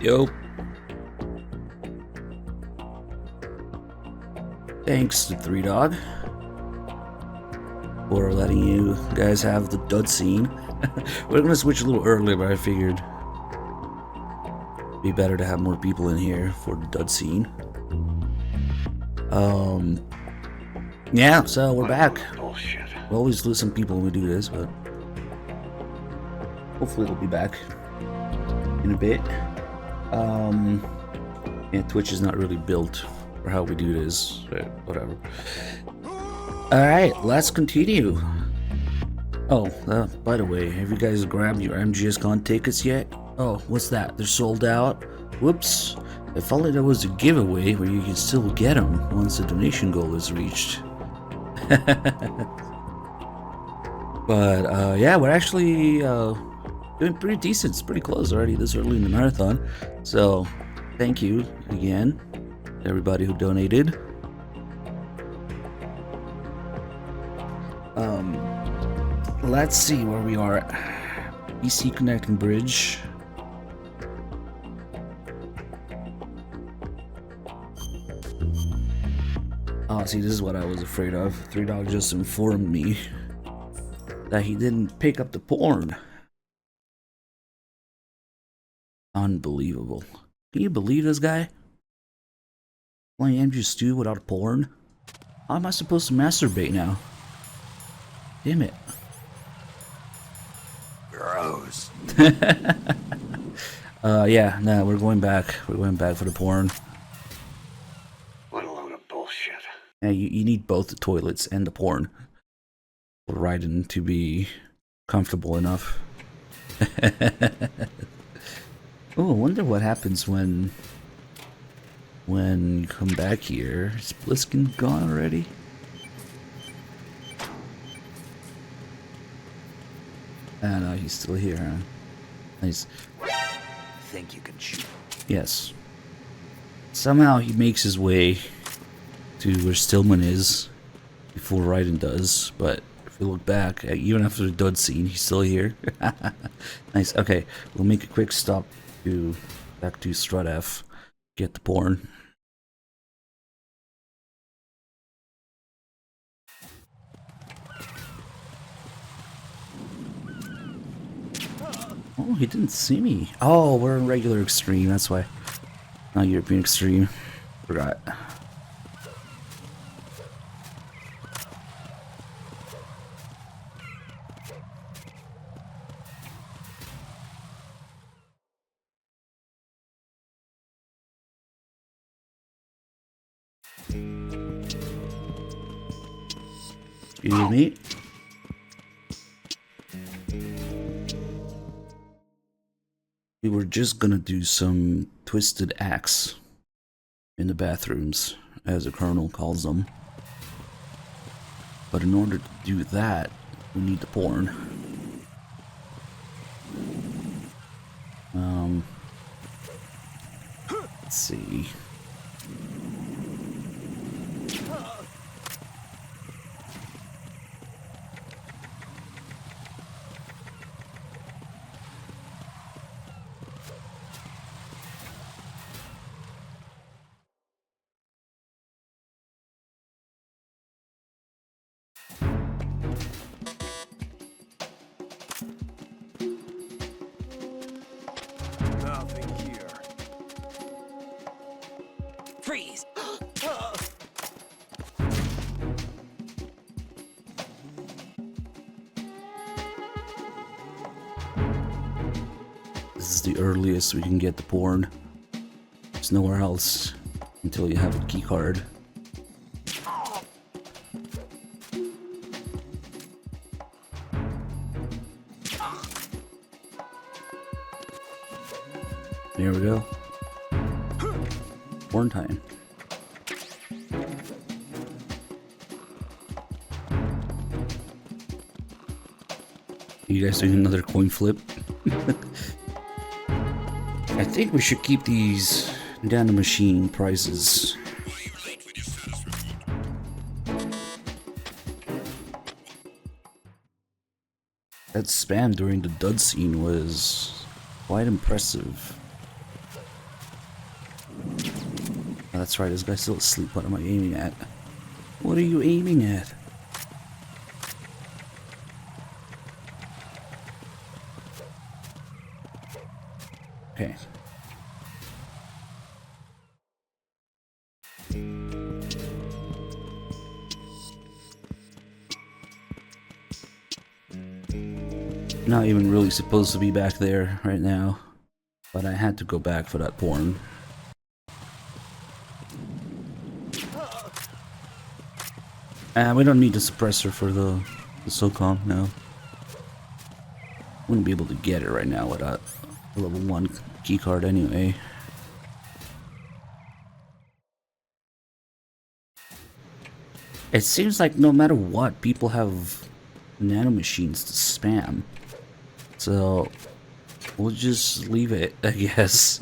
Yo, thanks to Three Dog for letting you guys have the dud scene. We're gonna switch a little earlier, but I figured it'd be better to have more people in here for the dud scene. Yeah, so we're back. Bullshit. We always lose some people when we do this, but hopefully it'll be back in a bit. Yeah, Twitch is not really built for how we do this, but whatever. Alright, let's continue. Oh, by the way, have you guys grabbed your MGSCon tickets yet? Oh, what's that? They're sold out? Whoops. If only there was a giveaway where you can still get them once the donation goal is reached. But, yeah, we're actually doing pretty decent. It's pretty close already this early in the marathon. So, thank you again to everybody who donated. Let's see where we are. PC connecting bridge. Oh, see, this is what I was afraid of. Three Dog just informed me that he didn't pick up the porn. Unbelievable. Can you believe this guy? Playing MG Stew without porn? How am I supposed to masturbate now? Damn it. Gross. Yeah, no, we're going back. We're going back for the porn. What a load of bullshit. Yeah, you need both the toilets and the porn for Raiden to be comfortable enough. Oh, I wonder what happens when you come back here. Is Bliskin gone already? Ah, no, he's still here, huh? Nice. Think you can shoot? Yes. Somehow he makes his way to where Stillman is before Raiden does, but if you look back, even after the dud scene, he's still here. Nice. Okay, we'll make a quick stop to back to Strut F, get the porn. Oh, he didn't see me. Oh, we're in regular extreme, that's why. Not European extreme. Forgot. Excuse me. We were just gonna do some twisted axe in the bathrooms, as the Colonel calls them. But in order to do that, we need the porn. Let's see. Nothing here. Freeze! This is the earliest we can get the porn. There's nowhere else until you have a key card. There we go. Porn time. You guys doing another coin flip? I think we should keep these down to machine prices. That spam during the dud scene was quite impressive. that's right, this guy's still asleep. What am I aiming at? What are you aiming at? Okay. Not even really supposed to be back there right now, but I had to go back for that porn. We don't need the suppressor for the SOCOM, no. Wouldn't be able to get it right now without a level 1 keycard anyway. It seems like no matter what, people have nanomachines to spam. So, we'll just leave it, I guess.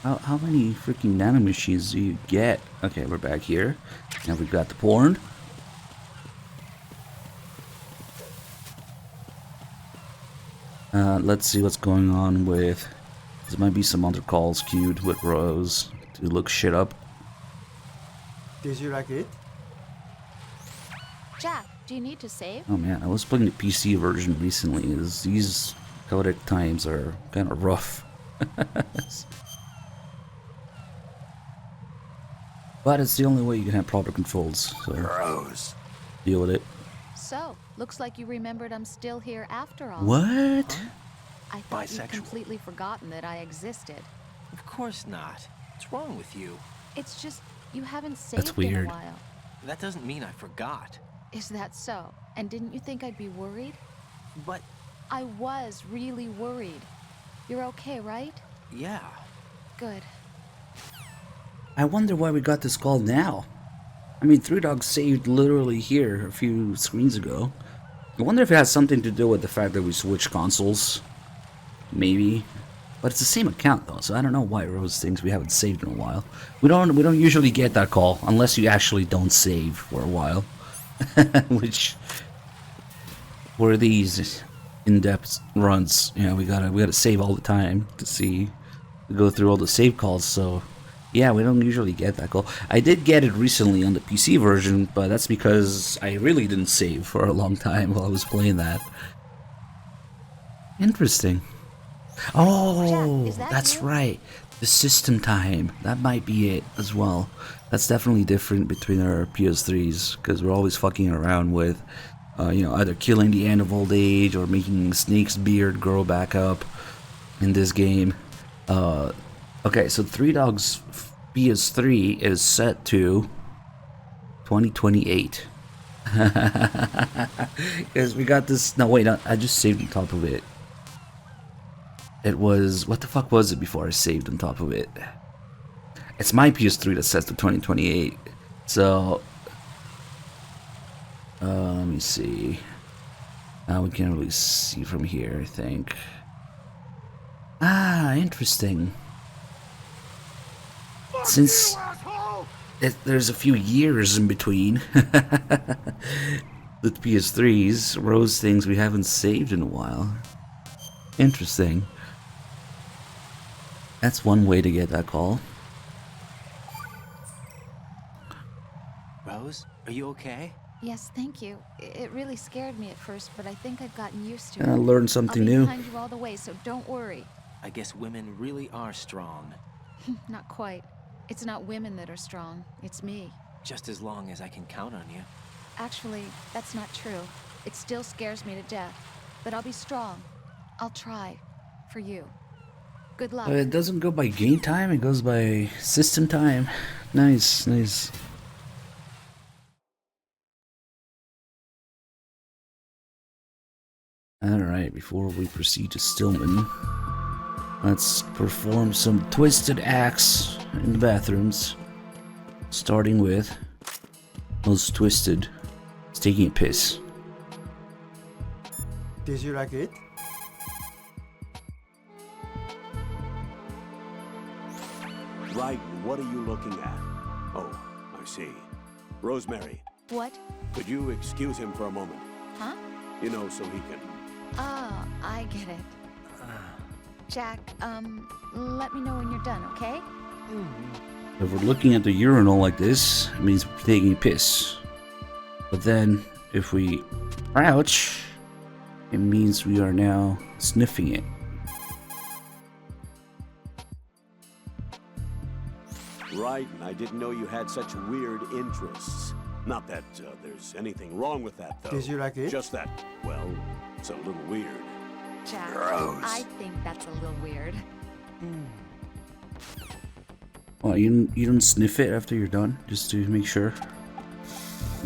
How many freaking nanomachines do you get? Okay, we're back here. Now we've got the porn. Let's see what's going on with... There might be some other calls queued with Rose to look shit up. Did you like it? Jack, do you need to save? Oh man, I was playing the PC version recently. These codec times are kind of rough. But it's the only way you can have proper controls, so Rose. deal with it. So, looks like you remembered I'm still here after all. What? I thought you'd Bisexual. completely forgotten that I existed. Of course not. What's wrong with you? It's just, you haven't saved in weird. a while. That doesn't mean I forgot. Is that so? And didn't you think I'd be worried? But, I was really worried. You're okay, right? yeah. Good. I wonder why we got this call now. I mean, Three Dogs saved literally here a few screens ago. I wonder if it has something to do with the fact that we switched consoles. Maybe. But it's the same account though, so I don't know why Rose thinks we haven't saved in a while. We don't usually get that call unless you actually don't save for a while. Which were these in-depth runs. You know, we gotta save all the time to go through all the save calls, so yeah, we don't usually get that call. I did get it recently on the PC version, but that's because I really didn't save for a long time while I was playing that. Interesting. Oh, Jack, is that that's you? right. The system time. That might be it as well. That's definitely different between our PS3s, because we're always fucking around with, either killing the end of old age or making Snake's beard grow back up in this game. Okay, so Three Dogs PS3 is set to 2028. Because we got this... No, wait, I just saved on top of it. It was... What the fuck was it before I saved on top of it? It's my PS3 that sets to 2028. So... let me see. Now we can't really see from here, I think. Ah, interesting. Since there's a few years in between the PS3s, Rose things we haven't saved in a while. Interesting. That's one way to get that call. Rose, are you okay? Yes, thank you. It really scared me at first, but I think I've gotten used to it. And I learned I'll something be new. behind you all the way, so don't worry. I guess women really are strong. Not quite. It's not women that are strong. It's me. Just as long as I can count on you. Actually, that's not true. It still scares me to death. But I'll be strong. I'll try. For you. Good luck. It doesn't go by game time, it goes by system time. Nice, nice. Alright, before we proceed to Stillman, let's perform some twisted acts in the bathrooms. Starting with most twisted. It's taking a piss. Did you like it? Right, what are you looking at? Oh, I see. Rosemary, What? could you excuse him for a moment? Huh? You know, so he can Oh, I get it. Jack, let me know when you're done, okay? If we're looking at the urinal like this, it means we're taking a piss. But then, if we crouch, it means we are now sniffing it. Right, and I didn't know you had such weird interests. Not that there's anything wrong with that, though. Did you like it? Just that, well, it's a little weird. Jack, Gross. I think that's a little weird. Well, you don't sniff it after you're done, just to make sure.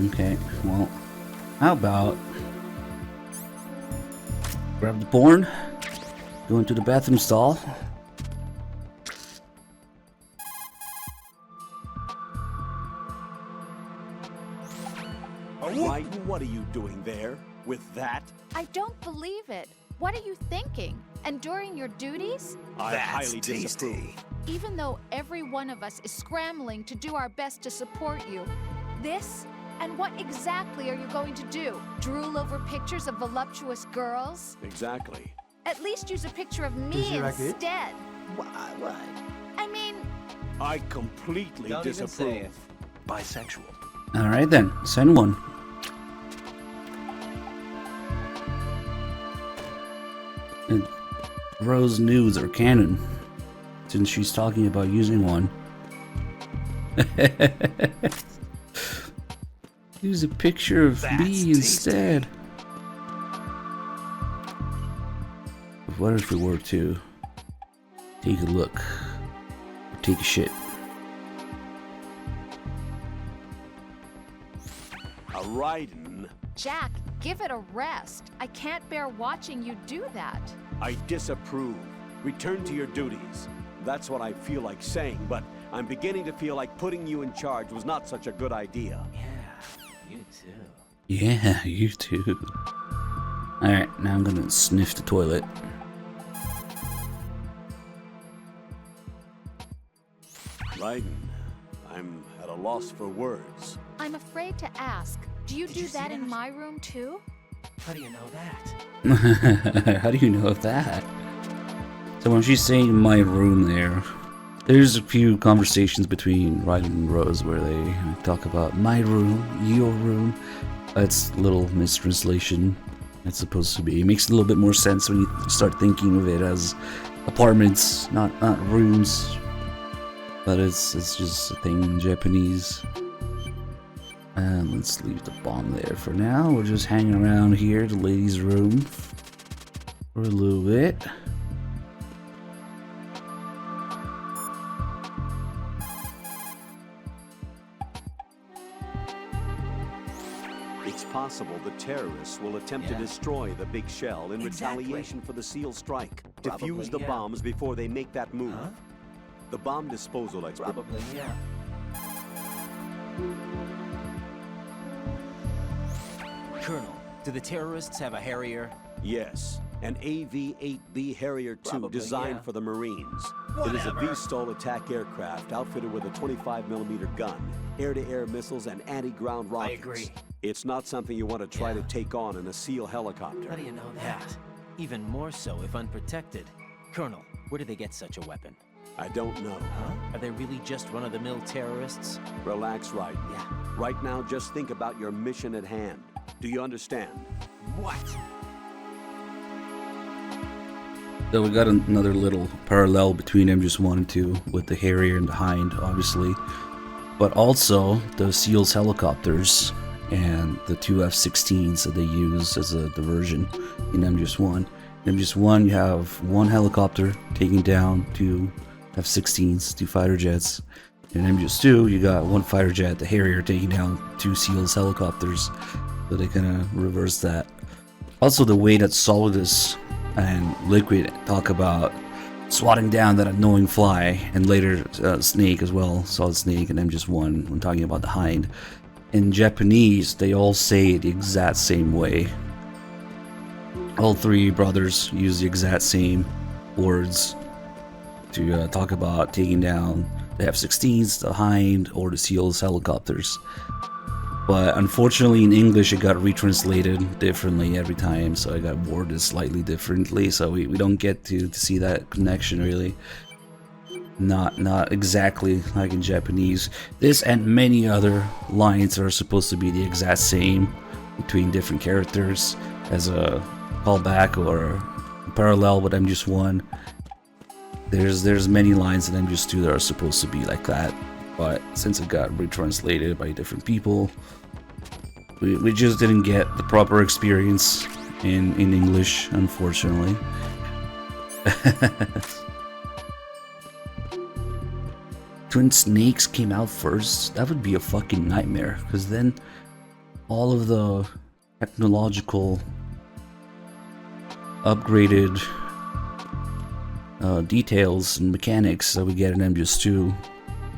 Okay, well, how about grab the porn, go into the bathroom stall. Right, what are you doing there? With that? I don't believe it. What are you thinking? Enduring your duties? I That's highly disapprove. tasty. Even though every one of us is scrambling to do our best to support you, this? And what exactly are you going to do? Drool over pictures of voluptuous girls? Exactly. At least use a picture of Did me you like it? instead. What? I mean, I completely Don't even say it. disapprove. Bisexual. Alright then, send one. And Rose nudes are canon, since she's talking about using one. Use a picture of That's me tasty. instead. What if we were to take a look, or take a shit? A riding. Jack, give it a rest. I can't bear watching you do that. I disapprove. Return to your duties. That's what I feel like saying, but I'm beginning to feel like putting you in charge was not such a good idea. Yeah, you too. Yeah, you too. Alright, now I'm gonna sniff the toilet. Raiden, I'm at a loss for words. I'm afraid to ask. Do you do you see that in that? my room too? How do you know that? How do you know of that? So when she's saying my room there's a few conversations between Raiden and Rose where they talk about my room, your room. It's a little mistranslation. It's supposed to be. It makes a little bit more sense when you start thinking of it as apartments, not rooms. But it's just a thing in Japanese. And let's leave the bomb there for now. We're just hanging around here, the ladies' room, for a little bit. It's possible the terrorists will attempt Yeah. to destroy the big shell in Exactly. retaliation for the SEAL strike. Probably, Defuse the yeah. bombs before they make that move. Huh? The bomb disposal expert. Probably, yeah. Colonel, do the terrorists have a Harrier? Yes, an AV-8B Harrier II Probably, designed yeah. for the Marines. It is a V-STOL attack aircraft outfitted with a 25mm gun, air-to-air missiles, and anti-ground rockets. agree. It's not something you want to try to take on in a SEAL helicopter. How do you know that? Even more so if unprotected. Colonel, where do they get such a weapon? I don't know. Huh? Are they really just run-of-the-mill terrorists? Relax, Raiden. Yeah. Right now, just think about your mission at hand. Do you understand? What? So we got another little parallel between MGS 1 and 2 with the Harrier and the Hind, obviously. But also the SEALs helicopters and the two F-16s that they use as a diversion in MGS 1. In MGS 1, you have one helicopter taking down two F-16s, two fighter jets. In MGS 2, you got one fighter jet, the Harrier, taking down two SEALs helicopters. So they kind of reverse that. Also, the way that Solidus and Liquid talk about swatting down that annoying fly, and later Snake as well, Solid Snake and MGS 1 when talking about the Hind. In Japanese, they all say it the exact same way. All three brothers use the exact same words to talk about taking down the F-16s, the Hind, or the SEALs helicopters. But unfortunately in English it got retranslated differently every time, so I got worded slightly differently, so we don't get to see that connection really. Not exactly like in Japanese. This and many other lines are supposed to be the exact same between different characters as a callback or a parallel with MGS1. There's many lines in MGS2 that are supposed to be like that, but since it got retranslated by different people, we just didn't get the proper experience in English, unfortunately. Twin Snakes came out first. That would be a fucking nightmare, because then all of the technological upgraded details and mechanics that we get in MGS2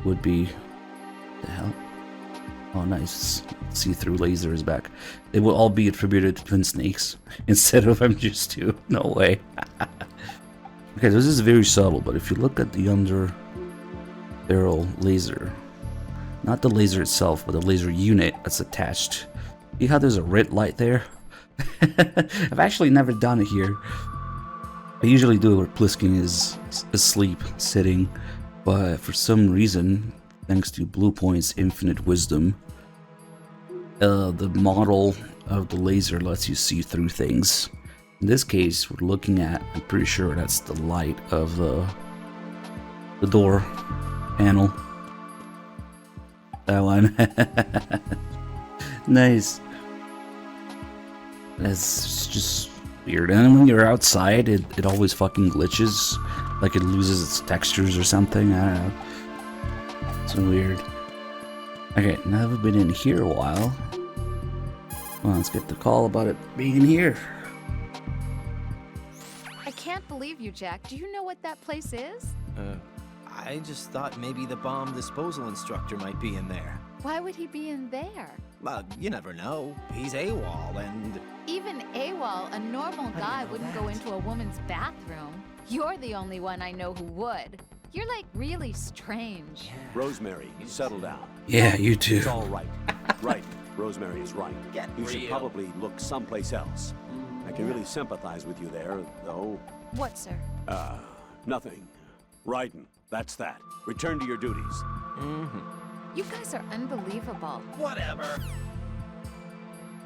would be... the hell? Oh nice, see-through laser is back. It will all be attributed to Twin Snakes instead of MGS2. No way. Okay, this is very subtle, but if you look at the under barrel laser, not the laser itself, but the laser unit that's attached, see how there's a red light there? I've actually never done it here. I usually do it where Pliskin is asleep, sitting, but for some reason, thanks to Bluepoint's infinite wisdom, the model of the laser lets you see through things. In this case, we're looking at, I'm pretty sure that's the light of the door panel. That one. Nice. That's just weird. And when you're outside, it always fucking glitches. Like it loses its textures or something. I don't know. It's weird. Okay, now we've been in here a while. Well, let's get the call about it being in here. I can't believe you, Jack. Do you know what that place is? I just thought maybe the bomb disposal instructor might be in there. Why would he be in there? Well, you never know. He's AWOL and... Even AWOL, a normal guy wouldn't go into a woman's bathroom. You're the only one I know who would. You're like really strange. Rosemary, settle down. Yeah, you too. It's all right. Right. Rosemary is right. You should probably look someplace else. I can really sympathize with you there, though. What, sir? Nothing. Raiden, that's that. Return to your duties. You guys are unbelievable.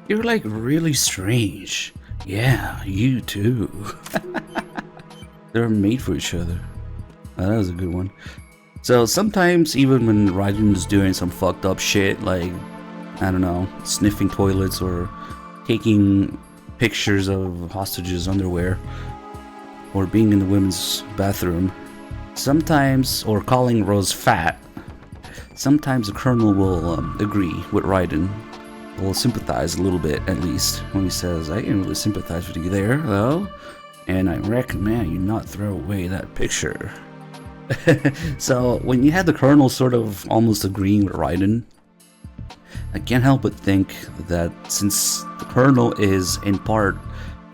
You're like really strange. Yeah, you too. They're made for each other. Oh, that was a good one. So sometimes even when Raiden is doing some fucked up shit, like, I don't know, sniffing toilets or taking pictures of hostages' underwear, or being in the women's bathroom, sometimes, or calling Rose fat, sometimes the Colonel will agree with Raiden, will sympathize a little bit at least, when he says, I can really sympathize with you there, though, and I recommend you not throw away that picture. So when you had the Colonel sort of almost agreeing with Raiden, I can't help but think that since the Colonel is in part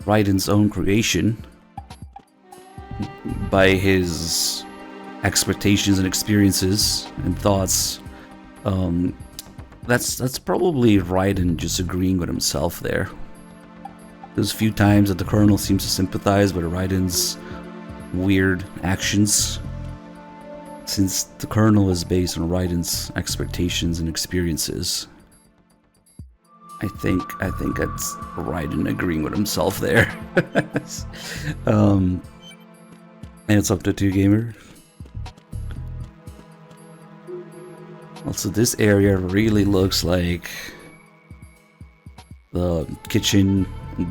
Raiden's own creation, by his expectations and experiences and thoughts, that's probably Raiden just agreeing with himself there. There's a few times that the Colonel seems to sympathize with Raiden's weird actions, since the Colonel is based on Raiden's expectations and experiences. I think that's Raiden agreeing with himself there. And it's up to 2Gamer. Also, this area really looks like the kitchen,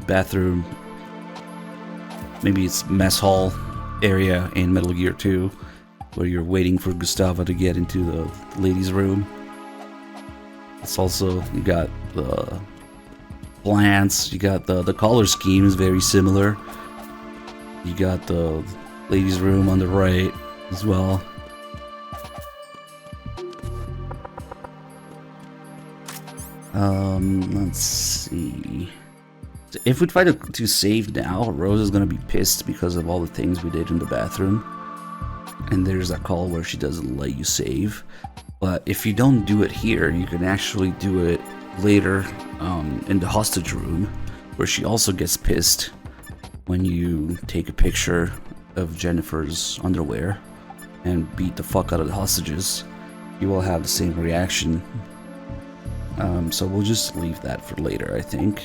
bathroom, maybe it's mess hall area in Metal Gear 2, where you're waiting for Gustavo to get into the ladies' room. It's also, you got the plants, you got the color scheme is very similar. You got the ladies' room on the right as well. Let's see. So if we try to save now, Rose is gonna be pissed because of all the things we did in the bathroom. And there's that call where she doesn't let you save. But if you don't do it here, you can actually do it later in the hostage room, where she also gets pissed when you take a picture of Jennifer's underwear and beat the fuck out of the hostages. You will have the same reaction. So we'll just leave that for later, I think.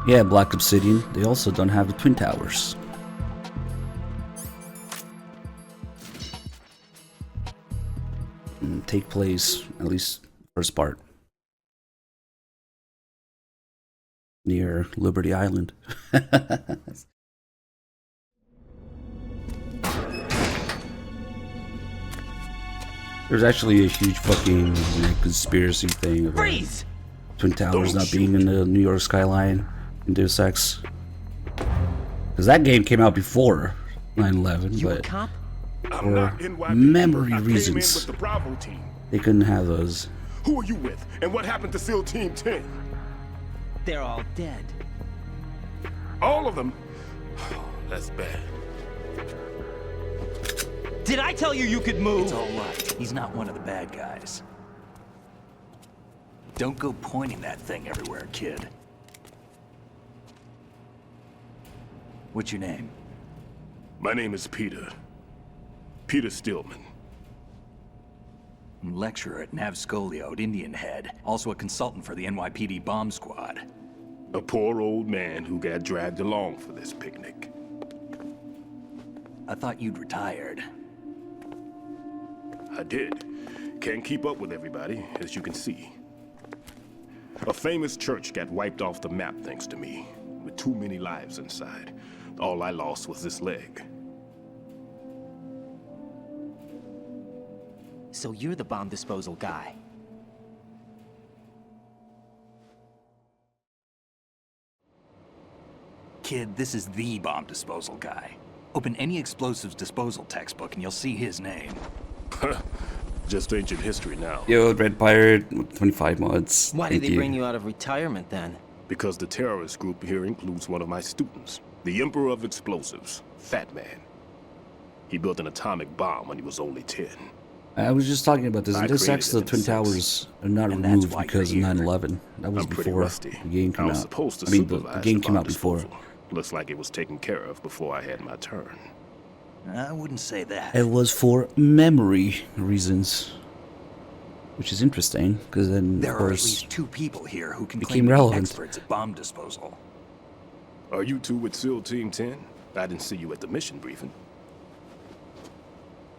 Yeah, Black Obsidian, they also don't have the Twin Towers. Take place, at least first part, near Liberty Island. There's actually a huge fucking conspiracy thing about Twin Towers not being in the New York skyline in Deus Ex. Because that game came out before 9/11, You a but cop? for memory reasons, they couldn't have those. Who are you with? And what happened to SEAL Team 10? They're all dead. All of them? That's bad. Did I tell you you could move? It's all right. He's not one of the bad guys. Don't go pointing that thing everywhere, kid. What's your name? My name is Peter. Peter Stillman. I'm a lecturer at Navscolio at Indian Head. Also a consultant for the NYPD bomb squad. A poor old man who got dragged along for this picnic. I thought you'd retired. I did. Can't keep up with everybody, as you can see. A famous church got wiped off the map thanks to me, with too many lives inside. All I lost was this leg. So you're the bomb disposal guy. Kid, this is the bomb disposal guy. Open any explosives disposal textbook and you'll see his name. Just ancient history now. Yo, Red Pirate, 25 mods. Why Thank did they bring you out of retirement then? Because the terrorist group here includes one of my students, the Emperor of Explosives, Fat Man. He built an atomic bomb when he was only 10. I was just talking about this. In I Deus Ex, the created Twin it in Towers are not And that's removed why because of you're here. 9/11. That was I'm pretty before rusty. the game I came was out. supposed to I mean, the supervise game came bomb out before. disposal. Looks like it was taken care of before I had my turn. I wouldn't say that. It was for memory reasons, which is interesting because then, There of are at course, least 2 people here who can became claim to be relevant. experts at bomb disposal. Are you two with SEAL Team 10? I didn't see you at the mission briefing.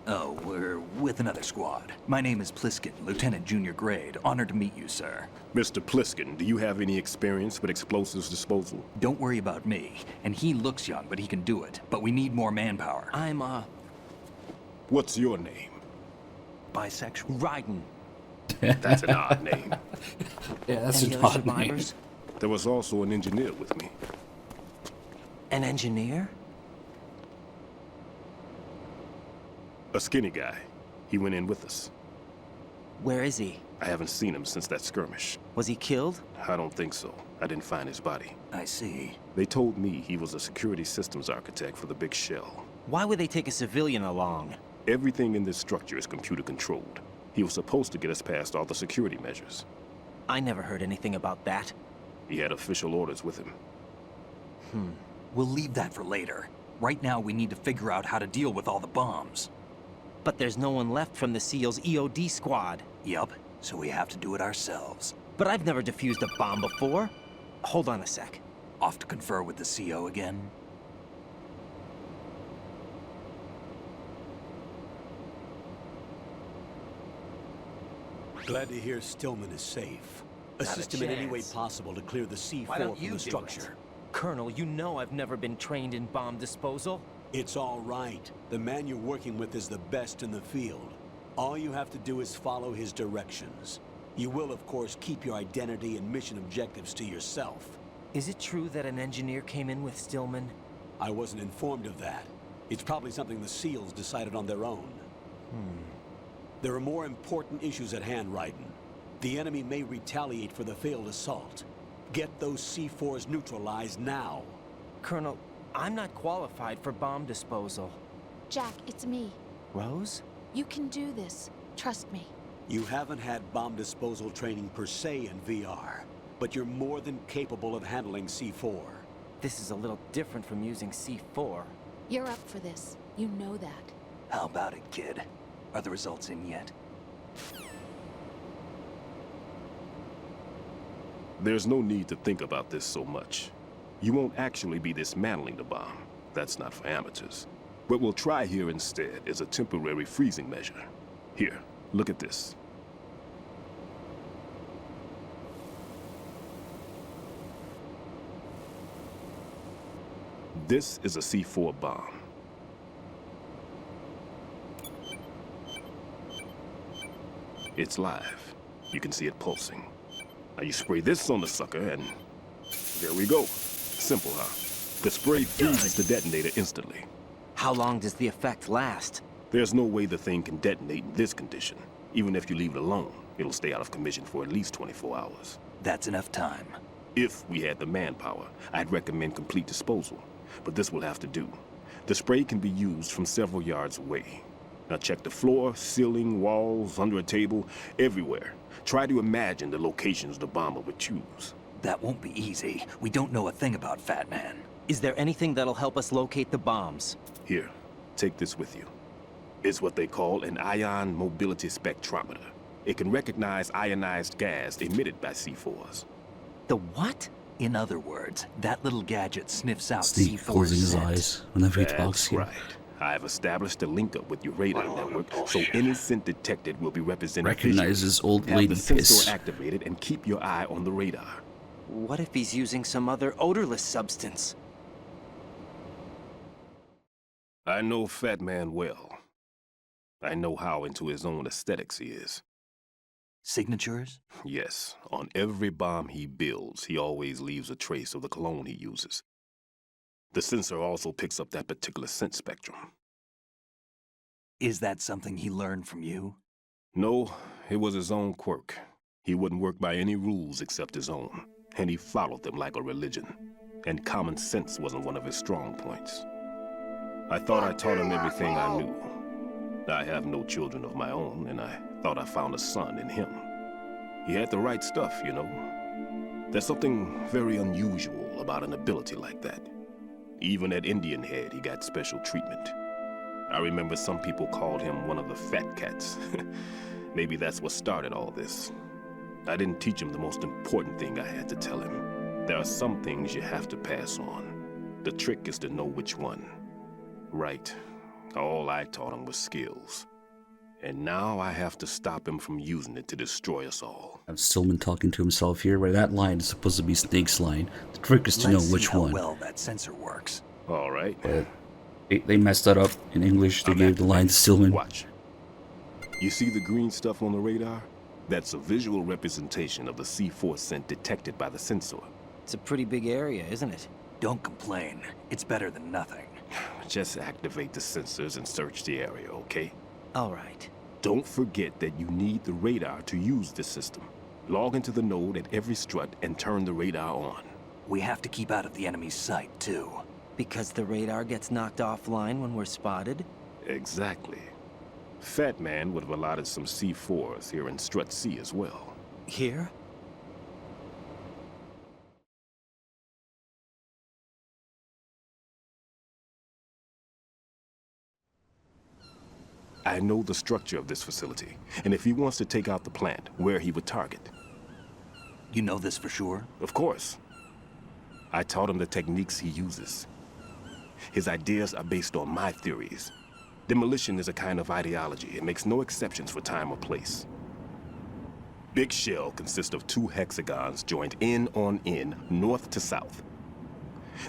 Oh, we're with another squad. My name is Pliskin, Lieutenant Junior Grade. Honored to meet you, sir. Mr. Pliskin, do you have any experience with explosives disposal? Don't worry about me. And he looks young, but he can do it. But we need more manpower. I'm, What's your name? Bisexual. Raiden. That's an odd name. yeah, that's Any an other odd name. survivors? There was also an engineer with me. An engineer? A skinny guy. He went in with us. Where is he? I haven't seen him since that skirmish. Was he killed? I don't think so. I didn't find his body. I see. They told me he was a security systems architect for the big shell. Why would they take a civilian along? Everything in this structure is computer controlled. He was supposed to get us past all the security measures. I never heard anything about that. He had official orders with him. We'll leave that for later. Right now, we need to figure out how to deal with all the bombs. But there's no one left from the SEAL's EOD squad. Yup, so we have to do it ourselves. But I've never defused a bomb before. Hold on a sec. Off to confer with the CO again? Glad to hear Stillman is safe. Not a Assist him in any way chance. possible to clear the C4 Why don't from you the do structure. Colonel, you know I've never been trained in bomb disposal. It's all right. The man you're working with is the best in the field. All you have to do is follow his directions. You will, of course, keep your identity and mission objectives to yourself. Is it true that an engineer came in with Stillman? I wasn't informed of that. It's probably something the SEALs decided on their own. There are more important issues at hand, Raiden. The enemy may retaliate for the failed assault. Get those C4s neutralized now. Colonel, I'm not qualified for bomb disposal. Jack, it's me. Rose? You can do this. Trust me. You haven't had bomb disposal training per se in VR, but you're more than capable of handling C4. This is a little different from using C4. You're up for this. You know that. How about it, kid? Are the results in yet? There's no need to think about this so much. You won't actually be dismantling the bomb. That's not for amateurs. What we'll try here instead is a temporary freezing measure. Here, look at this. This is a C4 bomb. It's live. You can see it pulsing. Now you spray this on the sucker and there we go. Simple, huh? The spray freezes the detonator instantly. How long does the effect last? There's no way the thing can detonate in this condition. Even if you leave it alone, it'll stay out of commission for at least 24 hours. That's enough time. If we had the manpower, I'd recommend complete disposal. But this will have to do. The spray can be used from several yards away. Now check the floor, ceiling, walls, under a table, everywhere. Try to imagine the locations the bomber would choose. That won't be easy. We don't know a thing about Fat Man. Is there anything that'll help us locate the bombs? Here, take this with you. It's what they call an ion mobility spectrometer. It can recognize ionized gas emitted by C4s. The what? In other words, that little gadget sniffs out Sneak C4 closing his scent. eyes whenever he talks That's here. right. I've established a link up with your radar network, so any scent detected will be represented Recognizes visually. old Have lady the sensor piss. activated and keep your eye on the radar. What if he's using some other odorless substance? I know Fat Man well. I know how into his own aesthetics he is. Signatures? Yes, on every bomb he builds, he always leaves a trace of the cologne he uses. The sensor also picks up that particular scent spectrum. Is that something he learned from you? No, it was his own quirk. He wouldn't work by any rules except his own, and he followed them like a religion. And common sense wasn't one of his strong points. I thought I taught him everything I knew. I have no children of my own, and I thought I found a son in him. He had the right stuff, you know. There's something very unusual about an ability like that. Even at Indian Head, he got special treatment. I remember some people called him one of the fat cats. Maybe that's what started all this. I didn't teach him the most important thing I had to tell him. There are some things you have to pass on. The trick is to know which one. Right. All I taught him was skills. And now I have to stop him from using it to destroy us all. I've Stillman talking to himself here, where that line is supposed to be Snake's line. The trick is to Let's know which see how one. well that sensor works. All right. They messed that up in English. They I'm gave the line to Stillman. Watch. You see the green stuff on the radar? That's a visual representation of the C4 scent detected by the sensor. It's a pretty big area, isn't it? Don't complain. It's better than nothing. Just activate the sensors and search the area, okay? All right. Don't forget that you need the radar to use this system. Log into the node at every strut and turn the radar on. We have to keep out of the enemy's sight, too. Because the radar gets knocked offline when we're spotted? Exactly. Fat Man would have allotted some C4s here in Strut C as well. Here? I know the structure of this facility, and if he wants to take out the plant, where he would target. You know this for sure? Of course. I taught him the techniques he uses. His ideas are based on my theories. Demolition is a kind of ideology. It makes no exceptions for time or place. Big Shell consists of 2 hexagons joined end on end, north to south.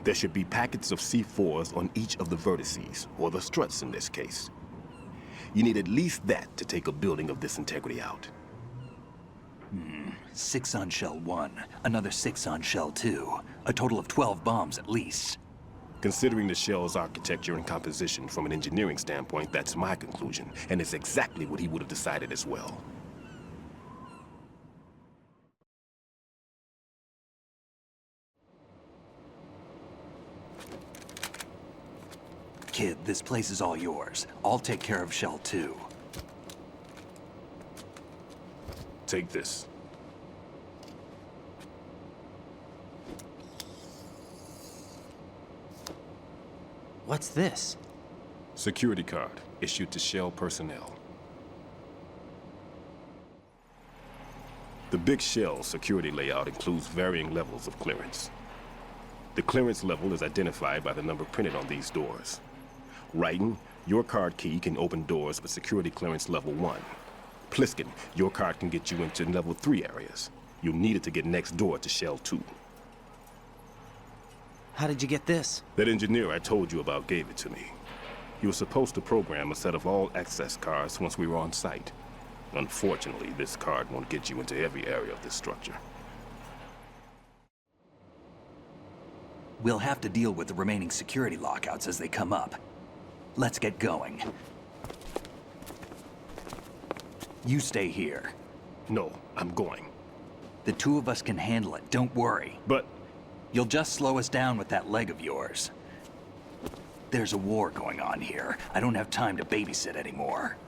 There should be packets of C4s on each of the vertices, or the struts in this case. You need at least that to take a building of this integrity out. 6 on Shell 1, another 6 on Shell 2. A total of 12 bombs at least. Considering the shell's architecture and composition from an engineering standpoint, that's my conclusion, and it's exactly what he would have decided as well. Kid, this place is all yours. I'll take care of Shell 2. Take this. What's this? Security card issued to Shell personnel. The Big Shell security layout includes varying levels of clearance. The clearance level is identified by the number printed on these doors. Raiden, your card key can open doors with security clearance level 1. Pliskin, your card can get you into level 3 areas. You'll need it to get next door to Shell 2. How did you get this? That engineer I told you about gave it to me. He was supposed to program a set of all access cards once we were on site. Unfortunately, this card won't get you into every area of this structure. We'll have to deal with the remaining security lockouts as they come up. Let's get going. You stay here. No, I'm going. The two of us can handle it, don't worry. But You'll just slow us down with that leg of yours. There's a war going on here. I don't have time to babysit anymore.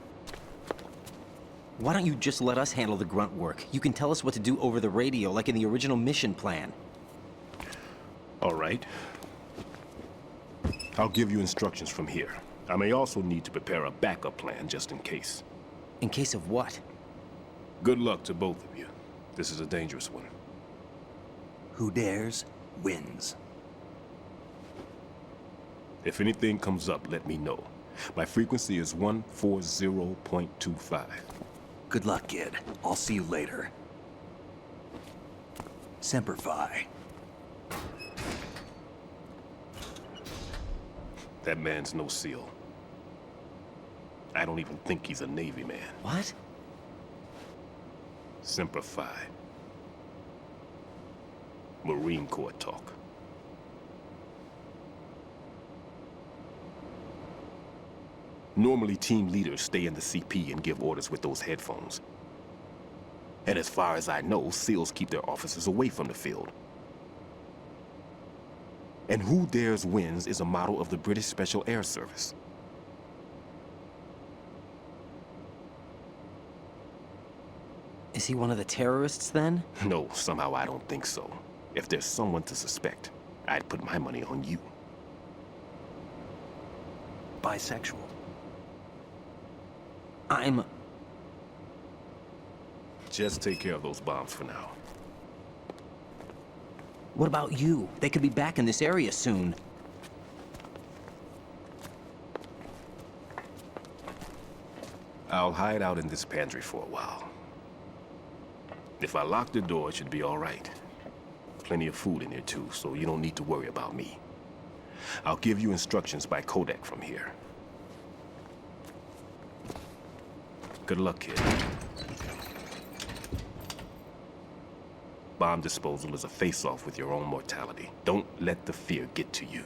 Why don't you just let us handle the grunt work? You can tell us what to do over the radio, like in the original mission plan. all right. I'll give you instructions from here. I may also need to prepare a backup plan just in case. In case of what? Good luck to both of you. This is a dangerous one. Who dares, wins. If anything comes up, let me know. My frequency is 140.25. Good luck, kid. I'll see you later. Semper Fi. That man's no SEAL. I don't even think he's a Navy man. What? Semper Fi. Marine Corps talk. Normally, team leaders stay in the CP and give orders with those headphones. And as far as I know, SEALs keep their officers away from the field. And who dares wins is a motto of the British Special Air Service. Is he one of the terrorists then? No, somehow I don't think so. If there's someone to suspect, I'd put my money on you. Bisexual. I'm... Just take care of those bombs for now. What about you? They could be back in this area soon. I'll hide out in this pantry for a while. If I lock the door, it should be all right. Plenty of food in here too, so you don't need to worry about me. I'll give you instructions by codec from here. Good luck, kid. Bomb disposal is a face-off with your own mortality. Don't let the fear get to you.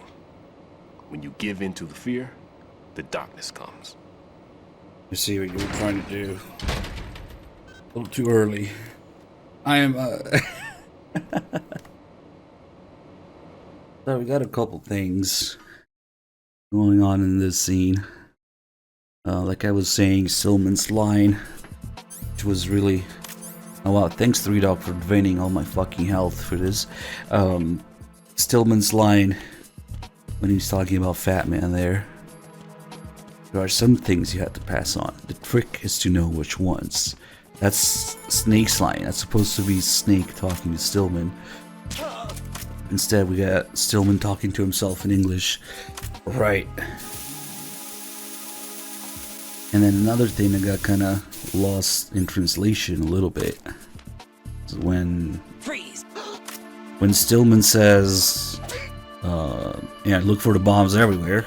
When you give in to the fear, the darkness comes. I see what you were trying to do. A little too early. I am, So we got a couple things going on in this scene. Like I was saying, Stillman's line, which was really... Oh wow, thanks 3Dog for draining all my fucking health for this. Stillman's line, when he was talking about Fat Man there. There are some things you have to pass on. The trick is to know which ones. That's Snake's line. That's supposed to be Snake talking to Stillman. Instead, we got Stillman talking to himself in English. Right. And then another thing that got kind of lost in translation a little bit is when Stillman says, yeah, look for the bombs everywhere.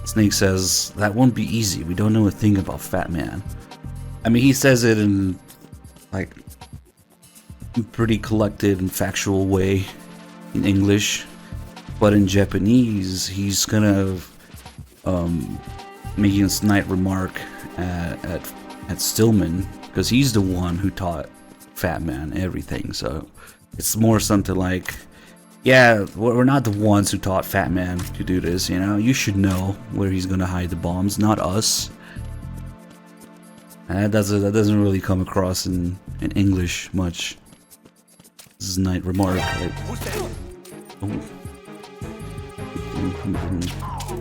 Snake says, that won't be easy. We don't know a thing about Fat Man. I mean, he says it in, like, a pretty collected and factual way in English. But in Japanese, he's kind of making a snide remark at Stillman, because he's the one who taught Fat Man everything. So it's more something like, yeah, we're not the ones who taught Fat Man to do this, you know? You should know where he's gonna hide the bombs, not us. That doesn't really come across in English much. This is a nice remark. Like, oh.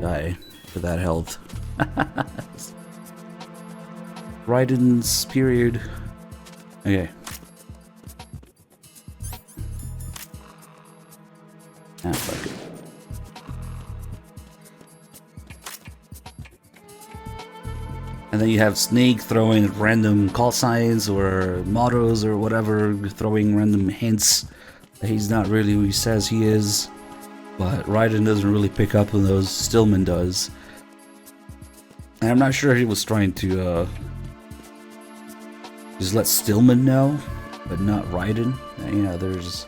Die for that health. Raiden's period. Okay. Ah, fuck it. And then you have Snake throwing random call signs or mottos or whatever, throwing random hints that he's not really who he says he is. But Raiden doesn't really pick up on those, Stillman does. And I'm not sure he was trying to just let Stillman know, but not Raiden. You know, there's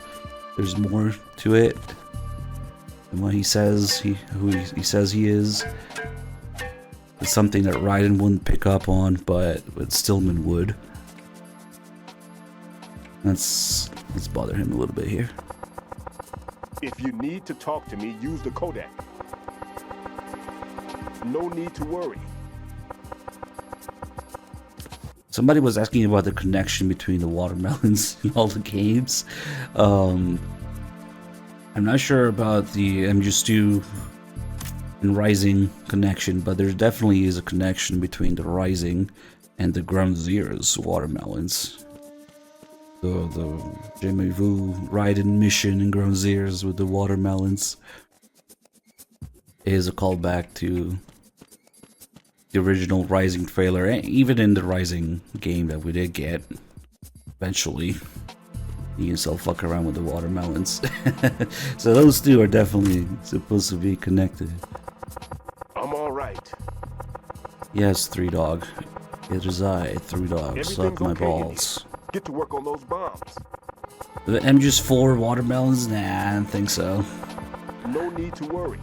more to it than what he says, who he says he is. It's something that Raiden wouldn't pick up on, but Stillman would. Let's bother him a little bit here. If you need to talk to me, use the codec. No need to worry. Somebody was asking about the connection between the watermelons in all the games. I'm not sure about the MGS2 and Rising connection, but there definitely is a connection between the Rising and the Ground Zeroes watermelons. The Jimmy Vu Raiden mission in Ground Zeroes with the watermelons is a callback to the original Rising trailer, and even in the Rising game that we did get eventually. You can still fuck around with the watermelons. So those two are definitely supposed to be connected. I'm alright. Yes, 3 Dog. It is I, 3 Dog. Suck my balls. Get to work on those bombs. The MGS4 watermelons? Nah, I don't think so. No need to worry.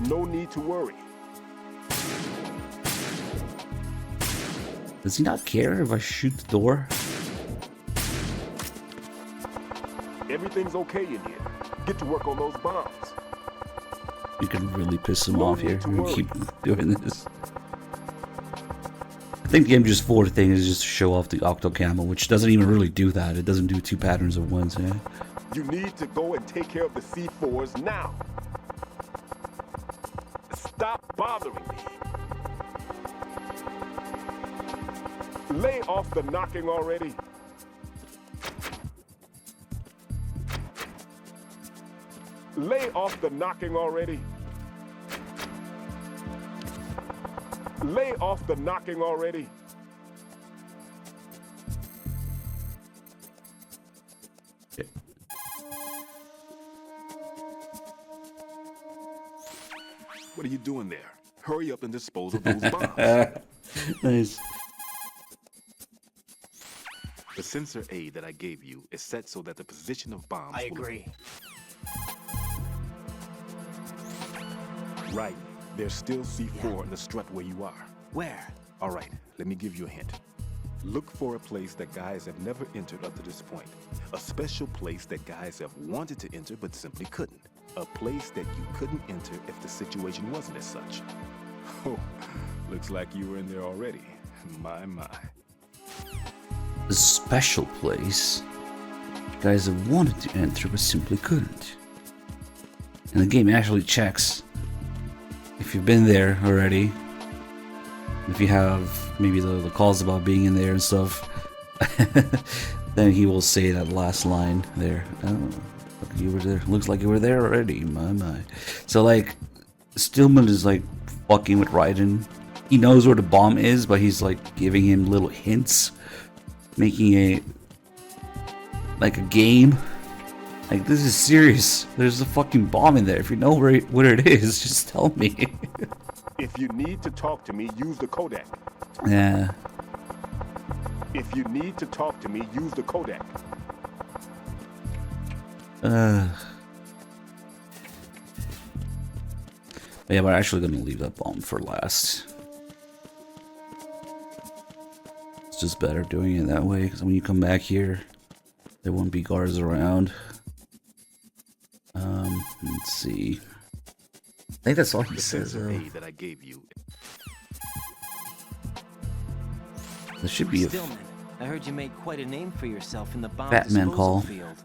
No need to worry. Does he not care if I shoot the door? Everything's okay in here. Get to work on those bombs. You can really piss him off here. I'm gonna keep doing this. I think the MGS4 thing is just to show off the Octo Camo, which doesn't even really do that. It doesn't do 2 patterns at once, yeah? You need to go and take care of the C4s now. Stop bothering me. Lay off the knocking already. Lay off the knocking already. Lay off the knocking already. What are you doing there? Hurry up and dispose of those bombs. Nice. The sensor aid that I gave you is set so that the position of bombs I agree. Right. There's still C4 in the strut where you are. Where? All right, let me give you a hint. Look for a place that guys have never entered up to this point. A special place that guys have wanted to enter but simply couldn't. A place that you couldn't enter if the situation wasn't as such. Oh, looks like you were in there already. My. A special place guys have wanted to enter but simply couldn't. And the game actually checks if you've been there already. If you have maybe the calls about being in there and stuff, then he will say that last line there. Oh, look, you were there. Looks like you were there already. My. So like, Stillman is like fucking with Raiden. He knows where the bomb is, but he's like giving him little hints, making a game. Like, this is serious. There's a fucking bomb in there. If you know where it is, just tell me. If you need to talk to me, use the codec. Yeah. If you need to talk to me, use the codec. Yeah, we're actually gonna leave that bomb for last. It's just better doing it that way, because when you come back here, there won't be guards around. Let's see. I think that's all he says. The sensor aid that I gave you. There should be a Stillman, I heard you made quite a name for yourself in the bomb Batman disposal call. field.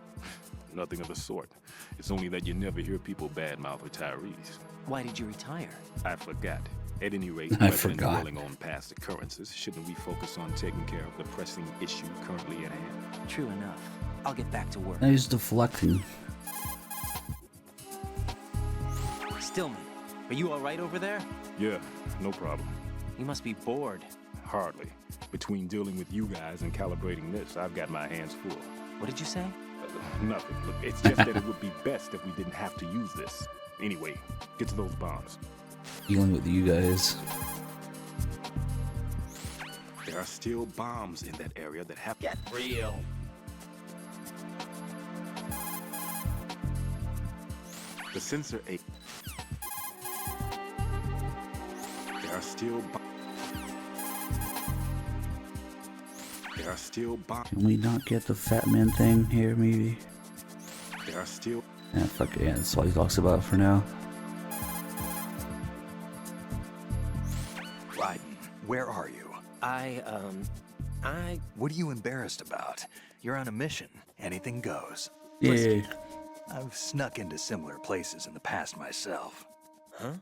Nothing of the sort. It's only that you never hear people badmouth retirees. Why did you retire? I forgot. At any rate, I rather than forgot. dwelling on past occurrences, shouldn't we focus on taking care of the pressing issue currently at hand? True enough. I'll get back to work. Now he's deflecting. Stillman, are you alright over there? Yeah, no problem. You must be bored. Hardly. Between dealing with you guys and calibrating this, I've got my hands full. What did you say? Nothing. Look, it's just that it would be best if we didn't have to use this. Anyway, get to those bombs. Dealing with you guys. There are still bombs in that area that have... Get real. The sensor 8. There are still There are still bombs. Can we not get the Fat Man thing here, maybe? There are still... Yeah, fuck it. Yeah, that's all he talks about for now. Raiden, where are you? What are you embarrassed about? You're on a mission. Anything goes. Yeah. I've snuck into similar places in the past myself. Huh?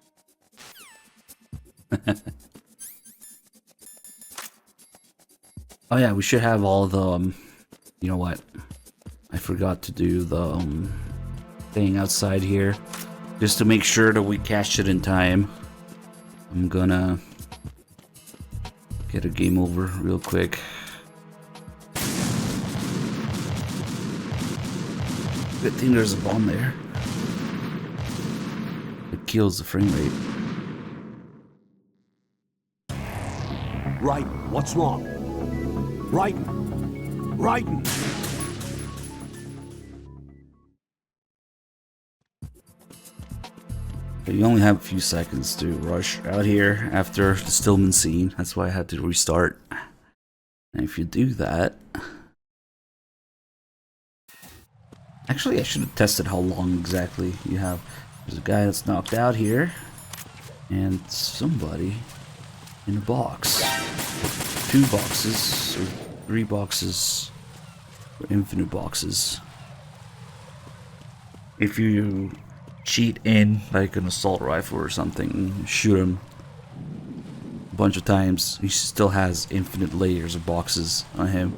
Oh yeah, we should have all the, you know what? I forgot to do the, thing outside here. Just to make sure that we catch it in time. I'm gonna get a game over real quick. Good thing there's a bomb there. It kills the frame rate. Raiden, what's wrong? Raiden! Raiden! But you only have a few seconds to rush out here after the Stillman scene. That's why I had to restart. And if you do that... Actually, I should have tested how long exactly you have. There's a guy that's knocked out here. And somebody in a box. 2 boxes, or 3 boxes, or infinite boxes. If you cheat in like an assault rifle or something, shoot him a bunch of times, he still has infinite layers of boxes on him.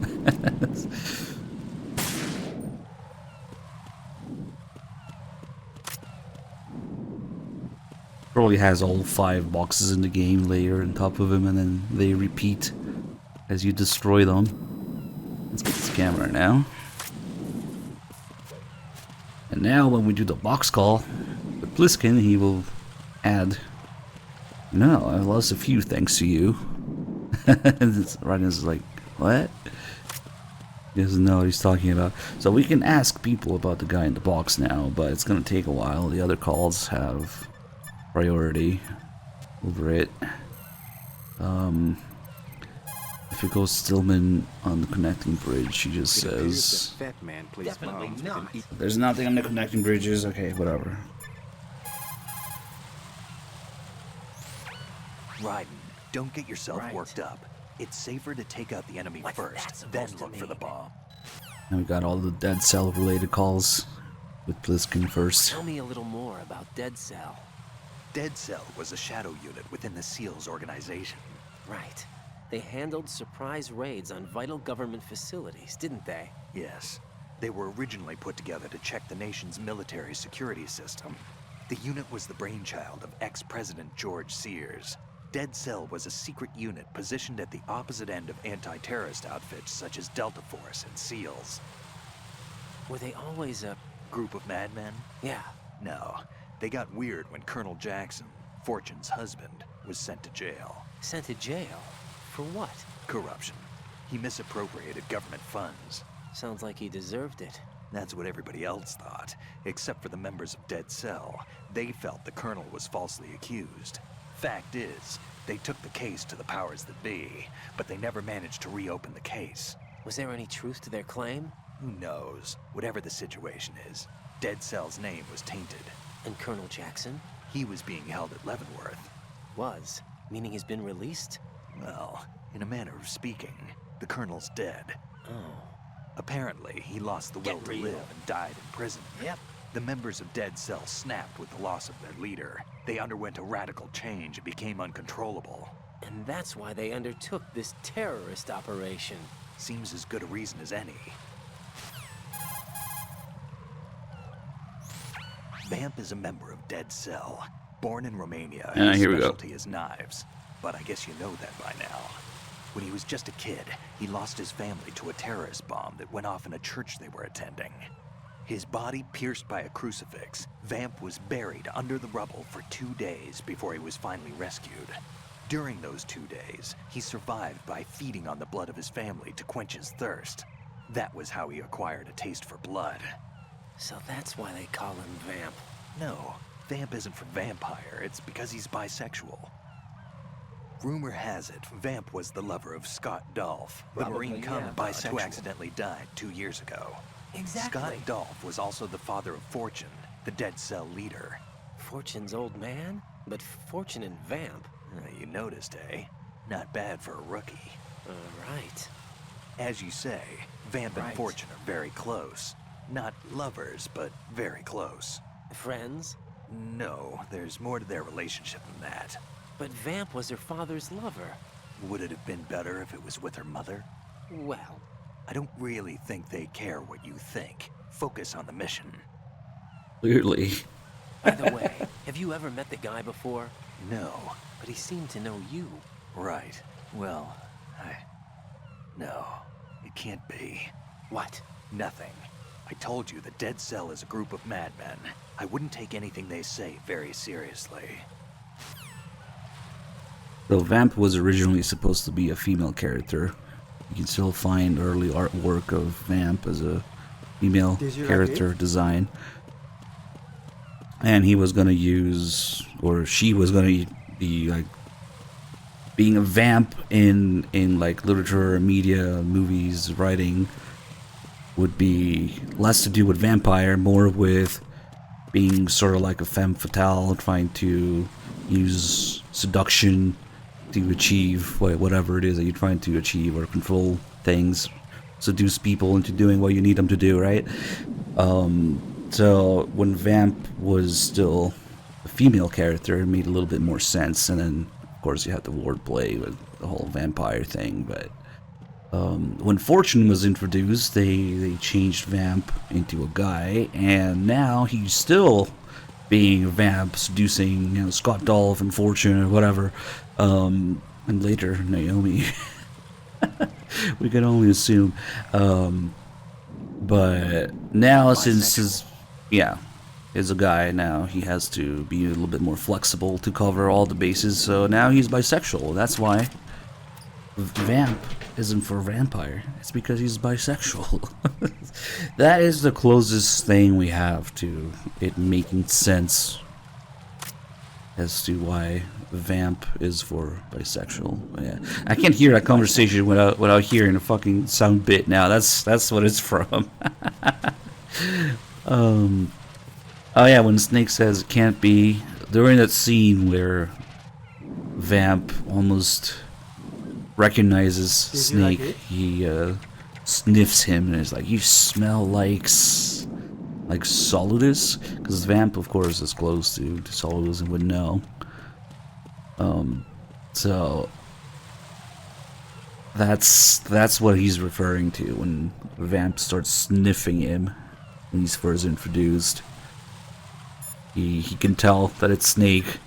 Probably has all 5 boxes in the game layer on top of him, and then they repeat as you destroy them. Let's get this camera now. And now when we do the box call with Bliskin, he will add, no, I lost a few thanks to you. Raiden's like, what? He doesn't know what he's talking about. So we can ask people about the guy in the box now, but it's gonna take a while. The other calls have priority over it. If it goes Stillman on the connecting bridge, he just says, Fat Man plays Definitely bombs not. with an there's nothing on the connecting bridges. Okay, whatever. Raiden, don't get yourself Right. worked up. It's safer to take out the enemy What's that first, then supposed to look for the mean? bomb. And we got all the Dead Cell related calls with Bliskin first. Tell me a little more about Dead Cell. Dead Cell was a shadow unit within the SEALs organization. Right. They handled surprise raids on vital government facilities, didn't they? Yes. They were originally put together to check the nation's military security system. The unit was the brainchild of ex-President George Sears. Dead Cell was a secret unit positioned at the opposite end of anti-terrorist outfits such as Delta Force and SEALs. Were they always a... Group of madmen? Yeah. No. They got weird when Colonel Jackson, Fortune's husband, was sent to jail. Sent to jail? For what? Corruption. He misappropriated government funds. Sounds like he deserved it. That's what everybody else thought, except for the members of Dead Cell. They felt the Colonel was falsely accused. Fact is, they took the case to the powers that be, but they never managed to reopen the case. Was there any truth to their claim? Who knows? Whatever the situation is, Dead Cell's name was tainted. And Colonel Jackson? He was being held at Leavenworth. Was. Meaning he's been released? Well, In a manner of speaking, the Colonel's dead. Oh. Apparently, he lost the will Get to real. live and died in prison. Yep. The members of Dead Cell snapped with the loss of their leader. They underwent a radical change and became uncontrollable. And that's why they undertook this terrorist operation. Seems as good a reason as any. Vamp is a member of Dead Cell. Born in Romania, his here we go. specialty is knives. But I guess you know that by now. When he was just a kid, he lost his family to a terrorist bomb that went off in a church they were attending. His body pierced by a crucifix, Vamp was buried under the rubble for 2 days before he was finally rescued. During those 2 days, he survived by feeding on the blood of his family to quench his thirst. That was how he acquired a taste for blood. So that's why they call him Vamp. No, Vamp isn't for vampire, it's because he's bisexual. Rumor has it, Vamp was the lover of Scott Dolph, the Probably, Marine yeah, commandant bisexual. who accidentally died 2 years ago. Exactly. Scott Dolph was also the father of Fortune, the Dead Cell leader. Fortune's old man? But Fortune and Vamp? You noticed, eh? Not bad for a rookie. Right. As you say, Vamp and Right. Fortune are very close. Not lovers, but very close. Friends? No, there's more to their relationship than that. But Vamp was her father's lover. Would it have been better if it was with her mother? Well, I don't really think they care what you think. Focus on the mission. Clearly. by the way, have you ever met the guy before? No. But he seemed to know you. Right. Well, No, it can't be. What? Nothing. I told you the Dead Cell is a group of madmen. I wouldn't take anything they say very seriously. So Vamp was originally supposed to be a female character. You can still find early artwork of Vamp as a female Did you like character it? design. And he was going to use, or she was going to be like, being a vamp in like literature, media, movies, writing would be less to do with vampire, more with being sort of like a femme fatale, trying to use seduction to achieve whatever it is that you're trying to achieve or control things, seduce people into doing what you need them to do, right? So when Vamp was still a female character, it made a little bit more sense, and then of course you had the wordplay with the whole vampire thing, but when Fortune was introduced, they changed Vamp into a guy, and now he's still being a vamp, seducing, Scott Dolph and Fortune or whatever, and later Naomi. We can only assume. But now, since is a guy now, he has to be a little bit more flexible to cover all the bases. So now he's bisexual. That's why Vamp isn't for vampire. It's because he's bisexual. That is the closest thing we have to it making sense as to why Vamp is for bisexual. Yeah, I can't hear that conversation without hearing a fucking sound bit. Now that's what it's from. Oh yeah, when Snake says it can't be, during that scene where Vamp almost recognizes Did you like Snake, it? he sniffs him and is like, "You smell like Solidus," because Vamp, of course, is close to Solidus and would know. So that's what he's referring to when Vamp starts sniffing him when he's first introduced. He can tell that it's Snake.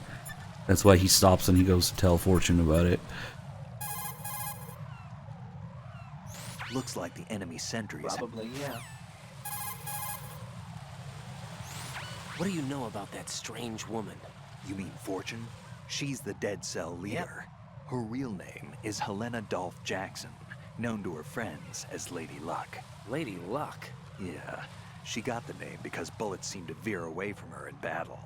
That's why he stops and he goes to tell Fortune about it. Looks like the enemy sentries. Probably, yeah. What do you know about that strange woman? You mean Fortune? She's the Dead Cell leader. Her real name is Helena Dolph Jackson, known to her friends as Lady Luck. Lady Luck. Yeah, she got the name because bullets seemed to veer away from her in battle.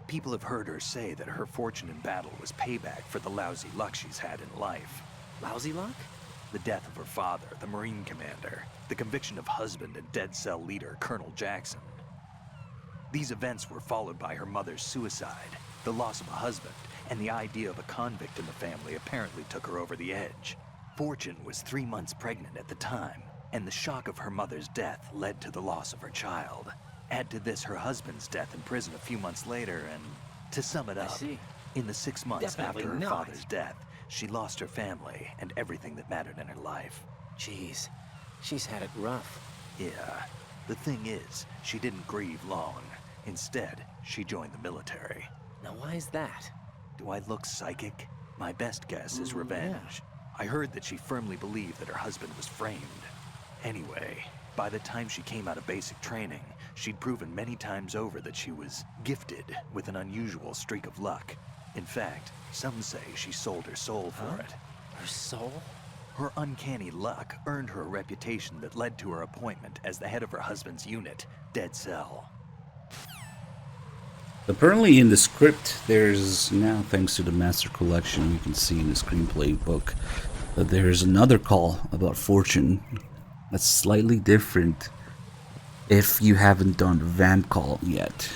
People have heard her say that her fortune in battle was payback for the lousy luck she's had in life. Lousy Luck? The death of her father, the Marine commander, the conviction of husband and Dead Cell leader Colonel Jackson. These events were followed by her mother's suicide, the loss of a husband, and the idea of a convict in the family apparently took her over the edge. Fortune was 3 months pregnant at the time, and the shock of her mother's death led to the loss of her child. Add to this her husband's death in prison a few months later, and to sum it up, see. in the 6 months Definitely after her not. father's death, she lost her family and everything that mattered in her life. Jeez, she's had it rough. Yeah, the thing is, she didn't grieve long. Instead, she joined the military. Now why is that? Do I look psychic? My best guess is revenge. I heard that she firmly believed that her husband was framed. Anyway, by the time she came out of basic training, she'd proven many times over that she was gifted with an unusual streak of luck. In fact, some say she sold her soul for it. Her soul? Her uncanny luck earned her a reputation that led to her appointment as the head of her husband's unit, Dead Cell. Apparently in the script, there's now, thanks to the Master Collection, you can see in the screenplay book, that there's another call about Fortune that's slightly different if you haven't done the vamp call yet.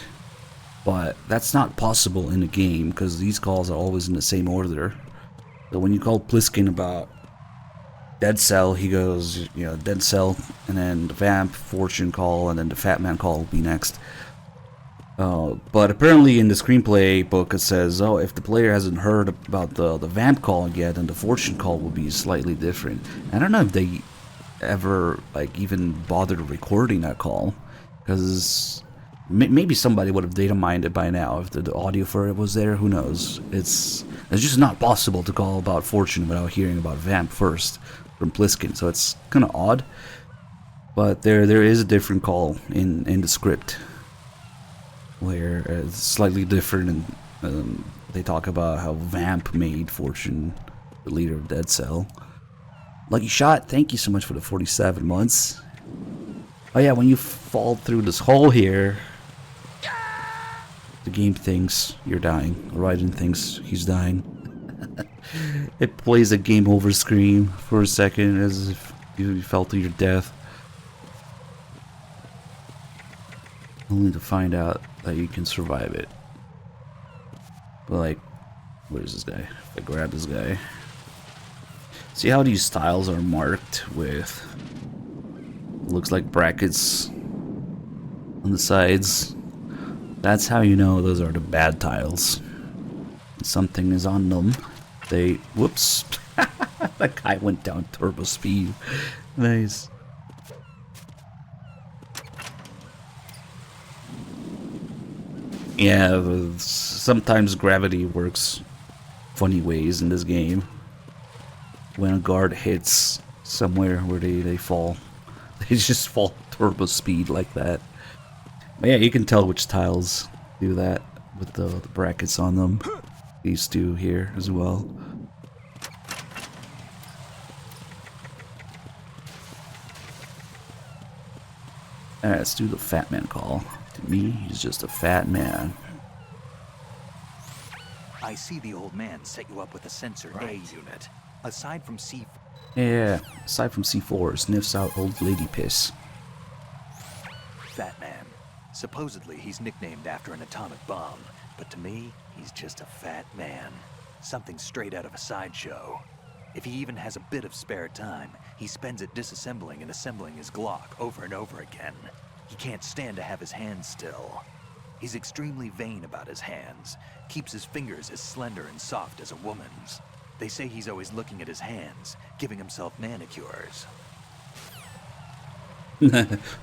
But that's not possible in the game because these calls are always in the same order. So when you call Pliskin about Dead Cell, he goes, you know, Dead Cell, and then the vamp, Fortune call, and then the Fat Man call will be next. But apparently in the screenplay book it says, oh, if the player hasn't heard about the vamp call yet, then the Fortune call will be slightly different. I don't know if they ever like even bothered recording that call, because maybe somebody would have data mined it by now if the audio for it was there. Who knows? It's just not possible to call about Fortune without hearing about vamp first from Pliskin, so it's kind of odd. But there is a different call in the script where it's slightly different, and they talk about how Vamp made Fortune the leader of Dead Cell. Lucky Shot, thank you so much for the 47 months. Oh yeah, when you fall through this hole here, the game thinks you're dying. Raiden thinks he's dying. It plays a game over screen for a second as if you fell to your death. Only to find out that you can survive it. But like, where is this guy? If I grab this guy. See how these tiles are marked with, looks like brackets on the sides? That's how you know those are the bad tiles. Something is on them. They, whoops. That guy went down turbo speed. Nice. Yeah, sometimes gravity works funny ways in this game. When a guard hits somewhere where they fall, they just fall turbo speed like that. But yeah, you can tell which tiles do that with the brackets on them. These two here as well. Alright, let's do the Fat Man call. To me, he's just a fat man. I see the old man set you up with a Sensor A unit. Aside from C... Yeah, aside from C4, sniffs out old lady piss. Fat Man. Supposedly, he's nicknamed after an atomic bomb, but to me, he's just a fat man. Something straight out of a sideshow. If he even has a bit of spare time, he spends it disassembling and assembling his Glock over and over again. He can't stand to have his hands still. He's extremely vain about his hands, keeps his fingers as slender and soft as a woman's. They say he's always looking at his hands, giving himself manicures.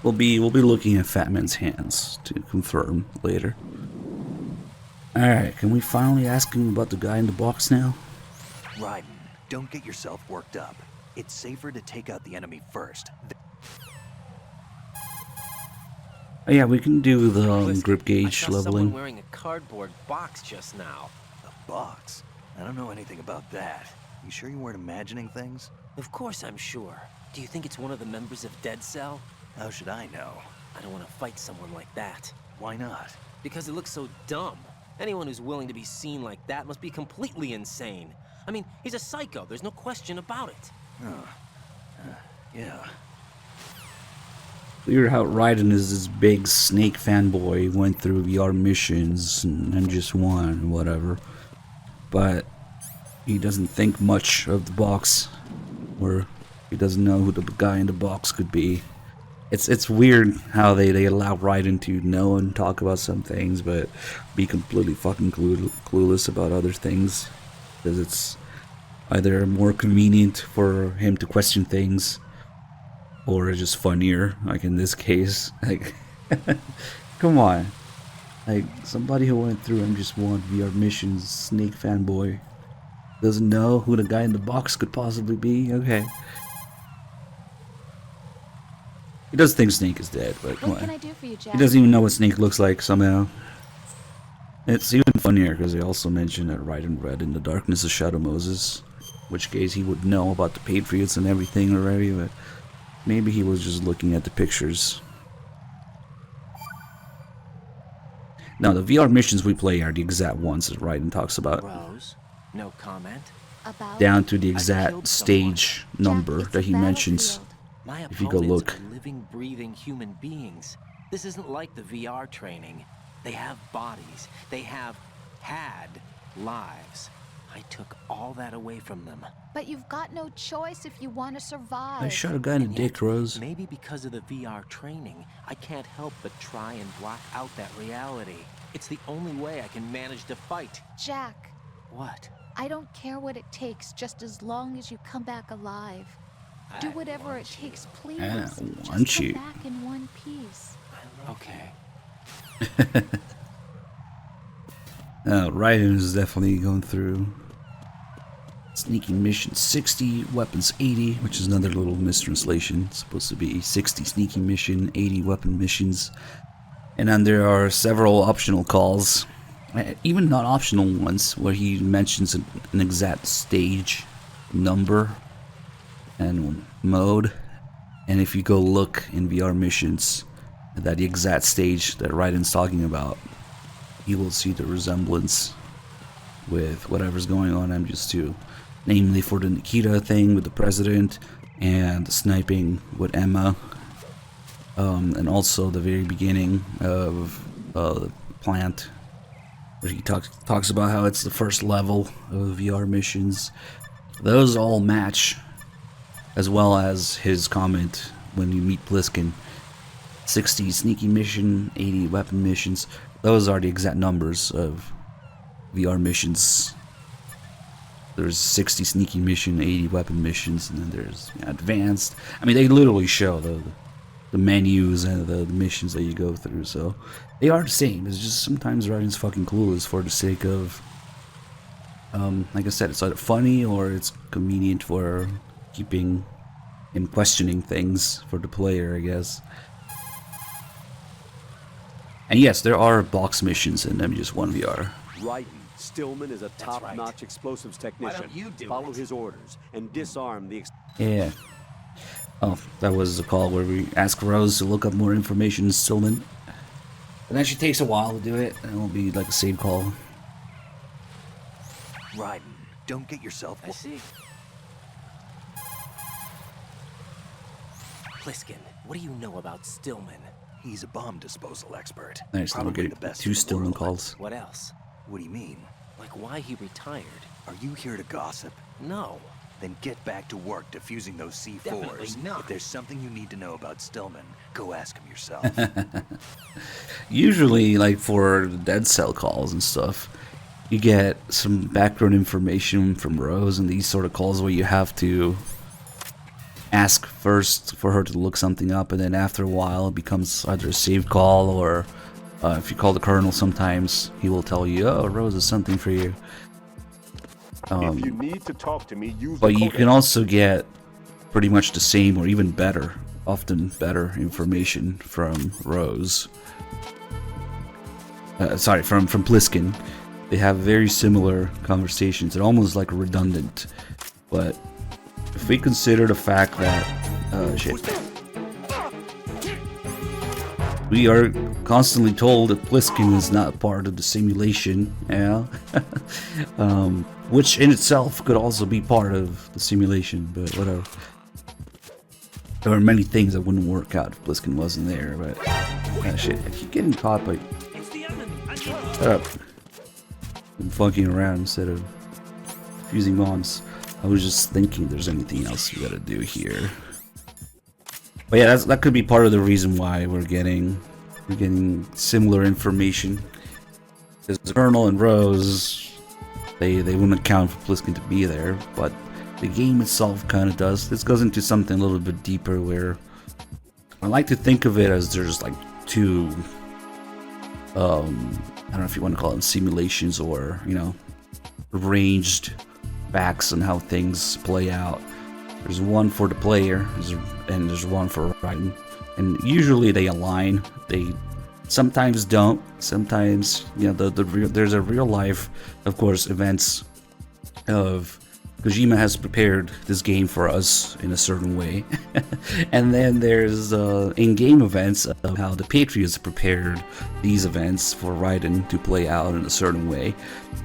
we'll be looking at Fat Man's hands to confirm later. Alright, can we finally ask him about the guy in the box now? Raiden, don't get yourself worked up. It's safer to take out the enemy first. Oh yeah, we can do the Listen, grip I gauge saw someone leveling. wearing a cardboard box just now. A box? I don't know anything about that. You sure you weren't imagining things? Of course I'm sure. Do you think it's one of the members of Dead Cell? How should I know? I don't want to fight someone like that. Why not? Because it looks so dumb. Anyone who's willing to be seen like that must be completely insane. I mean, he's a psycho, there's no question about it. Yeah. Clear how Raiden is this big Snake fanboy, went through VR missions and just won, whatever. but he doesn't think much of the box, or he doesn't know who the guy in the box could be. It's weird how they allow Raiden to know and talk about some things, but be completely fucking clueless about other things, because it's either more convenient for him to question things, or it's just funnier, like in this case. Like, come on. Like, somebody who went through MGS1 VR missions, Snake fanboy, doesn't know who the guy in the box could possibly be? Okay. He does think Snake is dead, but come What can on. I do for you, Jack? He doesn't even know what Snake looks like somehow. It's even funnier because they also mention that Raiden read in the darkness of Shadow Moses, which case he would know about the Patriots and everything already, but maybe he was just looking at the pictures. Now, the VR missions we play are the exact ones that Raiden talks about, Rose, no comment. About down to the killed exact someone. stage Jack, number it's that a he mentions. battlefield. My If you go opponents look. are living, breathing human beings. This isn't like the VR training. They have bodies. They have had lives. I took all that away from them. But you've got no choice if you want to survive. I shot a guy in the And dick, yet, Rose. Maybe because of the VR training, I can't help but try and block out that reality. It's the only way I can manage to fight. Jack, What? I don't care what it takes, just as long as you come back alive. Do I whatever want it you. takes, please. I Just want come you. back in one piece. Okay. Raiden is definitely going through sneaky mission 60, weapons 80, which is another little mistranslation. It's supposed to be 60 sneaky mission, 80 weapon missions. And then there are several optional calls, even not optional ones, where he mentions an exact stage, number, and mode. And if you go look in VR missions at that exact stage that Raiden's talking about, you will see the resemblance with whatever's going on in MGS2. Namely for the Nikita thing with the president, and the sniping with Emma, and also the very beginning of the plant, where he talks about how it's the first level of VR missions. Those all match, as well as his comment when you meet Pliskin. 60 sneaky mission, 80 weapon missions. Those are the exact numbers of VR missions. There's 60 sneaky mission, 80 weapon missions, and then there's advanced. I mean, they literally show the menus and the missions that you go through, so they are the same. It's just sometimes Raiden's fucking clueless for the sake of, like I said, it's either funny or it's convenient for keeping him questioning things for the player, I guess. And yes, there are box missions in MGS1 VR. Raiden, Stillman is a top-notch explosives technician. you do Follow it? his orders and disarm the Yeah. Oh, that was the call where we ask Rose to look up more information in Stillman. And then she takes a while to do it, and it'll be like a save call. Raiden, don't get yourself... I see. Pliskin, what do you know about Stillman? He's a bomb disposal expert. Nice, now we're Probably getting the best 2 in the Stillman world. calls. What else? What do you mean? Like why he retired? Are you here to gossip? No. Then get back to work defusing those C4s. Definitely not. If there's something you need to know about Stillman, go ask him yourself. Usually, like for the Dead Cell calls and stuff, you get some background information from Rose and these sort of calls where you have to ask first for her to look something up, and then after a while it becomes either a save call or if you call the Colonel, sometimes he will tell you, oh, Rose has something for you. If you need to talk to me, use But the you code. can also get pretty much the same or even better, often better information from Rose. Sorry, from Pliskin. They have very similar conversations. They're almost like redundant. But if we consider the fact that... shit. We are constantly told that Pliskin is not part of the simulation, yeah? Which in itself could also be part of the simulation, but whatever. There are many things that wouldn't work out if Pliskin wasn't there, but... shit, I keep getting caught by... Shut up. I'm funking around instead of defusing bombs. I was just thinking there's anything else we gotta do here. But yeah, that could be part of the reason why we're getting similar information. Because Colonel and Rose, they wouldn't account for Pliskin to be there, but the game itself kind of does. This goes into something a little bit deeper where I like to think of it as there's like two, I don't know if you want to call them simulations or, you know, arranged facts on how things play out. There's one for the player, and there's one for Raiden. And usually they align. They sometimes don't. Sometimes, you know, there's a real life, of course, events of Kojima has prepared this game for us in a certain way. And then there's in-game events of how the Patriots prepared these events for Raiden to play out in a certain way.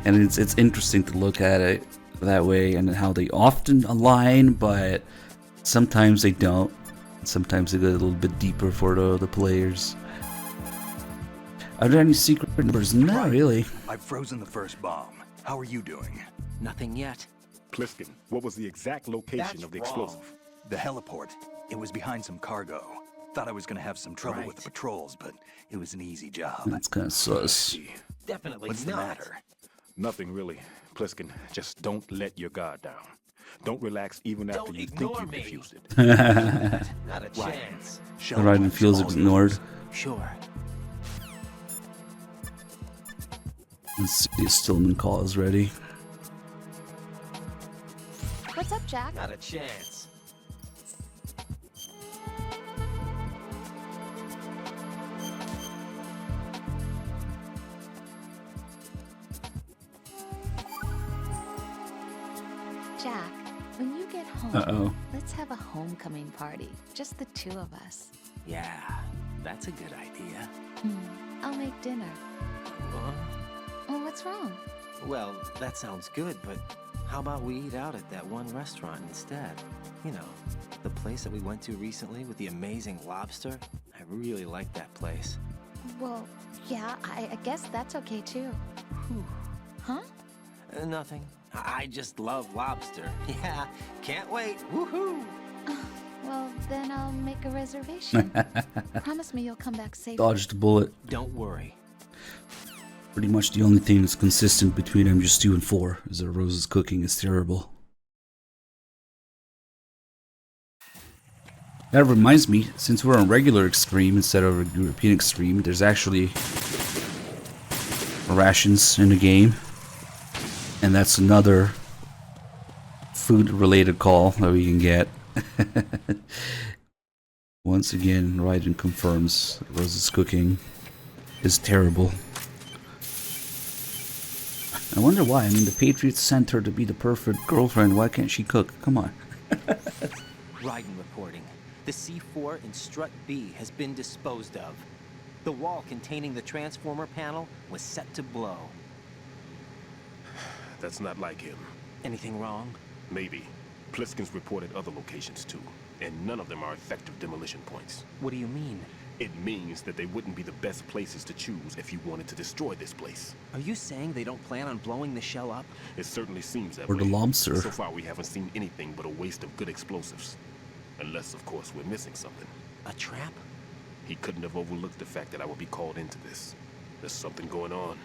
And it's interesting to look at it that way, and how they often align, but sometimes they don't. Sometimes they go a little bit deeper for the players. Are there any secret numbers? Not really. I've frozen the first bomb. How are you doing? Nothing yet. Pliskin, what was the exact location of the explosive? The heliport. It was behind some cargo. Thought I was gonna have some trouble with the patrols, but it was an easy job. That's kind of sus. Definitely What's not. the matter? Nothing really. Pliskin, just don't let your guard down. Don't relax even after you think ignore you've me. defused it. Not a chance. Shell Raiden points feels all ignored. Sure. Let's see if Stillman call is ready. What's up, Jack? Not a chance. Jack, when you get home, Uh-oh. let's have a homecoming party. Just the two of us. Yeah, that's a good idea. I'll make dinner. Huh? Well, what's wrong? Well, that sounds good, but how about we eat out at that one restaurant instead? You know, the place that we went to recently with the amazing lobster? I really like that place. Well, yeah, I guess that's okay too. Huh? Nothing. I just love lobster. Yeah, can't wait. Woohoo! Well, then I'll make a reservation. Promise me you'll come back safe. Dodged the bullet. Don't worry. Pretty much the only thing that's consistent between MGS2 and 4 is that Rose's cooking is terrible. That reminds me, since we're on regular Extreme instead of a European Extreme, there's actually rations in the game. And that's another food-related call that we can get. Once again, Raiden confirms Rose's cooking is terrible. I wonder why. I mean, the Patriots sent her to be the perfect girlfriend. Why can't she cook? Come on. Raiden reporting. The C4 in Strut B has been disposed of. The wall containing the transformer panel was set to blow. That's not like him. Anything wrong? Maybe. Pliskin's reported other locations too, and none of them are effective demolition points. What do you mean? It means that they wouldn't be the best places to choose if you wanted to destroy this place. Are you saying they don't plan on blowing the shell up? It certainly seems that Or way. the lobster. So far we haven't seen anything but a waste of good explosives. Unless, of course, we're missing something. A trap? He couldn't have overlooked the fact that I would be called into this. There's something going on.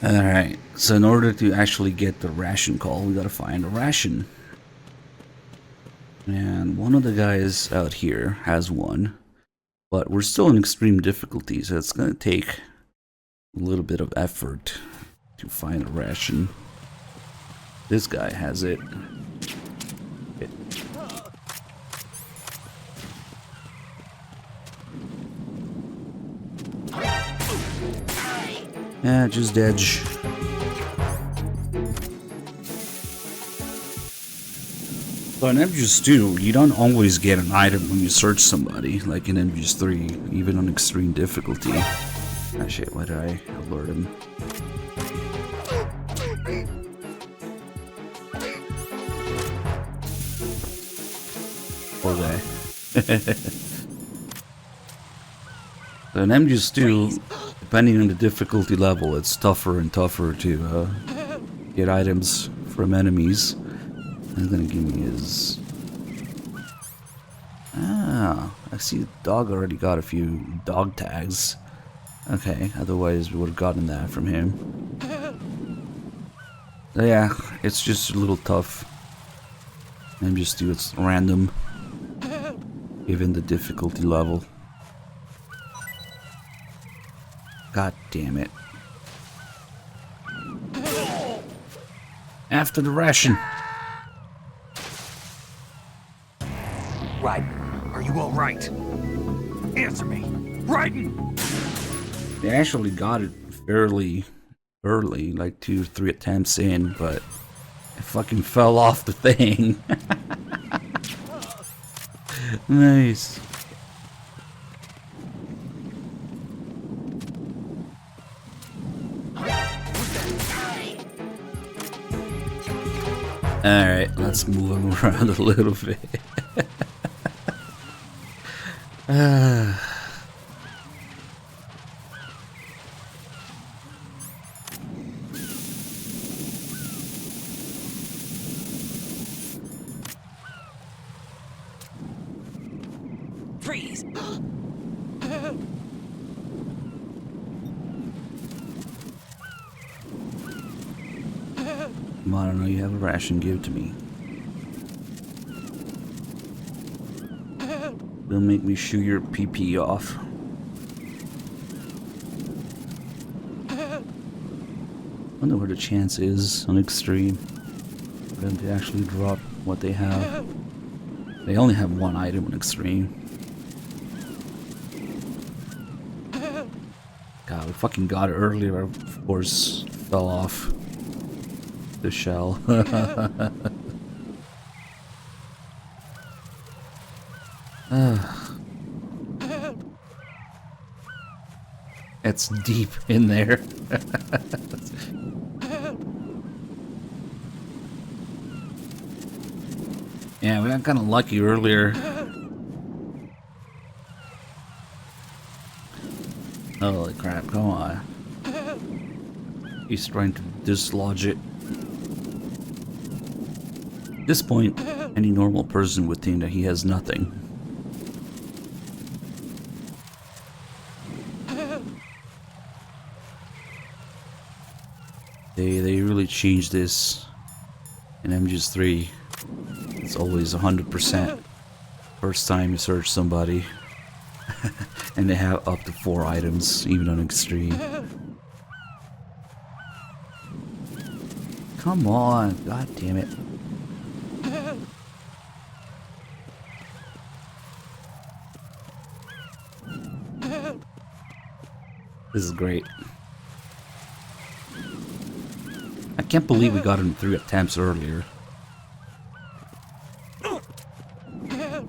Alright, so in order to actually get the ration call, we gotta find a ration. And one of the guys out here has one, but we're still in extreme difficulty, so it's gonna take a little bit of effort to find a ration. This guy has it. Yeah, just edge. So in MGS2, you don't always get an item when you search somebody, like in MGS3, even on extreme difficulty. Ah shit, why did I alert him? Poor guy. So in MGS2, depending on the difficulty level, it's tougher and tougher to get items from enemies. He's gonna give me his... Ah, I see the dog already got a few dog tags. Okay, otherwise we would have gotten that from him. Yeah, it's just a little tough. And just do it's random, given the difficulty level. God damn it. After the ration. Raiden, are you all right? Answer me. Raiden! They actually got it fairly early, like 2 or 3 attempts in, but it fucking fell off the thing. Nice. Alright, let's move him around a little bit. Freeze! Come on, I know you have a ration, give it to me. Don't make me shoot your PP off. I wonder what the chance is on extreme for them to actually drop what they have. They only have one item on extreme. God, we fucking got it earlier, of course, fell off the shell. It's deep in there. Yeah, we got kind of lucky earlier. Holy crap, come on. He's trying to dislodge it. At this point, any normal person would think that he has nothing. They really changed this in MGS3. It's always 100% first time you search somebody. And they have up to 4 items, even on extreme. Come on, god damn it. This is great. I can't believe we got him 3 attempts earlier. I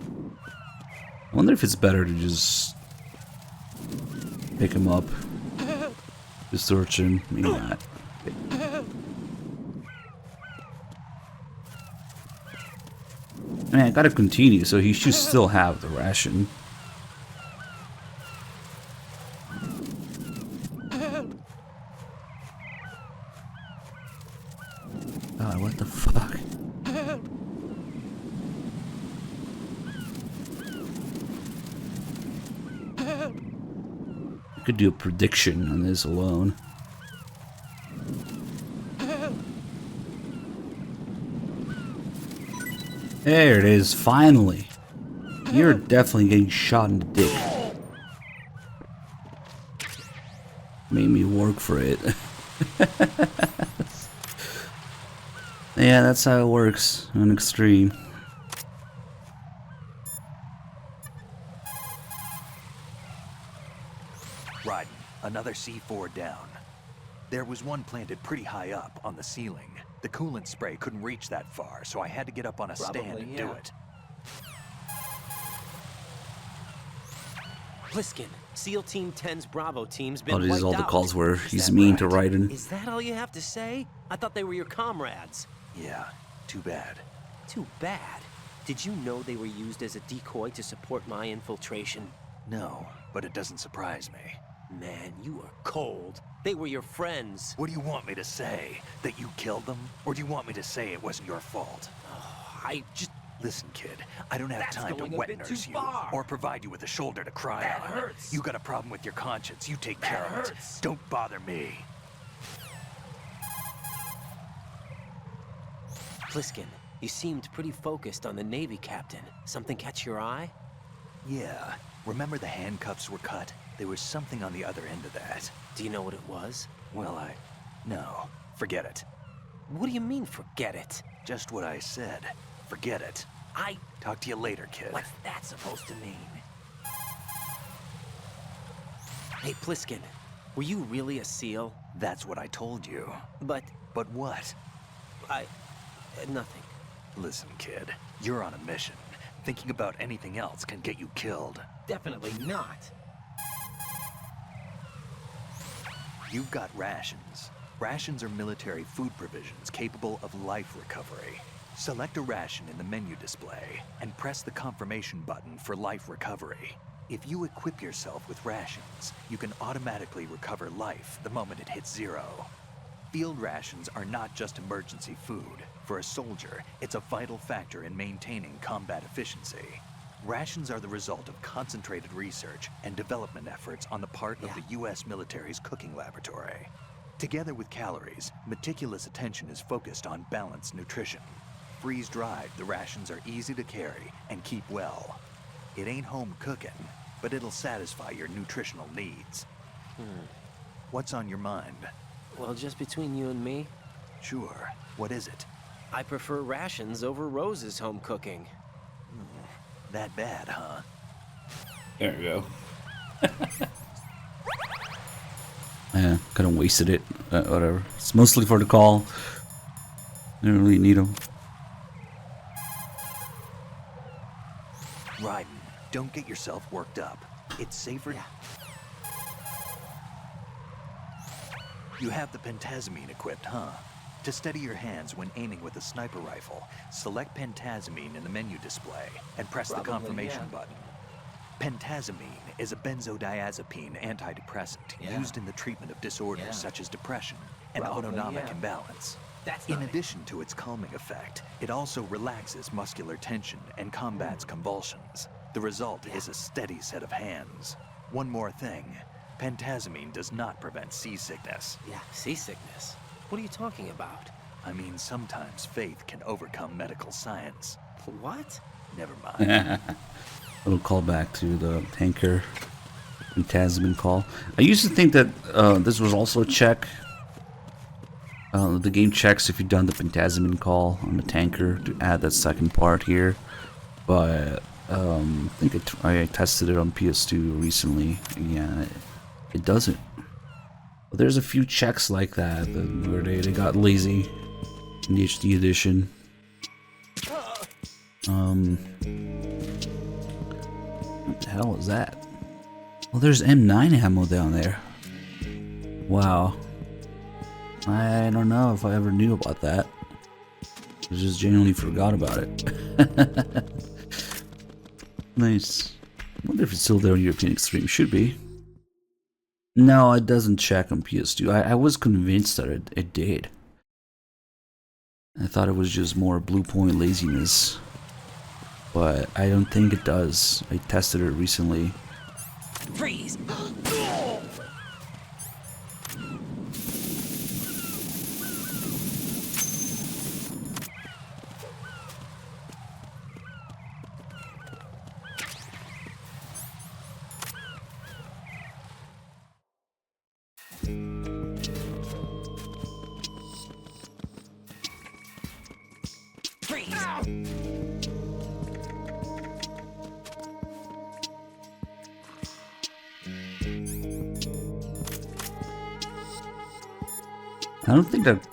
wonder if it's better to just pick him up, just search him, maybe not. I mean, I gotta continue, so he should still have the ration. God, what the fuck? I could do a prediction on this alone. There it is, finally. You're definitely getting shot in the dick. Made me work for it. Yeah, that's how it works on extreme. Raiden, another C4 down. There was one planted pretty high up on the ceiling. The coolant spray couldn't reach that far, so I had to get up on a stand and do it. Pliskin, SEAL Team 10's Bravo team's been Oh, this is all wiped the out. calls where Is he's that mean to right? Raiden. Is that all you have to say? I thought they were your comrades. Yeah, too bad. Too bad. Did you know they were used as a decoy to support my infiltration? No, but it doesn't surprise me. Man, you are cold. They were your friends. What do you want me to say? That you killed them? Or do you want me to say it wasn't your fault? I just... Listen, kid, I don't have That's time to going a wet bit nurse too you far. or provide you with a shoulder to cry That on. hurts. You got a problem with your conscience. You take care of hurts. it. Don't bother me. Pliskin, you seemed pretty focused on the Navy captain. Something catch your eye? Yeah. Remember the handcuffs were cut? There was something on the other end of that. Do you know what it was? Well, no. Forget it. What do you mean, forget it? Just what I said. Forget it. Talk to you later, kid. What's that supposed to mean? Hey, Pliskin, were you really a SEAL? That's what I told you. But But what? nothing. Listen, kid. You're on a mission. Thinking about anything else can get you killed. Definitely not. You've got rations. Rations are military food provisions capable of life recovery. Select a ration in the menu display and press the confirmation button for life recovery. If you equip yourself with rations, you can automatically recover life the moment it hits 0. Field rations are not just emergency food. For a soldier, it's a vital factor in maintaining combat efficiency. Rations are the result of concentrated research and development efforts on the part of the U.S. military's cooking laboratory. Together with calories, meticulous attention is focused on balanced nutrition. Freeze-dried, the rations are easy to carry and keep well. It ain't home cooking, but it'll satisfy your nutritional needs. What's on your mind? Well, just between you and me, Sure. What is it? I prefer rations over Rose's home cooking. That bad, huh? There we go. Yeah, kind of wasted it. Whatever. It's mostly for the call. Didn't really need them. Raiden, don't get yourself worked up. It's safer. You have the pentazamine equipped, huh? To steady your hands when aiming with a sniper rifle, select pentazamine in the menu display and press the confirmation button. Pentazamine is a benzodiazepine antidepressant used in the treatment of disorders such as depression and autonomic imbalance. In addition to its calming effect, it also relaxes muscular tension and combats convulsions. The result is a steady set of hands. One more thing, pentazamine does not prevent seasickness. Seasickness? What are you talking about? I mean, sometimes faith can overcome medical science. What? Never mind. Little callback to the tanker and Tasman call. I used to think that this was also a check. The game checks if you've done the Pentazamine call on the tanker to add that second part here. But I think I tested it on PS2 recently. Yeah, it doesn't. But there's a few checks like that where they got lazy in the HD edition. What the hell is that? Well, there's M9 ammo down there. Wow. I don't know if I ever knew about that. I just genuinely forgot about it. Nice. I wonder if it's still there on European Extreme. Should be. No, it doesn't check on PS2. I was convinced that it did. I thought it was just more Blue Point laziness. But I don't think it does. I tested it recently. Freeze! I don't think that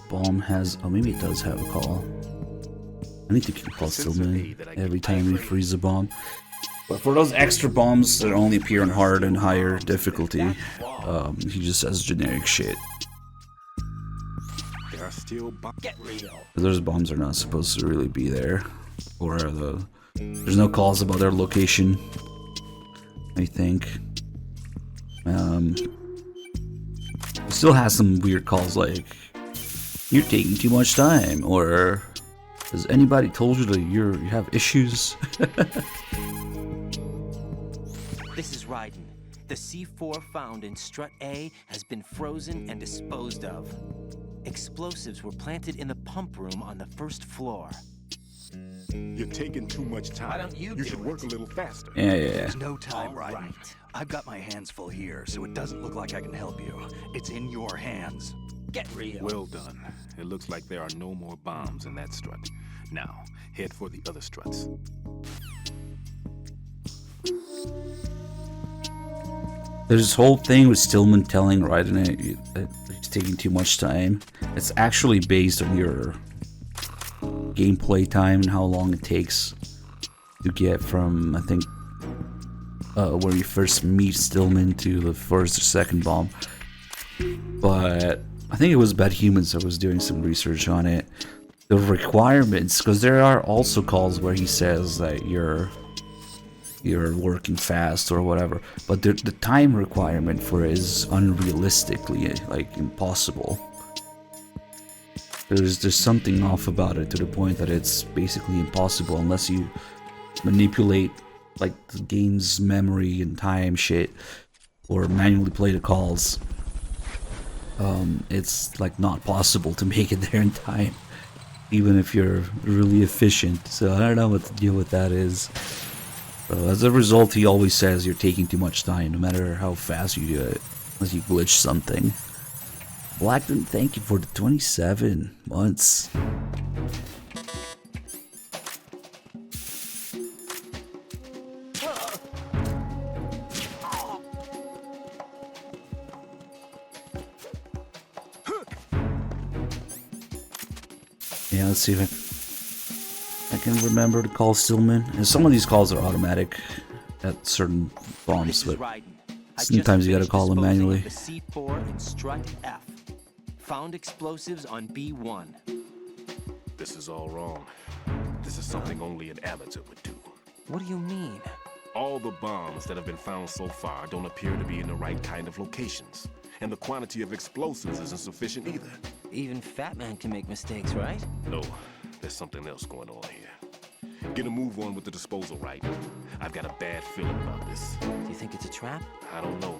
bomb has... Oh, maybe it does have a call. I need to keep call Stillman every time we freeze a bomb. But for those extra bombs that only appear on hard and higher difficulty, he just says generic shit. There are still Get real. Those bombs are not supposed to really be there. Or there's no calls about their location, I think. He still has some weird calls like, "You're taking too much time," or "Has anybody told you that you have issues?" This is Raiden. The C4 found in Strut A has been frozen and disposed of. Explosives were planted in the pump room on the first floor. You're taking too much time. Why don't you You do should it? work a little faster. Yeah. There's no time, All Raiden. right. I've got my hands full here, so it doesn't look like I can help you. It's in your hands. Get real. Well done. It looks like there are no more bombs in that strut. Now, head for the other struts. There's this whole thing with Stillman telling Raiden that he's taking too much time. It's actually based on your gameplay time and how long it takes to get from, I think, where you first meet Stillman to the first or second bomb. But I think it was Bad Humans that was doing some research on it. The requirements, because there are also calls where he says that you're working fast or whatever, but the time requirement for it is unrealistically like impossible. There's something off about it to the point that it's basically impossible unless you manipulate like the game's memory and time shit or manually play the calls. It's like not possible to make it there in time, even if you're really efficient. So I don't know what the deal with that is. As a result, he always says you're taking too much time, no matter how fast you do it, unless you glitch something. Blackton, thank you for the 27 months. Yeah, let's see if I can remember to call Stillman. And some of these calls are automatic at certain bombs, but sometimes you gotta call them manually. The C4 in Strut F. Found explosives on B1. This is all wrong. This is something only an amateur would do. What do you mean? All the bombs that have been found so far don't appear to be in the right kind of locations. And the quantity of explosives isn't sufficient either. Even Fat Man can make mistakes, right? No, there's something else going on here. Get a move on with the disposal, right? I've got a bad feeling about this. Do you think it's a trap? I don't know,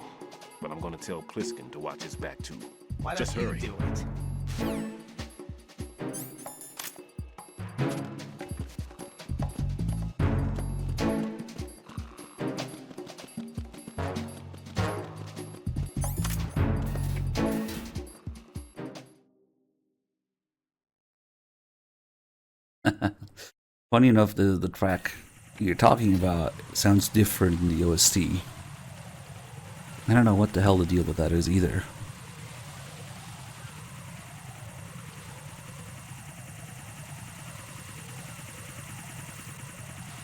but I'm gonna tell Pliskin to watch his back too. Why Just don't hurry. you do it? Funny enough, the track you're talking about sounds different in the OST. I don't know what the hell the deal with that is either.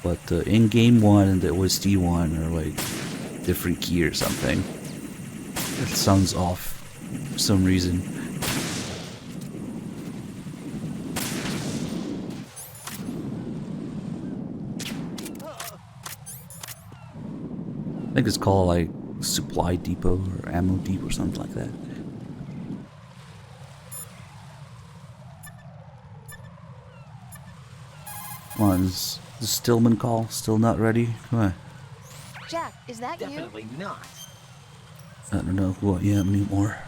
But the in-game one and the OST one are like different key or something. It sounds off for some reason. I think it's called like Supply Depot or Ammo Depot or something like that. Come on, is the Stillman call still not ready? Come on. Jack, is that you? Definitely not. I don't know who I am anymore.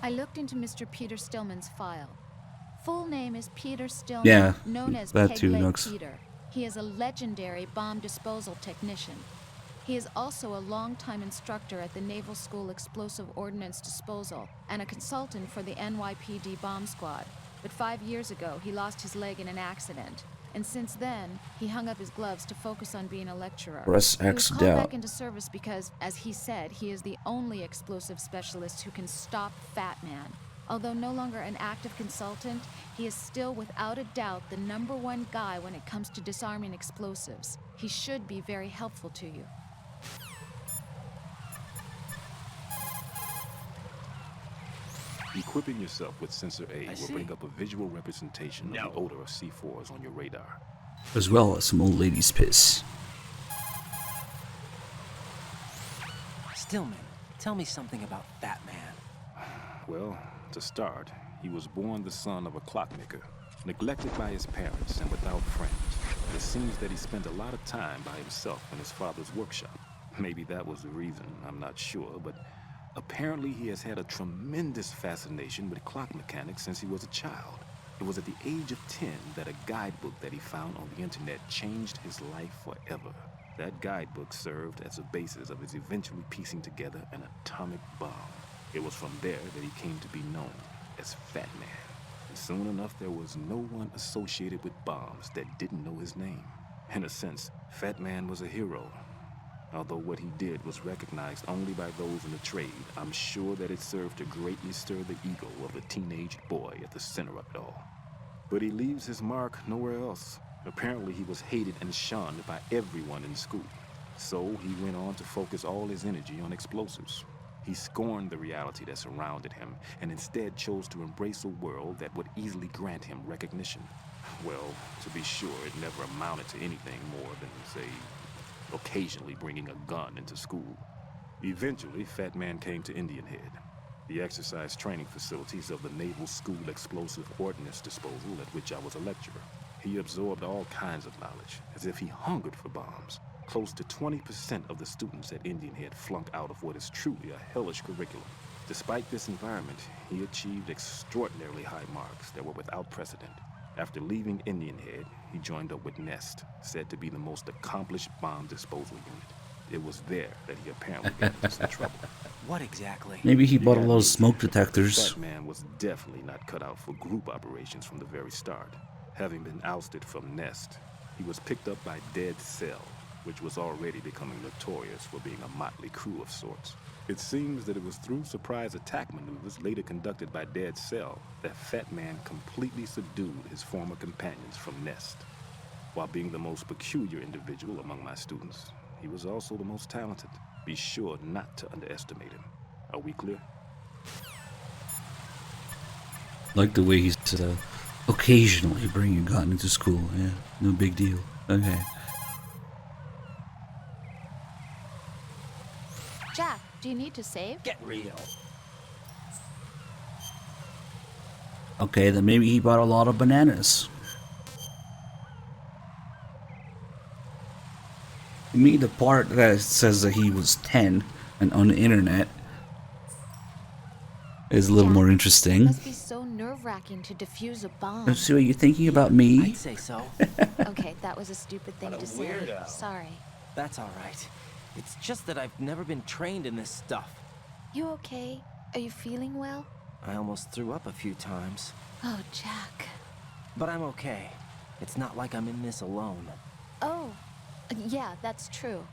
I looked into Mr. Peter Stillman's file. Full name is Peter Stillman, Yeah, known as that Peg too, Leg Nux. Peter. He is a legendary bomb disposal technician. He is also a longtime instructor at the Naval School Explosive Ordnance Disposal and a consultant for the NYPD bomb squad. But 5 years ago, he lost his leg in an accident. And since then, he hung up his gloves to focus on being a lecturer. Press He X was called down. back into service because, as he said, he is the only explosive specialist who can stop Fat Man. Although no longer an active consultant, he is still without a doubt the #1 guy when it comes to disarming explosives. He should be very helpful to you. Equipping yourself with Sensor A will see. bring up a visual representation of the odor of C4s on your radar. As well as some old lady's piss. Stillman, tell me something about Fat Man. Well, to start, he was born the son of a clockmaker, neglected by his parents and without friends. It seems that he spent a lot of time by himself in his father's workshop. Maybe that was the reason, I'm not sure, but apparently he has had a tremendous fascination with clock mechanics since he was a child. It was at the age of 10 that a guidebook that he found on the internet changed his life forever. That guidebook served as a basis of his eventually piecing together an atomic bomb. It was from there that he came to be known as Fat Man. And soon enough, there was no one associated with bombs that didn't know his name. In a sense, Fat Man was a hero. Although what he did was recognized only by those in the trade, I'm sure that it served to greatly stir the ego of the teenage boy at the center of it all. But he leaves his mark nowhere else. Apparently he was hated and shunned by everyone in school. So he went on to focus all his energy on explosives. He scorned the reality that surrounded him and instead chose to embrace a world that would easily grant him recognition. Well, to be sure, it never amounted to anything more than, say, occasionally bringing a gun into school. Eventually, Fat Man came to Indian Head, the exercise training facilities of the Naval School Explosive Ordnance Disposal at which I was a lecturer. He absorbed all kinds of knowledge, as if he hungered for bombs. Close to 20% of the students at Indian Head flunk out of what is truly a hellish curriculum. Despite this environment, he achieved extraordinarily high marks that were without precedent. After leaving Indian Head, he joined up with Nest, said to be the most accomplished bomb disposal unit. It was there that he apparently got into some trouble. What exactly? Maybe he You bought a gotta lot of admit, smoke detectors. Fat Man was definitely not cut out for group operations from the very start. Having been ousted from Nest, he was picked up by Dead Cell, which was already becoming notorious for being a motley crew of sorts. It seems that it was through surprise attack maneuvers later conducted by Dead Cell that Fat Man completely subdued his former companions from Nest. While being the most peculiar individual among my students, he was also the most talented. Be sure not to underestimate him. Are we clear? Like the way he's occasionally bring a gun into school. Yeah, no big deal. Okay. Jack, do you need to save? Get real. Okay, then maybe he bought a lot of bananas. To me, the part that says that he was 10 and on the internet is a little Jack, more It interesting. must be so nerve-wracking to defuse a bomb. So are you thinking about me? I'd say so. Okay, that was a stupid thing to say. Sorry. That's all right. It's just that I've never been trained in this stuff. You okay? Are you feeling well? I almost threw up a few times. Oh, Jack. But I'm okay. It's not like I'm in this alone. Oh, yeah, that's true.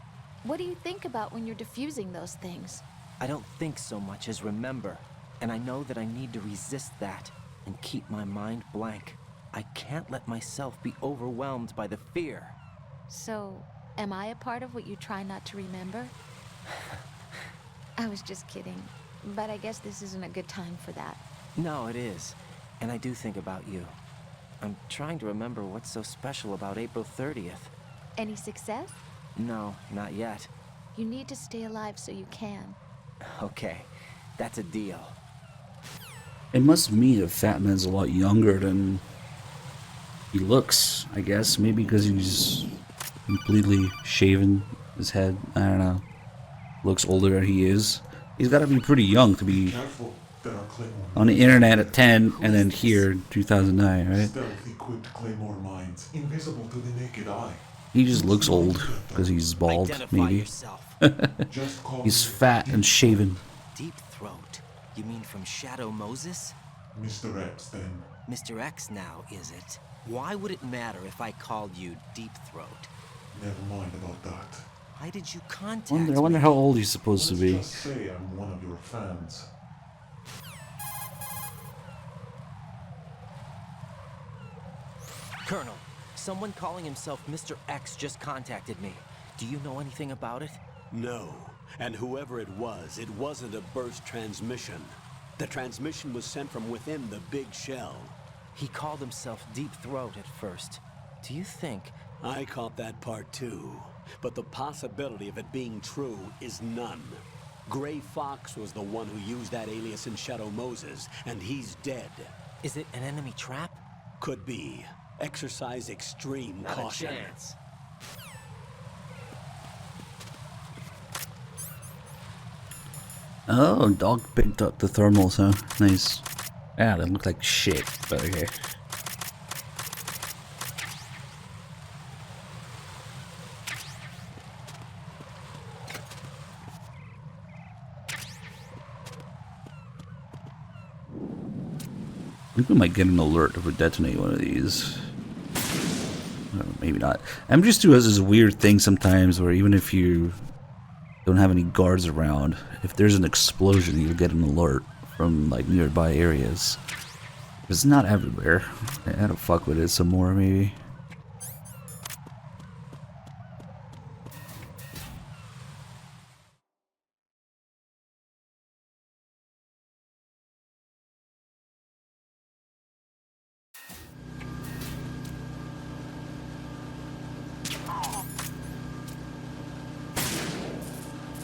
What do you think about when you're defusing those things? I don't think so much as remember. And I know that I need to resist that and keep my mind blank. I can't let myself be overwhelmed by the fear. So, am I a part of what you try not to remember? I was just kidding. But I guess this isn't a good time for that. No, it is. And I do think about you. I'm trying to remember what's so special about April 30th. Any success? No, not yet. You need to stay alive so you can. Okay, that's a deal. It must mean that Fat Man's a lot younger than he looks, I guess. Maybe because he's completely shaven his head. I don't know. Looks older than he is. He's got to be pretty young to be Careful, there are Claymore on the internet at 10 and then here in 2009, right? stealth equipped Claymore mines, invisible to the naked eye. He just looks old because he's bald, Identify maybe. yourself. Just call He's me fat and shaven. Deep Throat. You mean from Shadow Moses? Mr. X, then. Mr. X now, is it? Why would it matter if I called you Deep Throat? Never mind about that. Why did you contact I wonder me? how old he's supposed to Let's be. just say I'm one of your fans. Colonel, someone calling himself Mr. X just contacted me. Do you know anything about it? No. And whoever it wasn't a burst transmission. The transmission was sent from within the big shell. He called himself Deep Throat at first. Do you think... I caught that part too, but the possibility of it being true is none. Gray Fox was the one who used that alias in Shadow Moses, and he's dead. Is it an enemy trap? Could be. Exercise extreme Not caution. a chance. Oh, dog picked up the thermals, huh? Nice. Yeah, they look like shit, but okay. I think we might get an alert if we detonate one of these. Maybe not. MGS2 has this weird thing sometimes where even if you don't have any guards around, if there's an explosion, you'll get an alert from like nearby areas. It's not everywhere. I had to fuck with it some more, maybe.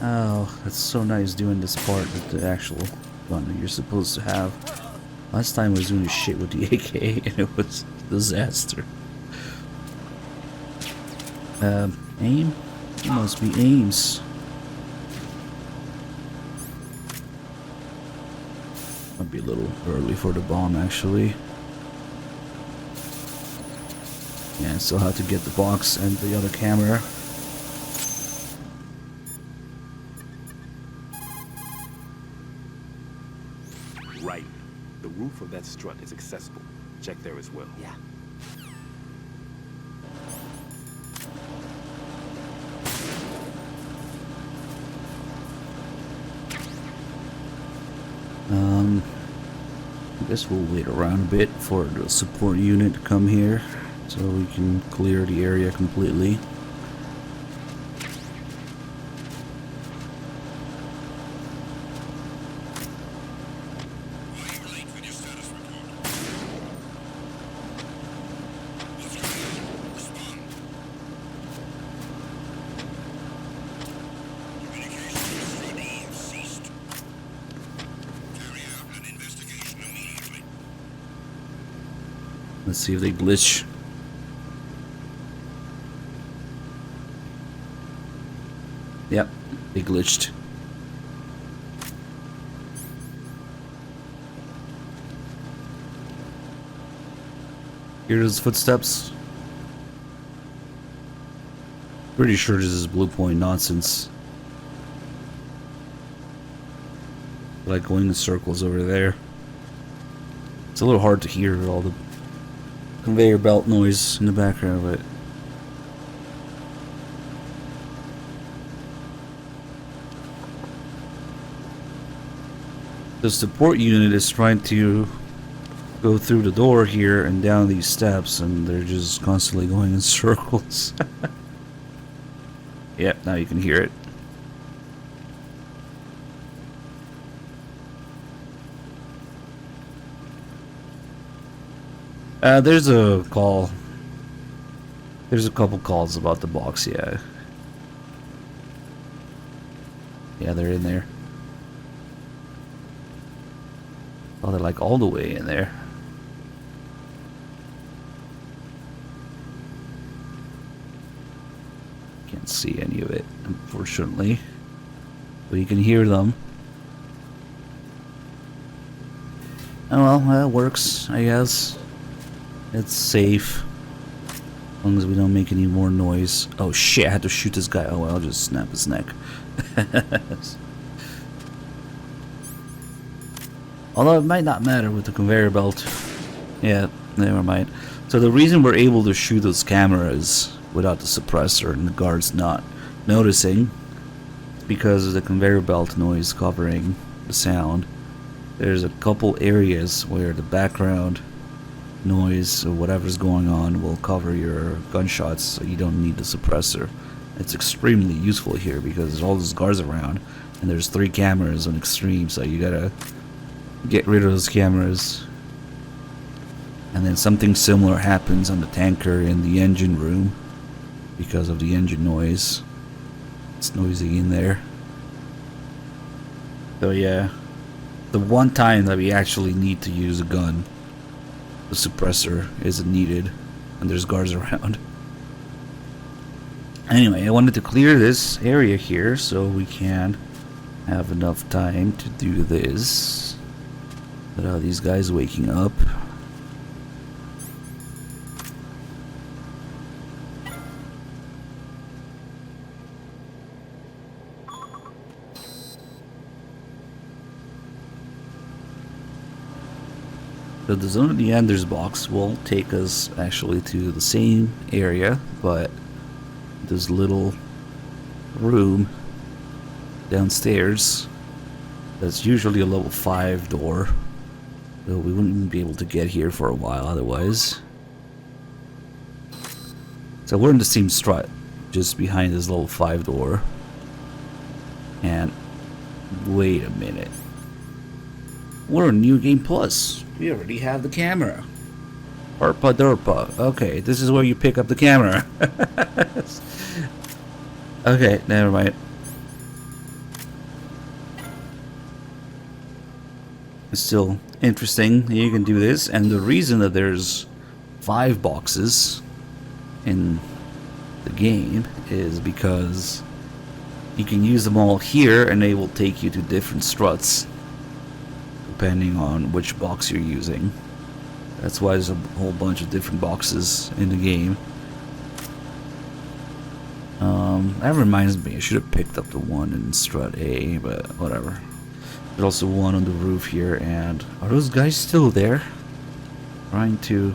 Oh, that's so nice doing this part with the actual gun that you're supposed to have. Last time I was doing this shit with the AK and it was a disaster. Aim? It must be aims. Might be a little early for the bomb actually. Yeah, I still have to get the box and the other camera. Right. The roof of that strut is accessible. Check there as well. Yeah. I guess we'll wait around a bit for the support unit to come here so we can clear the area completely. Let's see if they glitch. Yep, they glitched. Hear those footsteps? Pretty sure this is Blue Point nonsense. Like going in circles over there. It's a little hard to hear all the conveyor belt noise in the background, but the support unit is trying to go through the door here and down these steps, and they're just constantly going in circles. Yep, now you can hear it. There's a call. There's a couple calls about the box, yeah. Yeah, they're in there. Oh, they're like all the way in there. Can't see any of it, unfortunately. But you can hear them. Oh well, that works, I guess. It's safe. As long as we don't make any more noise. Oh shit, I had to shoot this guy. Oh well, I'll just snap his neck. Although it might not matter with the conveyor belt. Yeah, never mind. So the reason we're able to shoot those cameras without the suppressor and the guards not noticing is because of the conveyor belt noise covering the sound. There's a couple areas where the background noise or whatever's going on will cover your gunshots, so you don't need the suppressor. It's extremely useful here because there's all those guards around and there's 3 cameras on extreme, so you gotta get rid of those cameras. And then something similar happens on the tanker in the engine room because of the engine noise. It's noisy in there. So yeah, the one time that we actually need to use a gun, the suppressor isn't needed and there's guards around. Anyway, I wanted to clear this area here so we can have enough time to do this without these guys waking up. So the Zone of the Enders box will take us actually to the same area, but this little room downstairs that's usually a level 5 door, so we wouldn't even be able to get here for a while otherwise. So we're in the same strut, just behind this level 5 door. And wait a minute, we're in New Game Plus. We already have the camera. Herpa derpa. Okay, this is where you pick up the camera. Okay, never mind. It's still interesting. You can do this, and the reason that there's 5 boxes in the game is because you can use them all here, and they will take you to different struts depending on which box you're using. That's why there's a whole bunch of different boxes in the game. That reminds me, I should have picked up the one in strut A, but whatever. There's also one on the roof here, and are those guys still there? Trying to...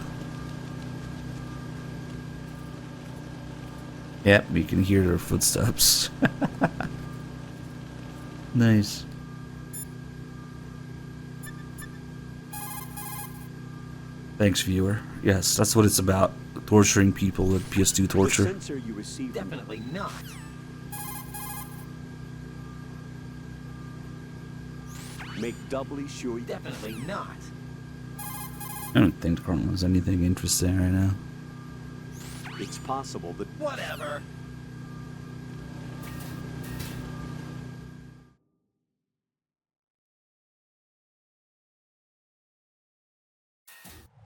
Yep, we can hear their footsteps. Nice. Thanks, viewer. Yes, that's what it's about. Torturing people with PS2 torture. The sensor you received from Definitely not. make doubly sure you Definitely not. I don't think the Colonel has anything interesting right now. it's possible that Whatever.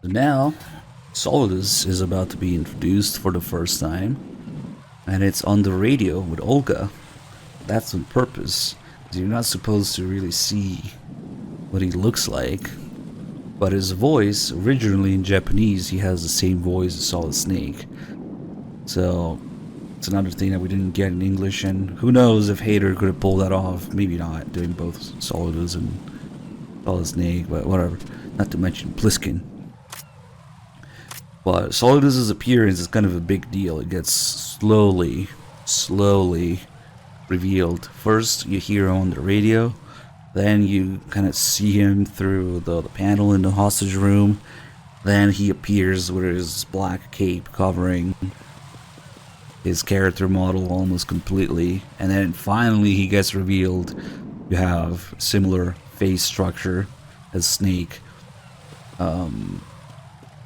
So now, Solidus is about to be introduced for the first time, and it's on the radio with Olga. That's on purpose, because you're not supposed to really see what he looks like. But his voice, originally in Japanese, he has the same voice as Solid Snake. So, it's another thing that we didn't get in English, and who knows if Hater could have pulled that off. Maybe not, doing both Solidus and Solid Snake, but whatever. Not to mention Pliskin. But Solidus' appearance is kind of a big deal. It gets slowly revealed. First, you hear him on the radio. Then you kind of see him through the panel in the hostage room. Then he appears with his black cape covering his character model almost completely. And then finally he gets revealed. You have similar face structure as Snake.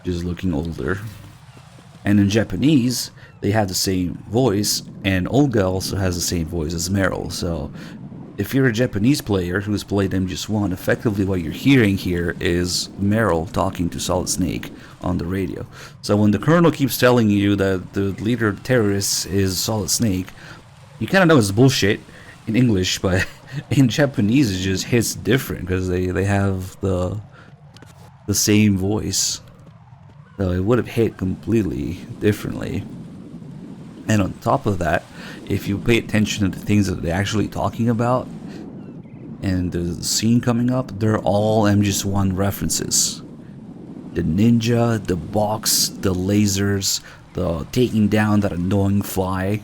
Just looking older. And in Japanese, they have the same voice, and Olga also has the same voice as Meryl. So if you're a Japanese player who's played MGS1, effectively what you're hearing here is Meryl talking to Solid Snake on the radio. So when the Colonel keeps telling you that the leader of the terrorists is Solid Snake, you kind of know it's bullshit in English, but in Japanese it just hits different because they have the same voice. So it would have hit completely differently. And on top of that, if you pay attention to the things that they're actually talking about and the scene coming up, they're all MGS1 references. The ninja, the box, the lasers, the taking down that annoying fly.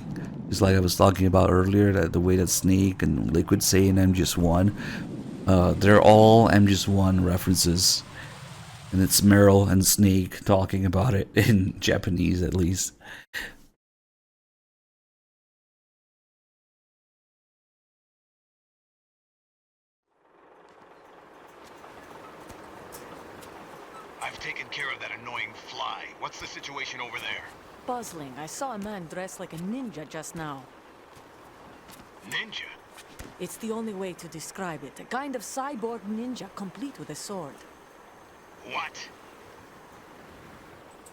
Just like I was talking about earlier, that the way that Snake and Liquid say in MGS1. They're all MGS1 references. And it's Meryl and Snake talking about it in Japanese, at least. I've taken care of that annoying fly. What's the situation over there? Puzzling. I saw a man dressed like a ninja just now. Ninja? It's the only way to describe it. A kind of cyborg ninja, complete with a sword. What?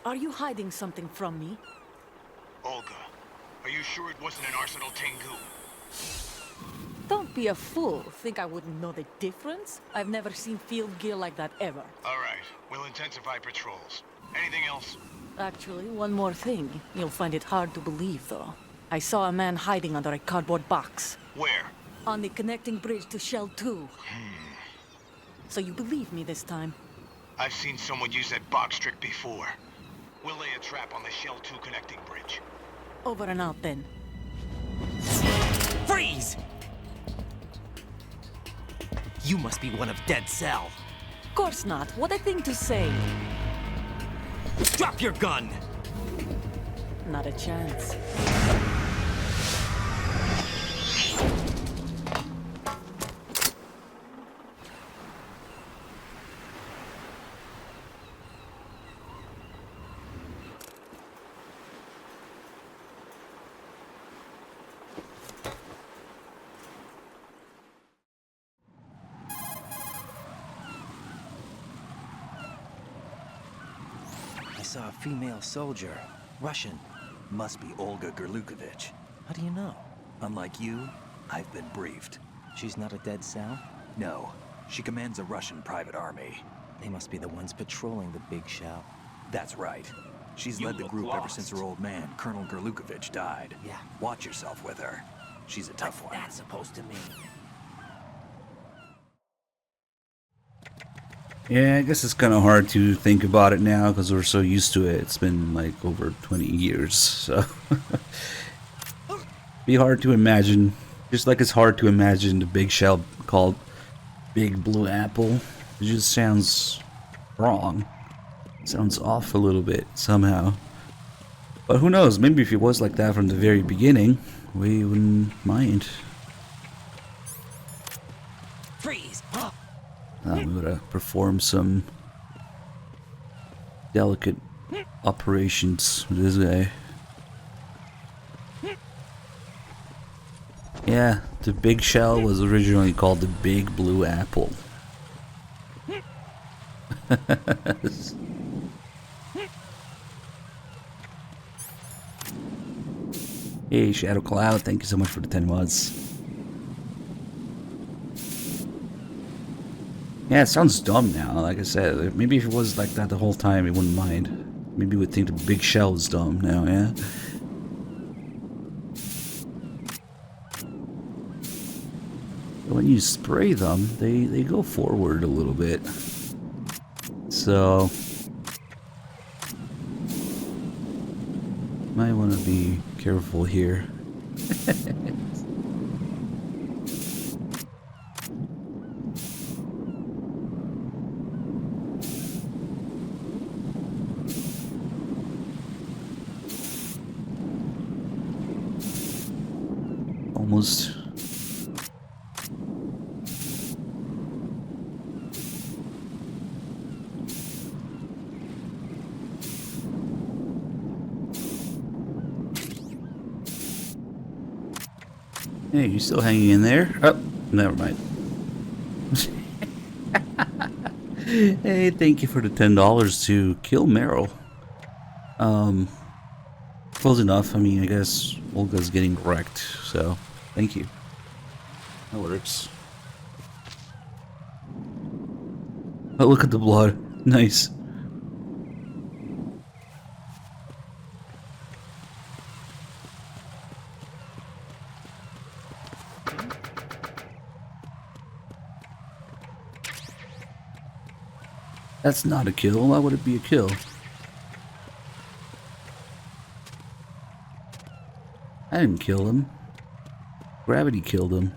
Are you hiding something from me? Olga, are you sure it wasn't an Arsenal Tengu? Don't be a fool. Think I wouldn't know the difference? I've never seen field gear like that ever. All right, we'll intensify patrols. Anything else? Actually, one more thing. You'll find it hard to believe, though. I saw a man hiding under a cardboard box. Where? On the connecting bridge to Shell 2. So you believe me this time? I've seen someone use that box trick before. We'll lay a trap on the Shell 2 connecting bridge. Over and out, then. Freeze! You must be one of Dead Cell. Course not. What a thing to say. Drop your gun! Not a chance. I saw a female soldier. Russian. Must be Olga Gerlukovich. How do you know? Unlike you, I've been briefed. She's not a Dead Cell? No, she commands a Russian private army. They must be the ones patrolling the Big Shell. That's right. She's led the group ever since her old man, Colonel Gerlukovich, died. Yeah. Watch yourself with her. She's a tough one. That's supposed to mean. Yeah, I guess it's kind of hard to think about it now because we're so used to it. It's been like over 20 years, so be hard to imagine. Just like it's hard to imagine the big shell called Big Blue Apple. It just sounds wrong. It sounds off a little bit somehow. But who knows? Maybe if it was like that from the very beginning, we wouldn't mind. Freeze! We would have performed some delicate operations with this guy. Yeah, the big shell was originally called the Big Blue Apple. Hey, Shadow Cloud, thank you so much for the 10 mods. Yeah, it sounds dumb now, like I said. Maybe if it was like that the whole time, it wouldn't mind. Maybe we'd think the big shell is dumb now, yeah? When you spray them, they go forward a little bit. So might want to be careful here. Almost. Hey, you still hanging in there? Oh, never mind. Hey, thank you for the $10 to kill Meryl. Close enough. I mean, I guess Olga's getting wrecked, so thank you. That works. Oh, look at the blood. Nice. That's not a kill. Why would it be a kill? I didn't kill him. Gravity killed him.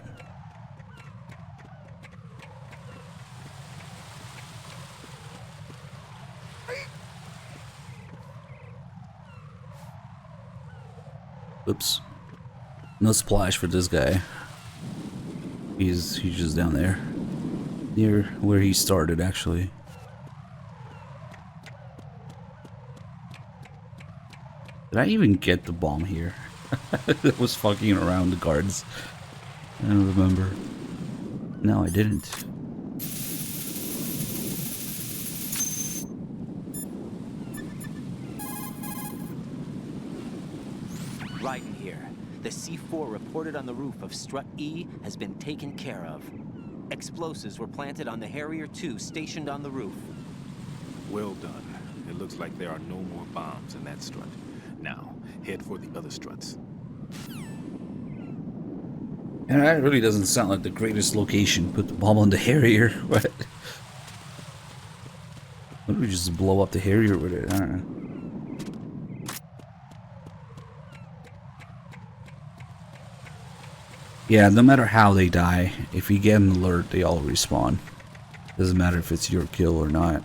Oops. No splash for this guy. He's just down there. Near where he started, actually. Did I even get the bomb here? I was fucking around the guards. I don't remember. No, I didn't. Raiden here. The C4 reported on the roof of Strut E has been taken care of. Explosives were planted on the Harrier 2 stationed on the roof. Well done. It looks like there are no more bombs in that strut. Now, head for the other struts. And that really doesn't sound like the greatest location. Put the bomb on the Harrier. What? Why don't we just blow up the Harrier with it? I don't know. Yeah, no matter how they die, if you get an alert, they all respawn. Doesn't matter if it's your kill or not.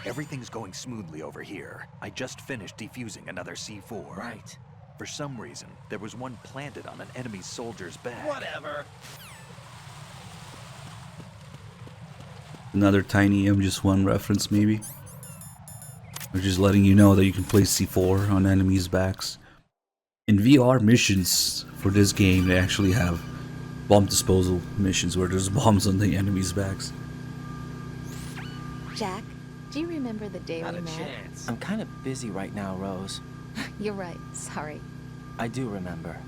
Everything's going smoothly over here. I just finished defusing another C4. Right. For some reason, there was one planted on an enemy soldier's back. Whatever. Another tiny MGS1 reference, maybe? Or just letting you know that you can place C4 on enemies' backs. In VR missions for this game, they actually have bomb disposal missions where there's bombs on the enemies' backs. Jack, do you remember the day we met? I'm kind of busy right now, Rose. You're right. Sorry. I do remember.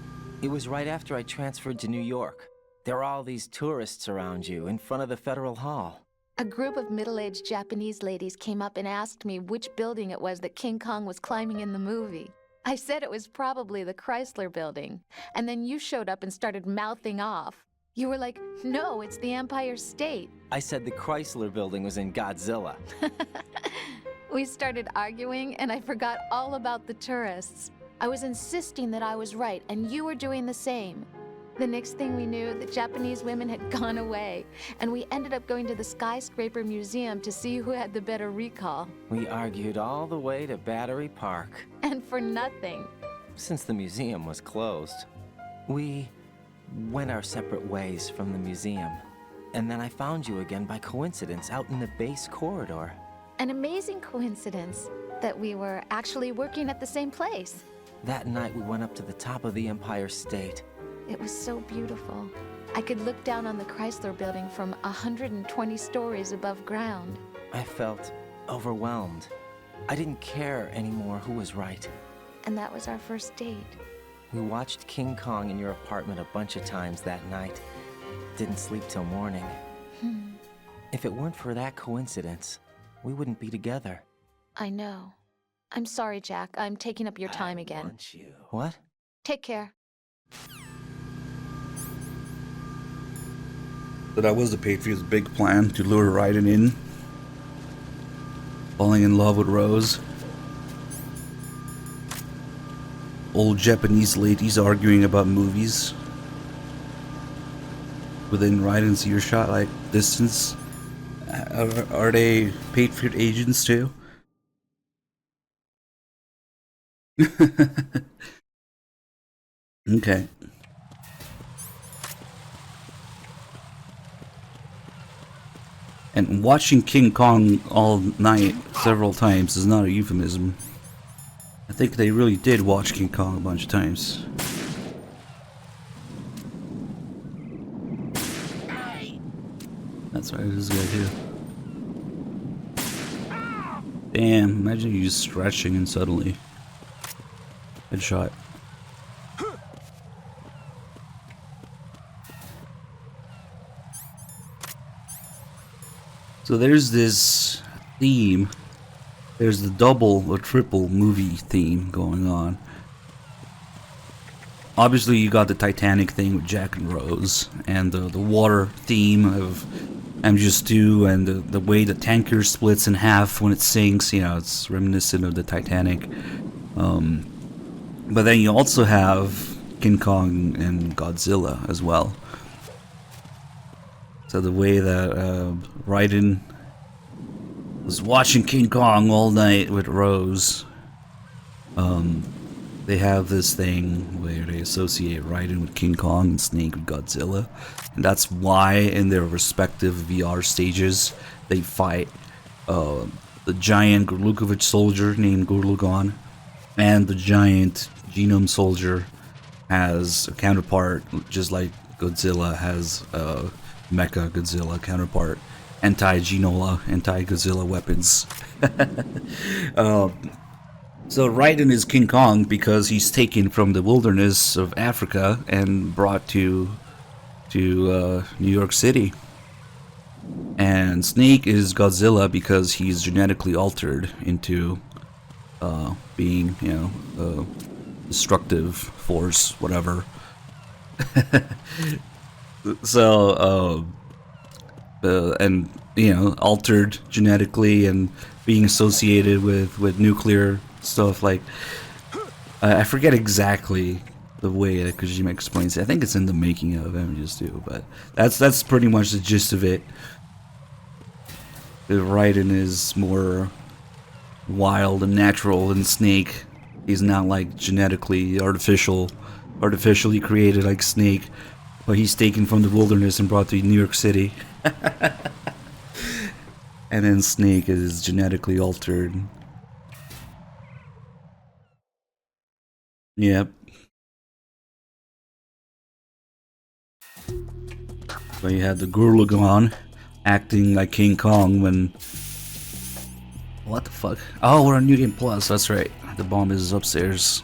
It was right after I transferred to New York. There were all these tourists around you in front of the Federal Hall. A group of middle-aged Japanese ladies came up and asked me which building it was that King Kong was climbing in the movie. I said it was probably the Chrysler Building, and then you showed up and started mouthing off. You were like, no, it's the Empire State. I said the Chrysler Building was in Godzilla. We started arguing, and I forgot all about the tourists. I was insisting that I was right, and you were doing the same. The next thing we knew, the Japanese women had gone away, and we ended up going to the Skyscraper Museum to see who had the better recall. We argued all the way to Battery Park. And for nothing. Since the museum was closed, we went our separate ways from the museum. And then I found you again by coincidence out in the base corridor. An amazing coincidence that we were actually working at the same place. That night we went up to the top of the Empire State. It was so beautiful. I could look down on the Chrysler Building from 120 stories above ground. I felt overwhelmed. I didn't care anymore who was right. And that was our first date. We watched King Kong in your apartment a bunch of times that night. Didn't sleep till morning. If it weren't for that coincidence, we wouldn't be together. I know. I'm sorry, Jack. I'm taking up your time again. Want you. What? Take care. So that was the Patriots' big plan, to lure Raiden in. Falling in love with Rose. Old Japanese ladies arguing about movies. Within Raiden's earshot, like, distance. Are they Patriot agents too? Okay. And watching King Kong all night several times is not a euphemism. I think they really did watch King Kong a bunch of times. That's right, this guy too. Damn, imagine you just stretching and suddenly headshot. So there's this theme. There's the double or triple movie theme going on. Obviously you got the Titanic thing with Jack and Rose, and the water theme of MGS2, and the way the tanker splits in half when it sinks. You know, it's reminiscent of the Titanic. But then you also have King Kong and Godzilla as well. So the way that Raiden was watching King Kong all night with Rose, they have this thing where they associate Raiden with King Kong and Snake with Godzilla, and that's why in their respective VR stages they fight the giant Gurlukovich soldier named Gurlugon, and the giant Genome soldier has a counterpart, just like Godzilla has a Mecha Godzilla counterpart, anti-Godzilla weapons. So Raiden is King Kong because he's taken from the wilderness of Africa and brought to New York City. And Snake is Godzilla because he's genetically altered into being, a destructive force, whatever. So, and altered genetically and being associated with nuclear stuff. Like, I forget exactly the way that Kojima explains it. I think it's in the making of MGS2, but that's pretty much the gist of it. The Raiden is more wild and natural than Snake. He's not like genetically artificially created like Snake, but he's taken from the wilderness and brought to New York City. And then Snake is genetically altered. Yep. So you had the Gurlugon acting like King Kong when... What the fuck? Oh, we're on New Game Plus, that's right. The bomb is upstairs.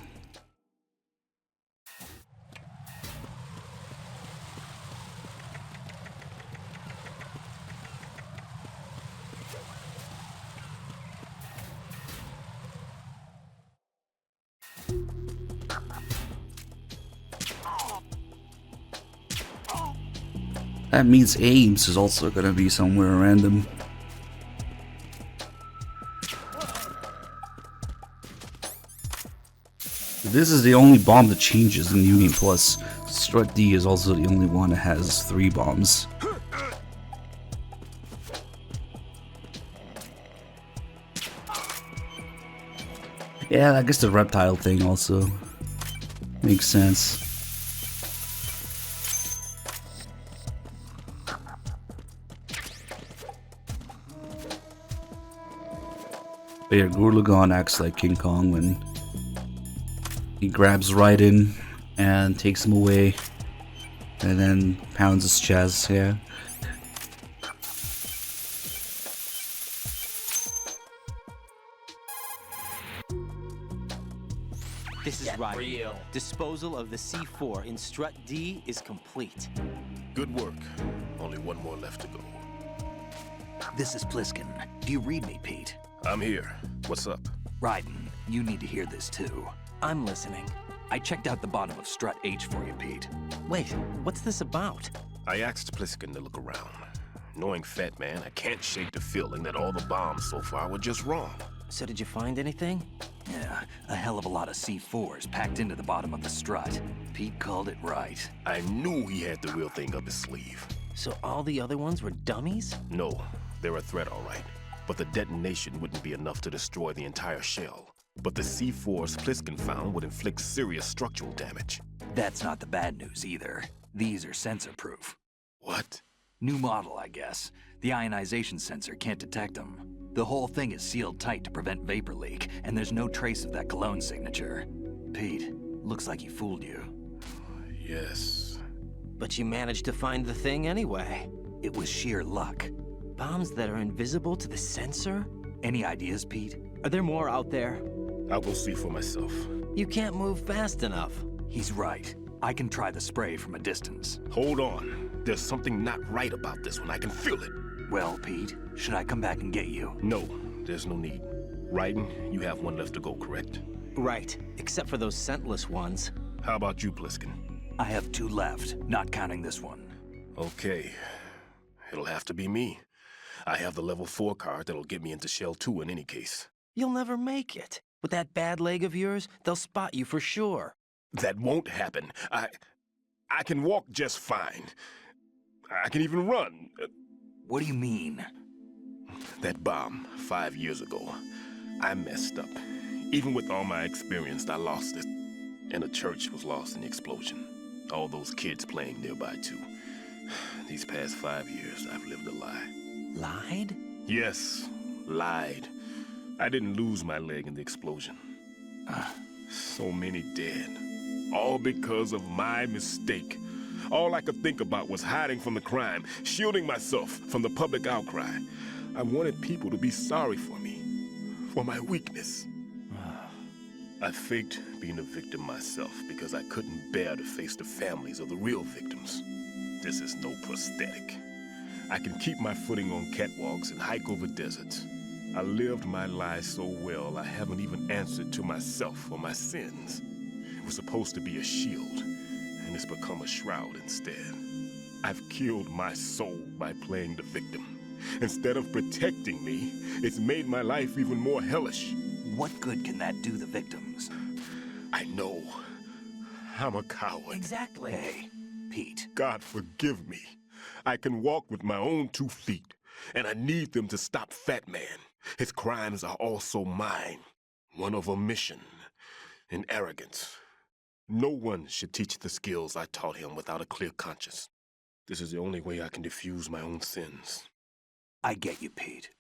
That means Ames is also gonna be somewhere random. This is the only bomb that changes in New Game Plus. Strut D is also the only one that has 3 bombs. Yeah, I guess the reptile thing also makes sense. But yeah, Gurlugon acts like King Kong when he grabs Raiden and takes him away and then pounds his chest, yeah. This is Raiden. Disposal of the C4 in Strut D is complete. Good work. Only one more left to go. This is Pliskin. Do you read me, Pete? I'm here. What's up? Raiden, you need to hear this too. I'm listening. I checked out the bottom of Strut H for you, Pete. Wait, what's this about? I asked Pliskin to look around. Knowing Fat Man, I can't shake the feeling that all the bombs so far were just wrong. So did you find anything? Yeah, a hell of a lot of C4s packed into the bottom of the strut. Pete called it right. I knew he had the real thing up his sleeve. So all the other ones were dummies? No, they're a threat, all right. But the detonation wouldn't be enough to destroy the entire shell. But the C4s Pliskin found would inflict serious structural damage. That's not the bad news either. These are sensor-proof. What? New model, I guess. The ionization sensor can't detect them. The whole thing is sealed tight to prevent vapor leak, and there's no trace of that cologne signature. Pete, looks like he fooled you. Yes. But you managed to find the thing anyway. It was sheer luck. Bombs that are invisible to the sensor? Any ideas, Pete? Are there more out there? I'll go see for myself. You can't move fast enough. He's right. I can try the spray from a distance. Hold on. There's something not right about this one. I can feel it. Well, Pete, should I come back and get you? No, there's no need. Raiden, you have one left to go, correct? Right, except for those scentless ones. How about you, Pliskin? I have 2 left, not counting this one. Okay. It'll have to be me. I have the level 4 card that'll get me into Shell 2 in any case. You'll never make it. With that bad leg of yours, they'll spot you for sure. That won't happen. I can walk just fine. I can even run. What do you mean? That bomb, 5 years ago. I messed up. Even with all my experience, I lost it. And a church was lost in the explosion. All those kids playing nearby, too. These past 5 years, I've lived a lie. Lied? Yes, lied. I didn't lose my leg in the explosion. So many dead. All because of my mistake. All I could think about was hiding from the crime, shielding myself from the public outcry. I wanted people to be sorry for me, for my weakness. I faked being a victim myself because I couldn't bear to face the families of the real victims. This is no prosthetic. I can keep my footing on catwalks and hike over deserts. I lived my lie so well, I haven't even answered to myself for my sins. It was supposed to be a shield, and it's become a shroud instead. I've killed my soul by playing the victim. Instead of protecting me, it's made my life even more hellish. What good can that do the victims? I know. I'm a coward. Exactly. Hey, Pete. God forgive me. I can walk with my own 2 feet, and I need them to stop Fat Man. His crimes are also mine. One of omission and arrogance. No one should teach the skills I taught him without a clear conscience. This is the only way I can diffuse my own sins. I get you, Pete.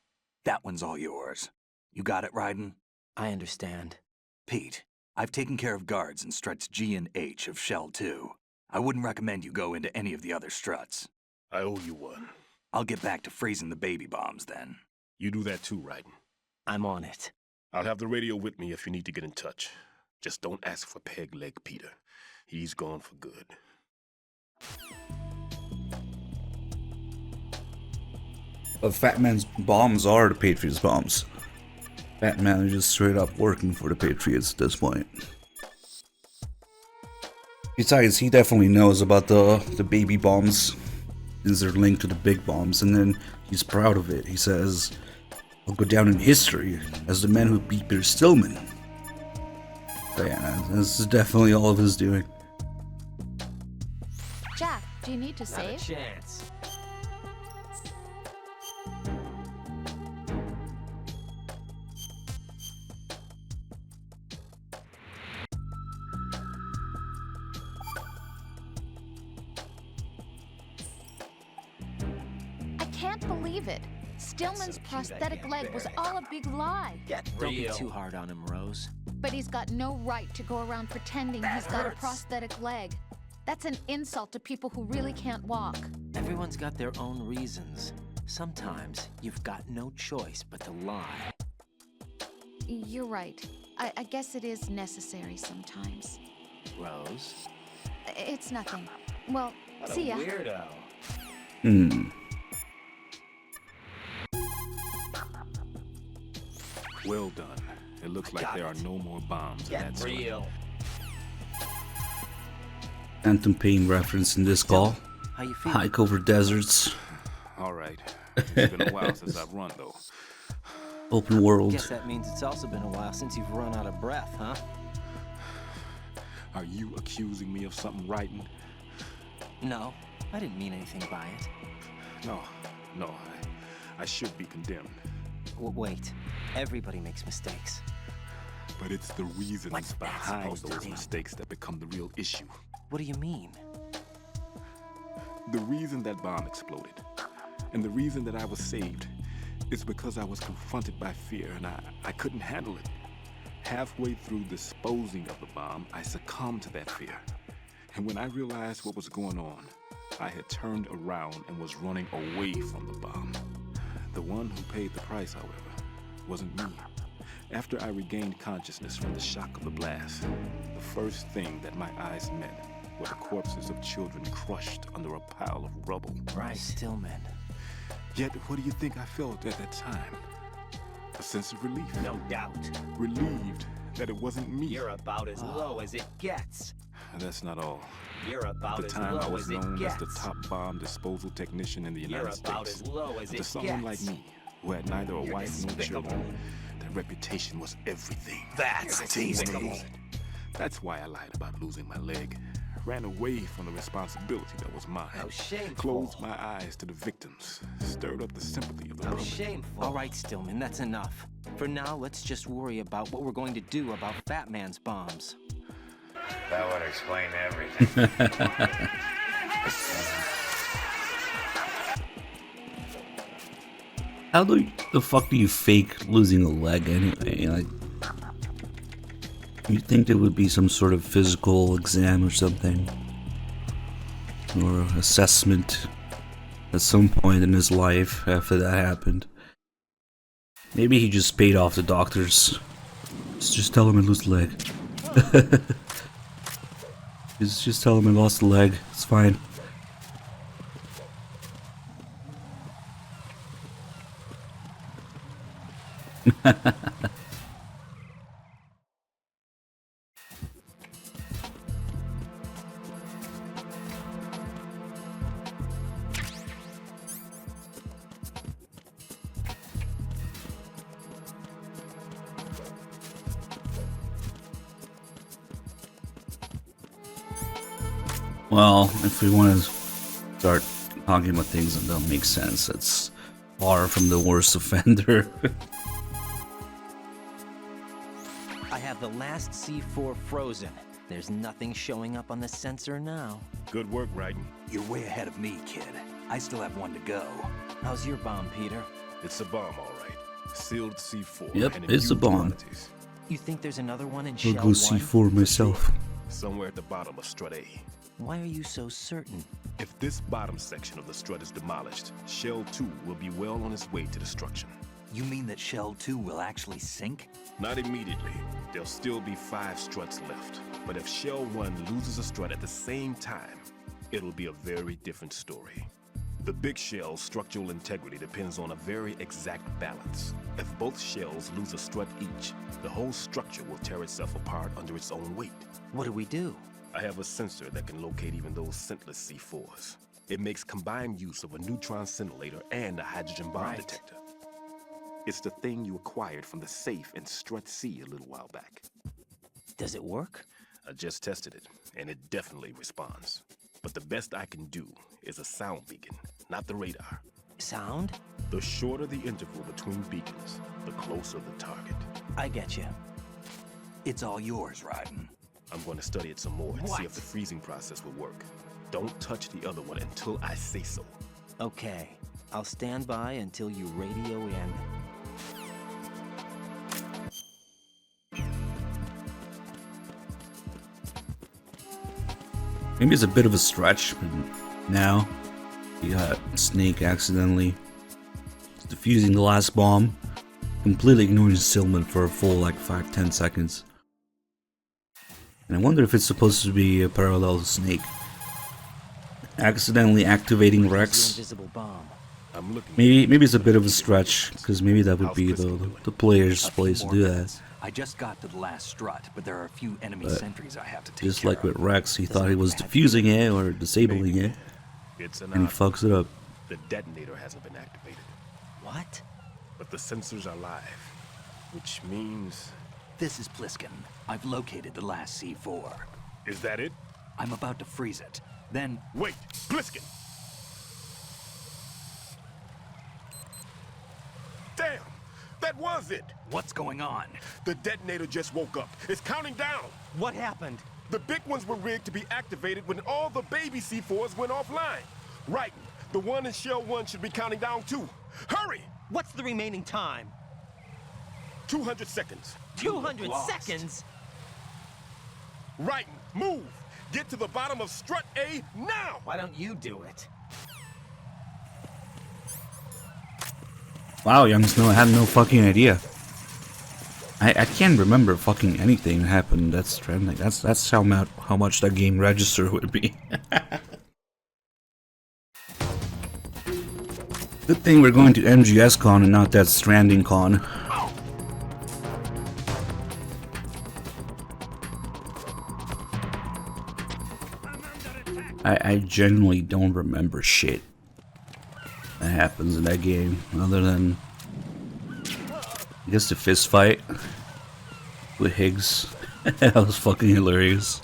That one's all yours. You got it, Raiden? I understand. Pete, I've taken care of guards in struts G and H of Shell 2. I wouldn't recommend you go into any of the other struts. I owe you one. I'll get back to freezing the baby bombs then. You do that too, Raiden. I'm on it. I'll have the radio with me if you need to get in touch. Just don't ask for Peg Leg Peter. He's gone for good. Fat Man's bombs are the Patriots' bombs. Fat Man is just straight up working for the Patriots at this point. Besides, he definitely knows about the baby bombs, since they're linked to the big bombs, and then he's proud of it. He says, "I'll go down in history as the man who beat Peter Stillman." So yeah, this is definitely all of his doing. Jack, do you need to Not a save? chance. I can't believe it. Stillman's prosthetic leg was all a big lie. Don't be too hard on him, Rose. But he's got no right to go around pretending he's got a prosthetic leg. That's an insult to people who really can't walk. Everyone's got their own reasons. Sometimes you've got no choice but to lie. You're right. I guess it is necessary sometimes. Rose? It's nothing. Well, see ya. Weirdo. Well done. It looks like there are no more bombs in that real. Phantom Pain reference in this call. How you feel? Hike over deserts. All right. It's been a while since I've run, though. Open world. Guess that means it's also been a while since you've run out of breath, huh? Are you accusing me of something, Raiden? No, I didn't mean anything by it. No. I should be condemned. Wait, everybody makes mistakes. But it's the reasons What's that behind supposed to those mean? mistakes that become the real issue. What do you mean? The reason that bomb exploded, and the reason that I was saved, is because I was confronted by fear and I couldn't handle it. Halfway through disposing of the bomb, I succumbed to that fear. And when I realized what was going on, I had turned around and was running away from the bomb. The one who paid the price, however, wasn't me. After I regained consciousness from the shock of the blast, the first thing that my eyes met were the corpses of children crushed under a pile of rubble. Right. Stillman. Yet, what do you think I felt at that time? A sense of relief. No doubt. Relieved that it wasn't me. You're about as low as it gets. That's not all. You're about At the as time, I low was as it known as gets. the top bomb disposal technician in the You're United about States. as low as To it someone gets. like me, who had neither a You're wife nor despicable. children, that reputation was everything. That's despicable. That's why I lied about losing my leg. Ran away from the responsibility that was mine. How shameful. Closed my eyes to the victims. Stirred up the sympathy of the How public. shameful. All right, Stillman, that's enough. For now, let's just worry about what we're going to do about Fat Man's bombs. That would explain everything. How the fuck do you fake losing a leg anyway? Like, you'd think there would be some sort of physical exam or something, or assessment at some point in his life after that happened. Maybe he just paid off the doctors. Just tell him I lost a leg. just tell him I lost a leg. It's fine. Well, if we want to start talking about things that don't make sense, it's far from the worst offender. I have the last C4 frozen. There's nothing showing up on the sensor now. Good work, Raiden. You're way ahead of me, kid. I still have one to go. How's your bomb, Peter? It's a bomb, all right. Sealed C4. Yep, and in it's a huge bomb. quantities. You think there's another one in I'll Shell go 1? C4 myself. Somewhere at the bottom of Strut A. Why are you so certain? If this bottom section of the strut is demolished, Shell 2 will be well on its way to destruction. You mean that Shell 2 will actually sink? Not immediately. There'll still be 5 struts left. But if Shell 1 loses a strut at the same time, it'll be a very different story. The big shell's structural integrity depends on a very exact balance. If both shells lose a strut each, the whole structure will tear itself apart under its own weight. What do we do? I have a sensor that can locate even those scentless C4s. It makes combined use of a neutron scintillator and a hydrogen bomb detector. It's the thing you acquired from the safe in Strut C a little while back. Does it work? I just tested it, and it definitely responds. But the best I can do is a sound beacon, not the radar. Sound? The shorter the interval between beacons, the closer the target. I get you. It's all yours, Raiden. I'm going to study it some more and What? see if the freezing process will work. Don't touch the other one until I say so. Okay. I'll stand by until you radio in. Maybe it's a bit of a stretch, but now you got Snake accidentally defusing the last bomb, completely ignoring Silman for a full like 5-10 seconds. And I wonder if it's supposed to be a parallel to Snake. Accidentally activating Rex. Invisible bomb. I'm looking. Maybe it's a bit of a stretch, because maybe that would be the player's place to do that. I just got to the last strut, but there are a few enemy sentries I have to take Just care like with of. Rex, he thought he was defusing it or disabling it, It's an and he fucks it up. The detonator hasn't been activated. What? But the sensors are live, which means... This is Pliskin. I've located the last C4. Is that it? I'm about to freeze it. Then... Wait! Pliskin! Damn! That was it! What's going on? The detonator just woke up. It's counting down! What happened? The big ones were rigged to be activated when all the baby C4s went offline. Right. The one in Shell 1 should be counting down too. Hurry! What's the remaining time? 200 seconds. 200 seconds? Right. Move! Get to the bottom of Strut A now! Why don't you do it? Wow, young Snow, I had no fucking idea. I can't remember fucking anything that happened that's trending. That's how much that game register would be. Good thing we're going to MGS Con and not that Stranding Con. I genuinely don't remember shit that happens in that game, other than I guess the fist fight with Higgs. That was fucking hilarious.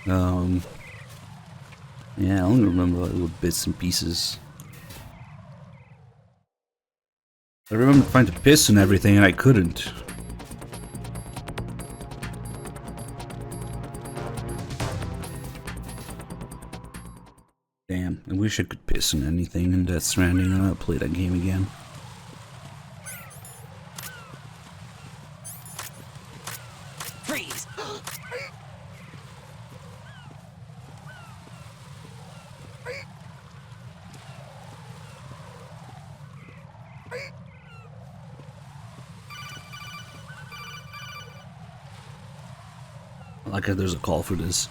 Yeah, I only remember little bits and pieces. I remember trying to piss and everything, and I couldn't. Damn, I wish I could piss on anything in Death Stranding. I'll play that game again. Freeze! I like how there's a call for this.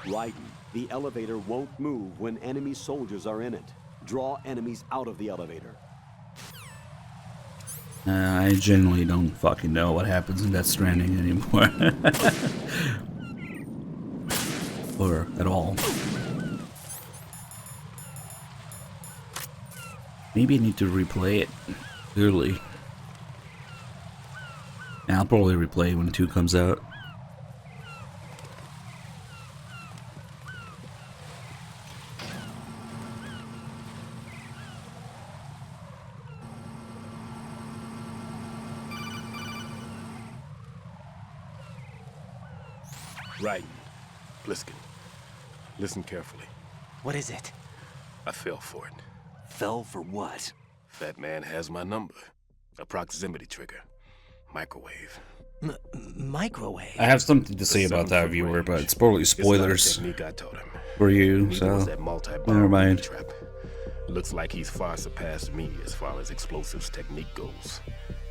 Raiden, the elevator won't move when enemy soldiers are in it. Draw enemies out of the elevator. I genuinely don't fucking know what happens in Death Stranding anymore. Or at all. Maybe I need to replay it. Clearly. Yeah, I'll probably replay it when 2 comes out. Raiden, Pliskin, listen carefully. What is it? I fell for it. Fell for what? Fat man has my number. A proximity trigger. Microwave. Microwave? I have something to say about that, viewer, but it's probably spoilers for you, so never mind. Trap. Looks like he's far surpassed me as far as explosives technique goes.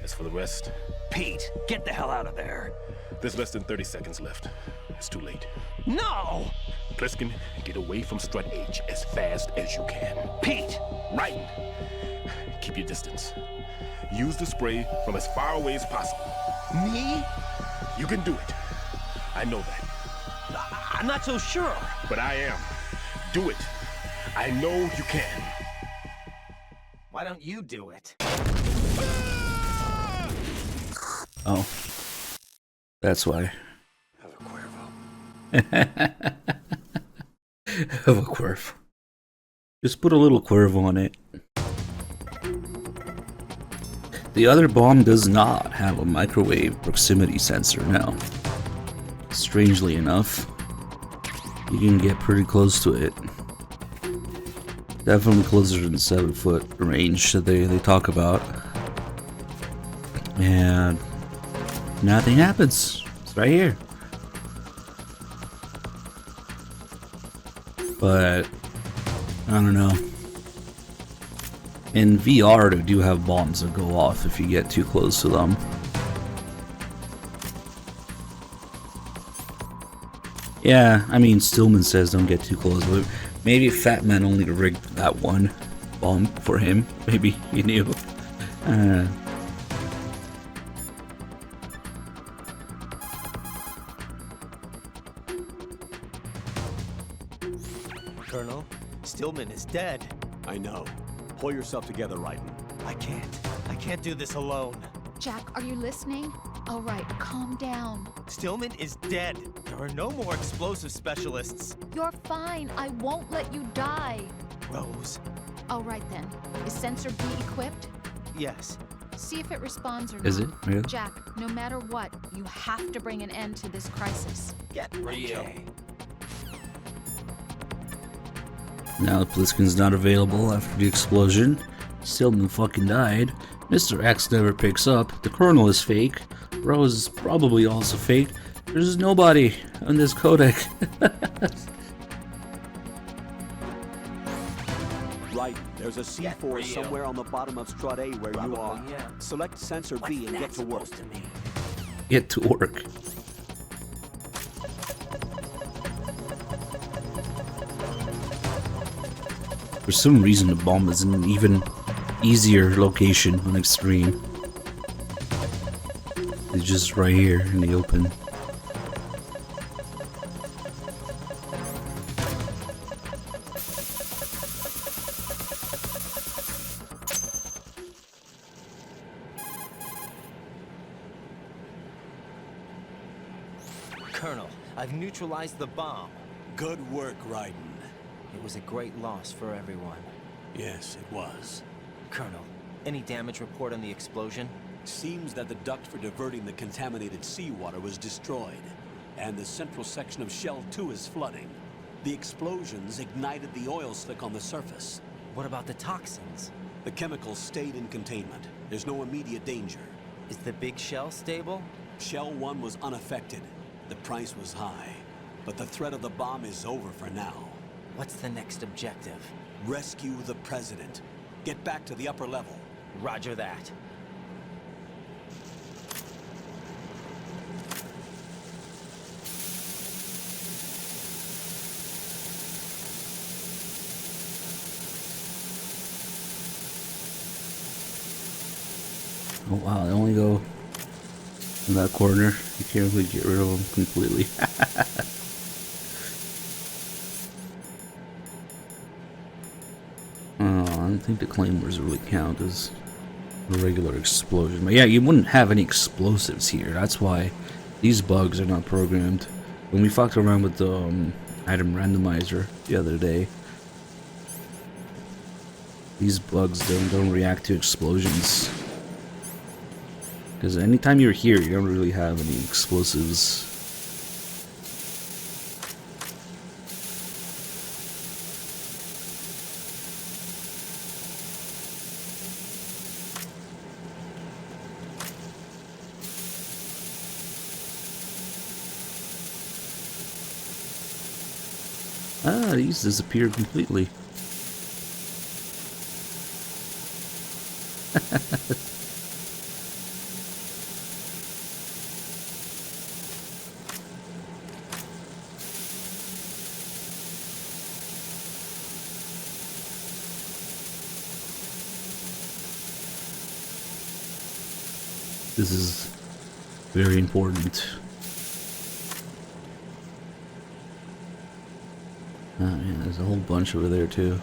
As for the rest... Pete, get the hell out of there. There's less than 30 seconds left. It's too late. No! Pliskin, get away from Strut H as fast as you can. Pete! Raiden, keep your distance. Use the spray from as far away as possible. Me? You can do it. I know that. I'm not so sure. But I am. Do it. I know you can. Why don't you do it? Oh. That's why. Have a Cuervo. Have a Cuervo. Just put a little Cuervo on it. The other bomb does not have a microwave proximity sensor now. Strangely enough, you can get pretty close to it. Definitely closer to the 7-foot range that they talk about. And nothing happens. It's right here. But I don't know. In VR, they do have bombs that go off if you get too close to them. Yeah, I mean, Stillman says don't get too close, but maybe Fat Man only rigged that one bomb for him. Maybe he knew. Colonel, Stillman is dead. I know. Pull yourself together, Raiden. I can't do this alone. Jack, are you listening? All right, calm down. Stillman is dead. There are no more explosive specialists. You're fine. I won't let you die. Rose. All right then. Is Sensor B equipped? Yes. See if it responds or not. Is it? Really? Jack, no matter what, you have to bring an end to this crisis. Get real. Now Pliskin's not available after the explosion. Stillman fucking died. Mr. X never picks up. The Colonel is fake. Rose is probably also fake. There's nobody on this codec. Right, there's a C4 somewhere on the bottom of Strut A where you are. Yeah. Select Sensor B and get to work. Get to work. For some reason, the bomb is in an even easier location on Extreme. It's just right here in the open. Colonel, I've neutralized the bomb. Good work, Raiden. It was a great loss for everyone. Yes, it was. Colonel, any damage report on the explosion? Seems that the duct for diverting the contaminated seawater was destroyed, and the central section of Shell 2 is flooding. The explosions ignited the oil slick on the surface. What about the toxins? The chemicals stayed in containment. There's no immediate danger. Is the big shell stable? Shell 1 was unaffected. The price was high. But the threat of the bomb is over for now. What's the next objective? Rescue the president. Get back to the upper level. Roger that. Oh wow, they only go in that corner. You can't really get rid of them completely. Oh, I don't think the claymores really count as a regular explosion. But yeah, you wouldn't have any explosives here. That's why these bugs are not programmed. When we fucked around with the item randomizer the other day, these bugs don't react to explosions. Because anytime you're here, you don't really have any explosives. Ah, these disappeared completely. This is very important. Oh yeah, there's a whole bunch over there too.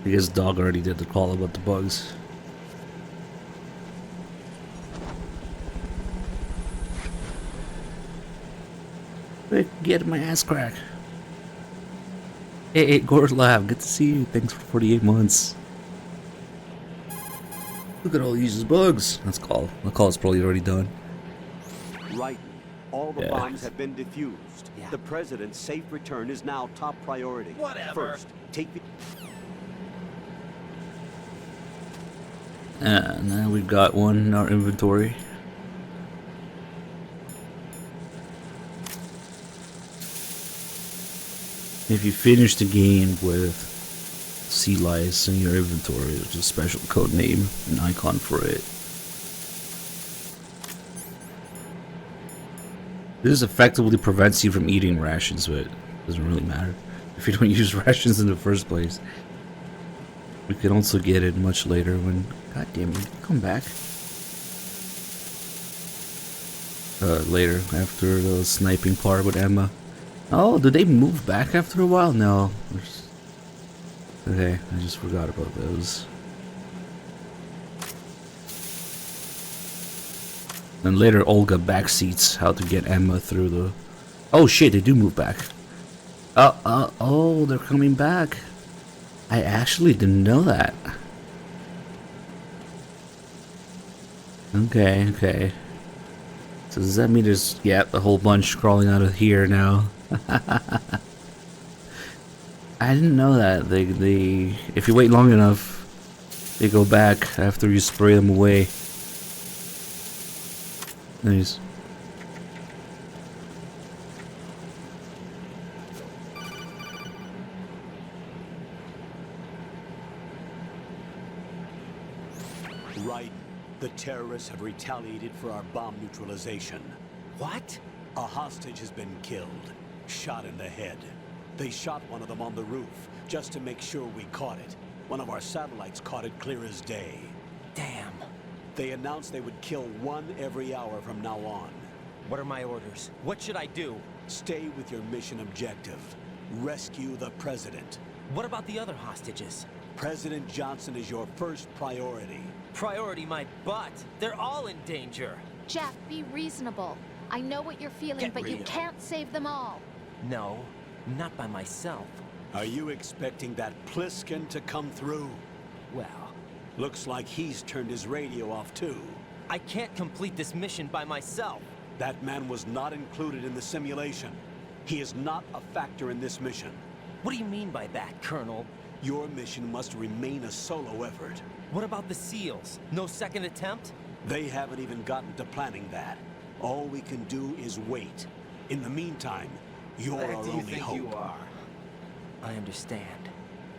I guess Dog already did the call about the bugs. Get my ass crack. Hey, Gord Lab, good to see you. Thanks for 48 months. Look at all these bugs. That's call. The call is probably already done. Right. All the bombs have been defused. Yeah. The president's safe return is now top priority. Whatever. First, take the... Now we've got one in our inventory. If you finish the game with sea lice in your inventory, there's a special code name, an icon for it. This effectively prevents you from eating rations, but it doesn't really matter if you don't use rations in the first place. We can also get it much later when... God damn it, come back. Later, after the sniping part with Emma. Oh, did they move back after a while? No. Okay, I just forgot about those. And later, Olga backseats how to get Emma through the... Oh shit, they do move back. Oh, they're coming back. I actually didn't know that. Okay. So does that mean there's, yeah, a whole bunch crawling out of here now? I didn't know that. They if you wait long enough, they go back after you spray them away. Nice. Right. The terrorists have retaliated for our bomb neutralization. What? A hostage has been killed. Shot in the head. They shot one of them on the roof, just to make sure we caught it. One of our satellites caught it clear as day. Damn. They announced they would kill one every hour from now on. What are my orders? What should I do? Stay with your mission objective. Rescue the president. What about the other hostages? President Johnson is your first priority. Priority my butt. They're all in danger. Jeff, be reasonable. I know what you're feeling, Get but you real. can't save them all. No, not by myself. Are you expecting that Pliskin to come through? Well, Looks like he's turned his radio off too. I can't complete this mission by myself. That man was not included in the simulation. He is not a factor in this mission. What do you mean by that, Colonel? Your mission must remain a solo effort. What about the SEALs? No second attempt? They haven't even gotten to planning that. All we can do is wait. In the meantime, you're our only hope. You are? I understand.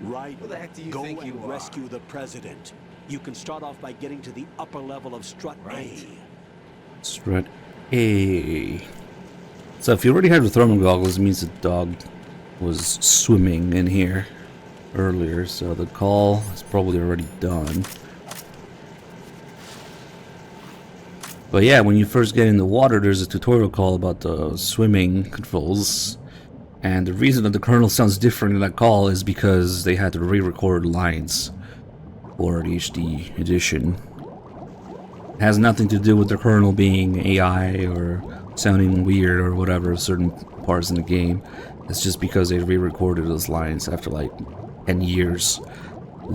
Right. Who the heck do you Go think you and are? rescue the president. You can start off by getting to the upper level of Strut Right. A. Strut A. So if you already have the thermal goggles, it means the dog was swimming in here earlier, so the call is probably already done. But yeah, when you first get in the water, there's a tutorial call about the swimming controls. And the reason that the Colonel sounds different in that call is because they had to re-record lines for the HD edition. It has nothing to do with the Colonel being AI or sounding weird or whatever, certain parts in the game. It's just because they re-recorded those lines after like 10 years.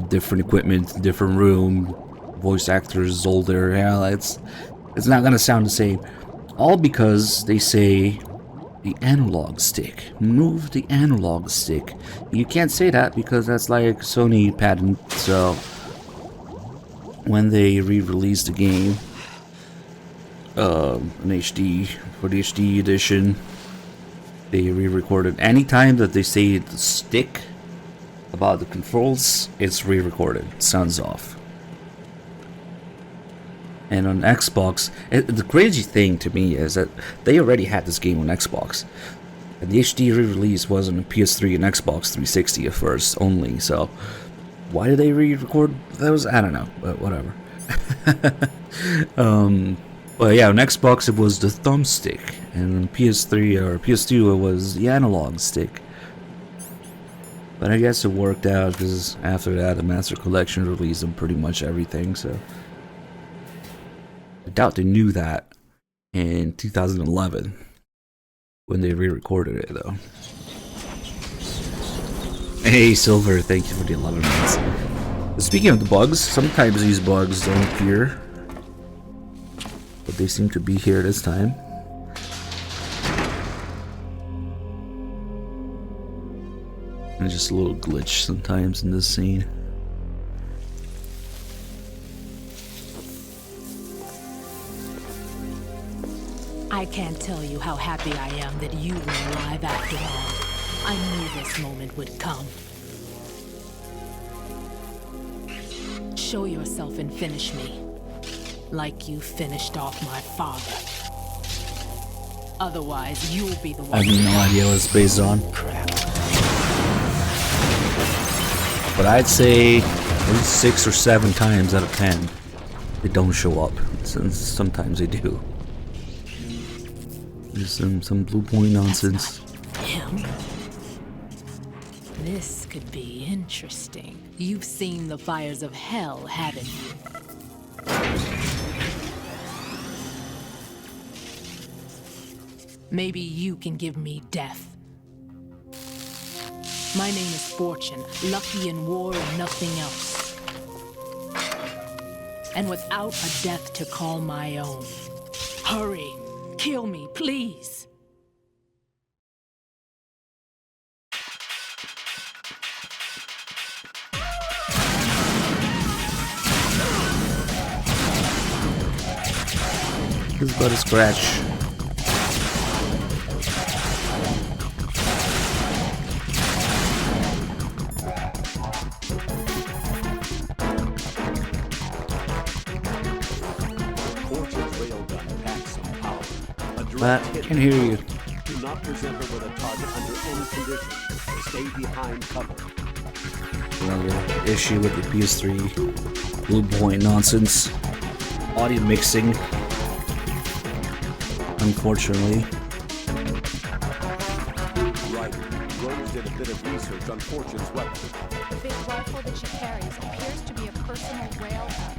Different equipment, different room, voice actors older. Yeah, it's not gonna sound the same. All because they say the analog stick. Move the analog stick. You can't say that because that's like Sony patent. So when they re-released the game, in HD for the HD edition, they re-recorded. Anytime that they say the stick about the controls, it's re-recorded. Sounds off. And on Xbox, the crazy thing to me is that they already had this game on Xbox. And the HD re-release was on PS3 and Xbox 360 at first only, so why did they re-record those? I don't know, but whatever. But yeah, on Xbox it was the thumbstick, and on PS3 or PS2 it was the analog stick. But I guess it worked out because after that the Master Collection released on pretty much everything, so I doubt they knew that in 2011 when they re-recorded it, though. Hey, Silver, thank you for the 11 minutes. Speaking of the bugs, sometimes these bugs don't appear, but they seem to be here this time. And just a little glitch sometimes in this scene. I can't tell you how happy I am that you were alive after all. I knew this moment would come. Show yourself and finish me, like you finished off my father. Otherwise, you'll be the one. I have no idea what it's based on. Crap. But I'd say at least 6 or 7 times out of 10, they don't show up. Sometimes they do. There's some Blue Point nonsense. Him? This could be interesting. You've seen the fires of hell, haven't you? Maybe you can give me death. My name is Fortune, lucky in war and nothing else. And without a death to call my own. Hurry! Kill me, please! His butt is scratch. But I can hear you. Do not present her with a target under any conditions. Stay behind cover. Another issue with the PS3 Blue Point nonsense. Audio mixing. Unfortunately. Right. Rose did a bit of research on Fortune's weapon. The big rifle that she carries appears to be a personal railgun.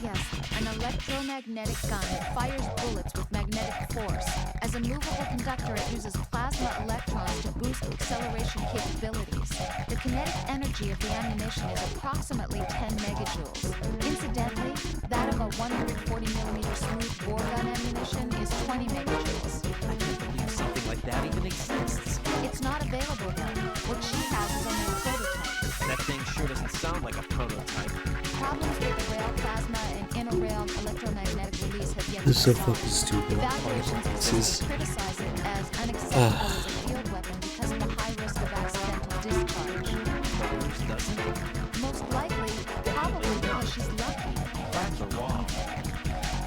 Yes, an electromagnetic gun that fires bullets with magnetic force. As a movable conductor, it uses plasma electrons to boost acceleration capabilities. The kinetic energy of the ammunition is approximately 10 megajoules. Incidentally, that of a 140mm smooth bore gun ammunition is 20 megajoules. I can't believe something like that even exists. It's not available though. What she has is only a prototype. That thing sure doesn't sound like a prototype. Problems with the rail plasma and inner rail electromagnetic release have yet to be This is so solved. fucking stupid. Evaluations This is. criticize it as unacceptable as a field weapon because of the high risk of accidental discharge. Yours doesn't. Most likely, probably because she's lucky. That's a wall.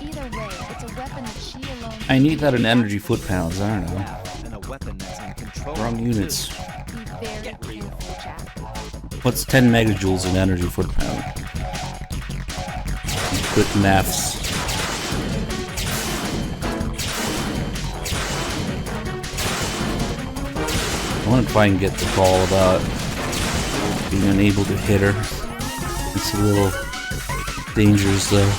Either way, it's a weapon that she alone. I need that in energy foot pounds. I don't know. Yeah, and a weapon that's uncontrollable. Wrong units. Be very careful, Jack. What's 10 megajoules in energy foot pound? Quick maths. I want to try and get the call about being unable to hit her. It's a little dangerous though.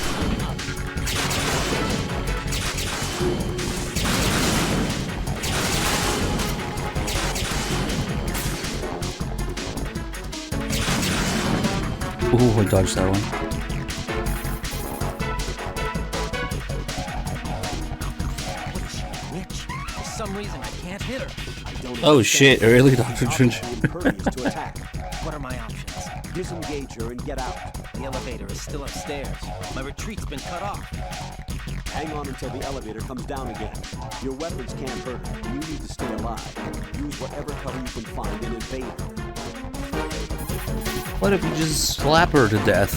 Ooh, I dodged that one. What is she, a witch? For some reason, I can't hit her. I don't Oh understand. shit, really, Dr. Trench? Impervious to attack. What are my options? Disengage her and get out. The elevator is still upstairs. My retreat's been cut off. Hang on until the elevator comes down again. Your weapons can't hurt her. You need to stay alive. Use whatever cover you can find and evade her. What if you just slap her to death?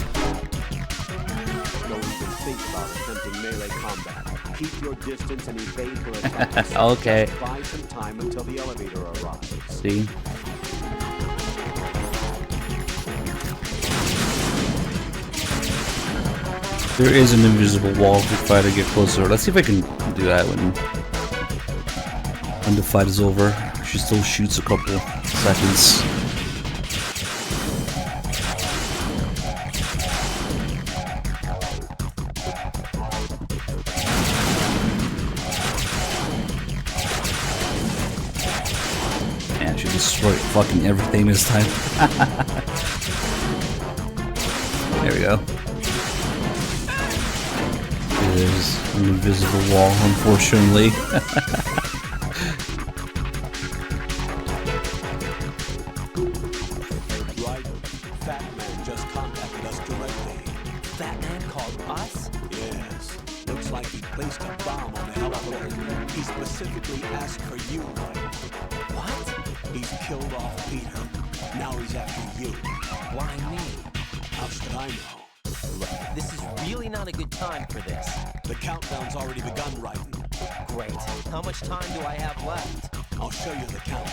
Don't even think about attempting melee combat. Keep your distance and evade her attacks. Okay. Just buy some time until the elevator arrives. See? There is an invisible wall to try to get closer. Let's see if I can do that when the fight is over. She still shoots a couple seconds. Man, she destroyed fucking everything this time. There we go. There's an invisible wall, unfortunately. Right? Fat Man just contacted us directly. Fat Man called us? Yes. Looks like he placed a bomb on the elevator. He specifically asked for you, Mike. What? He's killed off Peter. Now he's after you. Why me? How should I know? Look, this is really not a good time for this. The countdown's already begun, Raiden. Great. How much time do I have left? I'll show you the count.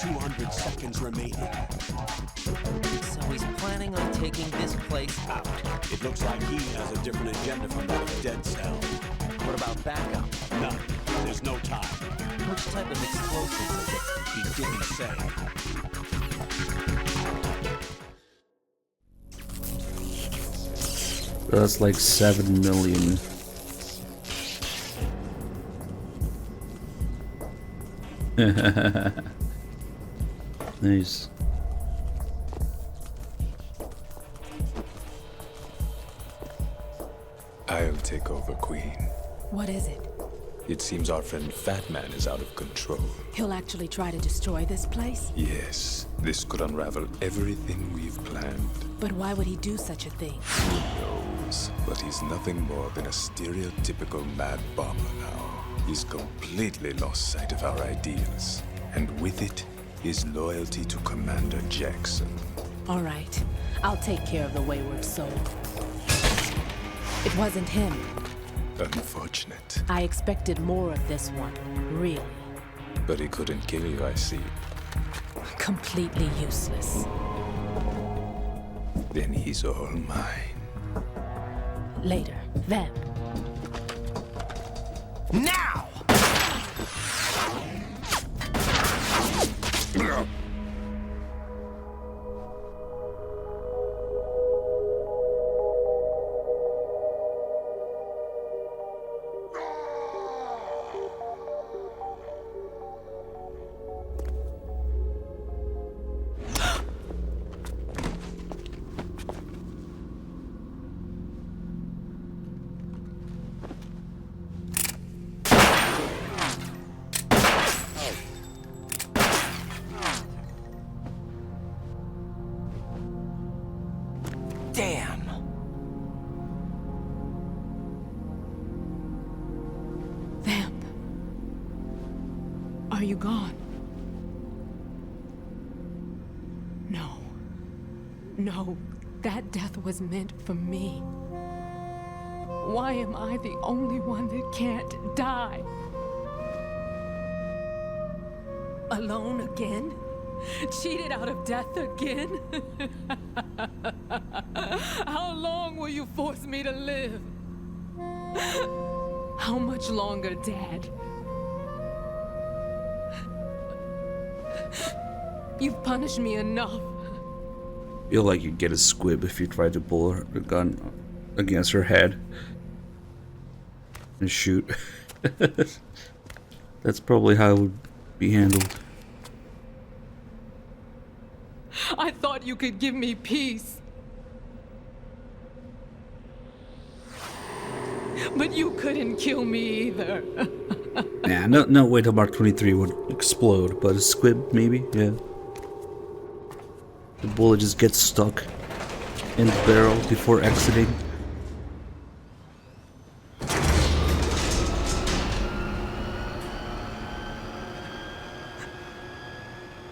200 seconds remaining. So he's planning on taking this place out. It looks like he has a different agenda from that of Dead Cell. What about backup? None. There's no time. Which type of explosives is it? He didn't say. That's like 7 million. Nice. I'll take over, Queen. What is it? It seems our friend Fat Man is out of control. He'll actually try to destroy this place? Yes, this could unravel everything we've planned. But why would he do such a thing? Who knows? But he's nothing more than a stereotypical mad bomber now. He's completely lost sight of our ideals. And with it, his loyalty to Commander Jackson. All right. I'll take care of the wayward soul. It wasn't him. Unfortunate. I expected more of this one, really. But he couldn't kill you, I see. Completely useless. Then he's all mine. Later, then. Now! you gone? No. No, that death was meant for me. Why am I the only one that can't die? Alone again? Cheated out of death again? How long will you force me to live? How much longer, Dad? You've punished me enough. Feel like you'd get a squib if you tried to pull a gun against her head and shoot. That's probably how it would be handled. I thought you could give me peace. But you couldn't kill me either. Nah, no way till Mark 23 would explode, but a squib maybe, yeah. The bullet just gets stuck in the barrel before exiting.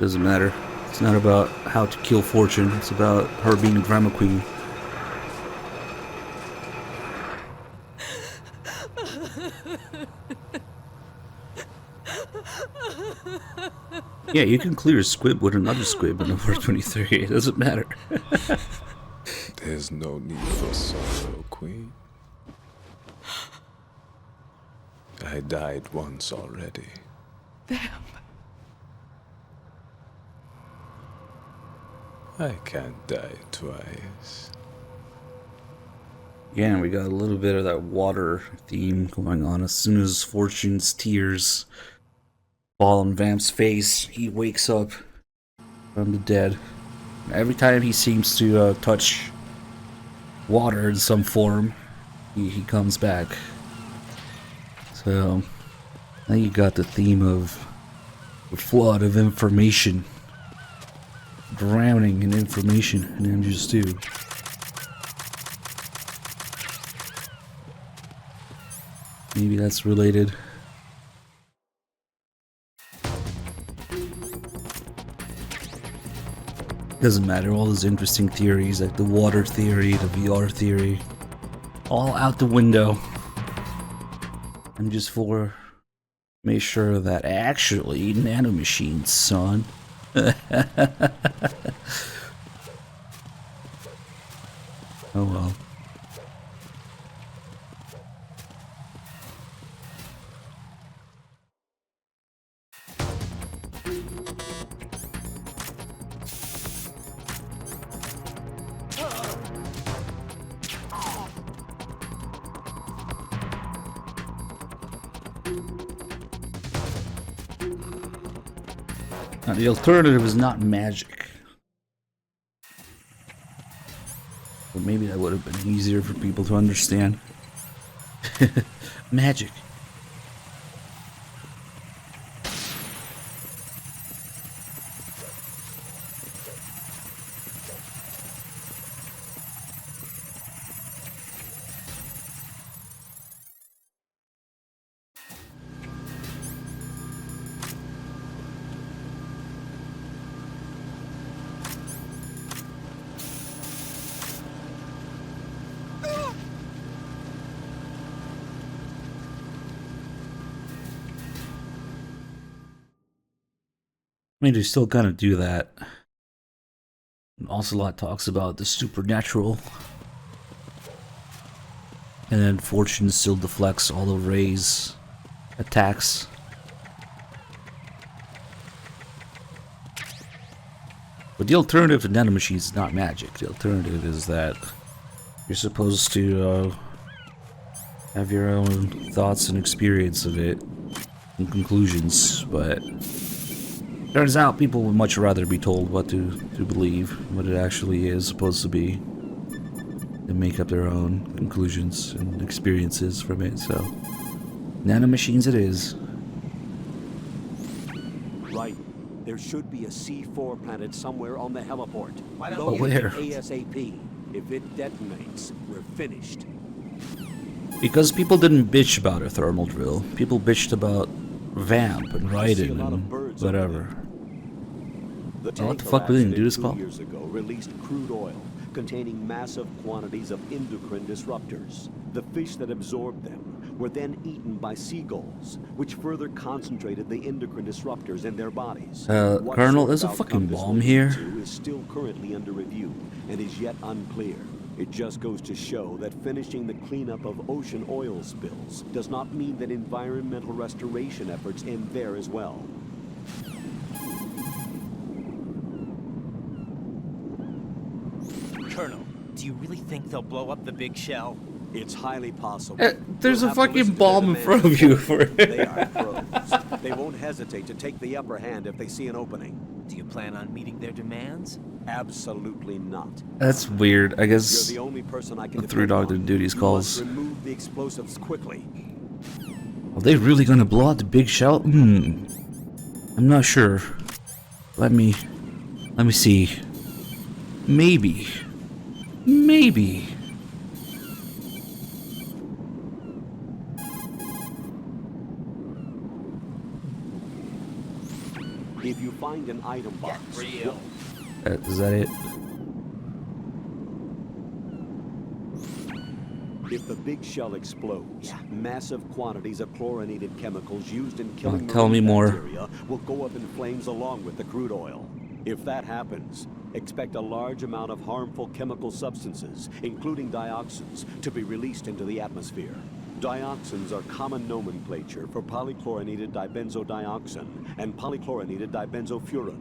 Doesn't matter. It's not about how to kill Fortune, it's about her being a drama queen. Yeah, you can clear a squib with another squib in over 23. It doesn't matter. There's no need for sorrow, Queen. I died once already. Them. I can't die twice. Yeah, and we got a little bit of that water theme going on. As soon as Fortune's tears fall on Vamp's face, he wakes up from the dead. Every time he seems to touch water in some form, he comes back. So, now you got the theme of the flood of information. Drowning in information in MGS2. Maybe that's related. Doesn't matter, all those interesting theories like the water theory, the VR theory, all out the window. MGS4 made sure that actually nanomachines, son. Oh well. Now, the alternative is not magic. But maybe that would have been easier for people to understand. Magic. I mean, they still kind of do that. Ocelot talks about the supernatural. And then Fortune still deflects all the Ray's attacks. But the alternative to nanomachines is not magic. The alternative is that you're supposed to have your own thoughts and experience of it and conclusions, but turns out people would much rather be told what to believe, what it actually is supposed to be, and make up their own conclusions and experiences from it. So, nanomachines it is. Right. There should be a C4 planted somewhere on the heliport. But where? ASAP. If it detonates, we're finished. Because people didn't bitch about a thermal drill. People bitched about Vamp and Raiden and whatever. Oh, what the fuck we didn't do this call? Years ago, released crude oil containing massive quantities of endocrine disruptors. The fish that absorbed them were then eaten by seagulls, which further concentrated the endocrine disruptors in their bodies. Colonel, there's a fucking bomb here. Is still currently under review and is yet unclear. It just goes to show that finishing the cleanup of ocean oil spills does not mean that environmental restoration efforts end there as well. Colonel, do you really think they'll blow up the big shell? It's highly possible. There's a fucking bomb in front of you for it. They are pros. They won't hesitate to take the upper hand if they see an opening. Do you plan on meeting their demands? Absolutely not. That's weird. I guess You're the only person I can the Three Dog didn't do these calls. Remove the explosives quickly. Are they really gonna blow out the big shell? I'm not sure. Let me see. Maybe. If you find an item box, Is that it? If the big shell explodes, massive quantities of chlorinated chemicals used in killing tell me more. bacteria will go up in flames along with the crude oil. If that happens, expect a large amount of harmful chemical substances, including dioxins, to be released into the atmosphere. Dioxins are common nomenclature for polychlorinated dibenzodioxin and polychlorinated dibenzofuran.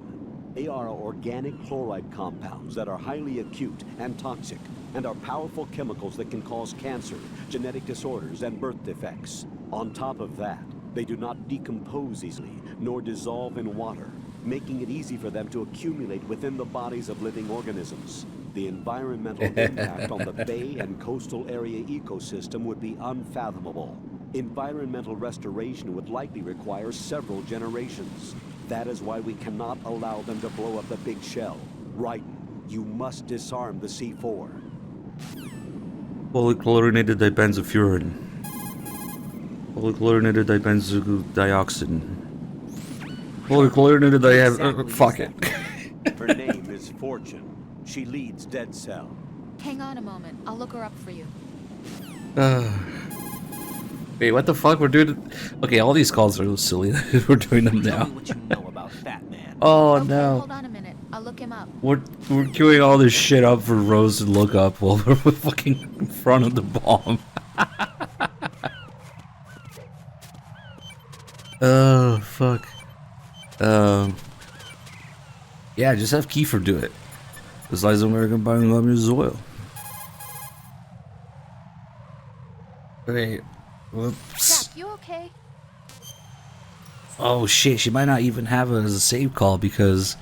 They are organic chloride compounds that are highly acute and toxic, and are powerful chemicals that can cause cancer, genetic disorders, and birth defects. On top of that, they do not decompose easily, nor dissolve in water, making it easy for them to accumulate within the bodies of living organisms. The environmental impact on the bay and coastal area ecosystem would be unfathomable. Environmental restoration would likely require several generations. That is why we cannot allow them to blow up the big shell. Right, you must disarm the C4. Polychlorinated dibenzofuran. Polychlorinated dibenzodioxin. Polychlorinated fuck it. Her name is Fortune. She leads Dead Cell. Hang on a moment. I'll look her up for you. Wait, what the fuck? We're doing... Okay, all these calls are silly. We're doing them now. What you know about Fat Man? Oh Okay, no. hold on a minute. I'll look him up. We're queuing all this shit up for Rose to look up while we're fucking in front of the bomb. Oh, fuck. Yeah, just have Kiefer do it. This lies American buying love his oil. Wait. Whoops. Jack, you okay? Oh shit, she might not even have it as a save call because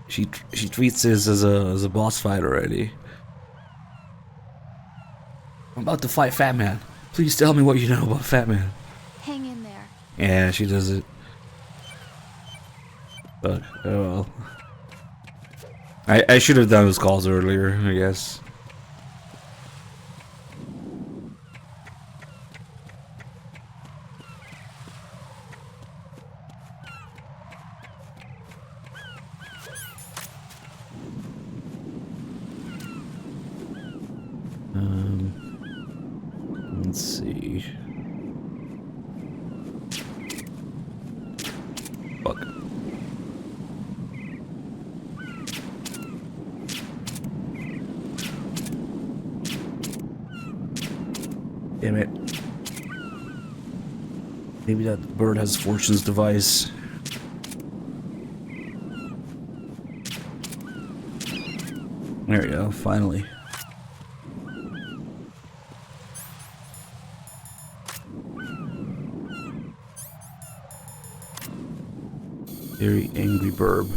she treats this as a boss fight already. I'm about to fight Fat Man. Please tell me what you know about Fat Man. Hang in there. Yeah, she does it. But oh well. I should have done those calls earlier, I guess. Let's see. Fuck. Damn it. Maybe that bird has Fortune's device. There we go, finally. Very angry burb.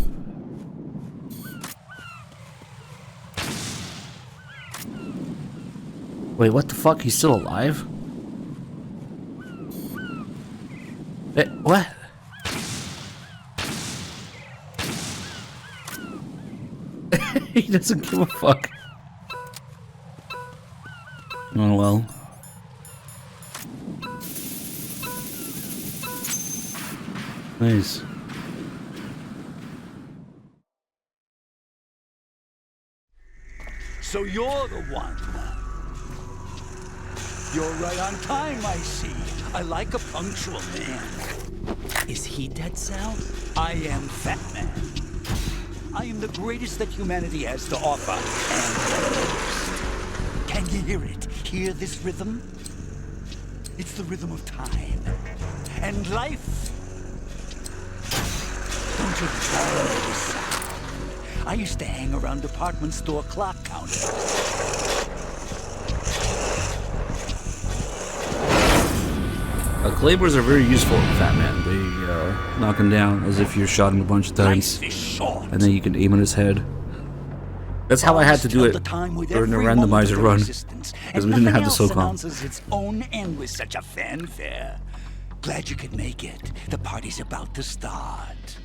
Wait, what the fuck? He's still alive? What? He doesn't give a fuck. Oh well. Nice. So you're the one. You're right on time, I see. I like a punctual man. Is he Dead Cell? I am Fat Man. I am the greatest that humanity has to offer, and the most. Can you hear it? Hear this rhythm? It's the rhythm of time. And life. Don't you love this sound? I used to hang around department store clock counters. Claymores are very useful in Fat Man. They knock him down as if you're shot him a bunch of times, and then you can aim on his head. That's how I had to do it during the randomizer run, because we didn't have the SOCOM. Announces its own end with such a fanfare. Glad you could make it. The party's about to start.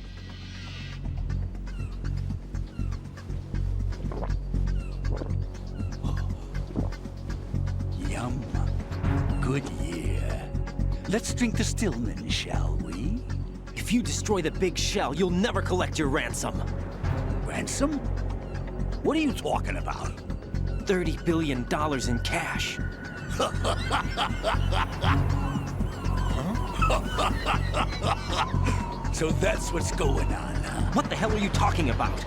Yum. Good year. Let's drink the Stillman, shall we? If you destroy the big shell, you'll never collect your ransom. Ransom? What are you talking about? $30 billion in cash. So that's what's going on, huh? What the hell are you talking about?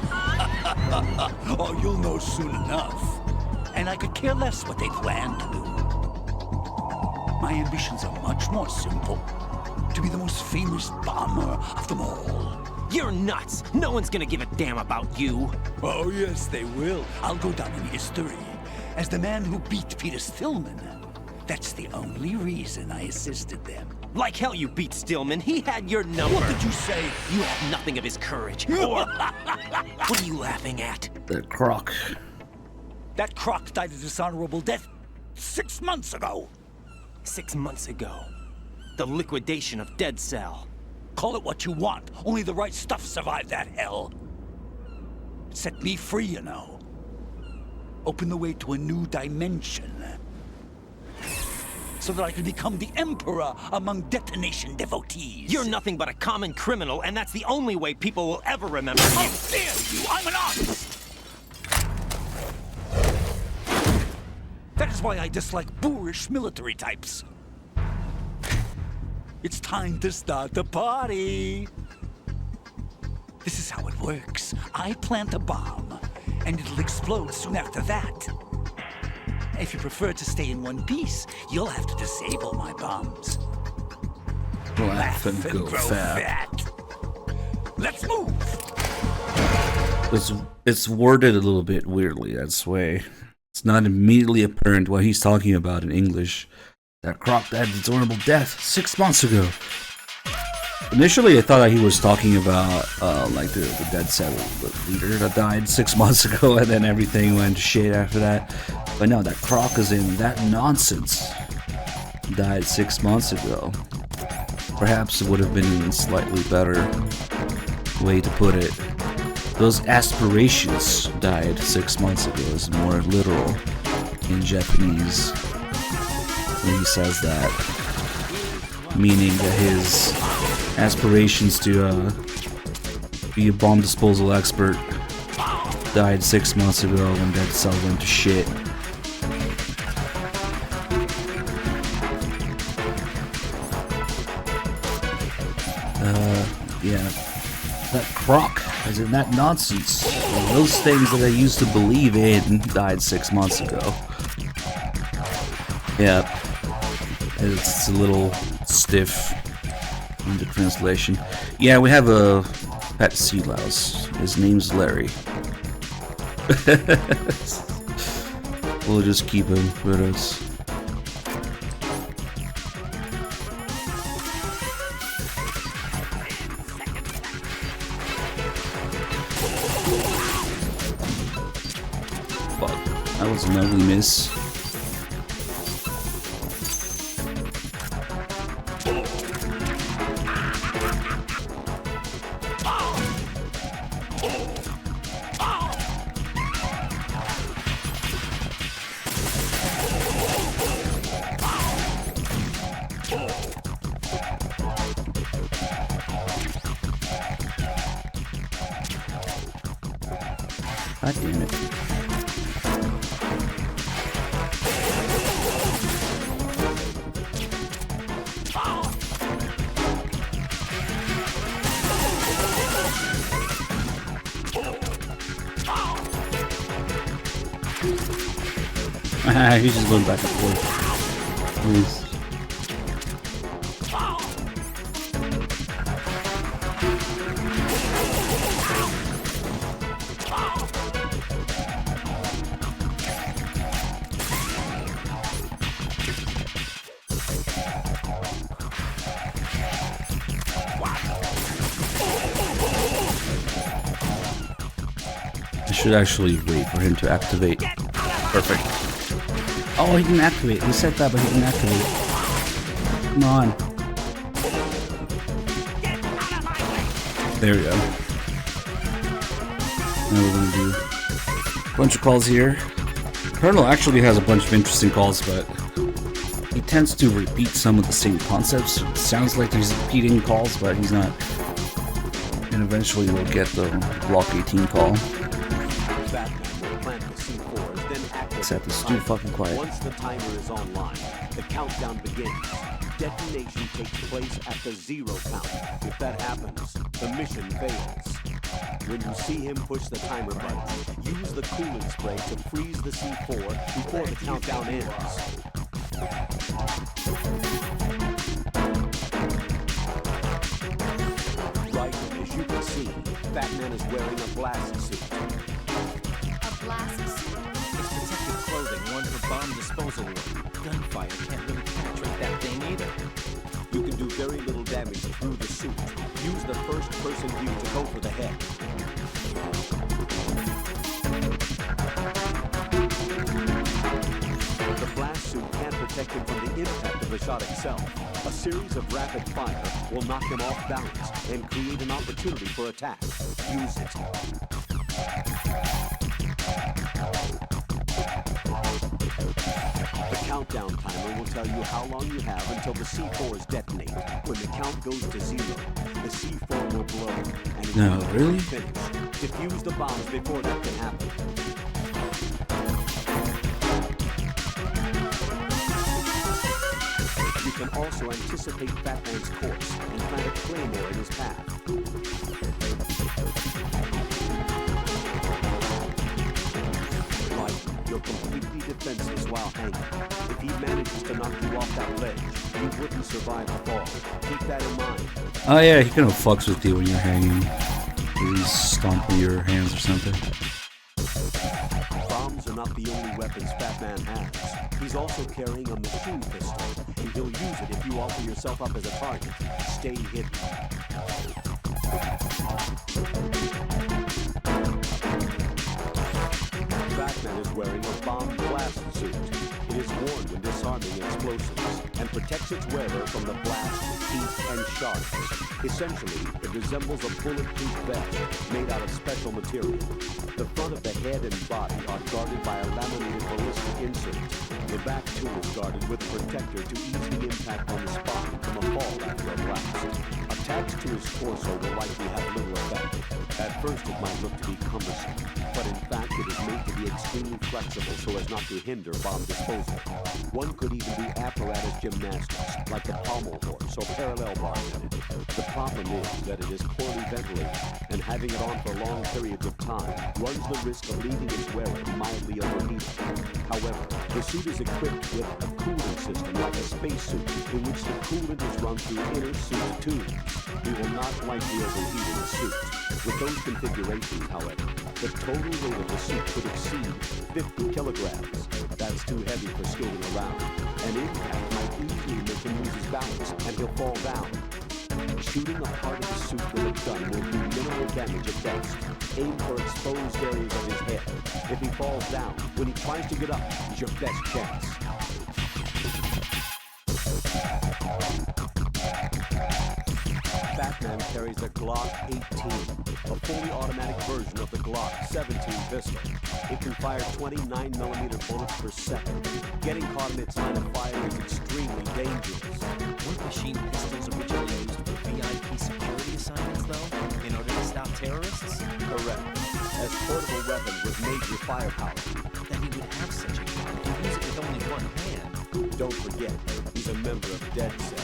Oh, you'll know soon enough. And I could care less what they plan to do. My ambitions are much more simple. To be the most famous bomber of them all. You're nuts! No one's gonna give a damn about you. Oh, yes, they will. I'll go down in history as the man who beat Peter Stillman. That's the only reason I assisted them. Like hell you beat Stillman. He had your number. What did you say? You have nothing of his courage. Or... what are you laughing at? The Croc. That Croc died a dishonorable death 6 months ago. 6 months ago. The liquidation of Dead Cell. Call it what you want. Only the right stuff survived that hell. It set me free, you know. Opened the way to a new dimension. So that I could become the emperor among detonation devotees. You're nothing but a common criminal, and that's the only way people will ever remember you. How dare you! I'm an artist! That is why I dislike boorish military types. It's time to start the party. This is how it works. I plant a bomb, and it'll explode soon after that. If you prefer to stay in one piece, you'll have to disable my bombs. Laugh and go grow fat. Let's move! It's worded a little bit weirdly, that's why. It's not immediately apparent what he's talking about in English. That Croc had its horrible death 6 months ago. Initially, I thought that he was talking about like the Dead Cell leader that died 6 months ago, and then everything went to shit after that. But no, that Croc is in that nonsense. Died 6 months ago. Perhaps it would have been a slightly better way to put it. Those aspirations died 6 months ago is more literal in Japanese when he says that, meaning that his aspirations to be a bomb disposal expert died 6 months ago when Dead Cell went to shit. Yeah, that Croc, as in that nonsense, those things that I used to believe in died 6 months ago. Yeah, it's a little stiff in the translation. Yeah, we have a pet sea louse. His name's Larry. We'll just keep him with us. That was an ugly miss. God damn it. He's just going back and forth. Please. I should actually wait for him to activate. Perfect. Oh, he didn't activate. He said that, but he didn't activate. Come on. There we go. Now we're gonna do a bunch of calls here. Colonel actually has a bunch of interesting calls, but he tends to repeat some of the same concepts. It sounds like he's repeating calls, but he's not. And eventually we'll get the Block 18 call. Except it's too fucking quiet. Once the timer is online, the countdown begins. Detonation takes place at the 0 count. If that happens, the mission fails. When you see him push the timer button, use the coolant spray to freeze the C4 before the countdown ends. Right, as you can see, Batman is wearing a blast suit. A blast suit? It's protective clothing worn for bomb disposal work. Gunfire can't really penetrate that thing either. You can do very little damage through the suit. Use the first-person view to go for the head. The blast suit can't protect him from the impact of the shot itself. A series of rapid fire will knock him off balance and create an opportunity for attack. Use it. The countdown timer will tell you how long you have until the C4s detonate. When the count goes to 0, the C4 will blow, and it No, will really? finish. Defuse the bombs before that can happen. You can also anticipate Batman's course and plant a claymore in his path. You're completely defenseless while hanging. If he manages to knock you off that ledge, you wouldn't survive the fall. Keep that in mind. Oh yeah, he kind of fucks with you when you're hanging. He's stomping your hands or something. Bombs are not the only weapons Batman has. He's also carrying a machine pistol, and he'll use it if you offer yourself up as a target. Stay hidden. Batman is wearing a bomb blast suit. It is worn when disarming explosives and protects its wearer from the blast, heat, and shards. Essentially, it resembles a bulletproof vest made out of special material. The front of the head and body are guarded by a laminated ballistic insert. The back too is guarded with a protector to ease the impact on the spine from a fall after a blast. Attached to his torso will likely have little effect. At first it might look to be cumbersome, but in fact it is made to be extremely flexible so as not to hinder bomb disposal. One could even do apparatus gymnastics, like the pommel horse or parallel bar method. The problem is that it is poorly ventilated, and having it on for long periods of time runs the risk of leaving its wearer mildly overheated. However, the suit is equipped with a cooling system like a spacesuit, in which the coolant is run through inner suit tubes. He will not likely overheat in the suit. With those configurations, however, the total weight of the suit could exceed 50 kilograms. That's too heavy for skating around. An impact might easily make him lose his balance, and he'll fall down. Shooting a part of the suit with a gun will do minimal damage at best. Aim for exposed areas of his head. If he falls down, when he tries to get up, is your best chance. Batman carries a Glock 18, a fully automatic version of the Glock 17 pistol. It can fire 29mm bullets per second. Getting caught in its line of fire is extremely dangerous. Weren't machine pistols originally used for VIP security assignments, though, in order to stop terrorists? Correct. As portable weapon with major firepower. That he would have such a gun and use it with only one hand. Don't forget, he's a member of Dead Cell.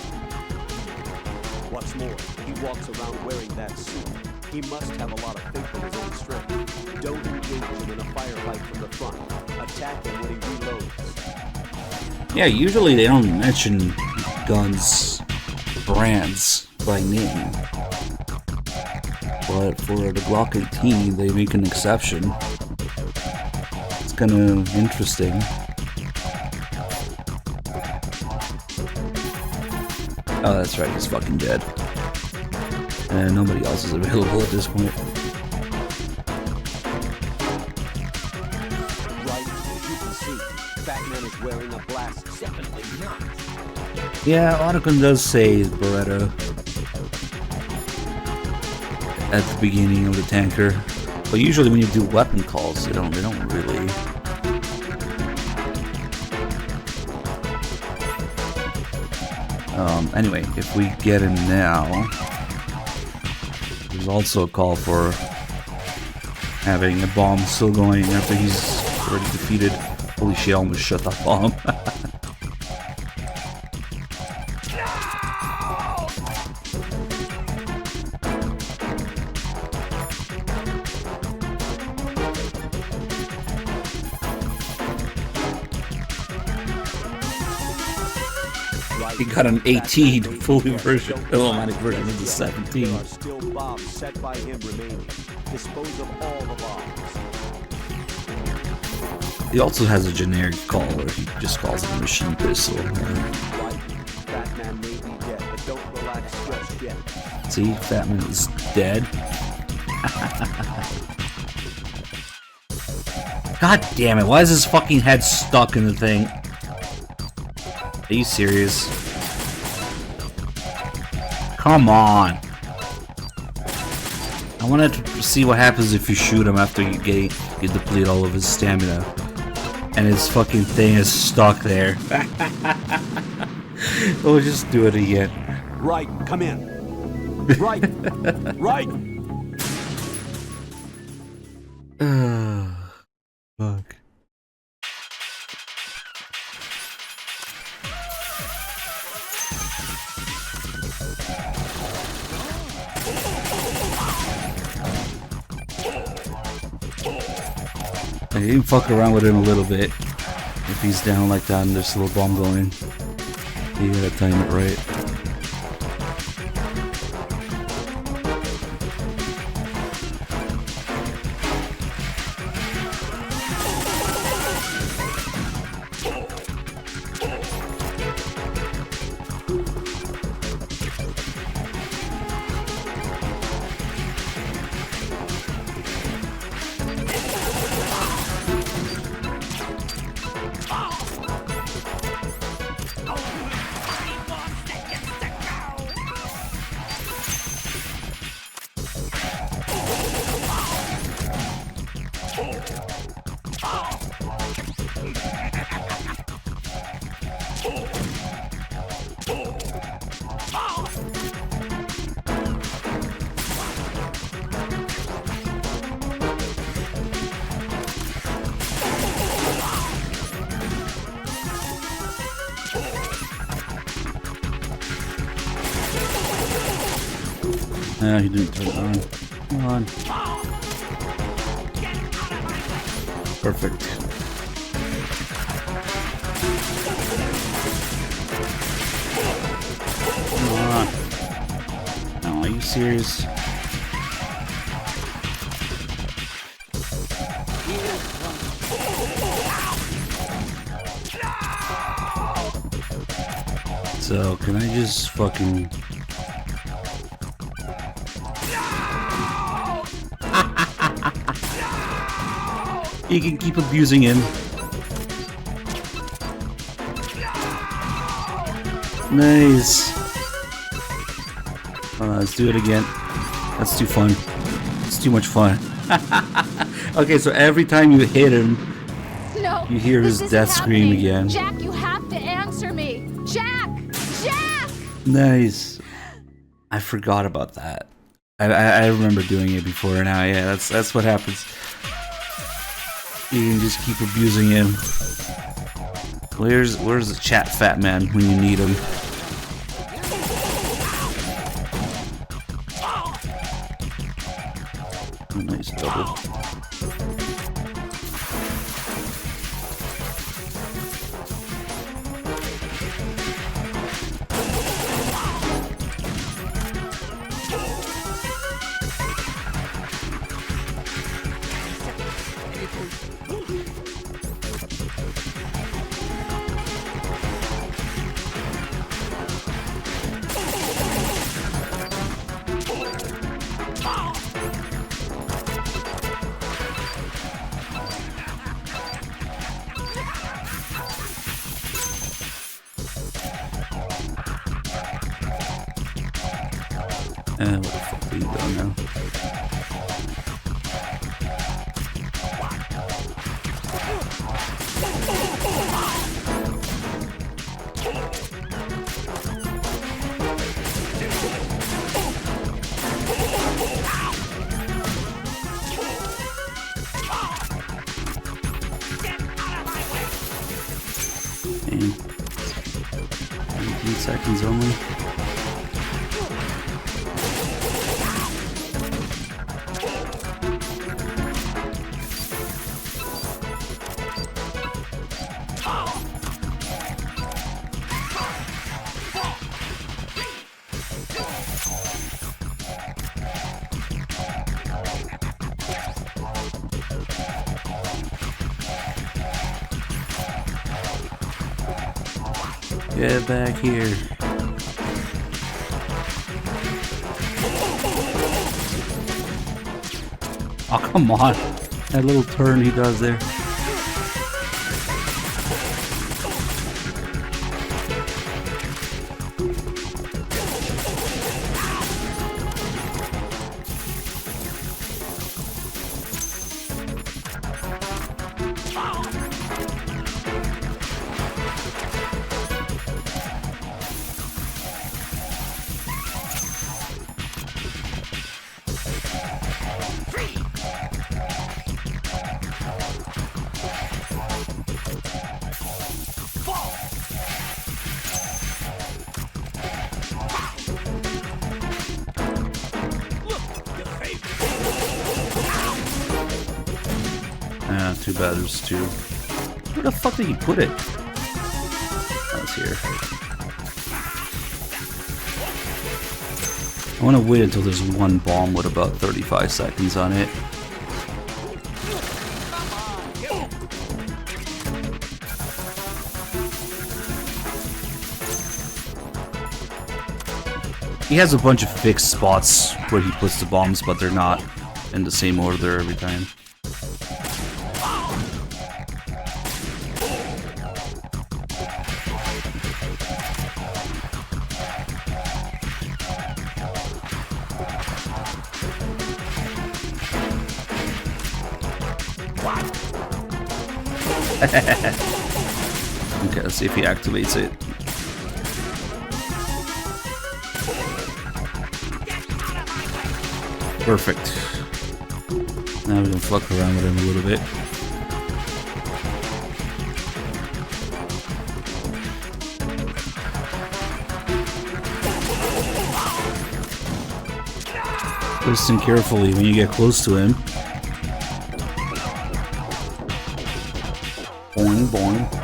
What's more, he walks around wearing that suit. He must have a lot of faith in his own strength. Don't engage him in a firefight from the front. Attack him when he reloads. Yeah, usually they don't mention guns brands by name. But for the Glock 18, they make an exception. It's kind of interesting. Oh, that's right, he's fucking dead. And nobody else is available at this point. Right, as you can see, Batman is wearing a blast. Definitely not. Yeah, Otacon does say Beretta at the beginning of the tanker, but usually when you do weapon calls, they don't really. Anyway, if we get him now, there's also a call for having a bomb still going after he's already defeated. Holy shit, I almost shut that bomb. He got an 18 fully version, automatic version of the 17. There are still bombs set by him remaining. Dispose of all the bombs. He also has a generic call where he just calls it a machine pistol. Batman may be dead, but don't relax just yet. See, Batman is dead. God damn it, why is his fucking head stuck in the thing? Are you serious? Come on. I wanted to see what happens if you shoot him after you deplete all of his stamina. And his fucking thing is stuck there. We'll just do it again. Right, come in. Right. Right. Fuck. I can fuck around with him a little bit if he's down like that and there's a little bomb going. You gotta time it right. Yeah, he didn't turn it on. Come on. Perfect. Come on. No, are you serious? So, can I just fucking... You can keep abusing him. Nice. Let's do it again. That's too fun. It's too much fun. Okay, so every time you hit him, No, you hear his this death isn't scream happening. again. Jack, you have to answer me. Jack! Jack! Nice. I forgot about that. I remember doing it before now. Yeah, that's what happens. You can just keep abusing him. Where's the chat fat man when you need him? Oh, nice double. Where the fuck do you go now? Damn. 19 seconds only. Get back here. Oh, come on. That little turn he does there. Too bad there's two. Where the fuck did he put it? Oh, it's here. I want to wait until there's one bomb with about 35 seconds on it. He has a bunch of fixed spots where he puts the bombs, but they're not in the same order every time. Okay, let's see if he activates it. Perfect. Now we can fuck around with him a little bit. Listen carefully when you get close to him. Boing, boing.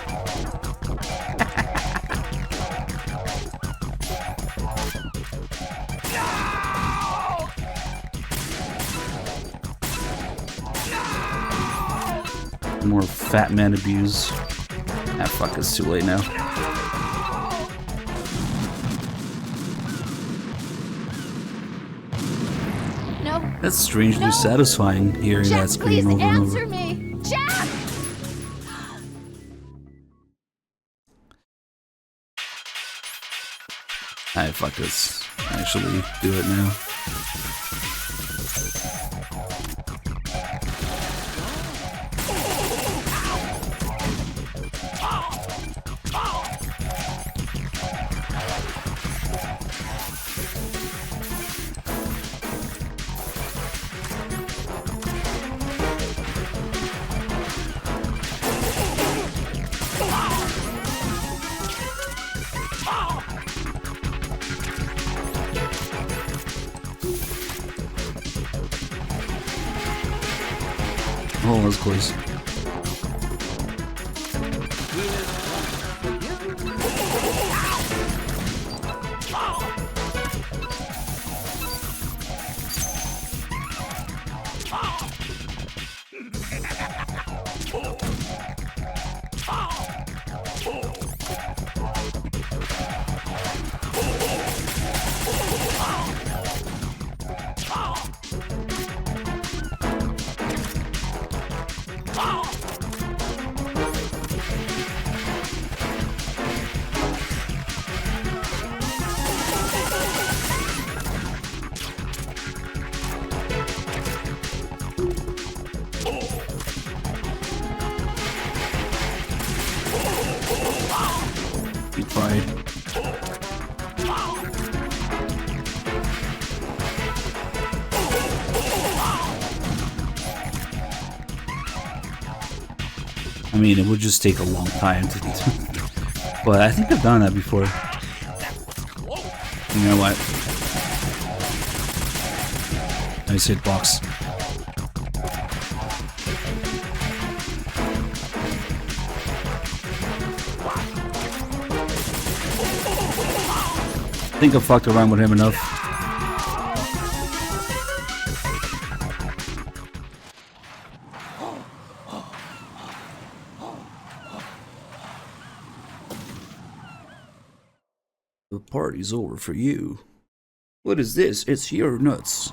More fat man abuse. Ah, fuck, it's too late now. No. That's strangely satisfying hearing Jack, that scream please over and over. answer me. Jack! Alright, fuck this. Actually, do it now. Oh, that was close. He tried. I mean, it would just take a long time to but I think I've done that before. You know what? Nice hitbox. I think I fucked around with him enough. The party's over for you. What is this? It's your nuts.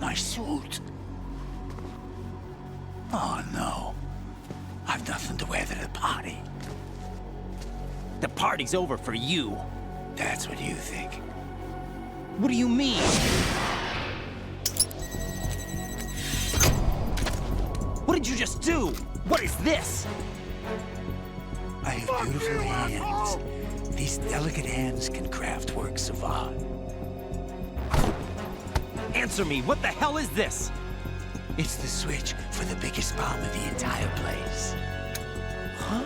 My suit. Oh no. I've nothing to wear to the party. The party's over for you. That's what you think. What do you mean? What did you just do? What is this? I have beautiful hands. These delicate hands can craft works of art. Answer me, what the hell is this? It's the switch for the biggest bomb in the entire place. Huh?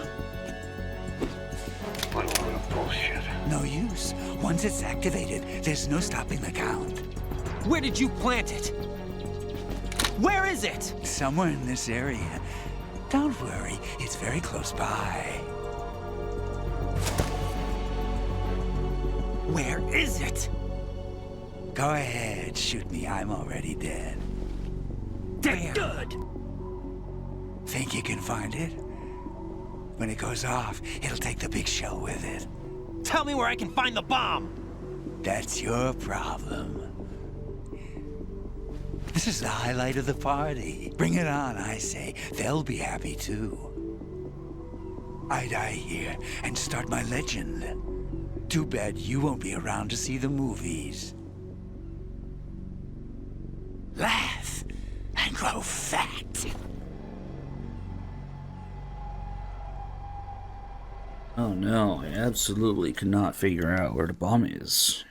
What a load of bullshit. No use. Once it's activated, there's no stopping the count. Where did you plant it? Where is it? Somewhere in this area. Don't worry, it's very close by. Where is it? Go ahead, shoot me. I'm already dead. Dead good. Think you can find it? When it goes off, it'll take the big show with it. Tell me where I can find the bomb. That's your problem. This is the highlight of the party. Bring it on, I say. They'll be happy too. I die here and start my legend. Too bad you won't be around to see the movies. Laugh and grow fat. Oh no, I absolutely cannot figure out where the bomb is.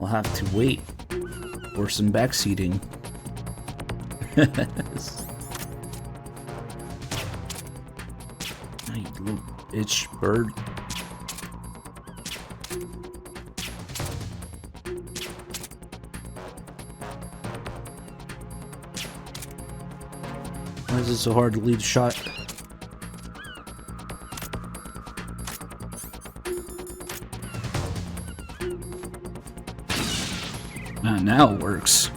I'll have to wait for some backseating. You little bitch bird. Why is it so hard to lead a shot? Now it works.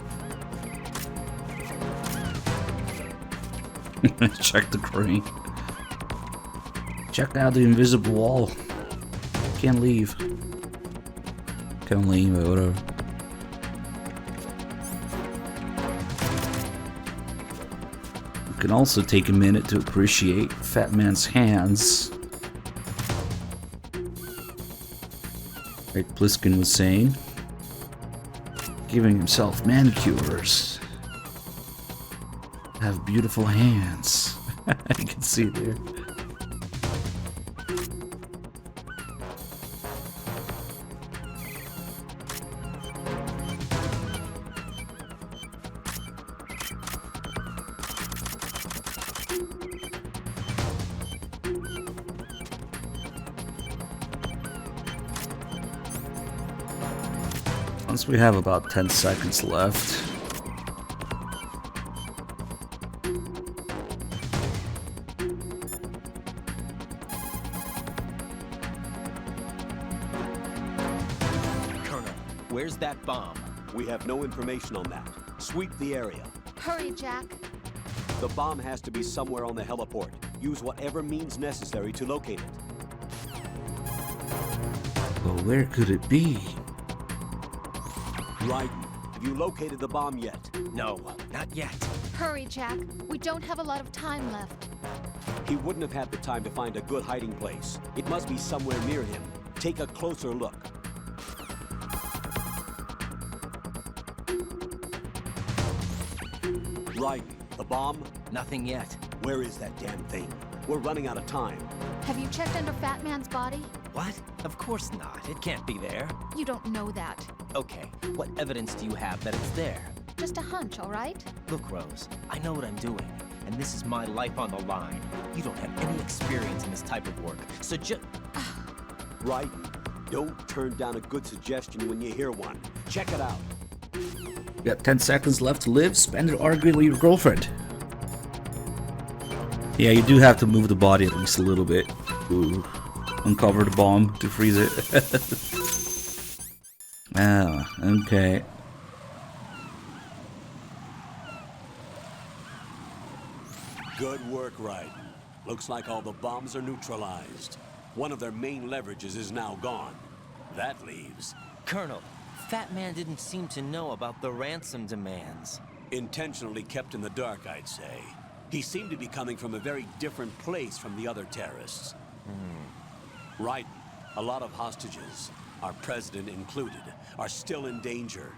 Check the crane. Check out the invisible wall. Can't leave. Can't leave, but whatever. You can also take a minute to appreciate Fat Man's hands like Pliskin was saying, giving himself manicures. Have beautiful hands. You can see it there. Once we have about 10 seconds left. Colonel, where's that bomb? We have no information on that. Sweep the area. Hurry, Jack. The bomb has to be somewhere on the heliport. Use whatever means necessary to locate it. Well, where could it be? Raiden, have you located the bomb yet? No, not yet. Hurry, Jack. We don't have a lot of time left. He wouldn't have had the time to find a good hiding place. It must be somewhere near him. Take a closer look. Raiden, the bomb? Nothing yet. Where is that damn thing? We're running out of time. Have you checked under Fat Man's body? What? Of course not. It can't be there. You don't know that. Okay, what evidence do you have that it's there? Just a hunch, all right? Look, Rose, I know what I'm doing, and this is my life on the line. You don't have any experience in this type of work, so just... Raiden, don't turn down a good suggestion when you hear one. Check it out. You got 10 seconds left to live. Spend it arguing with your girlfriend. Yeah, you do have to move the body at least a little bit. Ooh. Uncover the bomb to freeze it. Ah, okay. Good work, Raiden. Looks like all the bombs are neutralized. One of their main leverages is now gone. That leaves... Colonel, Fat Man didn't seem to know about the ransom demands. Intentionally kept in the dark, I'd say. He seemed to be coming from a very different place from the other terrorists. Raiden, a lot of hostages, our president included, are still in danger.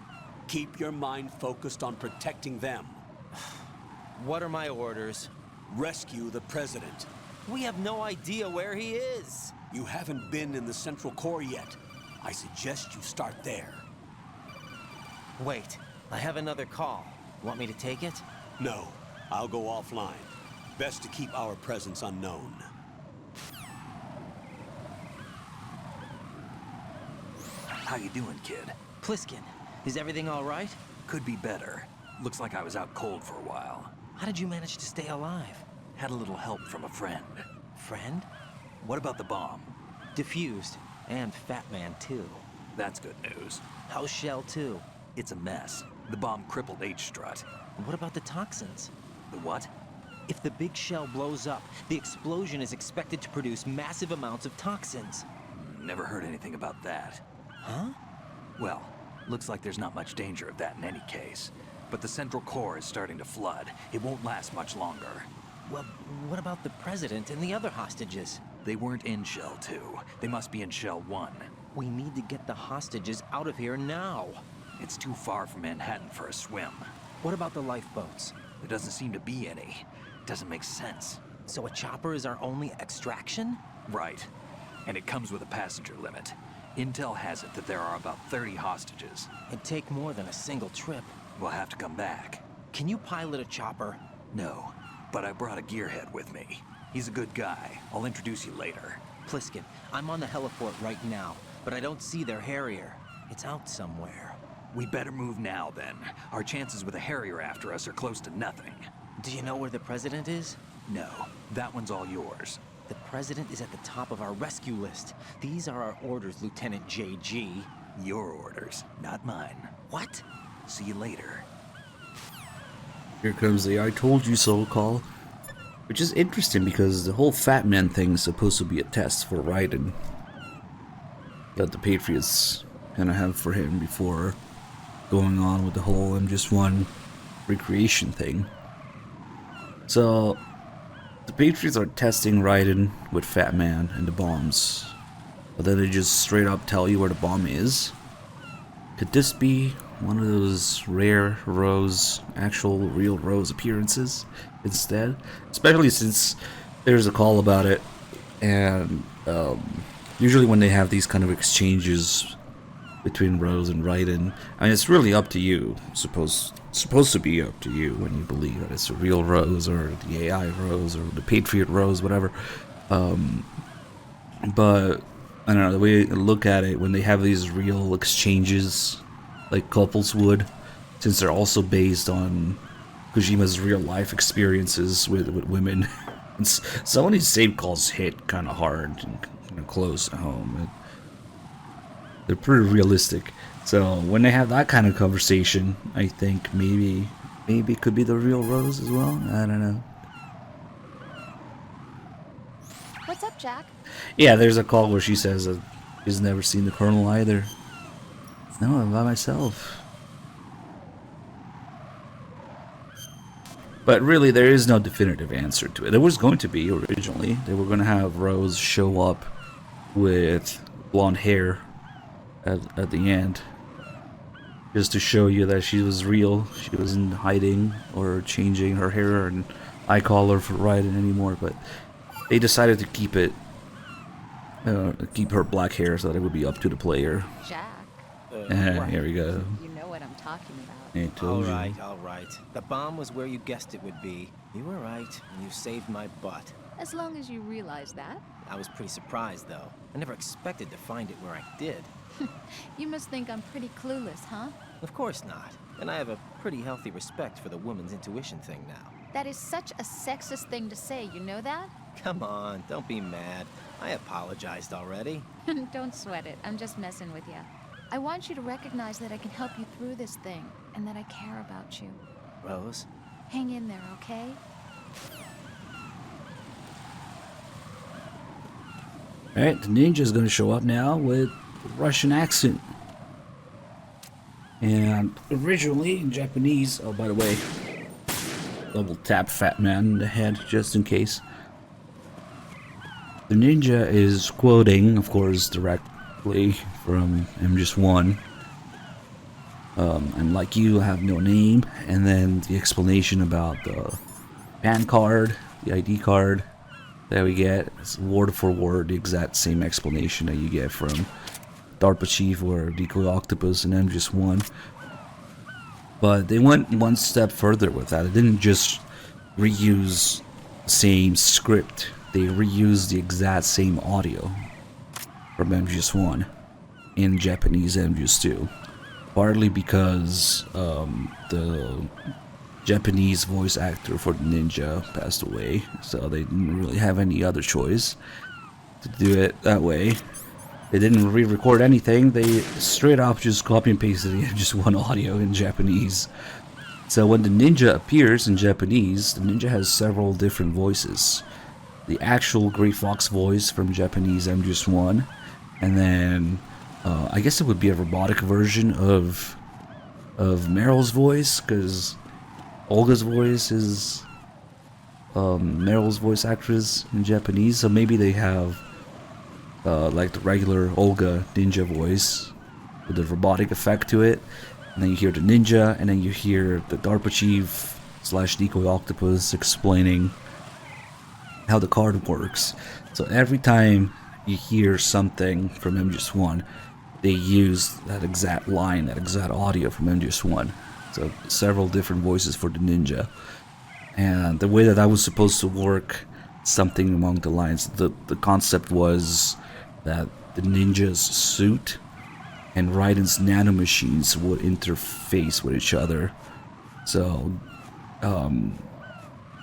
Keep your mind focused on protecting them. What are my orders? Rescue the president. We have no idea where he is. You haven't been in the Central Core yet. I suggest you start there. Wait, I have another call. Want me to take it? No, I'll go offline. Best to keep our presence unknown. How you doing, kid? Pliskin, is everything all right? Could be better. Looks like I was out cold for a while. How did you manage to stay alive? Had a little help from a friend. Friend? What about the bomb? Defused. And Fat Man, too. That's good news. How's Shell 2? It's a mess. The bomb crippled H-Strut. What about the toxins? The what? If the big shell blows up, the explosion is expected to produce massive amounts of toxins. Never heard anything about that. Huh? Well, looks like there's not much danger of that in any case. But the Central Core is starting to flood. It won't last much longer. Well, what about the president and the other hostages? They weren't in Shell 2. They must be in Shell 1. We need to get the hostages out of here now. It's too far from Manhattan for a swim. What about the lifeboats? There doesn't seem to be any. Doesn't make sense. So a chopper is our only extraction? Right. And it comes with a passenger limit. Intel has it that there are about 30 hostages. It'd take more than a single trip. We'll have to come back. Can you pilot a chopper? No, but I brought a gearhead with me. He's a good guy. I'll introduce you later. Pliskin, I'm on the heliport right now, but I don't see their Harrier. It's out somewhere. We better move now, then. Our chances with a Harrier after us are close to nothing. Do you know where the president is? No, that one's all yours. The president is at the top of our rescue list. These are our orders, Lieutenant JG. Your orders, not mine. What? See you later. Here comes the I told you so call. Which is interesting because the whole Fat Man thing is supposed to be a test for Raiden that the Patriots kind of have for him before going on with the whole MGS1 recreation thing. So the Patriots are testing Raiden with Fat Man and the bombs. but then they just straight up tell you where the bomb is. Could this be one of those rare Rose, actual real Rose appearances instead? Especially since there's a call about it, and usually when they have these kind of exchanges between Rose and Raiden, I mean, it's really up to you. Supposed to be up to you when you believe that it's a real Rose or the AI Rose or the Patriot Rose, whatever. But I don't know, the way I look at it, when they have these real exchanges like couples would, since they're also based on Kojima's real life experiences with women, and some of these save calls hit kind of hard and kind of close to home. They're pretty realistic. So when they have that kind of conversation, I think maybe it could be the real Rose as well. I don't know. What's up, Jack? Yeah, there's a call where she says that she's never seen the Colonel either. No, I'm by myself. But really, there is no definitive answer to it. There was going to be originally. They were going to have Rose show up with blonde hair at the end, just to show you that she was real. She wasn't hiding or changing her hair and eye color for Raiden anymore. But they decided to keep it, keep her black hair so that it would be up to the player. Jack. Here we go. You know what I'm talking about. I told you. All right. The bomb was where you guessed it would be. You were right, and you saved my butt. As long as you realize that. I was pretty surprised, though. I never expected to find it where I did. You must think I'm pretty clueless, huh? Of course not. And I have a pretty healthy respect for the woman's intuition thing now. That is such a sexist thing to say, you know that? Come on, don't be mad. I apologized already. Don't sweat it. I'm just messing with you. I want you to recognize that I can help you through this thing, and that I care about you. Rose? Hang in there, okay? Alright, the ninja's gonna show up now with a Russian accent. And originally in Japanese, oh, by the way, double tap Fat Man in the head just in case. The ninja is quoting, of course, directly from MGS1. I'm like you, have no name, and then the explanation about the PAN card, the ID card that we get. It's word for word the exact same explanation that you get from DARPA Chief or Decoy Octopus and MGS1. But they went one step further with that. It didn't just reuse the same script. They reused the exact same audio from MGS1 in Japanese MGS2. Partly because the Japanese voice actor for the ninja passed away, so they didn't really have any other choice to do it that way. They didn't re-record anything. They straight up just copy and pasted the MGS1 audio in Japanese. So when the ninja appears in Japanese, the ninja has several different voices. The actual Grey Fox voice from Japanese MGS1, and then I guess it would be a robotic version of Meryl's voice, because Olga's voice is Meryl's voice actress in Japanese, so maybe they have like the regular Olga ninja voice with the robotic effect to it, and then you hear the ninja, and then you hear the DARPA Chief / Decoy Octopus explaining how the card works. So every time you hear something from MGS1, they use that exact line, that exact audio from MGS1. So several different voices for the ninja. And the way that was supposed to work, something along the lines, the concept was that the ninja's suit and Raiden's nanomachines would interface with each other. So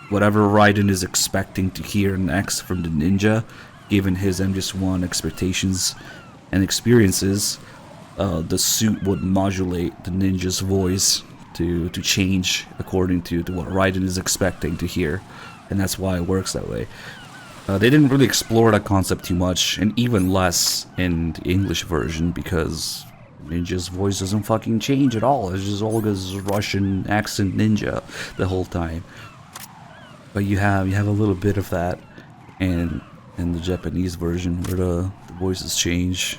whatever Raiden is expecting to hear next from the ninja, given his MGS1 expectations and experiences, the suit would modulate the ninja's voice to change according to what Raiden is expecting to hear, and that's why it works that way. They didn't really explore that concept too much, and even less in the English version, because Ninja's voice doesn't fucking change at all. It's just Olga's Russian accent ninja the whole time. But you have a little bit of that in the Japanese version, where the Voices change.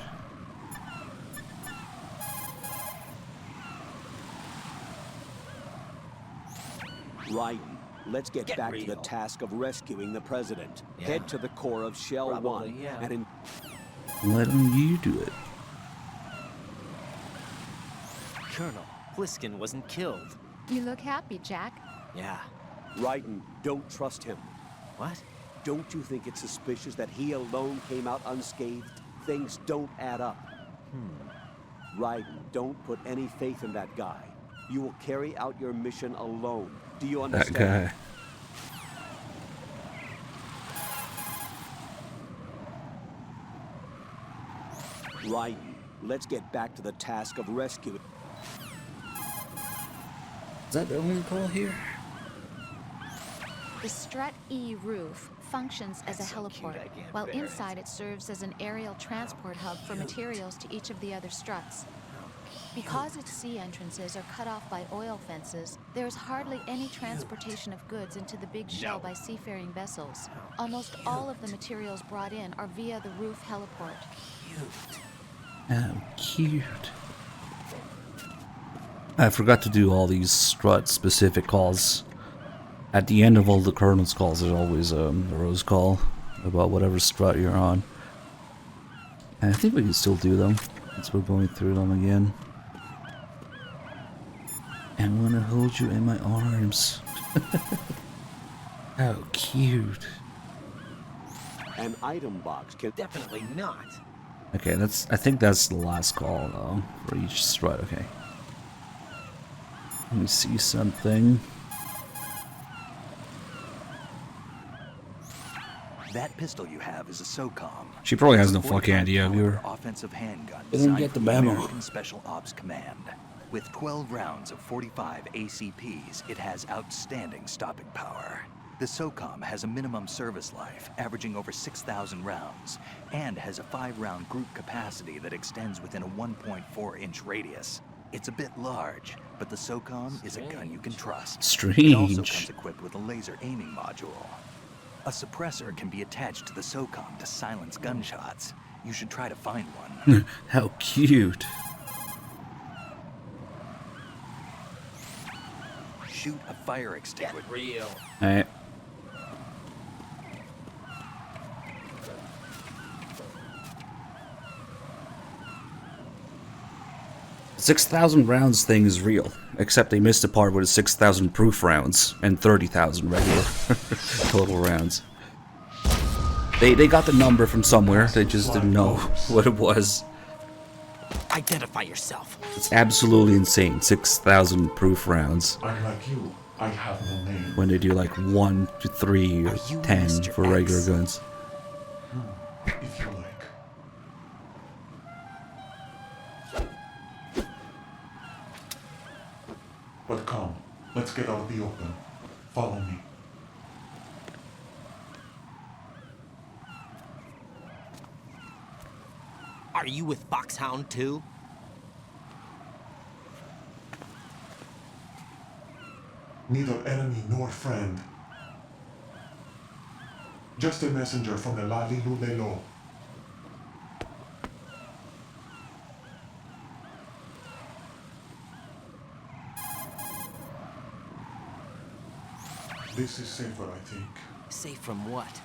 Raiden, let's get back to the task of rescuing the president. Yeah. Head to the core of Shell Probably, 1 yeah. and Why don't you do it? Colonel, Pliskin wasn't killed. You look happy, Jack. Yeah. Raiden, don't trust him. What? Don't you think it's suspicious that he alone came out unscathed? Things don't add up. Raiden, don't put any faith in that guy. You will carry out your mission alone. Do you That understand? guy. Raiden, let's get back to the task of rescuing. Is that the only call here? The Strut E roof functions as a heliport, while inside it serves as an aerial transport hub for materials to each of the other struts. Because its sea entrances are cut off by oil fences, there is hardly any transportation of goods into the big shell by seafaring vessels. Almost all of the materials brought in are via the roof heliport. Oh, cute. I forgot to do all these strut specific calls. At the end of all the Colonel's calls, there's always a Rose call about whatever strut you're on. And I think we can still do them since we're going through them again. I want to hold you in my arms. How cute. An item box can Definitely not. Okay, I think that's the last call though for each strut. Okay. Let me see something. That pistol you have is a SOCOM. She probably has It's a no fucking 45 idea, viewer. caliber offensive handgun Didn't designed get the for memo. American Special Ops Command. With 12 rounds of 45 ACPs, it has outstanding stopping power. The SOCOM has a minimum service life, averaging over 6,000 rounds, and has a 5-round group capacity that extends within a 1.4-inch radius. It's a bit large, but the SOCOM is a gun you can trust. It also Strange. comes equipped with a laser aiming module. A suppressor can be attached to the SOCOM to silence gunshots. You should try to find one. How cute. Shoot a fire extinguisher. Real. Alright. $6,000 rounds thing is real, except they missed the part with the 6,000 proof rounds and 30,000 regular total rounds. They got the number from somewhere, they just didn't know what it was. Identify yourself. It's absolutely insane, 6,000 proof rounds. Unlike you, I have no name. When they do like 1 to 3 or 10 for regular guns. If you like. But come, let's get out of the open. Follow me. Are you with Foxhound too? Neither enemy nor friend. Just a messenger from the Lali Lulelo. This is safer, I think. Safe from what?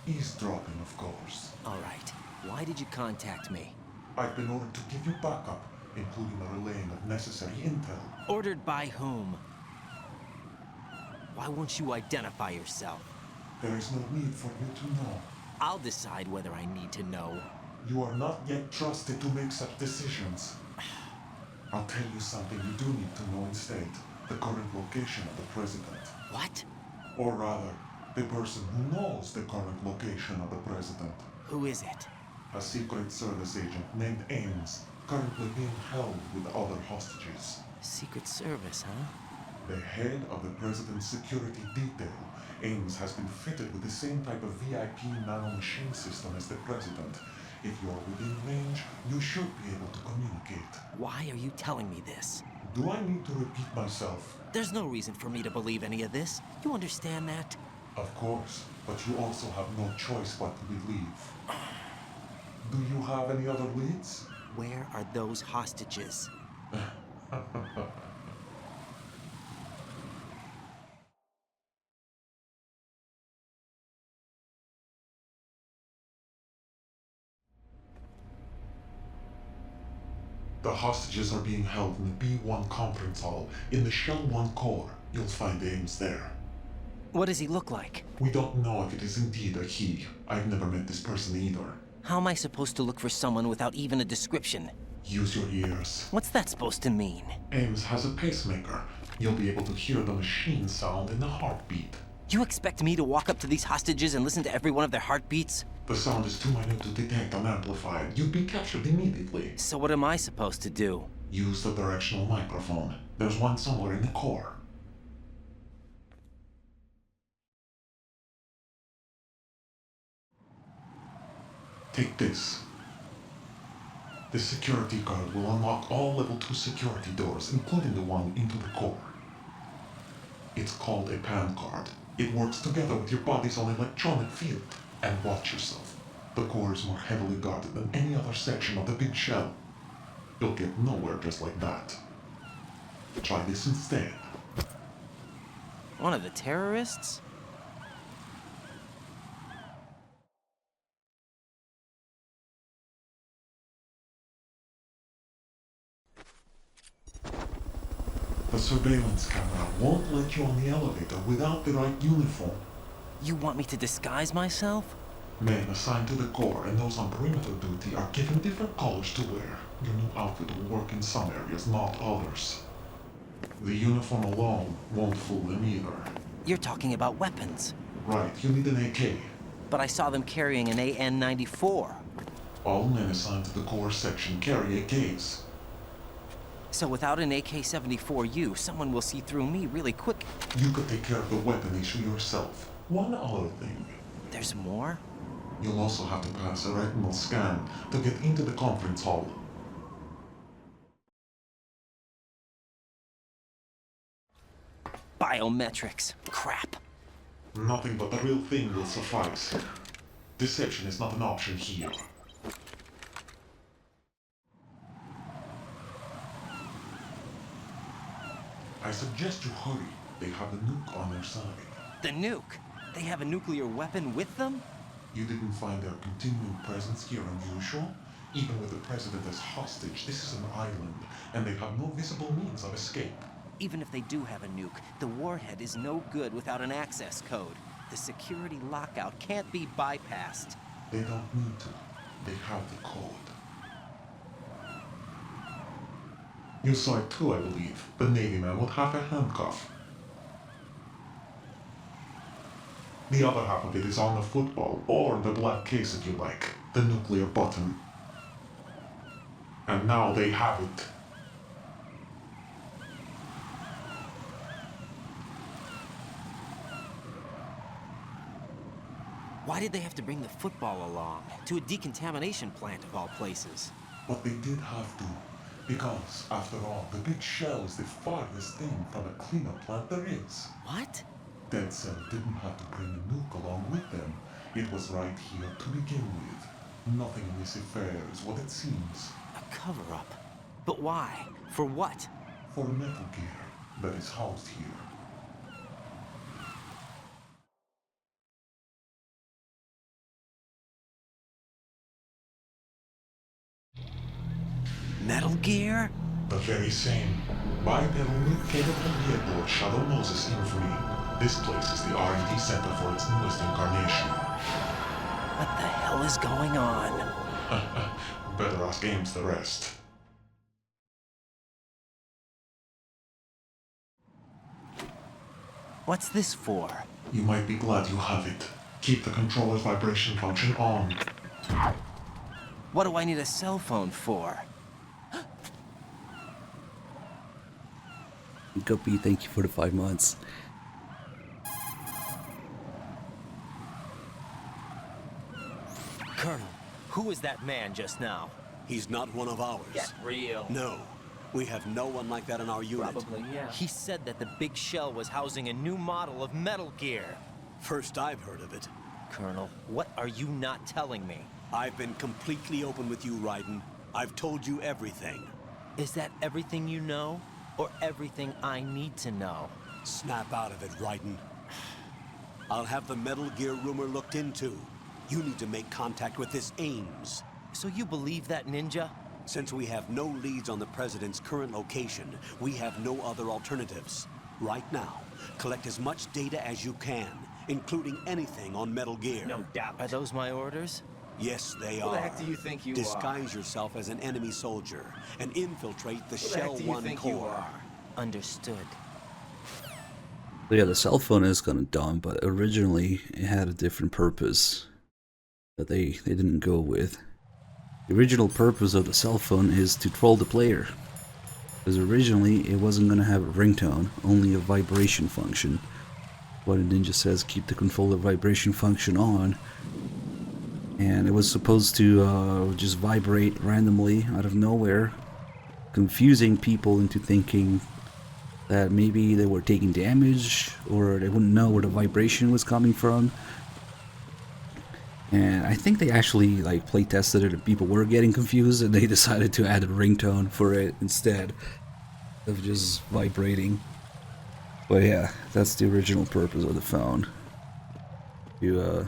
Eavesdropping, of course. All right. Why did you contact me? I've been ordered to give you backup, including a relaying of necessary intel. Ordered by whom? Why won't you identify yourself? There is no need for you to know. I'll decide whether I need to know. You are not yet trusted to make such decisions. I'll tell you something you do need to know instead. The current location of the president. What? Or rather, the person who knows the current location of the president. Who is it? A Secret Service agent named Ames, currently being held with other hostages. Secret Service, huh? The head of the president's security detail, Ames has been fitted with the same type of VIP nanomachine system as the president. If you're within range, you should be able to communicate. Why are you telling me this? Do I need to repeat myself? There's no reason for me to believe any of this. You understand that? Of course, but you also have no choice but to believe. Do you have any other leads? Where are those hostages? The hostages are being held in the B1 conference hall in the Shell 1 core. You'll find Ames there. What does he look like? We don't know if it is indeed a he. I've never met this person either. How am I supposed to look for someone without even a description? Use your ears. What's that supposed to mean? Ames has a pacemaker. You'll be able to hear the machine sound in the heartbeat. You expect me to walk up to these hostages and listen to every one of their heartbeats? The sound is too minute to detect and amplify it. You'd be captured immediately. So what am I supposed to do? Use the directional microphone. There's one somewhere in the core. Take this. This security card will unlock all level 2 security doors, including the one into the core. It's called a PAN card. It works together with your body's own electronic field. And watch yourself. The core is more heavily guarded than any other section of the big shell. You'll get nowhere just like that. Try this instead. One of the terrorists? The surveillance camera won't let you on the elevator without the right uniform. You want me to disguise myself? Men assigned to the core and those on perimeter duty are given different colors to wear. Your new outfit will work in some areas, not others. The uniform alone won't fool them either. You're talking about weapons. Right, you need an AK. But I saw them carrying an AN-94. All men assigned to the core section carry AKs. So without an AK-74U, someone will see through me really quick. You could take care of the weapon issue yourself. One other thing. There's more? You'll also have to pass a retinal scan to get into the conference hall. Biometrics. Crap. Nothing but the real thing will suffice. Deception is not an option here. I suggest you hurry. They have the nuke on their side. The nuke? They have a nuclear weapon with them? You didn't find their continuing presence here unusual? Even with the president as hostage, this is an island, and they have no visible means of escape. Even if they do have a nuke, the warhead is no good without an access code. The security lockout can't be bypassed. They don't need to. They have the code. You saw it too, I believe. The Navy man with half a handcuff. The other half of it is on the football, or the black case if you like. The nuclear button. And now they have it. Why did they have to bring the football along? To a decontamination plant of all places. But they did have to. Because, after all, the big shell is the farthest thing from a cleanup plant there is. What? Dead Cell didn't have to bring the nuke along with them. It was right here to begin with. Nothing in this affair is what it seems. A cover-up? But why? For what? For Metal Gear that is housed here. Metal Gear? The very same. Bipedal nuke-capable vehicle of Shadow Moses infamy. This place is the R&D center for its newest incarnation. What the hell is going on? Better ask Ames the rest. What's this for? You might be glad you have it. Keep the controller's vibration function on. What do I need a cell phone for? Guppy, thank you for the 5 months. Colonel, who was that man just now? He's not one of ours. Get real. No. We have no one like that in our unit. Probably, yeah. He said that the big shell was housing a new model of Metal Gear. First I've heard of it. Colonel, what are you not telling me? I've been completely open with you, Raiden. I've told you everything. Is that everything you know? Or everything I need to know? Snap out of it, Raiden. I'll have the Metal Gear rumor looked into. You need to make contact with this Ames. So you believe that, Ninja? Since we have no leads on the President's current location, we have no other alternatives. Right now, collect as much data as you can, including anything on Metal Gear. No doubt. Are those my orders? Yes, they Who are. the heck do you think you are? Disguise yourself as an enemy soldier and infiltrate the Who the heck Shell do you 1 think you core. are? Understood. But yeah, the cell phone is kind of dumb, but originally it had a different purpose that they didn't go with. The original purpose of the cell phone is to troll the player. Because originally it wasn't going to have a ringtone, only a vibration function. What Ninja says, keep the controller vibration function on. And it was supposed to just vibrate randomly out of nowhere, confusing people into thinking that maybe they were taking damage, or they wouldn't know where the vibration was coming from. And I think they actually like play tested it and people were getting confused, and they decided to add a ringtone for it instead of just vibrating. But yeah, that's the original purpose of the phone. To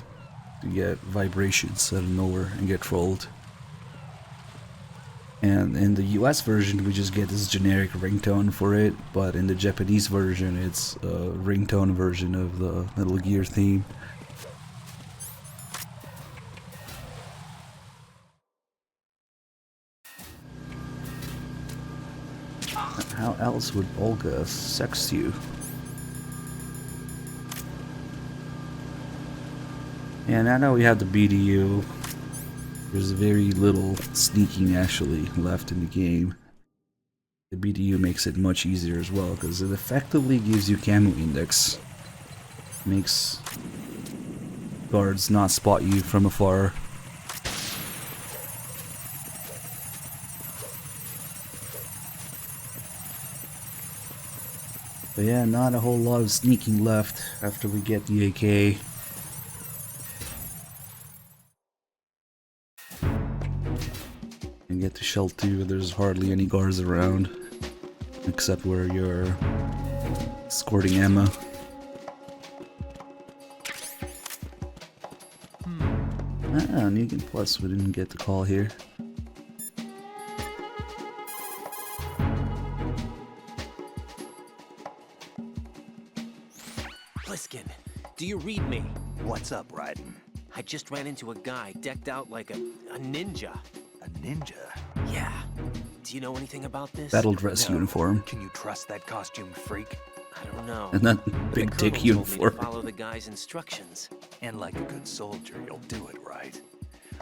get vibrations out of nowhere and get trolled. And in the US version we just get this generic ringtone for it, but in the Japanese version it's a ringtone version of the Metal Gear theme. How else would Olga sex you? And I know we have the BDU. There's very little sneaking actually left in the game. The BDU makes it much easier as well, because it effectively gives you camo index. Makes guards not spot you from afar. But yeah, not a whole lot of sneaking left after we get the AK. And get to Shell 2, there's hardly any guards around, except where you're escorting Emma. Ah, Negan Plus, we didn't get the call here. Pliskin, do you read me? What's up, Raiden? I just ran into a guy decked out like a ninja. A ninja? Yeah. Do you know anything about this? Battle dress uniform. Can you trust that costumed freak? I don't know. And that big dick uniform. Follow the guy's instructions. And like a good soldier, you'll do it right.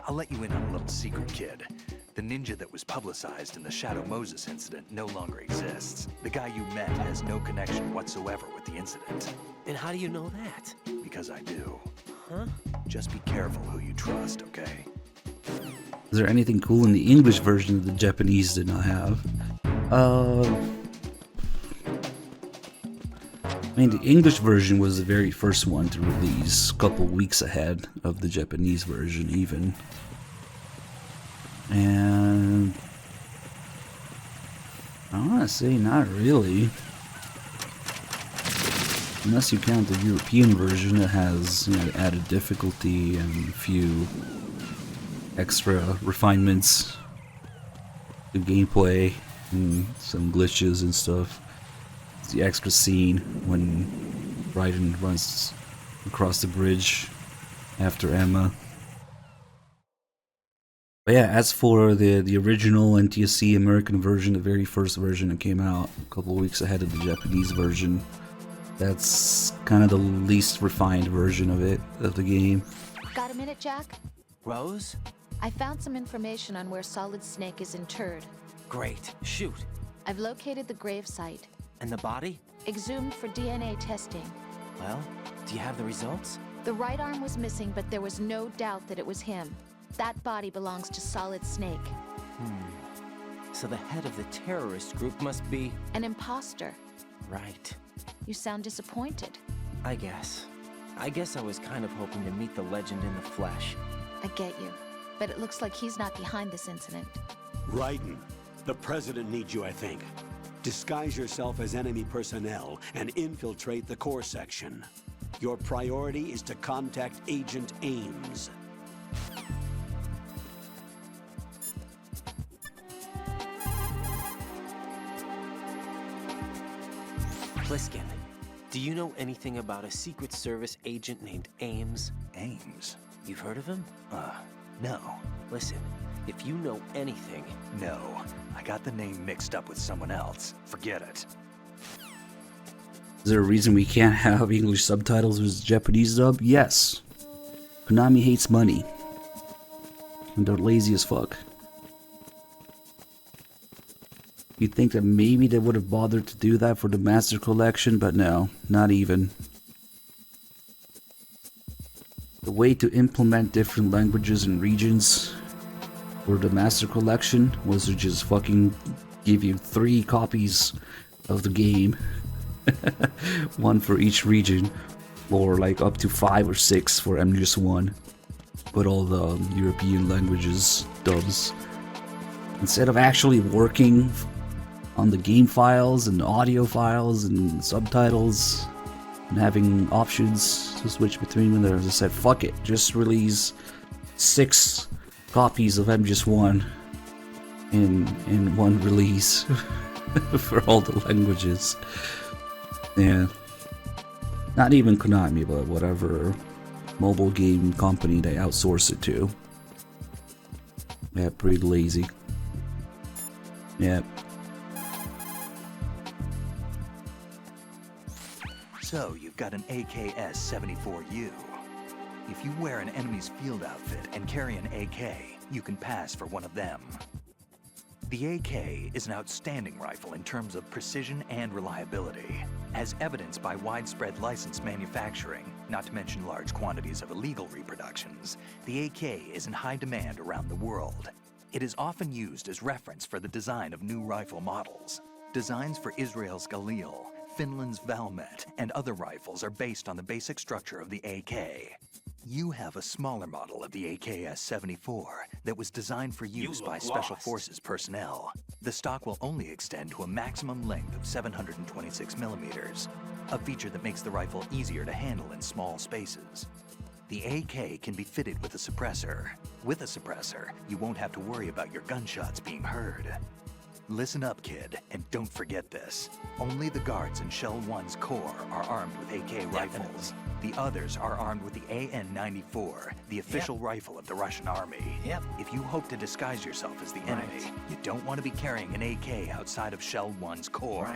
I'll let you in on a little secret, kid. The ninja that was publicized in the Shadow Moses incident no longer exists. The guy you met has no connection whatsoever with the incident. And how do you know that? Because I do. Huh? Just be careful who you trust, okay? Is there anything cool in the English version that the Japanese did not have? I mean, the English version was the very first one to release, a couple weeks ahead of the Japanese version even. And I want to say not really. Unless you count the European version that has, you know, added difficulty and a few extra refinements to gameplay and some glitches and stuff. It's the extra scene when Raiden runs across the bridge after Emma. But yeah, as for the original NTSC American version, the very first version that came out a couple of weeks ahead of the Japanese version, that's kind of the least refined version of it, of the game. Got a minute, Jack? Rose? I found some information on where Solid Snake is interred. Great. Shoot. I've located the grave site. And the body? Exhumed for DNA testing. Well, do you have the results? The right arm was missing, but there was no doubt that it was him. That body belongs to Solid Snake. So the head of the terrorist group must be... An imposter. Right. You sound disappointed. I guess I was kind of hoping to meet the legend in the flesh. I get you. but it looks like he's not behind this incident. Raiden, the President needs you, I think. Disguise yourself as enemy personnel and infiltrate the core section. Your priority is to contact Agent Ames. Pliskin, do you know anything about a Secret Service agent named Ames? Ames? You've heard of him? No. Listen, if you know anything... No. I got the name mixed up with someone else. Forget it. Is there a reason we can't have English subtitles with Japanese dub? Yes. Konami hates money. And they're lazy as fuck. You'd think that maybe they would have bothered to do that for the Master Collection, but no, not even. The way to implement different languages and regions for the Master Collection was to just fucking give you 3 copies of the game. One for each region, or like up to 5 or 6 for MGS1. But all the European languages dubs. Instead of actually working on the game files and audio files and subtitles and having options to switch between them, I just said fuck it, just release 6 copies of MGS1 in one release for all the languages. Yeah, not even Konami, but whatever mobile game company they outsource it to. Yeah, pretty lazy. Yeah. So, you've got an AKS-74U. If you wear an enemy's field outfit and carry an AK, you can pass for one of them. The AK is an outstanding rifle in terms of precision and reliability, as evidenced by widespread licensed manufacturing, not to mention large quantities of illegal reproductions. The AK is in high demand around the world. It is often used as reference for the design of new rifle models. Designs for Israel's Galil, Finland's Valmet, and other rifles are based on the basic structure of the AK. You have a smaller model of the AKS-74 that was designed for use by Special Forces personnel. The stock will only extend to a maximum length of 726 millimeters, a feature that makes the rifle easier to handle in small spaces. The AK can be fitted with a suppressor. With a suppressor, you won't have to worry about your gunshots being heard. Listen up, kid, and don't forget this. Only the guards in Shell 1's core are armed with AK rifles. The others are armed with the AN-94, the official rifle of the Russian army. If you hope to disguise yourself as the enemy, you don't want to be carrying an AK outside of Shell 1's core.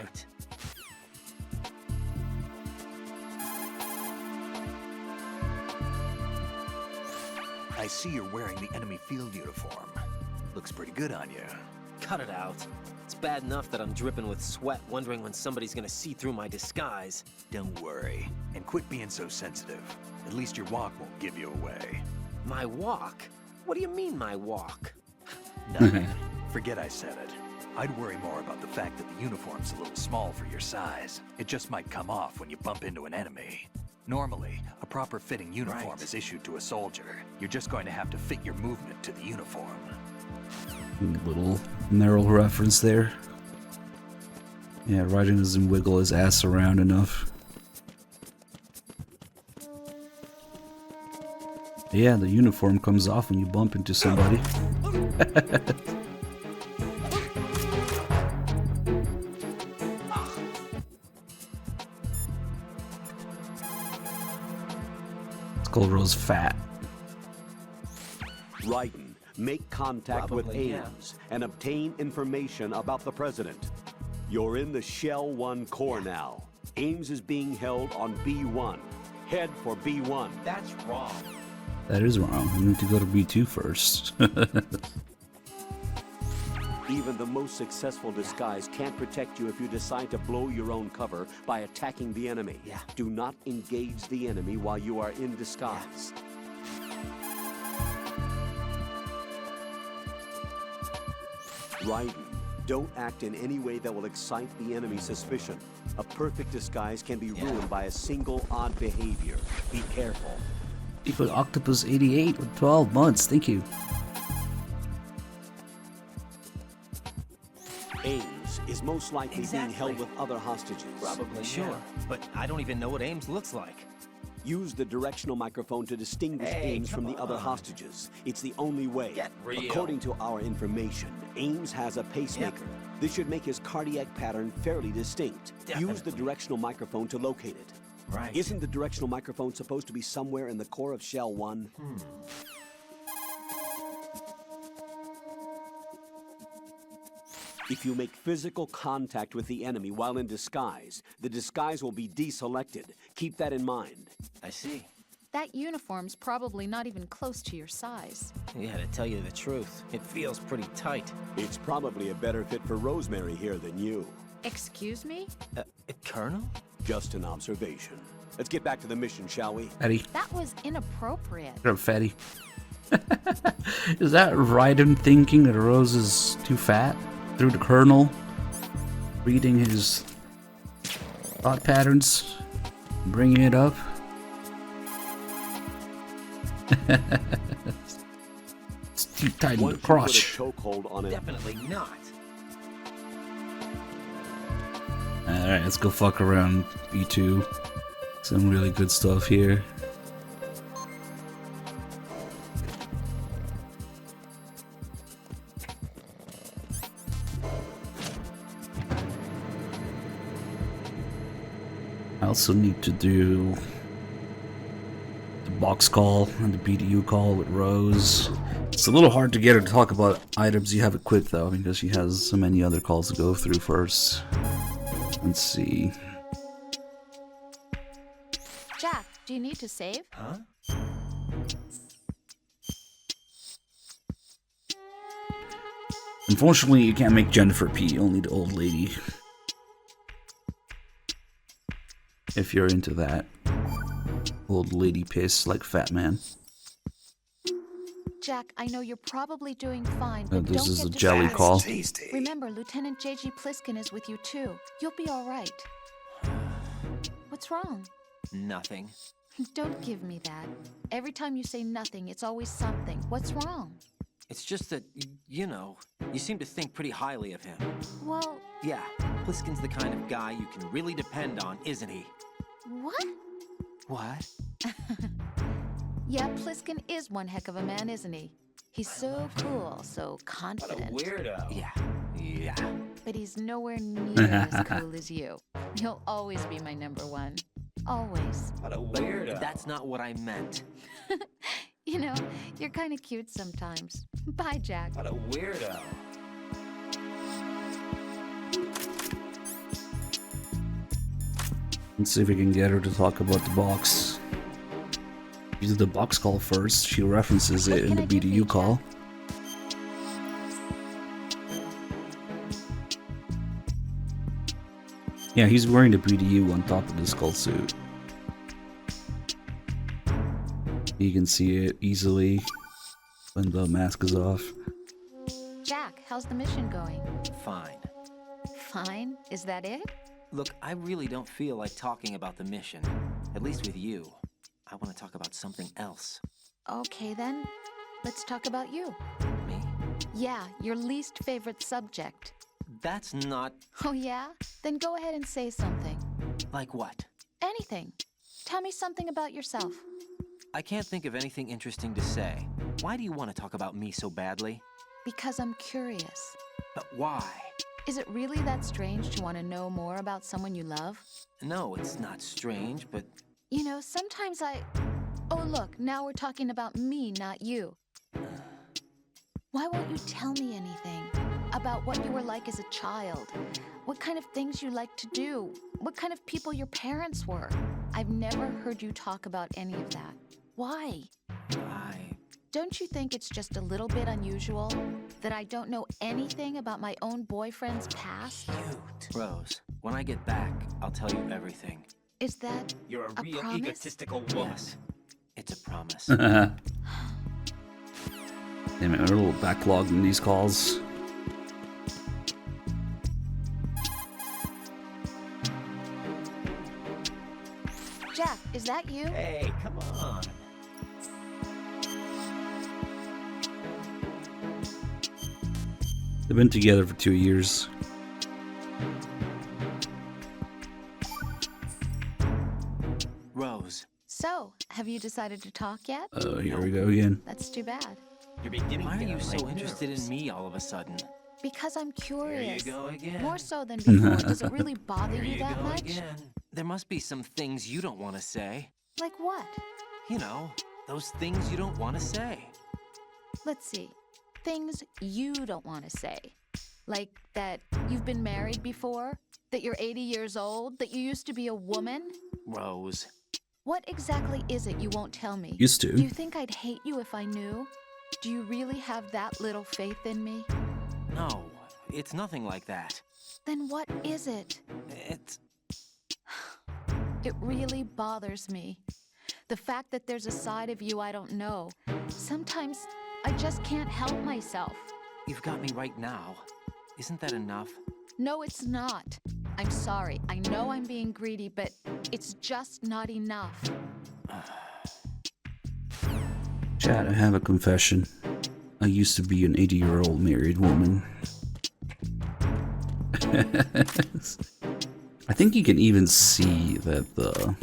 I see you're wearing the enemy field uniform. Looks pretty good on you. Cut it out. It's bad enough that I'm dripping with sweat, wondering when somebody's gonna see through my disguise. Don't worry, and quit being so sensitive. At least your walk won't give you away. My walk? What do you mean, my walk? Nothing. Forget I said it. I'd worry more about the fact that the uniform's a little small for your size. It just might come off when you bump into an enemy. Normally, a proper fitting uniform is issued to a soldier. You're just going to have to fit your movement to the uniform. Little narrow reference there. Yeah, Raiden doesn't wiggle his ass around enough. Yeah, the uniform comes off when you bump into somebody. Skullro's fat. Raiden, make contact with Ames and obtain information about the President. You're in the Shell 1 core now. Ames is being held on B1. Head for B1. That's wrong. That is wrong. You need to go to B2 first. Even the most successful disguise can't protect you if you decide to blow your own cover by attacking the enemy. Do not engage the enemy while you are in disguise. Raiden, don't act in any way that will excite the enemy's suspicion. A perfect disguise can be ruined by a single odd behavior. Be careful. People, Octopus 88 with 12 months. Thank you. Ames is most likely being held with other hostages. Probably, sure. But I don't even know what Ames looks like. Use the directional microphone to distinguish Ames from the other hostages. It's the only way. Get real. According to our information, Ames has a pacemaker. This should make his cardiac pattern fairly distinct. Use the directional microphone to locate it. Right. Isn't the directional microphone supposed to be somewhere in the core of Shell 1? If you make physical contact with the enemy while in disguise, the disguise will be deselected. Keep that in mind. I see. That uniform's probably not even close to your size. Yeah, to tell you the truth, it feels pretty tight. It's probably a better fit for Rosemary here than you. Excuse me? Colonel? Just an observation. Let's get back to the mission, shall we? Eddie. That was inappropriate. Shut up, fatty. Is that Raiden thinking that Rose is too fat? Through the Colonel reading his thought patterns, bringing it up. It's too tight in the crotch. Definitely not. Alright, let's go fuck around, B2. Some really good stuff here. I also need to do the box call and the BDU call with Rose. It's a little hard to get her to talk about items you have equipped though, because she has so many other calls to go through first. Let's see. Jack, do you need to save? Huh? Unfortunately, you can't make Jennifer P, only the old lady. If you're into that. Old lady piss like Fat Man. Jack, I know you're probably doing fine, but This don't is get a jelly call. Remember, Lieutenant J.G. Pliskin is with you too. You'll be all right. What's wrong? Nothing. Don't give me that. Every time you say nothing, it's always something. What's wrong? It's just that, you know, you seem to think pretty highly of him. Well... Yeah, Pliskin's the kind of guy you can really depend on, isn't he? What? What? Yeah, Pliskin is one heck of a man, isn't he? He's so cool, so confident. Weirdo. Yeah. But he's nowhere near as cool as you. You'll always be my number one. Always. What a weirdo. That's not what I meant. You know, you're kind of cute sometimes. Bye, Jack. What a weirdo. Let's see if we can get her to talk about the box. You do the box call first. She references it in the BDU call. Yeah, he's wearing the BDU on top of the skull suit. You can see it easily when the mask is off. Jack, how's the mission going? Fine. Fine? Is that it? Look, I really don't feel like talking about the mission. At least with you. I want to talk about something else. Okay then, let's talk about you. Me? Yeah, your least favorite subject. That's not... Oh yeah? Then go ahead and say something. Like what? Anything. Tell me something about yourself. I can't think of anything interesting to say. Why do you want to talk about me so badly? Because I'm curious. But why? Is it really that strange to want to know more about someone you love? No, it's not strange, but... You know, sometimes Oh, look, now we're talking about me, not you. Why won't you tell me anything? About what you were like as a child? What kind of things you liked to do? What kind of people your parents were? I've never heard you talk about any of that. Why? Don't you think it's just a little bit unusual that I don't know anything about my own boyfriend's past? Cute. Rose, when I get back, I'll tell you everything. Is that You're a real promise? egotistical woman. Yes, it's a promise. Damn it, we're a little backlogged in these calls. Jack, is that you? Hey, come on. They've been together for 2 years. Rose. So, have you decided to talk yet? Oh, here we go again. That's too bad. You're beginning Why are you so interested in me all of a sudden? Because I'm curious. Here you go again. More so than before. Does it really bother you that much? Again. There must be some things you don't want to say. Like what? You know, those things you don't want to say. Let's see. Things you don't want to say. Like that you've been married before? That you're 80 years old? That you used to be a woman? Rose. What exactly is it you won't tell me? Used to. Do you think I'd hate you if I knew? Do you really have that little faith in me? No, it's nothing like that. Then what is it? It's... It really bothers me. The fact that there's a side of you I don't know. Sometimes I just can't help myself. You've got me right now. Isn't that enough? No, it's not. I'm sorry. I know I'm being greedy, but it's just not enough. Chat, I have a confession. I used to be an 80-year-old married woman. I think you can even see that the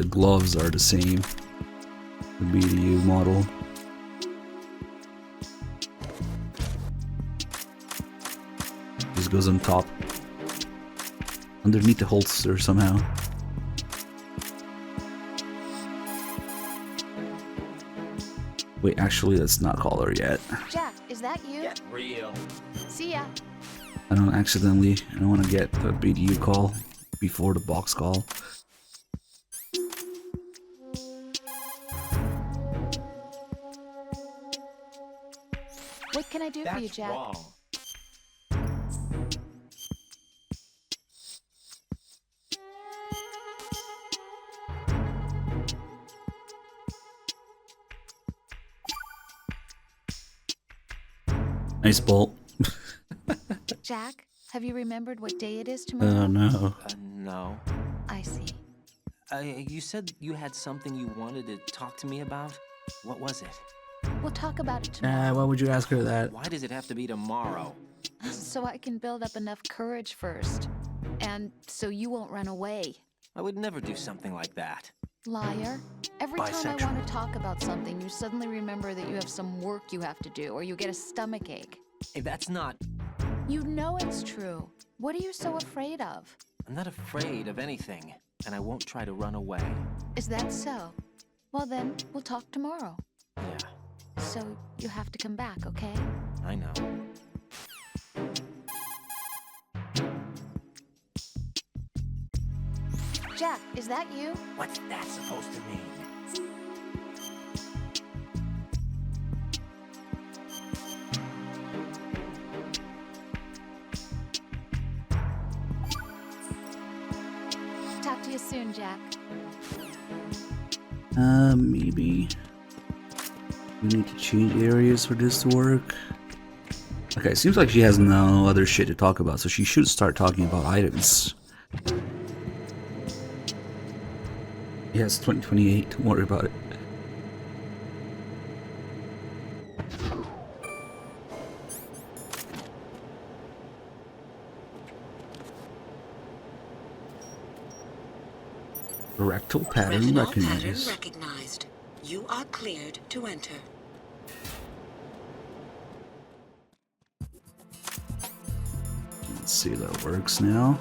gloves are the same. The BDU model. This goes on top. Underneath the holster somehow. Wait, actually, that's not collar yet. Jack, is that you? Get real. See ya. I don't want to get the BDU call before the box call. What can I do for you, Jack? Wrong. Nice bolt. Jack, have you remembered what day it is tomorrow? No. No. I see. You said you had something you wanted to talk to me about? What was it? We'll talk about it tomorrow. Why would you ask her that? Why does it have to be tomorrow? So I can build up enough courage first. And so you won't run away. I would never do something like that. Liar. Every time I want to talk about something, you suddenly remember that you have some work you have to do, or you get a stomach ache. Hey, that's not... You know it's true. What are you so afraid of? I'm not afraid of anything, and I won't try to run away. Is that so? Well then, we'll talk tomorrow. Yeah. So you have to come back, okay? I know. Jack, is that you? What's that supposed to mean? Talk to you soon, Jack. Maybe. We need to change areas for this to work. Okay, it seems like she has no other shit to talk about, so she should start talking about items. Yes, 2028, don't worry about it. Rectal pattern recognized. recognized. You are cleared to enter. Let's see if that works now.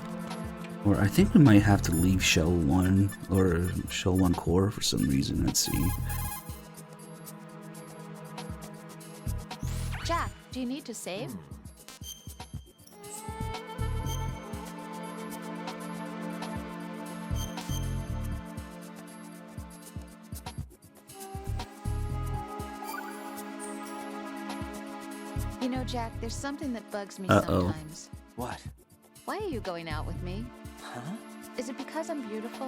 Or I think we might have to leave Shell 1 or Shell 1 core for some reason. Let's see. Jack, do you need to save? You know, Jack, there's something that bugs me sometimes. What? Why are you going out with me? Huh? Is it because I'm beautiful?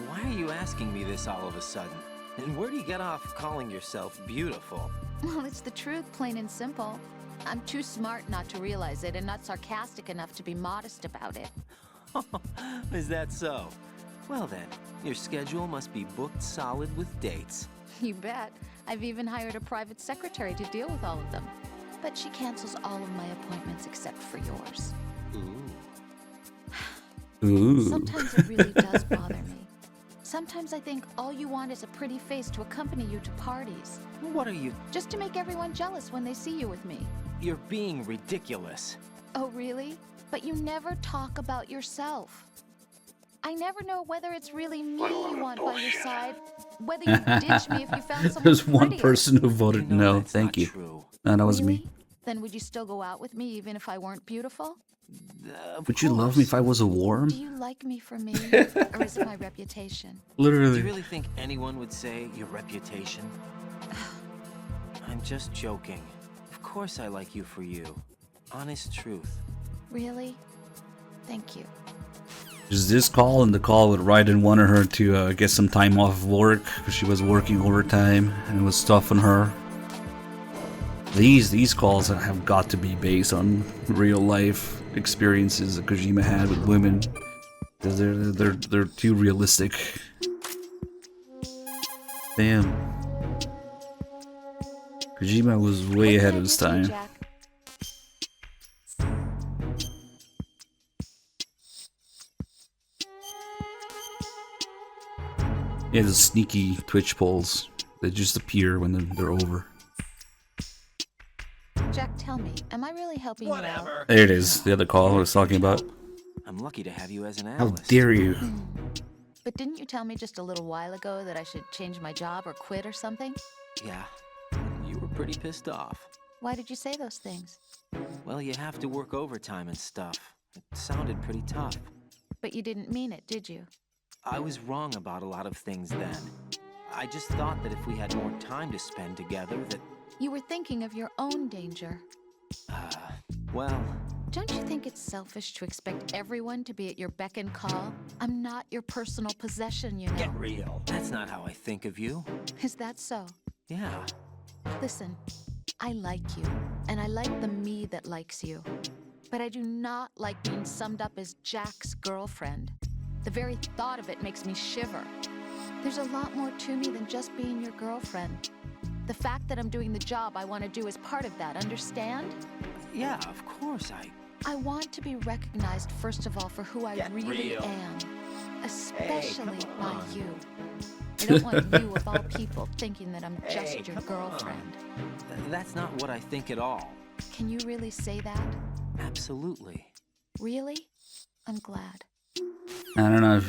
Why are you asking me this all of a sudden? And where do you get off calling yourself beautiful? Well, it's the truth, plain and simple. I'm too smart not to realize it and not sarcastic enough to be modest about it. Is that so? Well then, your schedule must be booked solid with dates. You bet. I've even hired a private secretary to deal with all of them. But she cancels all of my appointments except for yours. Ooh. Ooh. Sometimes it really does bother me. Sometimes I think all you want is a pretty face to accompany you to parties. What are you? Just to make everyone jealous when they see you with me. You're being ridiculous. Oh, really? But you never talk about yourself. I never know whether it's really me you want by your side, whether you ditch me if you found someone There's one prettier. person who voted no. Thank you. No, that was me. Really? Then would you still go out with me even if I weren't beautiful? Would you love me if I was a worm? Do you like me for me, or is it my reputation? Literally. Do you really think anyone would say your reputation? I'm just joking. Of course I like you for you. Honest truth. Really? Thank you. Just this call and the call with Raiden wanted her to get some time off of work because she was working overtime and it was tough on her. These calls have got to be based on real life experiences that Kojima had with women, because they're too realistic. Damn, Kojima was way ahead of his time. Yeah, the sneaky Twitch polls that just appear when they're over. Jack, tell me, am I really helping you out? There it is, the other call I was talking about. I'm lucky to have you as an How analyst. dare you? But didn't you tell me just a little while ago that I should change my job or quit or something? Yeah, you were pretty pissed off. Why did you say those things? Well, you have to work overtime and stuff. It sounded pretty tough. But you didn't mean it, did you? I was wrong about a lot of things then. I just thought that if we had more time to spend together, that... You were thinking of your own danger. Well... Don't you think it's selfish to expect everyone to be at your beck and call? I'm not your personal possession, you know. Get real. That's not how I think of you. Is that so? Yeah. Listen, I like you, and I like the me that likes you. But I do not like being summed up as Jack's girlfriend. The very thought of it makes me shiver. There's a lot more to me than just being your girlfriend. The fact that I'm doing the job I want to do is part of that, understand? Yeah, of course, I want to be recognized, first of all, for who I really am. Especially by you. I don't want you, of all people, thinking that I'm just your girlfriend. That's not what I think at all. Can you really say that? Absolutely. Really? I'm glad. I don't know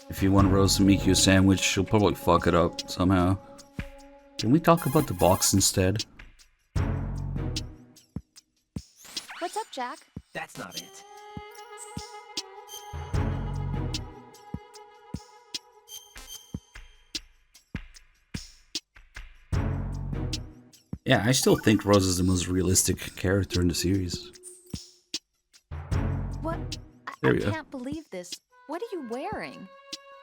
if you want Rose to make you a sandwich, she'll probably fuck it up somehow. Can we talk about the box instead? What's up, Jack? That's not it. Yeah, I still think Rose is the most realistic character in the series. What? There I we go. can't believe this. What are you wearing?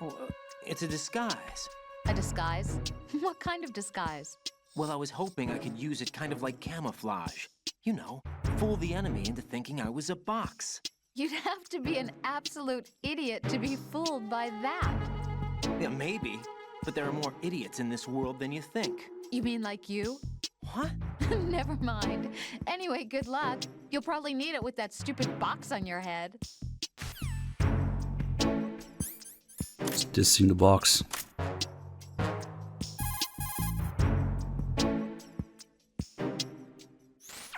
Oh, it's a disguise. A disguise? What kind of disguise? Well, I was hoping I could use it kind of like camouflage. You know, fool the enemy into thinking I was a box. You'd have to be an absolute idiot to be fooled by that. Yeah, maybe. But there are more idiots in this world than you think. You mean like you? What? Never mind. Anyway, good luck. You'll probably need it with that stupid box on your head. Just dissing the box.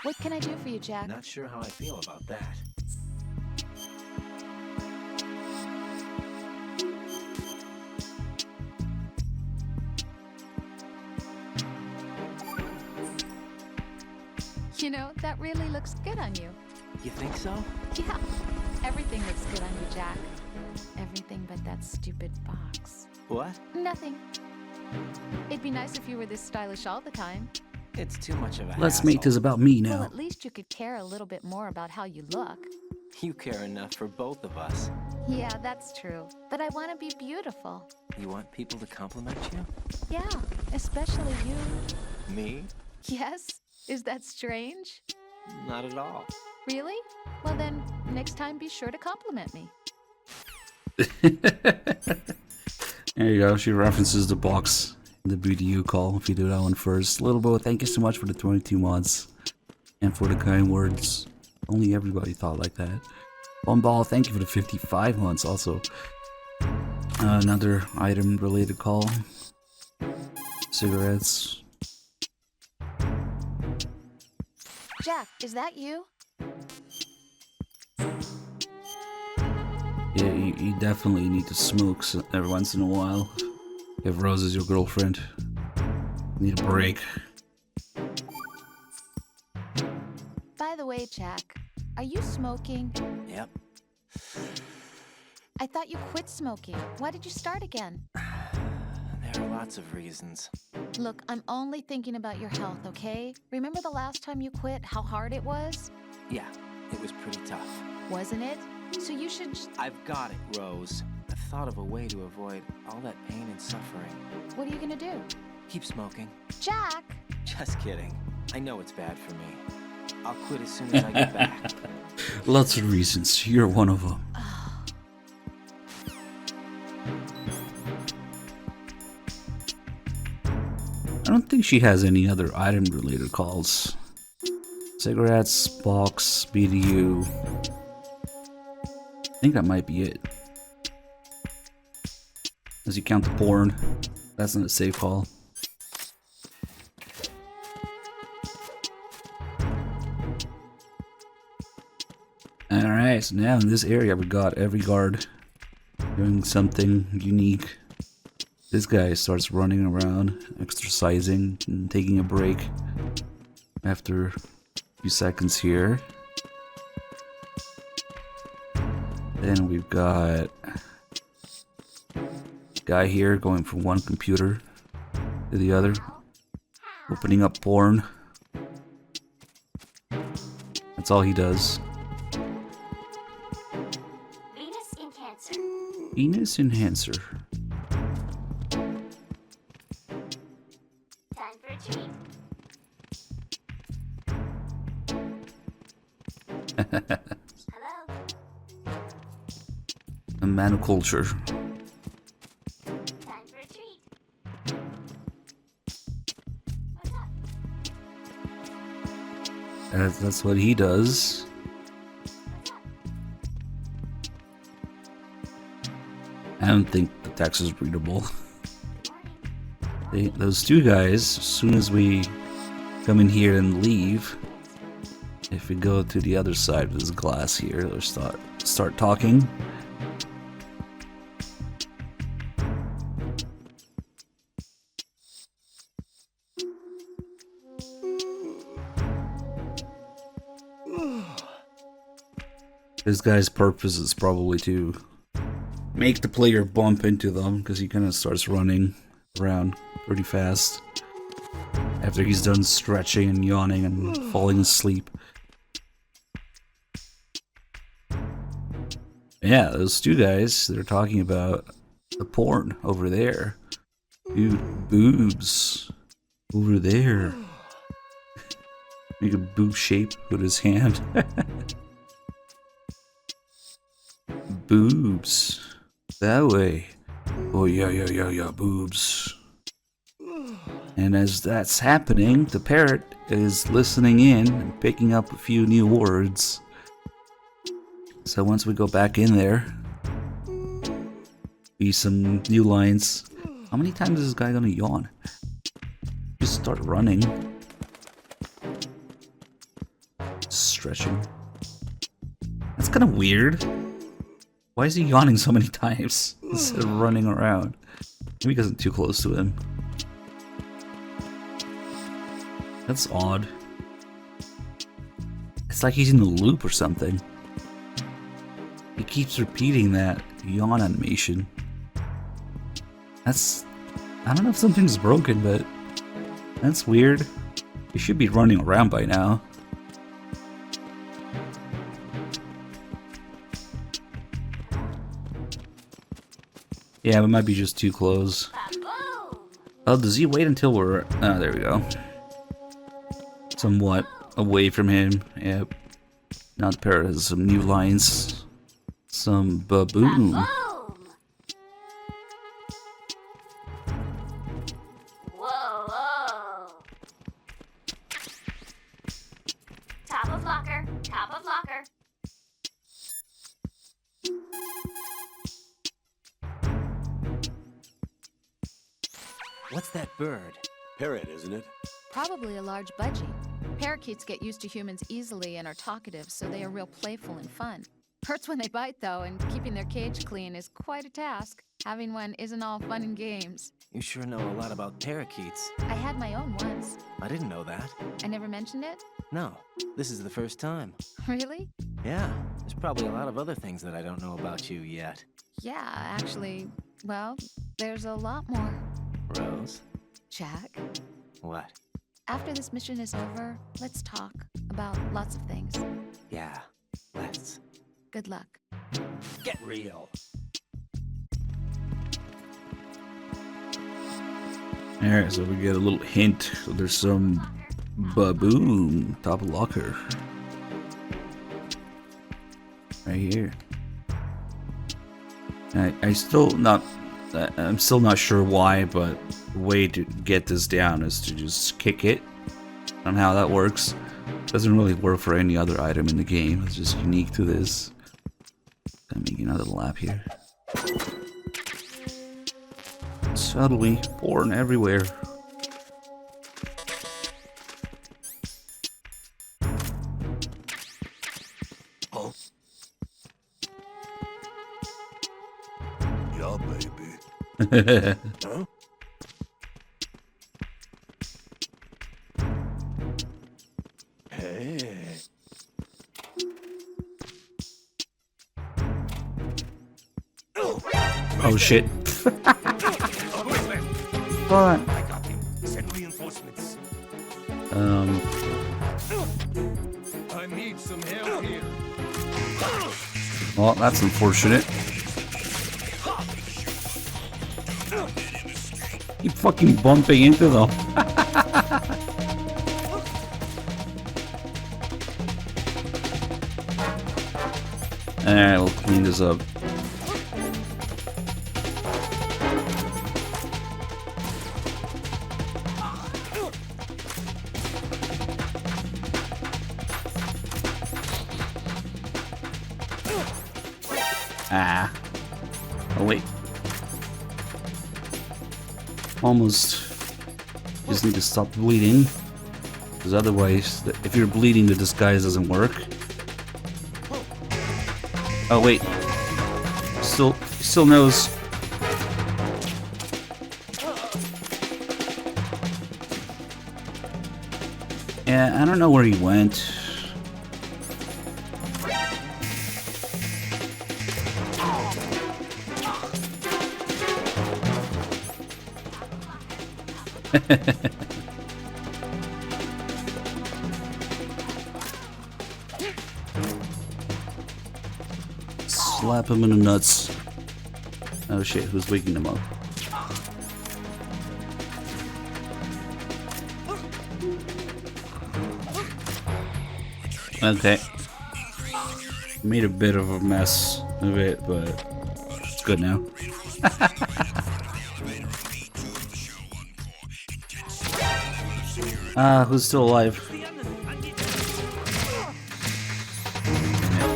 What can I do for you, Jack? Not sure how I feel about that. You know, that really looks good on you. You think so? Yeah, everything looks good on you, Jack. Everything but that stupid box. What? Nothing. It'd be nice if you were this stylish all the time. It's too much of a Let's hassle. make this about me Well, now. at least you could care a little bit more about how you look. You care enough for both of us. Yeah, that's true. But I want to be beautiful. You want people to compliment you? Yeah, especially you. Me? Yes? Is that strange? Not at all. Really? Well then, next time be sure to compliment me. There you go, she references the box in the BDU call if you do that one first. Little Bo, thank you so much for the 22 months. And for the kind words. Only everybody thought like that. One Ball, thank you for the 55 months also. Another item-related call. Cigarettes. Jack, is that you? Yeah, you definitely need to smoke every once in a while. If Rose is your girlfriend, need a break. By the way, Jack, are you smoking? Yep. I thought you quit smoking. Why did you start again? There are lots of reasons. Look, I'm only thinking about your health, okay? Remember the last time you quit, how hard it was? Yeah, it was pretty tough. Wasn't it? So you should... I've got it, Rose. I've thought of a way to avoid all that pain and suffering. What are you gonna do? Keep smoking. Jack! Just kidding. I know it's bad for me. I'll quit as soon as I get back. Lots of reasons. You're one of them. I don't think she has any other item-related calls. Cigarettes, box, BDU. I think that might be it. As you count the porn, that's not a safe call. Alright, so now in this area we got every guard doing something unique. This guy starts running around, exercising, and taking a break after a few seconds here. Then we've got a guy here going from one computer to the other, opening up porn. That's all he does. Venus Enhancer. Time for a treat. Hello? A manoculture. Time for a treat. What's up? That's what he does. I don't think the text is readable. Those two guys, as soon as we come in here and leave, if we go to the other side of this glass here, they'll start talking. This guy's purpose is probably to make the player bump into them, because he kind of starts running around pretty fast after he's done stretching and yawning and falling asleep. Yeah, those two guys, they're talking about the porn over there. Dude, boobs over there. Make a boob shape with his hand. Boobs. That way. Oh yeah, boobs. And as that's happening, the parrot is listening in and picking up a few new words. So once we go back in there, be some new lines. How many times is this guy gonna yawn? Just start running. Stretching. That's kind of weird. Why is he yawning so many times instead of running around? Maybe because I'm too close to him. That's odd. It's like he's in a loop or something. He keeps repeating that yawn animation. That's... I don't know if something's broken, but... that's weird. He should be running around by now. Yeah, we might be just too close. Oh, does he wait until we're... oh, there we go. Somewhat away from him. Yep. Now the parrot has some new lines. Some baboon. Whoa. Top of locker. Top of locker. What's that bird? Parrot, isn't it? Probably a large budgie. Parakeets get used to humans easily and are talkative, so they are real playful and fun. Hurts when they bite, though, and keeping their cage clean is quite a task. Having one isn't all fun and games. You sure know a lot about parakeets. I had my own once. I didn't know that. I never mentioned it? No, this is the first time. Really? Yeah, there's probably a lot of other things that I don't know about you yet. Yeah, actually, well, there's a lot more. Rose? Jack, What? after this mission is over, let's talk about lots of things. Yeah, let's. Good luck. Get real. Alright, so we get a little hint. So there's some baboon top locker. Right here. I'm still not sure why, but the way to get this down is to just kick it. I don't know how that works. Doesn't really work for any other item in the game. It's just unique to this. I'm making another lap here. Subtly porn everywhere. Oh. Yeah, baby. Huh? Hey. Oh shit. What? I got him. Send reinforcements. I need some help here. Well, that's unfortunate. Keep fucking bumping into them. Alright, we'll clean this up. Ah. Oh, wait. Almost. Just need to stop bleeding. Because otherwise, if you're bleeding, the disguise doesn't work. Oh, wait. Still knows. Yeah, I don't know where he went. Slap him in the nuts. Oh shit, who's waking him up? Okay. Made a bit of a mess of it, but it's good now. Who's still alive? Yeah,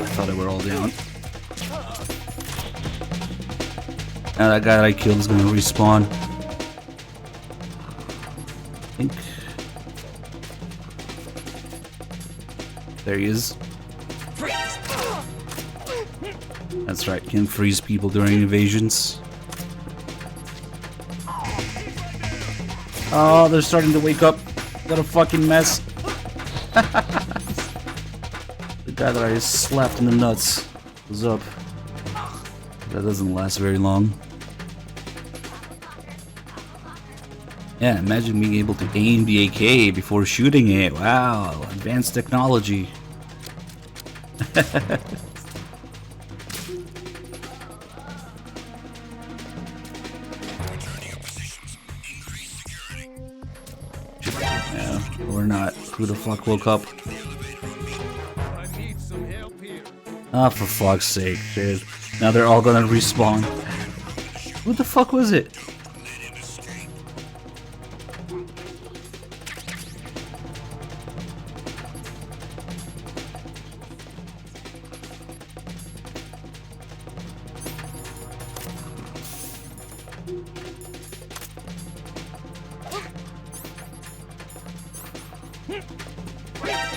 I thought they were all down. Now that guy that I killed is gonna respawn. I think. There he is. That's right, can freeze people during invasions. Oh, they're starting to wake up. What a fucking mess. The guy that I slapped in the nuts was up. That doesn't last very long. Yeah, imagine being able to aim the AK before shooting it. Wow, advanced technology. Yeah, or not. Who the fuck woke up? Ah, for fuck's sake, dude. Now they're all gonna respawn. What the fuck was it?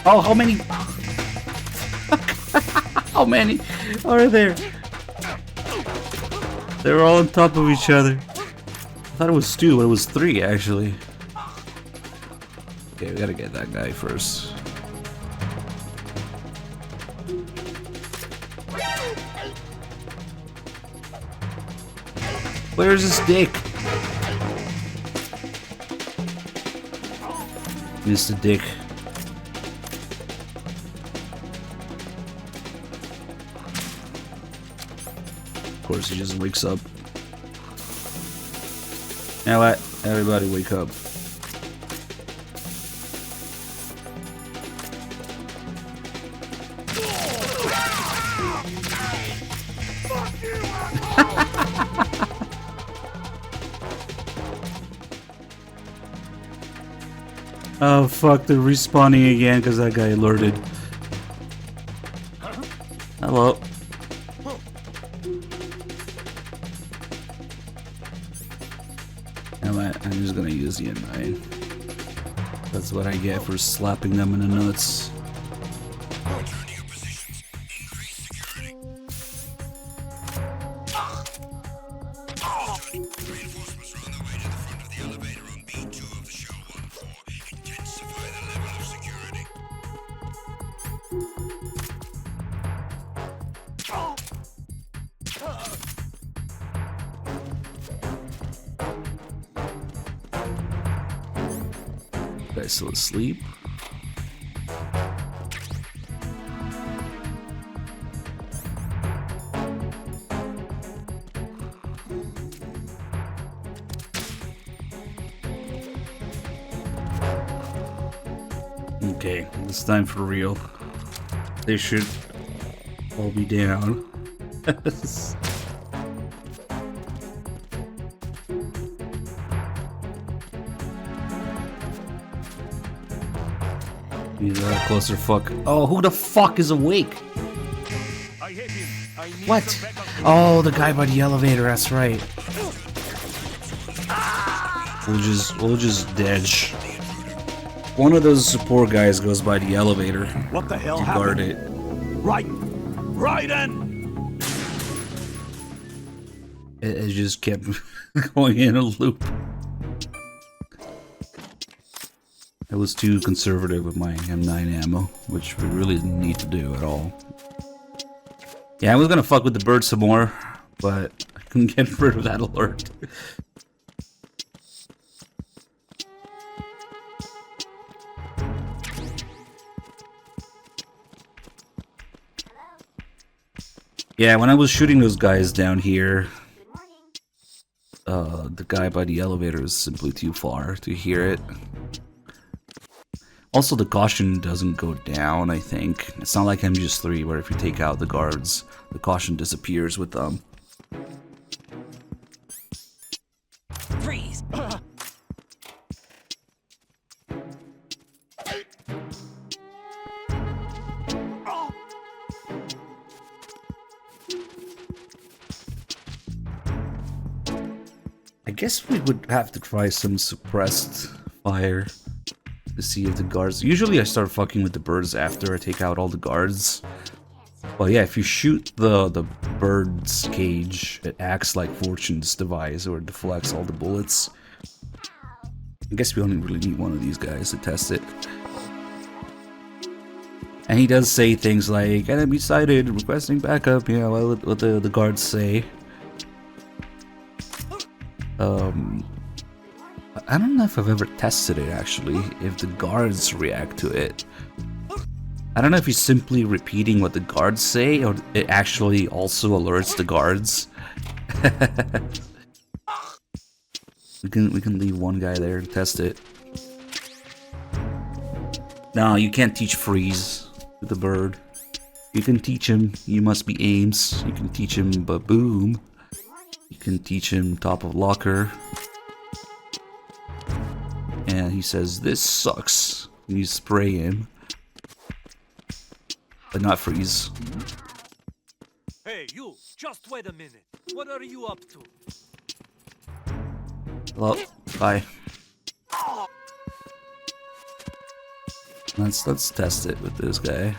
Oh, how many? How many are there? They're all on top of each other. I thought it was 2, but it was 3 actually. Okay, we gotta get that guy first. Where's his dick? Mr. Dick. Of course, he just wakes up. Now what? Everybody wake up. Oh fuck, they're respawning again because that guy alerted. Hello. I'm just gonna use the N9. That's what I get for slapping them in the nuts. Guy's still asleep. Okay, it's time for real. They should all be down. He's a closer fuck. Oh, who the fuck is awake? What? Oh, the guy by the elevator, that's right. We'll just dodge. One of those support guys goes by the elevator. What the hell to happened? guard it. Raiden! It just kept going in a loop. I was too conservative with my M9 ammo, which we really didn't need to do at all. Yeah, I was gonna fuck with the bird some more, but I couldn't get rid of that alert. Yeah, when I was shooting those guys down here, the guy by the elevator is simply too far to hear it. Also, the caution doesn't go down, I think. It's not like MGS3, where if you take out the guards, the caution disappears with them. Freeze! I guess we would have to try some suppressed fire to see if the guards... Usually I start fucking with the birds after I take out all the guards. Well, yeah, if you shoot the bird's cage, it acts like Fortune's device, or deflects all the bullets. I guess we only really need one of these guys to test it. And he does say things like, enemy sighted, requesting backup, you know, what the guards say. I don't know if I've ever tested it, actually, if the guards react to it. I don't know if he's simply repeating what the guards say, or it actually also alerts the guards. we can leave one guy there and test it. No, you can't teach freeze with the bird. You can teach him you must be Ames. You can teach him ba-boom. You can teach him top of locker. And he says, this sucks. And you spray him. But not freeze. Hey, you! Just wait a minute. What are you up to? Hello. Bye. Let's test it with this guy.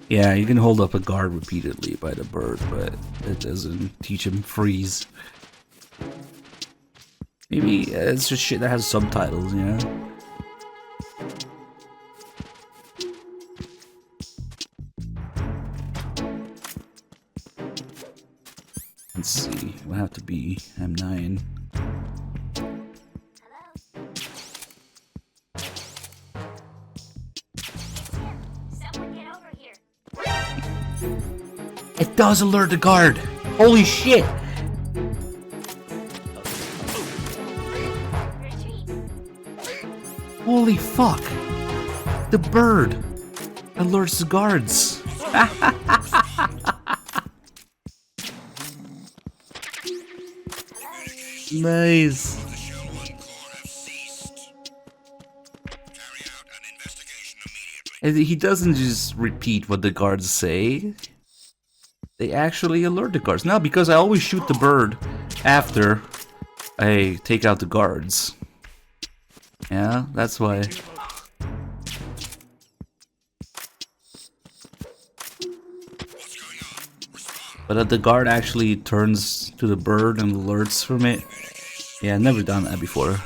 Yeah, you can hold up a guard repeatedly by the bird, but it doesn't teach him freeze. Maybe it's just shit that has subtitles, you know? Let's see, we'll have to be M9. It does alert the guard! Holy shit! Holy fuck! The bird alerts the guards! Nice! And he doesn't just repeat what the guards say. They actually alert the guards. Now, because I always shoot the bird after I take out the guards. Yeah, that's why. But if the guard actually turns to the bird and alerts from it. Yeah, I've never done that before.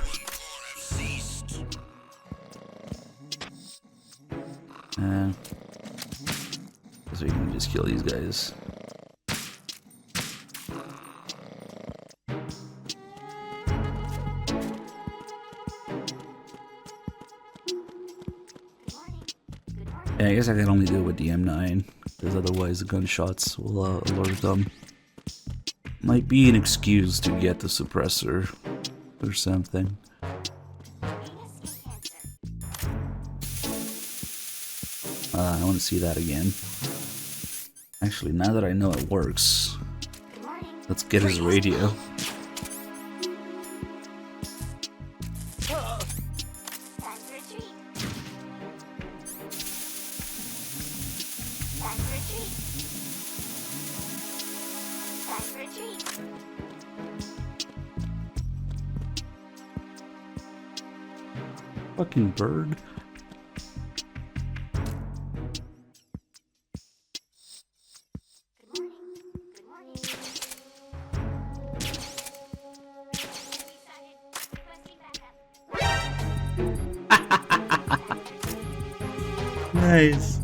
So you can just kill these guys. Yeah, I guess I can only do it with the M9, because otherwise the gunshots will alert them. Might be an excuse to get the suppressor or something. I want to see that again. Actually, now that I know it works, let's get his radio. Fucking bird. Nice.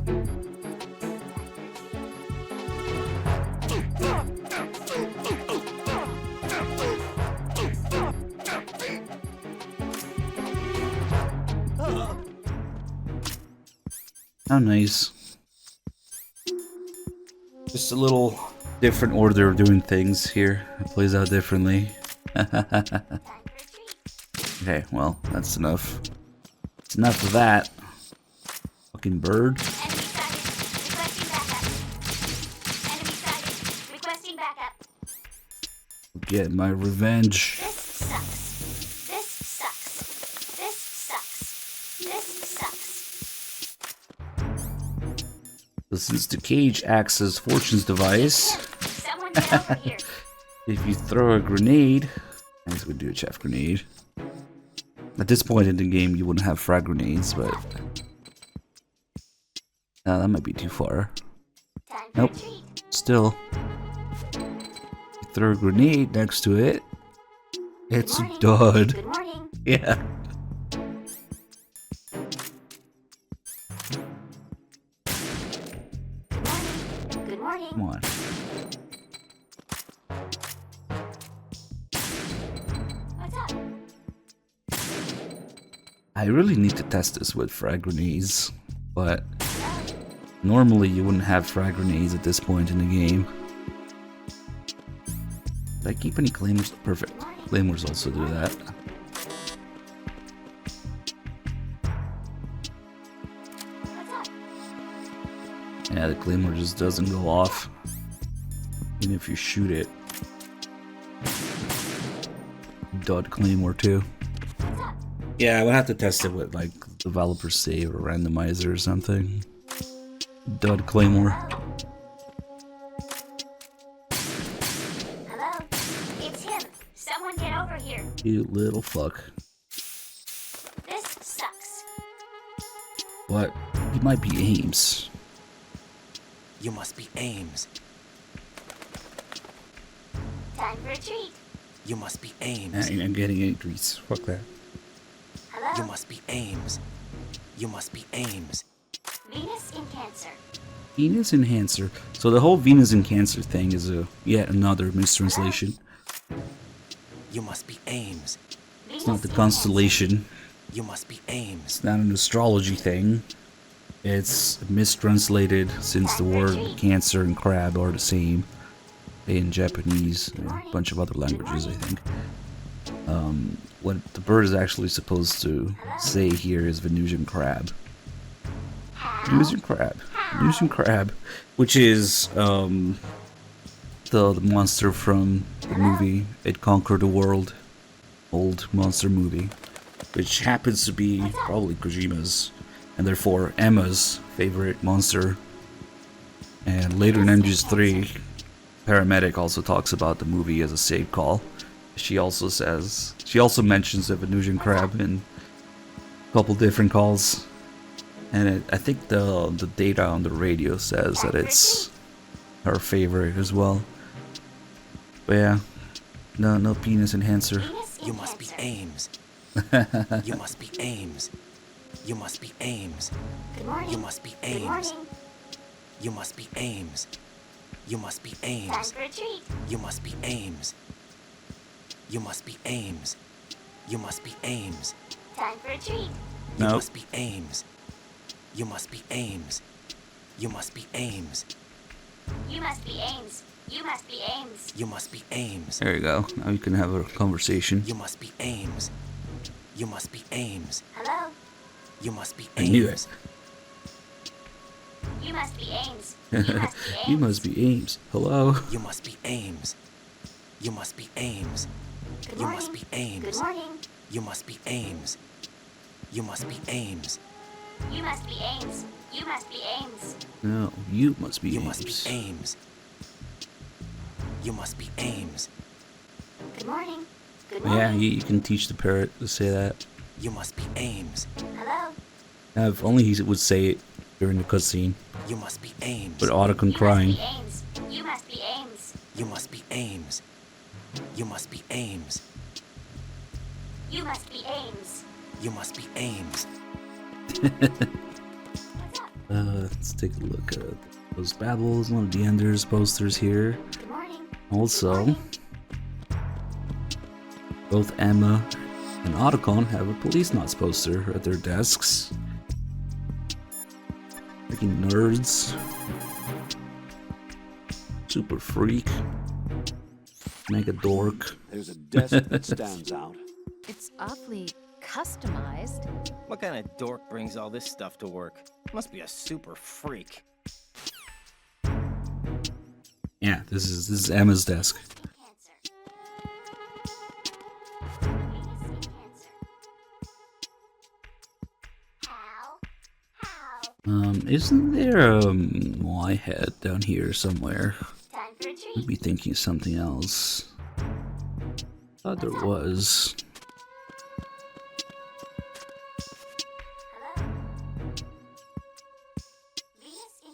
How nice. Just a little different order of doing things here. It plays out differently. Okay, well, that's enough. It's enough of that. Fucking bird. Requesting backup. Get my revenge. This sucks. This sucks. This sucks. This sucks. So since the cage acts as Fortune's device, Someone get over here. if you throw a grenade, I guess we do a chaff grenade. At this point in the game, you wouldn't have frag grenades, but that might be too far. Nope. Still, you throw a grenade next to it, it's a dud. Good morning. Yeah. Good morning. Come on. What's up? I really need to test this with frag grenades, but normally you wouldn't have frag grenades at this point in the game. Did I keep any claymores? Perfect. Claymores also do that. Yeah, the claymore just doesn't go off, even if you shoot it. Dud claymore too. Yeah, I would have to test it with like developer save or randomizer or something. Dud claymore. Hello? It's him. Someone get over here. You little fuck. This sucks. but he might be Ames. You must be Ames. Time for a treat. You must be Ames. I'm getting any treats. Fuck that. Hello? You must be Ames. You must be Ames. Venus in Cancer. Venus in Cancer. So the whole Venus in Cancer thing is yet another mistranslation. You must be Ames. It's not the constellation. You must be Ames. It's not an astrology thing. It's mistranslated since the word Cancer and crab are the same in Japanese and a bunch of other languages, I think. What the bird is actually supposed to say here is Venusian crab. Venusian crab. Venusian crab, which is the monster from the movie It Conquered the World, old monster movie, which happens to be probably Kojima's and therefore Emma's favorite monster. And later in MGS 3, Paramedic also talks about the movie as a save call. She also mentions the Venusian crab in a couple different calls. And I think the data on the radio says that it's her favorite as well. But yeah, no penis enhancer. You must be Ames. You must be Ames. You must be Ames. Good morning. You must be Good Ames. morning. You must be Ames. You must be Time Ames. for a treat. You must be Ames. You must be Ames. You must be Ames. Time for a treat. You Nope. must be Ames. You must be Ames. You must be Ames. You must be Ames. You must be Ames. You must be Ames. There you go. Now you can have a conversation. You must be Ames. You must be Ames. Hello? You must be I Ames. knew it. You must be Ames. You must be Ames. You must be Ames. Hello? You must be Ames. You must be Ames. Good You morning. must be Ames. Good morning. You must be Ames. You must be Ames. You must be Ames. You must be Ames. No, you must be You Ames. must be Ames. You must be Ames. Good morning. Good Yeah, morning. you can teach the parrot to say that. You must be Ames. Hello? If only he would say it during the cutscene. You must be Ames. But Otacon You crying. must be Ames. You must be Ames. You must be Ames. You must be Ames. You must be Ames. You must be Ames. Let's take a look at those Babbles, one of the Enders posters here. Good morning. Also, both Emma and Otacon have a Police Knots poster at their desks. Freaking nerds. Super freak. Mega dork. There's a desk that stands out. It's awfully customized. What kind of dork brings all this stuff to work? Must be a super freak. Yeah, this is Emma's desk. Isn't there a Y head down here somewhere? Time for a treat. I'd be thinking something else. Thought there was.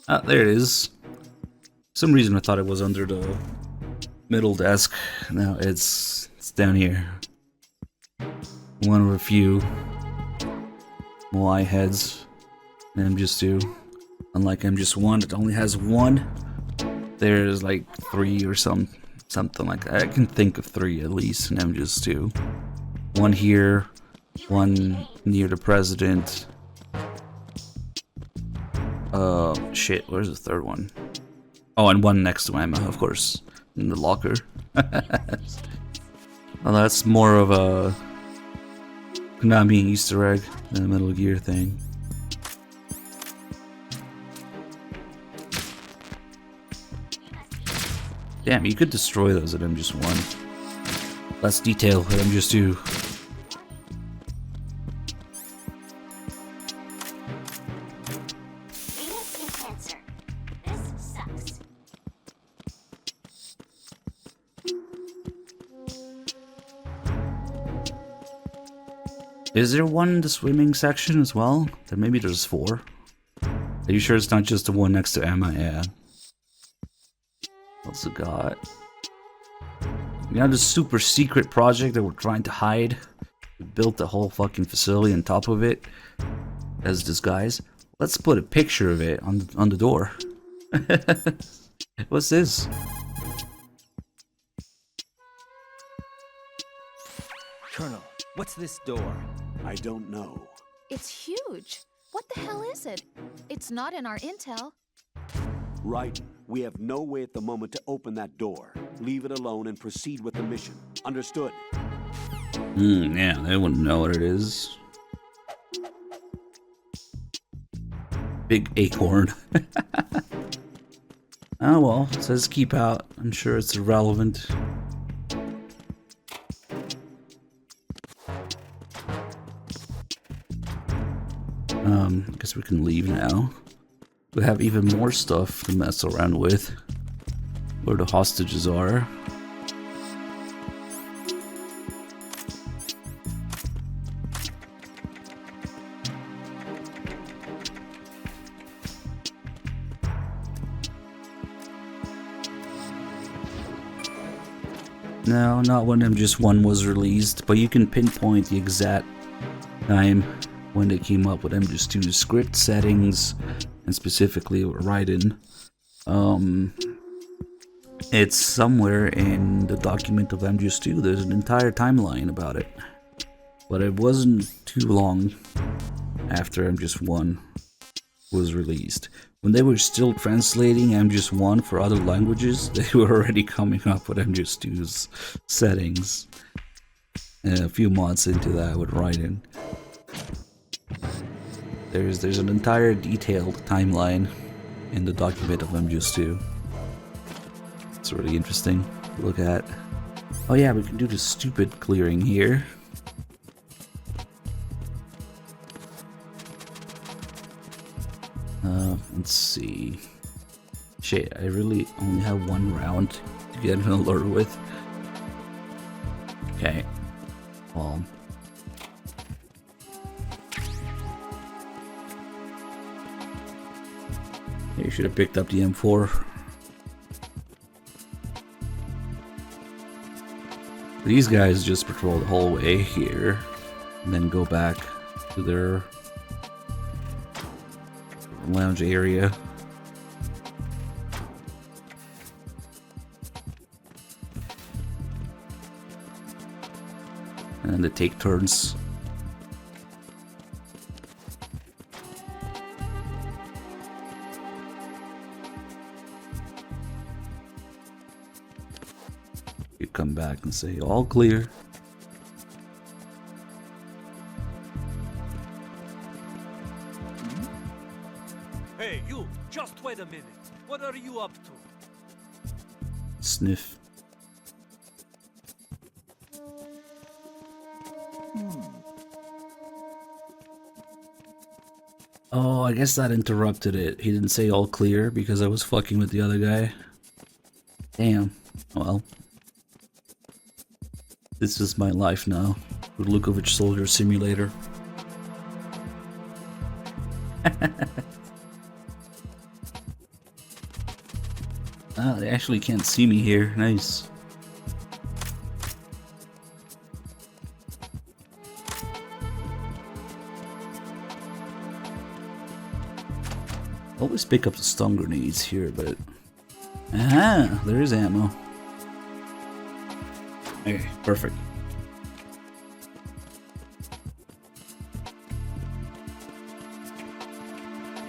Ah, there it is. For some reason I thought it was under the middle desk. No, it's down here. One of a few Y heads in MGS2. Unlike MGS1, it only has one. There's like 3 or something like that. I can think of 3 at least in MGS2. One here, one near the president. Shit, where's the third one? Oh, and one next to Emma, of course, in the locker. Well, that's more of a Konami Easter egg than a Metal Gear thing. Damn, you could destroy those at MGS1. Less detail at MGS2. Venus in Cancer. This sucks. Is there one in the swimming section as well? Then maybe there's 4. Are you sure it's not just the one next to Emma? Yeah. Also got... You know, the super secret project that we're trying to hide? We built the whole fucking facility on top of it as disguise. Let's put a picture of it on the door. What's this? Colonel, what's this door? I don't know. It's huge. What the hell is it? It's not in our intel. Right. We have no way at the moment to open that door. Leave it alone and proceed with the mission. Understood? Yeah, they wouldn't know what it is. Big acorn. Oh well, it says keep out. I'm sure it's irrelevant. I guess we can leave now. We have even more stuff to mess around with. Where the hostages are. No, not when MGS1 was released, but you can pinpoint the exact time when they came up with MGS2 script settings, and specifically Raiden. It's somewhere in the document of MGS2. There's an entire timeline about it. But it wasn't too long after MGS1 was released. When they were still translating MGS1 for other languages, they were already coming up with MGS2's settings. And a few months into that with Raiden. There's an entire detailed timeline in the document of MGS2. It's really interesting to look at. Oh yeah, we can do the stupid clearing here. Let's see. Shit, I really only have 1 round to get an alert with. Okay. Well. You should have picked up the M4. These guys just patrol the whole way here and then go back to their lounge area. And they take turns. You come back and say, all clear. Hey, you! Just wait a minute. What are you up to? Sniff. Oh, I guess that interrupted it. He didn't say all clear because I was fucking with the other guy. Damn. Well. This is my life now. Lukovic Soldier Simulator. Ah, they actually can't see me here. Nice. Always pick up the stun grenades here, but... Aha! There is ammo. Okay, perfect.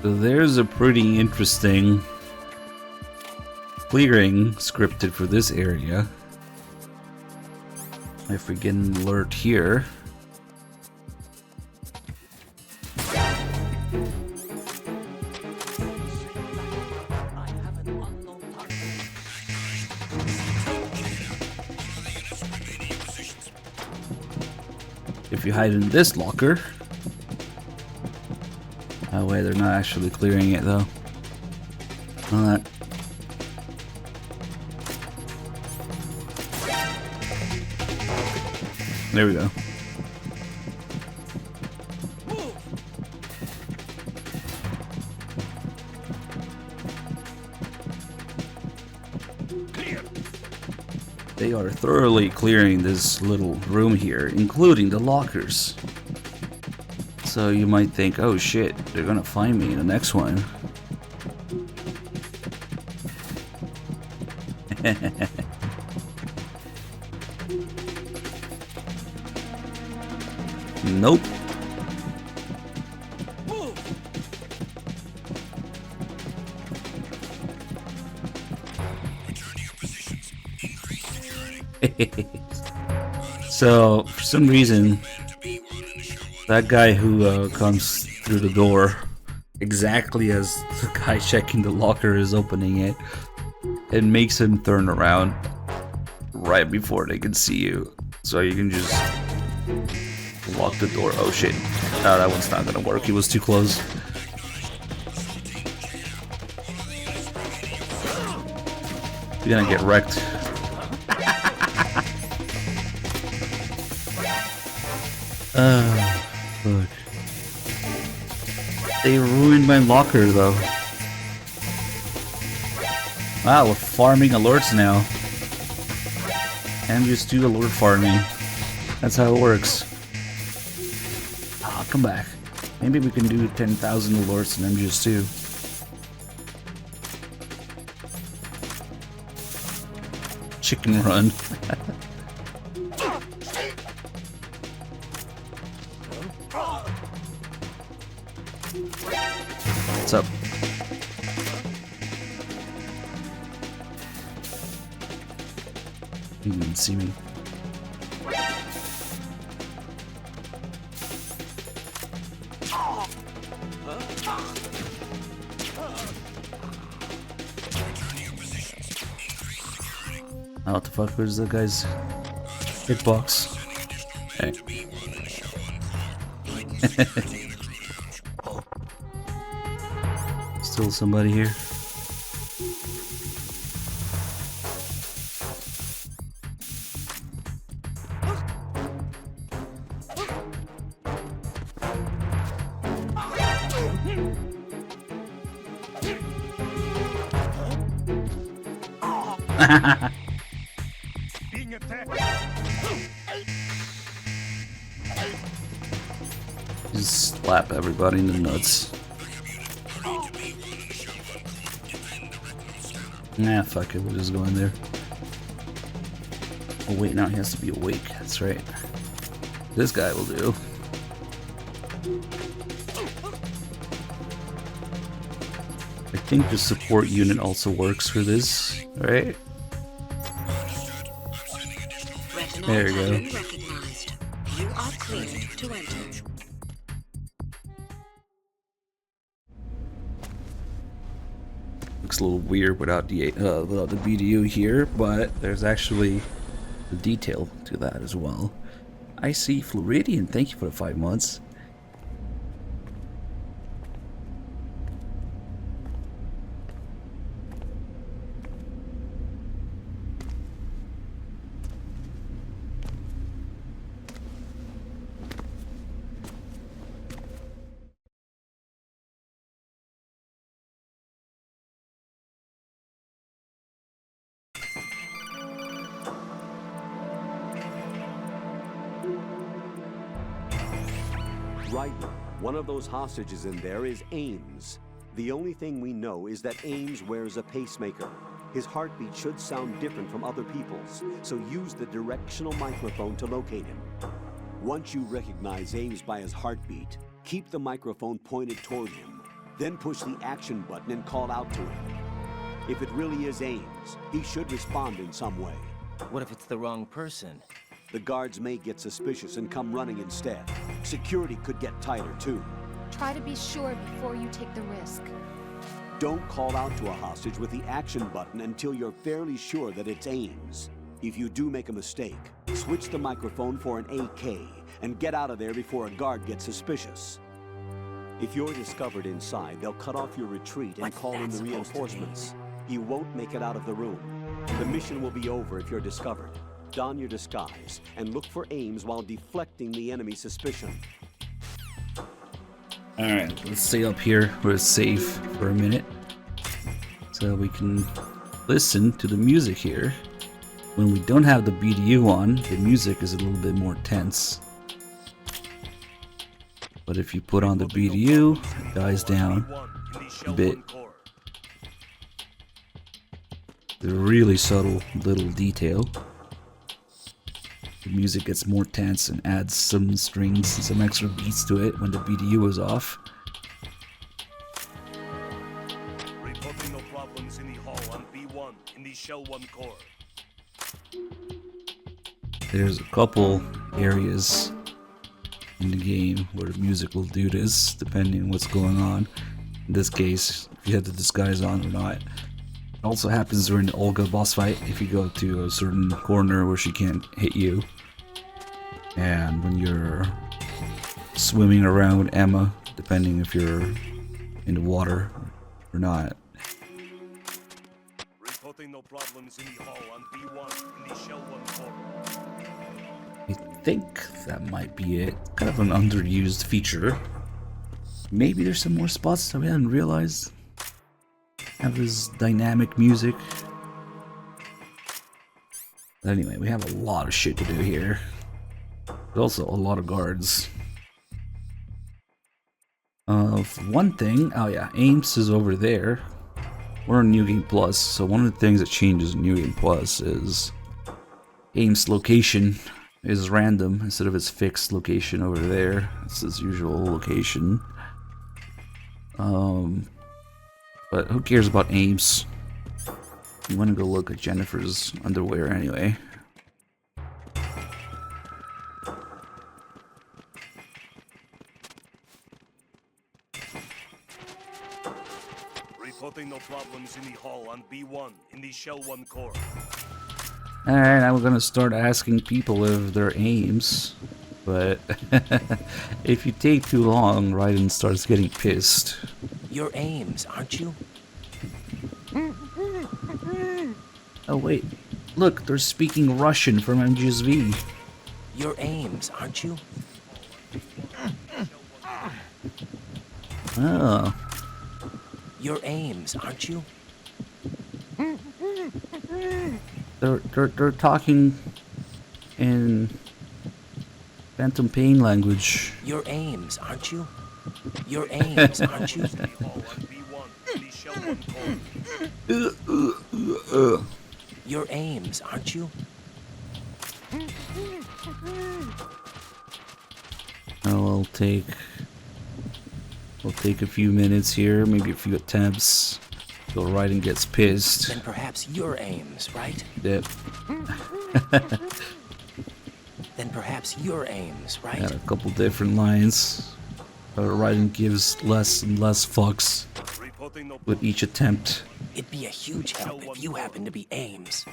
So there's a pretty interesting clearing scripted for this area. If we get an alert here. If you hide in this locker. Oh wait, they're not actually clearing it though. Not. There we go. they are thoroughly clearing this little room here, including the lockers. So you might think, oh shit, they're gonna find me in the next one. Nope. So, for some reason, that guy who comes through the door exactly as the guy checking the locker is opening it, it makes him turn around right before they can see you. So you can just lock the door. Oh shit. No, that one's not gonna work. He was too close. You're gonna get wrecked. Fuck. They ruined my locker though. Wow, we're farming alerts now. And just do alert farming. That's how it works. Ah, come back. Maybe we can do 10,000 alerts in MGS2. Chicken run. What's up? You didn't see me. Oh, what the fuck was the guy's hitbox? Hey. Still somebody here. Just slap everybody in the nuts. Nah, fuck it, we'll just go in there. Oh wait, now he has to be awake, that's right. This guy will do. I think the support unit also works for this, right? There we go. You are cleared to enter. Looks a little weird without the BDU here, but there's actually a detail to that as well. I see Floridian, thank you for the 5 months. Right. One of those hostages in there is Ames. The only thing we know is that Ames wears a pacemaker. His heartbeat should sound different from other people's, so use the directional microphone to locate him. Once you recognize Ames by his heartbeat, keep the microphone pointed toward him. Then push the action button and call out to him. If it really is Ames, he should respond in some way. What if it's the wrong person? The guards may get suspicious and come running instead. Security could get tighter, too. Try to be sure before you take the risk. Don't call out to a hostage with the action button until you're fairly sure that it's Ames. If you do make a mistake, switch the microphone for an AK and get out of there before a guard gets suspicious. If you're discovered inside, they'll cut off your retreat and call in the reinforcements. You won't make it out of the room. The mission will be over if you're discovered. Don your disguise and look for Ames while deflecting the enemy's suspicion. Alright, let's stay up here where it's safe for a minute. So we can listen to the music here. when we don't have the BDU on, the music is a little bit more tense. But if you put on the BDU, it dies down a bit. The really subtle little detail. The music gets more tense and adds some strings and some extra beats to it when the BDU is off. Reporting no problems in the hall on B1 in the Shell 1 core. There's a couple areas in the game where the music will do this, depending on what's going on. In this case, if you have the disguise on or not. It also happens during the Olga boss fight if you go to a certain corner where she can't hit you. And when you're swimming around with Emma, depending if you're in the water or not. Reporting no problems in the hall on B1 in the Shell 1 core. I think that might be it. Kind of an underused feature. Maybe there's some more spots that we hadn't realized. Have this dynamic music. But anyway, we have a lot of shit to do here. There's also a lot of guards. One thing, oh yeah, Ames is over there. We're on New Game Plus, so one of the things that changes in New Game Plus is Ames' location is random instead of its fixed location over there. It's his usual location. But who cares about Ames? You want to go look at Jennifer's underwear anyway. Reporting no problems in the hall on B1 in the Shell 1 core. Alright, now we're gonna start asking people if they're Ames. But if you take too long, Raiden starts getting pissed. You're Ames, aren't you? Oh wait, look, they're speaking Russian from MGSV. You're Ames, aren't you? Oh. You're Ames, aren't you? They're talking in Phantom Pain language. You're Ames, aren't you? You're Ames, aren't you? You're Ames, aren't you? Oh, I'll take a few minutes here, maybe a few attempts, till Raiden gets pissed. Then perhaps you're Ames, right? Yep. Then perhaps you're Ames, right? Got a couple different lines. Raiden gives less and less fucks with each attempt. It'd be a huge help if you happen to be Ames.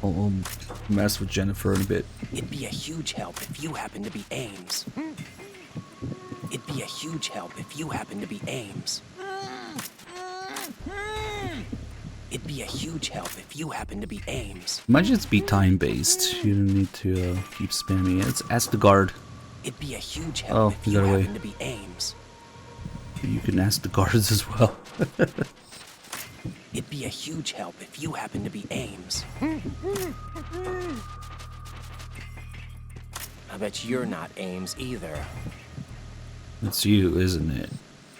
I'll mess with Jennifer in a bit. It'd be a huge help if you happen to be Ames. It'd be a huge help if you happen to be Ames. It'd be a huge help if you happen to be Ames. It might just be time-based. You don't need to keep spamming it. Let's ask the guard. It'd be a huge help if you happen to be Ames. You can ask the guards as well. It'd be a huge help if you happen to be Ames. I bet you're not Ames either. It's you, isn't it?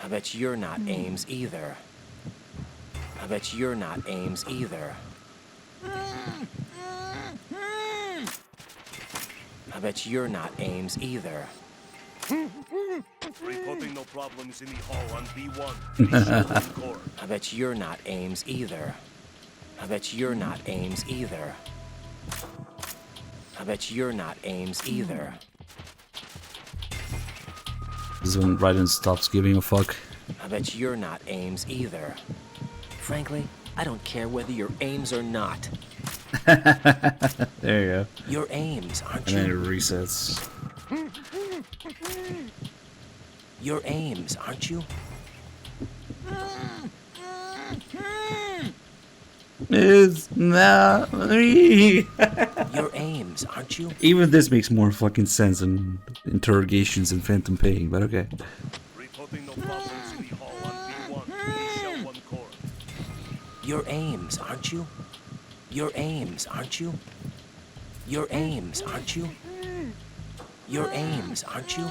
I bet you're not Ames either. I bet you're not Ames either. I bet you're not Ames either. Reporting no problems in the hall on B1. I bet you're not Ames either. I bet you're not Ames either. I bet you're not Ames either. This is when Raiden stops giving a fuck. I bet you're not Ames either. Frankly, I don't care whether you're Ames or not. There you go. You're Ames, aren't and you? And then it resets. You're Ames, aren't you? It's not me. You're Ames, aren't you? Even this makes more fucking sense than interrogations in Phantom Pain, but okay. Reporting no problems in the hall on B1. You're Ames, aren't you? You're Ames, aren't you? You're Ames, aren't you? You're Ames, aren't you?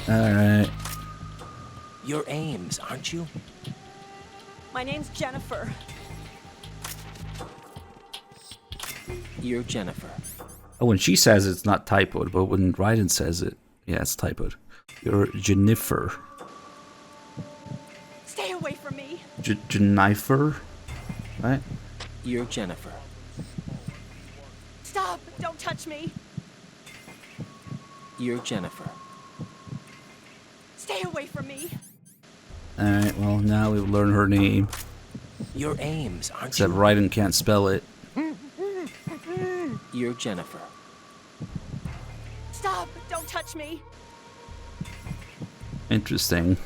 Alright. You're Ames, aren't you? My name's Jennifer. You're Jennifer. Oh, when she says it's not typoed, but when Raiden says it, yeah, it's typoed. You're Jennifer. Stay away from me. Jennifer? Right? You're Jennifer. Stop! Don't touch me. You're Jennifer. Stay away from me. Alright, well, now we've learned her name. You're Ames, aren't Except you? Raiden can't spell it. You're Jennifer. Stop! Don't touch me. Interesting.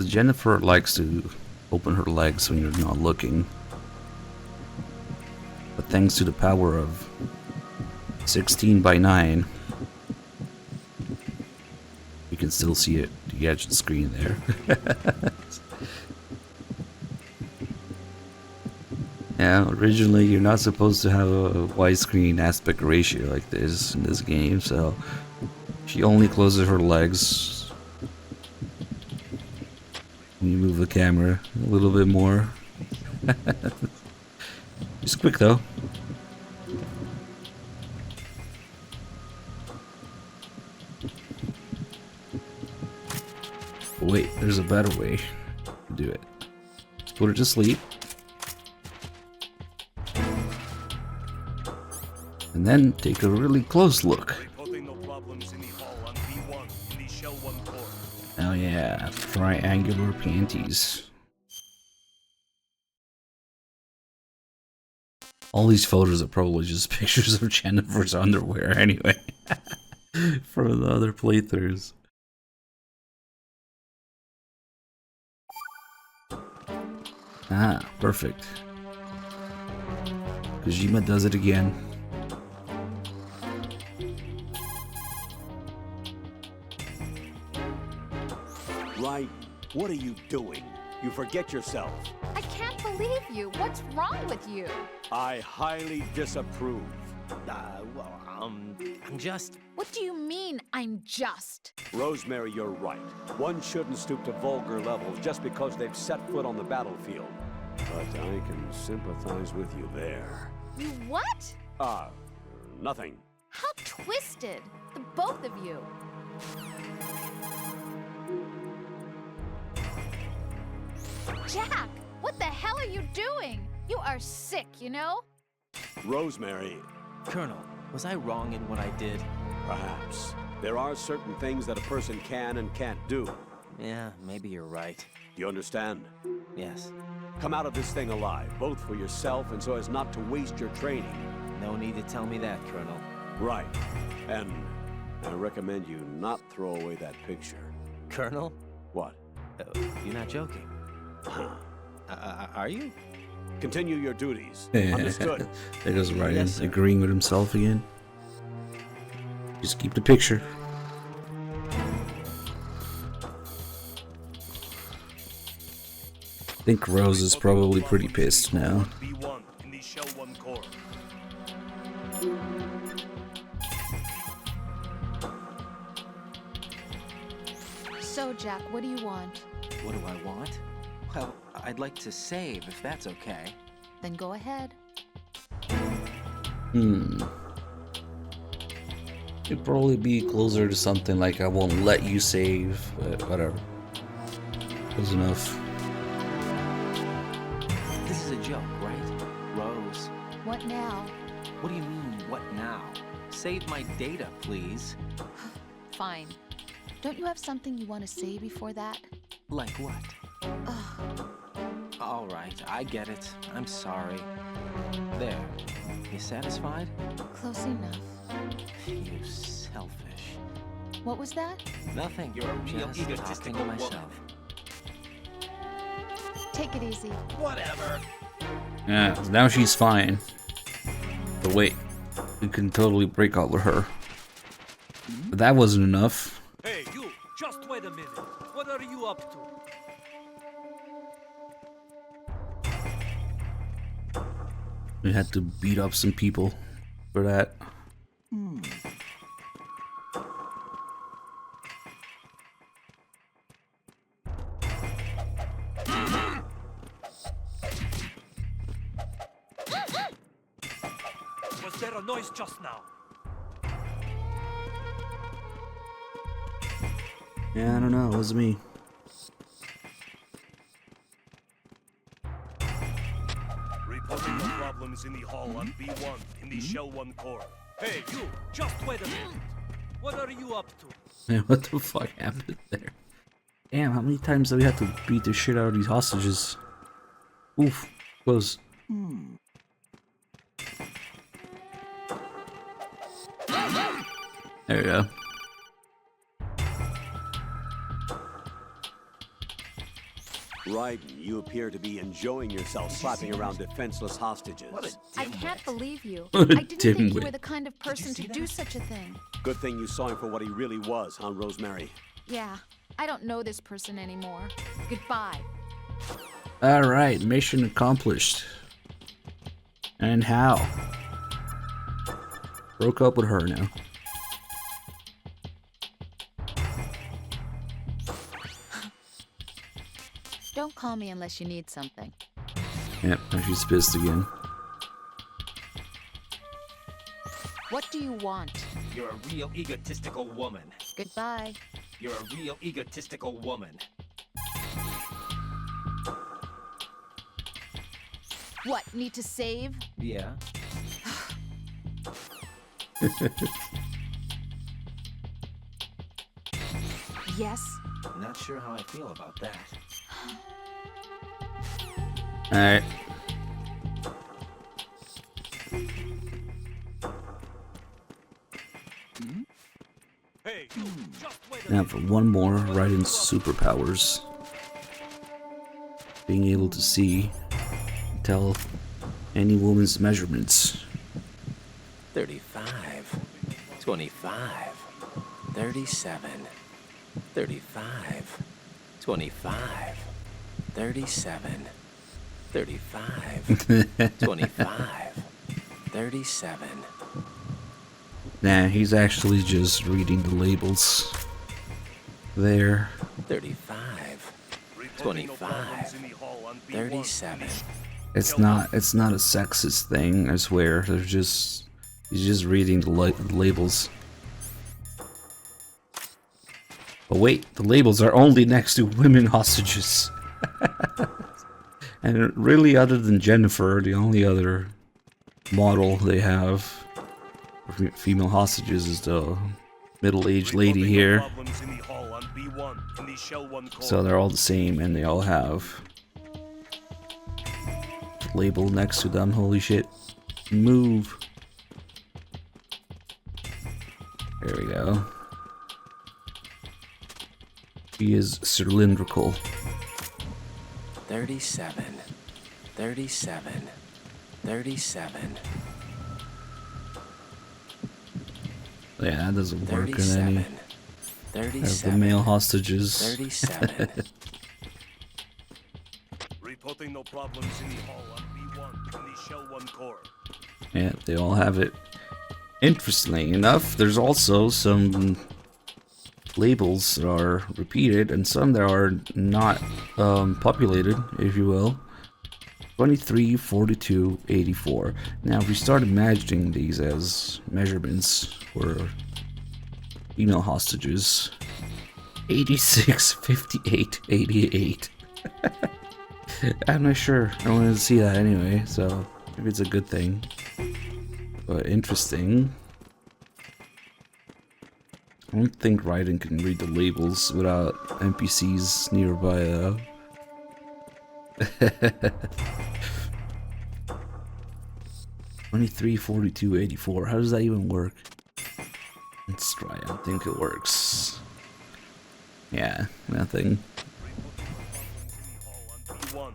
Jennifer likes to open her legs when you're not looking. But thanks to the power of 16:9, you can still see it, the edge of the screen there. Yeah, originally you're not supposed to have a widescreen aspect ratio like this in this game, so she only closes her legs when you move the camera a little bit more. It's quick though. Wait, there's a better way to do it. Just put her to sleep. And then take a really close look. Oh yeah, triangular panties. All these photos are probably just pictures of Jennifer's underwear anyway. From the other playthroughs. Ah, perfect. Kojima does it again. Right, what are you doing? You forget yourself. I can't believe you. What's wrong with you? I highly disapprove. I'm just... What do you mean, I'm just? Rosemary, you're right. One shouldn't stoop to vulgar levels just because they've set foot on the battlefield. But I can sympathize with you there. You what? Nothing. How twisted. The both of you. Jack, what the hell are you doing? You are sick, you know? Rosemary. Colonel, was I wrong in what I did? Perhaps. There are certain things that a person can and can't do. Yeah, maybe you're right. Do you understand? Yes. Come out of this thing alive, both for yourself and so as not to waste your training. No need to tell me that, Colonel. Right. And I recommend you not throw away that picture. Colonel? What? You're not joking. Are you? Continue your duties. Understood. There goes Raiden, Yes, agreeing with himself again. Just keep the picture. I think Rose is probably pretty pissed now. So, Jack, what do you want? What do I want? Well, I'd like to save, if that's okay. Then go ahead. It'd probably be closer to something like I won't let you save, but whatever. Close enough. This is a joke, right? Rose. What now? What do you mean, what now? Save my data, please. Fine. Don't you have something you want to say before that? Like what? All right, I get it. I'm sorry. There. You satisfied? Close enough. You selfish. What was that? Nothing. You're a real talking to myself. Take it easy. Whatever. Yeah, now she's fine. But wait, we can totally break out with her. But that wasn't enough. Hey, you! Just wait a minute. What are you up to? We had to beat up some people for that. Was there a noise just now? Yeah, I don't know. It was me. Reporting no problems in the hall on B1 in the Shell 1 core. Hey, you! Just wait a minute. What are you up to? Man, what the fuck happened there? Damn, how many times do we have to beat the shit out of these hostages? Oof, close. There we go. Raiden, you appear to be enjoying yourself slapping around defenseless hostages. I can't believe you. What a I didn't think you dimwit. were the kind of person to do such a thing. Good thing you saw him for what he really was, huh, Rosemary? Yeah, I don't know this person anymore. Goodbye. Alright, mission accomplished. And how? Broke up with her now. Don't call me unless you need something. Yep, now she's pissed again. What do you want? You're a real egotistical woman. Goodbye. You're a real egotistical woman. What, need to save? Yeah. Yes. Not sure how I feel about that. Alright. Hey, you! Just wait a Now for one more, Raiden's superpowers. Being able to see, tell any woman's measurements. 35, 25, 37, 35, 25, 37, 35, 25, 37. Nah, he's actually just reading the labels. There. 35, 25, 37. It's not a sexist thing, I swear. He's just reading the labels. But wait, the labels are only next to women hostages. And really, other than Jennifer, the only other model they have for female hostages is the middle-aged lady here. So they're all the same, and they all have the label next to them. Holy shit. Move. There we go. He is cylindrical. 37, 37, 37. Yeah, that doesn't work in 37, any of the 37, male hostages. 37. Reporting no problems in the hall on B1 in the Shell 1 core. Yeah, they all have it. Interestingly enough, there's also some labels that are repeated and some that are not populated, if you will. 23, 42, 84. Now, if we start imagining these as measurements for female hostages, 86, 58, 88. I'm not sure. I wanted to see that anyway, so maybe it's a good thing. But interesting. I don't think Raiden can read the labels without NPCs nearby though. 23, 42, 84. How does that even work? Let's try it. I think it works. Yeah, nothing.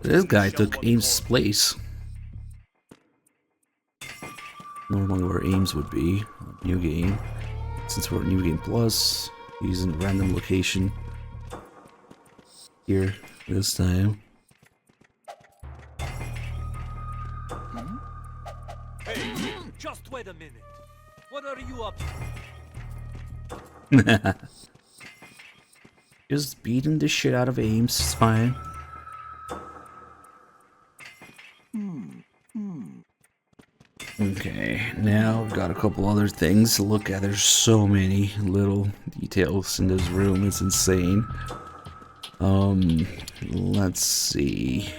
This guy took Ames' place. Normally where Ames would be. New game. Since we're at New Game Plus, using a random location here this time. a minute. What are you up to? Just beating the shit out of Ames, it's fine. Okay, now I've got a couple other things to look at. There's so many little details in this room, it's insane. Let's see.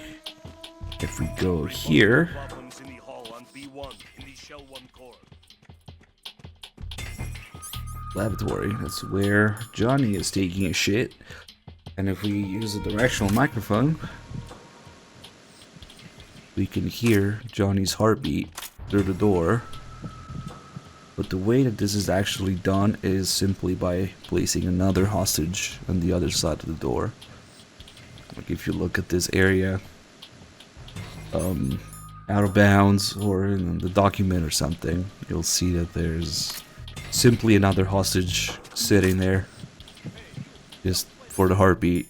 If we go here. Laboratory, that's where Johnny is taking a shit. And if we use a directional microphone, we can hear Johnny's heartbeat through the door. But the way that this is actually done is simply by placing another hostage on the other side of the door. Like if you look at this area, out of bounds or in the document or something, you'll see that there's simply another hostage sitting there just for the heartbeat.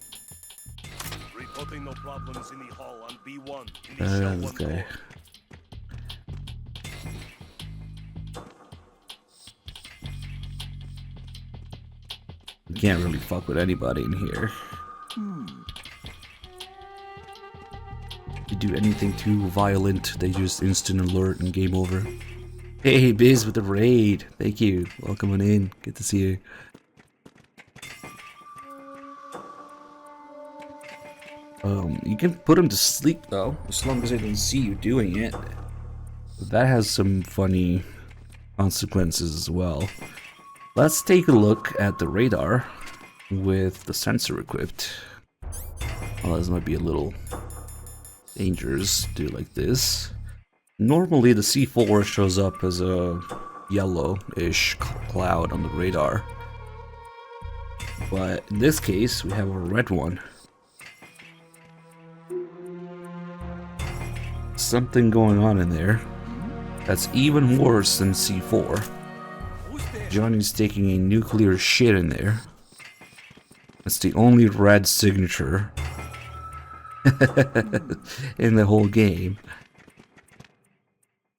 Reporting no problems in the hall on B1 in the shell This guy. You can't really fuck with anybody in here. If you do anything too violent, they just instant alert and game over. Hey, Biz with the raid. Thank you. Welcome on in. Good to see you. You can put him to sleep though, as long as I don't see you doing it. But that has some funny consequences as well. Let's take a look at the radar with the sensor equipped. Well, this might be a little dangerous to do like this. Normally the C4 shows up as a yellowish cloud on the radar. But in this case, we have a red one. Something going on in there that's even worse than C4. Johnny's taking a nuclear shit in there. That's the only red signature in the whole game.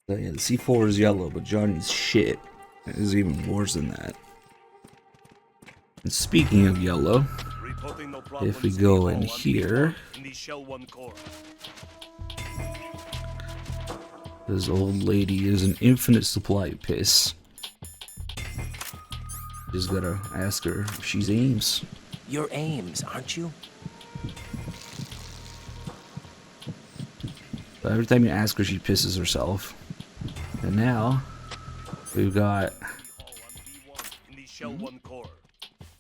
So yeah, the C4 is yellow, but Johnny's shit is even worse than that. And speaking of yellow, if we go in here, this old lady is an infinite supply of piss. Just gotta ask her if she's Ames. You're Ames, aren't you? But every time you ask her, she pisses herself. And now, we've got...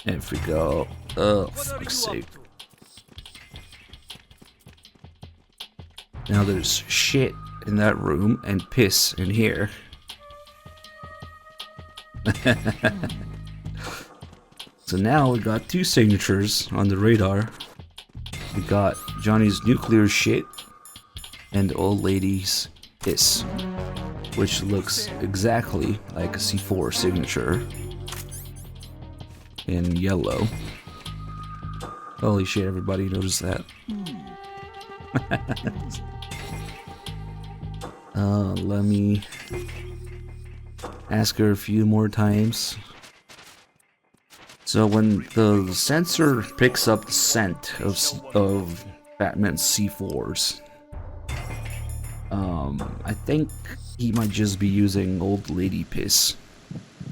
If we go... Oh, fuck's sake. Now there's shit in that room and piss in here. So now we got two signatures on the radar. We got Johnny's nuclear shit and old lady's piss, which looks exactly like a C4 signature in yellow. Holy shit, everybody noticed that. Let me ask her a few more times. So when the sensor picks up the scent of Batman's C4s, I think he might just be using old lady piss.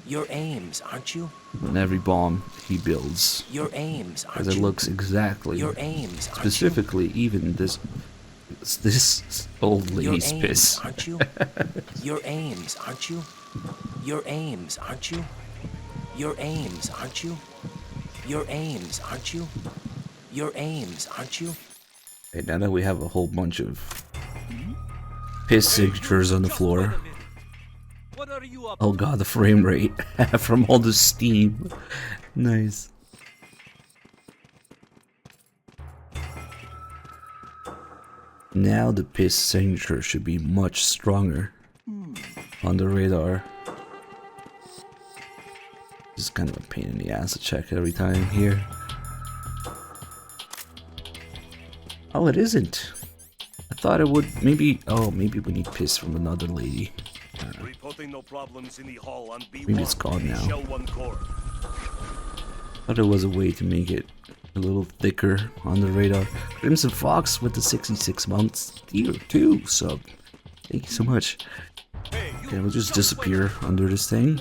You're Ames, aren't you? On every bomb he builds. You're Ames, aren't you? Because it looks exactly. You're Ames, aren't specifically, you? Even this old lady's You're piss. Ames, aren't you? You're Ames, aren't you? You're Ames, aren't you? You're Ames, aren't you? You're Ames, aren't you? You're Ames, aren't you? Okay, now that we have a whole bunch of piss signatures on the floor. Oh god, the frame rate from all the steam. Nice. Now the piss signature should be much stronger on the radar. It's kind of a pain in the ass to check every time here. Oh, it isn't. I thought it would. Maybe. Oh, maybe we need piss from another lady. I don't Reporting no problems in the hall on B1. Maybe it's gone now. Shell 1 core. Thought there was a way to make it a little thicker on the radar. Crimson Fox with the 66 months tier 2 sub. Thank you so much. Okay, we'll just disappear under this thing.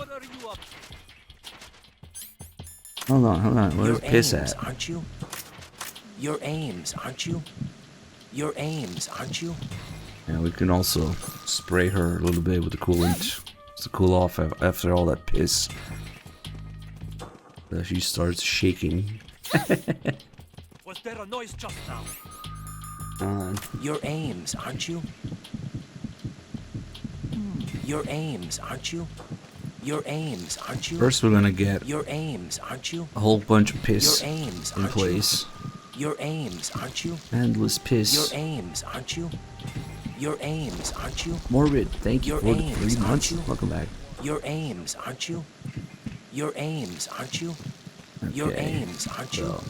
Hold on. Where's Piss at? Aren't you? Your aims, aren't you? Your aims, aren't you? And we can also spray her a little bit with the coolant to cool off after all that piss. She starts shaking. Was there a noise just now? Your aims, aren't you? Your aims, aren't you? Your aims, aren't you? First, we're gonna get your aims, aren't you? a whole bunch of piss Your aims, in aren't place. Your aims, aren't you? Endless piss. Your aims, aren't you? Your aims, aren't you? Morbid, thank you Your for the aims, 3 aren't months. you? Welcome back. Your aims, aren't you? Your aims, aren't you? Your Okay, aims, aren't you? so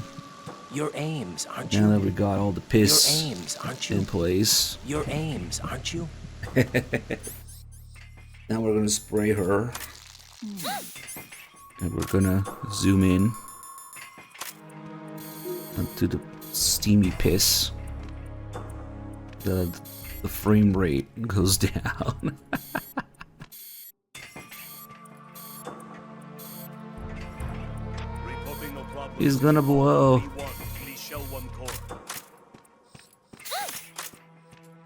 Your aims, aren't you? now that we got all the piss Your aims, aren't you? in place, Your aims, aren't you? now we're gonna spray her. And we're gonna zoom in onto the steamy piss. The frame rate goes down. Reporting no problems. He's gonna blow. B1 in the Shell 1 core.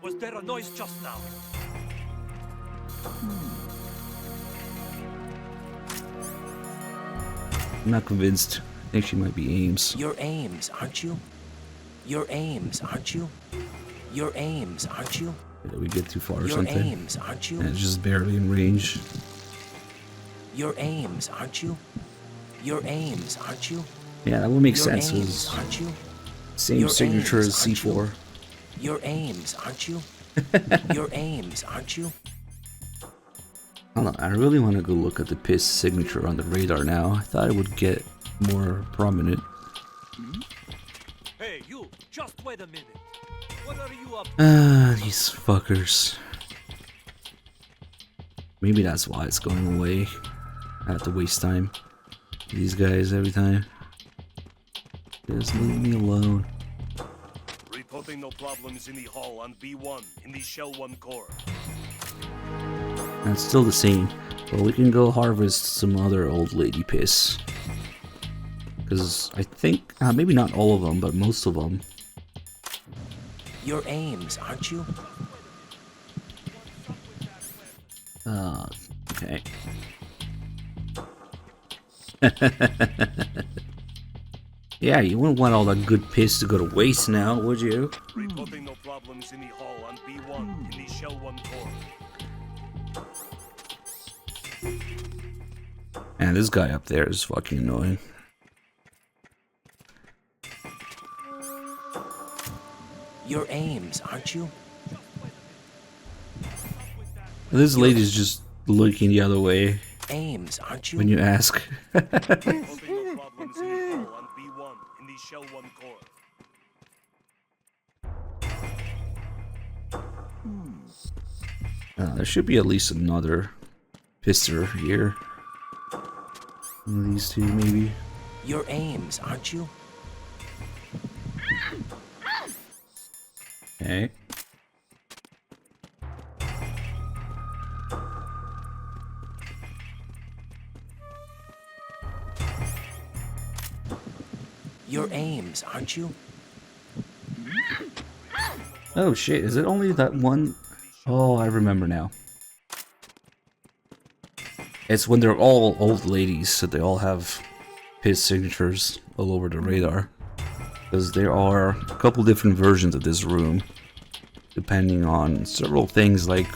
Was there a noise just now? I'm not convinced. I think she might be Ames. Your aims, aren't you? Your aims, aren't you? Your aims, aren't you? Did we get too far or Your something? aims, aren't you? And it's just barely in range. Your aims, aren't you? Your aims, aren't you? Yeah, that would make Your sense. It aims, was aren't you? same Your signature aims, as aren't you? C4. Your aims, aren't you? Your aims, aren't you? Hold on, I really want to go look at the piss signature on the radar now. I thought it would get more prominent. Hey, you! Just wait a minute. What are you up to? These fuckers. Maybe that's why it's going away. I have to waste time. These guys every time. Just leave me alone. Reporting no problems in the hall on B1 in the Shell 1 core. That's still the same. But we can go harvest some other old lady piss. Because I think, maybe not all of them, but most of them. Your aims, aren't you? Okay. Yeah, you wouldn't want all that good piss to go to waste now, would you? Reporting no problems in the hall on B1 in the Shell 1 core. And this guy up there is fucking annoying. Your aims, aren't you? This lady's just looking the other way Aims, aren't you? when you ask. Reporting no problems in the hall on B1 in the Shell 1 core. There should be at least another pisser here. One of these two, maybe. Your aims, aren't you? Okay. Your aims, aren't you? Oh shit, is it only that one? Oh, I remember now. It's when they're all old ladies, so they all have piss signatures all over the radar. Because there are a couple different versions of this room, depending on several things like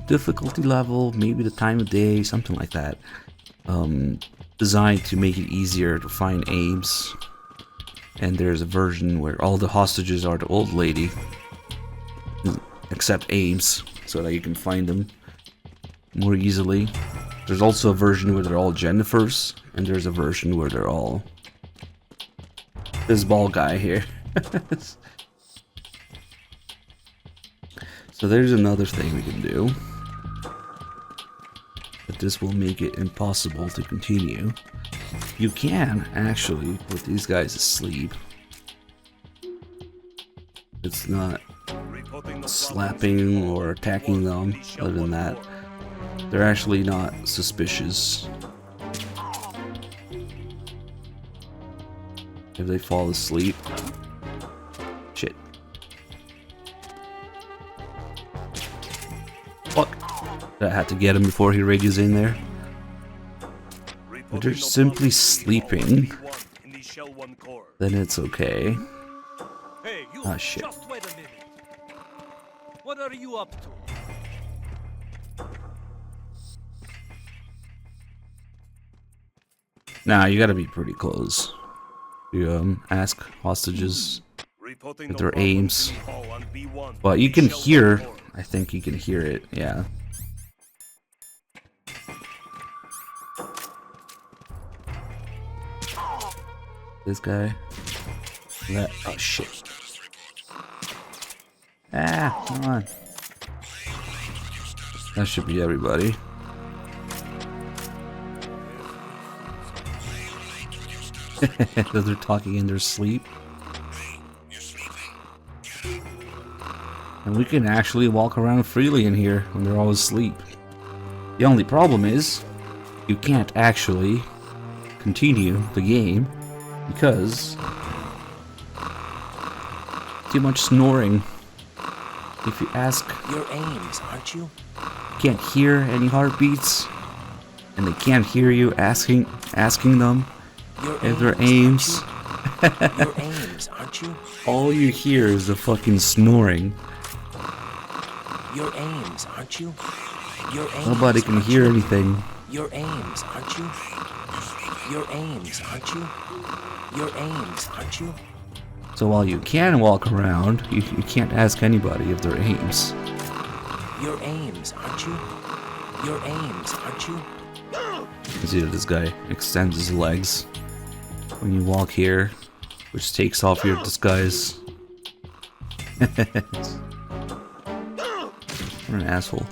difficulty level, maybe the time of day, something like that. Designed to make it easier to find aims. And there's a version where all the hostages are the old lady, except Ames, so that you can find them more easily. There's also a version where they're all Jennifers, and there's a version where they're all this ball guy here. So there's another thing we can do. but this will make it impossible to continue. You can actually put these guys to sleep. It's not slapping or attacking them. Other than that, they're actually not suspicious. If they fall asleep. Shit. Fuck. I had to get him before he rages in there. If they're simply sleeping, then it's okay. Hey, you, Ah, shit. just wait a minute. What are you up to? Nah, you gotta be pretty close. You ask hostages if their aims. But you can hear, I think you can hear it, yeah. This guy. That, oh shit. Ah, come on. That should be everybody. They're talking in their sleep. And we can actually walk around freely in here when they're all asleep. The only problem is, you can't actually continue the game because too much snoring. If you ask, Your aims, aren't you? can't hear any heartbeats, and they can't hear you asking them if their aims. Your aims, aren't you? All you hear is the fucking snoring. Your aims, aren't you? Your aims, Nobody can aren't hear you? anything. Your aims, aren't you? Your aims, aren't you? Your aims, aren't you? So while you can walk around, you can't ask anybody if their aims. Your aims, aren't you? Your aims, aren't you? You see that this guy extends his legs when you walk here, which takes off your disguise. What an asshole.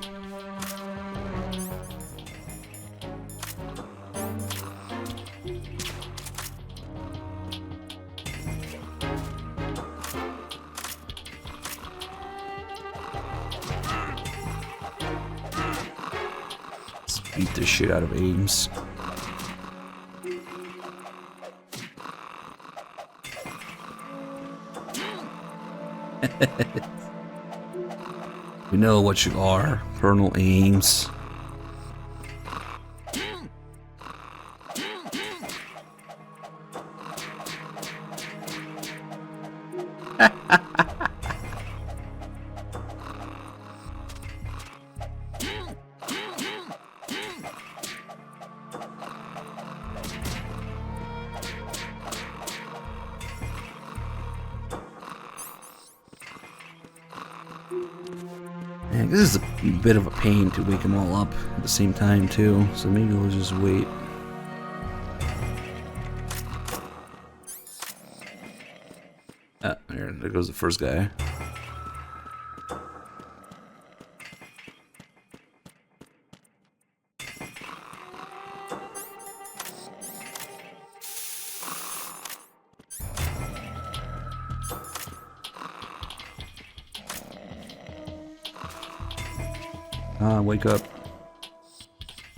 Let's beat the shit out of Ames. We know what you are, Colonel Ames. Man, this is a bit of a pain to wake them all up at the same time too, so maybe we'll just wait. Ah, there goes the first guy. Wake up.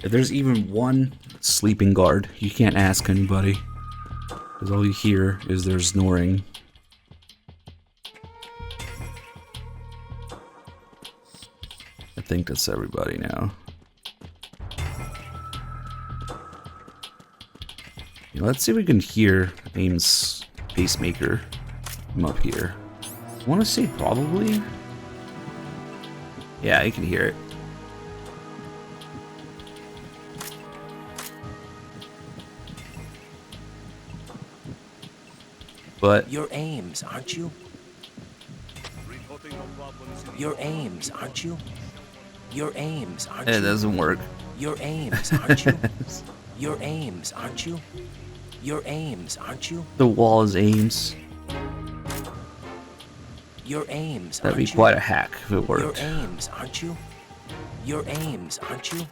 If there's even one sleeping guard, you can't ask anybody, because all you hear is their snoring. I think that's everybody now. Yeah, let's see if we can hear Ames' pacemaker from up here. I want to say probably. Yeah, you can hear it. But Your aims, aren't you? Your aims, aren't you? Your aims, aren't you? it doesn't work. Your aims, aren't you? Your aims, aren't you? Your aims, aren't you? The wall is Ames. Your aims, That'd be aren't you? quite a hack if it Your worked. aims, aren't you? Your aims, aren't you?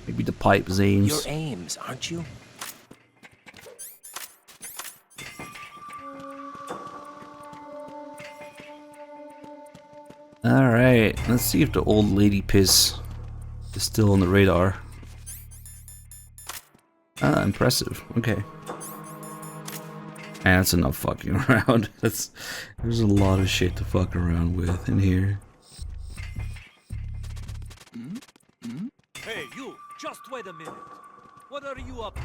Maybe the pipe's Ames. You're Ames, aren't you? Alright, let's see if the old lady piss is still on the radar. Ah, impressive. Okay. And that's enough fucking around. There's a lot of shit to fuck around with in here. Hey, you! Just wait a minute. What are you up to?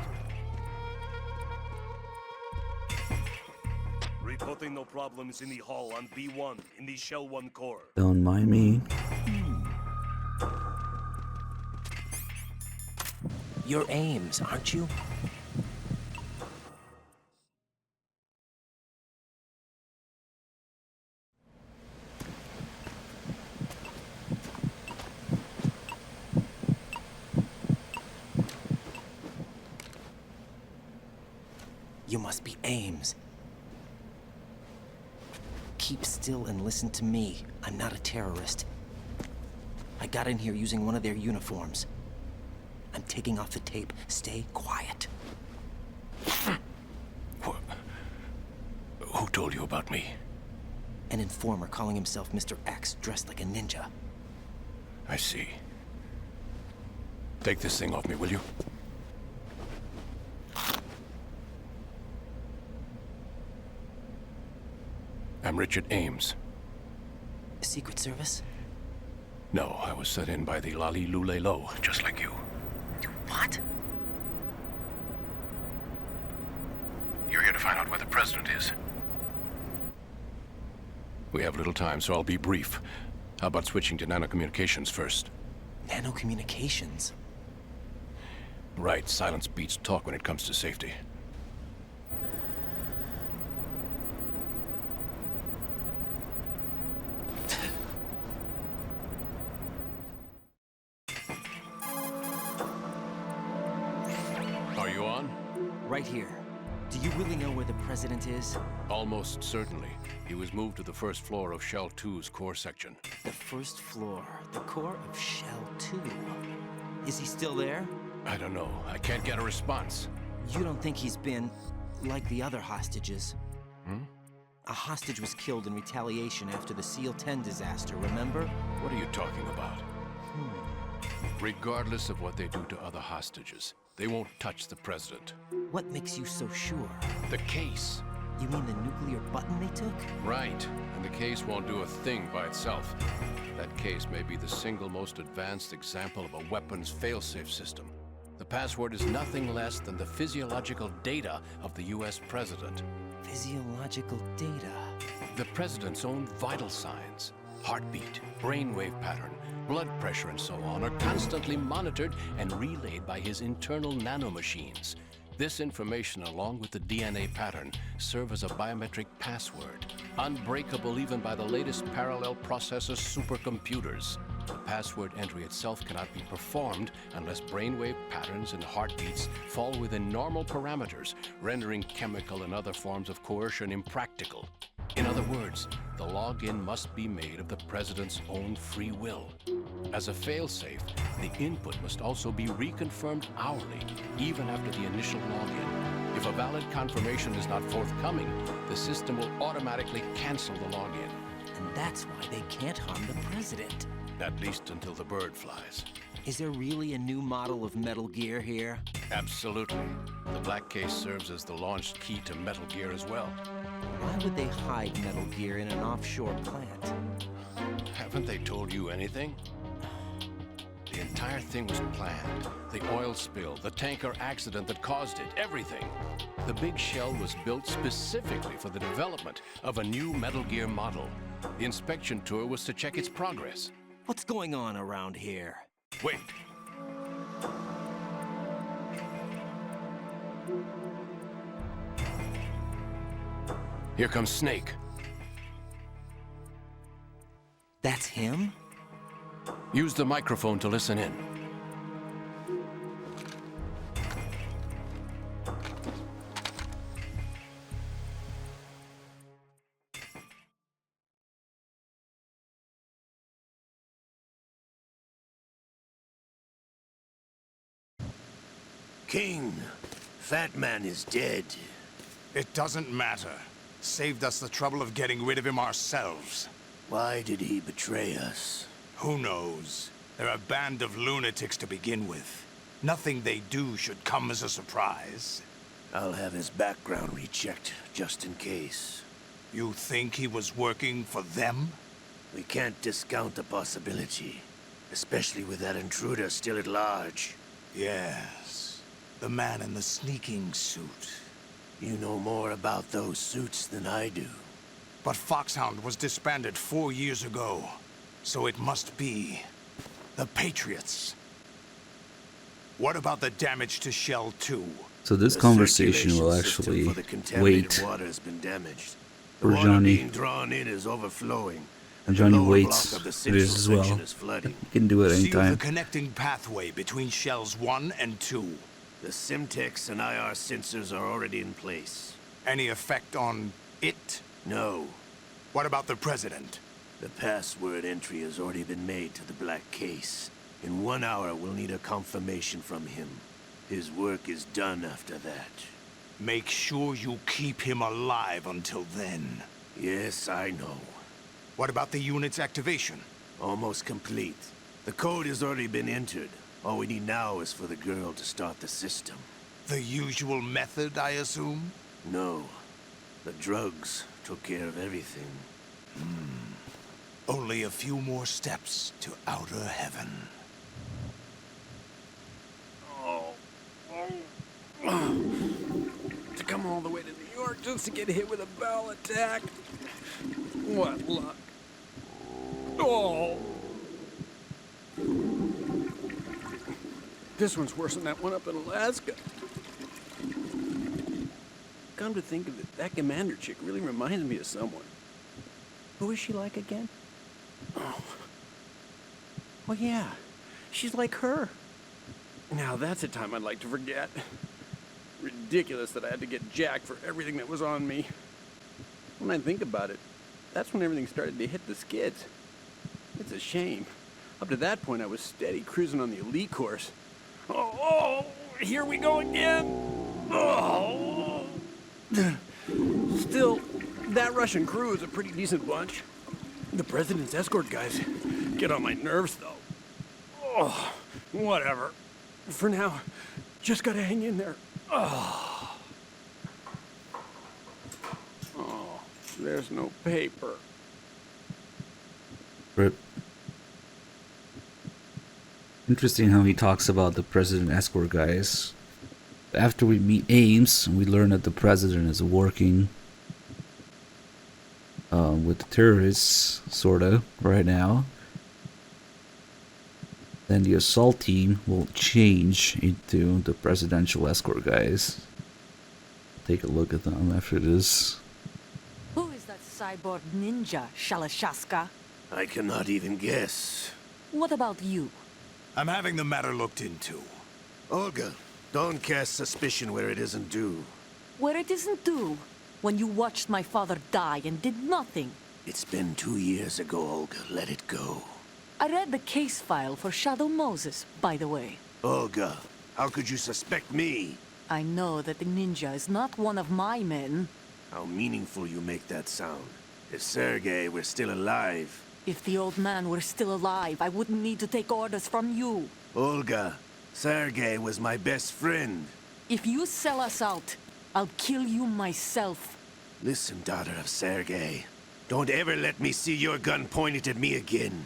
Reporting no problems in the hall on B1 in the Shell 1 core. Don't mind me. You're Ames, aren't you? You must be Ames. Keep still and listen to me. I'm not a terrorist. I got in here using one of their uniforms. I'm taking off the tape. Stay quiet. Who told you about me? An informer calling himself Mr. X, dressed like a ninja. I see. Take this thing off me, will you? I'm Richard Ames. Secret Service? No, I was sent in by the Lali Lule Lo, just like you. What? You're here to find out where the president is. We have little time, so I'll be brief. How about switching to nanocommunications first? Nanocommunications? Right, silence beats talk when it comes to safety. Are you on? Right here. Do you really know where the president is? Almost certainly. He was moved to the first floor of Shell 2's core section. The first floor. The core of Shell 2. Is he still there? I don't know. I can't get a response. You don't think he's been like the other hostages? Hmm? A hostage was killed in retaliation after the SEAL 10 disaster, remember? What are you talking about? Regardless of what they do to other hostages, they won't touch the president. What makes you so sure? The case. You mean the nuclear button they took? Right. And the case won't do a thing by itself. That case may be the single most advanced example of a weapons failsafe system. The password is nothing less than the physiological data of the US president. Physiological data? The president's own vital signs, heartbeat, brainwave pattern, blood pressure and so on are constantly monitored and relayed by his internal nanomachines. This information, along with the DNA pattern, serve as a biometric password, unbreakable even by the latest parallel processor supercomputers. The password entry itself cannot be performed unless brainwave patterns and heartbeats fall within normal parameters, rendering chemical and other forms of coercion impractical. In other words, the login must be made of the president's own free will. As a failsafe, the input must also be reconfirmed hourly, even after the initial login. If a valid confirmation is not forthcoming, the system will automatically cancel the login. And that's why they can't harm the president. At least until the bird flies. Is there really a new model of Metal Gear here? Absolutely. The black case serves as the launch key to Metal Gear as well. Why would they hide Metal Gear in an offshore plant? Haven't they told you anything? The entire thing was planned. The oil spill, the tanker accident that caused it, everything. The big shell was built specifically for the development of a new Metal Gear model. The inspection tour was to check its progress. What's going on around here? Wait. Here comes Snake. That's him? Use the microphone to listen in. King, Fat Man is dead. It doesn't matter. Saved us the trouble of getting rid of him ourselves. Why did he betray us? Who knows? They're a band of lunatics to begin with. Nothing they do should come as a surprise. I'll have his background rechecked, just in case. You think he was working for them? We can't discount the possibility. Especially with that intruder still at large. Yes. The man in the sneaking suit. You know more about those suits than I do. But Foxhound was disbanded 4 years ago. So it must be the Patriots. What about the damage to Shell 2? So this conversation will actually wait water has been damaged. for Johnny. Being drawn in is overflowing. And Johnny waits for this as well. He can do it See the anytime. connecting pathway between Shells 1 and 2. The Simtex and IR sensors are already in place. Any effect on it? No. What about the President? The password entry has already been made to the Black Case. In 1 hour, we'll need a confirmation from him. His work is done after that. Make sure you keep him alive until then. Yes, I know. What about the unit's activation? Almost complete. The code has already been entered. All we need now is for the girl to start the system. The usual method, I assume? No. The drugs took care of everything. Only a few more steps to outer heaven. To come all the way to New York just to get hit with a bowel attack. What luck. Oh. This one's worse than that one up in Alaska. Come to think of it, that commander chick really reminds me of someone. Who is she like again? Oh. Well, yeah. She's like her. Now that's a time I'd like to forget. Ridiculous that I had to get jacked for everything that was on me. When I think about it, that's when everything started to hit the skids. It's a shame. Up to that point, I was steady cruising on the elite course. Oh, here we go again. Oh. Still, that Russian crew is a pretty decent bunch. The President's escort guys get on my nerves, though. Oh, whatever. For now, just gotta hang in there. Oh, there's no paper. Rip. Interesting how he talks about the President escort guys. After we meet Ames, we learn that the President is working with the terrorists, sorta, right now. Then the assault team will change into the presidential escort guys. Take a look at them after this. Who is that cyborg ninja, Shalashaska? I cannot even guess. What about you? I'm having the matter looked into. Olga, don't cast suspicion where it isn't due. Where it isn't due? When you watched my father die and did nothing. It's been 2 years ago, Olga. Let it go. I read the case file for Shadow Moses, by the way. Olga, how could you suspect me? I know that the ninja is not one of my men. How meaningful you make that sound. If Sergei were still alive... If the old man were still alive, I wouldn't need to take orders from you. Olga, Sergei was my best friend. If you sell us out, I'll kill you myself. Listen, daughter of Sergei. Don't ever let me see your gun pointed at me again.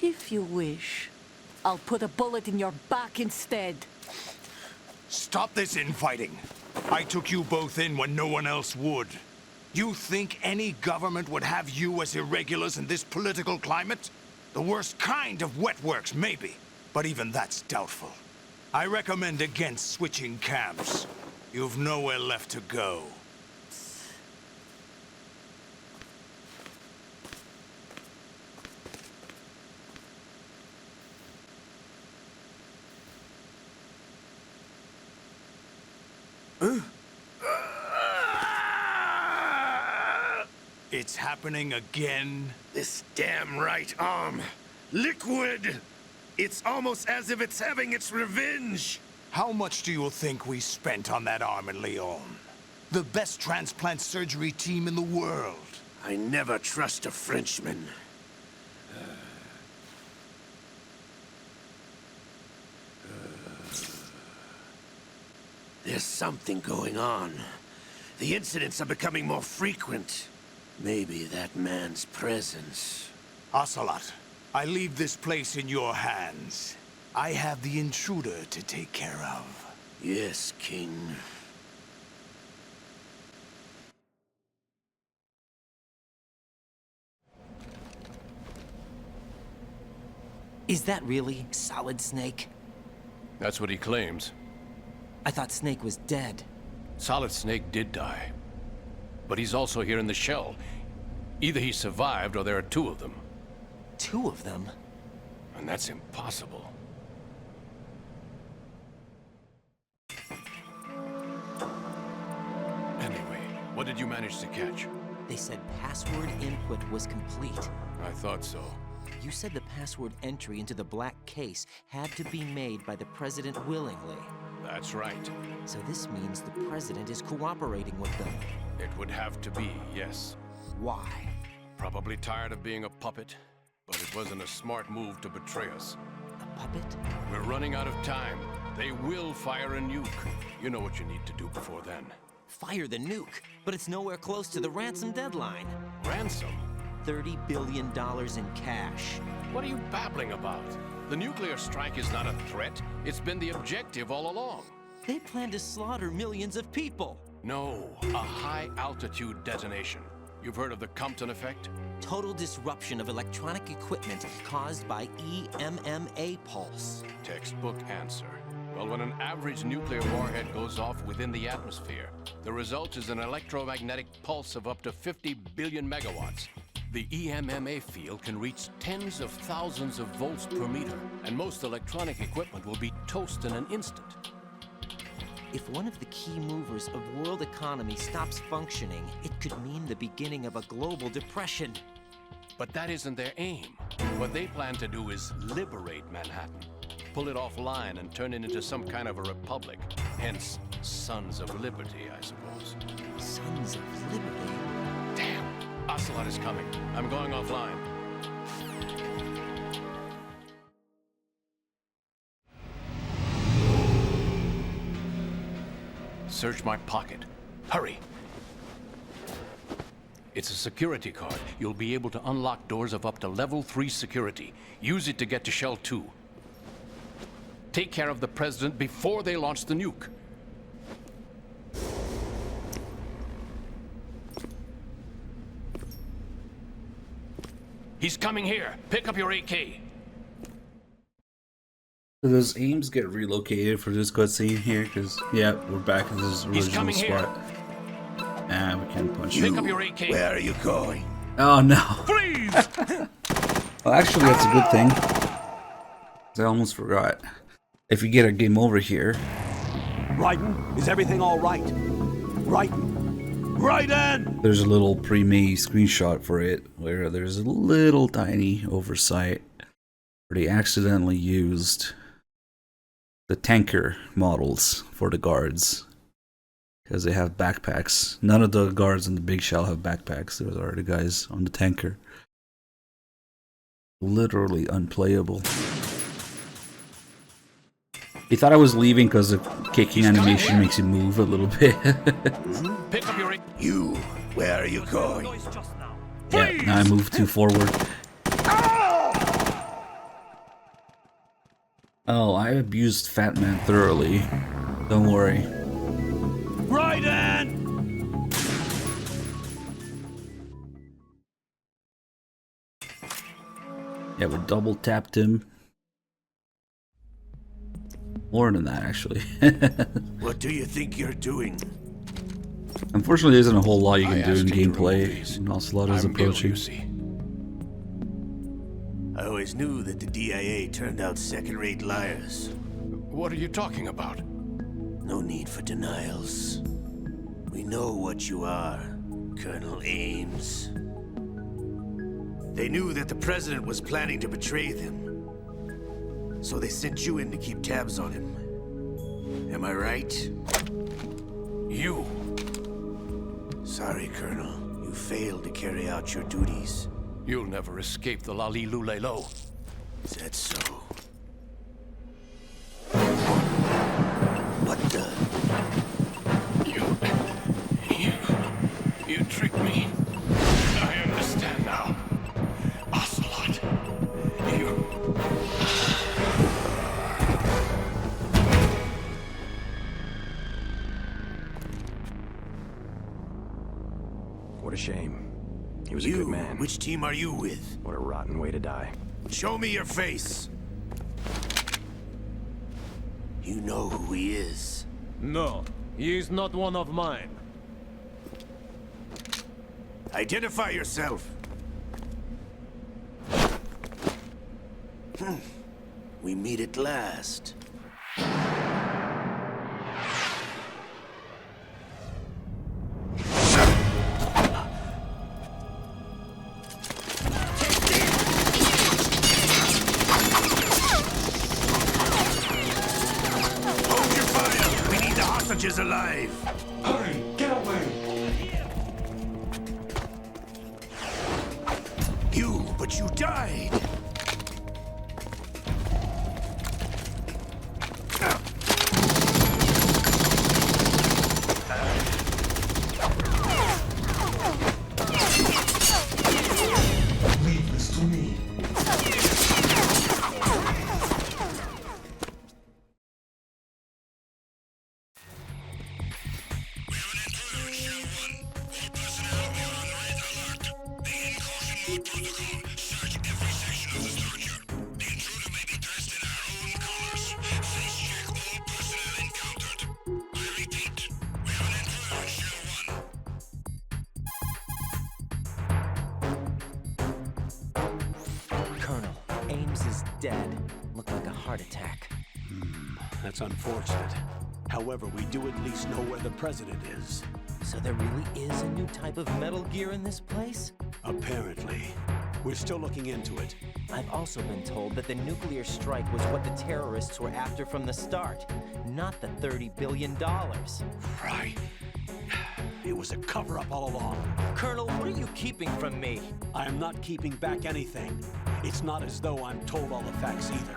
If you wish, I'll put a bullet in your back instead. Stop this infighting. I took you both in when no one else would. You think any government would have you as irregulars in this political climate? The worst kind of wet works, maybe. But even that's doubtful. I recommend against switching camps. You've nowhere left to go. It's happening again. This damn right arm. Liquid! It's almost as if it's having its revenge. How much do you think we spent on that arm in Lyon? The best transplant surgery team in the world. I never trust a Frenchman. There's something going on. The incidents are becoming more frequent. Maybe that man's presence. Ocelot, I leave this place in your hands. I have the intruder to take care of. Yes, King. Is that really Solid Snake? That's what he claims. I thought Snake was dead. Solid Snake did die. But he's also here in the shell. Either he survived or there are two of them. Two of them? And that's impossible. Anyway, what did you manage to catch? They said password input was complete. I thought so. You said the password entry into the black case had to be made by the President willingly. That's right. So this means the President is cooperating with them. It would have to be, yes. Why? Probably tired of being a puppet, but it wasn't a smart move to betray us. A puppet? We're running out of time. They will fire a nuke. You know what you need to do before then. Fire the nuke, but it's nowhere close to the ransom deadline. Ransom? $30 billion in cash. What are you babbling about? The nuclear strike is not a threat. It's been the objective all along. They plan to slaughter millions of people. No, a high-altitude detonation. You've heard of the Compton effect? Total disruption of electronic equipment caused by EMMA pulse. Textbook answer. Well, when an average nuclear warhead goes off within the atmosphere, the result is an electromagnetic pulse of up to 50 billion megawatts. The EMMA field can reach tens of thousands of volts per meter, and most electronic equipment will be toast in an instant. If one of the key movers of world economy stops functioning, it could mean the beginning of a global depression. But that isn't their aim. What they plan to do is liberate Manhattan. Pull it offline and turn it into some kind of a republic. Hence, Sons of Liberty, I suppose. Sons of Liberty? Damn! Ocelot is coming. I'm going offline. Search my pocket. Hurry! It's a security card. You'll be able to unlock doors of up to level 3 security. Use it to get to Shell 2. Take care of the President before they launch the nuke. He's coming here. Pick up your AK. So does Ames get relocated for this cutscene here? Because, yeah, we're back in this original spot. And we can punch Pick him. up your AK. Where are you going? Oh no. Freeze! Well, actually, that's a good thing. 'Cause I almost forgot. If you get a game over here. Raiden, is everything all right? Raiden! Raiden! There's a little pre-made screenshot for it where there's a little tiny oversight where they accidentally used the tanker models for the guards because they have backpacks. None of the guards in the big shell have backpacks. Those are the guys on the tanker. Literally unplayable. He thought I was leaving because the kicking animation makes you move a little bit. Pick up your... You, where are you going? Yeah, now I move too forward. Oh, I abused Fat Man thoroughly. Don't worry. Raiden! Yeah, we double tapped him. More than that, actually. What do you think you're doing? Unfortunately, there isn't a whole lot you can do in gameplay when Ocelot is approaching. I always knew that the DIA turned out second-rate liars. What are you talking about? No need for denials. We know what you are, Colonel Ames. They knew that the President was planning to betray them. So they sent you in to keep tabs on him. Am I right? You! Sorry, Colonel. You failed to carry out your duties. You'll never escape the Lali Lulelo. Is that so? What the? You tricked me. I understand now. Ocelot. You... What a shame. He was a good man. Which team are you with? What a rotten way to die. Show me your face. You know who he is. No, he is not one of mine. Identify yourself. We meet at last. Hold your fire! We need the hostages alive! Hurry, get away! But you died! Leave this to me. Colonel, Ames is dead. Looked like a heart attack. That's unfortunate. However, we do at least know where the president is. So there really is a new type of Metal Gear in this place? Apparently. We're still looking into it. I've also been told that the nuclear strike was what the terrorists were after from the start, not the $30 billion. Right. It was a cover-up all along. Colonel, what are you keeping from me? I am not keeping back anything. It's not as though I'm told all the facts either.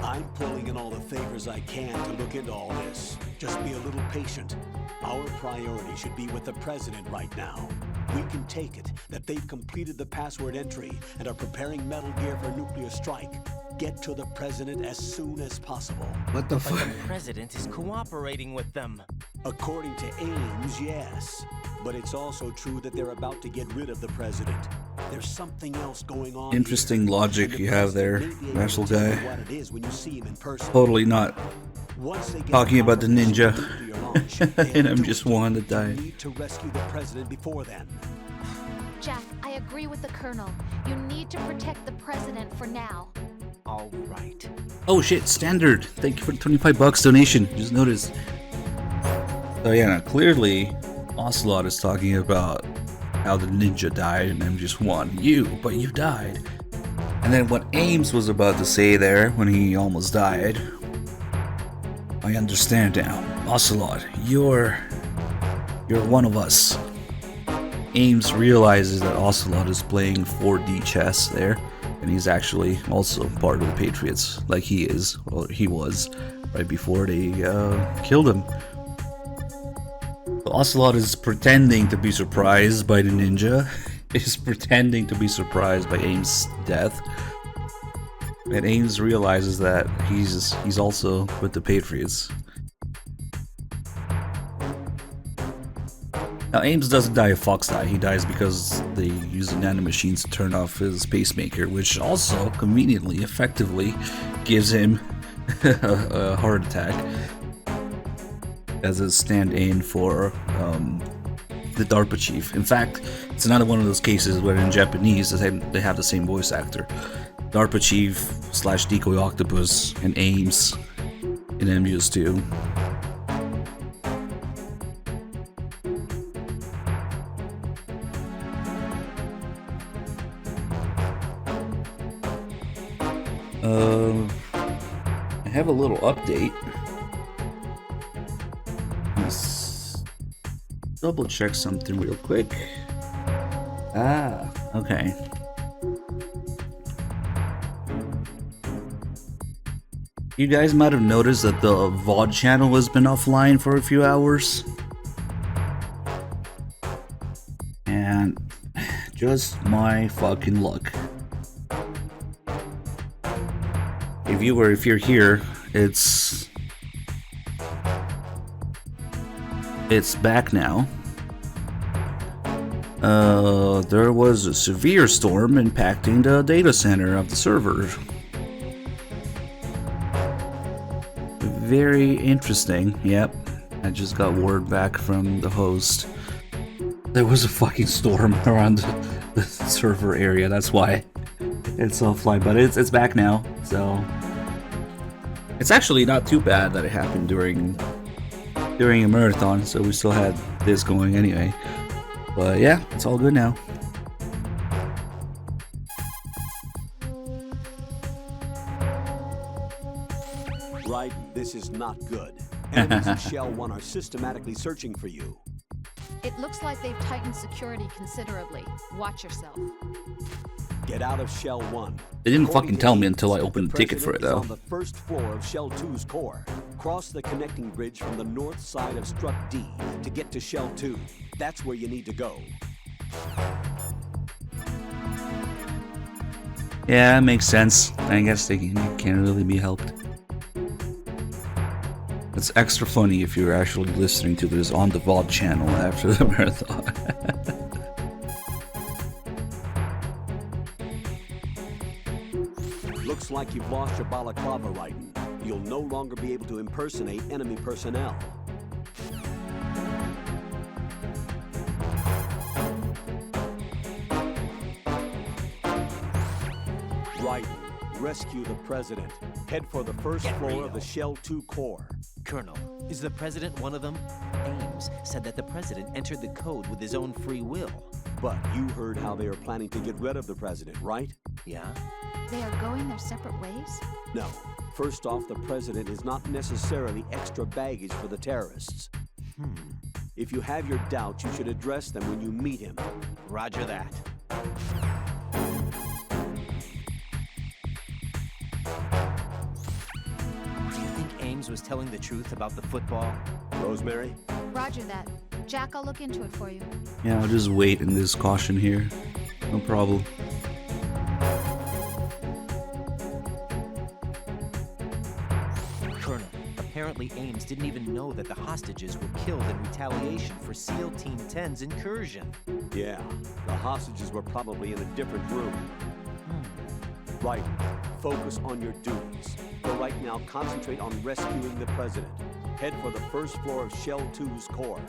I'm pulling in all the favors I can to look into all this. Just be a little patient. Our priority should be with the president right now. We can take it that they've completed the password entry and are preparing Metal Gear for nuclear strike. Get to the president as soon as possible. What the But fuck? the president is cooperating with them. According to Ames, yes. But it's also true that they're about to get rid of the president. There's something else going on. Interesting logic you have there, Marshall guy. What it is when you see him in person. Totally not Once they get talking about the ninja. nuclear launch, And I'm just one that died. need to rescue the president before then. Jack, I agree with the Colonel. You need to protect the President for now. All right. Oh shit, standard. Thank you for the $25 donation. Just noticed. So yeah, now, clearly Ocelot is talking about how the ninja died and I'm just one. But you died. And then what Ames was about to say there when he almost died. I understand now. Ocelot, you're one of us. Ames realizes that Ocelot is playing 4D chess there, and he's actually also part of the Patriots, like he is, or he was, right before they killed him. So Ocelot is pretending to be surprised by the ninja, is pretending to be surprised by Ames' death, and Ames realizes that he's also with the Patriots. Now, Ames doesn't die if Fox die. He dies because they use the nanomachines to turn off his pacemaker, which also conveniently, effectively gives him a heart attack as a stand-in for the DARPA chief. In fact, it's another one of those cases where in Japanese they have the same voice actor. DARPA chief / Decoy Octopus and Ames in MGS2. I have a little update. Let's double check something real quick. Ah, okay. You guys might have noticed that the VOD channel has been offline for a few hours. And just my fucking luck. If you're here, it's back now. There was a severe storm impacting the data center of the server. Very interesting. Yep, I just got word back from the host. There was a fucking storm around the server area. That's why it's offline, but it's back now. So it's actually not too bad that it happened during a marathon. So we still had this going anyway. But yeah, it's all good now. Right, this is not good. Enemies in Shell 1 are systematically searching for you. It looks like they've tightened security considerably. Watch yourself. Get out of Shell 1. They didn't fucking tell me until I opened the ticket for it, though. On the first floor of Shell 2's core. Cross the connecting bridge from the north side of Strut D to get to Shell 2. That's where you need to go. Yeah, that makes sense. I guess they can't really be helped. It's extra funny if you're actually listening to this on the VOD channel after the marathon. Looks like you've lost your balaclava, Raiden. You'll no longer be able to impersonate enemy personnel. Raiden, rescue the President. Head for the first floor of the Shell 2 core. Colonel, is the President one of them? Ames said that the President entered the code with his own free will. But you heard how they are planning to get rid of the President, right? Yeah? They are going their separate ways? No. First off, the President is not necessarily extra baggage for the terrorists. If you have your doubts, you should address them when you meet him. Roger that. Do you think Ames was telling the truth about the football? Rosemary? Roger that. Jack, I'll look into it for you. Yeah, I'll just wait in this caution here. No problem. Colonel, apparently Ames didn't even know that the hostages were killed in retaliation for SEAL Team 10's incursion. Yeah, the hostages were probably in a different room. Right, focus on your duties. For right now, concentrate on rescuing the President. Head for the first floor of Shell 2's core.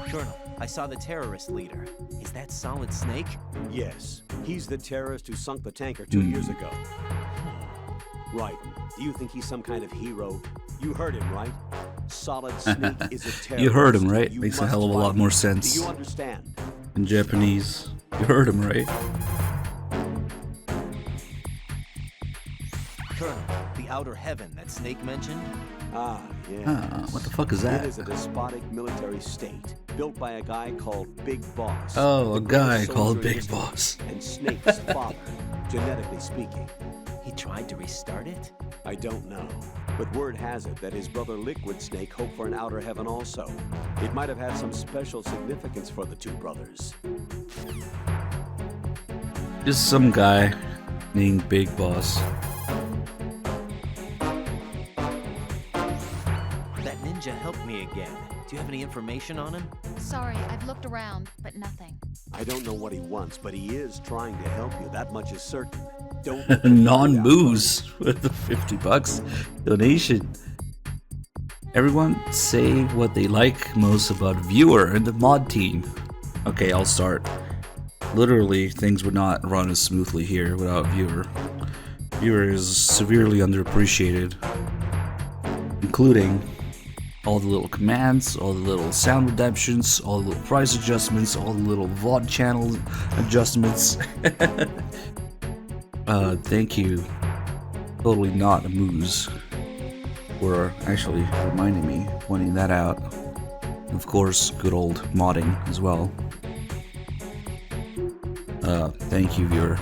Colonel, I saw the terrorist leader. Is that Solid Snake? Yes, he's the terrorist who sunk the tanker 2 years ago. Right, do you think he's some kind of hero? You heard him, right? Solid Snake is a terrorist. You heard him, right? You Makes a must hell of a fight lot more him. sense. Do you understand? In Japanese. You heard him, right? Colonel, the outer heaven that Snake mentioned? Ah, yes. Ah, what the fuck is that? It is a despotic military state built by a guy called Big Boss. Oh, a The guy greatest called soldier in Big history, Boss. And Snake's father, genetically speaking. He tried to restart it? I don't know. But word has it that his brother Liquid Snake hoped for an outer heaven also. It might have had some special significance for the two brothers. Just some guy named Big Boss. That ninja helped me again. Do you have any information on him? Sorry, I've looked around, but nothing. I don't know what he wants, but he is trying to help you. That much is certain. Don't Non-booze with the $50 donation. Everyone say what they like most about Viewer and the mod team. Okay, I'll start. Literally, things would not run as smoothly here without Viewer. Viewer is severely underappreciated, including all the little commands, all the little sound redemptions, all the little price adjustments, all the little VOD channel adjustments. Thank you, Totally Not a Moose, for actually reminding me, pointing that out. Of course, good old modding as well. Thank you, viewer,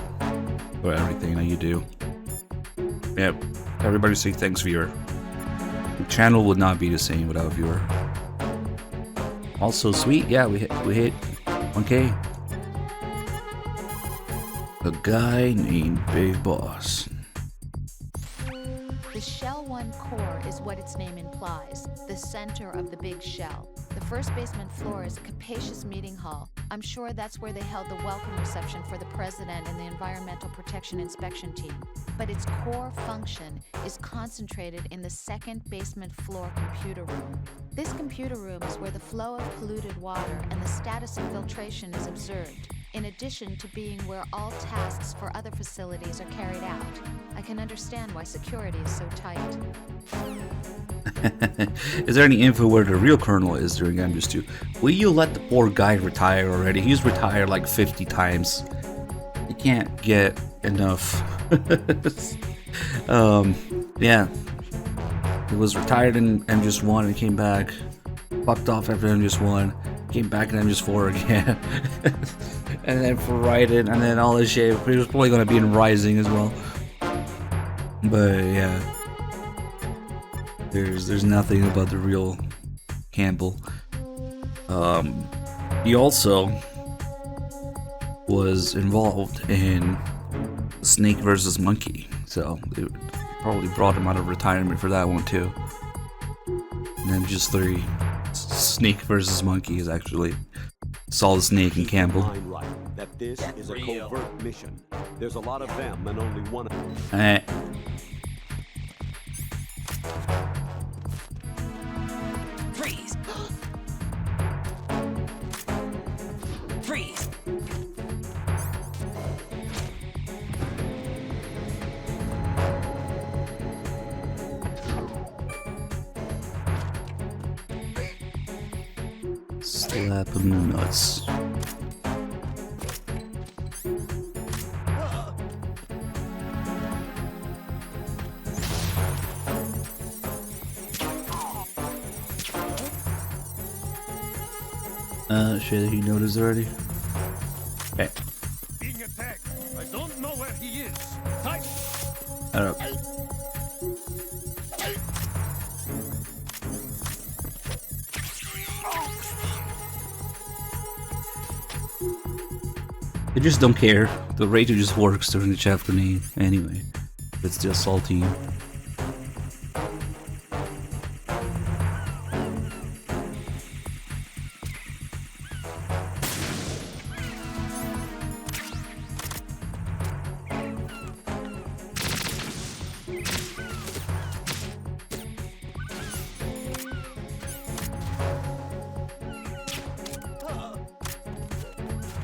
for everything that you do. Yep, everybody say thanks, viewer. The channel would not be the same without a viewer. Also, sweet, yeah, we hit 1K. A guy named Big Boss. The Shell 1 core is what its name implies, the center of the big shell. The first basement floor is a capacious meeting hall. I'm sure that's where they held the welcome reception for the president and the Environmental Protection Inspection team. But its core function is concentrated in the second basement floor computer room. This computer room is where the flow of polluted water and the status of filtration is observed, in addition to being where all tasks for other facilities are carried out. I can understand why security is so tight. Is there any info where the real colonel is during MGS 2? Will you let the poor guy retire already? He's retired like 50 times. He can't get enough. Yeah. He was retired in MGS 1 and came back. Fucked off after MGS 1. Came back in MGS 4 again. And then for Raiden, and then all this shit. He was probably going to be in Rising as well. But yeah. There's nothing about the real Campbell. He also was involved in Snake versus Monkey, so they probably brought him out of retirement for that one too. And then just 3, Snake versus Monkey is actually Solid Snake and Campbell. Right, that this is a covert mission. There's a lot of them and only one of them. Alright. Freeze! Freeze! Slap him in the nuts. Shit, he noticed already. Okay. Being attacked. I don't know where he is. Type. I don't know. They just don't care. The radio just works during the chaff grenade anyway. It's the assault team.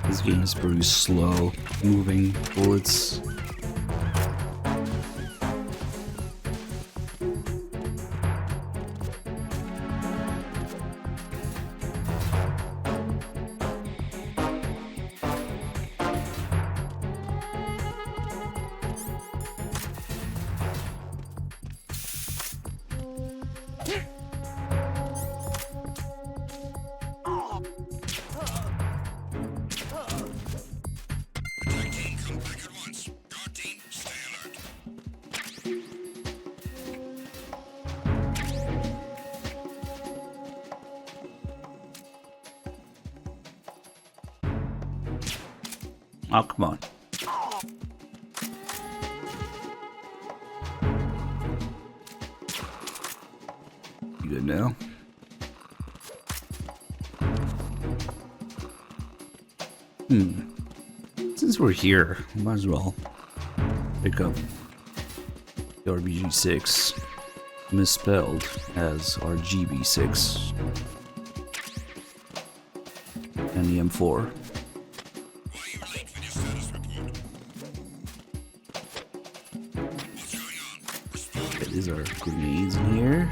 This game is pretty slow moving bullets. Oh, come on. You good now? Since we're here, we might as well pick up the RBG-6, misspelled as RGB-6, and the M4. These are grenades in here.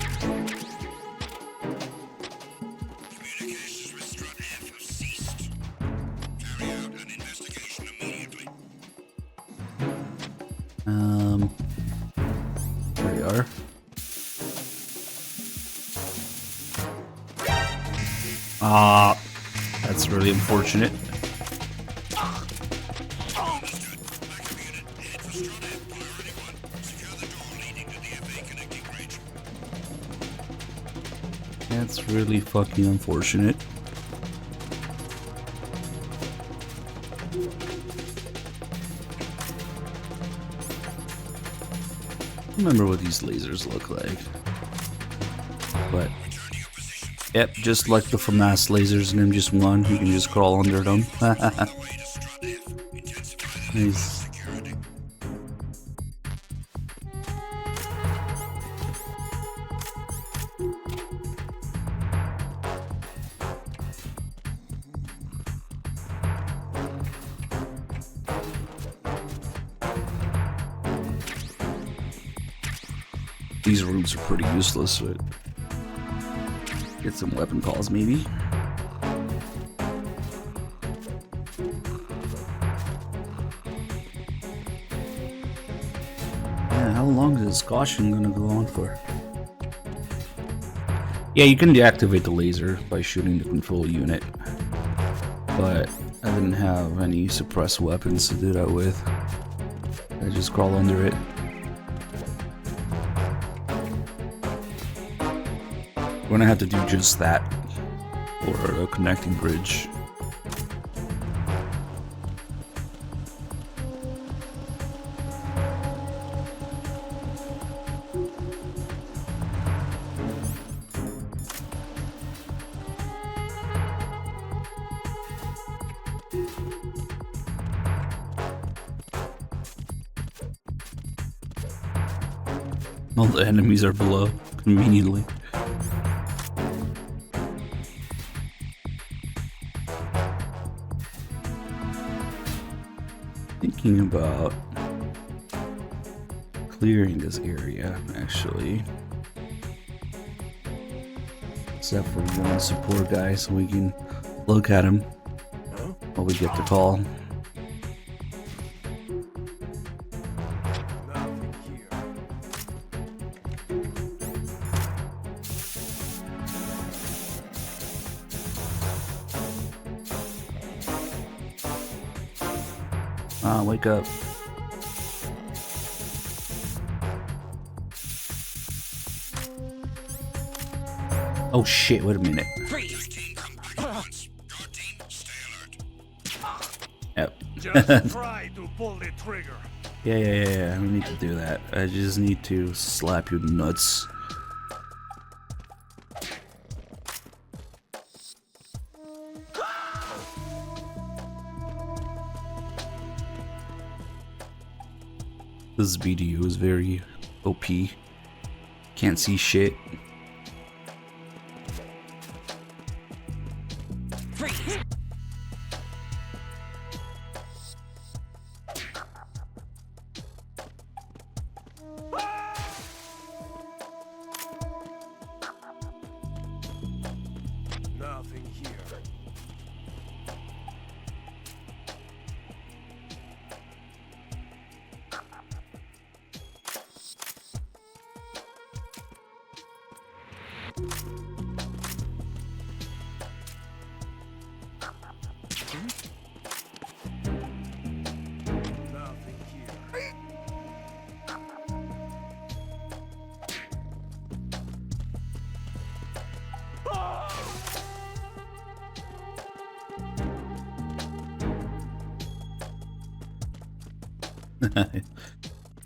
That's really unfortunate. That's really fucking unfortunate. Remember what these lasers look like. But yep, just like the FAMAS lasers in MGS1, you can just crawl under them. Nice. These rooms are pretty useless, but get some weapon calls maybe. Yeah, how long is this caution gonna go on for? Yeah, you can deactivate the laser by shooting the control unit, but I didn't have any suppressed weapons to do that with. I just crawl under it. We're gonna have to do just that for a connecting bridge. All the enemies are below, conveniently. Thinking about clearing this area, actually. Except for one support guy, so we can look at him while we get the call. Wake up. Oh shit, wait a minute. Yep. Just try to pull the trigger. Yeah, I don't need to do that. I just need to slap you nuts. This BDU is very OP. Can't see shit. Nothing here.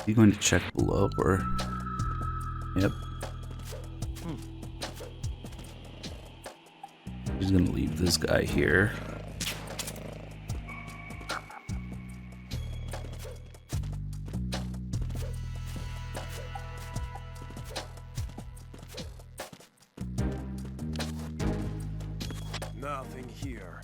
You going to check below or? Yep. He's gonna leave this guy here. Nothing here.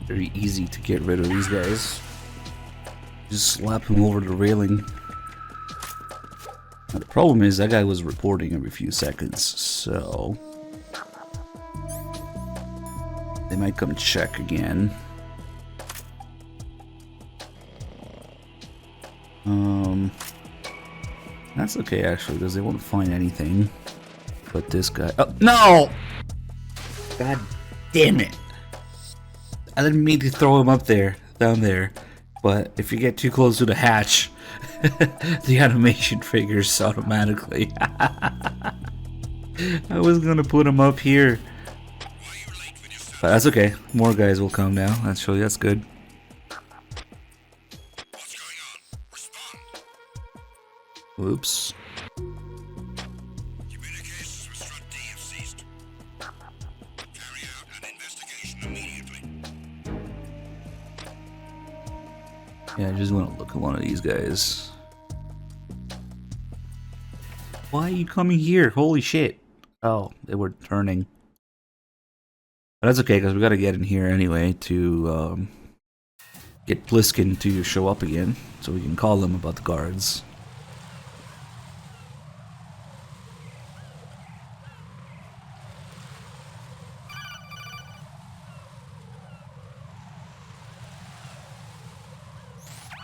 Very easy to get rid of these guys. Just slap him over the railing. Not a Problem is, that guy was reporting every few seconds, so they might come check again. That's okay actually, because they won't find anything. But this guy, oh no! God damn it! I didn't mean to throw him up there, down there. But if you get too close to the hatch, the animation figures automatically. I was gonna put him up here. But that's okay. More guys will come now. Actually, that's good. Whoops. Yeah, I just want to look at one of these guys. Why are you coming here? Holy shit. Oh, they were turning. But that's okay, because we got to get in here anyway to get Pliskin to show up again, so we can call them about the guards.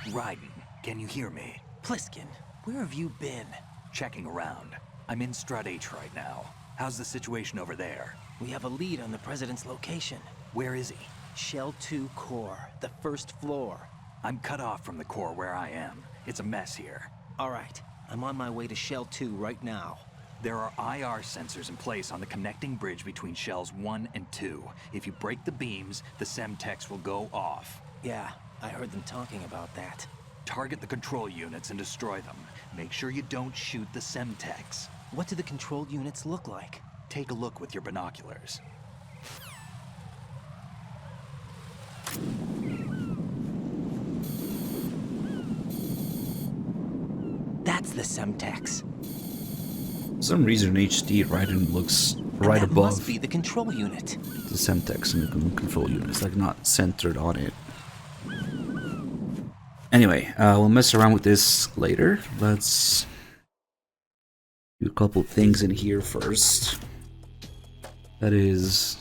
Raiden, can you hear me? Pliskin, where have you been? Checking around. I'm in Strut H right now. How's the situation over there? We have a lead on the President's location. Where is he? Shell 2 core, the first floor. I'm cut off from the core where I am. It's a mess here. All right, I'm on my way to Shell 2 right now. There are IR sensors in place on the connecting bridge between Shells 1 and 2. If you break the beams, the Semtex will go off. Yeah, I heard them talking about that. Target the control units and destroy them. Make sure you don't shoot the Semtex. What do the control units look like? Take a look with your binoculars. That's the Semtex. For some reason, HD Raiden looks right above. Must be the control unit. The Semtex and the control unit. It's like not centered on it. Anyway, we'll mess around with this later. Let's do a couple things in here first. That is,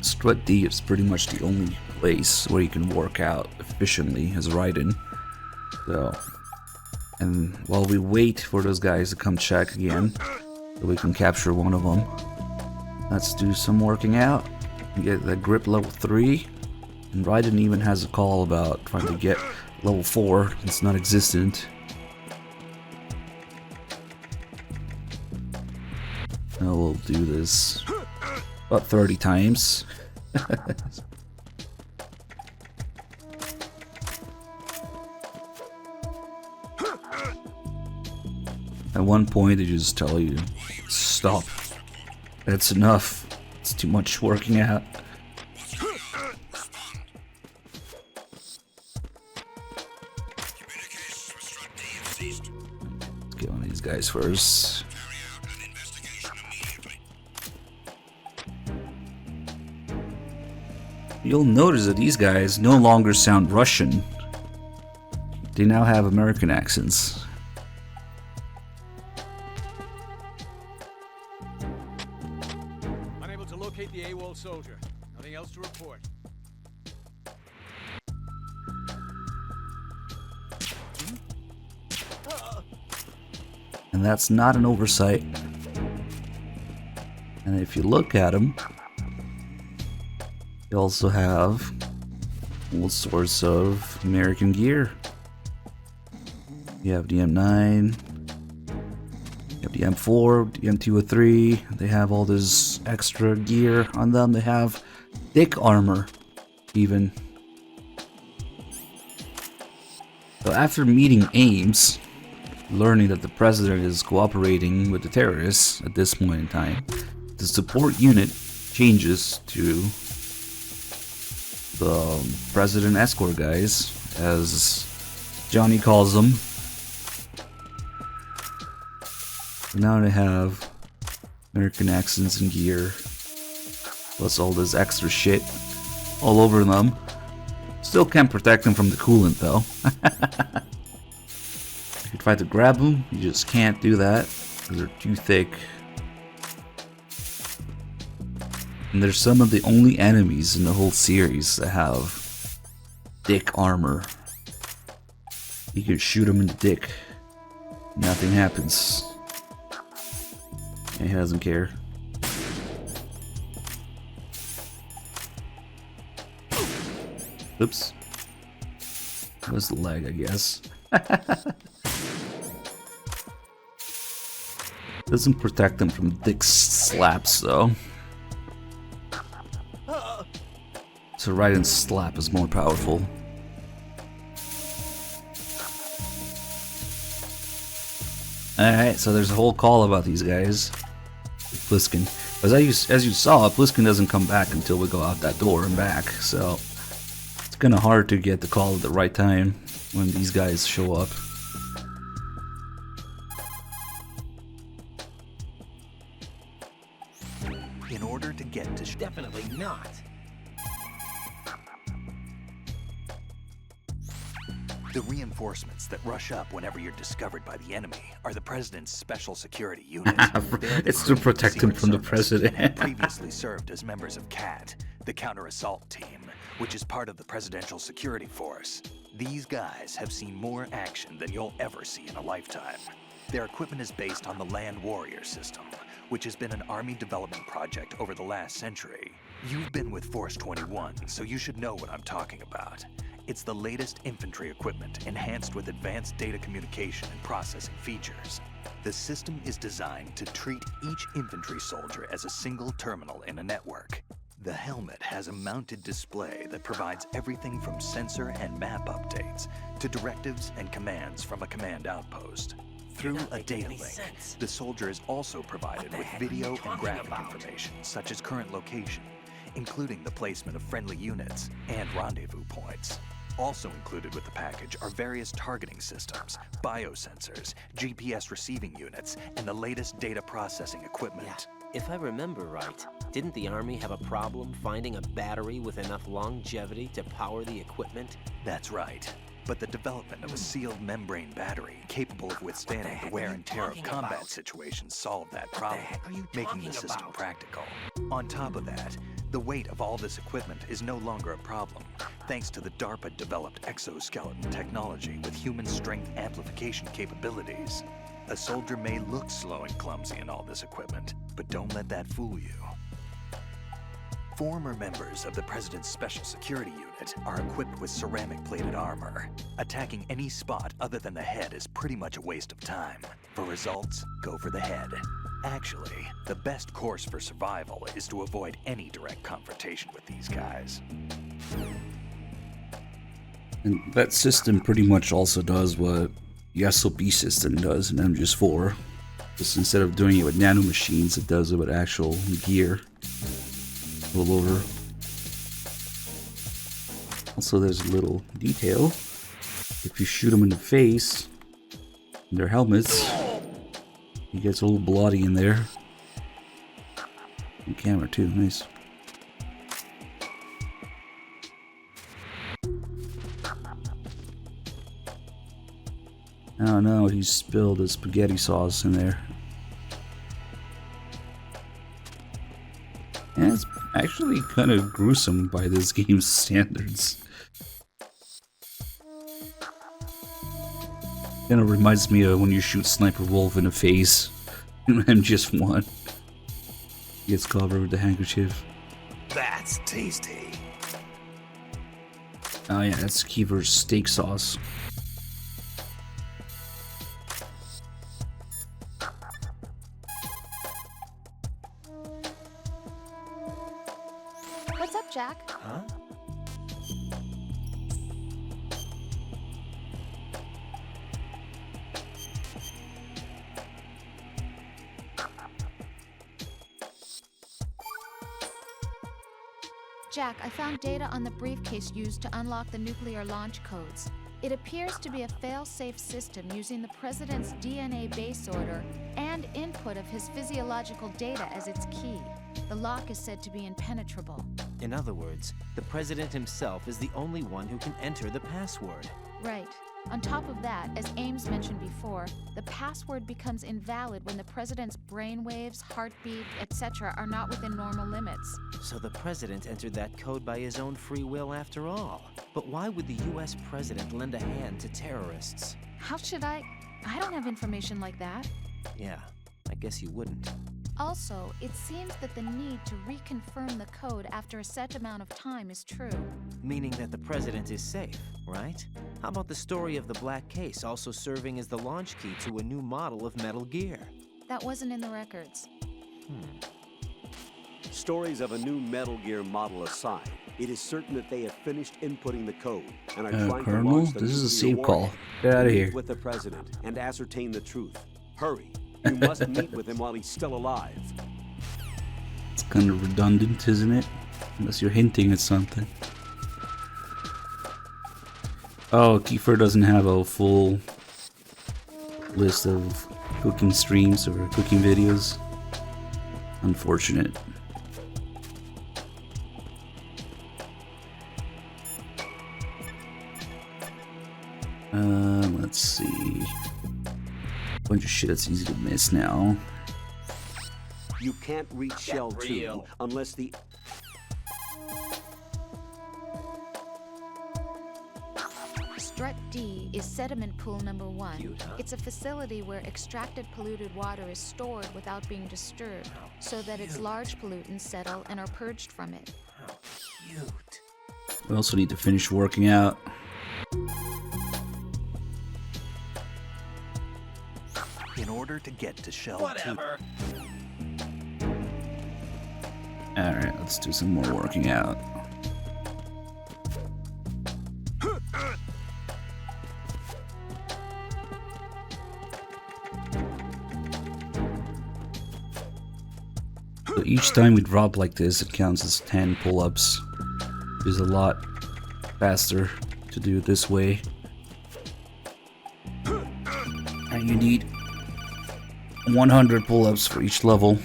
Strut D is pretty much the only place where you can work out efficiently as Raiden. So, and while we wait for those guys to come check again, so we can capture one of them, let's do some working out and get that grip level 3. And Raiden even has a call about trying to get level 4. It's not existent. Now we'll do this about 30 times. At one point they just tell you, stop. That's enough. It's too much working out. Let's get one of these guys first. You'll notice that these guys no longer sound Russian. They now have American accents. Unable to locate the AWOL soldier. Nothing else to report. And that's not an oversight. And if you look at them, they also have all sorts of American gear. You have the M9, you have the M4, the M203. They have all this extra gear on them. They have thick armor, even. So after meeting Ames, learning that the president is cooperating with the terrorists at this point in time, the support unit changes to the president escort guys, as Johnny calls them. Now they have American accents and gear, plus all this extra shit all over them. Still can't protect them from the coolant though. You try to grab them, you just can't do that because they're too thick. And they're some of the only enemies in the whole series that have thick armor. You can shoot them in the dick. Nothing happens. And he doesn't care. Oops. That was the leg, I guess. Doesn't protect them from dick slaps, though. So right and slap is more powerful. Alright, so there's a whole call about these guys. Pliskin. As you saw, Pliskin doesn't come back until we go out that door and back, so it's kind of hard to get the call at the right time when these guys show up. In order to get to... Definitely not. The reinforcements that rush up whenever you're discovered by the enemy are the President's Special Security Unit. It's to protect him from the President. And previously served as members of CAT, the Counter-Assault Team, which is part of the Presidential Security Force. These guys have seen more action than you'll ever see in a lifetime. Their equipment is based on the Land Warrior system, which has been an Army development project over the last century. You've been with Force 21, so you should know what I'm talking about. It's the latest infantry equipment enhanced with advanced data communication and processing features. The system is designed to treat each infantry soldier as a single terminal in a network. The helmet has a mounted display that provides everything from sensor and map updates to directives and commands from a command outpost. Through a data link, the soldier is also provided with video and graphic information such as current location, including the placement of friendly units and rendezvous points. Also included with the package are various targeting systems, biosensors, GPS receiving units, and the latest data processing equipment. Yeah. If I remember right, didn't the Army have a problem finding a battery with enough longevity to power the equipment? That's right. But the development of a sealed membrane battery capable of withstanding the wear and tear of combat situations solved that problem, making the system practical. On top of that, the weight of all this equipment is no longer a problem, thanks to the DARPA-developed exoskeleton technology with human strength amplification capabilities. A soldier may look slow and clumsy in all this equipment, but don't let that fool you. Former members of the President's Special Security Unit are equipped with ceramic-plated armor. Attacking any spot other than the head is pretty much a waste of time. For results, go for the head. Actually, the best course for survival is to avoid any direct confrontation with these guys. And that system pretty much also does what the SOP system does in MGS4. Just instead of doing it with nanomachines, it does it with actual gear. All over. Also, there's a little detail. If you shoot them in the face, in their helmets, he gets a little bloody in there. On camera too, nice. Oh no, he spilled his spaghetti sauce in there. Yeah, it's actually kind of gruesome by this game's standards. Kind of reminds me of when you shoot Sniper Wolf in the face in MGS1. He gets covered with the handkerchief. That's tasty. Oh yeah, that's Kiefer's steak sauce. What's up, Jack? Huh? Jack, I found data on the briefcase used to unlock the nuclear launch codes. It appears to be a fail-safe system using the President's DNA base order and input of his physiological data as its key. The lock is said to be impenetrable. In other words, the President himself is the only one who can enter the password. Right. On top of that, as Ames mentioned before, the password becomes invalid when the president's brainwaves, heartbeat, etc. are not within normal limits. So the president entered that code by his own free will after all. But why would the US president lend a hand to terrorists? How should I don't have information like that. Yeah, I guess you wouldn't. Also, it seems that the need to reconfirm the code after a set amount of time is true. Meaning that the president is safe, right? How about the story of the Black Case also serving as the launch key to a new model of Metal Gear? That wasn't in the records. Stories of a new Metal Gear model aside, it is certain that they have finished inputting the code and are trying to Colonel, launch the this is a nuclear save call. warhead. Get out of Meet here. with the president and ascertain the truth. Hurry. You must meet with him while he's still alive. It's kind of redundant, isn't it? Unless you're hinting at something. Oh, Kiefer doesn't have a full list of cooking streams or cooking videos. Unfortunate. Let's see. Bunch of shit that's easy to miss now. You can't reach Shell 2 unless the... Strut D is sediment pool number 1. It's a facility where extracted polluted water is stored without being disturbed, so that its large pollutants settle and are purged from it. Cute. We also need to finish working out. In order to get to Shell 2... Alright, let's do some more working out. So each time we drop like this, it counts as 10 pull-ups. It's a lot faster to do it this way. And you need 100 pull-ups for each level.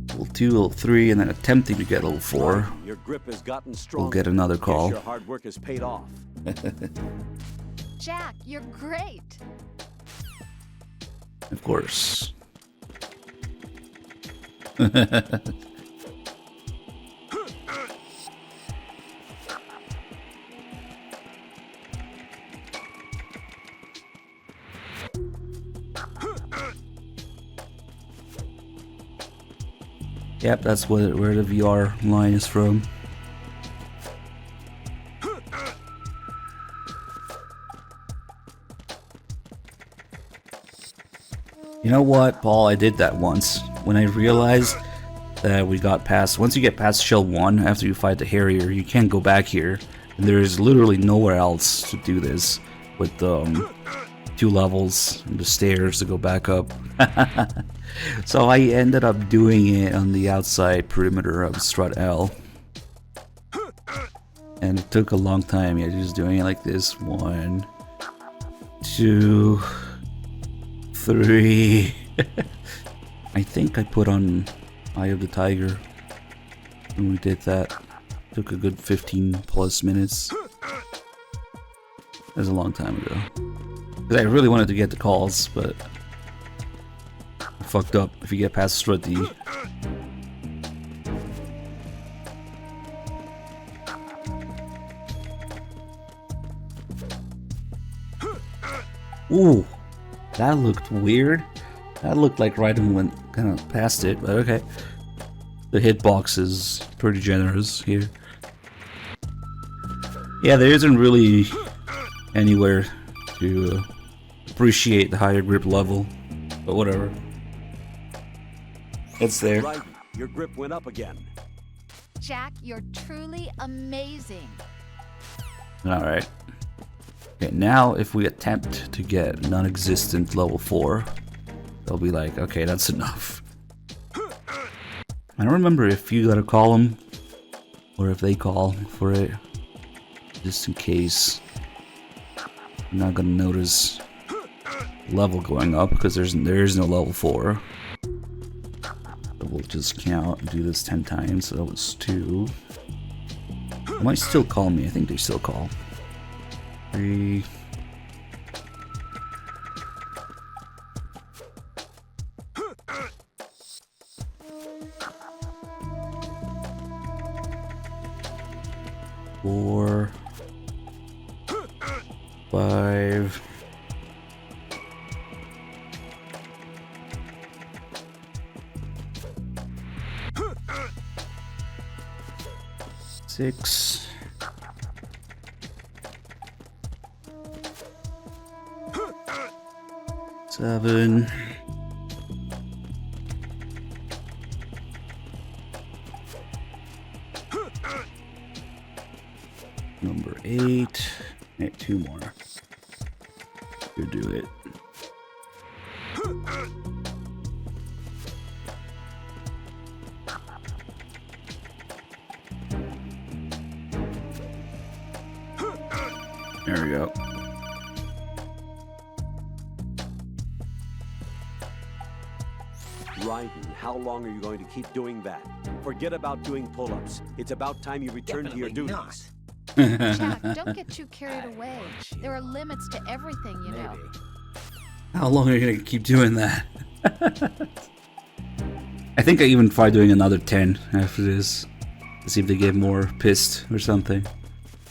Level 2, level 3, and then attempting to get level 4. Your grip has gotten stronger. We'll get another call. Your hard work has paid off. Jack, you're great! Of course. Yep, that's where the VR line is from. You know what, Paul? I did that once. When I realized that we got past... Once you get past Shell 1, after you fight the Harrier, you can't go back here. And there is literally nowhere else to do this. With 2 levels and the stairs to go back up. So I ended up doing it on the outside perimeter of Strut L. And it took a long time. Yeah, just doing it like this. 1, 2, 3. I think I put on Eye of the Tiger when we did that. Took a good 15 plus minutes. That was a long time ago. Because I really wanted to get the calls, but I fucked up if you get past Strut D. Ooh, that looked weird. That looked like Raiden went kind of past it, but okay. The hitbox is pretty generous here. Yeah, there isn't really anywhere to appreciate the higher grip level, but whatever. It's there. Right, your grip went up again. Jack, you're truly amazing. Alright. Okay, now if we attempt to get non-existent level 4, they'll be like, okay, that's enough. I don't remember if you gotta call them, or if they call for it, just in case. I'm not gonna notice level going up, because there is no level 4. But we'll just count and do this 10 times, so that was 2. They might still call me, I think they still call. 3. Four, 5. Six. 7. Number 8. Hey, 2 more. You do it. There we go. Raiden, how long are you going to keep doing that? Forget about doing pull-ups. It's about time you return to your duties. Jack, don't get too carried away. There are limits to everything, you know. How long are you gonna keep doing that? I think I even tried doing another 10 after this to see if they get more pissed or something.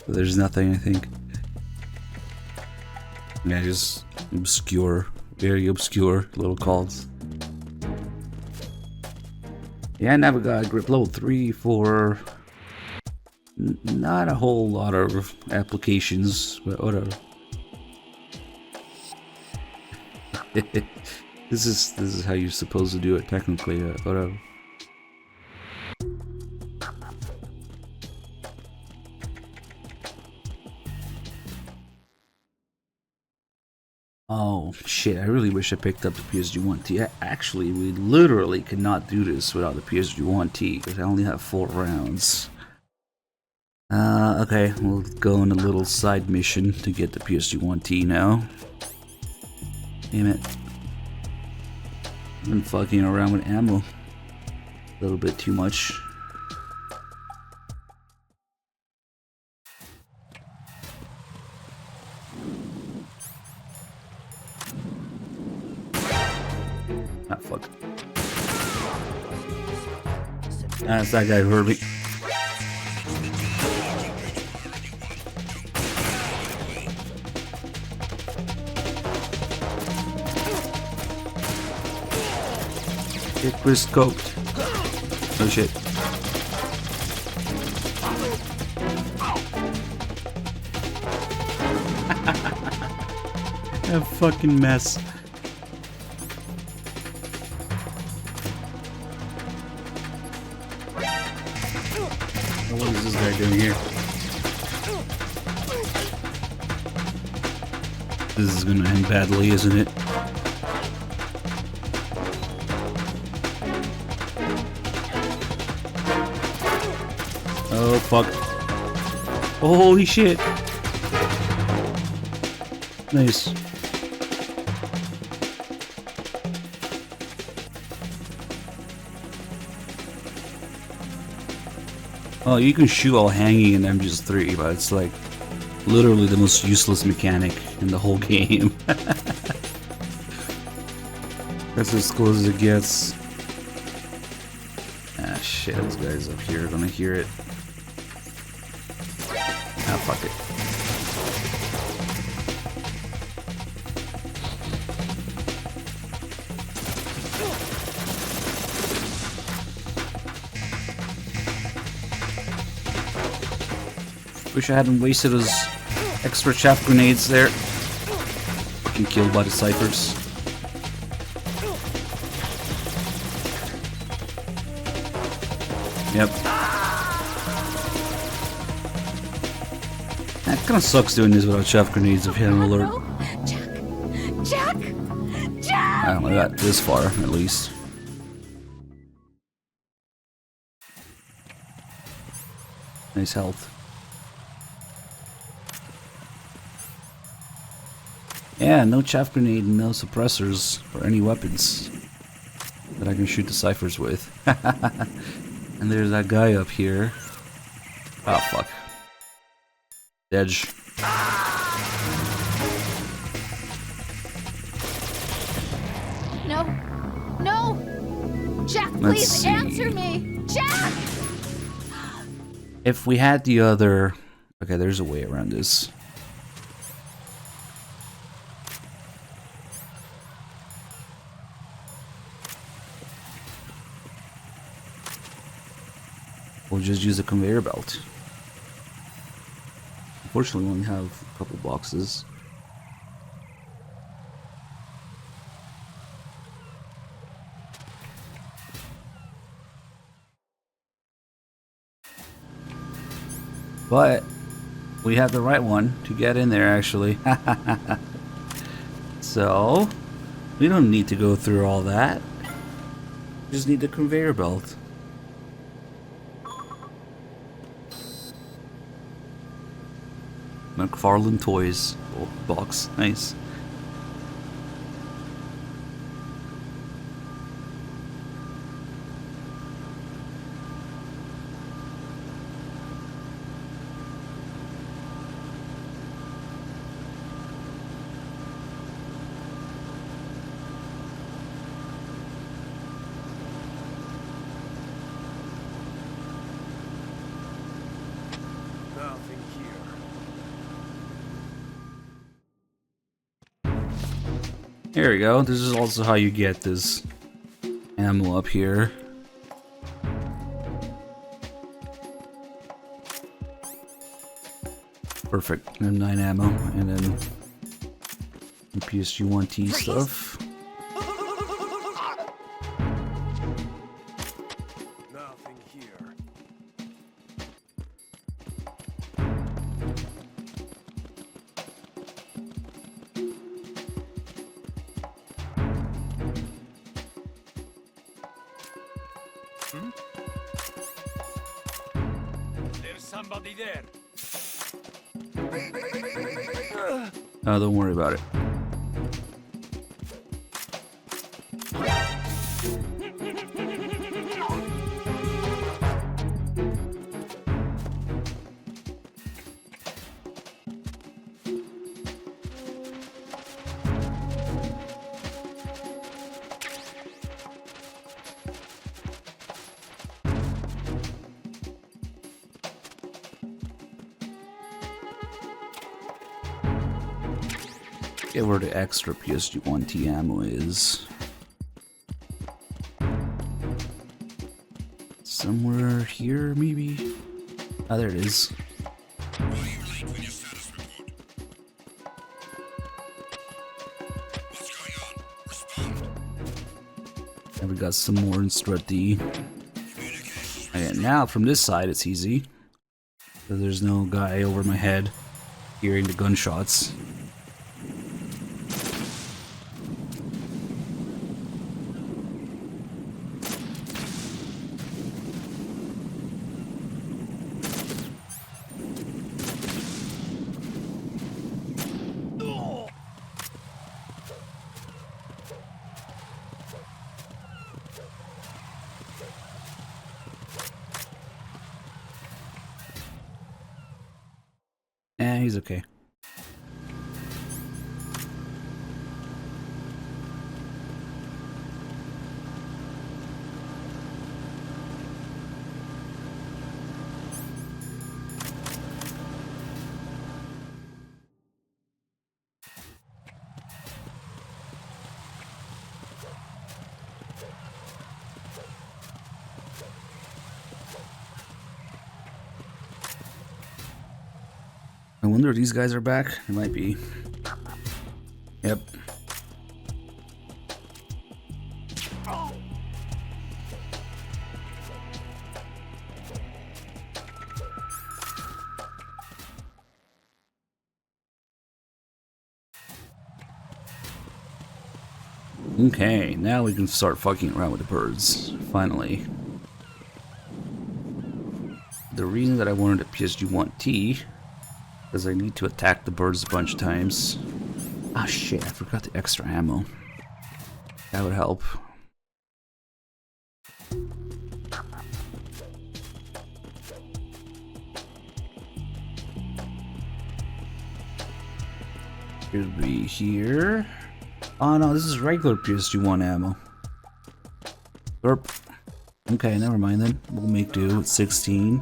But there's nothing, I think. Yeah, just obscure, very obscure little calls. Yeah, I never got grip level 3 for not a whole lot of applications, but whatever. This is how you're supposed to do it technically, whatever. Oh shit, I really wish I picked up the PSG-1T. Actually, we literally could not do this without the PSG-1T because I only have 4 rounds. Okay, we'll go on a little side mission to get the PSG-1T now. Damn it. I've been fucking around with ammo a little bit too much. Ah, fuck. That's that guy who hurt me. Get Chris scoped. Oh shit. A fucking mess. What is this guy doing here? This is gonna end badly, isn't it? Oh fuck. Oh, holy shit. Nice. Oh, you can shoot while hanging in MGS3, but it's like literally the most useless mechanic in the whole game. That's as close as it gets. Ah shit, those guys up here are gonna hear it. Ah, fuck it. Wish I hadn't wasted those extra chaff grenades there. Fucking killed by the ciphers. Yep. That kind of sucks doing this without chaff grenades if you hadn't alert. Jack! Jack! I only got this far, at least. Nice health. Yeah, no chaff grenade, no suppressors for any weapons that I can shoot the ciphers with. And there's that guy up here. Oh fuck. Edge. Let's Please see. answer me! Jack! If we had the other... Okay, there's a way around this. We'll just use a conveyor belt. Unfortunately, we only have a couple boxes. But we have the right one to get in there, actually. So we don't need to go through all that. Just need the conveyor belt. McFarlane Toys box, nice. Nothing here. There we go. This is also how you get this ammo up here. Perfect. M9 ammo, and then the PSG-1T stuff. Nothing here. There's somebody there. Oh, don't worry about it. Get where the extra PSG-1T ammo is. Somewhere here, maybe? Ah, there it is. And we got some more in Strat D. And now from this side it's easy. So there's no guy over my head hearing the gunshots. He's okay. I wonder if these guys are back. It might be. Yep. Okay, now we can start fucking around with the birds. Finally. The reason that I wanted a PSG-1T because I need to attack the birds a bunch of times. Ah shit, I forgot the extra ammo. That would help. Should be here. Oh no, this is regular PSG-1 ammo. Derp. Okay, never mind then. We'll make do with 16.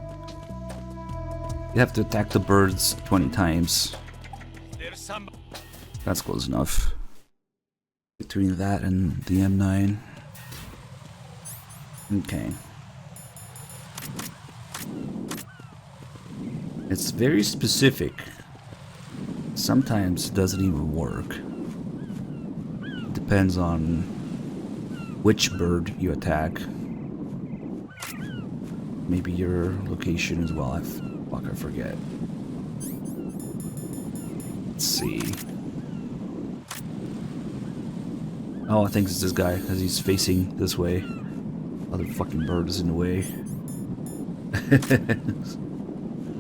You have to attack the birds 20 times. That's close enough. Between that and the M9. Okay. It's very specific. Sometimes it doesn't even work. It depends on which bird you attack. Maybe your location as well. I forget. Let's see. Oh, I think it's this guy, because he's facing this way. Other fucking bird is in the way.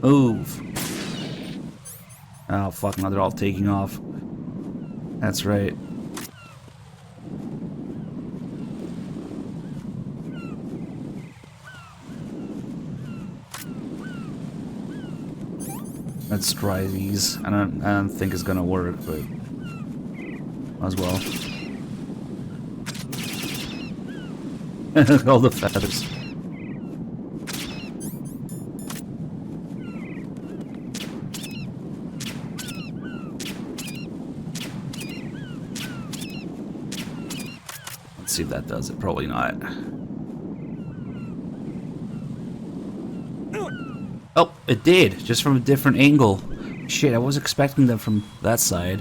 Move! Oh fuck, now they're all taking off. That's right. Let's try these. I don't think it's gonna work, but might as well. All the feathers. Let's see if that does it. Probably not. Oh, it did, just from a different angle. Shit, I was expecting them from that side.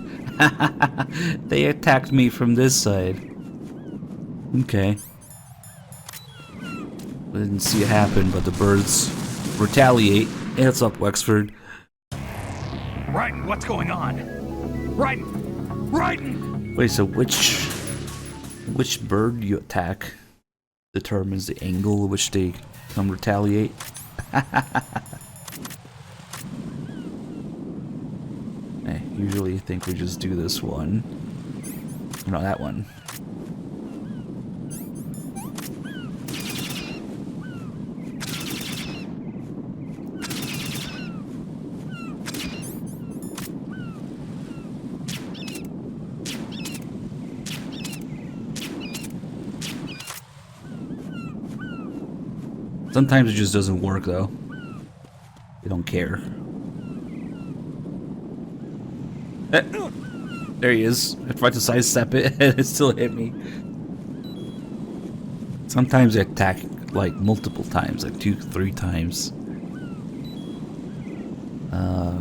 They attacked me from this side. Okay. I didn't see it happen, but the birds retaliate. It's up, Wexford. Raiden, what's going on? Raiden! Raiden! Wait, so which bird you attack determines the angle at which they come retaliate? Usually I think we just do this one. No, that one. Sometimes it just doesn't work though. They don't care. There he is. I tried to sidestep it and it still hit me. Sometimes they attack like multiple times, like 2-3 times.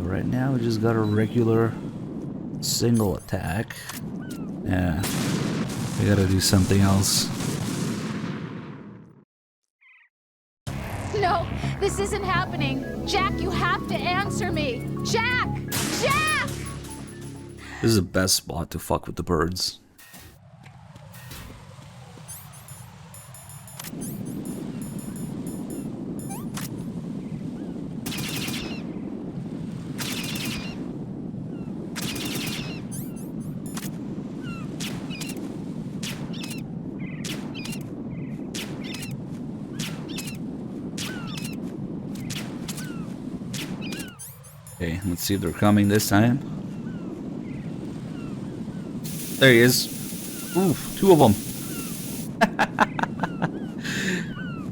Right now we just got a regular single attack. Yeah. We gotta do something else. No, this isn't happening. Jack, you have to answer me. Jack! Jack! This is the best spot to fuck with the birds. Okay, let's see if they're coming this time. There he is. Oof, 2 of them.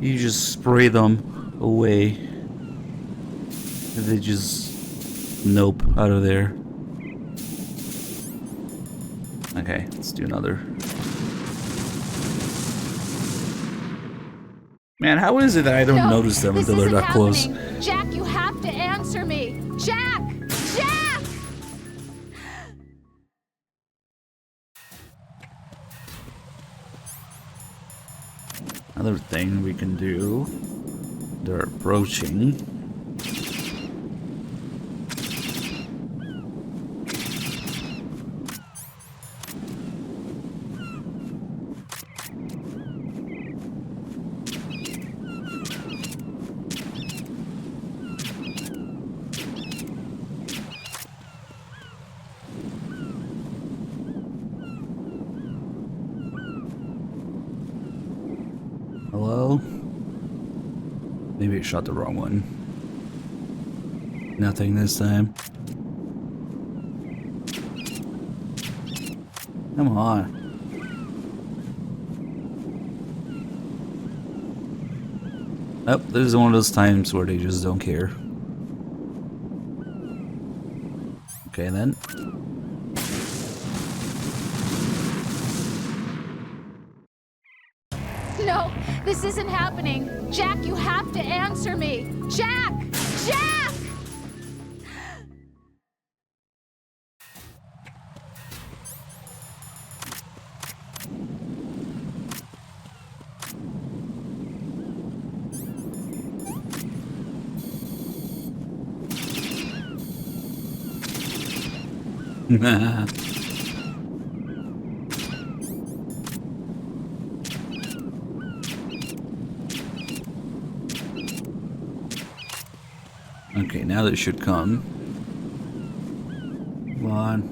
You just spray them away. They just nope out of there. Okay, let's do another. Man, how is it that I don't notice them until they're that close? Jack, you have to answer me. Jack! Jack! Another thing we can do. They're approaching. Hello? Maybe I shot the wrong one. Nothing this time. Come on. Oh, this is one of those times where they just don't care. Okay, then. No, this isn't happening. Jack, you have to answer me. Jack! Jack! Nah. Okay, now that should come. Come on.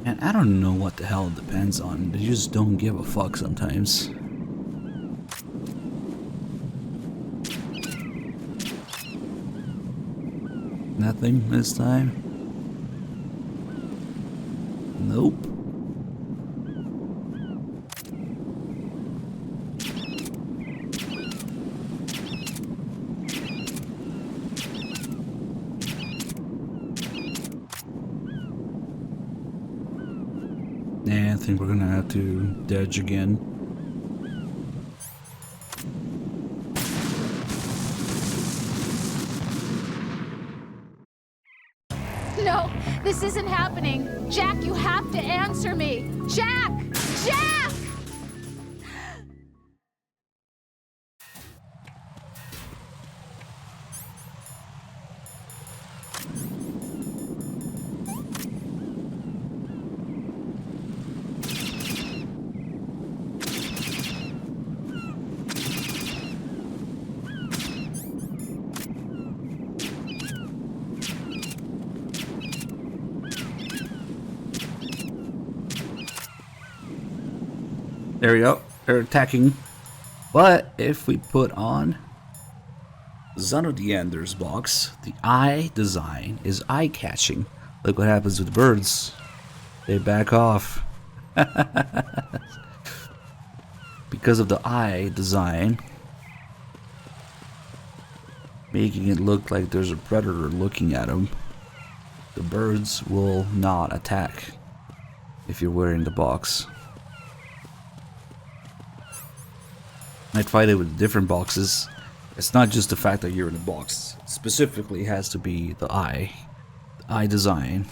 And I don't know what the hell it depends on. They just don't give a fuck sometimes. Nothing this time? Nope. Yeah, I think we're gonna have to dodge again. No, this isn't happening. Jack, you have to answer me. Jack! Jack! There we go. They're attacking. But if we put on Zone of the Enders box, the eye design is eye-catching. Look what happens with the birds. They back off. Because of the eye design, making it look like there's a predator looking at them, the birds will not attack if you're wearing the box. I'd fight it with different boxes. It's not just the fact that you're in a box. Specifically, it has to be the eye design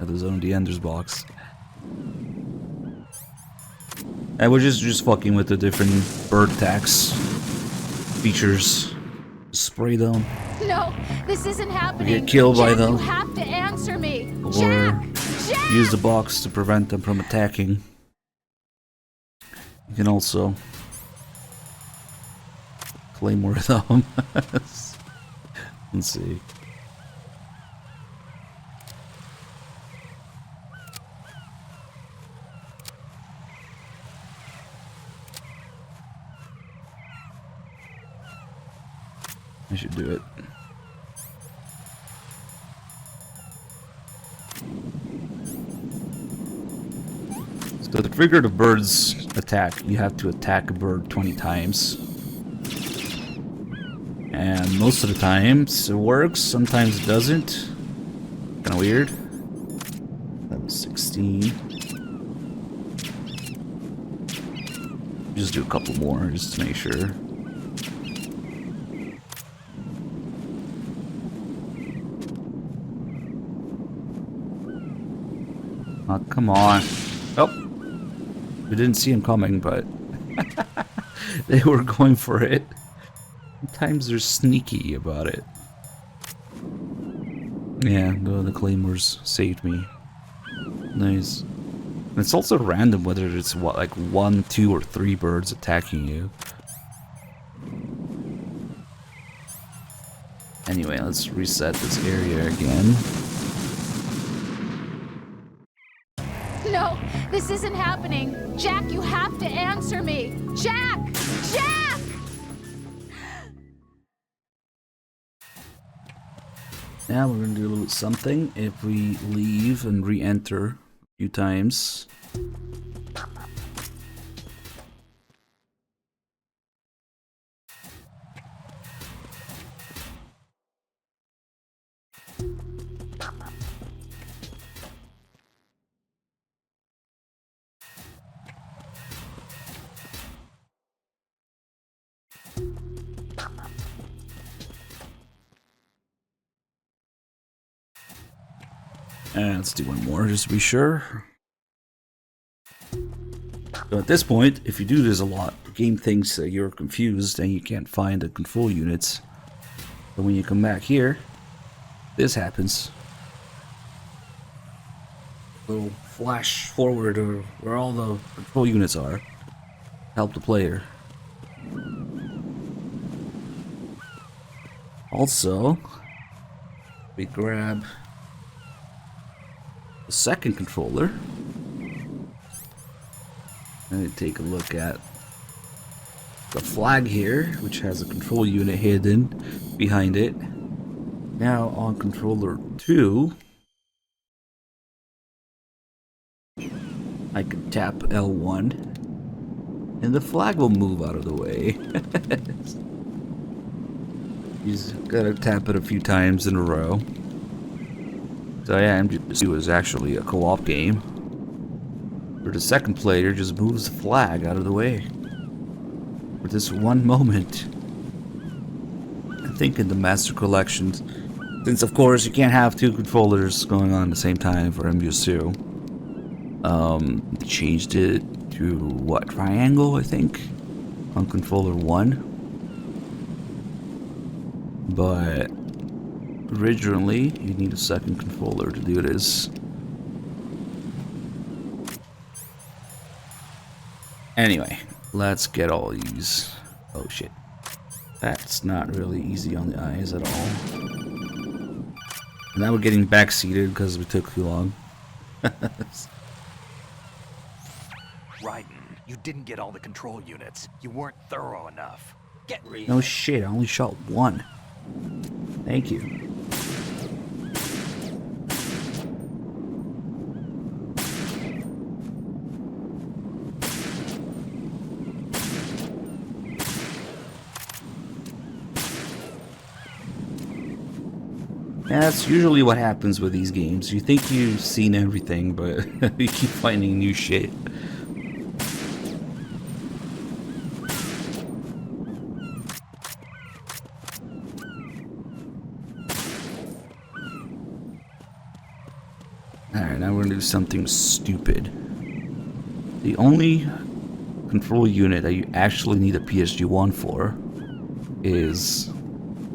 of the Zone of the Enders box. And we're just fucking with the different bird attacks features. Spray them. No, this isn't happening. Get killed by Jack, them. You have to answer me. Or Jack! Jack! use the box to prevent them from attacking. You can also claymore them. Let's see. I should do it. So to trigger the bird's attack, you have to attack a bird 20 times. And most of the times it works, sometimes it doesn't. Kinda weird. That was 16. Just do a couple more just to make sure. Oh, come on. Oh. We didn't see him coming, but they were going for it. Sometimes they're sneaky about it. Yeah, the claymores saved me. Nice. And it's also random whether it's what, like 1, 2, or 3 birds attacking you. Anyway, let's reset this area again. No, this isn't happening. Jack, you have to answer me. Jack! Jack! Now we're gonna do a little something. If we leave and re-enter a few times, And let's do one more just to be sure. So at this point, if you do this a lot, the game thinks that you're confused and you can't find the control units. But when you come back here, this happens. Little flash forward or where all the control units are. Help the player. Also, we grab the second controller and take a look at the flag here, which has a control unit hidden behind it. Now on controller 2, I can tap L1 and the flag will move out of the way. You just gotta tap it a few times in a row. So yeah, MGS2 is actually a co-op game where the second player just moves the flag out of the way. For this one moment. I think in the Master Collection, since of course you can't have two controllers going on at the same time for MGS2, they changed it to what, triangle I think on controller 1. But originally, you need a second controller to do this. Anyway, let's get all these. Oh shit. That's not really easy on the eyes at all. And now we're getting backseated because we took too long. Raiden, you didn't get all the control units. You weren't thorough enough. Get real. No shit, I only shot one. Thank you. Yeah, that's usually what happens with these games. You think you've seen everything, but you keep finding new shit. Alright, now we're gonna do something stupid. The only control unit that you actually need a PSG-1 for is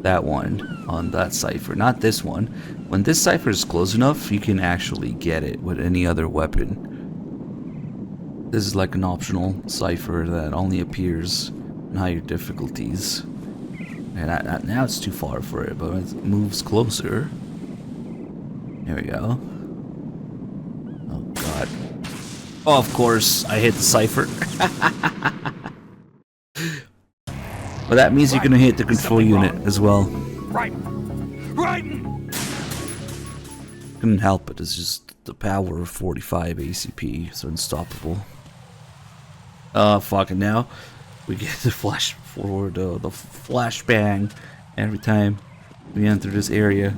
that one on that cipher, not this one. When this cipher is close enough, you can actually get it with any other weapon. This is like an optional cipher that only appears in higher difficulties. And now it's too far for it, but it moves closer. There we go. Oh god. Oh, of course, I hit the cipher. But that means you're gonna hit the control unit as well. Raiden! Couldn't help it, it's just the power of 45 ACP, so unstoppable. Fucking now we get the flash forward, the flashbang every time we enter this area.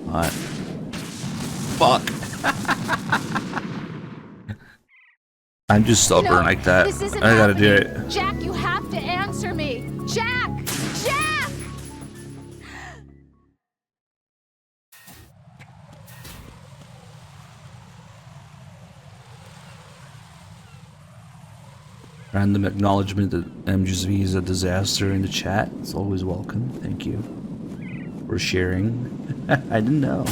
Alright. Fuck. I'm just stubborn like that. I gotta do it. Jack, you have to answer me. Jack! Jack! Random acknowledgement that MGSV is a disaster in the chat. It's always welcome. Thank you for sharing. I didn't know.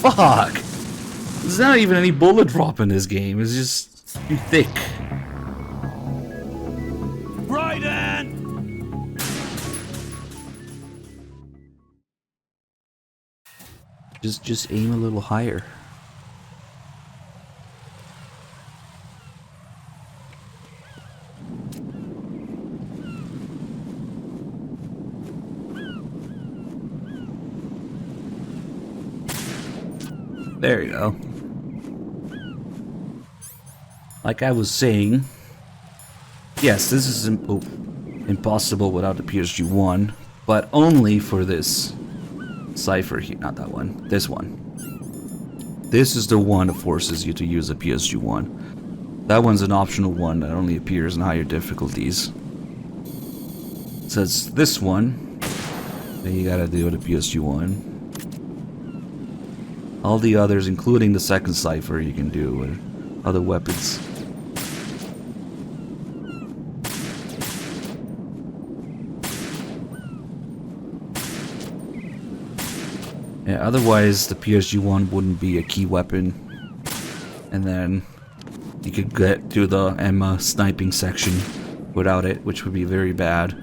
Fuck! There's not even any bullet drop in this game. It's just too thick. Raiden! Just aim a little higher. There you go. Like I was saying, yes, this is impossible without the PSG-1, but only for this cipher here. Not that one. This one. This is the one that forces you to use a PSG-1. That one's an optional one that only appears in higher difficulties. So it's this one Then you gotta do the PSG-1. All the others, including the second cipher, you can do with other weapons. Yeah, otherwise the PSG-1 wouldn't be a key weapon. And then you could get to the Emma sniping section without it, which would be very bad.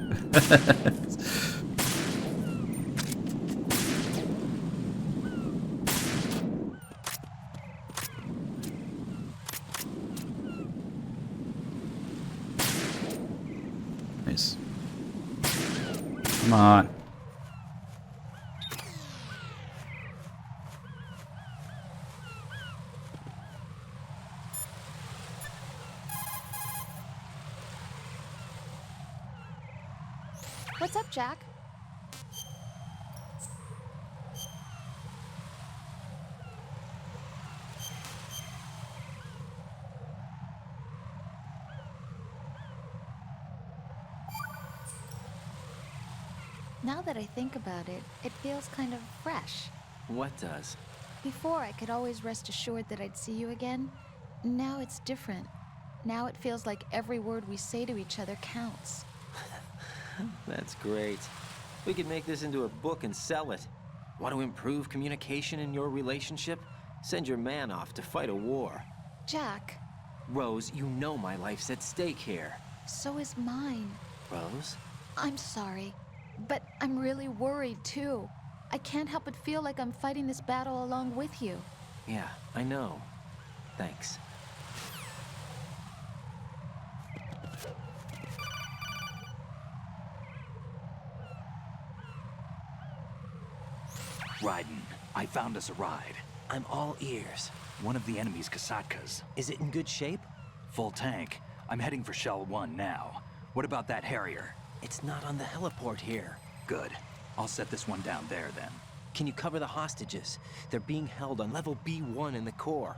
Nice. Come on. What's up, Jack? Now that I think about it, it feels kind of fresh. What does? Before, I could always rest assured that I'd see you again. Now it's different. Now it feels like every word we say to each other counts. That's great. We could make this into a book and sell it. Want to improve communication in your relationship? Send your man off to fight a war. Jack. Rose, you know my life's at stake here. So is mine. Rose? I'm sorry, but I'm really worried too. I can't help but feel like I'm fighting this battle along with you. Yeah, I know. Thanks. Raiden, I found us a ride. I'm all ears. One of the enemy's Kasatkas. Is it in good shape? Full tank. I'm heading for Shell 1 now. What about that Harrier? It's not on the heliport here. Good. I'll set this one down there then. Can you cover the hostages? They're being held on level B1 in the core.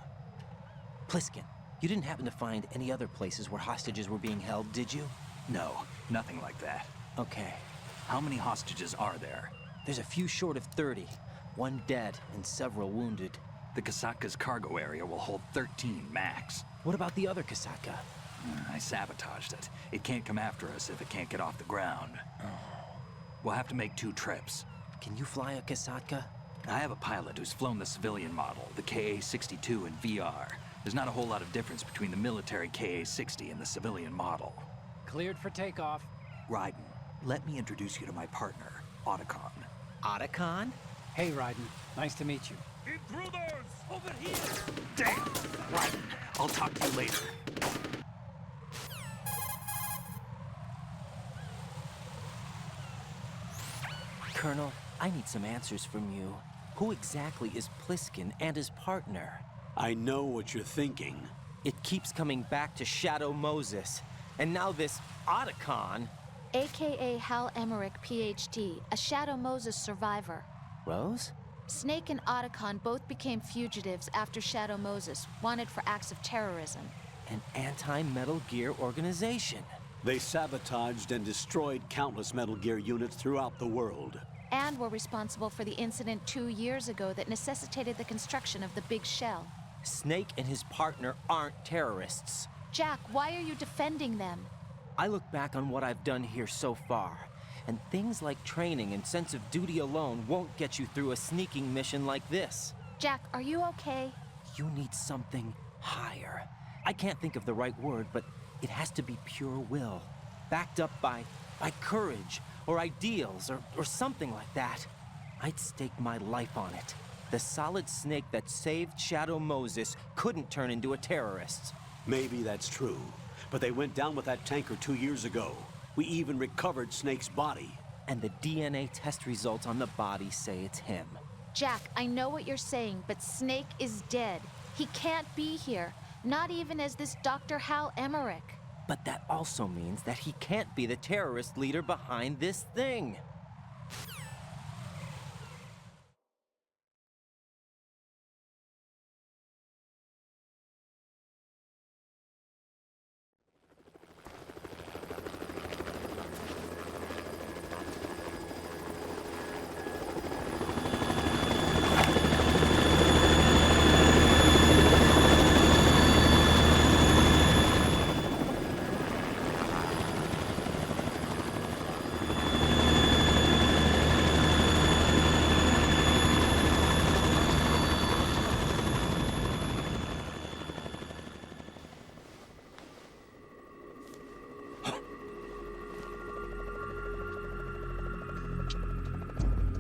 Pliskin, you didn't happen to find any other places where hostages were being held, did you? No, nothing like that. Okay. How many hostages are there? There's a few short of 30. One dead and several wounded. The Kasatka's cargo area will hold 13 max. What about the other Kasatka? I sabotaged it. It can't come after us if it can't get off the ground. We'll have to make 2 trips. Can you fly a Kasatka? I have a pilot who's flown the civilian model, the KA-62 in VR. There's not a whole lot of difference between the military KA-60 and the civilian model. Cleared for takeoff. Raiden, let me introduce you to my partner, Otacon. Otacon? Hey, Raiden. Nice to meet you. Intruders! Over here! Damn! Raiden, I'll talk to you later. Colonel, I need some answers from you. Who exactly is Pliskin and his partner? I know what you're thinking. It keeps coming back to Shadow Moses. And now this Otacon. AKA Hal Emmerich, PhD, a Shadow Moses survivor. Rose? Snake and Otacon both became fugitives after Shadow Moses, wanted for acts of terrorism. An anti-Metal Gear organization. They sabotaged and destroyed countless Metal Gear units throughout the world. And were responsible for the incident 2 years ago that necessitated the construction of the Big Shell. Snake and his partner aren't terrorists. Jack, why are you defending them? I look back on what I've done here so far, and things like training and sense of duty alone won't get you through a sneaking mission like this. Jack, are you okay? You need something higher. I can't think of the right word, but it has to be pure will, backed up by courage, or ideals, or something like that. I'd stake my life on it. The solid Snake that saved Shadow Moses couldn't turn into a terrorist. Maybe that's true, but they went down with that tanker 2 years ago. We even recovered Snake's body. And the DNA test results on the body say it's him. Jack, I know what you're saying, but Snake is dead. He can't be here, not even as this Dr. Hal Emmerich. But that also means that he can't be the terrorist leader behind this thing.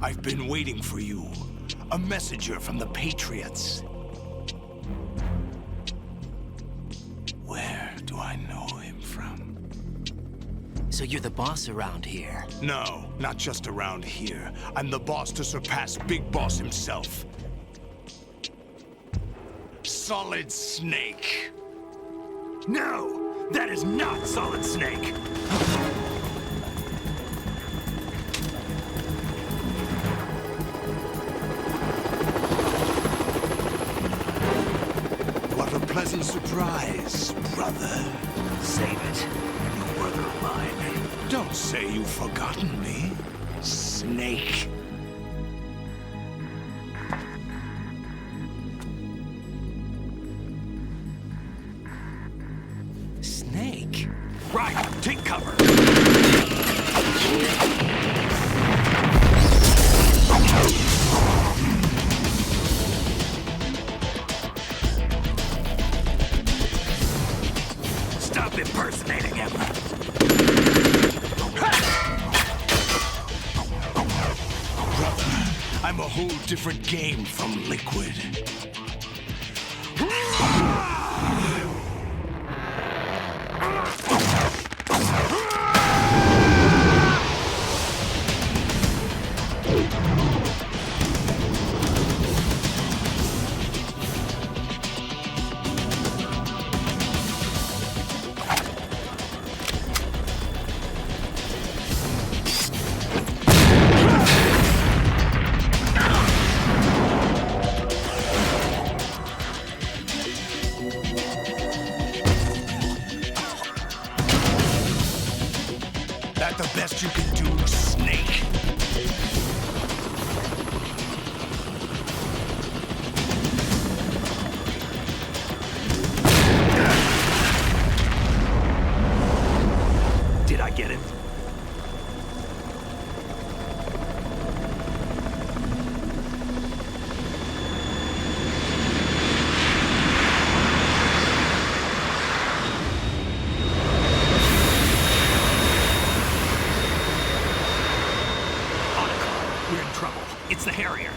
I've been waiting for you. A messenger from the Patriots. Where do I know him from? So you're the boss around here? No, not just around here. I'm the boss to surpass Big Boss himself. Solid Snake. No! That is not Solid Snake! What a pleasant surprise, brother. Save it. You brother of mine. Don't say you've forgotten me, Snake. Snake? Right, take cover. Stop impersonating him. I'm a whole different game from Liquid. That the best you can do, Snake? Did I get it? We're in trouble. It's the Harrier.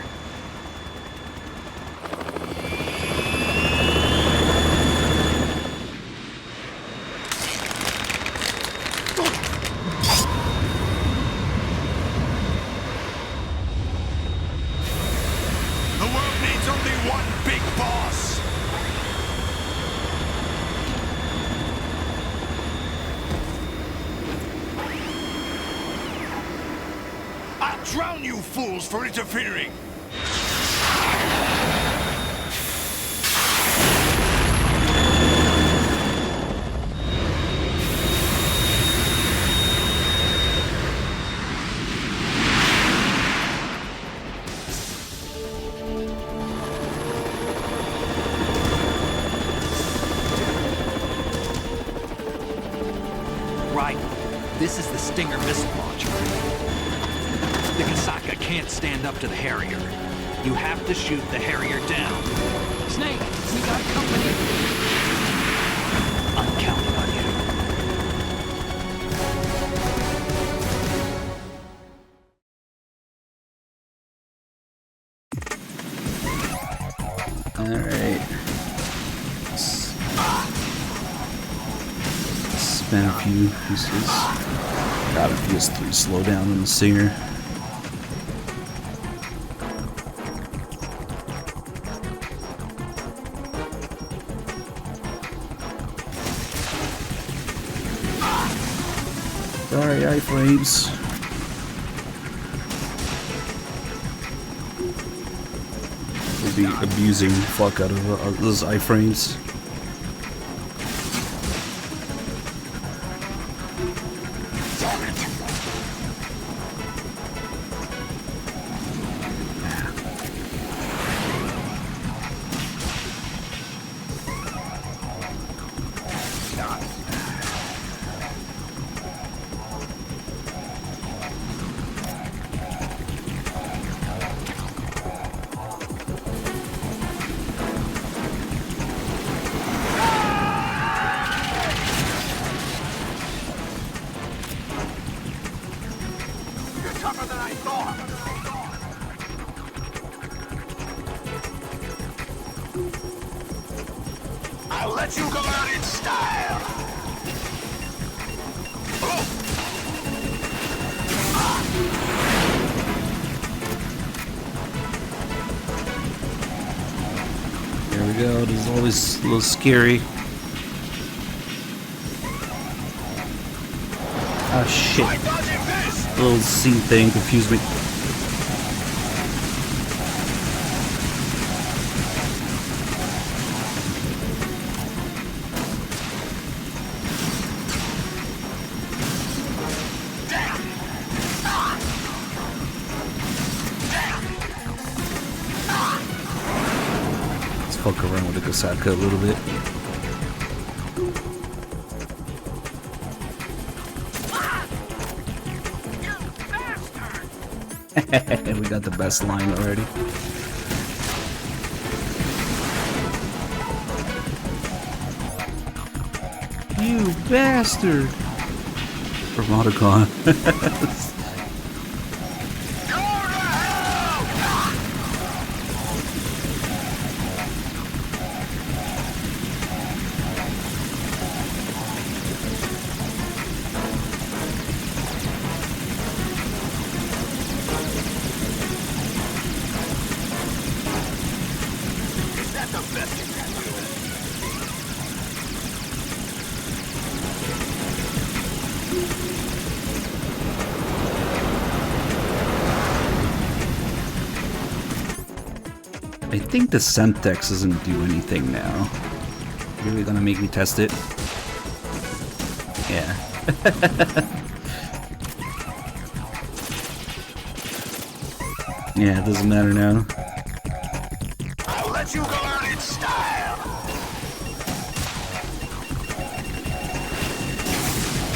The world needs only one big boss. I'll drown you fools for interfering. Right. This is the Stinger missile launcher. The Kasaka can't stand up to the Harrier. You have to shoot the Harrier down. Snake, we got company. I'm counting on you. Alright. Spam a few pieces. Got a PS3 slowdown in the Singer. Sorry, iframes. We'll be abusing the fuck out of those iframes. You're tougher than I thought. let you go out in style! There we go. This is always a little scary. Oh shit. The little scene thing confused me. Let's fuck around with the Gasaka a little bit. We got the best line already. You bastard! From Otacon. I think the Semtex doesn't do anything now. You're really gonna make me test it? Yeah. Yeah, it doesn't matter now. I'll let you go out in style!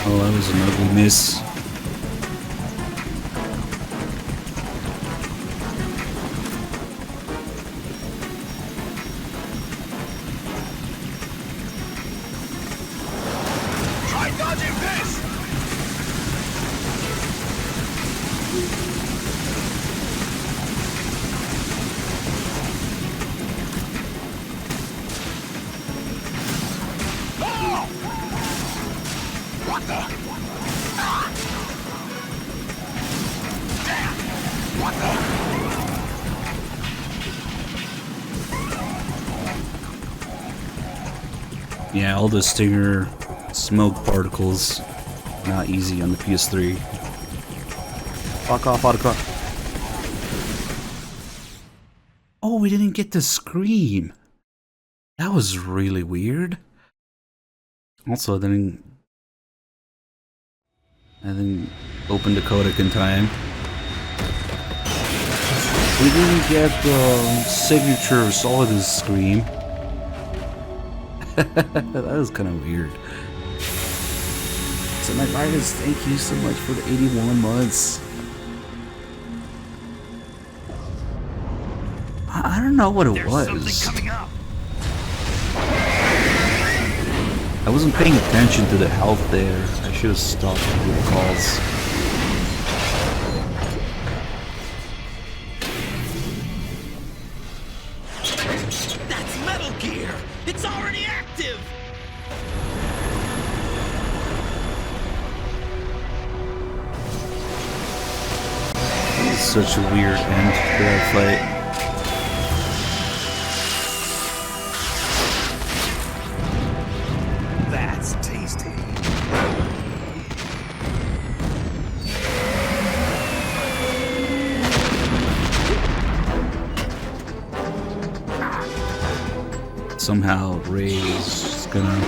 Oh, that was an ugly miss. Try dodging this! Oh! What the? Ah! Damn! What the? Yeah, all the Stinger smoke particles, not easy on the PS3. Fuck off, Otacon. Oh, we didn't get to scream. That was really weird. Also, I didn't open the codec in time. We didn't get the signature of Solidus scream. That was kind of weird. So my Virus, thank you so much for the 81 months. I don't know what it was. I wasn't paying attention to the health there. I should have stopped with the calls. That's Metal Gear! It's already active! It's such a weird end to that fight. That's tasty. Somehow Ray's gonna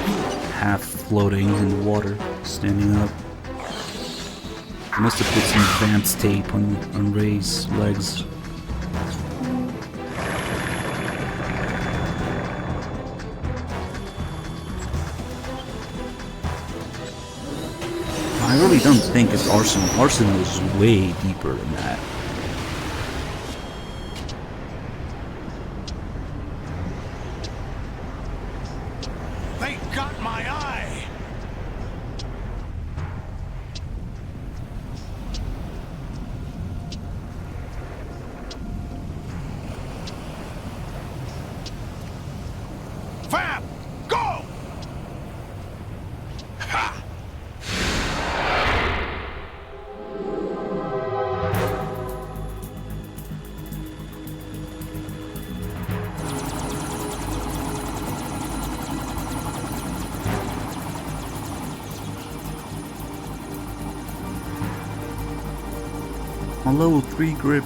half floating in the water, standing up. I must have put some advanced tape on Ray's legs. I really don't think it's Arsenal. Arsenal is way deeper than that. They got my eye! Fab! Go! My level 3 grip.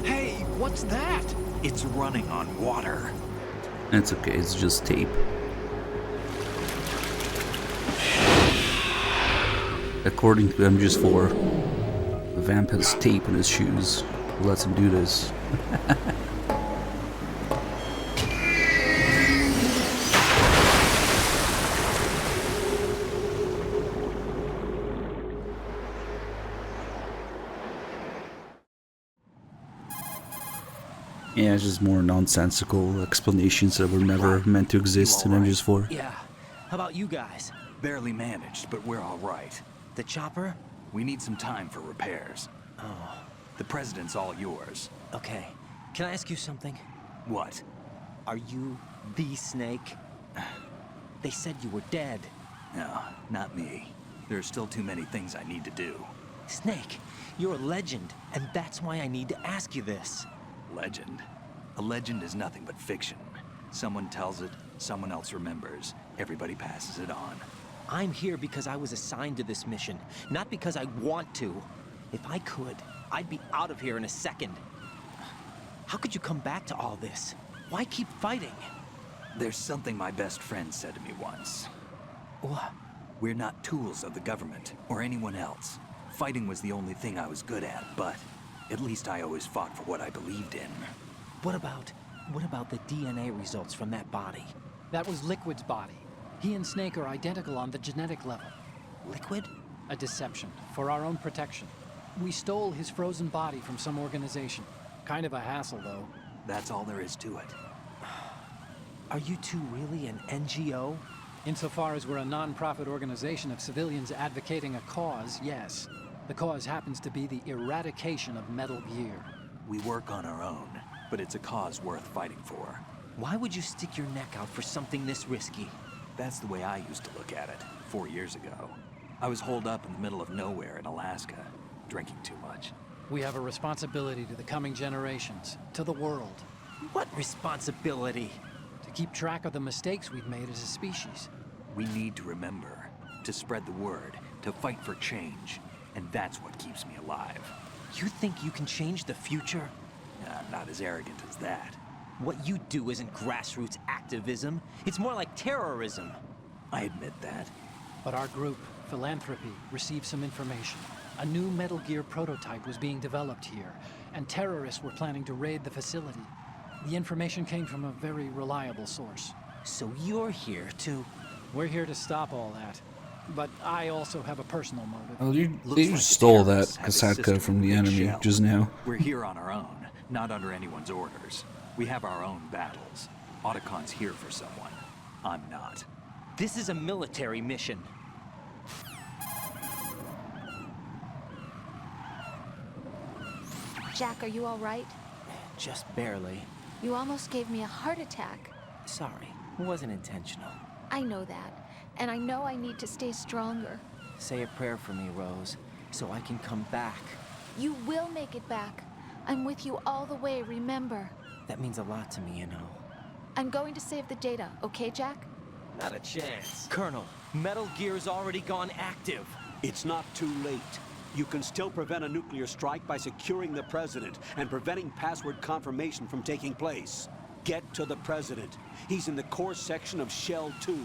Hey, what's that? It's running on water. It's okay, it's just tape. According to MGS4, the vamp has tape in his shoes. Lets him do this. Yeah, it's just more nonsensical explanations that were never meant to exist in MGS4. Yeah. How about you guys? Barely managed, but we're all right. The chopper? We need some time for repairs. Oh. The president's all yours. Okay. Can I ask you something? What? Are you the Snake? They said you were dead. No, not me. There are still too many things I need to do. Snake, you're a legend, and that's why I need to ask you this. Legend? A legend is nothing but fiction. Someone tells it, someone else remembers. Everybody passes it on. I'm here because I was assigned to this mission, not because I want to. If I could, I'd be out of here in a second. How could you come back to all this? Why keep fighting? There's something my best friend said to me once. What? We're not tools of the government or anyone else. Fighting was the only thing I was good at, but at least I always fought for what I believed in. What about the DNA results from that body? That was Liquid's body. He and Snake are identical on the genetic level. Liquid? A deception, for our own protection. We stole his frozen body from some organization. Kind of a hassle, though. That's all there is to it. Are you two really an NGO? Insofar as we're a non-profit organization of civilians advocating a cause, yes. The cause happens to be the eradication of Metal Gear. We work on our own, but it's a cause worth fighting for. Why would you stick your neck out for something this risky? That's the way I used to look at it 4 years ago. I was holed up in the middle of nowhere in Alaska, drinking too much. We have a responsibility to the coming generations, to the world. What responsibility? To keep track of the mistakes we've made as a species. We need to remember, to spread the word, to fight for change. And that's what keeps me alive. You think you can change the future? I'm not as arrogant as that. What you do isn't grassroots activism. It's more like terrorism. I admit that. But our group, Philanthropy, received some information. A new Metal Gear prototype was being developed here, and terrorists were planning to raid the facility. The information came from a very reliable source. So you're here to... We're here to stop all that. But I also have a personal motive. Oh, you stole that Kasatka from the enemy just now. We're here on our own, not under anyone's orders. We have our own battles. Otacon's here for someone. I'm not. This is a military mission. Jack, are you all right? Just barely. You almost gave me a heart attack. Sorry, it wasn't intentional. I know that, and I know I need to stay stronger. Say a prayer for me, Rose, so I can come back. You will make it back. I'm with you all the way, remember? That means a lot to me, you know. I'm going to save the data, okay, Jack? Not a chance. Colonel, Metal Gear's already gone active. It's not too late. You can still prevent a nuclear strike by securing the president and preventing password confirmation from taking place. Get to the president. He's in the core section of Shell 2.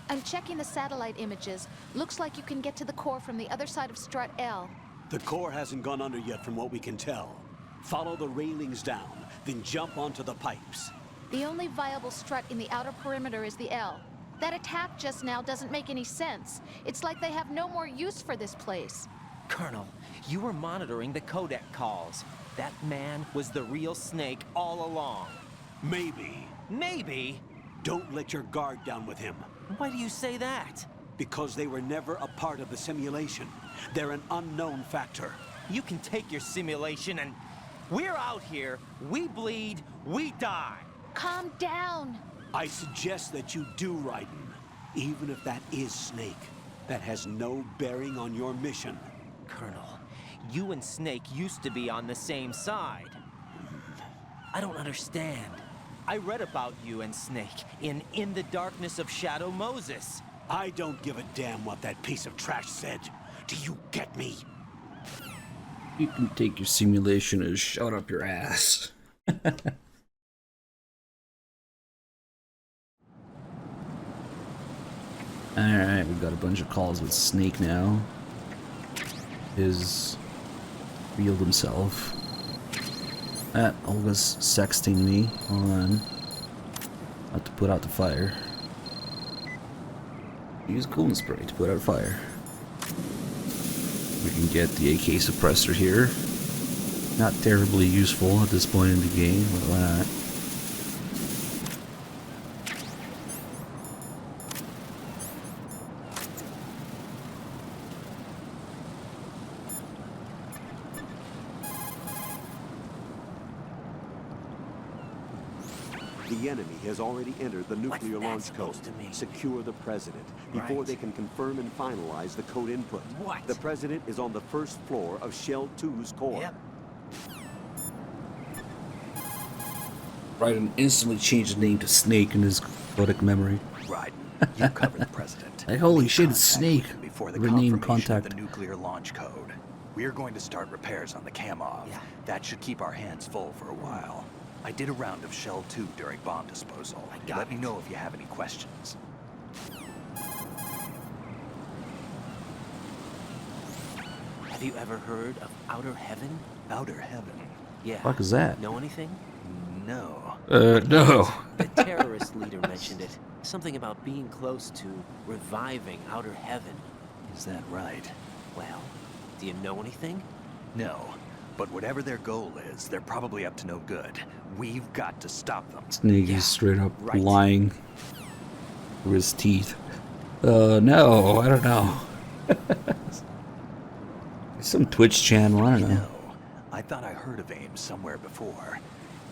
I'm checking the satellite images. Looks like you can get to the core from the other side of Strut L. The core hasn't gone under yet from what we can tell. Follow the railings down, then jump onto the pipes. The only viable strut in the outer perimeter is the L. That attack just now doesn't make any sense. It's like they have no more use for this place. Colonel, you were monitoring the codec calls. That man was the real Snake all along. Maybe. Maybe? Don't let your guard down with him. Why do you say that? Because they were never a part of the simulation. They're an unknown factor. You can take your simulation and... We're out here, we bleed, we die. Calm down. I suggest that you do, Raiden. Even if that is Snake. That has no bearing on your mission. Colonel, you and Snake used to be on the same side. I don't understand. I read about you and Snake in the Darkness of Shadow Moses. I don't give a damn what that piece of trash said. Do you get me? You can take your simulation and shut up your ass. Alright, we've got a bunch of calls with Snake now. His revealed himself. Olga's sexting me. Hold on. Have to put out the fire. Use coolant spray to put out a fire. We can get the AK suppressor here. Not terribly useful at this point in the game, but why not? The enemy has already entered the nuclear launch code. Secure the president before they can confirm and finalize the code input. What? The president is on the first floor of Shell 2's core. Yep. Raiden instantly changed the name to Snake in his photic memory. Raiden, you cover the president. Like, holy shit, it's Snake. Before the Rename confirmation contact. of the nuclear launch code. We are going to start repairs on the Kamov. Yeah. That should keep our hands full for a while. I did a round of Shell 2 during bomb disposal. Let me know if you have any questions. Have you ever heard of Outer Heaven? Outer Heaven? Yeah. Fuck is that? Know anything? No. No. The terrorist leader mentioned it. Something about being close to reviving Outer Heaven. Is that right? Well, do you know anything? No. But whatever their goal is, they're probably up to no good. We've got to stop them. Snake is straight up lying through his teeth. No, I don't know. Some Twitch channel, I don't know. I thought I heard of AIM somewhere before.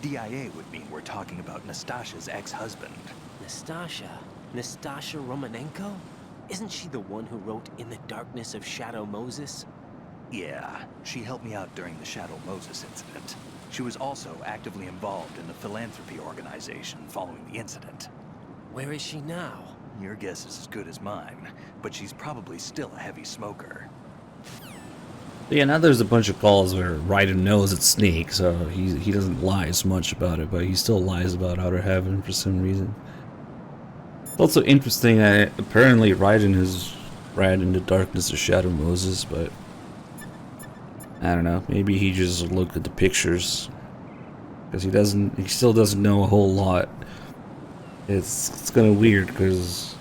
DIA would mean we're talking about Nastasha's ex-husband. Nastasha? Nastasha Romanenko? Isn't she the one who wrote In the Darkness of Shadow Moses? Yeah, she helped me out during the Shadow Moses incident. She was also actively involved in the philanthropy organization following the incident. Where is she now? Your guess is as good as mine, but she's probably still a heavy smoker. Yeah, now there's a bunch of calls where Raiden knows it's Snake, so he doesn't lie as much about it, but he still lies about Outer Heaven for some reason. It's also interesting that apparently Raiden has read In the Darkness of Shadow Moses, but I don't know, maybe he just looked at the pictures, because he still doesn't know a whole lot. It's kind of weird, because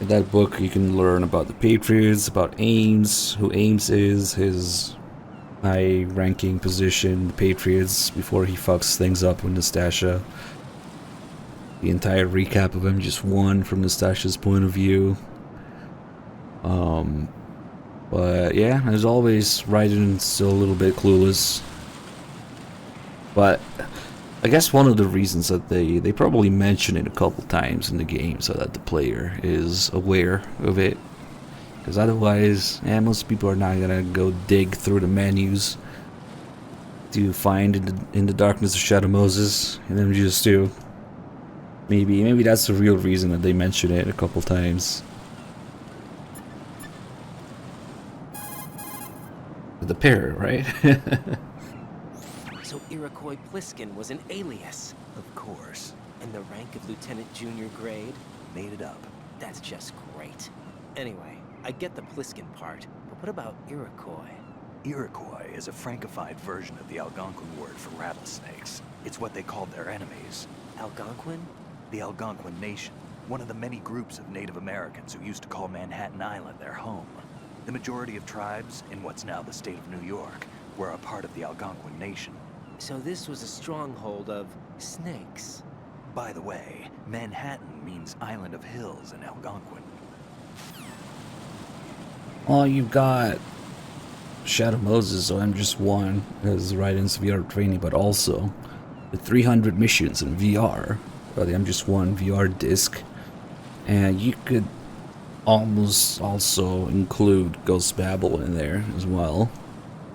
in that book you can learn about the Patriots, about Ames, who Ames is, his high-ranking position in the Patriots before he fucks things up with Nastasha. The entire recap of MGS1 from Nastasha's point of view. But yeah, as always, Raiden still a little bit clueless. But I guess one of the reasons that they probably mention it a couple times in the game so that the player is aware of it. Because otherwise, yeah, most people are not gonna go dig through the menus to find in the Darkness of Shadow Moses and MGS2. Maybe that's the real reason that they mention it a couple times. The pair, right? So Iroquois Pliskin was an alias. Of course. And the rank of Lieutenant Junior grade? Made it up. That's just great. Anyway, I get the Pliskin part, but what about Iroquois? Iroquois is a Frankified version of the Algonquin word for rattlesnakes. It's what they called their enemies. Algonquin? The Algonquin Nation, one of the many groups of Native Americans who used to call Manhattan Island their home. The majority of tribes in what's now the state of New York were a part of the Algonquin Nation. So this was a stronghold of snakes. By the way, Manhattan means Island of Hills in Algonquin. Well, you've got Shadow Moses, so MGS1 as Raiden's VR training, but also the 300 missions in VR, or the MGS1 VR disc. And you could almost also include Ghost Babel in there as well.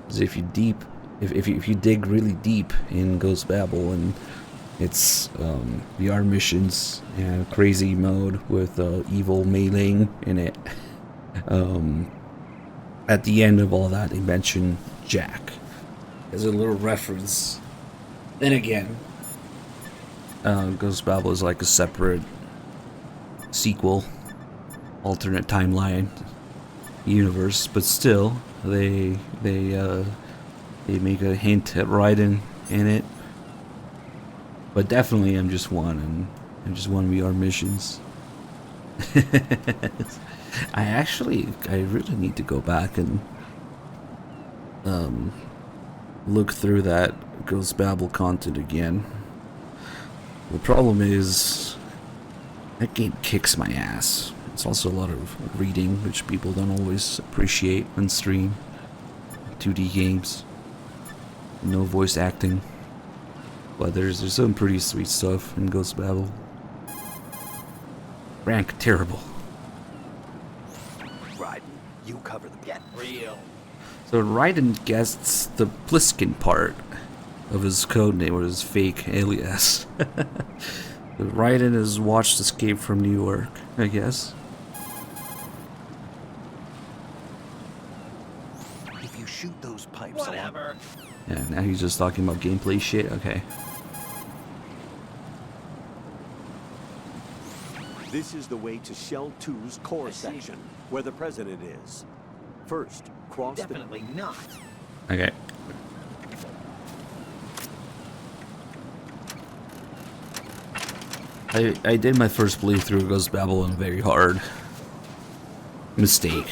Because if you dig really deep in Ghost Babel and It's VR missions and crazy mode with evil meleeing in it. At the end of all that, they mention Jack as a little reference. Then again, Ghost Babel is like a separate sequel, alternate timeline universe, but still, they make a hint at Raiden in it. But definitely M1 and M1 VR missions. I really need to go back and look through that Ghost Babel content again. The problem is that game kicks my ass. It's also a lot of reading, which people don't always appreciate on stream. 2D games, no voice acting. But there's some pretty sweet stuff in Ghost Babel. Rank terrible. Raiden, you cover the get real. So Raiden guessed the Pliskin part of his codename or his fake alias. Raiden has watched Escape from New York, I guess. If you shoot those pipes, whatever. Yeah, now he's just talking about gameplay shit. Okay. This is the way to Shell 2's core section, where the president is. First, cross Definitely not. Okay. I did my first playthrough of Ghost Babel on very hard. Mistake.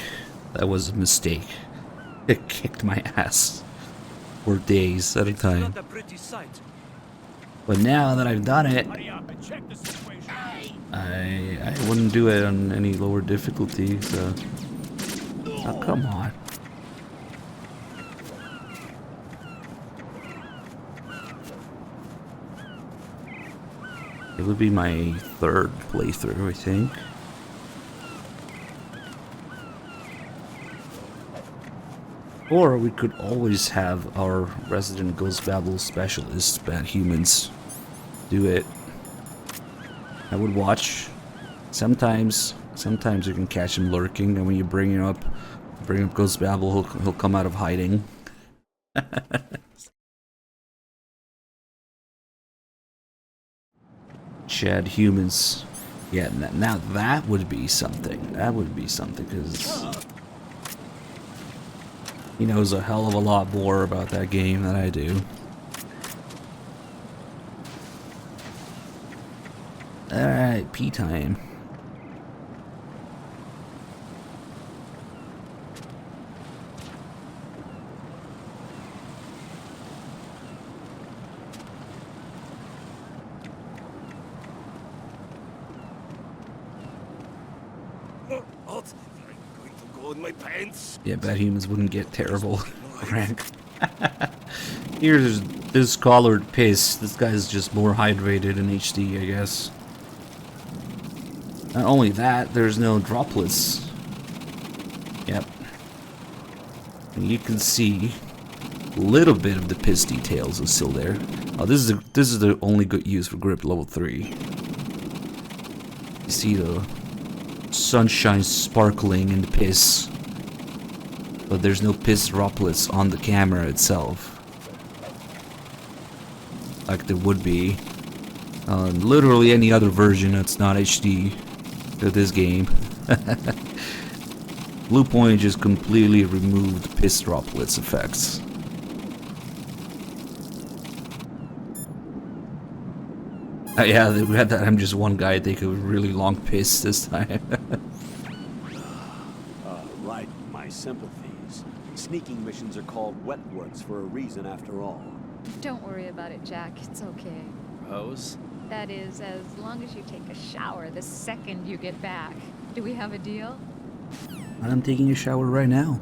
That was a mistake. It kicked my ass for days at a time. But now that I've done it, I wouldn't do it on any lower difficulty, so... Oh, come on. It would be my third playthrough, I think. Or we could always have our resident Ghost Babel specialist, Bad Humans, do it. I would watch. Sometimes you can catch him lurking, and when you bring up Ghost Babel, he'll come out of hiding. Chad Humans. Yeah, now that would be something. That would be something, because he knows a hell of a lot more about that game than I do. Alright, pee time. What? I'm going to go in my pants. Yeah, Bad Humans wouldn't get terrible rank. Here's this collared piss. This guy's just more hydrated in HD, I guess. Not only that, there's no droplets. Yep. And you can see a little bit of the piss details is still there. Oh, this is the only good use for grip level 3. You see the sunshine sparkling in the piss, but there's no piss droplets on the camera itself, like there would be on literally any other version that's not HD of this game. Bluepoint just completely removed piss droplets effects. Yeah, we had that. I'm just one guy take a really long piss this time. Right, my sympathies. Sneaking missions are called wet works for a reason after all. Don't worry about it, Jack. It's okay. Rose? That is, as long as you take a shower the second you get back. Do we have a deal? I'm taking a shower right now.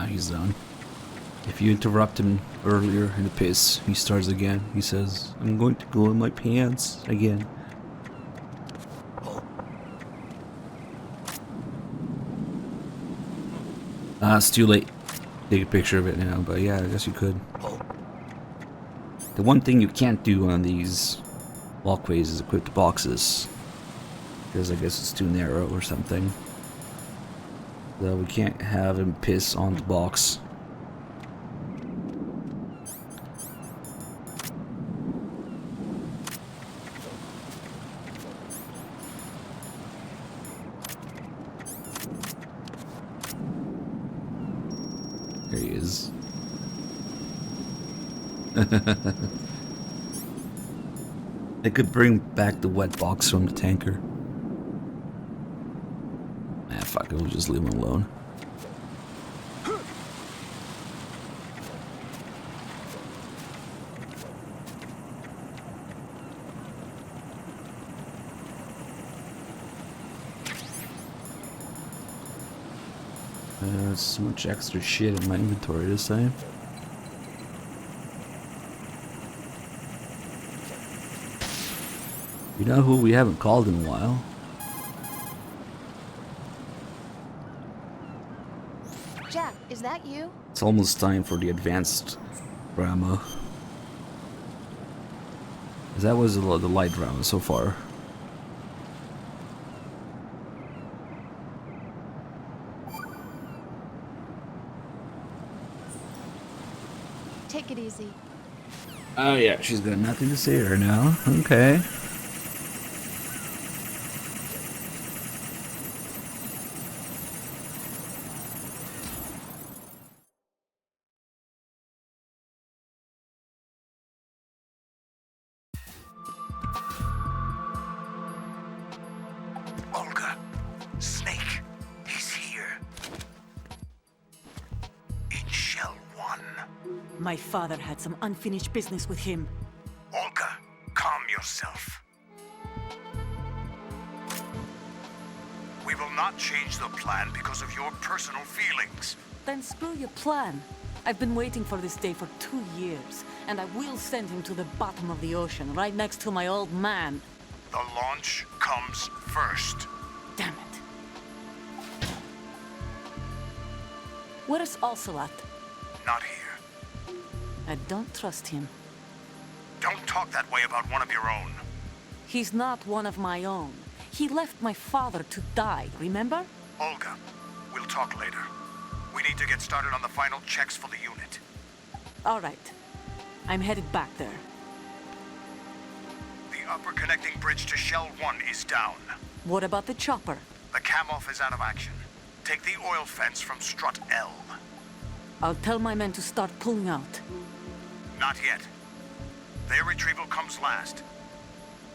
He's done. If you interrupt him earlier in the piss, he starts again. He says, I'm going to go in my pants again. It's too late. Take a picture of it now, but yeah, I guess you could. The one thing you can't do on these walkways is equip the boxes. Because I guess it's too narrow or something. So we can't have him piss on the box. There he is. I could bring back the wet box from the tanker. Ah, fuck it, we'll just leave him alone. There's so much extra shit in my inventory this time. You know who we haven't called in a while? Jack, is that you? It's almost time for the advanced drama. 'Cause that was the light drama so far. Take it easy. Oh yeah, she's got nothing to say right now. Okay. Olga, Snake, he's here. In Shell 1. My father had some unfinished business with him. Olga, calm yourself. We will not change the plan because of your personal feelings. Then screw your plan. I've been waiting for this day for 2 years, and I will send him to the bottom of the ocean, right next to my old man. The launch comes first. Damn it. Where's Ocelot? Not here. I don't trust him. Don't talk that way about one of your own. He's not one of my own. He left my father to die, remember? Olga, we'll talk later. We need to get started on the final checks for the unit. All right. I'm headed back there. The upper connecting bridge to Shell 1 is down. What about the chopper? The cam-off is out of action. Take the oil fence from strut L. I'll tell my men to start pulling out. Not yet. Their retrieval comes last.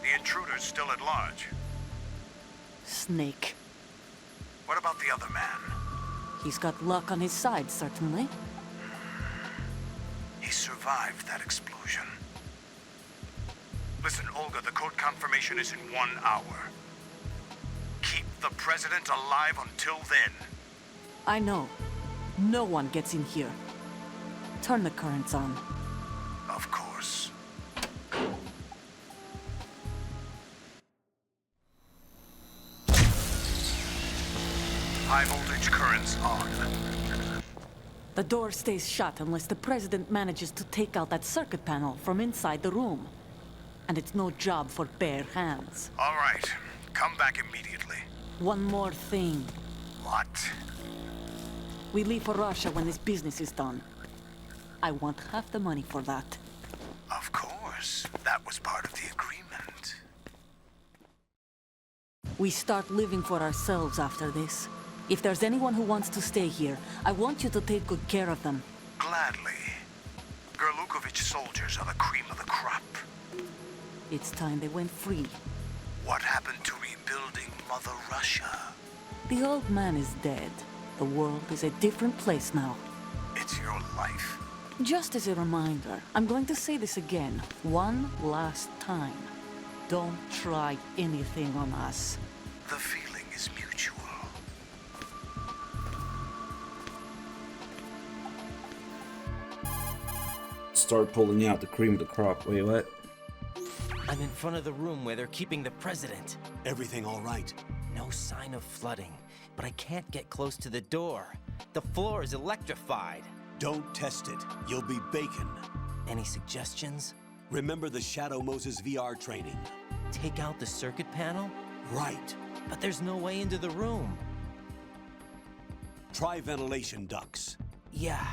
The intruder's still at large. Snake. What about the other man? He's got luck on his side, certainly. He survived that explosion. Listen, Olga, the code confirmation is in 1 hour. Keep the president alive until then. I know. No one gets in here. Turn the currents on. Of course. High voltage currents on. The door stays shut unless the president manages to take out that circuit panel from inside the room. And it's no job for bare hands. All right. Come back immediately. One more thing. What? We leave for Russia when this business is done. I want half the money for that. Of course. That was part of the agreement. We start living for ourselves after this. If there's anyone who wants to stay here, I want you to take good care of them. Gladly. Gerlukovich soldiers are the cream of the crop. It's time they went free. What happened to rebuilding Mother Russia? The old man is dead. The world is a different place now. It's your life. Just as a reminder, I'm going to say this again, one last time. Don't try anything on us. The feeling is mutual. start pulling out the cream of the crop. Wait, what? I'm in front of the room where they're keeping the president. Everything all right? No sign of flooding, but I can't get close to the door. The floor is electrified. Don't test it. You'll be bacon. Any suggestions? Remember the Shadow Moses VR training. Take out the circuit panel? Right. But there's no way into the room. Try ventilation ducts. Yeah,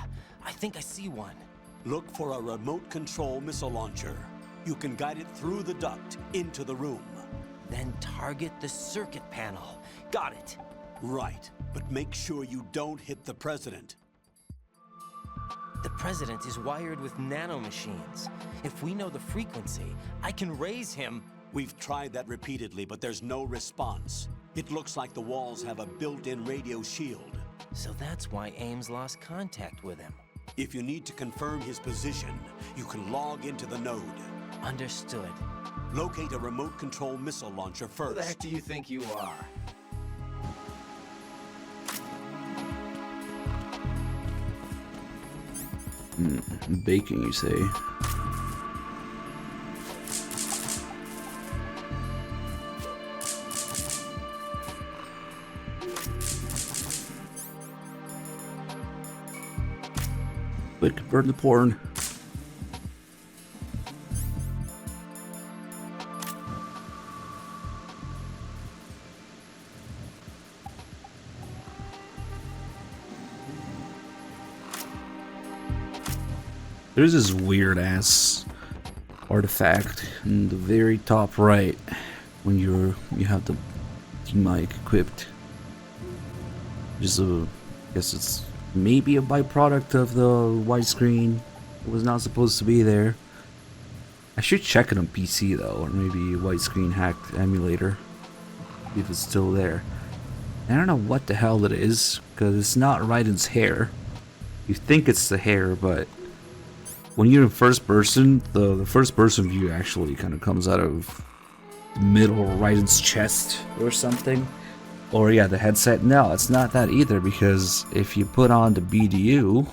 I think I see one. Look for a remote control missile launcher. You can guide it through the duct into the room. Then target the circuit panel. Got it. Right, but make sure you don't hit the president. The president is wired with nanomachines. If we know the frequency, I can raise him. We've tried that repeatedly, but there's no response. It looks like the walls have a built-in radio shield. So that's why Ames lost contact with him. If you need to confirm his position, you can log into the node. Understood. Locate a remote control missile launcher first. Who the heck do you think you are? Baking, you say? Quick, burn the porn. There's this weird ass artifact in the very top right when you have the mic equipped. Just I guess it's maybe a byproduct of the widescreen. It was not supposed to be there. I should check it on PC though, or maybe a widescreen hacked emulator. See if it's still there. I don't know what the hell it is, because it's not Raiden's hair. You think it's the hair, but when you're in first person, the first person view actually kind of comes out of the middle of Raiden's chest or something. Or yeah, the headset. No, it's not that either, because if you put on the BDU,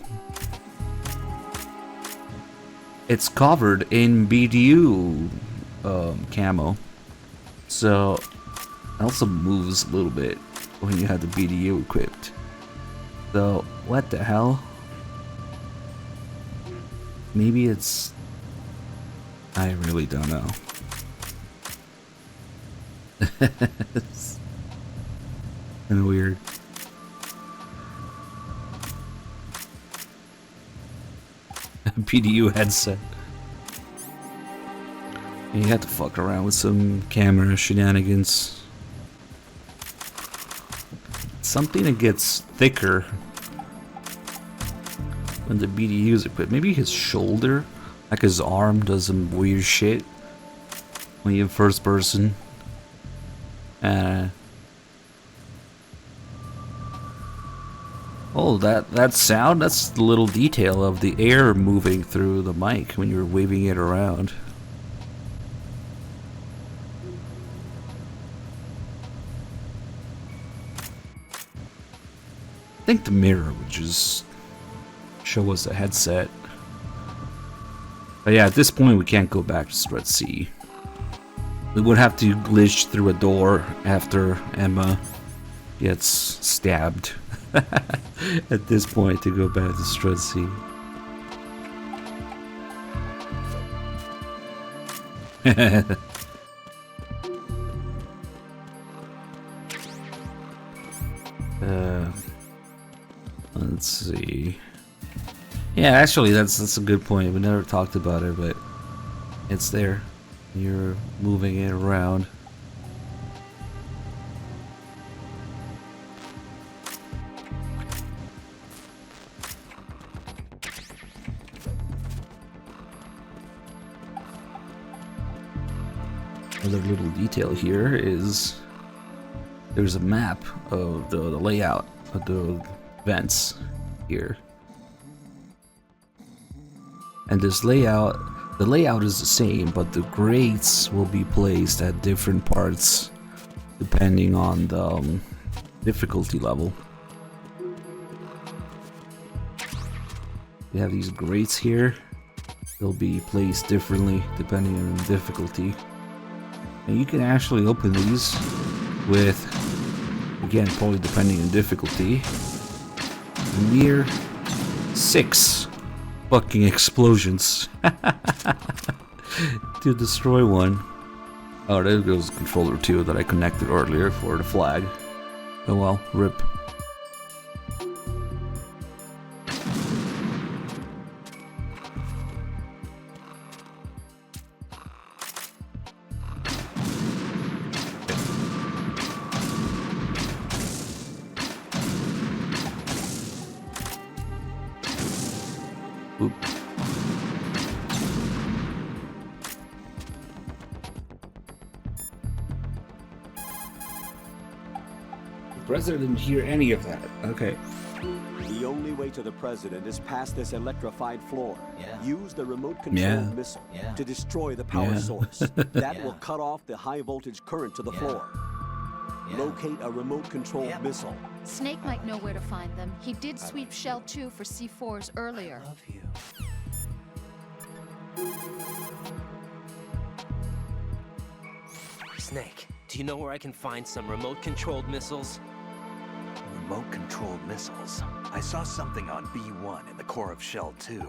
it's covered in BDU camo. So it also moves a little bit when you have the BDU equipped. So what the hell? Maybe it's... I really don't know. It's kind of weird. PDU headset. And you have to fuck around with some camera shenanigans. Something that gets thicker when the BDU is equipped. Maybe his shoulder, like his arm, does some weird shit when you're in first person. Oh, that sound, that's the little detail of the air moving through the mic when you're waving it around. I think the mirror would just show us the headset. But yeah, at this point we can't go back to Strut C. We would have to glitch through a door after Emma gets stabbed at this point to go back to Strut C. Let's see. Yeah, actually, that's a good point. We never talked about it, but it's there. You're moving it around. Another little detail here is there's a map of the layout of the vents here. And this layout, the layout is the same, but the grates will be placed at different parts depending on the difficulty level. You have these grates here, They'll be placed differently depending on the difficulty. And you can actually open these with, again, probably depending on difficulty, a mere 6 fucking explosions to destroy one. Oh, there goes controller 2 that I connected earlier for the flag. Oh well, rip. Oop. The president didn't hear any of that. Okay. The only way to the president is past this electrified floor. Yeah. Use the remote control missile to destroy the power source. That will cut off the high voltage current to the floor. Locate a remote controlled missile. Snake might know where to find them. He did sweep Shell 2 for C4s earlier. Love you. Snake, do you know where I can find some remote-controlled missiles? Remote-controlled missiles. I saw something on B1 in the core of Shell 2.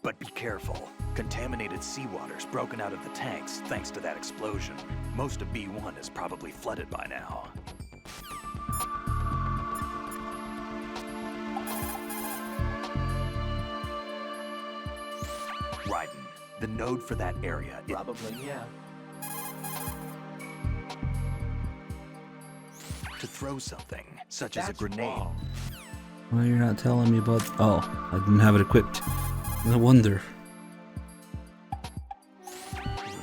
But be careful. Contaminated seawater's broken out of the tanks thanks to that explosion. Most of B1 is probably flooded by now. Raiden, the node for that area. Probably, yeah. To throw something, such as a grenade. Well, you're not telling me about... Oh, I didn't have it equipped. No wonder.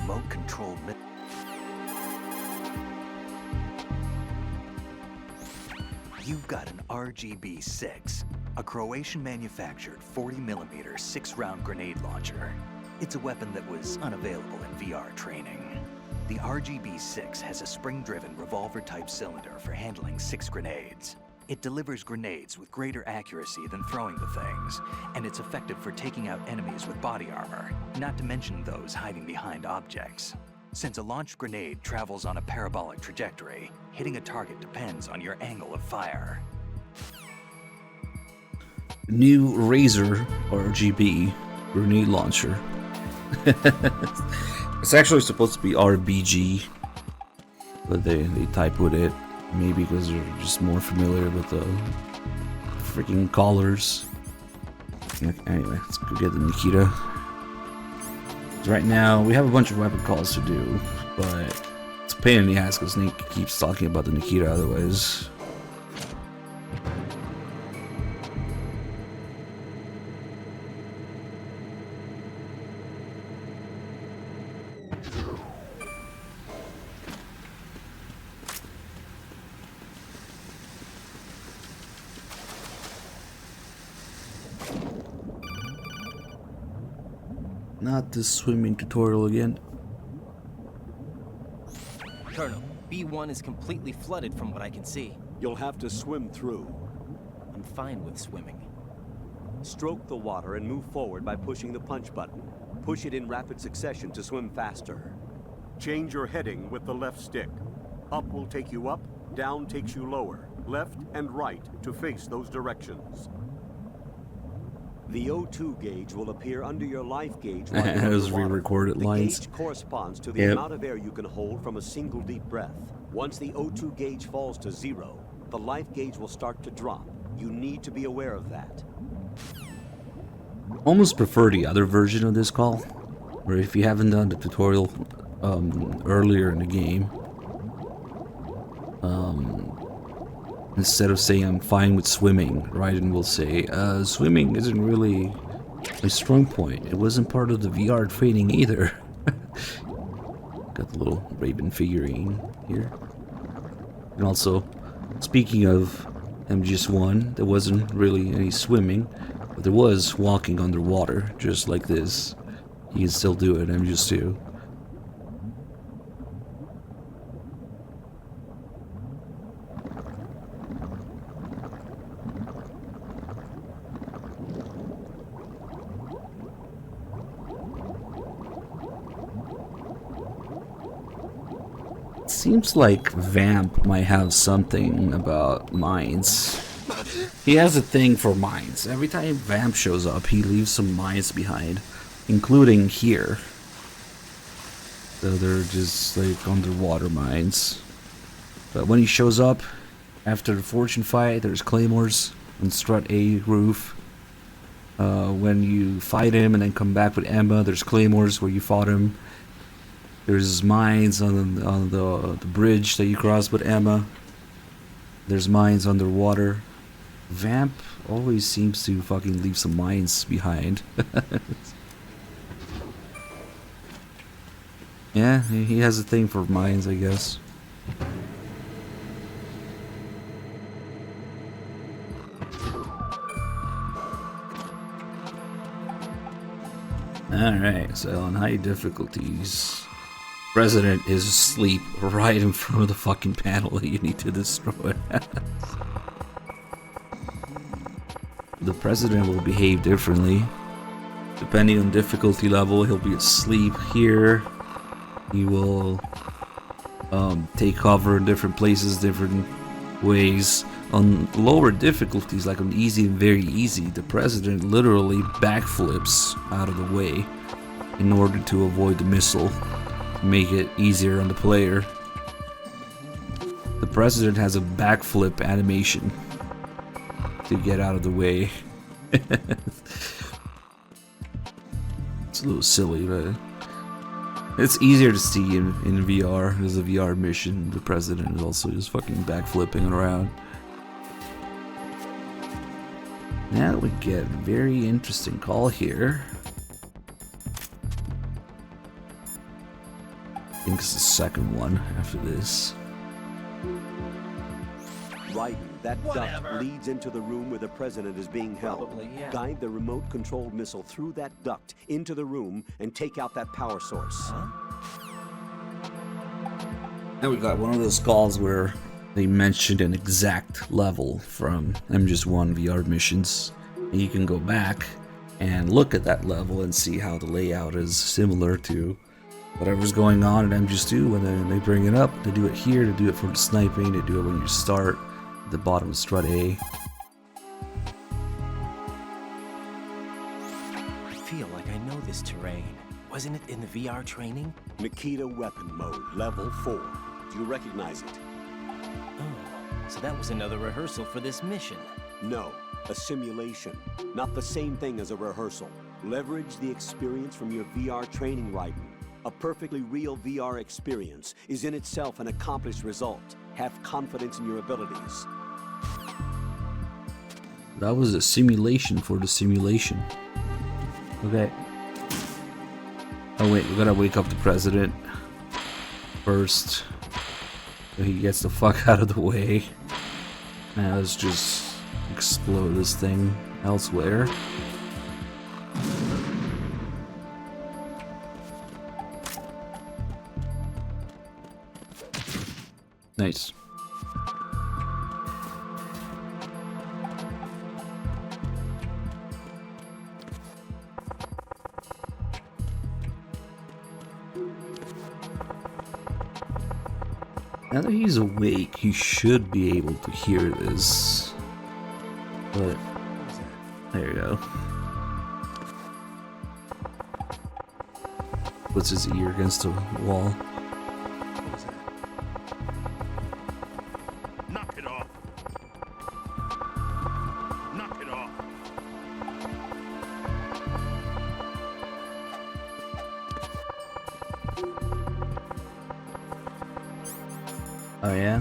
Remote-controlled... You've got an RGB-6, a Croatian-manufactured 40mm 6-round grenade launcher. It's a weapon that was unavailable in VR training. The RGB-6 has a spring-driven revolver-type cylinder for handling 6 grenades. It delivers grenades with greater accuracy than throwing the things, and it's effective for taking out enemies with body armor, not to mention those hiding behind objects. Since a launched grenade travels on a parabolic trajectory, hitting a target depends on your angle of fire. New Razor RGB grenade launcher. It's actually supposed to be RBG, but they typoed it, maybe because they're just more familiar with the freaking colors. Anyway, let's go get the Nikita. Right now, we have a bunch of weapon calls to do, but it's a pain in the ass because Snake keeps talking about the Nikita otherwise. Not this swimming tutorial again. Colonel, B1 is completely flooded from what I can see. You'll have to swim through. I'm fine with swimming. Stroke the water and move forward by pushing the punch button. Push it in rapid succession to swim faster. Change your heading with the left stick. Up will take you up, down takes you lower. Left and right to face those directions. The O2 gauge will appear under your life gauge. As re-recorded lines. The gauge corresponds to the amount of air you can hold from a single deep breath. Once the O2 gauge falls to 0, the life gauge will start to drop. You need to be aware of that. Almost prefer the other version of this call, where if you haven't done the tutorial earlier in the game, instead of saying I'm fine with swimming, Raiden will say, swimming isn't really my strong point. It wasn't part of the VR training either. Got the little Raven figurine here. And also, speaking of MGS1, there wasn't really any swimming, but there was walking underwater, just like this. You can still do it, MGS2. Seems like Vamp might have something about mines. He has a thing for mines. Every time Vamp shows up, he leaves some mines behind, including here. So they're just like underwater mines. But when he shows up, after the fortune fight, there's claymores on Strut A roof. When you fight him and then come back with Emma, there's claymores where you fought him. There's mines on the bridge that you crossed with Emma. There's mines underwater. Vamp always seems to fucking leave some mines behind. Yeah, he has a thing for mines, I guess. Alright, so on high difficulties, President is asleep right in front of the fucking panel that you need to destroy. The President will behave differently. Depending on difficulty level, he'll be asleep here. He will take cover in different places, different ways. On lower difficulties, like on easy and very easy, the President literally backflips out of the way in order to avoid the missile, to make it easier on the player. The President has a backflip animation to get out of the way. It's a little silly, but it's easier to see in VR. There's a VR mission. The President is also just fucking backflipping around. Now we get a very interesting call here. I think it's the second one after this. Raiden, that duct leads into the room where the President is being held. Probably, yeah. Guide the remote-controlled missile through that duct into the room and take out that power source. Huh? Now we got one of those calls where they mentioned an exact level from MGS1 VR missions. And you can go back and look at that level and see how the layout is similar to whatever's going on in MGS2. And then they bring it up, they do it here, they do it for the sniping, they do it when you start at the bottom of Strut A. I feel like I know this terrain. Wasn't it in the VR training? Nikita weapon mode, level 4. Do you recognize it? Oh, so that was another rehearsal for this mission. No, a simulation. Not the same thing as a rehearsal. Leverage the experience from your VR training, Raiden. A perfectly real VR experience is in itself an accomplished result. Have confidence in your abilities. That was a simulation for the simulation. Okay. Oh wait, we gotta wake up the President first. So he gets the fuck out of the way. Now let's just explode this thing elsewhere. Nice. Now that he's awake, he should be able to hear this. But there you go. Puts his ear against the wall. Knock it off. Knock it off. Oh yeah?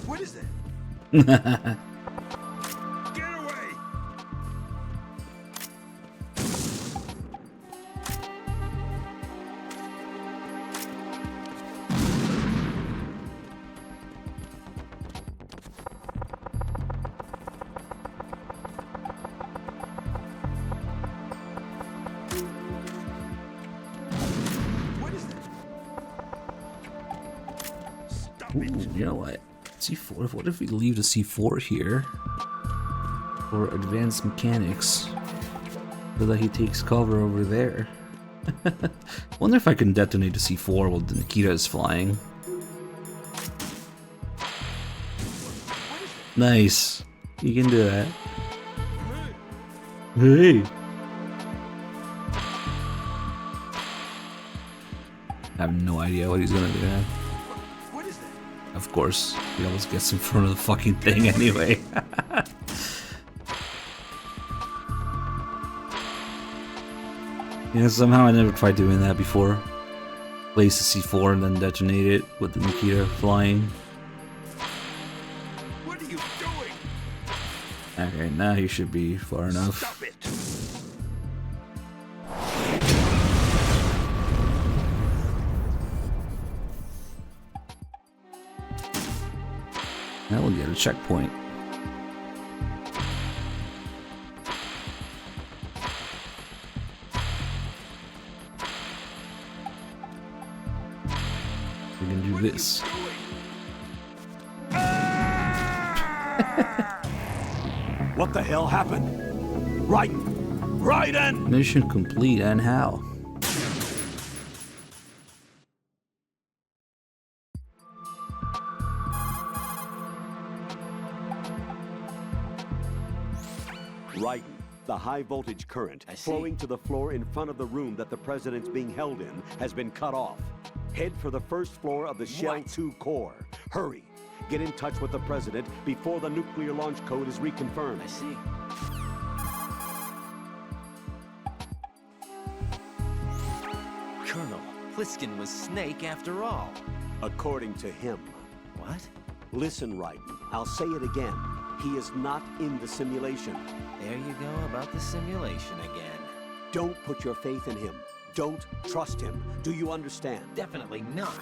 What is that? Get away! Ooh, you know what? C4. What if we leave the C4 here for advanced mechanics, so that he takes cover over there? Wonder if I can detonate the C4 while Nikita is flying. Nice. You can do that. Hey. I have no idea what he's gonna do now. What is that? Of course, he always gets in front of the fucking thing anyway. Yeah, somehow I never tried doing that before. Place the C4 and then detonate it with the Nikita flying. What are you doing? Okay, now he should be far enough. Stop it. Now we'll get a checkpoint. We can do this. What the hell happened? Raiden! Raiden! Mission complete, and how? Raiden, the high voltage current flowing to the floor in front of the room that the president's being held in has been cut off. Head for the first floor of the Shell 2 core. Hurry! Get in touch with the president before the nuclear launch code is reconfirmed. I see. Colonel, Pliskin was Snake after all. According to him. What? Listen, Raiden, I'll say it again. He is not in the simulation. There you go about the simulation again. Don't put your faith in him. Don't trust him. Do you understand? Definitely not.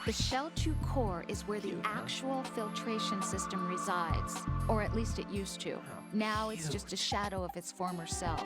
The Shell 2 core is where the actual filtration system resides, or at least it used to. Now it's just a shadow of its former self.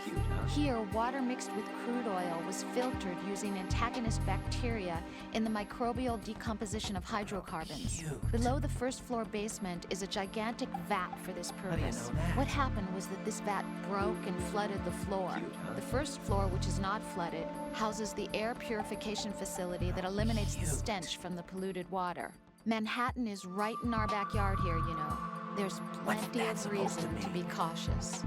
Here, water mixed with crude oil was filtered using antagonist bacteria in the microbial decomposition of hydrocarbons. Below the first floor basement is a gigantic vat for this purpose. What happened was that this vat broke and flooded the floor. The first floor, which is not flooded, houses the air purification facility that eliminates the stench from the polluted water. Manhattan is right in our backyard here, you know. There's plenty of reason to be cautious.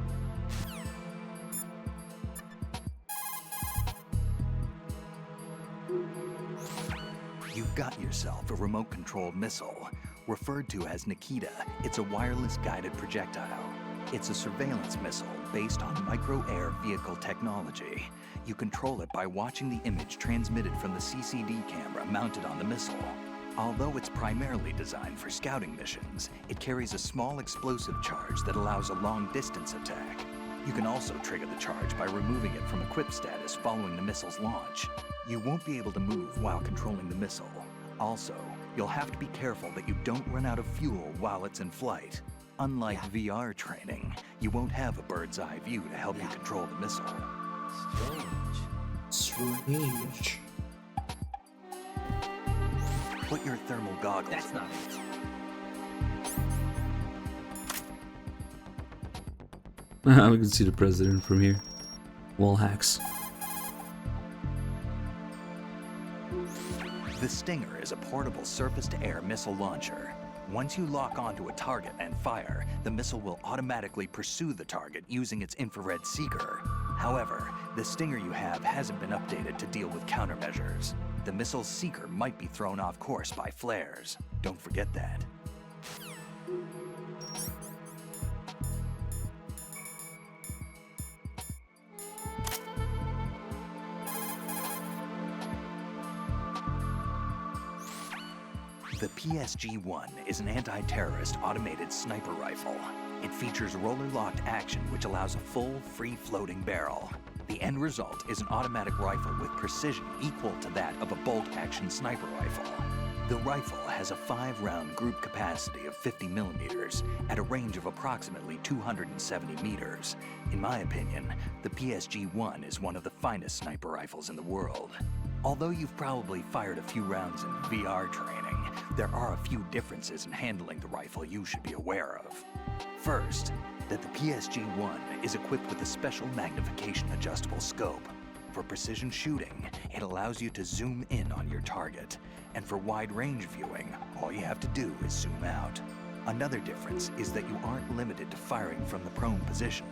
You've got yourself a remote-controlled missile. Referred to as Nikita, it's a wireless guided projectile. It's a surveillance missile based on micro-air vehicle technology. You control it by watching the image transmitted from the CCD camera mounted on the missile. Although it's primarily designed for scouting missions, it carries a small explosive charge that allows a long-distance attack. You can also trigger the charge by removing it from equip status following the missile's launch. You won't be able to move while controlling the missile. Also, you'll have to be careful that you don't run out of fuel while it's in flight. Unlike VR training, you won't have a bird's eye view to help you control the missile. Strange. Put your thermal goggles. That's not it. We can see the president from here. Wall hacks. The Stinger is a portable surface-to-air missile launcher. Once you lock onto a target and fire, the missile will automatically pursue the target using its infrared seeker. However, the Stinger you have hasn't been updated to deal with countermeasures. The missile's seeker might be thrown off course by flares. Don't forget that. The PSG-1 is an anti-terrorist automated sniper rifle. It features roller-locked action which allows a full, free-floating barrel. The end result is an automatic rifle with precision equal to that of a bolt-action sniper rifle. The rifle has a 5-round group capacity of 50 millimeters at a range of approximately 270 meters. In my opinion, the PSG-1 is one of the finest sniper rifles in the world. Although you've probably fired a few rounds in VR training, there are a few differences in handling the rifle you should be aware of. First, that the PSG-1 is equipped with a special magnification adjustable scope. For precision shooting, it allows you to zoom in on your target, and for wide-range viewing, all you have to do is zoom out. Another difference is that you aren't limited to firing from the prone position.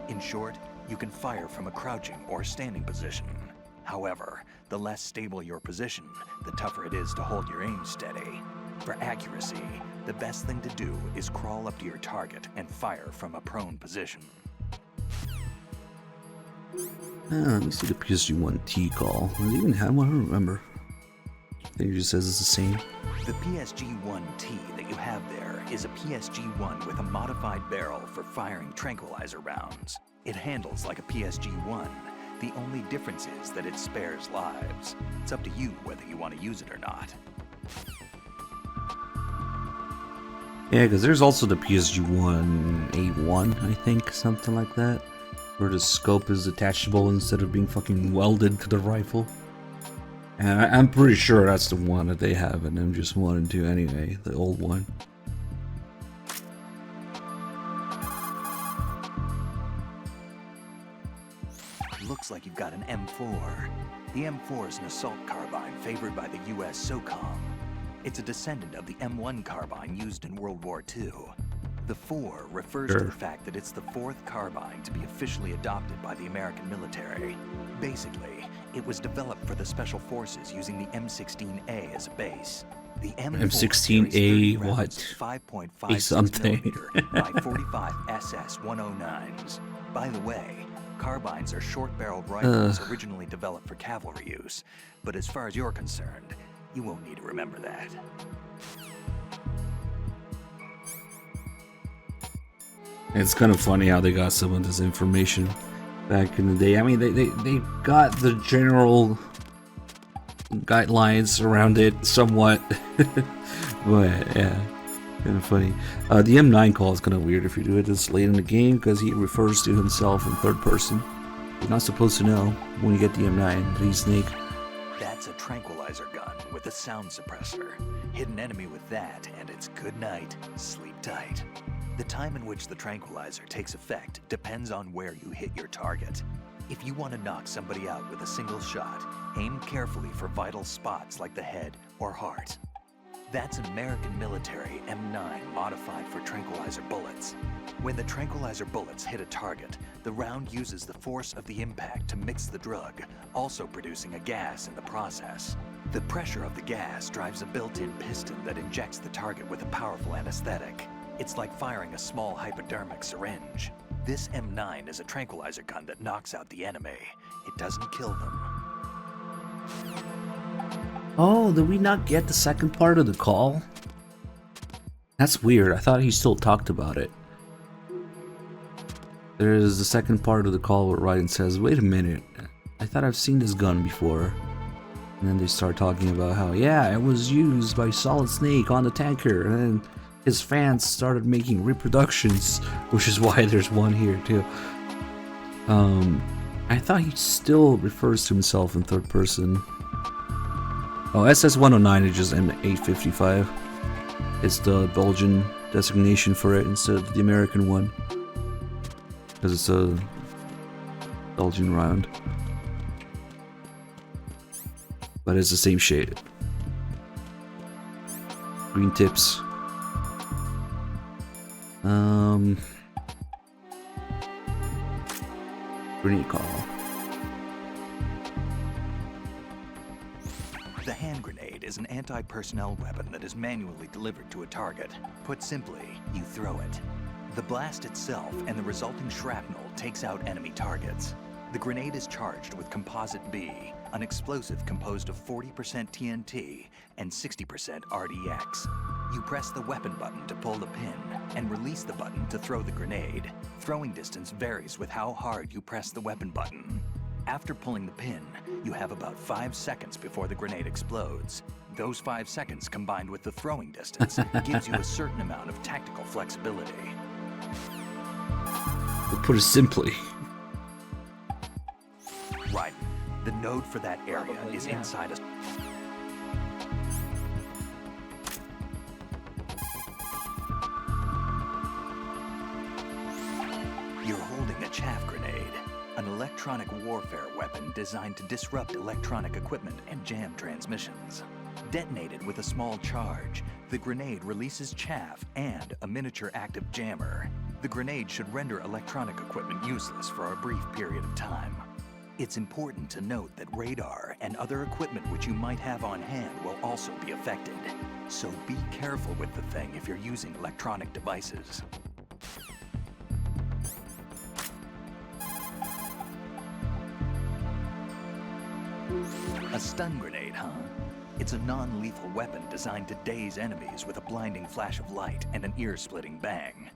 In short, you can fire from a crouching or standing position. However, the less stable your position, the tougher it is to hold your aim steady. For accuracy, the best thing to do is crawl up to your target and fire from a prone position. Let me see the PSG-1T call. Does it even have one? I don't remember. I think it just says it's the same. The PSG-1T that you have there is a PSG-1 with a modified barrel for firing tranquilizer rounds. It handles like a PSG-1. The only difference is that it spares lives. It's up to you whether you want to use it or not. Yeah, because there's also the PSG-1A1, I think, something like that, where the scope is detachable instead of being fucking welded to the rifle. And I'm pretty sure that's the one that they have in MGS1 and 2 anyway, the old one. Looks like you've got an M4. The M4 is an assault carbine favored by the US SOCOM. It's a descendant of the M1 carbine used in World War II. The 4 refers to the fact that it's the 4th carbine to be officially adopted by the American military. Basically, it was developed for the Special Forces using the M16A as a base. The M16A, what? 5.56 something. by 45 SS-109s. By the way, carbines are short-barreled rifles originally developed for cavalry use, but as far as you're concerned, you won't need to remember that. It's kind of funny how they got some of this information back in the day. I mean, they got the general guidelines around it somewhat, but yeah, kind of funny. The M9 call is kind of weird if you do it this late in the game because he refers to himself in third person. You're not supposed to know when you get the M9 that he's Snake. That's a tranquilizer gun with a sound suppressor. Hit an enemy with that, and it's good night, sleep tight. The time in which the tranquilizer takes effect depends on where you hit your target. If you want to knock somebody out with a single shot, aim carefully for vital spots like the head or heart. That's an American military M9 modified for tranquilizer bullets. When the tranquilizer bullets hit a target, the round uses the force of the impact to mix the drug, also producing a gas in the process. The pressure of the gas drives a built-in piston that injects the target with a powerful anesthetic. It's like firing a small hypodermic syringe. This M9 is a tranquilizer gun that knocks out the enemy. It doesn't kill them. Oh, did we not get the second part of the call? That's weird. I thought he still talked about it. There's the second part of the call where Raiden says, wait a minute, I thought I've seen this gun before. And then they start talking about how, yeah, it was used by Solid Snake on the tanker. And then his fans started making reproductions, which is why there's one here too. I thought he still refers to himself in third person. Oh, SS-109 is just M855. It's the Belgian designation for it instead of the American one, because it's a Belgian round. But it's the same shade. Green tips. Grenade call. The hand grenade is an anti-personnel weapon that is manually delivered to a target. Put simply, you throw it. The blast itself and the resulting shrapnel takes out enemy targets. The grenade is charged with Composite B, an explosive composed of 40% TNT and 60% RDX. You press the weapon button to pull the pin and release the button to throw the grenade. Throwing distance varies with how hard you press the weapon button. After pulling the pin, you have about 5 seconds before the grenade explodes. Those 5 seconds combined with the throwing distance gives you a certain amount of tactical flexibility. To put it simply. Right. The node for that area is inside a... chaff grenade, an electronic warfare weapon designed to disrupt electronic equipment and jam transmissions. Detonated with a small charge, the grenade releases chaff and a miniature active jammer. The grenade should render electronic equipment useless for a brief period of time. It's important to note that radar and other equipment which you might have on hand will also be affected. So be careful with the thing if you're using electronic devices. A stun grenade, huh? It's a non-lethal weapon designed to daze enemies with a blinding flash of light and an ear-splitting bang.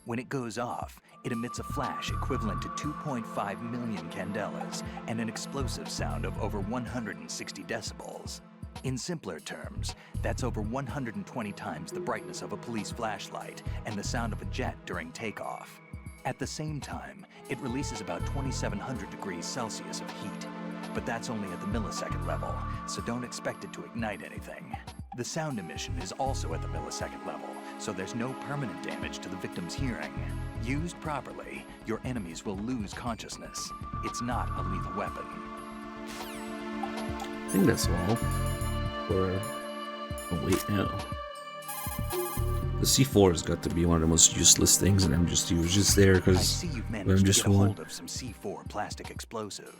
When it goes off, it emits a flash equivalent to 2.5 million candelas and an explosive sound of over 160 decibels. In simpler terms, that's over 120 times the brightness of a police flashlight and the sound of a jet during takeoff. At the same time, it releases about 2,700 degrees Celsius of heat. But that's only at the millisecond level, so don't expect it to ignite anything. The sound emission is also at the millisecond level, so there's no permanent damage to the victim's hearing. Used properly, your enemies will lose consciousness. It's not a lethal weapon. I think that's all. Oh wait, no. The C4 has got to be one of the most useless things in MGS2. It was just there because MGS1 hold of some C4 plastic explosive.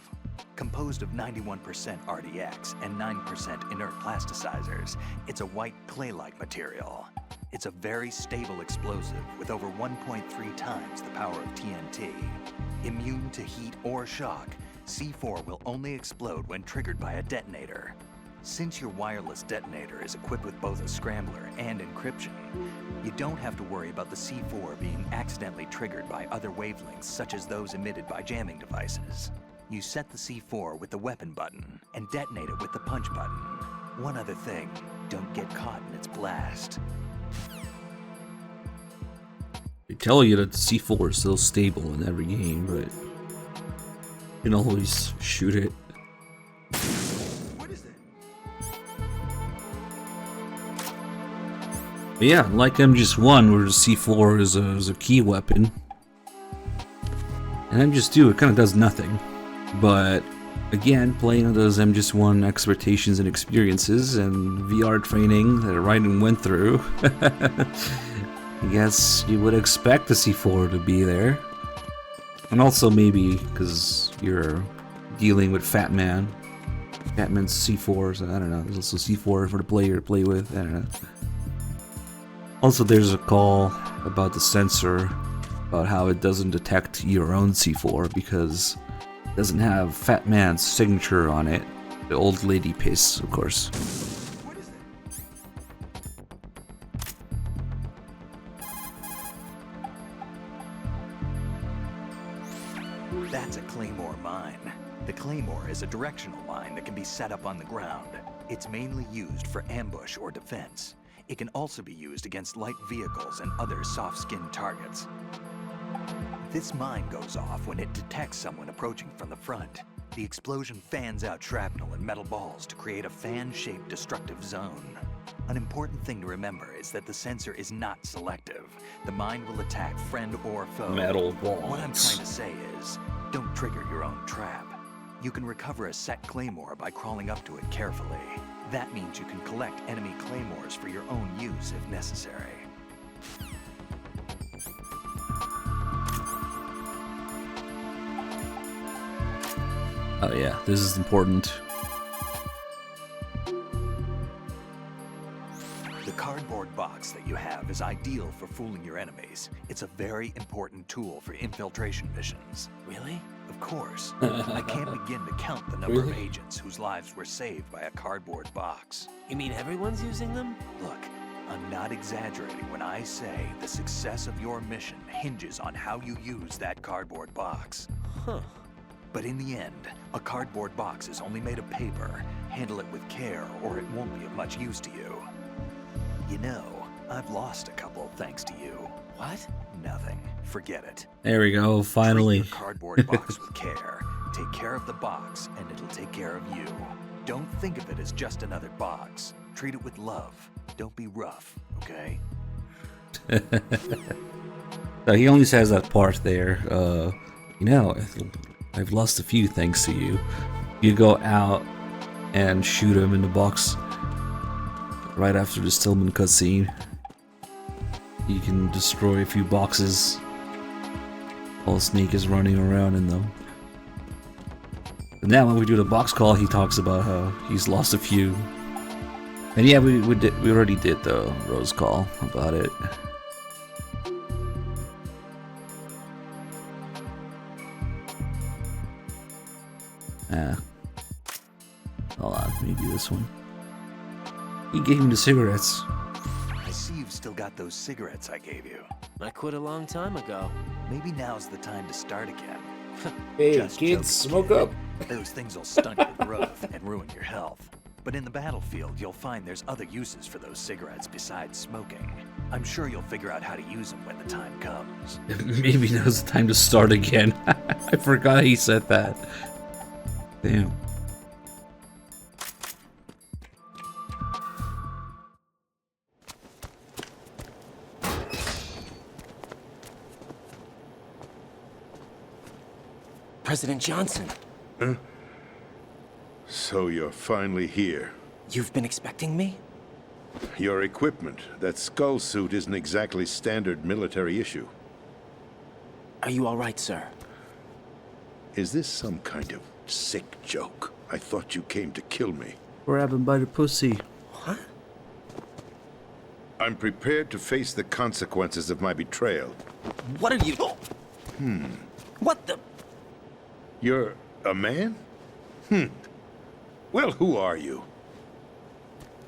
Composed of 91% RDX and 9% inert plasticizers, it's a white clay-like material. It's a very stable explosive with over 1.3 times the power of TNT. Immune to heat or shock, C4 will only explode when triggered by a detonator. Since your wireless detonator is equipped with both a scrambler and encryption, you don't have to worry about the C4 being accidentally triggered by other wavelengths such as those emitted by jamming devices. You set the C4 with the weapon button and detonate it with the punch button. One other thing, don't get caught in its blast. They tell you that the C4 is still stable in every game, but you can always shoot it. But yeah, like MGS1, where the C4 is a key weapon, and MGS2, it kind of does nothing. But again, playing on those MGS1 expectations and experiences and VR training that Raiden went through, I guess you would expect the C4 to be there. And also maybe because you're dealing with Fat Man. Fat Man's C4, so I don't know. There's also C4 for the player to play with. I don't know. Also, there's a call about the sensor, about how it doesn't detect your own C4 because it doesn't have Fat Man's signature on it. The old lady piss, of course. That's a Claymore mine. The Claymore is a directional mine that can be set up on the ground. It's mainly used for ambush or defense. It can also be used against light vehicles and other soft-skinned targets. This mine goes off when it detects someone approaching from the front. The explosion fans out shrapnel and metal balls to create a fan-shaped destructive zone. An important thing to remember is that the sensor is not selective. The mine will attack friend or foe. Metal balls. What I'm trying to say is, don't trigger your own trap. You can recover a set Claymore by crawling up to it carefully. That means you can collect enemy Claymores for your own use if necessary. Oh yeah, this is important. The cardboard box that you have is ideal for fooling your enemies. It's a very important tool for infiltration missions. Really? Of course. I can't begin to count the number of agents whose lives were saved by a cardboard box. You mean everyone's using them? Look, I'm not exaggerating when I say the success of your mission hinges on how you use that cardboard box. Huh. But in the end, a cardboard box is only made of paper. Handle it with care or it won't be of much use to you. You know, I've lost a couple thanks to you. What? Nothing. Forget it. There we go, finally. Treat your cardboard box with care. Take care of the box, and it'll take care of you. Don't think of it as just another box. Treat it with love. Don't be rough, okay? So he only says that part there. You know, I've lost a few thanks to you. You go out and shoot him in the box right after the Stillman cutscene. You can destroy a few boxes while Snake is running around in them. And now when we do the box call, he talks about how he's lost a few. And yeah, we already did the Rose call about it. Hold on, maybe this one. He gave me the cigarettes. I see you've still got those cigarettes I gave you. I quit a long time ago. Maybe now's the time to start again. Hey, Just kids, joking, smoke kid. up. Those things will stunt your growth and ruin your health. But in the battlefield, you'll find there's other uses for those cigarettes besides smoking. I'm sure you'll figure out how to use them when the time comes. Maybe now's the time to start again. I forgot he said that. Damn. President Johnson. Huh? So you're finally here. You've been expecting me? Your equipment, that skull suit, isn't exactly standard military issue. Are you all right, sir? Is this some kind of sick joke? I thought you came to kill me. Grab him by the pussy. What? I'm prepared to face the consequences of my betrayal. What are you... What the... You're a man? Well, who are you?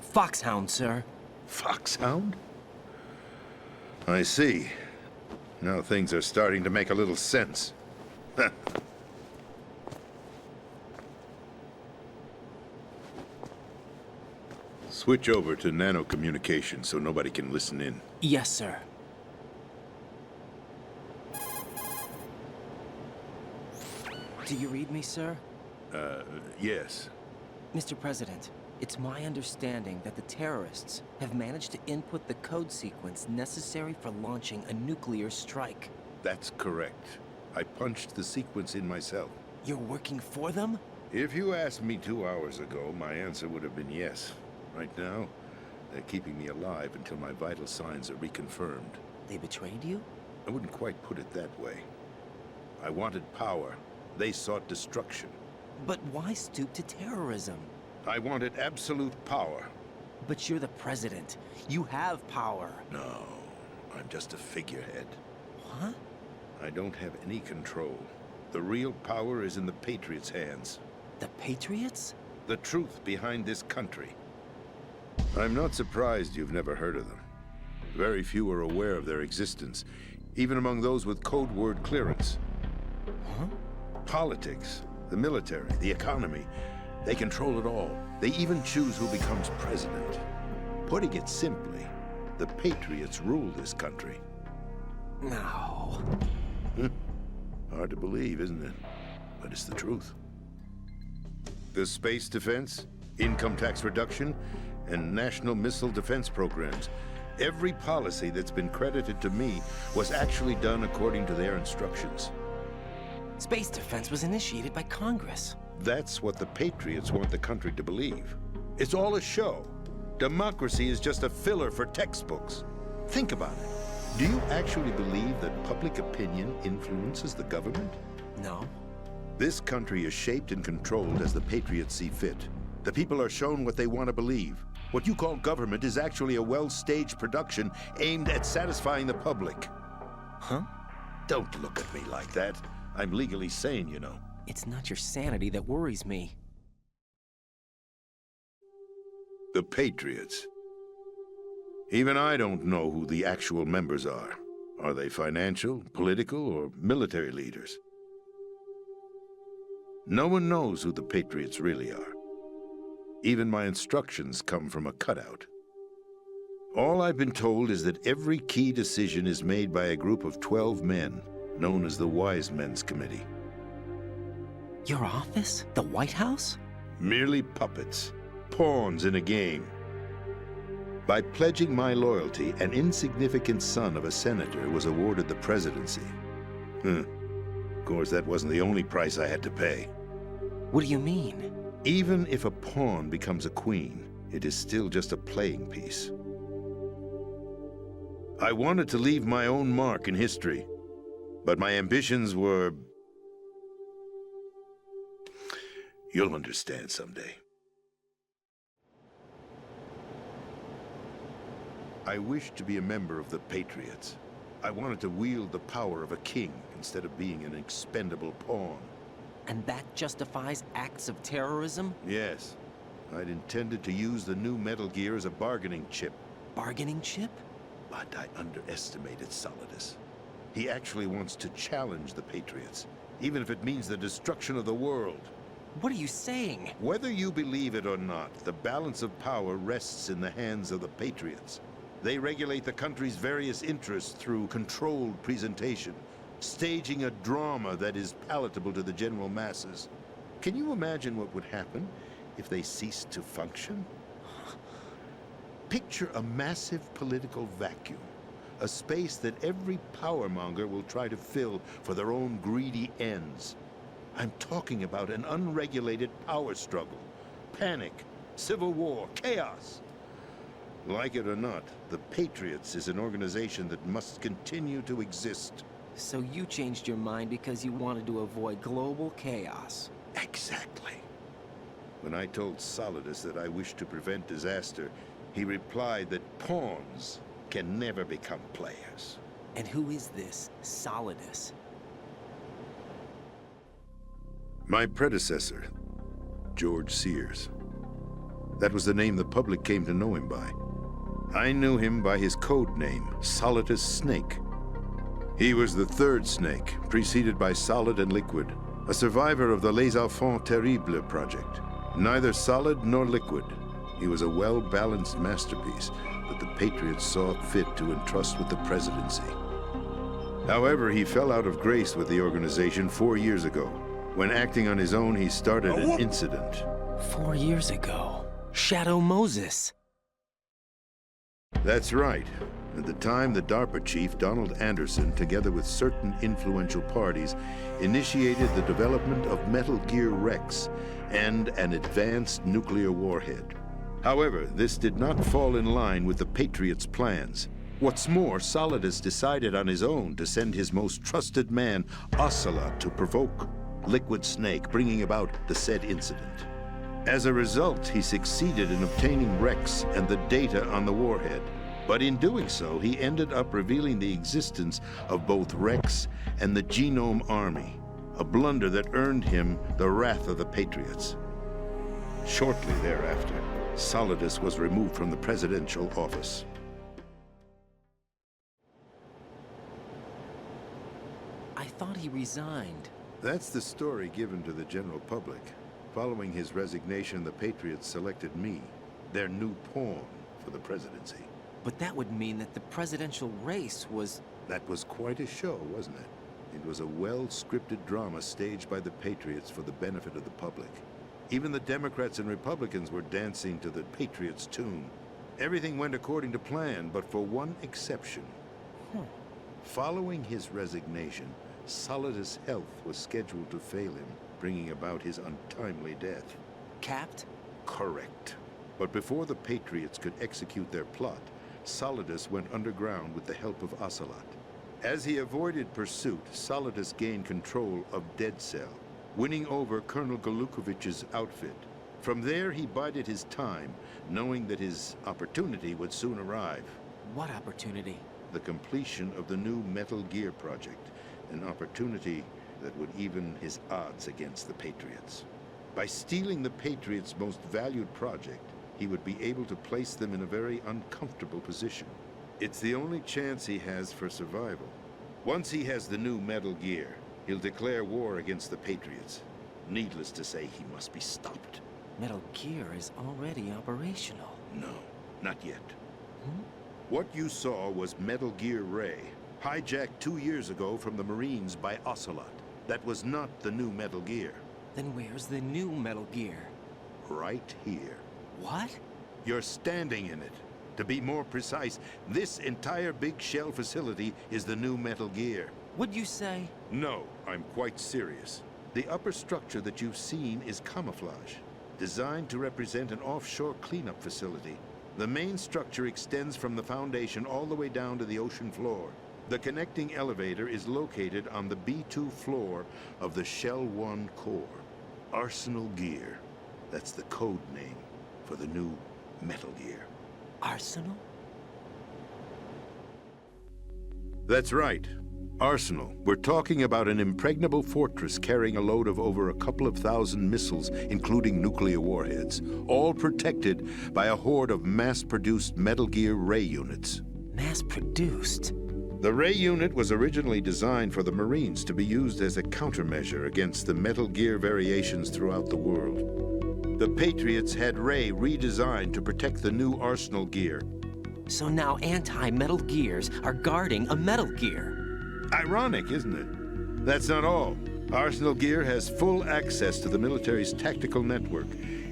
Foxhound, sir. Foxhound? I see. Now things are starting to make a little sense. Switch over to nano-communication so nobody can listen in. Yes, sir. Do you read me, sir? Yes. Mr. President, it's my understanding that the terrorists have managed to input the code sequence necessary for launching a nuclear strike. That's correct. I punched the sequence in myself. You're working for them? If you asked me 2 hours ago, my answer would have been yes. Right now, they're keeping me alive until my vital signs are reconfirmed. They betrayed you? I wouldn't quite put it that way. I wanted power. They sought destruction. But why stoop to terrorism? I wanted absolute power. But you're the president. You have power. No, I'm just a figurehead. What? I don't have any control. The real power is in the Patriots' hands. The Patriots? The truth behind this country. I'm not surprised you've never heard of them. Very few are aware of their existence, even among those with code word clearance. Huh? Politics, the military, the economy, they control it all. They even choose who becomes president. Putting it simply, the Patriots rule this country. No. Hard to believe, isn't it? But it's the truth. The space defense, income tax reduction, and national missile defense programs. Every policy that's been credited to me was actually done according to their instructions. Space defense was initiated by Congress. That's what the Patriots want the country to believe. It's all a show. Democracy is just a filler for textbooks. Think about it. Do you actually believe that public opinion influences the government? No. This country is shaped and controlled as the Patriots see fit. The people are shown what they want to believe. What you call government is actually a well-staged production aimed at satisfying the public. Huh? Don't look at me like that. I'm legally sane, you know. It's not your sanity that worries me. The Patriots. Even I don't know who the actual members are. Are they financial, political, or military leaders? No one knows who the Patriots really are. Even my instructions come from a cutout. All I've been told is that every key decision is made by a group of 12 men, known as the Wise Men's Committee. Your office? The White House? Merely puppets, pawns in a game. By pledging my loyalty, an insignificant son of a senator was awarded the presidency. Of course, that wasn't the only price I had to pay. What do you mean? Even if a pawn becomes a queen, it is still just a playing piece. I wanted to leave my own mark in history, but my ambitions were... You'll understand someday. I wished to be a member of the Patriots. I wanted to wield the power of a king instead of being an expendable pawn. And that justifies acts of terrorism? Yes. I'd intended to use the new Metal Gear as a bargaining chip. Bargaining chip? But I underestimated Solidus. He actually wants to challenge the Patriots, even if it means the destruction of the world. What are you saying? Whether you believe it or not, the balance of power rests in the hands of the Patriots. They regulate the country's various interests through controlled presentation, staging a drama that is palatable to the general masses. Can you imagine what would happen if they ceased to function? Picture a massive political vacuum, a space that every powermonger will try to fill for their own greedy ends. I'm talking about an unregulated power struggle, panic, civil war, chaos. Like it or not, the Patriots is an organization that must continue to exist. So you changed your mind because you wanted to avoid global chaos. Exactly. When I told Solidus that I wished to prevent disaster, he replied that pawns can never become players. And who is this Solidus? My predecessor, George Sears. That was the name the public came to know him by. I knew him by his code name, Solidus Snake. He was the third Snake, preceded by Solid and Liquid, a survivor of the Les Enfants Terribles project. Neither solid nor liquid, he was a well-balanced masterpiece that the Patriots saw fit to entrust with the presidency. However, he fell out of grace with the organization 4 years ago. When acting on his own, he started an incident. 4 years ago? Shadow Moses. That's right. At the time, the DARPA chief, Donald Anderson, together with certain influential parties, initiated the development of Metal Gear Rex and an advanced nuclear warhead. However, this did not fall in line with the Patriots' plans. What's more, Solidus decided on his own to send his most trusted man, Ocelot, to provoke Liquid Snake, bringing about the said incident. As a result, he succeeded in obtaining Rex and the data on the warhead. But in doing so, he ended up revealing the existence of both Rex and the Genome Army, a blunder that earned him the wrath of the Patriots. Shortly thereafter, Solidus was removed from the presidential office. I thought he resigned. That's the story given to the general public. Following his resignation, the Patriots selected me, their new pawn, for the presidency. But that would mean that the presidential race was... That was quite a show, wasn't it? It was a well-scripted drama staged by the Patriots for the benefit of the public. Even the Democrats and Republicans were dancing to the Patriots' tune. Everything went according to plan, but for one exception. Following his resignation, Solidus' health was scheduled to fail him, bringing about his untimely death. Capped? Correct. But before the Patriots could execute their plot, Solidus went underground with the help of Ocelot. As he avoided pursuit, Solidus gained control of Dead Cell, winning over Colonel Golukovich's outfit. From there, he bided his time, knowing that his opportunity would soon arrive. What opportunity? The completion of the new Metal Gear project, an opportunity that would even his odds against the Patriots. By stealing the Patriots' most valued project, he would be able to place them in a very uncomfortable position. It's the only chance he has for survival. Once he has the new Metal Gear, he'll declare war against the Patriots. Needless to say, he must be stopped. Metal Gear is already operational. No, not yet. What you saw was Metal Gear Ray, hijacked 2 years ago from the Marines by Ocelot. That was not the new Metal Gear. Then where's the new Metal Gear? Right here. What? You're standing in it. To be more precise, this entire big shell facility is the new Metal Gear. Would you say? No, I'm quite serious. The upper structure that you've seen is camouflage, designed to represent an offshore cleanup facility. The main structure extends from the foundation all the way down to the ocean floor. The connecting elevator is located on the B2 floor of the Shell 1 core. Arsenal Gear. That's the code name for the new Metal Gear. Arsenal? That's right. Arsenal. We're talking about an impregnable fortress carrying a load of over a couple of thousand missiles, including nuclear warheads, all protected by a horde of mass-produced Metal Gear Ray units. Mass-produced? The Ray unit was originally designed for the Marines to be used as a countermeasure against the Metal Gear variations throughout the world. The Patriots had Ray redesigned to protect the new Arsenal Gear. So now anti-Metal Gears are guarding a Metal Gear. Ironic, isn't it? That's not all. Arsenal Gear has full access to the military's tactical network,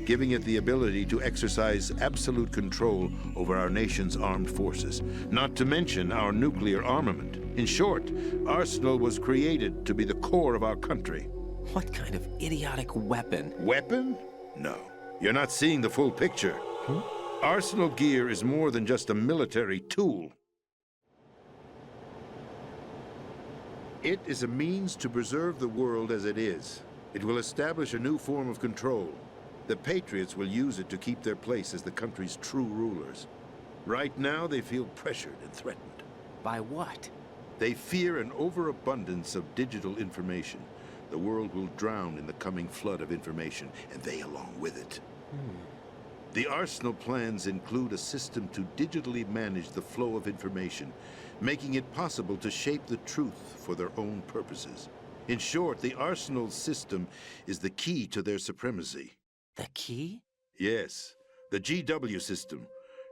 giving it the ability to exercise absolute control over our nation's armed forces, not to mention our nuclear armament. In short, Arsenal was created to be the core of our country. What kind of idiotic weapon? Weapon? No. You're not seeing the full picture. Arsenal Gear is more than just a military tool. It is a means to preserve the world as it is. It will establish a new form of control. The Patriots will use it to keep their place as the country's true rulers. Right now, they feel pressured and threatened. By what? They fear an overabundance of digital information. The world will drown in the coming flood of information, and they along with it. The Arsenal plans include a system to digitally manage the flow of information, making it possible to shape the truth for their own purposes. In short, the Arsenal system is the key to their supremacy. The key? Yes. The GW system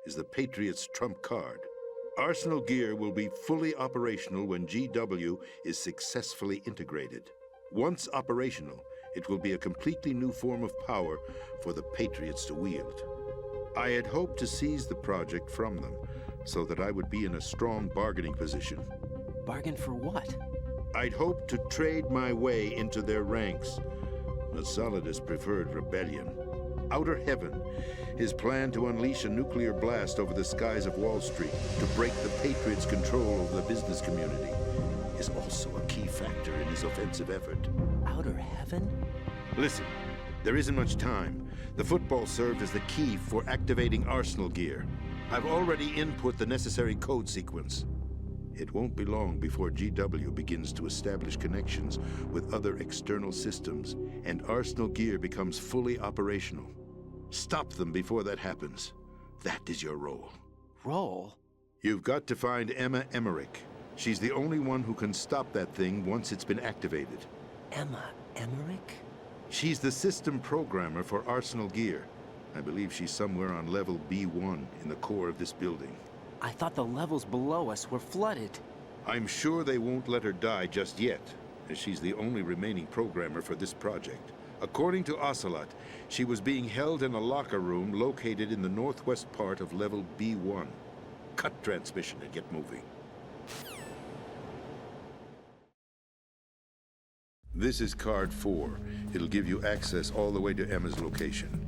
is the Patriots' trump card. Arsenal Gear will be fully operational when GW is successfully integrated. Once operational, it will be a completely new form of power for the Patriots to wield. I had hoped to seize the project from them, so that I would be in a strong bargaining position. Bargain for what? I'd hoped to trade my way into their ranks, but Solidus preferred rebellion. Outer Heaven, his plan to unleash a nuclear blast over the skies of Wall Street to break the Patriots' control over the business community, is also a key factor in his offensive effort. Outer Heaven? Listen, there isn't much time. The football served as the key for activating Arsenal Gear. I've already input the necessary code sequence. It won't be long before GW begins to establish connections with other external systems, and Arsenal Gear becomes fully operational. Stop them before that happens. That is your role. Role? You've got to find Emma Emmerich. She's the only one who can stop that thing once it's been activated. Emma Emmerich? She's the system programmer for Arsenal Gear. I believe she's somewhere on level B1 in the core of this building. I thought the levels below us were flooded. I'm sure they won't let her die just yet, as she's the only remaining programmer for this project. According to Ocelot, she was being held in a locker room located in the northwest part of level B1. Cut transmission and get moving. This is card 4. It'll give you access all the way to Emma's location.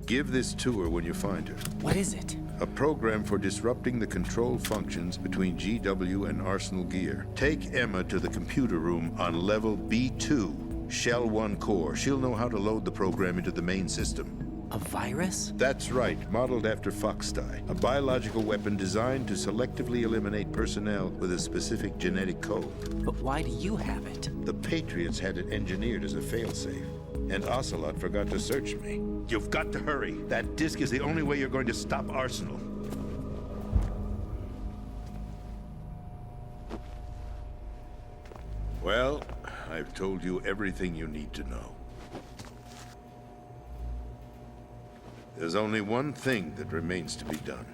Give this to her when you find her. What is it? A program for disrupting the control functions between GW and Arsenal Gear. Take Emma to the computer room on level B2, Shell 1 core. She'll know how to load the program into the main system. A virus? That's right, modeled after Foxdie, a biological weapon designed to selectively eliminate personnel with a specific genetic code. But why do you have it? The Patriots had it engineered as a failsafe, and Ocelot forgot to search me. You've got to hurry. That disk is the only way you're going to stop Arsenal. Well, I've told you everything you need to know. There's only one thing that remains to be done.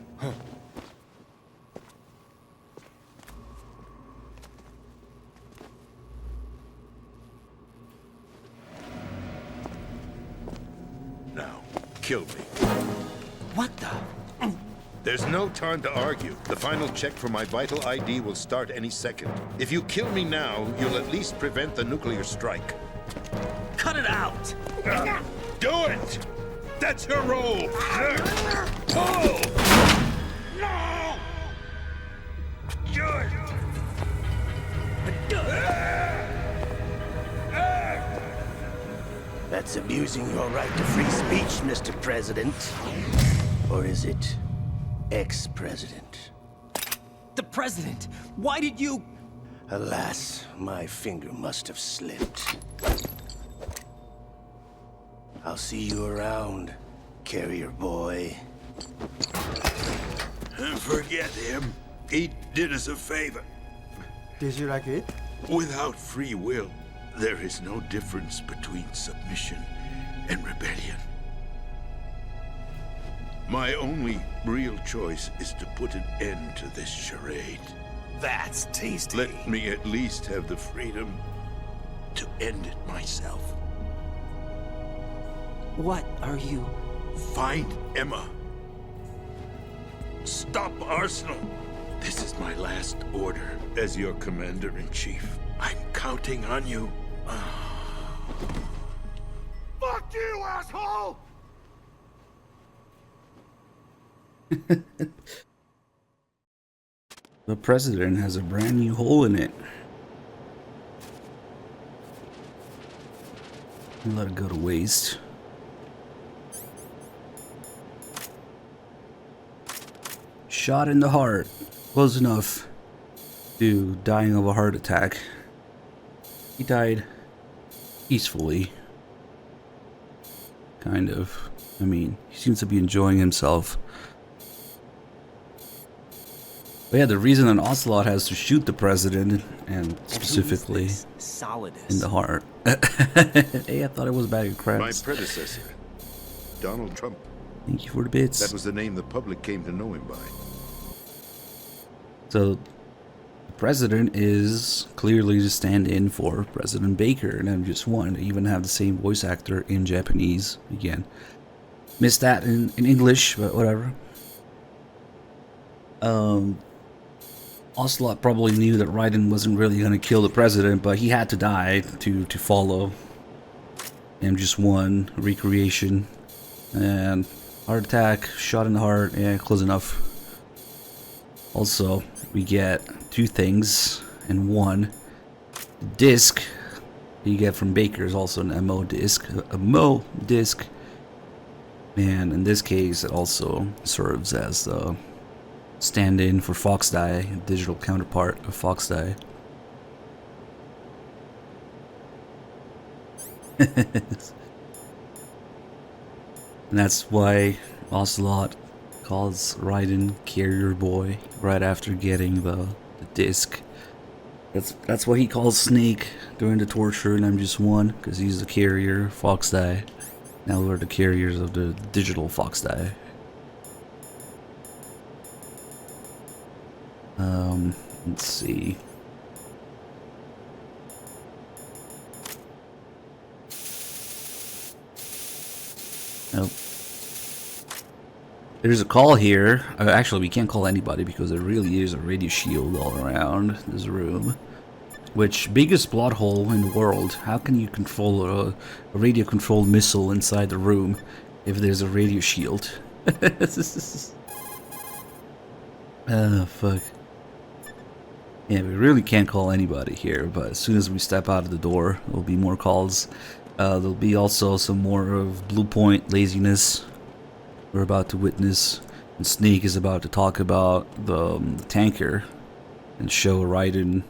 Now, kill me. What the? There's no time to argue. The final check for my vital ID will start any second. If you kill me now, you'll at least prevent the nuclear strike. Cut it out! Do it! That's your role! Oh! No! That's abusing your right to free speech, Mr. President. Or is it ex-president? The president! Why did you... Alas, my finger must have slipped. I'll see you around, carrier boy. Forget him. He did us a favor. Did you like it? Without free will, there is no difference between submission and rebellion. My only real choice is to put an end to this charade. That's tasty. Let me at least have the freedom to end it myself. What are you... Find Emma. Stop Arsenal. This is my last order as your commander-in-chief. I'm counting on you. Fuck you, asshole! The president has a brand new hole in it. Let it go to waste. Shot in the heart. Close enough to dying of a heart attack. He died peacefully. Kind of. I mean, he seems to be enjoying himself. But yeah, the reason an Ocelot has to shoot the president, and specifically in the heart. Hey, I thought it was a bag of crabs. My predecessor, Donald Trump. Thank you for the bits. That was the name the public came to know him by. So, the president is clearly the stand-in for President Baker, and I'm just one. They even have the same voice actor in Japanese. Again, missed that in English, but whatever. Ocelot probably knew that Raiden wasn't really going to kill the president, but he had to die to follow. M1 recreation and heart attack, shot in the heart. Yeah, close enough. Also, we get two things in one. The disc you get from Baker is also an MO disc. A MO disc. And in this case, it also serves as the stand-in for Fox Die, a digital counterpart of Fox Die. And that's why Ocelot calls Raiden Carrier Boy right after getting the disc. That's what he calls Snake during the torture in MGS1, because he's the carrier, Fox Die. Now we're the carriers of the digital Fox Die. Let's see. Nope. There's a call here. Actually, we can't call anybody because there really is a radio shield all around this room. Which, biggest plot hole in the world. How can you control a radio-controlled missile inside the room if there's a radio shield? Oh, fuck. Yeah, we really can't call anybody here, but as soon as we step out of the door, there'll be more calls. There'll be also some more of Blue Point laziness we're about to witness. And Snake is about to talk about the tanker and show Raiden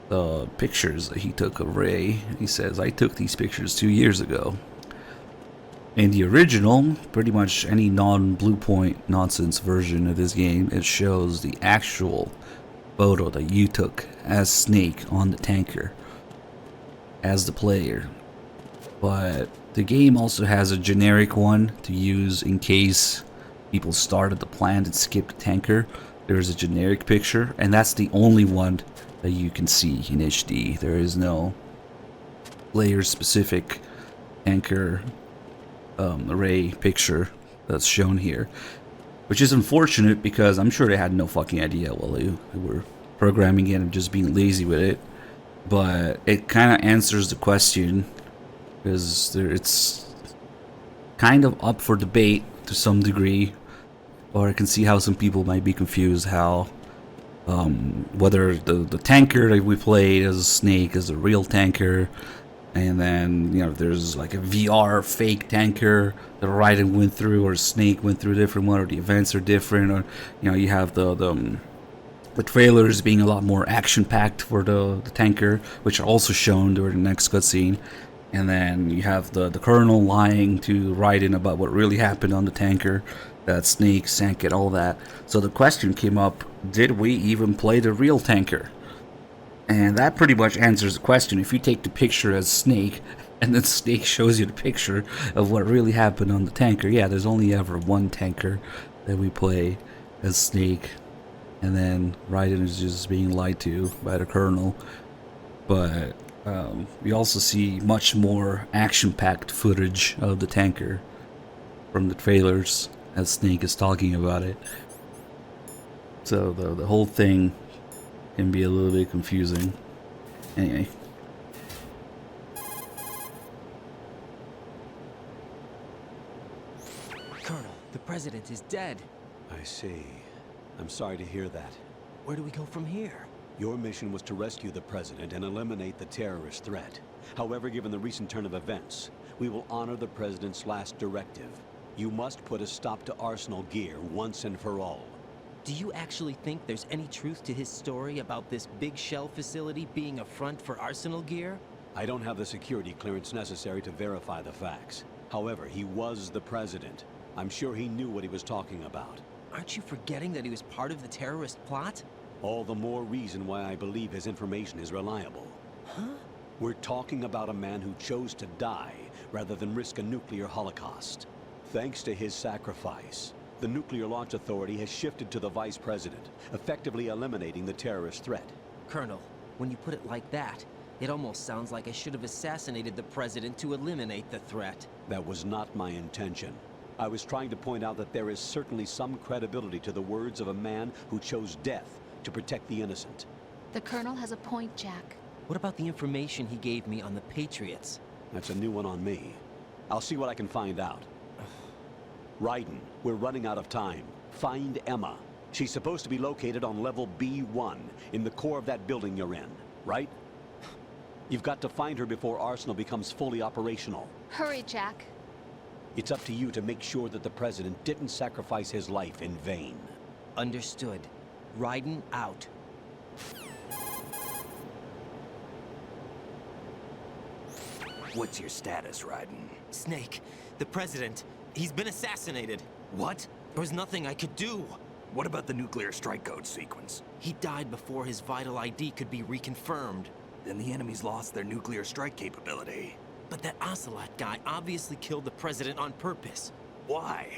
the pictures that he took of Ray. He says, I took these pictures 2 years ago. In the original, pretty much any non-Blue Point nonsense version of this game, it shows the actual photo that you took as Snake on the tanker as the player. But the game also has a generic one to use in case people started the plant and skipped the tanker. There's a generic picture, and that's the only one that you can see in HD. There is no player-specific tanker array picture that's shown here. which is unfortunate because I'm sure they had no fucking idea while they were programming it and just being lazy with it. But it kind of answers the question, because it's kind of up for debate to some degree, or I can see how some people might be confused how whether the tanker that we played as Snake is a real tanker, and then there's like a VR fake tanker that Raiden went through, or Snake went through a different one, or the events are different, or you have the trailers being a lot more action-packed for the tanker, which are also shown during the next cutscene. And then you have the Colonel lying to Raiden about what really happened on the tanker, that Snake sank it, all that. So the question came up, did we even play the real tanker? And that pretty much answers the question. If you take the picture as Snake, and then Snake shows you the picture of what really happened on the tanker, yeah, there's only ever one tanker that we play as Snake. And then Raiden is just being lied to by the Colonel. But we also see much more action-packed footage of the tanker from the trailers as Snake is talking about it. So the whole thing can be a little bit confusing. Anyway. Colonel, the president is dead. I see. I'm sorry to hear that. Where do we go from here? Your mission was to rescue the president and eliminate the terrorist threat. However, given the recent turn of events, we will honor the president's last directive. You must put a stop to Arsenal Gear once and for all. Do you actually think there's any truth to his story about this big shell facility being a front for Arsenal Gear? I don't have the security clearance necessary to verify the facts. However, he was the president. I'm sure he knew what he was talking about. Aren't you forgetting that he was part of the terrorist plot? All the more reason why I believe his information is reliable. Huh? We're talking about a man who chose to die rather than risk a nuclear holocaust. Thanks to his sacrifice, the Nuclear Launch Authority has shifted to the Vice President, effectively eliminating the terrorist threat. Colonel, when you put it like that, it almost sounds like I should have assassinated the President to eliminate the threat. That was not my intention. I was trying to point out that there is certainly some credibility to the words of a man who chose death to protect the innocent. The Colonel has a point, Jack. What about the information he gave me on the Patriots? That's a new one on me. I'll see what I can find out. Raiden, we're running out of time. Find Emma. She's supposed to be located on level B1, in the core of that building you're in, right? You've got to find her before Arsenal becomes fully operational. Hurry, Jack. It's up to you to make sure that the President didn't sacrifice his life in vain. Understood. Raiden out. What's your status, Raiden? Snake, the president, he's been assassinated. What? There was nothing I could do. What about the nuclear strike code sequence? He died before his vital ID could be reconfirmed. Then the enemy's lost their nuclear strike capability. But that Ocelot guy obviously killed the president on purpose. Why?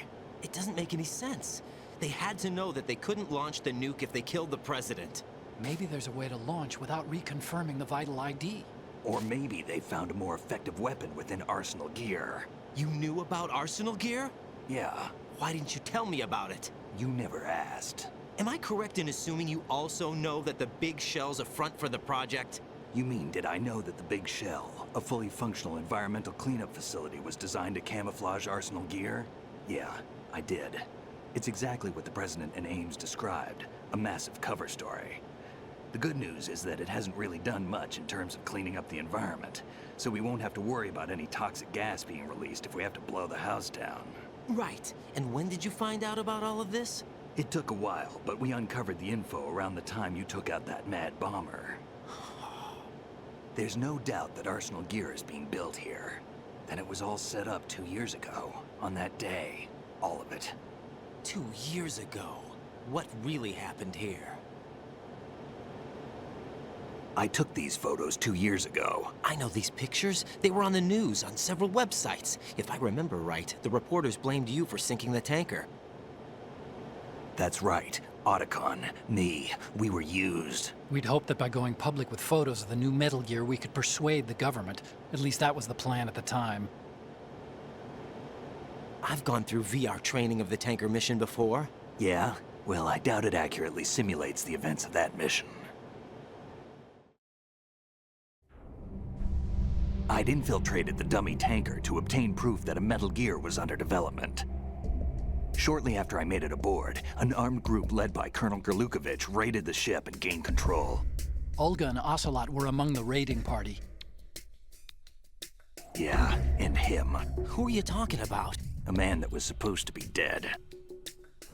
It doesn't make any sense. They had to know that they couldn't launch the nuke if they killed the president. Maybe there's a way to launch without reconfirming the vital ID. Or maybe they found a more effective weapon within Arsenal Gear. You knew about Arsenal Gear? Yeah. Why didn't you tell me about it? You never asked. Am I correct in assuming you also know that the Big Shell's a front for the project? You mean, did I know that the Big Shell, a fully functional environmental cleanup facility, was designed to camouflage Arsenal Gear? Yeah, I did. It's exactly what the President and Ames described, a massive cover story. The good news is that it hasn't really done much in terms of cleaning up the environment, so we won't have to worry about any toxic gas being released if we have to blow the house down. Right. And when did you find out about all of this? It took a while, but we uncovered the info around the time you took out that mad bomber. There's no doubt that Arsenal Gear is being built here. And it was all set up 2 years ago, on that day. All of it. 2 years ago? What really happened here? I took these photos 2 years ago. I know these pictures. They were on the news, on several websites. If I remember right, the reporters blamed you for sinking the tanker. That's right. Otacon, me, we were used. We'd hoped that by going public with photos of the new Metal Gear, we could persuade the government. At least that was the plan at the time. I've gone through VR training of the tanker mission before. Yeah? Well, I doubt it accurately simulates the events of that mission. I'd infiltrated the dummy tanker to obtain proof that a Metal Gear was under development. Shortly after I made it aboard, an armed group led by Colonel Gerlukovich raided the ship and gained control. Olga and Ocelot were among the raiding party. Yeah, and him. Who are you talking about? A man that was supposed to be dead.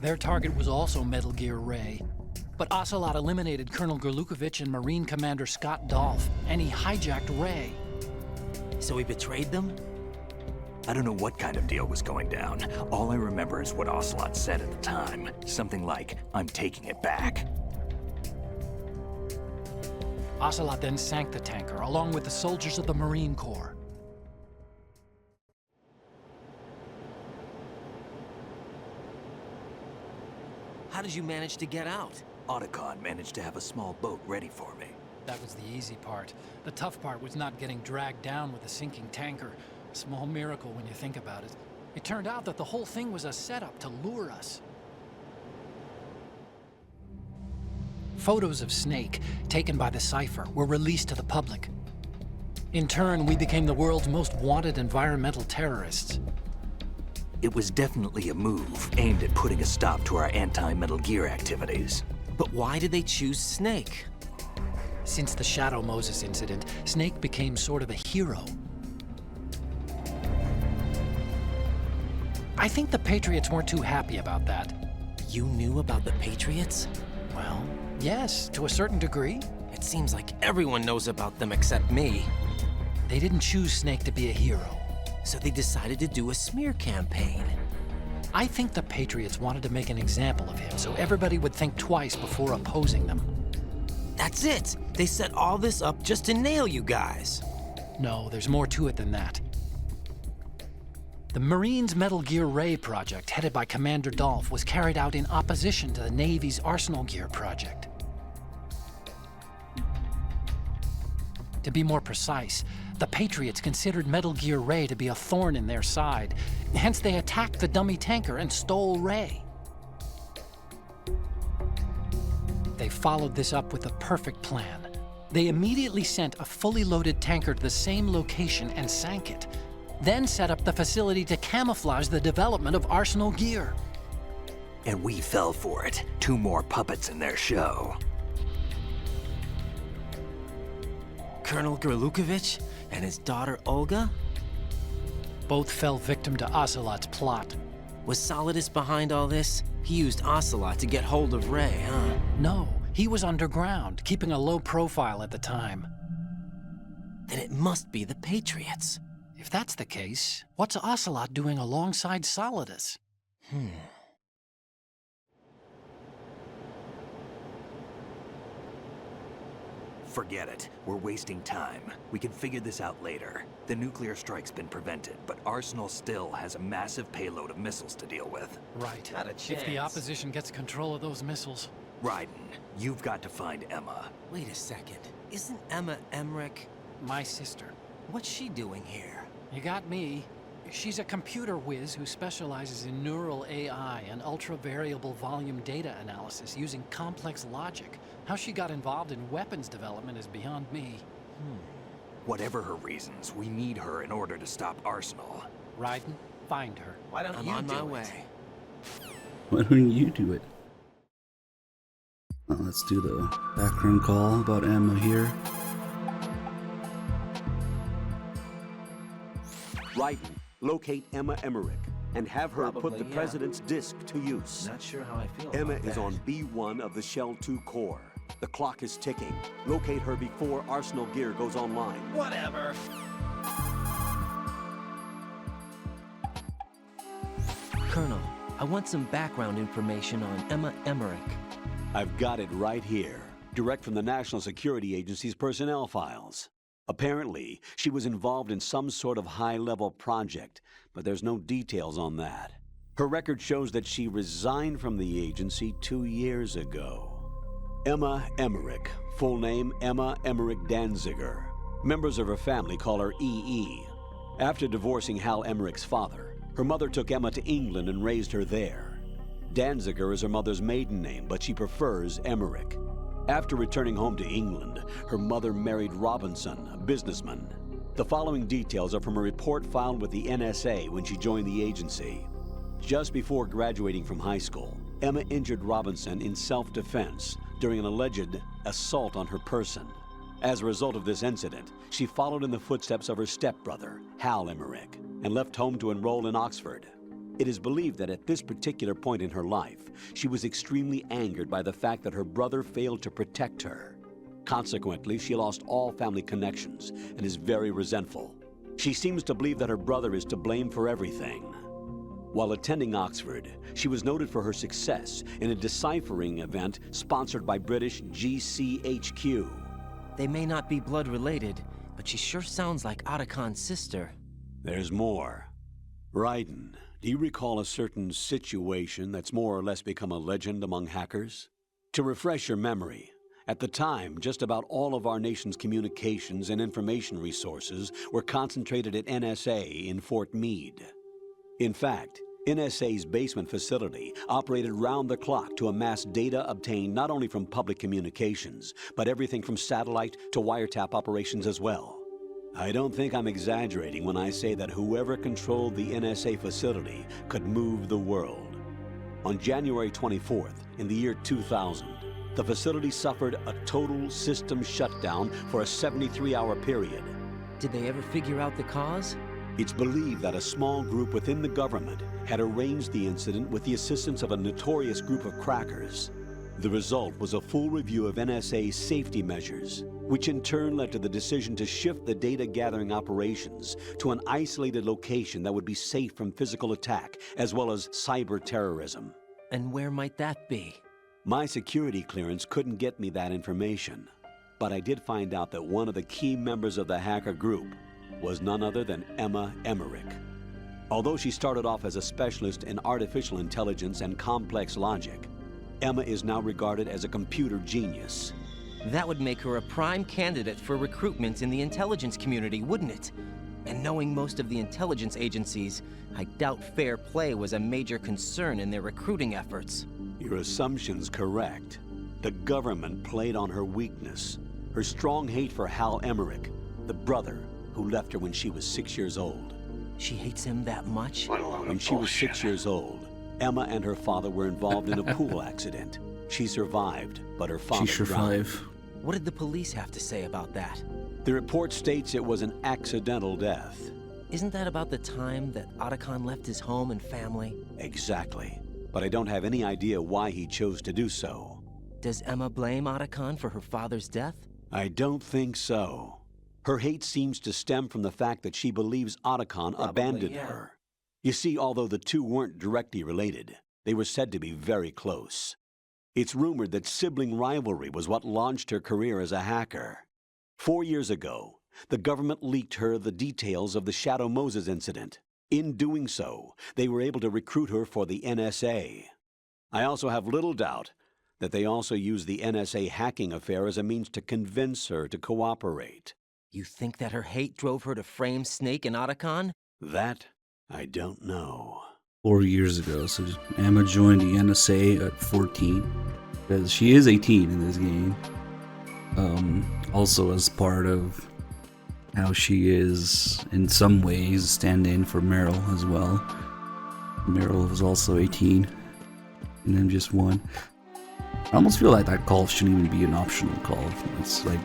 Their target was also Metal Gear Ray. But Ocelot eliminated Colonel Gerlukovich and Marine Commander Scott Dolph, and he hijacked Ray. So he betrayed them? I don't know what kind of deal was going down. All I remember is what Ocelot said at the time. Something like, "I'm taking it back." Ocelot then sank the tanker, along with the soldiers of the Marine Corps. How did you manage to get out? Otacon managed to have a small boat ready for me. That was the easy part. The tough part was not getting dragged down with a sinking tanker. A small miracle when you think about it. It turned out that the whole thing was a setup to lure us. Photos of Snake, taken by the Cypher, were released to the public. In turn, we became the world's most wanted environmental terrorists. It was definitely a move aimed at putting a stop to our anti-Metal Gear activities. But why did they choose Snake? Since the Shadow Moses incident, Snake became sort of a hero. I think the Patriots weren't too happy about that. You knew about the Patriots? Well, yes, to a certain degree. It seems like everyone knows about them except me. They didn't choose Snake to be a hero. So they decided to do a smear campaign. I think the Patriots wanted to make an example of him so everybody would think twice before opposing them. That's it! They set all this up just to nail you guys. No, there's more to it than that. The Marines' Metal Gear Ray project, headed by Commander Dolph, was carried out in opposition to the Navy's Arsenal Gear project. To be more precise, the Patriots considered Metal Gear Ray to be a thorn in their side. Hence, they attacked the dummy tanker and stole Ray. They followed this up with a perfect plan. They immediately sent a fully loaded tanker to the same location and sank it, then set up the facility to camouflage the development of Arsenal Gear. And we fell for it. 2 more puppets in their show. Colonel Gerlukovich and his daughter Olga? Both fell victim to Ocelot's plot. Was Solidus behind all this? He used Ocelot to get hold of Ray, huh? No, he was underground, keeping a low profile at the time. Then it must be the Patriots. If that's the case, what's Ocelot doing alongside Solidus? Forget it. We're wasting time. We can figure this out later. The nuclear strike's been prevented, but Arsenal still has a massive payload of missiles to deal with. Right. Not a chance. If the opposition gets control of those missiles. Raiden, you've got to find Emma. Wait a second. Isn't Emma Emmerich My sister. What's she doing here? You got me. She's a computer whiz who specializes in neural AI and ultra-variable volume data analysis using complex logic. How she got involved in weapons development is beyond me. Whatever her reasons, we need her in order to stop Arsenal. Raiden, find her. Why don't you do it? I'm on my way. Why don't you do it? Well, let's do the background call about Emma here. Raiden, locate Emma Emmerich and have her put Probably, the yeah. President's disc to use. Not sure how I feel Emma about is that. on B1 of the Shell 2 core. The clock is ticking. Locate her before Arsenal Gear goes online. Whatever. Colonel, I want some background information on Emma Emmerich. I've got it right here. Direct from the National Security Agency's personnel files. Apparently, she was involved in some sort of high-level project, but there's no details on that. Her record shows that she resigned from the agency 2 years ago. Emma Emmerich, full name Emma Emmerich Danziger. Members of her family call her EE. After divorcing Hal Emmerich's father, her mother took Emma to England and raised her there. Danziger is her mother's maiden name, but she prefers Emmerich. After returning home to England, her mother married Robinson, a businessman. The following details are from a report filed with the NSA when she joined the agency. Just before graduating from high school, Emma injured Robinson in self-defense during an alleged assault on her person. As a result of this incident, she followed in the footsteps of her stepbrother, Hal Emmerich, and left home to enroll in Oxford. It is believed that at this particular point in her life, she was extremely angered by the fact that her brother failed to protect her. Consequently, she lost all family connections and is very resentful. She seems to believe that her brother is to blame for everything. While attending Oxford, she was noted for her success in a deciphering event sponsored by British GCHQ. They may not be blood related, but she sure sounds like Otacon's sister. There's more. Raiden, do you recall a certain situation that's more or less become a legend among hackers? To refresh your memory, at the time, just about all of our nation's communications and information resources were concentrated at NSA in Fort Meade. In fact, NSA's basement facility operated round the clock to amass data obtained not only from public communications, but everything from satellite to wiretap operations as well. I don't think I'm exaggerating when I say that whoever controlled the NSA facility could move the world. On January 24th, in the year 2000, the facility suffered a total system shutdown for a 73-hour period. Did they ever figure out the cause? It's believed that a small group within the government had arranged the incident with the assistance of a notorious group of crackers. The result was a full review of NSA's safety measures, which in turn led to the decision to shift the data-gathering operations to an isolated location that would be safe from physical attack, as well as cyber terrorism. And where might that be? My security clearance couldn't get me that information, but I did find out that one of the key members of the hacker group was none other than Emma Emmerich. Although she started off as a specialist in artificial intelligence and complex logic, Emma is now regarded as a computer genius. That would make her a prime candidate for recruitment in the intelligence community, wouldn't it? And knowing most of the intelligence agencies, I doubt fair play was a major concern in their recruiting efforts. Your assumption's correct. The government played on her weakness, her strong hate for Hal Emmerich, the brother who left her when she was 6 years old. She hates him that much? When she was 6 years old, Emma and her father were involved in a pool accident. She survived, but her father drowned. What did the police have to say about that? The report states it was an accidental death. Isn't that about the time that Otacon left his home and family? Exactly. But I don't have any idea why he chose to do so. Does Emma blame Otacon for her father's death? I don't think so. Her hate seems to stem from the fact that she believes Otacon abandoned her. You see, although the two weren't directly related, they were said to be very close. It's rumored that sibling rivalry was what launched her career as a hacker. 4 years ago, the government leaked her the details of the Shadow Moses incident. In doing so, they were able to recruit her for the NSA. I also have little doubt that they also used the NSA hacking affair as a means to convince her to cooperate. You think that her hate drove her to frame Snake and Otacon? That, I don't know. 4 years ago, so Emma joined the NSA at 14, because she is 18 in this game. Also as part of how she is, in some ways, stand-in for Meryl as well. Meryl was also 18, and then just one. I almost feel like that call shouldn't even be an optional call. It's like,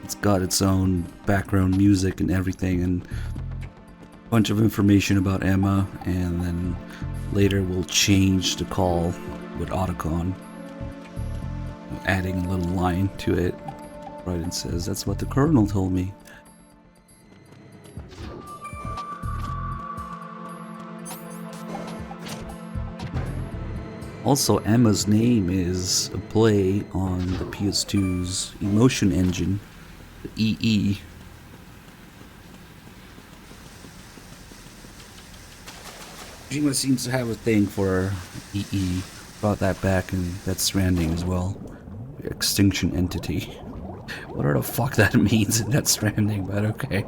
it's got its own background music and everything, and a bunch of information about Emma, and then later we'll change the call with Otacon, adding a little line to it. Raiden says, "That's what the Colonel told me." Also, Emma's name is a play on the PS2's Emotion Engine, the EE. Kojima seems to have a thing for EE. Brought that back in Death Stranding as well. Extinction Entity. Whatever the fuck that means in Death Stranding, but okay.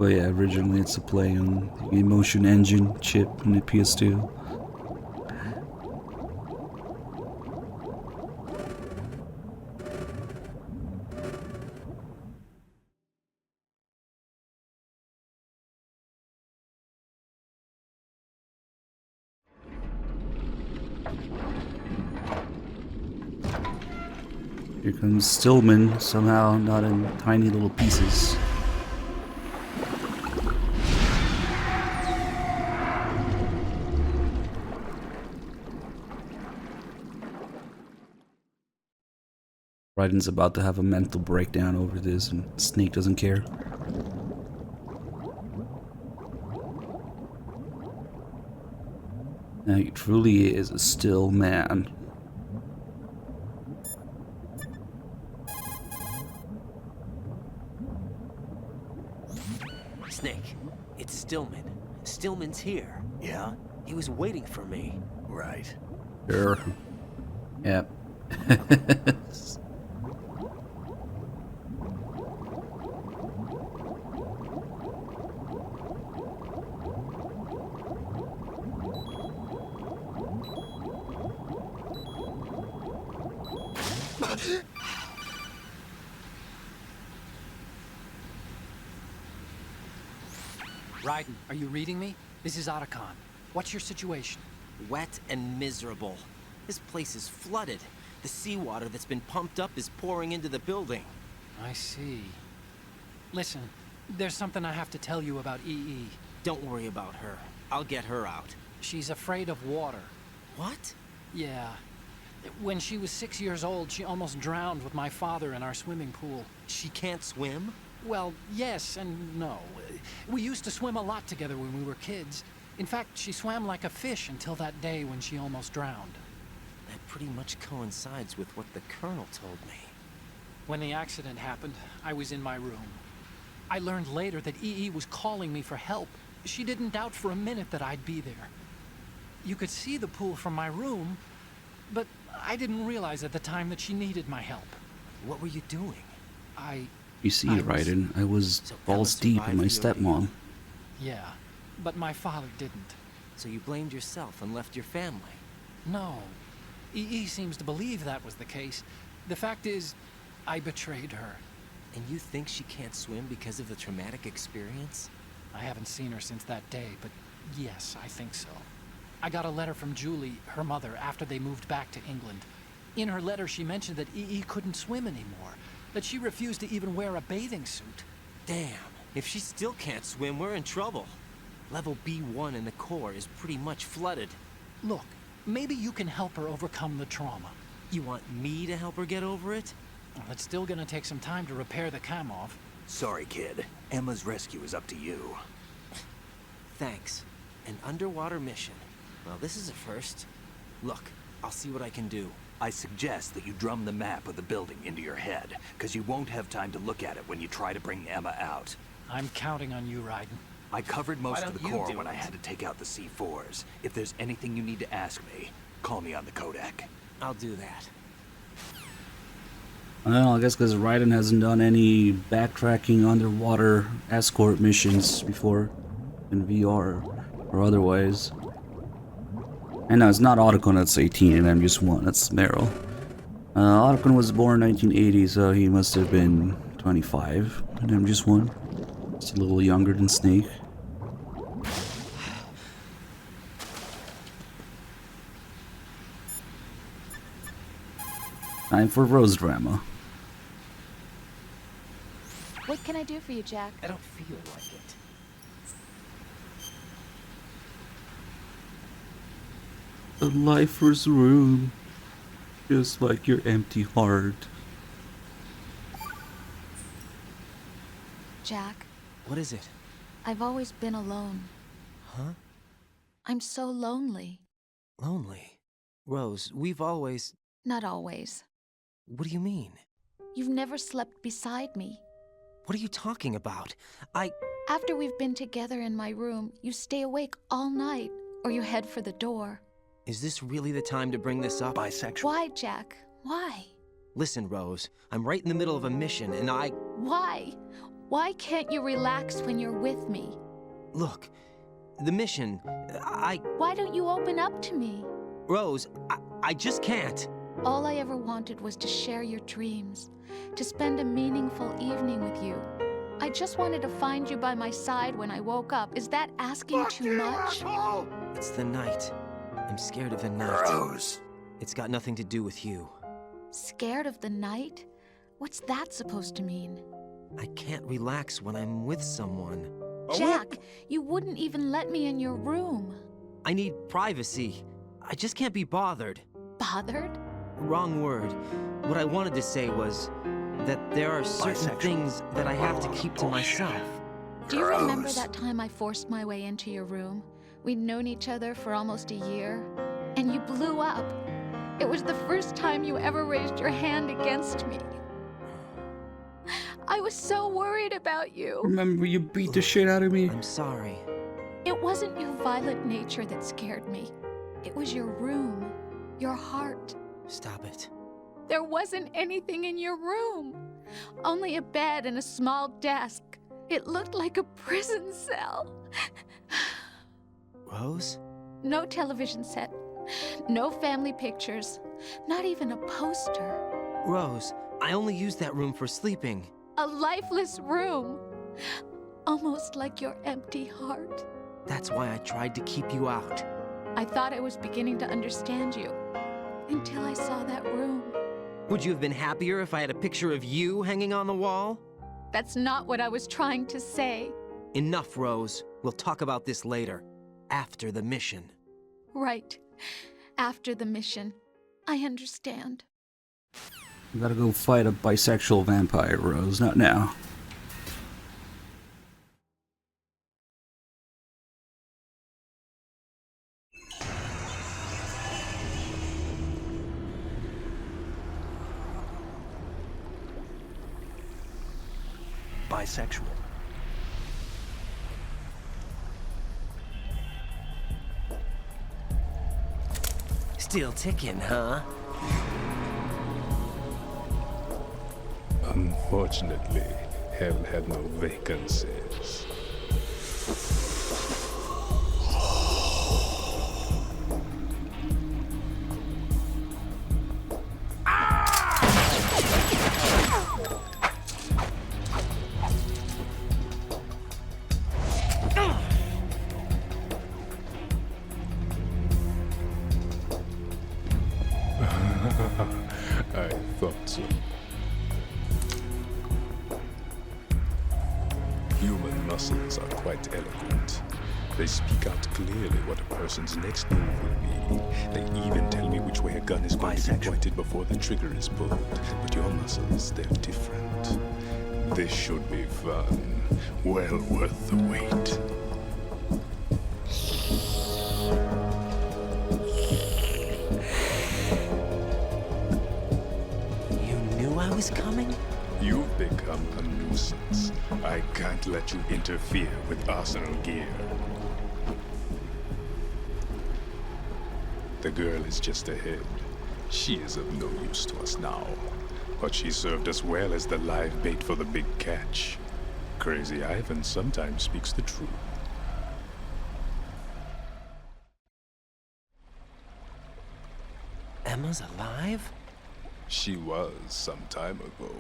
But yeah, originally it's a play on the Emotion Engine chip in the PS2. Here comes Stillman, somehow not in tiny little pieces. Raiden's about to have a mental breakdown over this, and Snake doesn't care. Now he truly is a still man. Snake, it's Stillman. Stillman's here. Yeah? He was waiting for me. Right. Sure. Yep. Raiden, are you reading me? This is Otacon. What's your situation? Wet and miserable. This place is flooded. The seawater that's been pumped up is pouring into the building. I see. Listen, there's something I have to tell you about EE. Don't worry about her. I'll get her out. She's afraid of water. What? Yeah. When she was 6 years old, she almost drowned with my father in our swimming pool. She can't swim? Well, yes and no. We used to swim a lot together when we were kids. In fact, she swam like a fish until that day when she almost drowned. That pretty much coincides with what the Colonel told me. When the accident happened, I was in my room. I learned later that EE was calling me for help. She didn't doubt for a minute that I'd be there. You could see the pool from my room, but I didn't realize at the time that she needed my help. What were you doing? You see, Raiden, I was balls deep in my stepmom. Yeah, but my father didn't. So you blamed yourself and left your family? No. EE seems to believe that was the case. The fact is, I betrayed her. And you think she can't swim because of the traumatic experience? I haven't seen her since that day, but yes, I think so. I got a letter from Julie, her mother, after they moved back to England. In her letter, she mentioned that EE couldn't swim anymore, that she refused to even wear a bathing suit. Damn, if she still can't swim, we're in trouble. Level B1 in the core is pretty much flooded. Look, maybe you can help her overcome the trauma. You want me to help her get over it? Well, it's still gonna take some time to repair the Kamov. Sorry, kid. Emma's rescue is up to you. Thanks. An underwater mission. Well, this is a first. Look, I'll see what I can do. I suggest that you drum the map of the building into your head, because you won't have time to look at it when you try to bring Emma out. I'm counting on you, Raiden. I covered most of the core when I had to take out the C4s. If there's anything you need to ask me, call me on the Kodak. I'll do that. Well, I guess because Raiden hasn't done any backtracking underwater escort missions before in VR or otherwise. And no, it's not Otacon that's 18 and I'm just 1, that's Meryl. Otacon was born in 1980, so he must have been 25, and I'm just 1. Just a little younger than Snake. Time for Rose drama. What can I do for you, Jack? I don't feel like it. A lifer's room, just like your empty heart. Jack. What is it? I've always been alone. Huh? I'm so lonely. Lonely? Rose, we've always... Not always. What do you mean? You've never slept beside me. What are you talking about? After we've been together in my room, you stay awake all night, or you head for the door. Is this really the time to bring this up? Bisexual. Why, Jack? Why? Listen, Rose, I'm right in the middle of a mission, and Why? Why can't you relax when you're with me? Look, the mission, Why don't you open up to me? Rose, I just can't. All I ever wanted was to share your dreams, to spend a meaningful evening with you. I just wanted to find you by my side when I woke up. Is that asking too much? It's the night. I'm scared of the night. Rose. It's got nothing to do with you. Scared of the night? What's that supposed to mean? I can't relax when I'm with someone. Jack, you wouldn't even let me in your room. I need privacy. I just can't be bothered. Bothered? Wrong word. What I wanted to say was that there are certain things that I have to keep to myself. Do you remember that time I forced my way into your room? We'd known each other for almost a year, and you blew up. It was the first time you ever raised your hand against me. I was so worried about you. Remember you beat the shit out of me? I'm sorry. It wasn't your violent nature that scared me. It was your room, your heart. Stop it. There wasn't anything in your room. Only a bed and a small desk. It looked like a prison cell. Rose? No television set. No family pictures. Not even a poster. Rose, I only use that room for sleeping. A lifeless room. Almost like your empty heart. That's why I tried to keep you out. I thought I was beginning to understand you. Until I saw that room. Would you have been happier if I had a picture of you hanging on the wall? That's not what I was trying to say. Enough, Rose. We'll talk about this later. After the mission. Right. After the mission. I understand. You gotta go fight a bisexual vampire, Rose. Not now. Bisexual. Still ticking, huh? Unfortunately, hell had no vacancies. I thought so. Human muscles are quite eloquent. They speak out clearly what a person's next move will be. They even tell me which way a gun is going to be pointed before the trigger is pulled. But your muscles, they're different. This should be fun. Well worth the wait. I was coming? You've become a nuisance. I can't let you interfere with Arsenal gear. The girl is just ahead. She is of no use to us now. But she served us well as the live bait for the big catch. Crazy Ivan sometimes speaks the truth. Emma's alive? She was some time ago,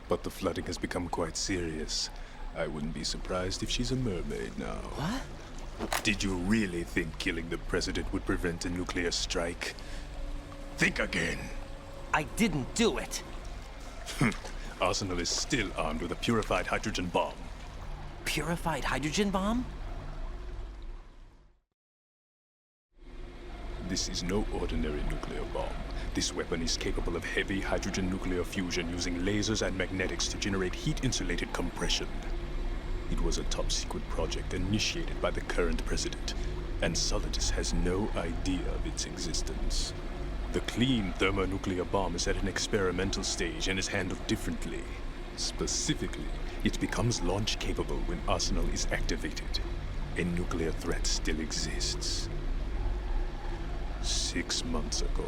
but the flooding has become quite serious. I wouldn't be surprised if she's a mermaid now. What? Did you really think killing the president would prevent a nuclear strike? Think again. I didn't do it. Arsenal is still armed with a purified hydrogen bomb. Purified hydrogen bomb? This is no ordinary nuclear bomb. This weapon is capable of heavy hydrogen nuclear fusion using lasers and magnetics to generate heat-insulated compression. It was a top-secret project initiated by the current president, and Solidus has no idea of its existence. The clean thermonuclear bomb is at an experimental stage and is handled differently. Specifically, it becomes launch-capable when Arsenal is activated. A nuclear threat still exists. 6 months ago,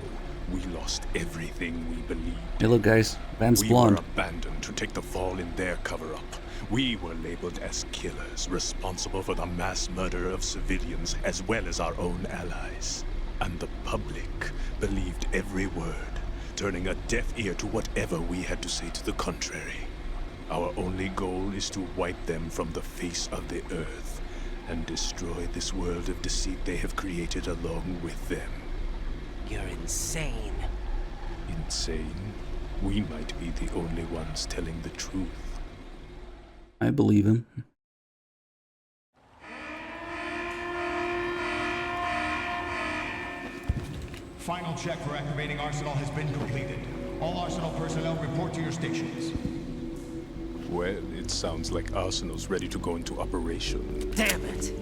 we lost everything we believed. Hey, look, guys. Van's We blonde. were abandoned to take the fall in their cover-up. We were labeled as killers, responsible for the mass murder of civilians as well as our own allies. And the public believed every word, turning a deaf ear to whatever we had to say to the contrary. Our only goal is to wipe them from the face of the earth and destroy this world of deceit they have created along with them. You're insane. Insane? We might be the only ones telling the truth. I believe him. Final check for activating Arsenal has been completed. All Arsenal personnel report to your stations. Well, it sounds like Arsenal's ready to go into operation. Damn it!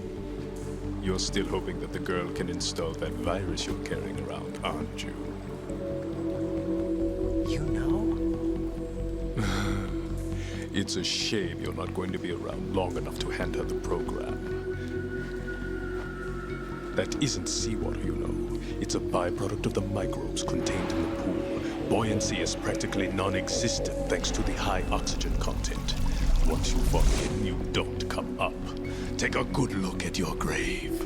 You're still hoping that the girl can install that virus you're carrying around, aren't you? You know? It's a shame you're not going to be around long enough to hand her the program. That isn't seawater, you know. It's a byproduct of the microbes contained in the pool. Buoyancy is practically non-existent thanks to the high oxygen content. Once you fall in, you don't come up. Take a good look at your grave.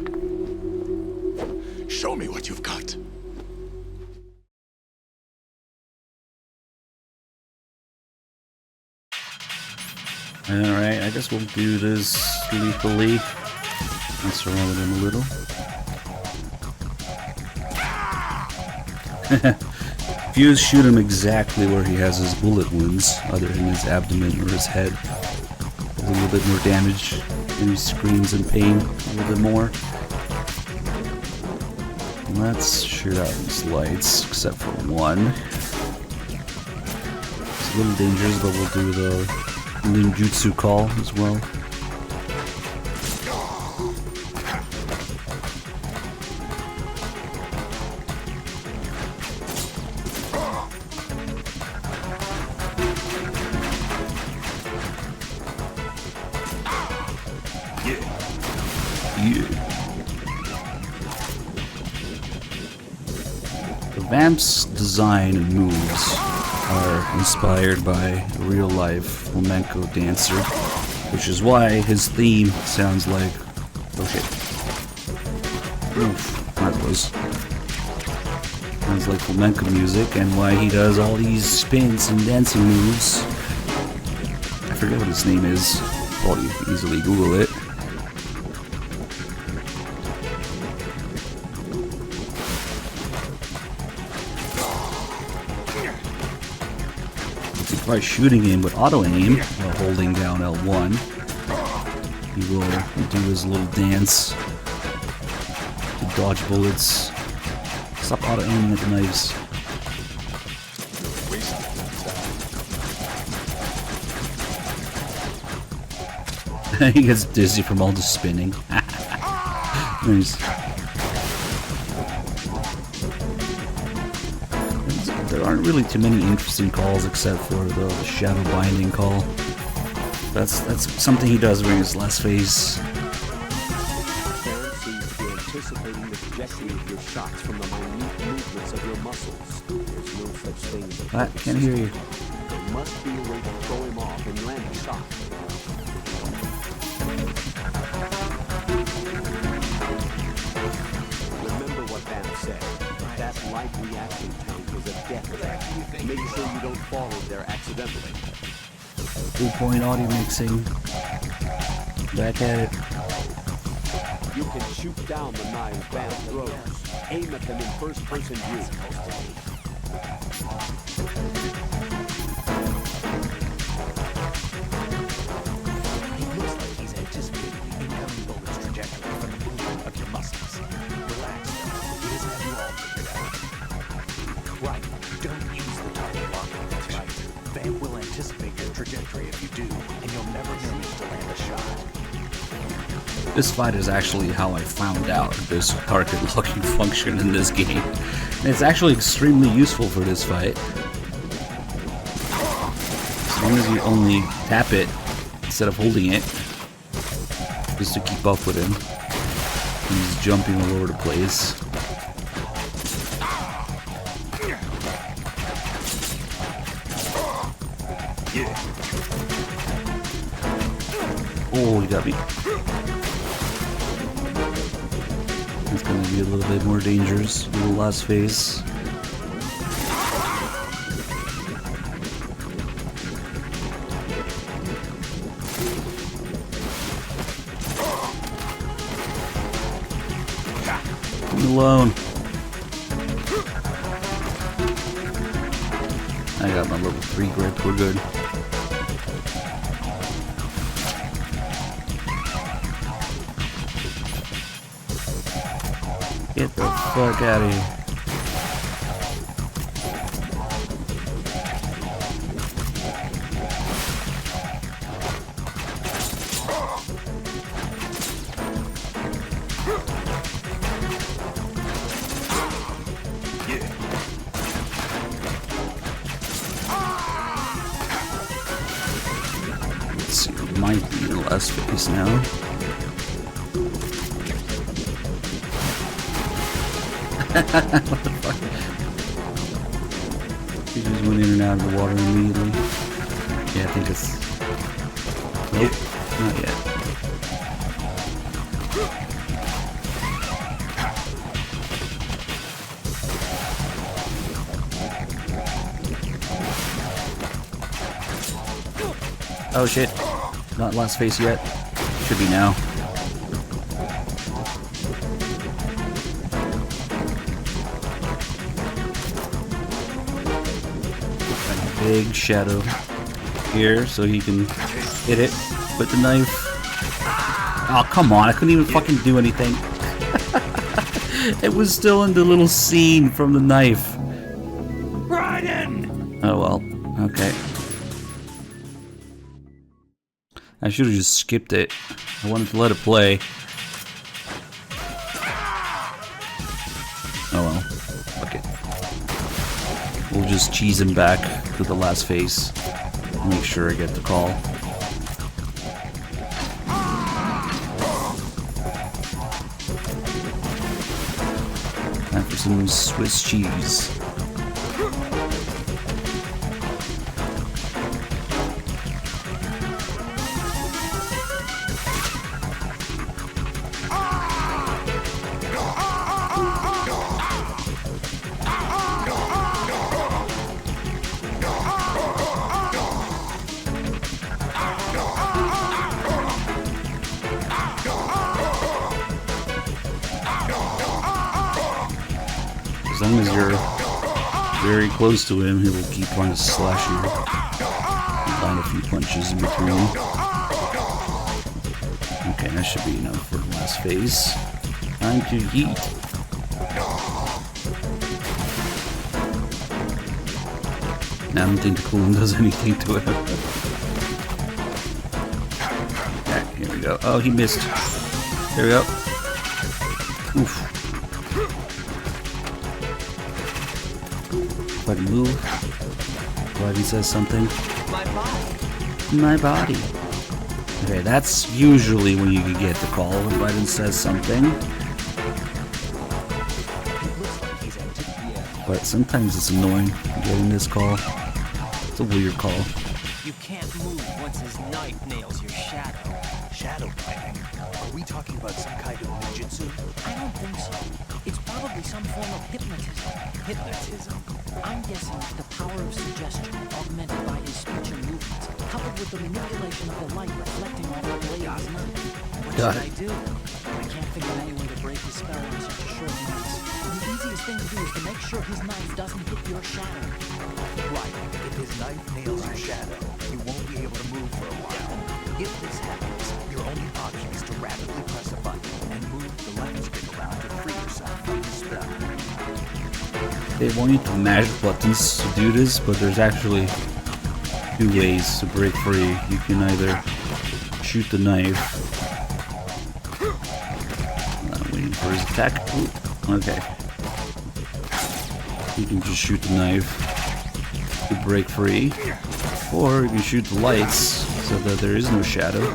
Show me what you've got. Alright, I guess we'll do this lethally. Mess around with him a little. If you shoot him exactly where he has his bullet wounds, other than his abdomen or his head, a little bit more damage, and he screams in pain a little bit more. Let's shoot out these lights, except for one. It's a little dangerous, but we'll do the ninjutsu call as well. The Vamp's design and moves are inspired by a real-life flamenco dancer, which is why his theme sounds like... oh shit. Oof, that was... sounds like flamenco music, and why he does all these spins and dancing moves. I forget what his name is. Well, you can easily Google it. By shooting him with auto-aim while holding down L1, he will do his little dance to dodge bullets. Stop auto-aiming at the knives. He gets dizzy from all the spinning. Nice. There aren't really too many interesting calls except for the shadow binding call. That's something he does during his last phase. Barrett seems to be anticipating the trajectory of your shots from the minute movements of your muscles. There's no such thing as a I can't hear you. There must be a way to throw him off and land a shot. Remember what Van said. That light reaction tank is a death trap. Make sure you don't fall in there accidentally. 2-point audio mixing. Back at it. You can shoot down the knives Van throws. Aim at them in first-person view. It looks like he's anticipating the incoming bullet's trajectory from the movement of your muscles. Relax, though. He doesn't have you all figured out. Right. Don't use the target locking. That's right. Van will anticipate your trajectory if you do, and you'll never manage to land a shot. This fight is actually how I found out this target locking function in this game. And it's actually extremely useful for this fight. As long as you only tap it instead of holding it, just to keep up with him. He's jumping all over the place. Oh, he got me. It's gonna be a little bit more dangerous in the last phase. Leave me alone. I got my level 3 grip, we're good. Get the fuck out of here. Let's see, it might be the last phase now. What the fuck? He just went in and out of the water immediately. Yeah, I think it's... Nope, not yet. Oh shit. Not last phase yet. Should be now. Big shadow here so he can hit it with the knife. Oh, come on, I couldn't even fucking do anything. It was still in the little scene from the knife. Raiden! Oh well, okay. I should have just skipped it. I wanted to let it play. Oh well, fuck it. We'll just cheese him back to the last phase. Make sure I get the call. Time for some Swiss cheese. As long as you're very close to him, he will keep trying to slash you. Land a few punches in between. Okay, that should be enough for the last phase. Time to yeet. Now I don't think the coolant does anything to it. Okay, here we go. Oh, he missed. There we go. Oof. If I can move. Raiden says something. My body. My body. Okay, that's usually when you can get the call when Raiden says something. But sometimes it's annoying getting this call. It's a weird call. You can't move once his knife nails your shadow. Shadow planning? Are we talking about some kind of ninjutsu? I don't think so. It's probably some form of hypnotism. Hypnotism? I'm guessing the power of suggestion, augmented by his speech and movements, coupled with the manipulation of the light reflecting off the blade of his knife. What should I do? I can't think of any way to break his spell on such a short notice. The easiest thing to do is to make sure his knife doesn't hit your shadow. Right. If his knife nails your shadow, you won't be able to move for a while. If this happens, your only option is to rapidly press a button and move the left stick around to free yourself from the spell. They want you to mash buttons to do this, but there's actually two ways to break free. You can either shoot the knife. I'm waiting for his attack. Ooh, okay. You can just shoot the knife to break free, or you can shoot the lights so that there is no shadow.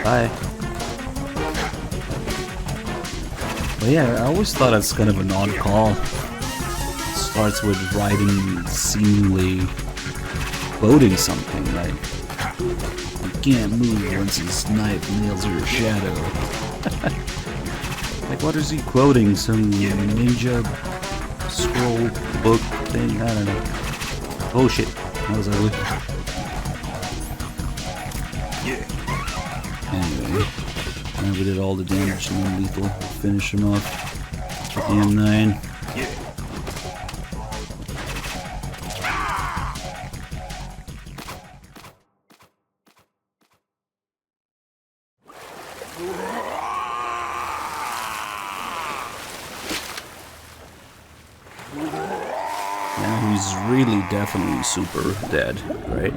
Bye. But yeah, I always thought that's kind of an odd call. It starts with Raiden seemingly quoting something, like, you can't move once his knife nails your shadow. Like, what is he quoting? Some ninja scroll book thing? I don't know. Oh shit, that was ugly. Anyway, now we did all the damage and then lethal. Finish him off with the M9. Now he's really definitely super dead, right?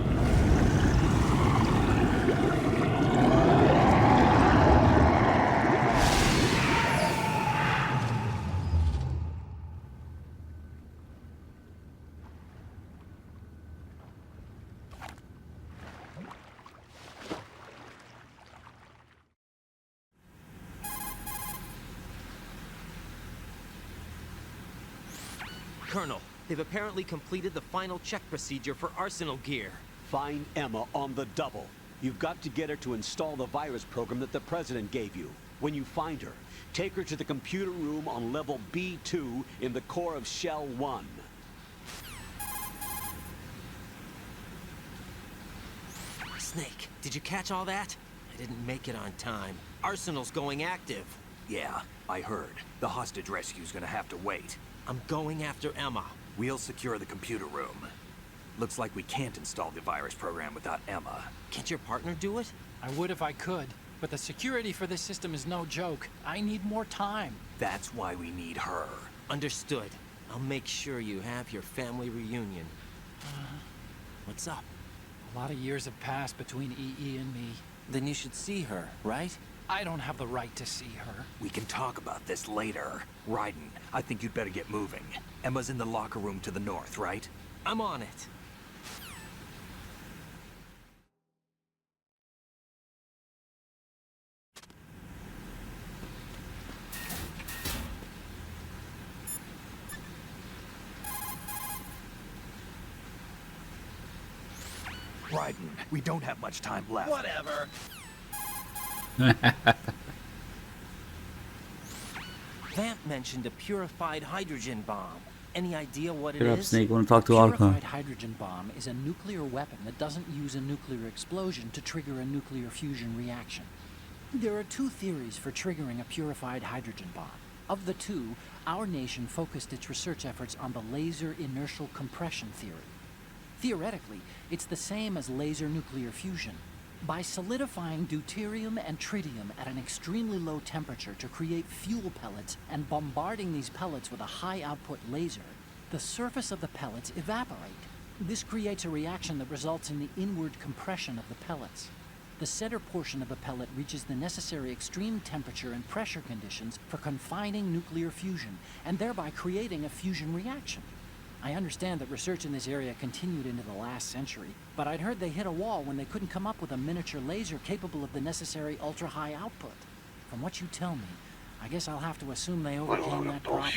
Colonel, they've apparently completed the final check procedure for arsenal gear. Find Emma on the double. You've got to get her to install the virus program that the President gave you. When you find her, take her to the computer room on level B2 in the core of Shell 1. Snake, did you catch all that? I didn't make it on time. Arsenal's going active. Yeah, I heard. The hostage rescue's gonna have to wait. I'm going after Emma. We'll secure the computer room. Looks like we can't install the virus program without Emma. Can't your partner do it? I would if I could, but the security for this system is no joke. I need more time. That's why we need her. Understood. I'll make sure you have your family reunion. What's up? A lot of years have passed between EE and me. Then you should see her, right? I don't have the right to see her. We can talk about this later. Raiden, I think you'd better get moving. Emma's in the locker room to the north, right? I'm on it. Raiden, we don't have much time left. Whatever. Vamp mentioned a purified hydrogen bomb. Any idea what it Get up, is? Snake. Want to talk to A Otacon? purified hydrogen bomb is a nuclear weapon that doesn't use a nuclear explosion to trigger a nuclear fusion reaction. There are two theories for triggering a purified hydrogen bomb. Of the two, our nation focused its research efforts on the laser inertial compression theory. Theoretically, it's the same as laser nuclear fusion. By solidifying deuterium and tritium at an extremely low temperature to create fuel pellets and bombarding these pellets with a high output laser, the surface of the pellets evaporate. This creates a reaction that results in the inward compression of the pellets. The center portion of the pellet reaches the necessary extreme temperature and pressure conditions for confining nuclear fusion, and thereby creating a fusion reaction. I understand that research in this area continued into the last century, but I'd heard they hit a wall when they couldn't come up with a miniature laser capable of the necessary ultra-high output. From what you tell me, I guess I'll have to assume they overcame that problem.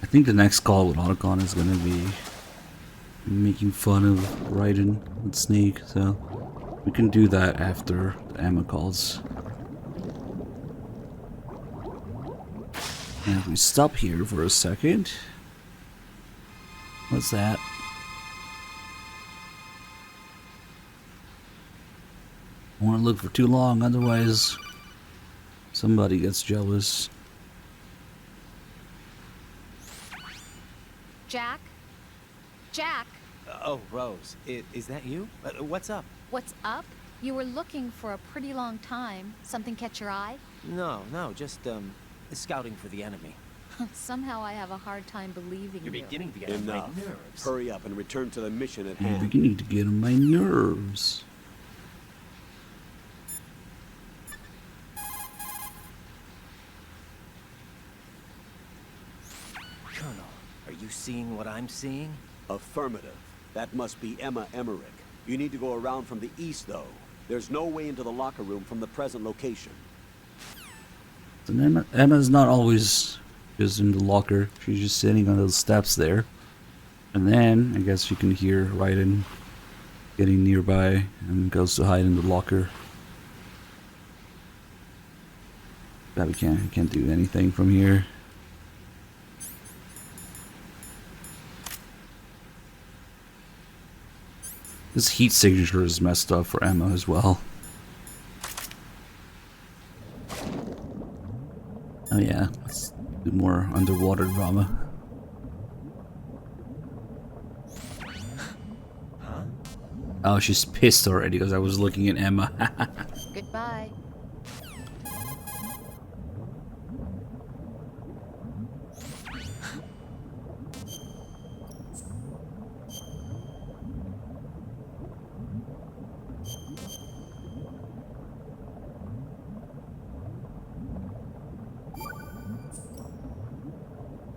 I think the next call with Otacon is gonna be making fun of Raiden with Snake, so we can do that after the Emma calls. And if we stop here for a second, what's that? I want to look for too long, otherwise somebody gets jealous. Jack? Jack? Oh, Rose, is that you? What's up? What's up? You were looking for a pretty long time. Something catch your eye? No, just, scouting for the enemy. Somehow I have a hard time believing You're you. beginning to get on my Enough. nerves. Hurry up and return to the mission at I'm hand. beginning to get on my nerves. Colonel, are you seeing what I'm seeing? Affirmative. That must be Emma Emmerich. You need to go around from the east, though. There's no way into the locker room from the present location. And Emma's not always Just in the locker. She's just sitting on those steps there. And then, I guess you can hear Raiden getting nearby and goes to hide in the locker. But we can't do anything from here. This heat signature is messed up for Emma as well. Oh yeah, let's do more underwater drama. Huh? Oh, she's pissed already because I was looking at Emma. Goodbye.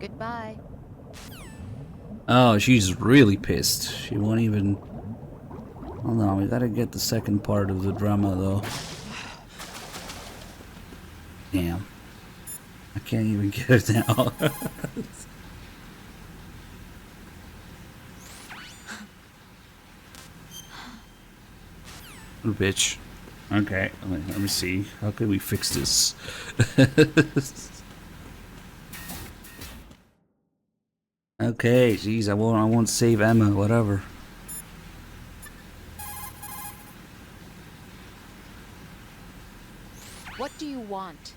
Goodbye. Oh, she's really pissed. She won't even... Hold on, we gotta get the second part of the drama though. Damn. I can't even get it now. Bitch. Okay, let me see. How can we fix this? Okay, jeez, I won't save Emma, whatever. What do you want?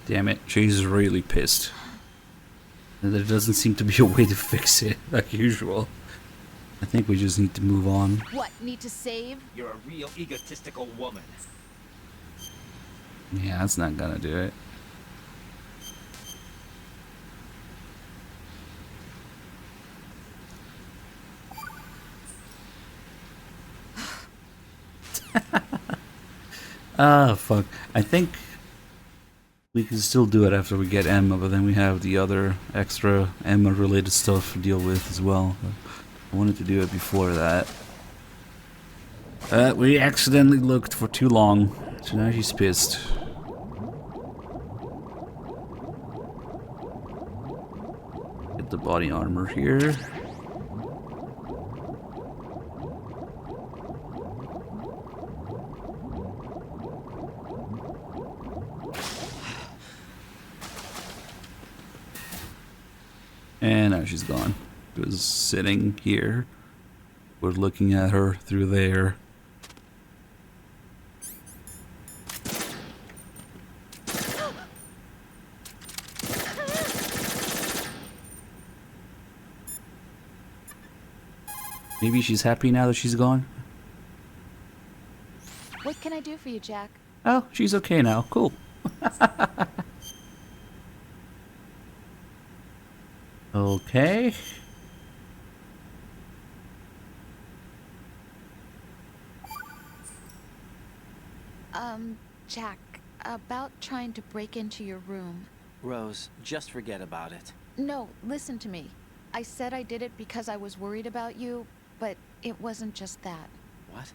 Damn it, she's really pissed. And there doesn't seem to be a way to fix it, like usual. I think we just need to move on. What, need to save? You're a real egotistical woman. Yeah, that's not gonna do it. Ah, fuck. I think we can still do it after we get Emma, but then we have the other extra Emma-related stuff to deal with as well. I wanted to do it before that. We accidentally looked for too long, so now she's pissed. Get the body armor here. And now she's gone. She was sitting here. We're looking at her through there. Maybe she's happy now that she's gone. What can I do for you, Jack? Oh, she's okay now. Cool. Okay. Jack, about trying to break into your room. Rose, just forget about it. No, listen to me. I said I did it because I was worried about you, but it wasn't just that. What?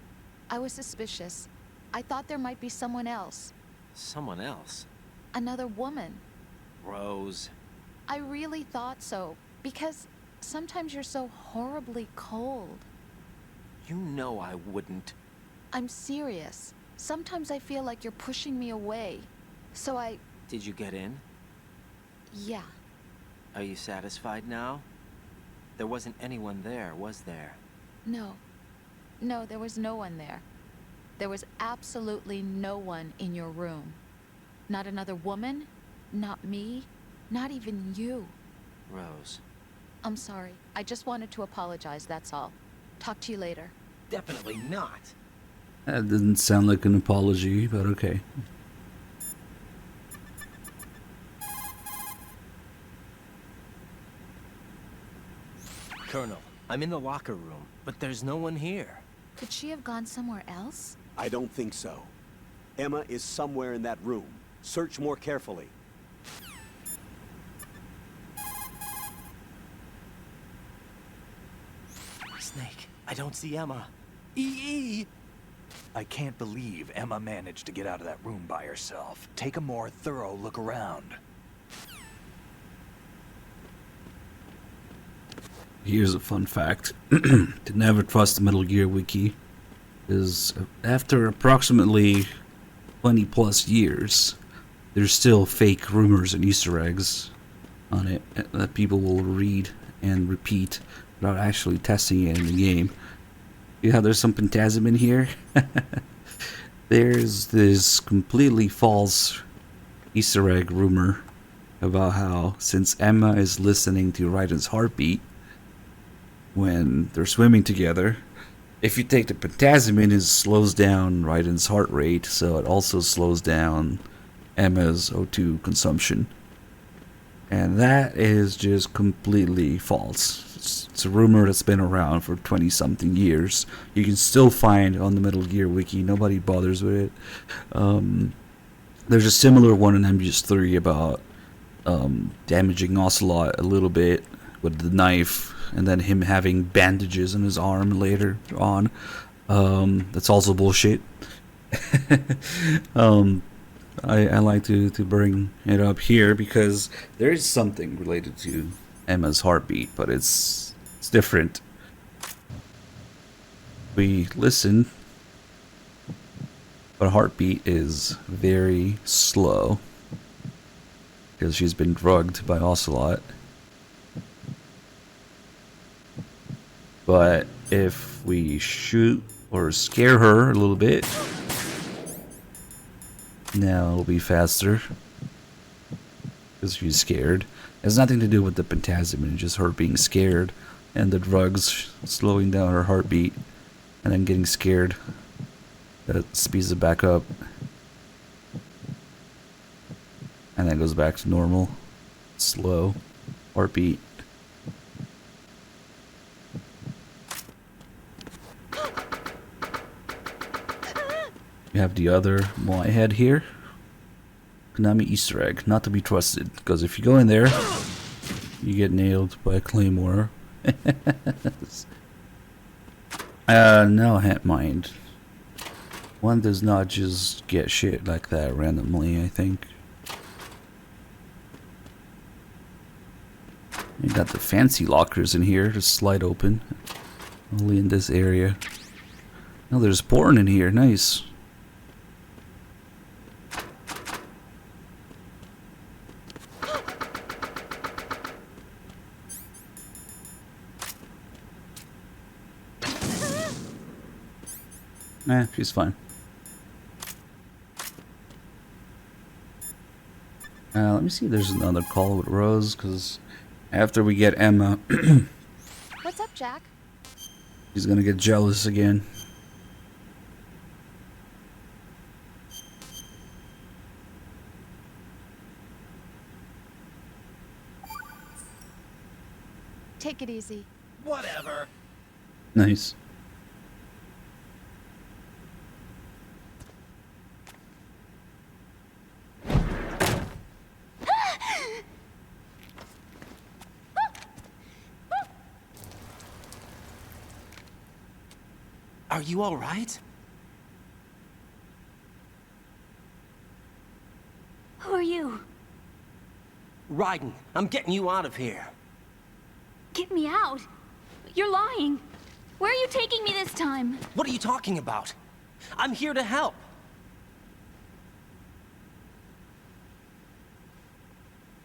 I was suspicious. I thought there might be someone else. Someone else? Another woman. Rose. I really thought so, because sometimes you're so horribly cold. You know I wouldn't. I'm serious. Sometimes I feel like you're pushing me away. So I... Did you get in? Yeah. Are you satisfied now? There wasn't anyone there, was there? No. No, there was no one there. There was absolutely no one in your room. Not another woman, not me, not even you. Rose. I'm sorry. I just wanted to apologize, that's all. Talk to you later. Definitely not. That didn't sound like an apology, but okay. Colonel, I'm in the locker room, but there's no one here. Could she have gone somewhere else? I don't think so. Emma is somewhere in that room. Search more carefully. Snake, I don't see Emma. EE! I can't believe Emma managed to get out of that room by herself. Take a more thorough look around. Here's a fun fact. To never trust the Metal Gear Wiki is after approximately 20 plus years, there's still fake rumors and Easter eggs on it that people will read and repeat without actually testing it in the game. You know, there's some Phantasm in here. There's this completely false Easter egg rumor about how since Emma is listening to Raiden's heartbeat when they're swimming together, if you take the Phantasm, it slows down Raiden's heart rate, so it also slows down Emma's O2 consumption. And that is just completely false. It's a rumor that's been around for 20-something years. You can still find on the Metal Gear Wiki. Nobody bothers with it. There's a similar one in MGS3 about damaging Ocelot a little bit with the knife, and then him having bandages on his arm later on. That's also bullshit. I like to bring it up here because there is something related to Emma's heartbeat, but it's different. We listen, but heartbeat is very slow because she's been drugged by Ocelot. But if we shoot or scare her a little bit, now it'll be faster because she's scared. It has nothing to do with the Phantasm, it's just her being scared and the drugs slowing down her heartbeat and then getting scared. That speeds it back up and then goes back to normal, slow heartbeat. We have the other Moai head here. Konami Easter egg, not to be trusted, because if you go in there, you get nailed by a claymore. No, mind. One does not just get shit like that randomly, I think. You got the fancy lockers in here to slide open. Only in this area. Oh, there's porn in here, nice. Nah, she's fine. Let me see if there's another call with Rose, because after we get Emma, What's up, Jack? she's gonna get jealous again. Take it easy. Whatever. Nice. Are you all right? Who are you? Raiden, I'm getting you out of here. Get me out. You're lying. Where are you taking me this time? What are you talking about? I'm here to help.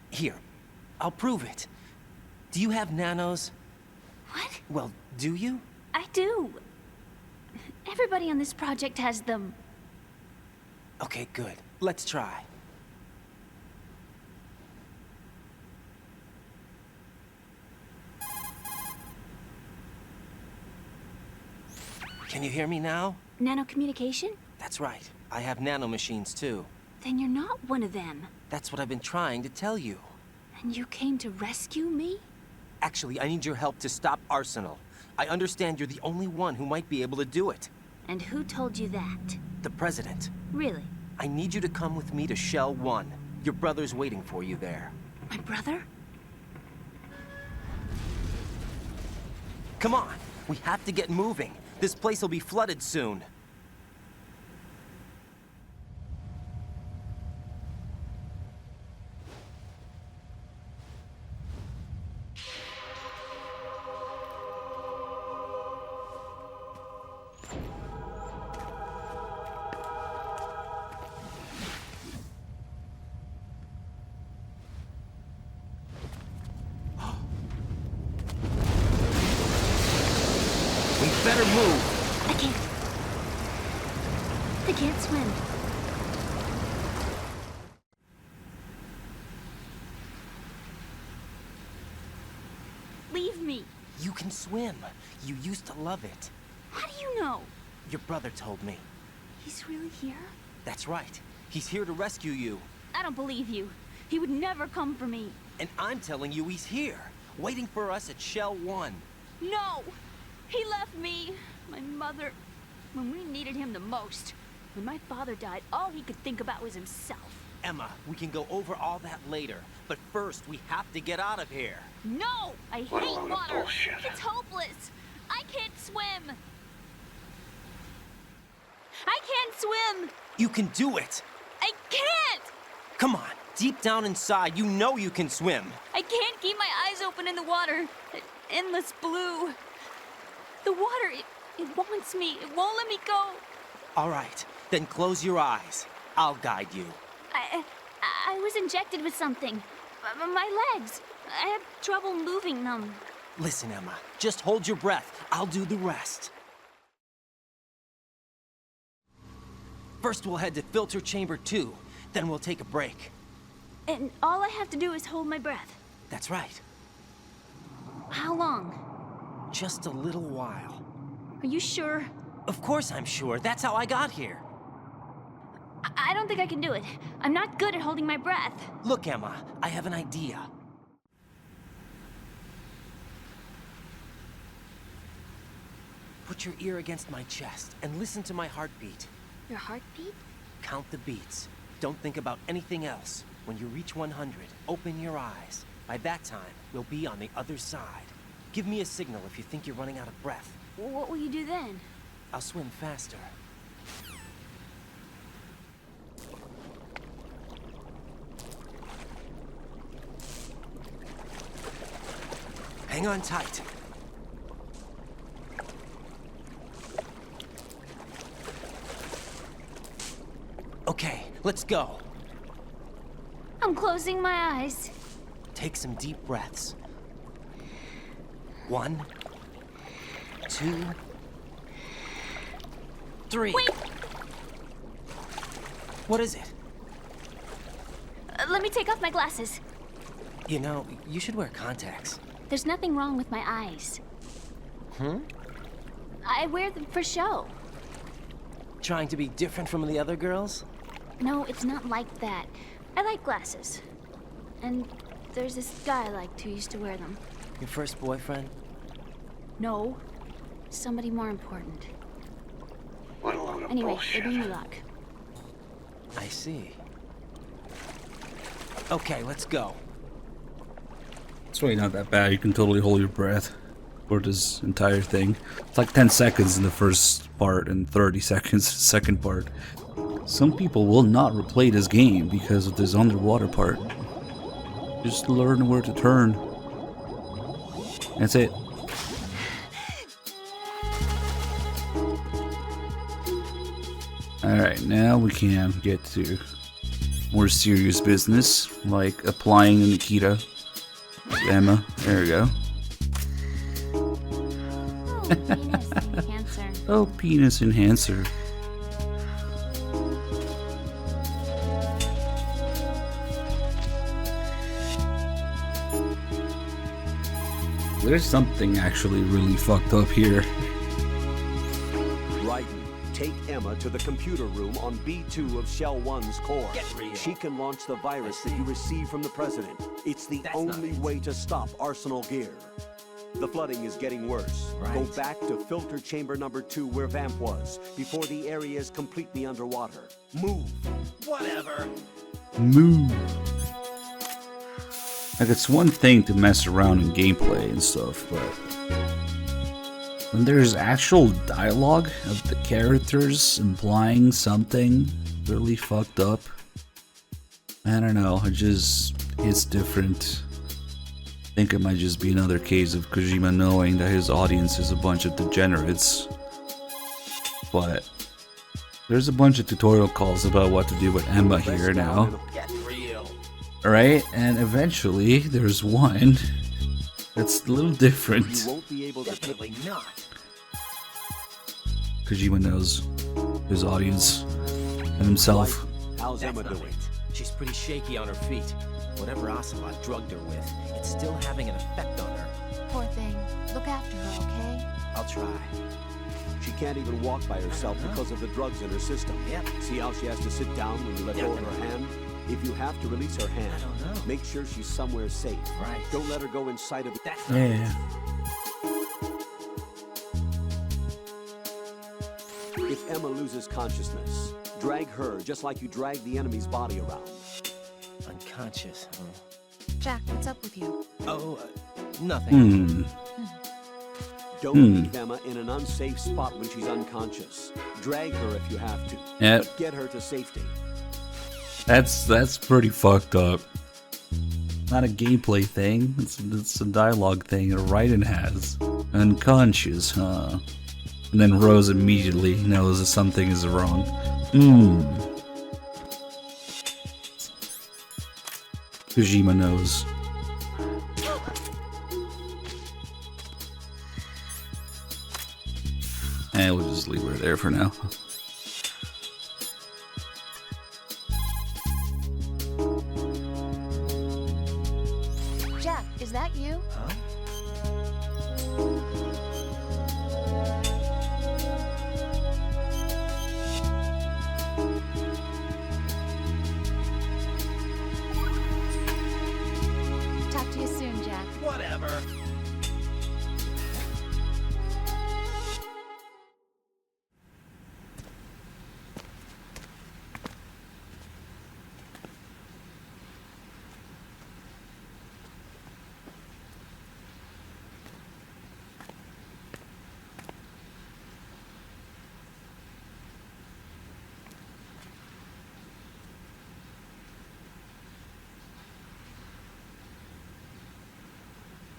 Here, I'll prove it. Do you have nanos? What? Well, do you? I do. Everybody on this project has them. Okay, good. Let's try. Can you hear me now? Nanocommunication? That's right. I have nanomachines too. Then you're not one of them. That's what I've been trying to tell you. And you came to rescue me? Actually, I need your help to stop Arsenal. I understand you're the only one who might be able to do it. And who told you that? The President. Really? I need you to come with me to Shell 1. Your brother's waiting for you there. My brother? Come on! We have to get moving. This place will be flooded soon. I can't swim. Leave me. You can swim. You used to love it. How do you know? Your brother told me. He's really here? That's right. He's here to rescue you. I don't believe you. He would never come for me. And I'm telling you he's here, waiting for us at Shell 1. No! He left me, my mother, when we needed him the most. When my father died, all he could think about was himself. Emma, we can go over all that later. But first, we have to get out of here. No! I hate water! Bullshit. It's hopeless! I can't swim! I can't swim! You can do it! I can't! Come on, deep down inside, you know you can swim. I can't keep my eyes open in the water. Endless blue. The water, it wants me. It won't let me go. All right, then close your eyes. I'll guide you. I was injected with something. My legs. I have trouble moving them. Listen, Emma, just hold your breath. I'll do the rest. First, we'll head to Filter Chamber 2. Then we'll take a break. And all I have to do is hold my breath. That's right. How long? Just a little while. Are you sure? Of course I'm sure. That's how I got here. I don't think I can do it. I'm not good at holding my breath. Look, Emma, I have an idea. Put your ear against my chest and listen to my heartbeat. Your heartbeat? Count the beats. Don't think about anything else. When you reach 100, open your eyes. By that time, we'll be on the other side. Give me a signal if you think you're running out of breath. What will you do then? I'll swim faster. Hang on tight. Okay, let's go. I'm closing my eyes. Take some deep breaths. 1, 2, 3. Wait! What is it? Let me take off my glasses. You know, you should wear contacts. There's nothing wrong with my eyes. I wear them for show. Trying to be different from the other girls? No, it's not like that. I like glasses. And there's this guy I liked who used to wear them. Your first boyfriend? No. Somebody more important. What a load of Anyway, bullshit. they bring me luck. I see. Okay, let's go. It's really not that bad. You can totally hold your breath for this entire thing. It's like 10 seconds in the first part and 30 seconds the second part. Some people will not replay this game because of this underwater part. Just learn where to turn. That's it. Alright, now we can get to more serious business, like applying the Nikita to Emma. There we go. Enhancer. Oh, penis enhancer. There's something actually really fucked up here. Raiden, take Emma to the computer room on B2 of Shell 1's core. Get real. She can launch the virus that you received from the President. It's the only way to stop Arsenal Gear. The flooding is getting worse. Right. Go back to filter chamber number 2 where Vamp was, before the area is completely underwater. Move. Whatever. Move. Like, it's one thing to mess around in gameplay and stuff, but when there's actual dialogue of the characters implying something really fucked up, I don't know, it's different. I think it might just be another case of Kojima knowing that his audience is a bunch of degenerates. But there's a bunch of tutorial calls about what to do with Emma here now. Get real. Alright, and eventually there's one that's a little different. You won't be able to Definitely not. Kojima knows his audience. and himself. How's That's Emma not doing? it. She's pretty shaky on her feet. Whatever Ocelot drugged her with, it's still having an effect on her. Poor thing. Look after her, okay? I'll try. She can't even walk by herself because of the drugs in her system. Yep. See how she has to sit down when you let go of her hand? If you have to release her hand, make sure she's somewhere safe. Right. Don't let her go inside of the... Yeah. If Emma loses consciousness, drag her just like you drag the enemy's body around. Unconscious, huh? Jack, what's up with you? Oh, nothing. Don't leave Emma in an unsafe spot when she's unconscious. Drag her if you have to. Yep. But get her to safety. That's pretty fucked up. Not a gameplay thing. It's a dialogue thing that Raiden has. Unconscious, huh? And then Rose immediately knows that something is wrong. Kojima knows. And we'll just leave her there for now. Jack, is that you? Huh? Talk to you soon, Jack. Whatever.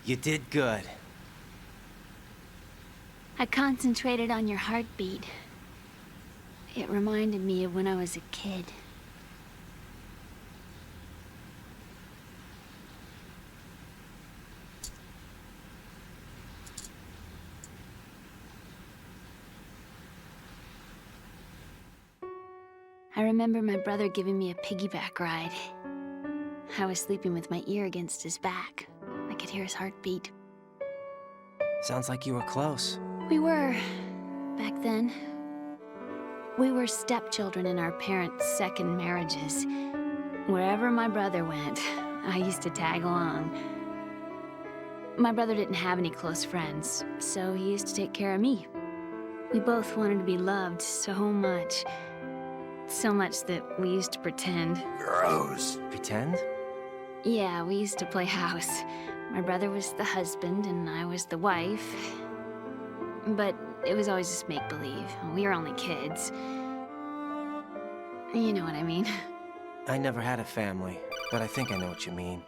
You did good. I concentrated on your heartbeat. It reminded me of when I was a kid. I remember my brother giving me a piggyback ride. I was sleeping with my ear against his back. I could hear his heartbeat. Sounds like you were close. We were, back then. We were stepchildren in our parents' second marriages. Wherever my brother went, I used to tag along. My brother didn't have any close friends, so he used to take care of me. We both wanted to be loved so much. So much that we used to pretend. Gross. Pretend? Yeah, we used to play house. My brother was the husband and I was the wife. But it was always just make-believe. We were only kids. You know what I mean. I never had a family, but I think I know what you mean.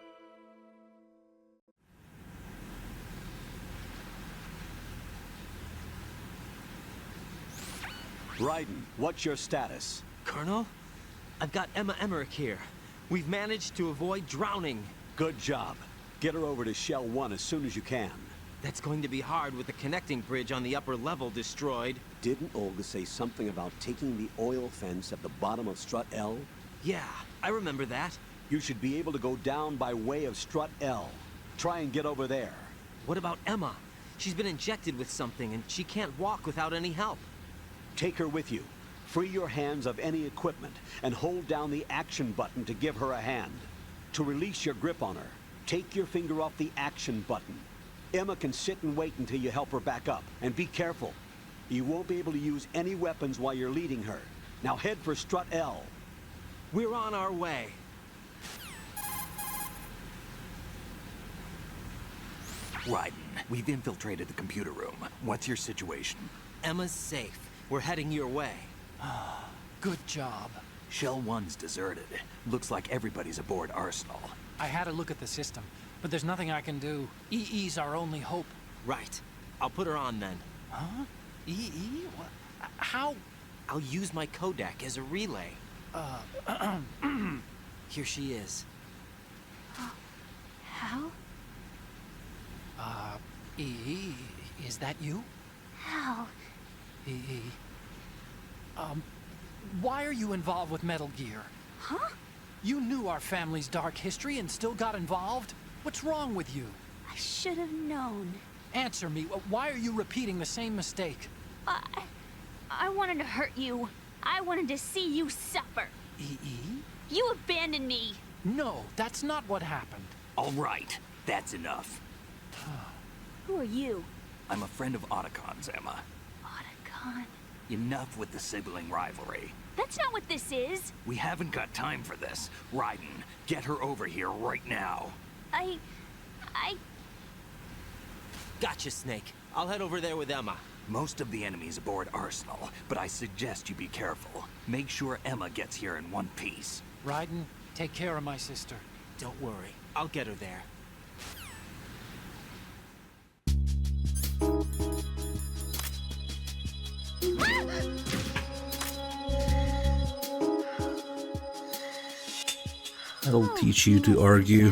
Raiden, what's your status? Colonel, I've got Emma Emmerich here. We've managed to avoid drowning. Good job. Get her over to Shell 1 as soon as you can. That's going to be hard with the connecting bridge on the upper level destroyed. Didn't Olga say something about taking the oil fence at the bottom of Strut L? Yeah, I remember that. You should be able to go down by way of Strut L. Try and get over there. What about Emma? She's been injected with something and she can't walk without any help. Take her with you. Free your hands of any equipment and hold down the action button to give her a hand. To release your grip on her, take your finger off the action button. Emma can sit and wait until you help her back up. And be careful. You won't be able to use any weapons while you're leading her. Now head for Strut L. We're on our way. Raiden, we've infiltrated the computer room. What's your situation? Emma's safe. We're heading your way. Good job. Shell 1's deserted. Looks like everybody's aboard Arsenal. I had a look at the system, but there's nothing I can do. EE's our only hope. Right. I'll put her on then. Huh? EE? What? How? I'll use my Kodak as a relay. Here she is. How? EE, is that you? How? EE. Why are you involved with Metal Gear? Huh? You knew our family's dark history and still got involved? What's wrong with you? I should have known. Answer me. Why are you repeating the same mistake? I wanted to hurt you. I wanted to see you suffer. E.E.? You abandoned me. No, that's not what happened. All right, that's enough. Who are you? I'm a friend of Otacon's, Emma. Otacon? Enough with the sibling rivalry. That's not what this is. We haven't got time for this. Raiden, get her over here right now. I... Gotcha, Snake. I'll head over there with Emma. Most of the enemy's aboard Arsenal, but I suggest you be careful. Make sure Emma gets here in one piece. Raiden, take care of my sister. Don't worry. I'll get her there. That'll teach you to argue.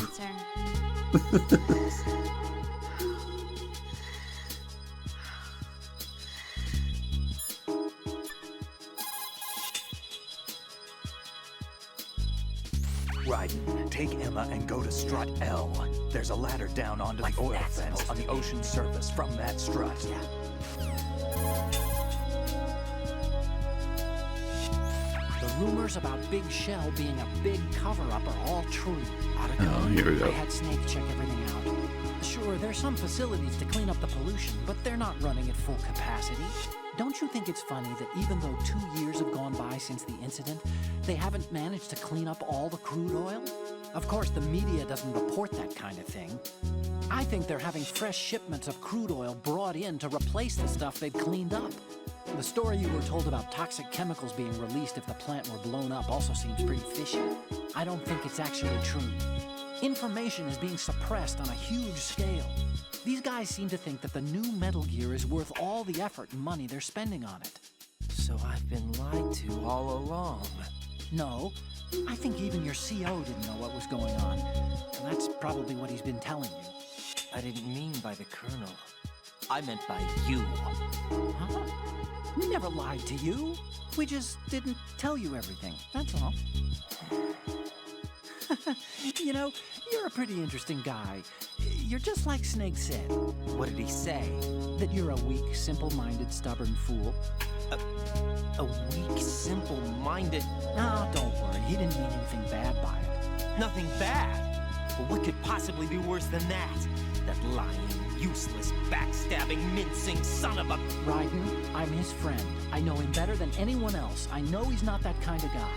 Raiden, take Emma and go to Strut L. There's a ladder down onto the oil fence on the ocean surface from that strut. The rumors about Big Shell being a big cover-up are all true. Oh, here we go. I had Snake check everything out. Sure, there's some facilities to clean up the pollution, but they're not running at full capacity. Don't you think it's funny that even though 2 years have gone by since the incident, they haven't managed to clean up all the crude oil? Of course, the media doesn't report that kind of thing. I think they're having fresh shipments of crude oil brought in to replace the stuff they've cleaned up. The story you were told about toxic chemicals being released if the plant were blown up also seems pretty fishy. I don't think it's actually true. Information is being suppressed on a huge scale. These guys seem to think that the new Metal Gear is worth all the effort and money they're spending on it. So I've been lied to all along. No, I think even your CO didn't know what was going on. And that's probably what he's been telling you. I didn't mean by the Colonel. I meant by you. Huh? We never lied to you. We just didn't tell you everything, that's all. You know, you're a pretty interesting guy. You're just like Snake said. What did he say? That you're a weak, simple-minded, stubborn fool. A weak, simple-minded... No, don't worry. He didn't mean anything bad by it. Nothing bad? Well, what could possibly be worse than that? That lying, useless, backstabbing, mincing son of a... Raiden, I'm his friend. I know him better than anyone else. I know he's not that kind of guy.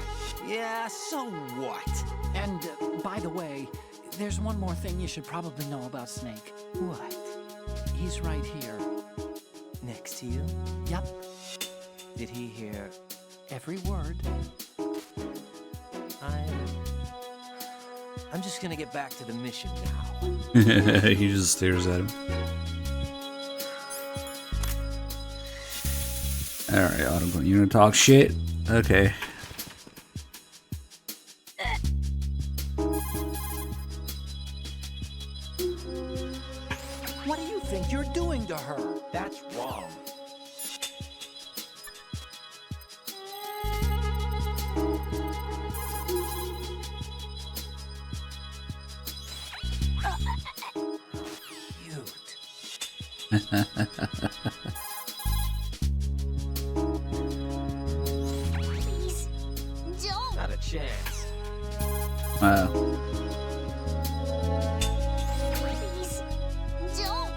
Yeah, so what? And, by the way, there's one more thing you should probably know about Snake. What? He's right here. Next to you? Yep. Did he hear every word? I'm just gonna get back to the mission now. He just stares at him. Alright, Autumn, you gonna talk shit? Okay. What do you think you're doing to her? That's wrong. Please, don't. Not a chance. Wow. Please, don't.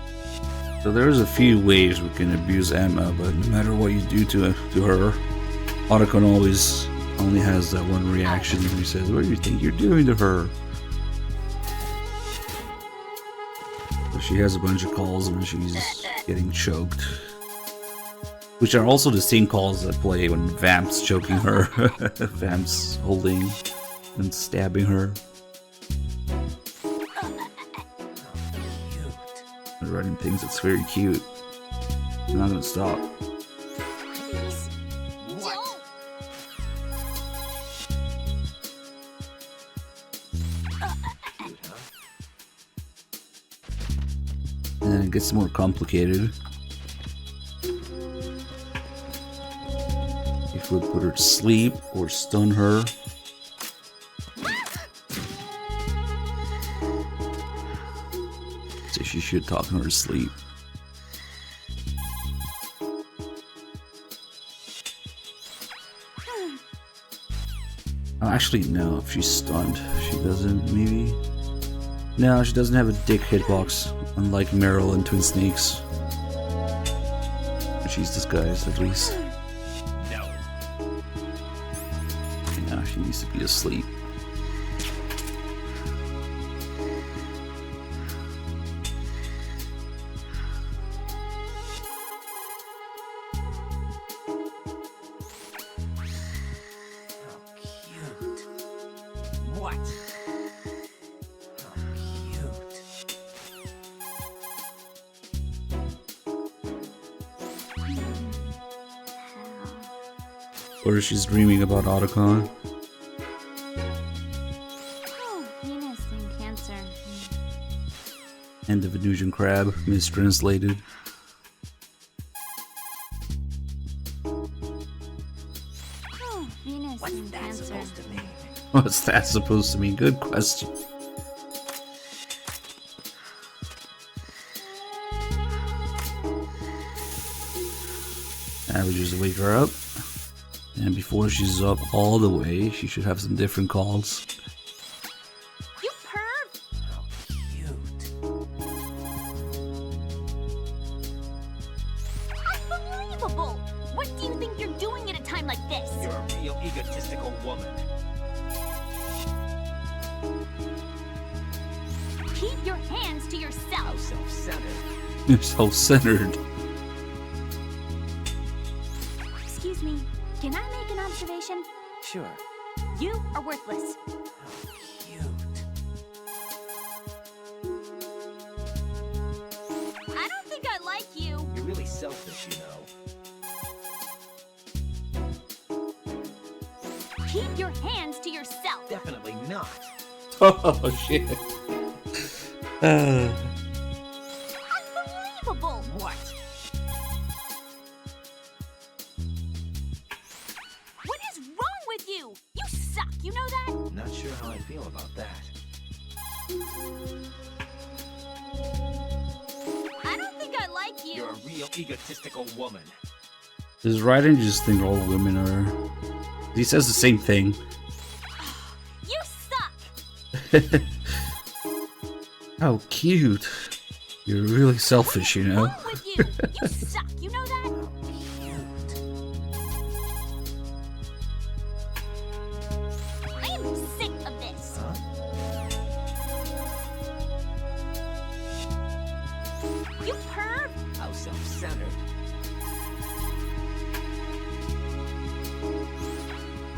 So there's a few ways we can abuse Emma, but no matter what you do to her, Otacon always only has that one reaction. He says, "What do you think you're doing to her?" So she has a bunch of calls when she's getting choked, which are also the same calls that play when Vamp's choking her. Vamp's holding and stabbing her. Raiden thinks it's very cute. I'm not gonna stop. Please, don't. And then it gets more complicated. You if we put her to sleep or stun her. So she should talk her to sleep. Oh, actually, no. If she's stunned, she doesn't. Maybe. No, she doesn't have a dick hitbox, unlike Meryl and Twin Snakes. She's disguised, at least. No. Now she needs to be asleep. Or she's dreaming about Otacon. Oh, Venus and Cancer. And the Venusian crab, mistranslated. Oh, Venus and Cancer. What's that supposed to mean? Good question. I would just wake her up. And before she's up all the way, she should have some different calls. You perv! How cute. Unbelievable! What do you think you're doing at a time like this? You're a real egotistical woman. Keep your hands to yourself. How self-centered. You're self-centered. Excuse me, can I make an observation? Sure. You are worthless. I don't think I like you. You're really selfish, you know. Keep your hands to yourself. Definitely not. Oh shit. Unbelievable! What? What is wrong with you? You suck, you know that? Not sure how I feel about that. I don't think I like you. You're a real egotistical woman. Does Raiden just think all women are... He says the same thing. You suck! How cute. You're really selfish, you know? What's wrong with you? You suck, you know that? I am sick of this. Huh? You perv! How self-centered.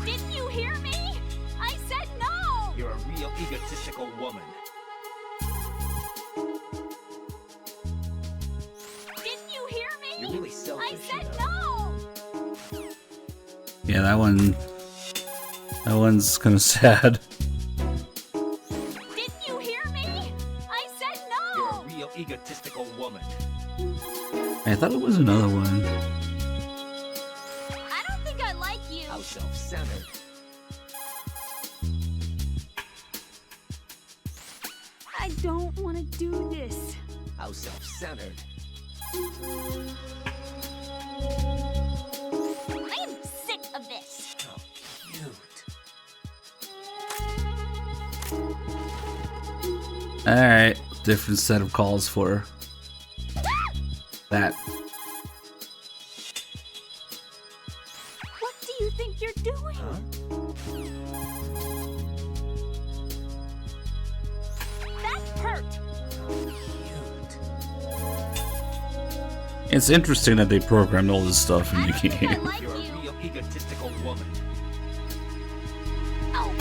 Didn't you hear me? I said no! You're a real egotistical woman. Didn't you hear me? You're really selfish, I said you know. no! Yeah, that one's kind of sad. Didn't you hear me? I said no! You're a real egotistical woman. I thought it was another one. I don't think I like you. How self-centered. I don't want to do this. How self-centered. I am sick of this. How cute. Alright, different set of calls for that. What do you think you're doing? Huh? That hurt. It's interesting that they programmed all this stuff in the game. You're a real egotistical woman. Ow.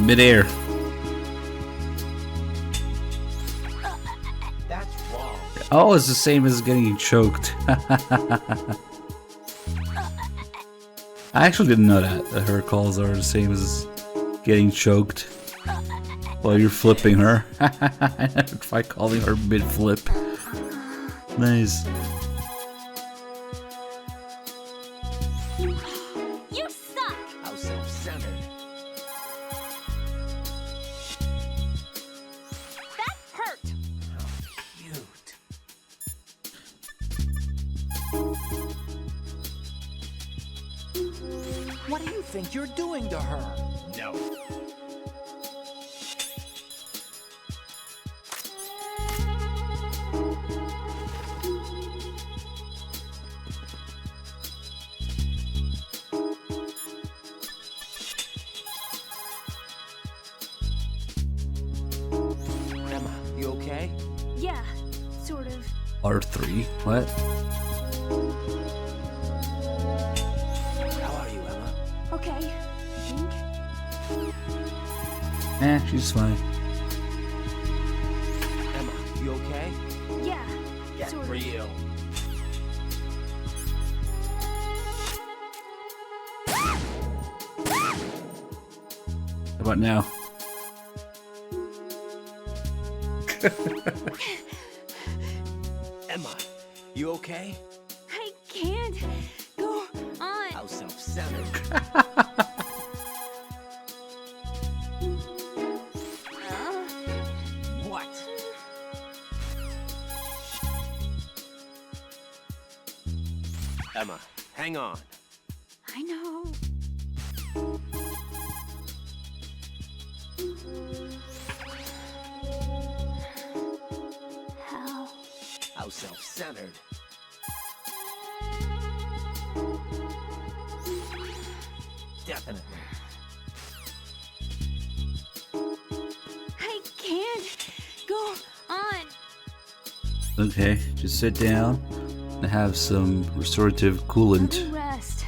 Midair. That's wrong. Oh, it's the same as getting choked. I actually didn't know that her calls are the same as getting choked while you're flipping her. Try calling her mid-flip. Nice. self-centered. That hurt! Cute. What do you think you're doing to her? No. Emma, you okay? Yeah, sort of. R3? What? How are you, Emma? Okay, I think. She's fine. Emma, you okay? Yeah, Get sort of. real. How about now? Emma, you okay? I can't go on. How self-centered. What? Emma, hang on. I know. How? How self-centered. Definitely. I can't go on. Okay, just sit down and have some restorative Let coolant. me rest.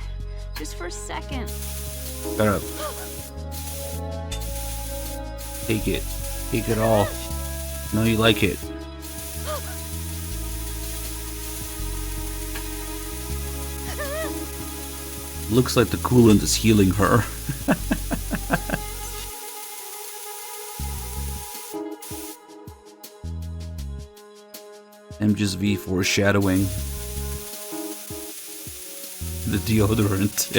Just for a second. Shut up. Take it. Take it all. No, you like it. Looks like the coolant is healing her. I'm just V foreshadowing the deodorant.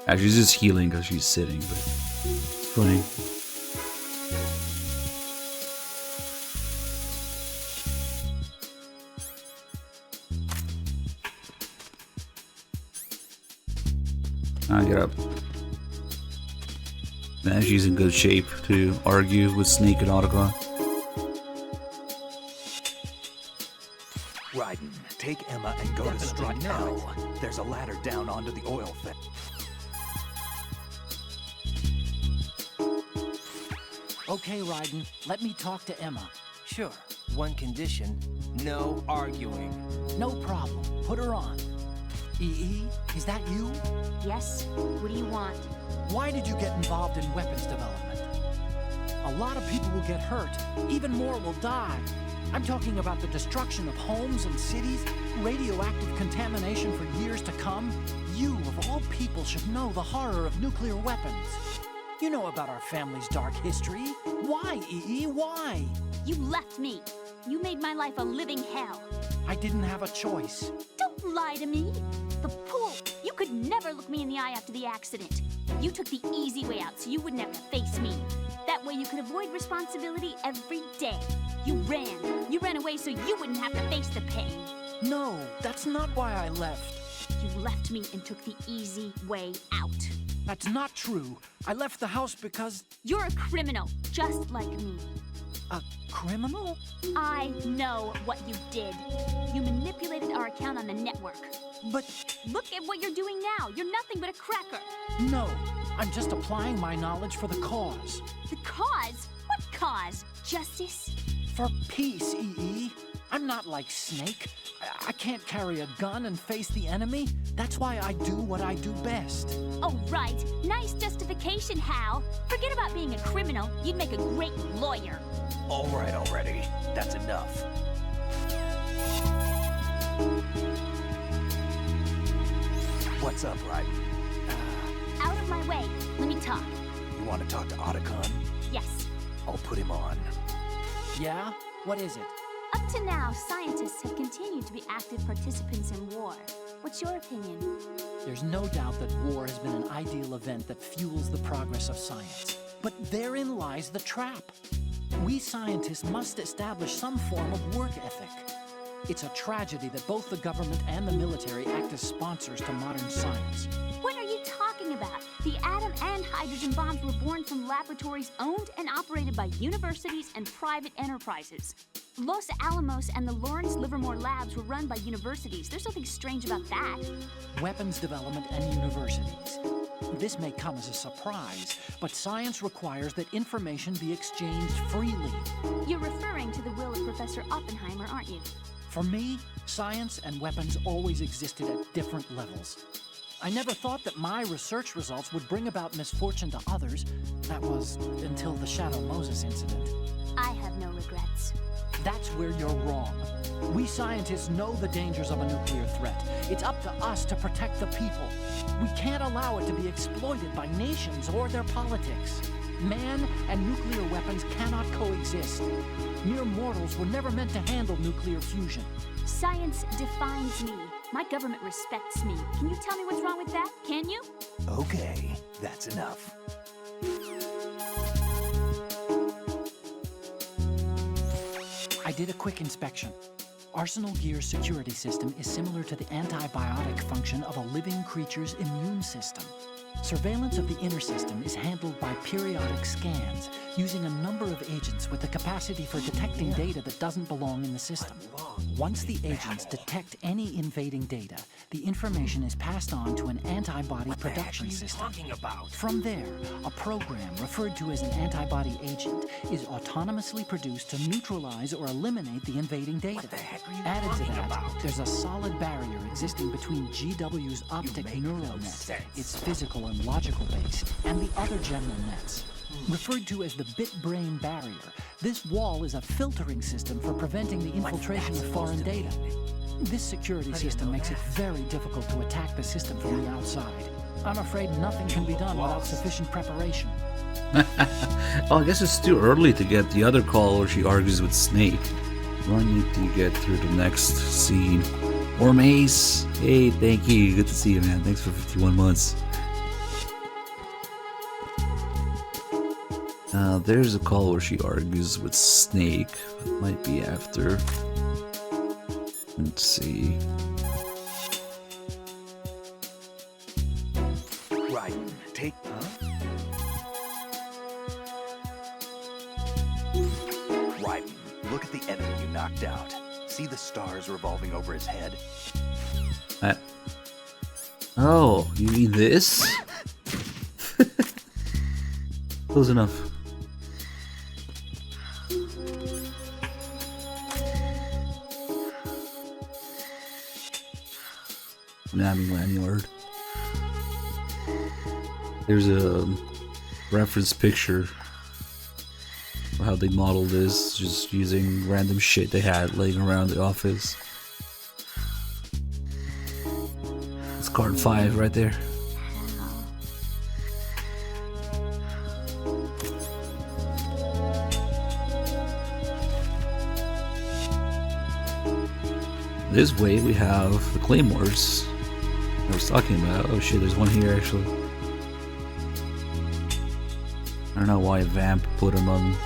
Actually, she's just healing because she's sitting, but it's funny. Get up. Now she's in good shape to argue with Snake and Otacon. Raiden, take Emma and go to Strut now. There's a ladder down onto the oil fence. Okay, Raiden, let me talk to Emma. Sure. One condition. No arguing. No problem. Put her on. EE, is that you? Yes? What do you want? Why did you get involved in weapons development? A lot of people will get hurt. Even more will die. I'm talking about the destruction of homes and cities, radioactive contamination for years to come. You, of all people, should know the horror of nuclear weapons. You know about our family's dark history. Why, EE? Why? You left me. You made my life a living hell. I didn't have a choice. Don't lie to me. The pool. You could never look me in the eye after the accident. You took the easy way out so you wouldn't have to face me. That way you could avoid responsibility every day. You ran. You ran away so you wouldn't have to face the pain. No, that's not why I left. You left me and took the easy way out. That's not true. I left the house because... You're a criminal, just like me. A criminal? I know what you did. You manipulated our account on the network. But... Look at what you're doing now. You're nothing but a cracker. No, I'm just applying my knowledge for the cause. The cause? What cause? Justice? For peace, EE. I'm not like Snake. I can't carry a gun and face the enemy. That's why I do what I do best. Oh, right. Nice justification, Hal. Forget about being a criminal. You'd make a great lawyer. All right already. That's enough. What's up, Raiden? Out of my way. Let me talk. You want to talk to Otacon? Yes. I'll put him on. Yeah? What is it? Up to now, scientists have continued to be active participants in war. What's your opinion? There's no doubt that war has been an ideal event that fuels the progress of science. But therein lies the trap. We scientists must establish some form of work ethic. It's a tragedy that both the government and the military act as sponsors to modern science. What are you talking about? The atom and hydrogen bombs were born from laboratories owned and operated by universities and private enterprises. Los Alamos and the Lawrence Livermore labs were run by universities. There's nothing strange about that. Weapons development and universities. This may come as a surprise, but science requires that information be exchanged freely. You're referring to the will of Professor Oppenheimer, aren't you? For me, science and weapons always existed at different levels. I never thought that my research results would bring about misfortune to others. That was until the Shadow Moses incident. I have no regrets. That's where you're wrong. We scientists know the dangers of a nuclear threat. It's up to us to protect the people. We can't allow it to be exploited by nations or their politics. Man and nuclear weapons cannot coexist. Mere mortals were never meant to handle nuclear fusion. Science defines me. My government respects me. Can you tell me what's wrong with that? Can you? Okay, that's enough. I did a quick inspection. Arsenal Gear's security system is similar to the antibiotic function of a living creature's immune system. Surveillance of the inner system is handled by periodic scans, using a number of agents with the capacity for detecting data that doesn't belong in the system. Once the agents detect any invading data, the information is passed on to an antibody production system. From there, a program referred to as an antibody agent is autonomously produced to neutralize or eliminate the invading data. Added to that, there's a solid barrier existing between GW's optic neural net, its physical and logical base, and the other general nets. Referred to as the bit-brain barrier, this wall is a filtering system for preventing the infiltration of foreign data. This security system makes it very difficult to attack the system from the outside. I'm afraid nothing can be done without sufficient preparation. Oh, I guess it's too early to get the other call where she argues with Snake. I need to get through the next scene. Or Mace. Hey, thank you. Good to see you, man. Thanks for 51 months. There's a call where she argues with Snake. It might be after. Let's see. Right. Take. Raiden, look at the enemy you knocked out. See the stars revolving over his head? Oh, you mean this? Close enough. Lanyard. There's a reference picture of how they modeled this, just using random shit they had laying around the office. It's card 5 right there. This way we have the claymores I was talking about. Oh shit, there's one here actually. I don't know why Vamp put him on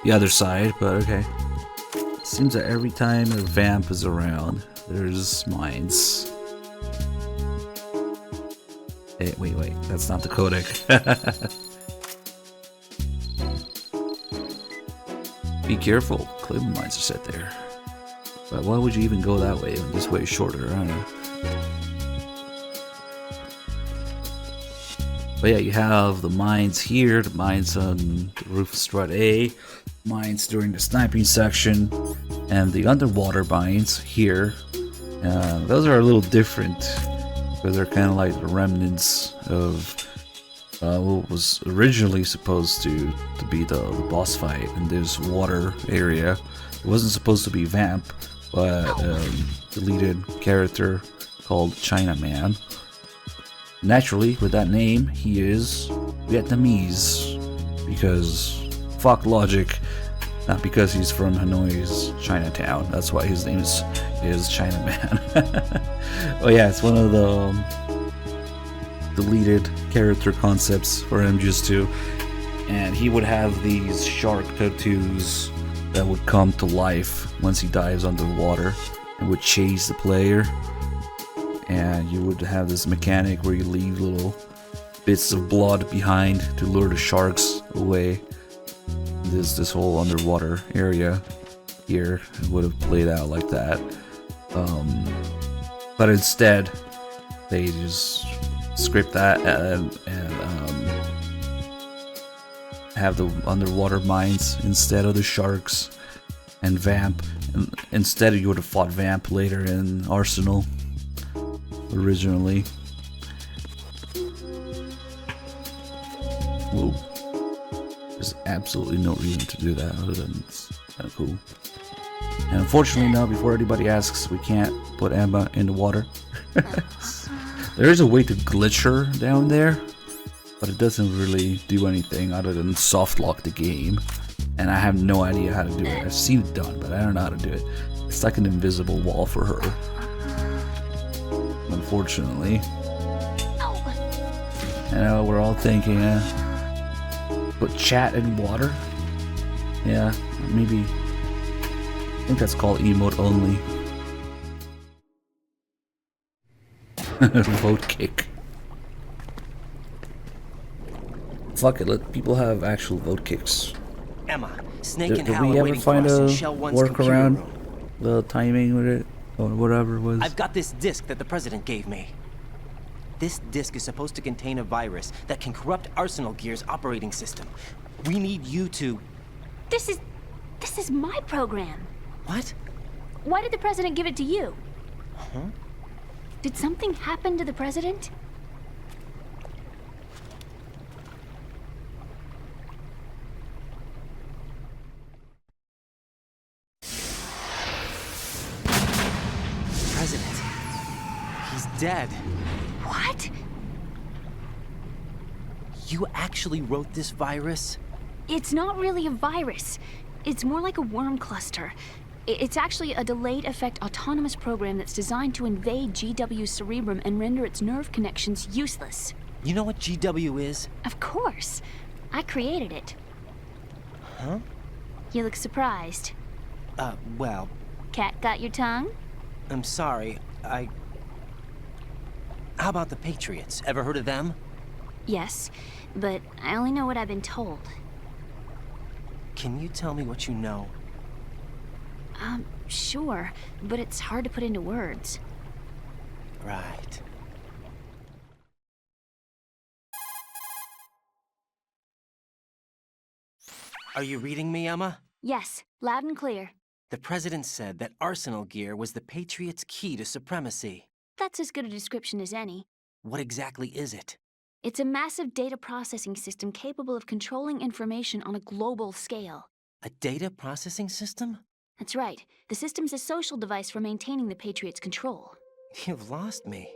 the other side, but okay. Seems that every time a Vamp is around, there's mines. Hey, wait, that's not the codec. Be careful, claymore mines are set there. But why would you even go that way when this way is shorter? I don't know. But yeah, you have the mines here, the mines on the roof of Strut A, mines during the sniping section, and the underwater mines here. Those are a little different, because they're kind of like the remnants of what was originally supposed to be the boss fight in this water area. It wasn't supposed to be Vamp, but deleted character called Chinaman. Naturally, with that name, he is Vietnamese, because fuck logic. Not because he's from Hanoi's Chinatown. That's why his name is Chinaman. Oh yeah, it's one of the deleted character concepts for MGS2. And he would have these shark tattoos that would come to life once he dives underwater and would chase the player. And you would have this mechanic where you leave little bits of blood behind to lure the sharks away. This whole underwater area here would have played out like that. But instead, they just script that and have the underwater mines instead of the sharks and Vamp. And instead, you would have fought Vamp later in Arsenal originally. Whoa. There's absolutely no reason to do that other than it's kind of cool. And unfortunately now, before anybody asks, we can't put Emma in the water. There is a way to glitch her down there, but it doesn't really do anything other than soft lock the game. And I have no idea how to do it. I've seen it done, but I don't know how to do it. It's like an invisible wall for her. Unfortunately. I know we're all thinking, put chat in water? Yeah, maybe. I think that's called emote only. Vote kick. Fuck it, let people have actual vote kicks. Emma, Snake and Did Hal we are ever waiting find for us in a Shell 1's computer workaround? room. The timing with it? Or whatever it was? I've got this disk that the president gave me. This disk is supposed to contain a virus that can corrupt Arsenal Gear's operating system. We need you to... This is my program. What? Why did the president give it to you? Huh? Did something happen to the president? President. He's dead. What? You actually wrote this virus? It's not really a virus. It's more like a worm cluster. It's actually a delayed effect autonomous program that's designed to invade GW's cerebrum and render its nerve connections useless. You know what GW is? Of course. I created it. Huh? You look surprised. Well... Cat got your tongue? I'm sorry, How about the Patriots? Ever heard of them? Yes, but I only know what I've been told. Can you tell me what you know? Sure, but it's hard to put into words. Right. Are you reading me, Emma? Yes, loud and clear. The president said that Arsenal Gear was the Patriots' key to supremacy. That's as good a description as any. What exactly is it? It's a massive data processing system capable of controlling information on a global scale. A data processing system? That's right. The system's a social device for maintaining the Patriots' control. You've lost me.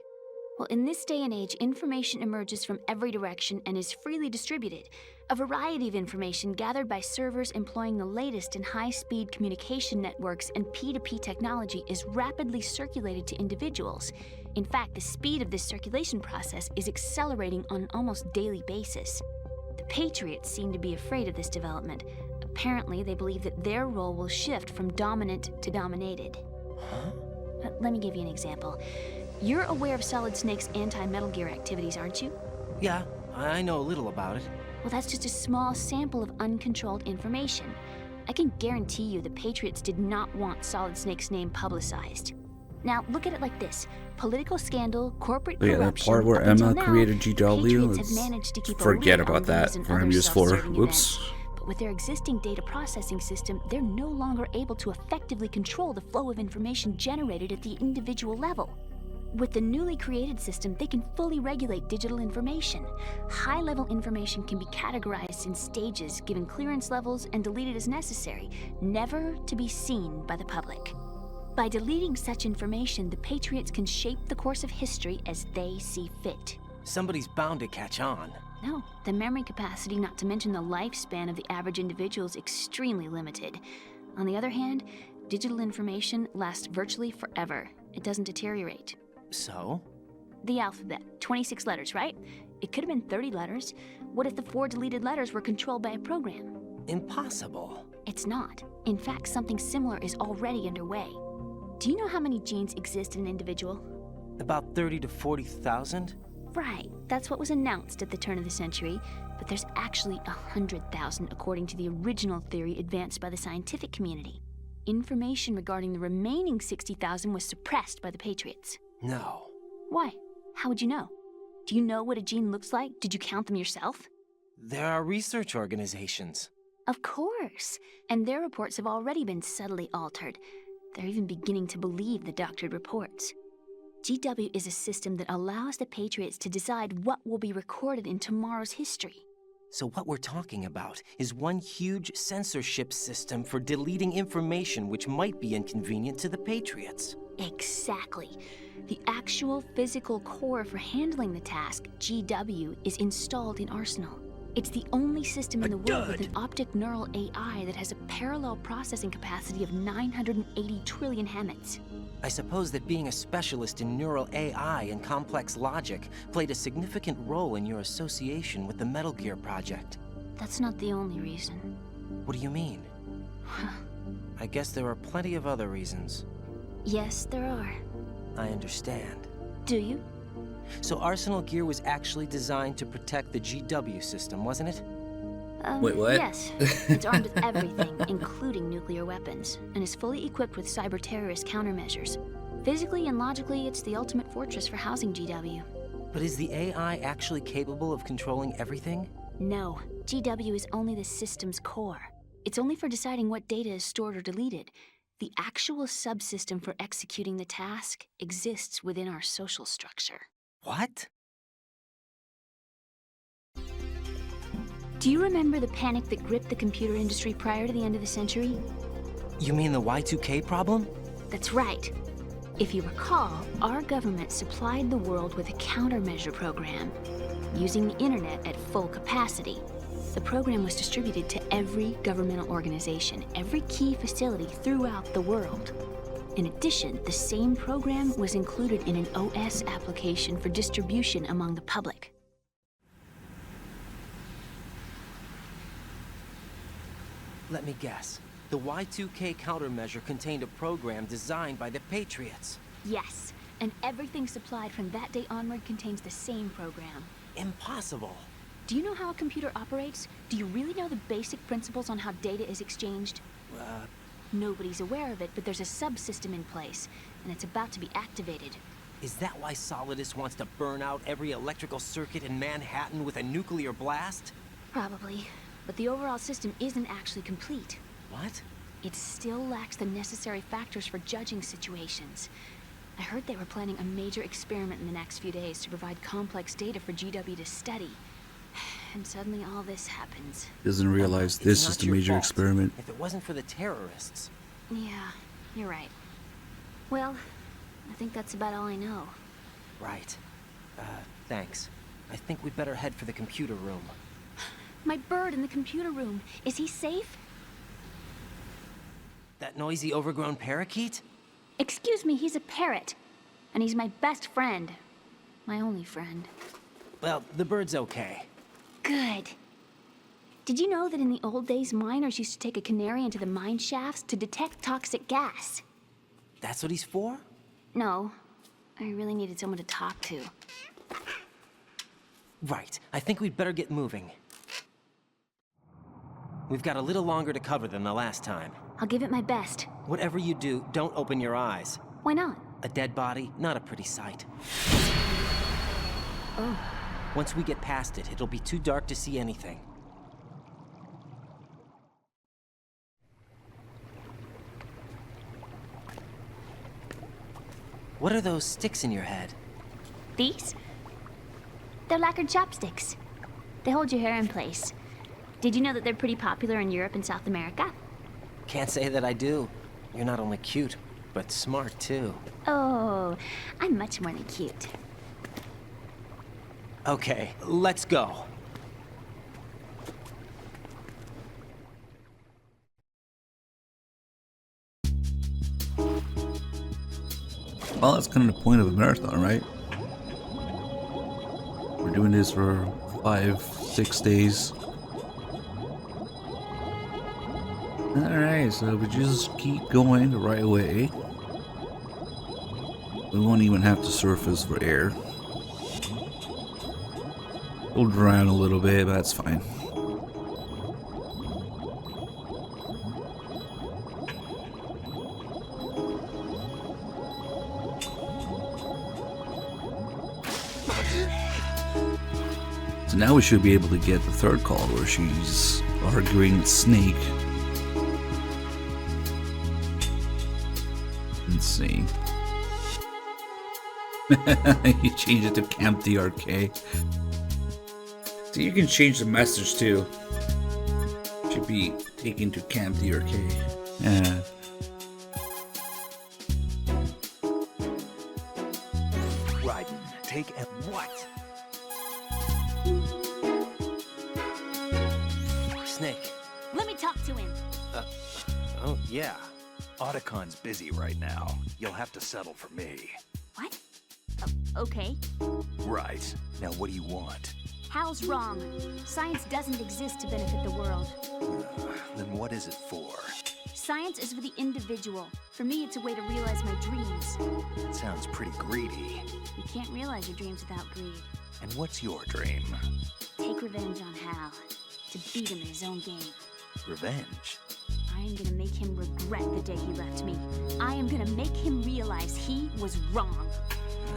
Well, in this day and age, information emerges from every direction and is freely distributed. A variety of information gathered by servers employing the latest in high-speed communication networks and P2P technology is rapidly circulated to individuals. In fact, the speed of this circulation process is accelerating on an almost daily basis. The Patriots seem to be afraid of this development. Apparently, they believe that their role will shift from dominant to dominated. Huh? Let me give you an example. You're aware of Solid Snake's anti-Metal Gear activities, aren't you? Yeah, I know a little about it. Well, that's just a small sample of uncontrolled information. I can guarantee you the Patriots did not want Solid Snake's name publicized. Now, look at it like this. Political scandal, corporate corruption... Yeah, that part where up until Emma now, created the GW, Patriots have let's managed to keep a forget lid about on that these and for other MGS4. self-serving Whoops. events. But with their existing data processing system, they're no longer able to effectively control the flow of information generated at the individual level. With the newly created system, they can fully regulate digital information. High-level information can be categorized in stages, given clearance levels, and deleted as necessary, never to be seen by the public. By deleting such information, the Patriots can shape the course of history as they see fit. Somebody's bound to catch on. No, the memory capacity, not to mention the lifespan of the average individual, is extremely limited. On the other hand, digital information lasts virtually forever. It doesn't deteriorate. So? The alphabet, 26 letters, right? It could have been 30 letters. What if the 4 deleted letters were controlled by a program? Impossible. It's not. In fact, something similar is already underway. Do you know how many genes exist in an individual? About 30 to 40,000? Right. That's what was announced at the turn of the century. But there's actually 100,000 according to the original theory advanced by the scientific community. Information regarding the remaining 60,000 was suppressed by the Patriots. No. Why? How would you know? Do you know what a gene looks like? Did you count them yourself? There are research organizations. Of course. And their reports have already been subtly altered. They're even beginning to believe the doctored reports. GW is a system that allows the Patriots to decide what will be recorded in tomorrow's history. So what we're talking about is one huge censorship system for deleting information which might be inconvenient to the Patriots. Exactly. The actual physical core for handling the task, GW, is installed in Arsenal. It's the only system in the world with an optic neural AI that has a parallel processing capacity of 980 trillion Hammets. I suppose that being a specialist in neural AI and complex logic played a significant role in your association with the Metal Gear project. That's not the only reason. What do you mean? I guess there are plenty of other reasons. Yes, there are. I understand. Do you? So Arsenal Gear was actually designed to protect the GW system, wasn't it? Wait, what? Yes. It's armed with everything, including nuclear weapons, and is fully equipped with cyber-terrorist countermeasures. Physically and logically, it's the ultimate fortress for housing GW. But is the AI actually capable of controlling everything? No. GW is only the system's core. It's only for deciding what data is stored or deleted. The actual subsystem for executing the task exists within our social structure. What? Do you remember the panic that gripped the computer industry prior to the end of the century? You mean the Y2K problem? That's right. If you recall, our government supplied the world with a countermeasure program, using the internet at full capacity. The program was distributed to every governmental organization, every key facility throughout the world. In addition, the same program was included in an OS application for distribution among the public. Let me guess. The Y2K countermeasure contained a program designed by the Patriots. Yes, and everything supplied from that day onward contains the same program. Impossible. Do you know how a computer operates? Do you really know the basic principles on how data is exchanged? Nobody's aware of it, but there's a subsystem in place, and it's about to be activated. Is that why Solidus wants to burn out every electrical circuit in Manhattan with a nuclear blast? Probably, but the overall system isn't actually complete. What? It still lacks the necessary factors for judging situations. I heard they were planning a major experiment in the next few days to provide complex data for GW to study. And suddenly all this happens. Doesn't realize this is the major experiment. If it wasn't for the terrorists. Yeah, you're right. Well, I think that's about all I know. Right. Thanks. I think we'd better head for the computer room. My bird in the computer room. Is he safe? That noisy, overgrown parakeet? Excuse me, he's a parrot. And he's my best friend. My only friend. Well, the bird's okay. Good. Did you know that in the old days, miners used to take a canary into the mine shafts to detect toxic gas? That's what he's for? No. I really needed someone to talk to. Right. I think we'd better get moving. We've got a little longer to cover than the last time. I'll give it my best. Whatever you do, don't open your eyes. Why not? A dead body, not a pretty sight. Oh. Once we get past it, it'll be too dark to see anything. What are those sticks in your head? These? They're lacquered chopsticks. They hold your hair in place. Did you know that they're pretty popular in Europe and South America? Can't say that I do. You're not only cute, but smart too. Oh, I'm much more than cute. Okay, let's go. Well, that's kind of the point of a marathon, right? We're doing this for 5-6 days. Alright, so we just keep going the right way. We won't even have to surface for air. We'll drown a little bit, but that's fine. So now we should be able to get the third call where she's arguing with Snake. Let's see. You change it to Camp DRK. So you can change the message too. Should be taken to Camp DRK. Yeah. Raiden, take a what? Snake. Let me talk to him. Oh, yeah. Otacon's busy right now. You'll have to settle for me. What? Okay. Right. Now what do you want? Hal's wrong. Science doesn't exist to benefit the world. Then what is it for? Science is for the individual. For me, it's a way to realize my dreams. That sounds pretty greedy. You can't realize your dreams without greed. And what's your dream? Take revenge on Hal. To beat him in his own game. Revenge? I am gonna make him regret the day he left me. I am gonna make him realize he was wrong.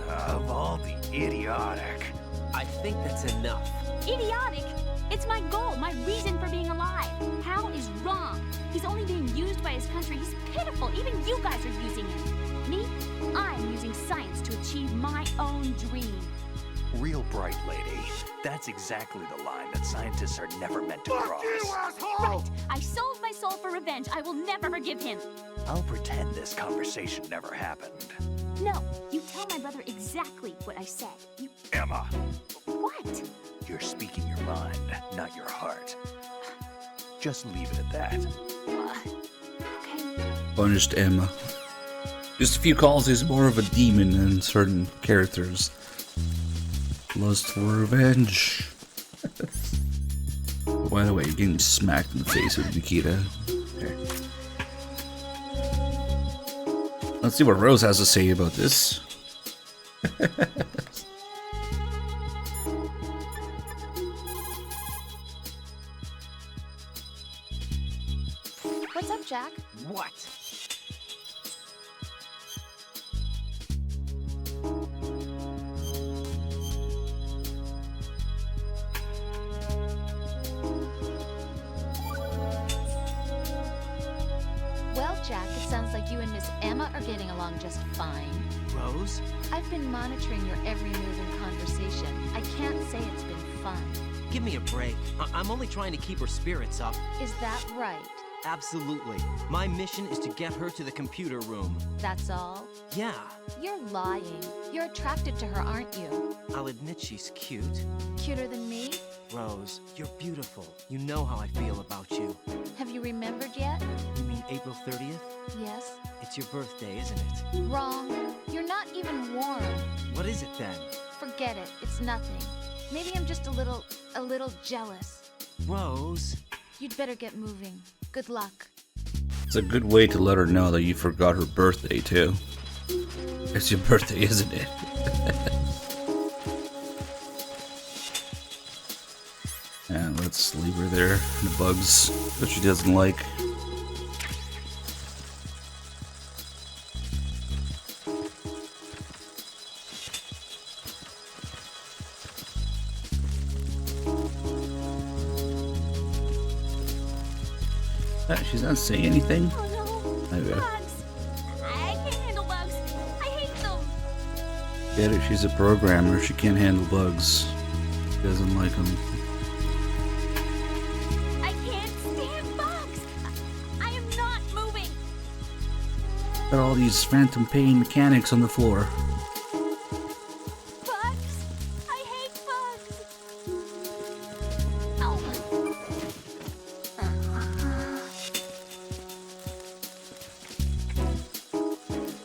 Of all the idiotic. I think that's enough. Idiotic? It's my goal, my reason for being alive. Hal is wrong. He's only being used by his country. He's pitiful. Even you guys are using him. Me? I'm using science to achieve my own dream. Real bright lady. That's exactly the line that scientists are never meant to cross. Right. I sold my soul for revenge. I will never forgive him. I'll pretend this conversation never happened. No, you tell my brother exactly what I said. You... Emma. What? You're speaking your mind, not your heart. Just leave it at that. Okay. Punished Emma. Just a few calls is more of a demon than certain characters. Lust for revenge. By the way, you're getting smacked in the face with Nikita. Okay. Let's see what Rose has to say about this. What's up, Jack? What? Well, Jack, it sounds like you and Miss Emma are getting along just fine. Rose? I've been monitoring your every move and conversation. I can't say it's been fun. Give me a break. I'm only trying to keep her spirits up. Is that right? Absolutely. My mission is to get her to the computer room. That's all? Yeah. You're lying. You're attracted to her, aren't you? I'll admit she's cute. Cuter than me? Rose, you're beautiful. You know how I feel about you. Have you remembered yet? You mean April 30th? Yes. It's your birthday, isn't it? Wrong. You're not even warm. What is it then? Forget it. It's nothing. Maybe I'm just a little jealous. Rose? You'd better get moving. Good luck. It's a good way to let her know that you forgot her birthday, too. It's your birthday, isn't it? And let's leave her there. The bugs that she doesn't like. She's not saying anything. Oh no. Okay. Bugs. I can't handle bugs. I hate them. Get it? She's a programmer. She can't handle bugs. She doesn't like them. I can't stand bugs. I am not moving. Got all these phantom pain mechanics on the floor. Bugs. I hate bugs. Ow.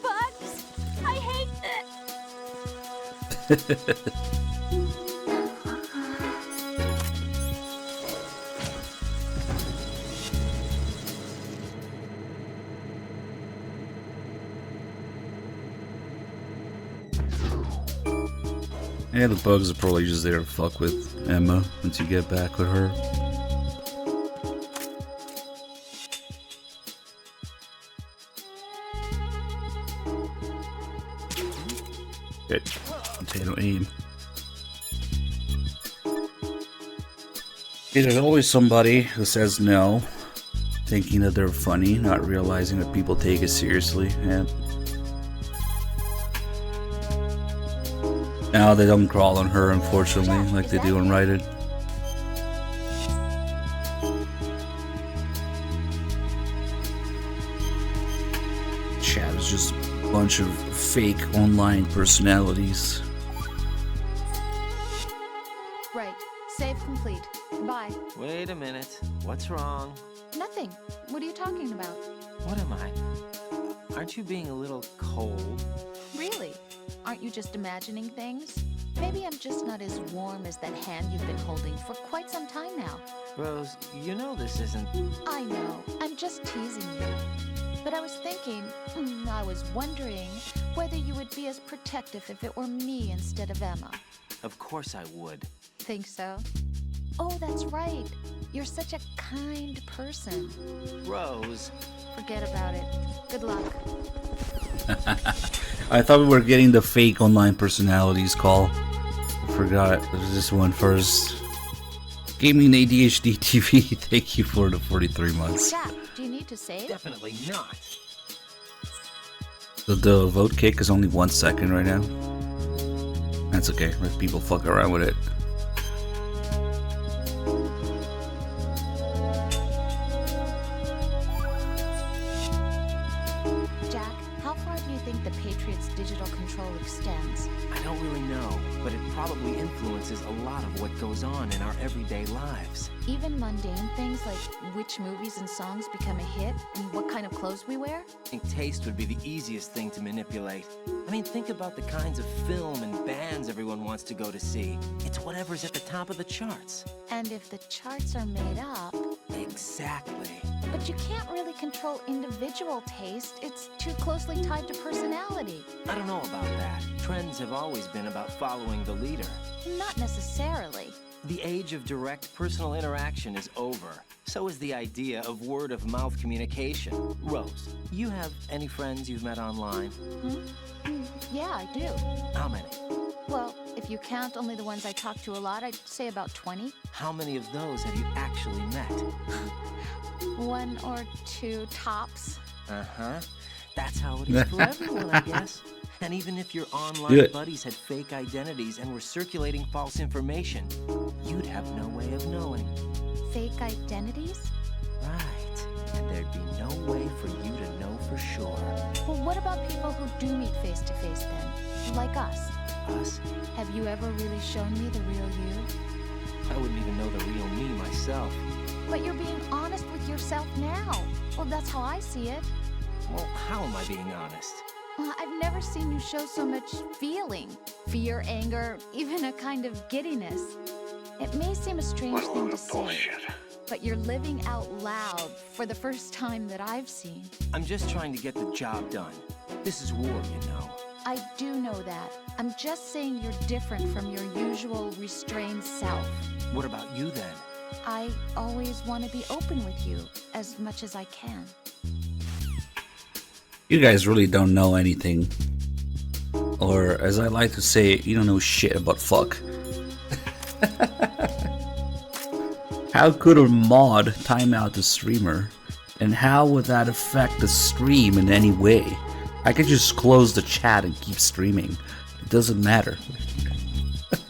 Bugs. I hate Yeah, the bugs are probably just there to fuck with Emma once you get back with her. Good. Potato aim. See, there's always somebody who says no, thinking that they're funny, not realizing that people take it seriously. Yeah. Now they don't crawl on her, unfortunately, like they do on Raiden. Chat is just a bunch of fake online personalities. Right. Save complete. Bye. Wait a minute. What's wrong? Nothing. What are you talking about? What am I? Aren't you being a little cold? Really? Aren't you just imagining things? Maybe I'm just not as warm as that hand you've been holding for quite some time now. Rose, you know this isn't... I know. I'm just teasing you. But I was thinking, I was wondering whether you would be as protective if it were me instead of Emma. Of course I would. Think so? Oh, that's right. You're such a kind person. Rose. Forget about it. Good luck. I thought we were getting the fake online personalities call. I forgot. There's this one first. Gaming ADHD TV, thank you for the 43 months. Jack, do you need to save? Definitely not. The vote kick is only 1 second right now. That's okay. Let people fuck around with it. Jack, how far do you think the Patriots' digital control extends? I don't really know, but it probably influences a lot of what goes on in our everyday lives. Even mundane things like which movies and songs become a hit and what kind of clothes we wear? I think taste would be the easiest thing to manipulate. I mean, think about the kinds of film and bands everyone wants to go to see. It's whatever's at the top of the charts. And if the charts are made up... Exactly. But you can't really control individual taste. It's too closely tied to personality. I don't know about that. Trends have always been about following the leader. Not necessarily. The age of direct personal interaction is over. So is the idea of word-of-mouth communication. Rose, you have any friends you've met online? Yeah, I do. How many? Well, if you count only the ones I talk to a lot, I'd say about 20. How many of those have you actually met? 1 or 2 tops. Uh-huh. That's how it is for everyone, I guess. And even if your online buddies had fake identities and were circulating false information, you'd have no way of knowing. Fake identities? Right. And there'd be no way for you to know for sure. Well, what about people who do meet face-to-face then? Like us? Us? Have you ever really shown me the real you? I wouldn't even know the real me myself. But you're being honest with yourself now. Well, that's how I see it. Well, how am I being honest? I've never seen you show so much feeling. Fear, anger, even a kind of giddiness. It may seem a strange thing to say, but you're living out loud for the first time that I've seen. I'm just trying to get the job done. This is war, you know. I do know that. I'm just saying you're different from your usual restrained self. What about you then? I always want to be open with you as much as I can. You guys really don't know anything. Or, as I like to say, you don't know shit about fuck. How could a mod time out the streamer? And how would that affect the stream in any way? I could just close the chat and keep streaming. It doesn't matter.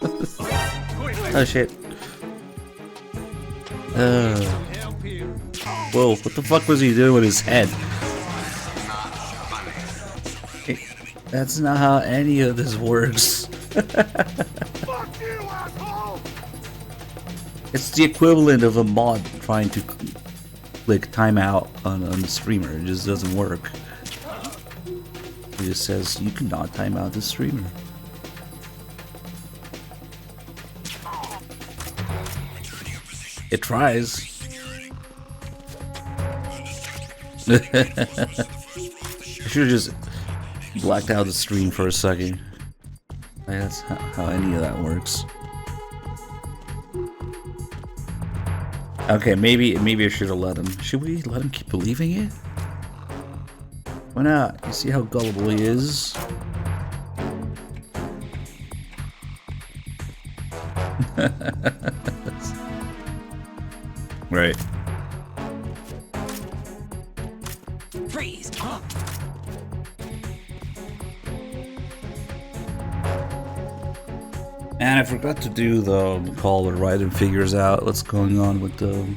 Oh shit. Whoa, what the fuck was he doing with his head? That's not how any of this works. Fuck you, asshole! It's the equivalent of a mod trying to click timeout on the streamer. It just doesn't work. It just says you cannot time out the streamer. It tries. I should have just blacked out the stream for a second. That's how any of that works. Okay, maybe I should have let him. Should we let him keep believing it? Why not? You see how gullible he is? Right. Freeze! Huh? And I forgot to do the call where Raiden figures out what's going on with the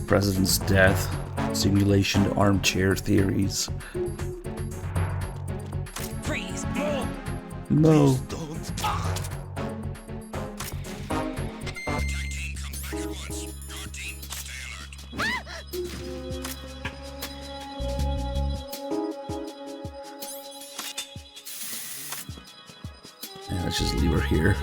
president's death, simulation, armchair theories. Freeze! No. Yeah, let's just leave her here.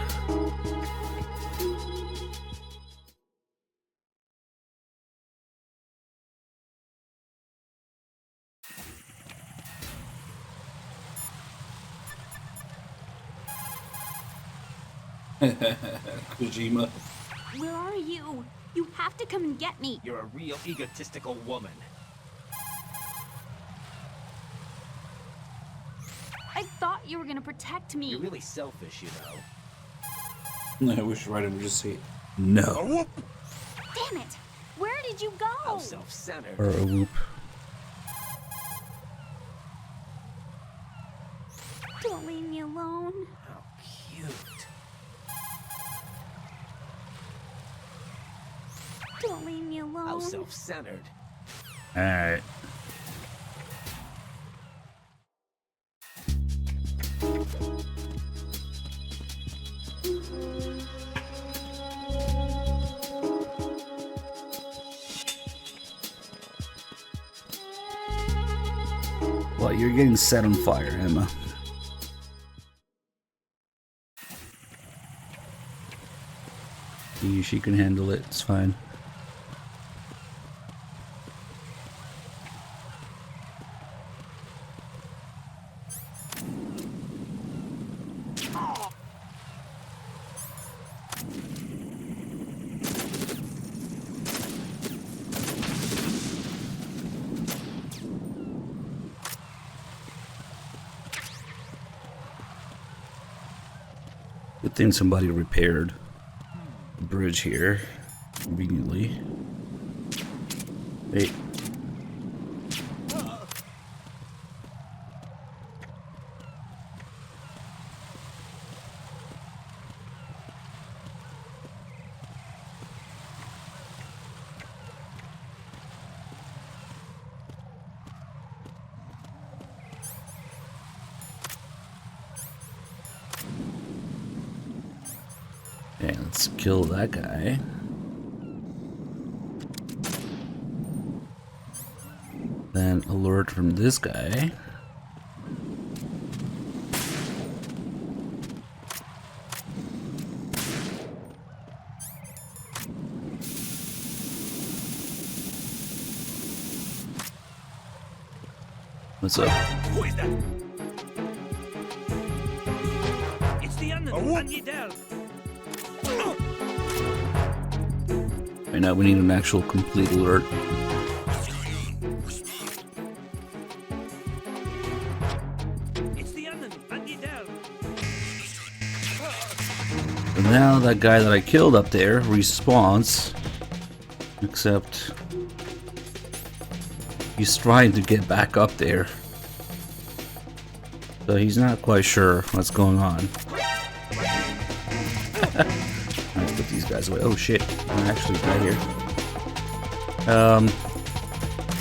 Kojima. Where are you? You have to come and get me. You're a real egotistical woman. I thought you were gonna protect me. You're really selfish, you know. I wish Raiden would just say no. Damn it! Where did you go? How self-centered. Or a whoop. Don't leave me alone. How cute. Don't leave me alone. How self-centered. Alright. Well, you're getting set on fire, Emma. She can handle it, it's fine. Good thing somebody repaired the bridge here conveniently. Hey. Okay, let's kill that guy. Then alert from this guy. What's up? Who is that? It's the unknown Dell. Right now we need an actual complete alert. It's the unknown Dell. And now that guy that I killed up there respawns, except he's trying to get back up there. So he's not quite sure what's going on. Let's put these guys away. Oh shit, I'm actually right here.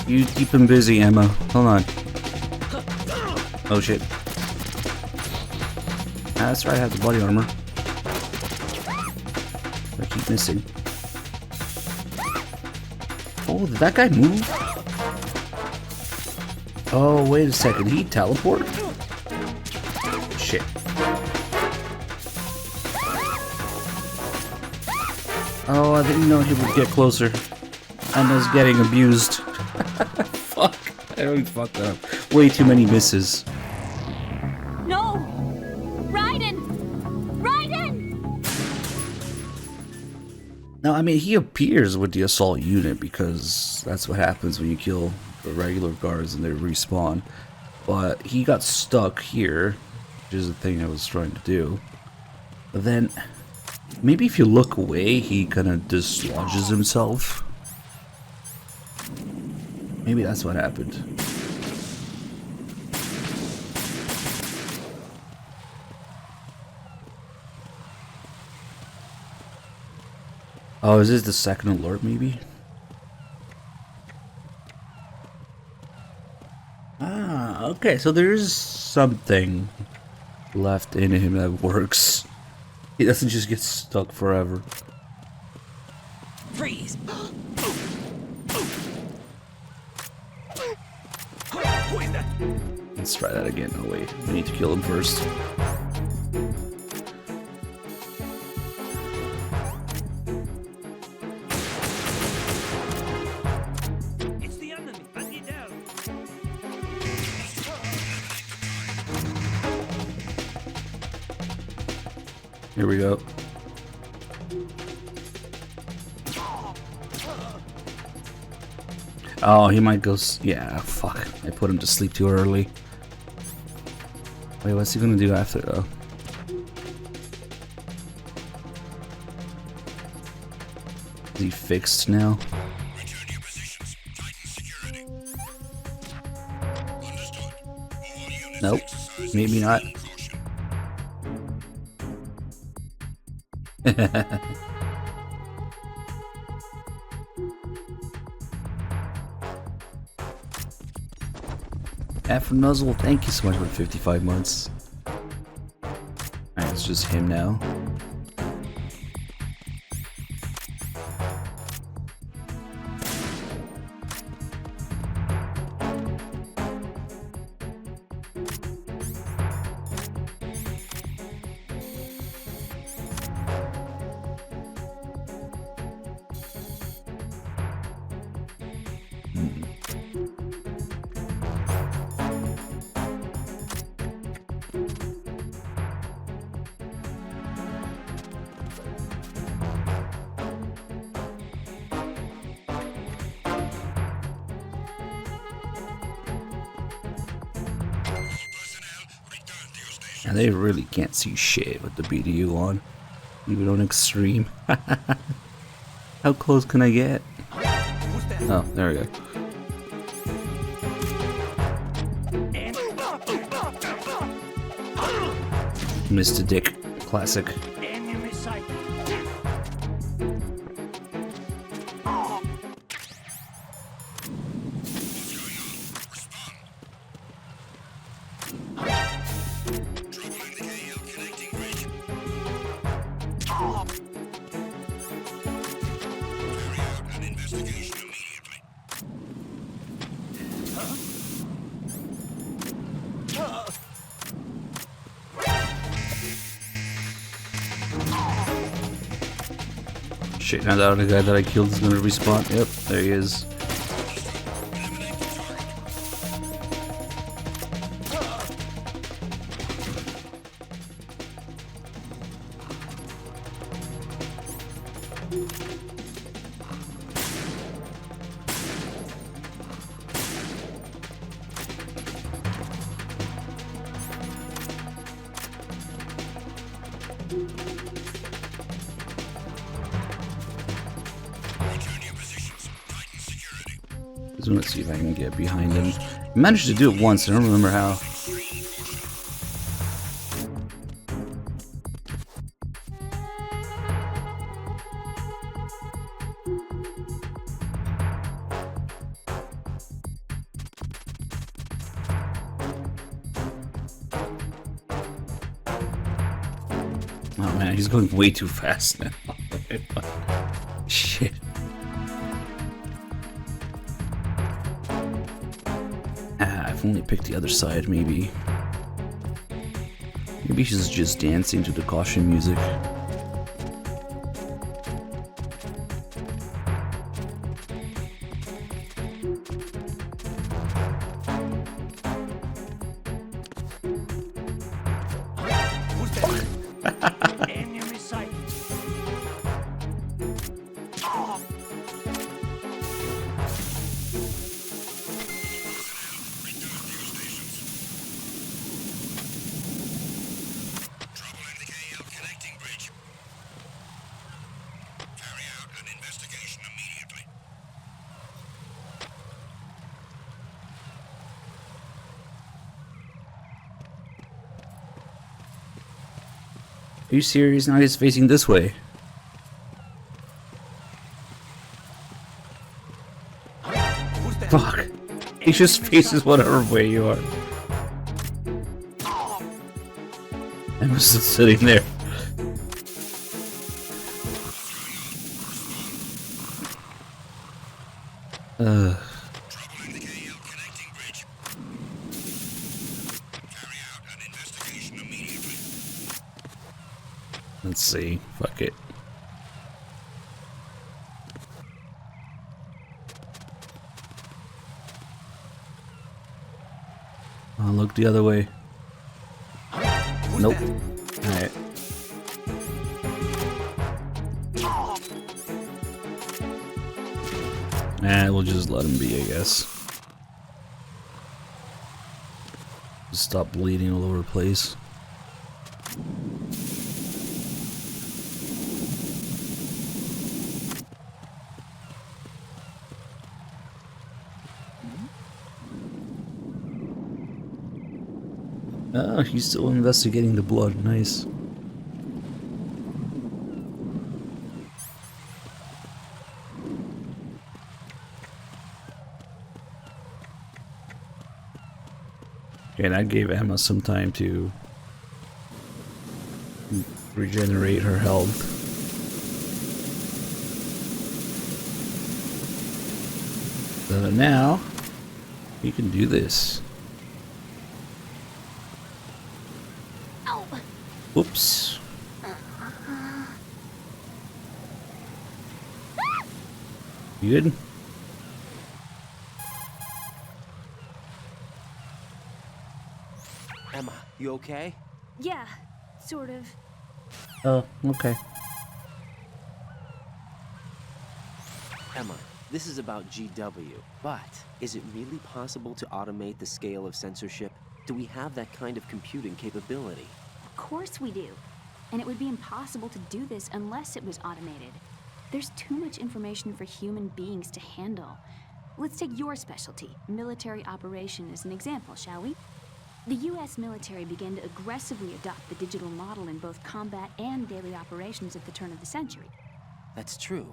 You keep him busy, Emma. Hold on. Oh shit. Ah, that's right, I have the body armor. I keep missing. Oh, did that guy move? Oh, wait a second. He teleported? Shit. Oh, I didn't know he would get closer. And was getting abused. Fuck. I really fucked up. Way too many misses. No! Raiden! Raiden! No, I mean, he appears with the assault unit because that's what happens when you kill the regular guards and they respawn. But he got stuck here, which is the thing I was trying to do. But then, maybe if you look away, he kind of dislodges himself. Maybe that's what happened. Oh, is this the second alert, maybe? Ah, okay, so there's something left in him that works. He doesn't just get stuck forever. Freeze! Let's try that again. Oh wait, we need to kill him first. It's the enemy. Let me down. Here we go. Oh, he might go. Yeah, fuck. I put him to sleep too early. Wait, what's he gonna do after though? Is he fixed now? Nope. Maybe not. Afro Nuzzle, thank you so much for 55 months. Alright, it's just him now. And they really can't see shit with the BDU on, even on extreme. How close can I get? Oh, there we go. Mr. Dick, classic. Shit, now the other guy that I killed is gonna respawn. Yep, there he is. Let's see if I can get behind him. I managed to do it once, I don't remember how. Oh man, he's going way too fast now. Shit. Only pick the other side, maybe. Maybe she's just dancing to the caution music. Are you serious? Now he's facing this way. Fuck. He just faces whatever way you are. Emma's just sitting there. Let's see. Fuck it. I'll look the other way. Nope. Alright. We'll just let him be, I guess. Stop bleeding all over the place. Oh, he's still investigating the blood. Nice. Okay, that gave Emma some time to regenerate her health. So now, we can do this. Whoops. You good? Emma, you okay? Yeah, sort of. Oh, okay. Emma, this is about GW, but is it really possible to automate the scale of censorship? Do we have that kind of computing capability? Of course we do. And it would be impossible to do this unless it was automated. There's too much information for human beings to handle. Let's take your specialty, military operation, as an example, shall we? The US military began to aggressively adopt the digital model in both combat and daily operations at the turn of the century. That's true.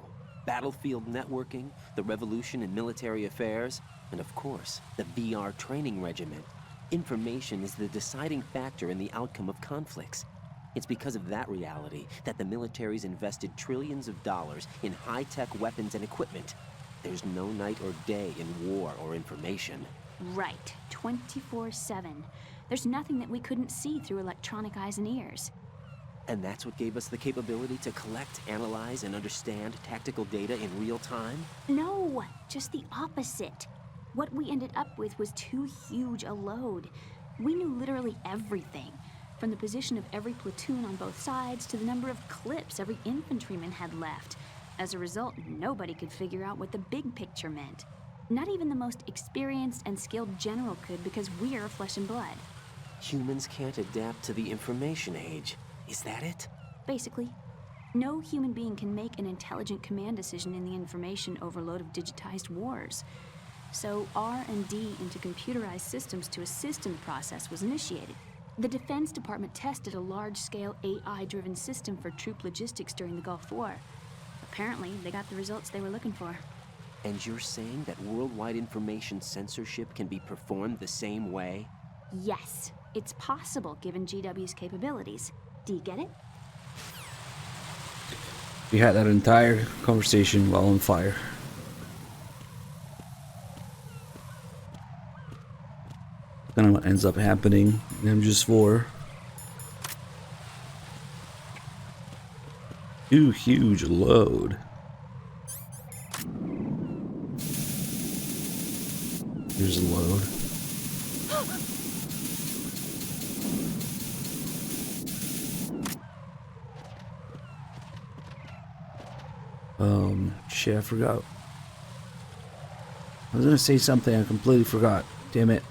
Battlefield networking, the revolution in military affairs, and of course, the VR training regiment. Information is the deciding factor in the outcome of conflicts. It's because of that reality that the military's invested trillions of dollars in high-tech weapons and equipment. There's no night or day in war or information. Right, 24/7. There's nothing that we couldn't see through electronic eyes and ears. And that's what gave us the capability to collect, analyze, and understand tactical data in real time? No, just the opposite. What we ended up with was too huge a load. We knew literally everything, from the position of every platoon on both sides to the number of clips every infantryman had left. As a result, nobody could figure out what the big picture meant. Not even the most experienced and skilled general could, because we're flesh and blood. Humans can't adapt to the information age. Is that it? Basically. No human being can make an intelligent command decision in the information overload of digitized wars. So R&D into computerized systems to assist in the process was initiated. The Defense Department tested a large-scale AI-driven system for troop logistics during the Gulf War. Apparently, they got the results they were looking for. And you're saying that worldwide information censorship can be performed the same way? Yes, it's possible given GW's capabilities. Do you get it? We had that entire conversation while on fire. Kind of what ends up happening in MGS4. Too huge load. Here's a load. Shit, I forgot. I was gonna say something, I completely forgot. Damn it.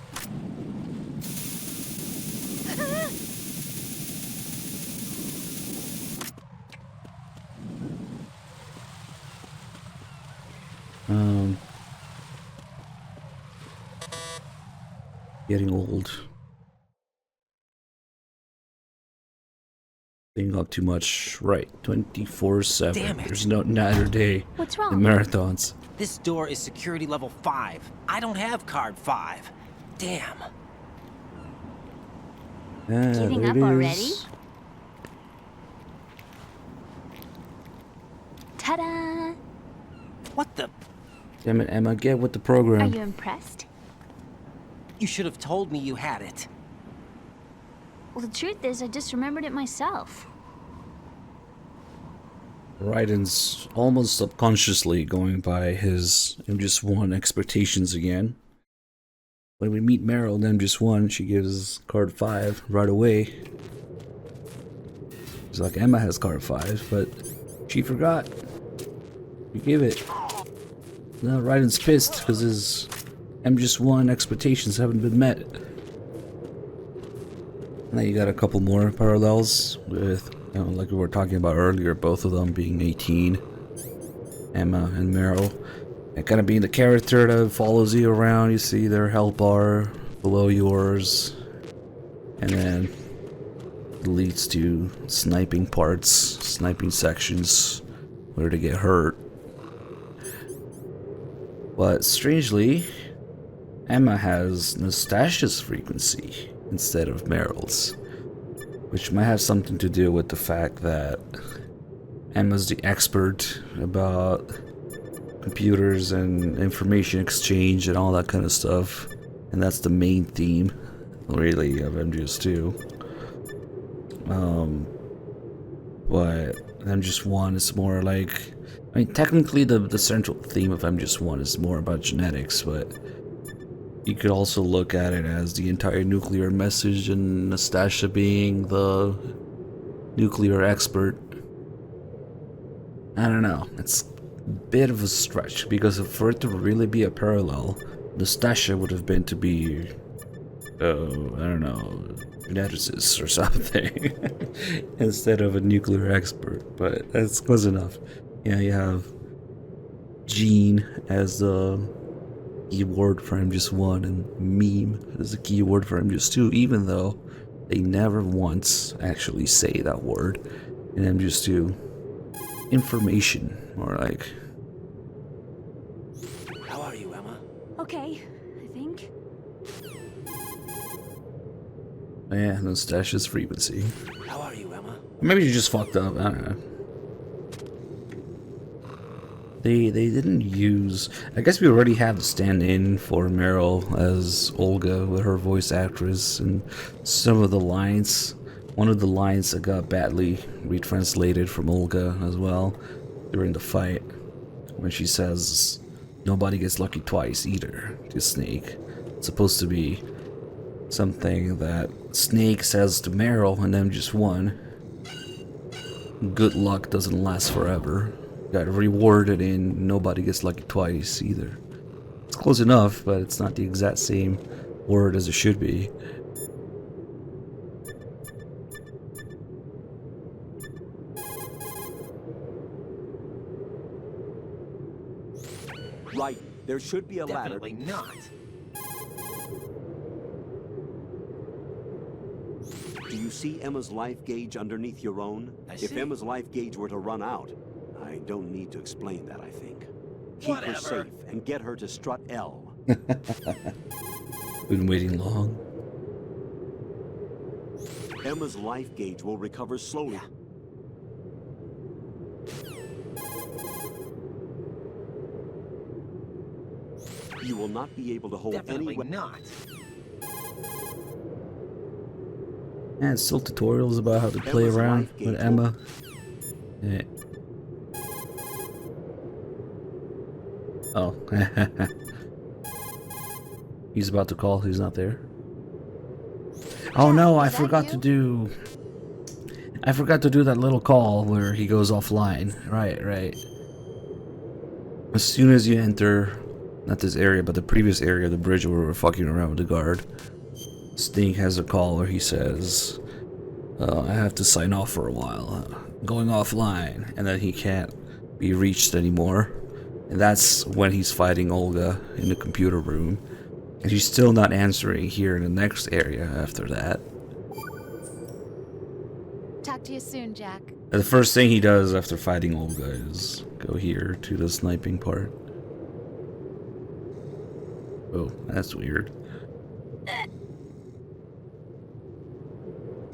Getting old. Staying up too much. Right, 24/7. Damn it. There's no neither day. What's in wrong? marathons. This door is security level 5. I don't have card 5. Damn. Giving there up it already? is. Ta-da! What the? Damn it, Emma, get with the Are program. you impressed? You should have told me you had it. Well, the truth is, I just remembered it myself. Raiden's almost subconsciously going by his MGS1 expectations again. When we meet Meryl in MGS1, she gives card 5 right away. It's like Emma has card 5, but she forgot. We gave it. Now Raiden's pissed because his MGS1 expectations haven't been met. Now you got a couple more parallels with, like we were talking about earlier, both of them being 18, Emma and Meryl, and kind of being the character that follows you around. You see their health bar below yours, and then it leads to sniping parts, sniping sections where they get hurt. But strangely, Emma has Nastasia's frequency instead of Meryl's, which might have something to do with the fact that Emma's the expert about computers and information exchange and all that kind of stuff, and that's the main theme, really, of MGS2. But MGS1 is more like, I mean, technically the central theme of MGS1 is more about genetics, but you could also look at it as the entire nuclear message and Nastasia being the nuclear expert. I don't know, it's a bit of a stretch, because for it to really be a parallel, Nastasia would have been to be, I don't know, geneticist or something, instead of a nuclear expert, but that's close enough. Yeah, you have Gene as the keyword for MGS1 and meme as a keyword for MGS2, even though they never once actually say that word in MGS2. Information, more like. How are you, Emma? Okay, I think. Yeah, Nastasia's frequency. How are you, Emma? Maybe you just fucked up, I don't know. They didn't use... I guess we already have the stand-in for Meryl as Olga with her voice actress, and some of the lines. One of the lines that got badly retranslated from Olga as well during the fight, when she says, "Nobody gets lucky twice either," to Snake. It's supposed to be something that Snake says to Meryl in MGS1. Good luck doesn't last forever. Got rewarded in "Nobody gets lucky twice" either. It's close enough, but it's not the exact same word as it should be. Right, there should be a ladder. Definitely not. Do you see Emma's life gauge underneath your own? If Emma's life gauge were to run out, I don't need to explain that, I think. Keep her safe and get her to strut L. Been waiting long. Emma's life gauge will recover slowly. You will not be able to hold Definitely any... not. And still tutorials about how to play around with Emma. Yeah. Oh. He's about to call, he's not there. Oh no, I forgot to do that little call where he goes offline. Right. As soon as you enter, not this area, but the previous area, the bridge where we're fucking around with the guard, Snake has a call where he says, I have to sign off for a while, going offline, and then he can't be reached anymore. And that's when he's fighting Olga in the computer room. And she's still not answering here in the next area after that. Talk to you soon, Jack. The first thing he does after fighting old guys, go here to the sniping part. Oh, that's weird.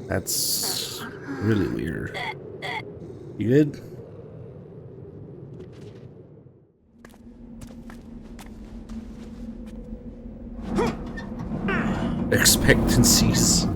That's really weird. You good? Expectancies.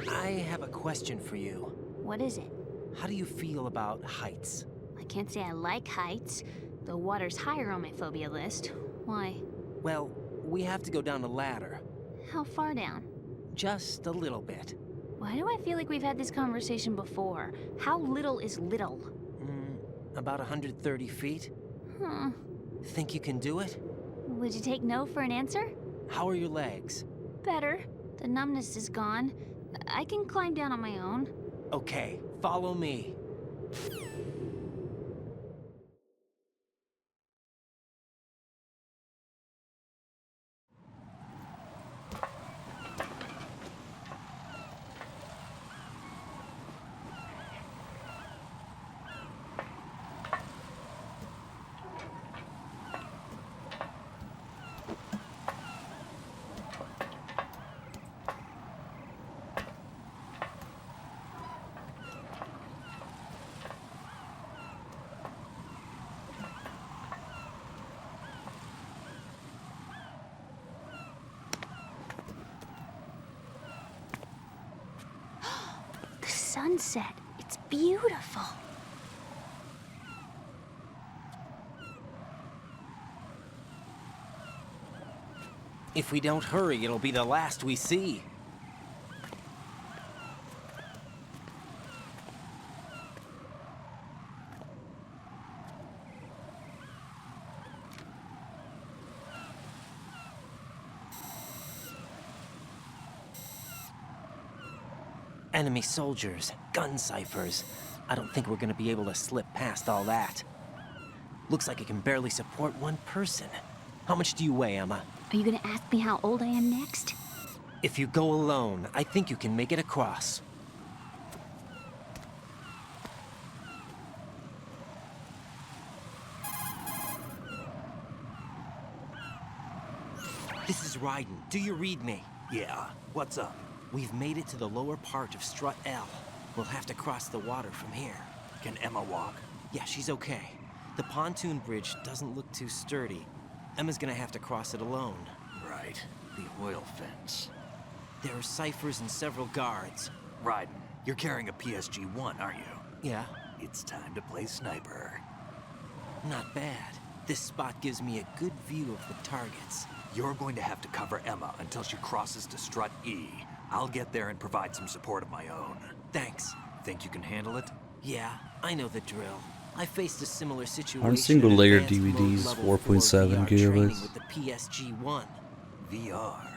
I have a question for you. What is it? How do you feel about heights? I can't say I like heights. The water's higher on my phobia list. Why? Well, we have to go down a ladder. How far down? Just a little bit. Why do I feel like we've had this conversation before? How little is little? About 130 feet. Huh. Think you can do it? Would you take no for an answer? How are your legs? Better. The numbness is gone. I can climb down on my own. Okay, follow me. Sunset. It's beautiful. If we don't hurry, it'll be the last we see. Enemy soldiers, gun ciphers. I don't think we're gonna be able to slip past all that. Looks like it can barely support one person. How much do you weigh, Emma? Are you gonna ask me how old I am next? If you go alone, I think you can make it across. This is Raiden. Do you read me? Yeah, what's up? We've made it to the lower part of Strut L. We'll have to cross the water from here. Can Emma walk? Yeah, she's okay. The pontoon bridge doesn't look too sturdy. Emma's gonna have to cross it alone. Right. The oil fence. There are ciphers and several guards. Raiden, you're carrying a PSG-1, aren't you? Yeah. It's time to play sniper. Not bad. This spot gives me a good view of the targets. You're going to have to cover Emma until she crosses to Strut E. I'll get there and provide some support of my own. Thanks. Think you can handle it? Yeah, I know the drill. I faced a similar situation. On single layer DVDs, 4.7 gigabytes. With the PSG-1. VR.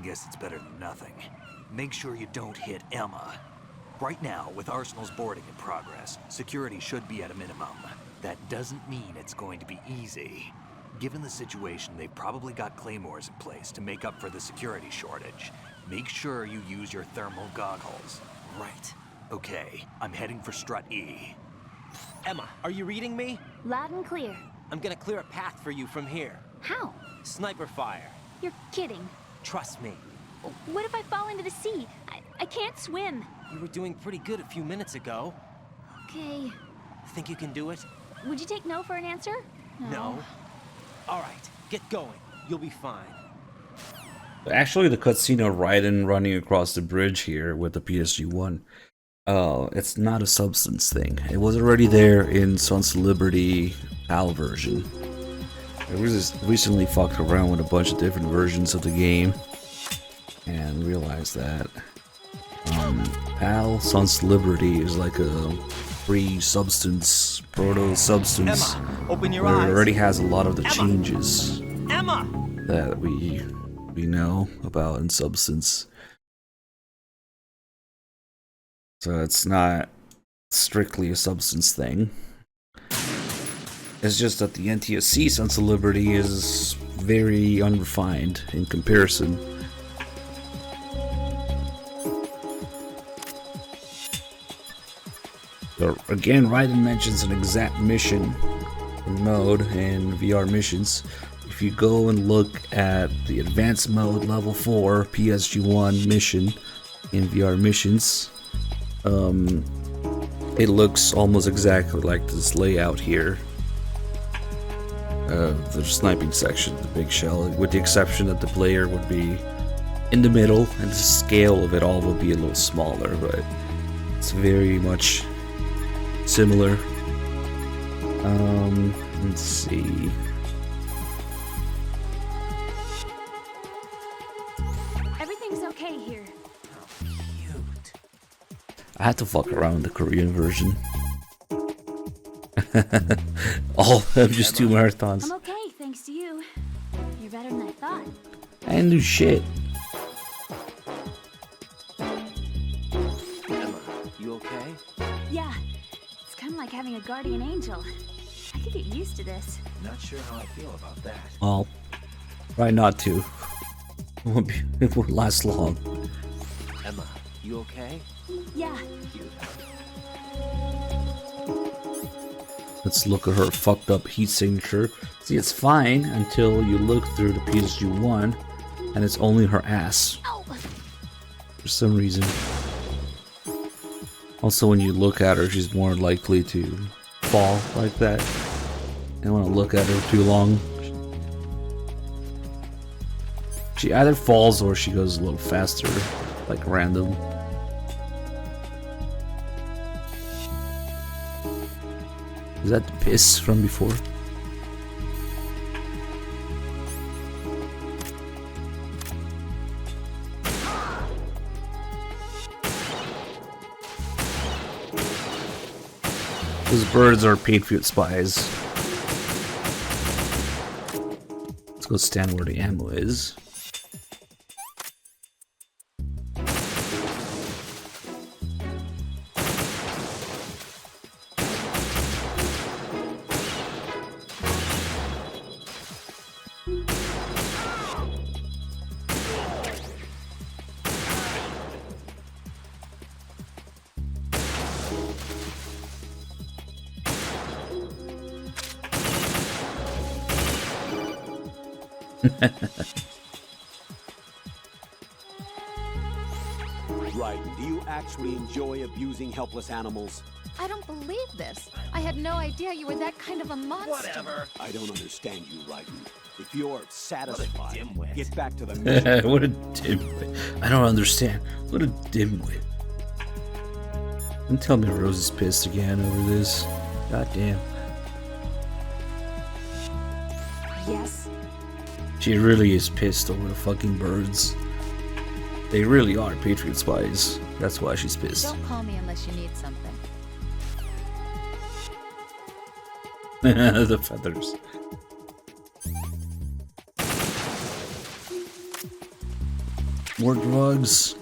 Guess it's better than nothing. Make sure you don't hit Emma. Right now, with Arsenal's boarding in progress, security should be at a minimum. That doesn't mean it's going to be easy. Given the situation, they've probably got claymores in place to make up for the security shortage. Make sure you use your thermal goggles. Right. Okay, I'm heading for Strut E. Emma, are you reading me? Loud and clear. I'm gonna clear a path for you from here. How? Sniper fire. You're kidding. Trust me. What if I fall into the sea? I can't swim. You were doing pretty good a few minutes ago. Okay. Think you can do it? Would you take no for an answer? No. All right, get going. You'll be fine. Actually, the cutscene of Raiden running across the bridge here with the PSG-1, it's not a substance thing. It was already there in Sons of Liberty PAL version. I just recently fucked around with a bunch of different versions of the game and realized that PAL Sons of Liberty is like a pre-substance, proto-substance, Emma, open your where eyes. it already has a lot of the Emma. changes Emma! that we know about in Substance. So it's not strictly a Substance thing. It's just that the NTSC sense of liberty is very unrefined in comparison. So again, Raiden mentions an exact mission mode in VR missions. If you go and look at the advanced mode level 4 PSG1 mission in VR missions, it looks almost exactly like this layout here. The sniping section, the big shell, with the exception that the player would be in the middle and the scale of it all would be a little smaller, but it's very much similar. Let's see. Everything's okay here. I had to fuck around with the Korean version. All of just 2 marathons. I'm okay, thanks to you. You're better than I thought. I didn't do shit. Emma, you okay? Yeah, it's kind of like having a guardian angel. I could get used to this. Not sure how I feel about that. Well, try not to. It won't last long. Emma, you okay? Yeah. Let's look at her fucked up heat signature. See, it's fine until you look through the PSG1 and it's only her ass. For some reason. Also, when you look at her, she's more likely to fall like that. I don't want to look at her too long. She either falls or she goes a little faster, like random. Is that the piss from before? Those birds are Patriot spies. Let's go stand where the ammo is. Right, do you actually enjoy abusing helpless animals? I don't believe this. I had no idea you were that kind of a monster. Whatever. I don't understand you, Raiden. If you're satisfied, dimwit. get back to the mission. What a dimwit. I don't understand. What a dimwit. Don't tell me Rose is pissed again over this. God damn. Yes. She really is pissed over the fucking birds. They really are Patriot spies. That's why she's pissed. Don't call me unless you need something. The feathers. More drugs.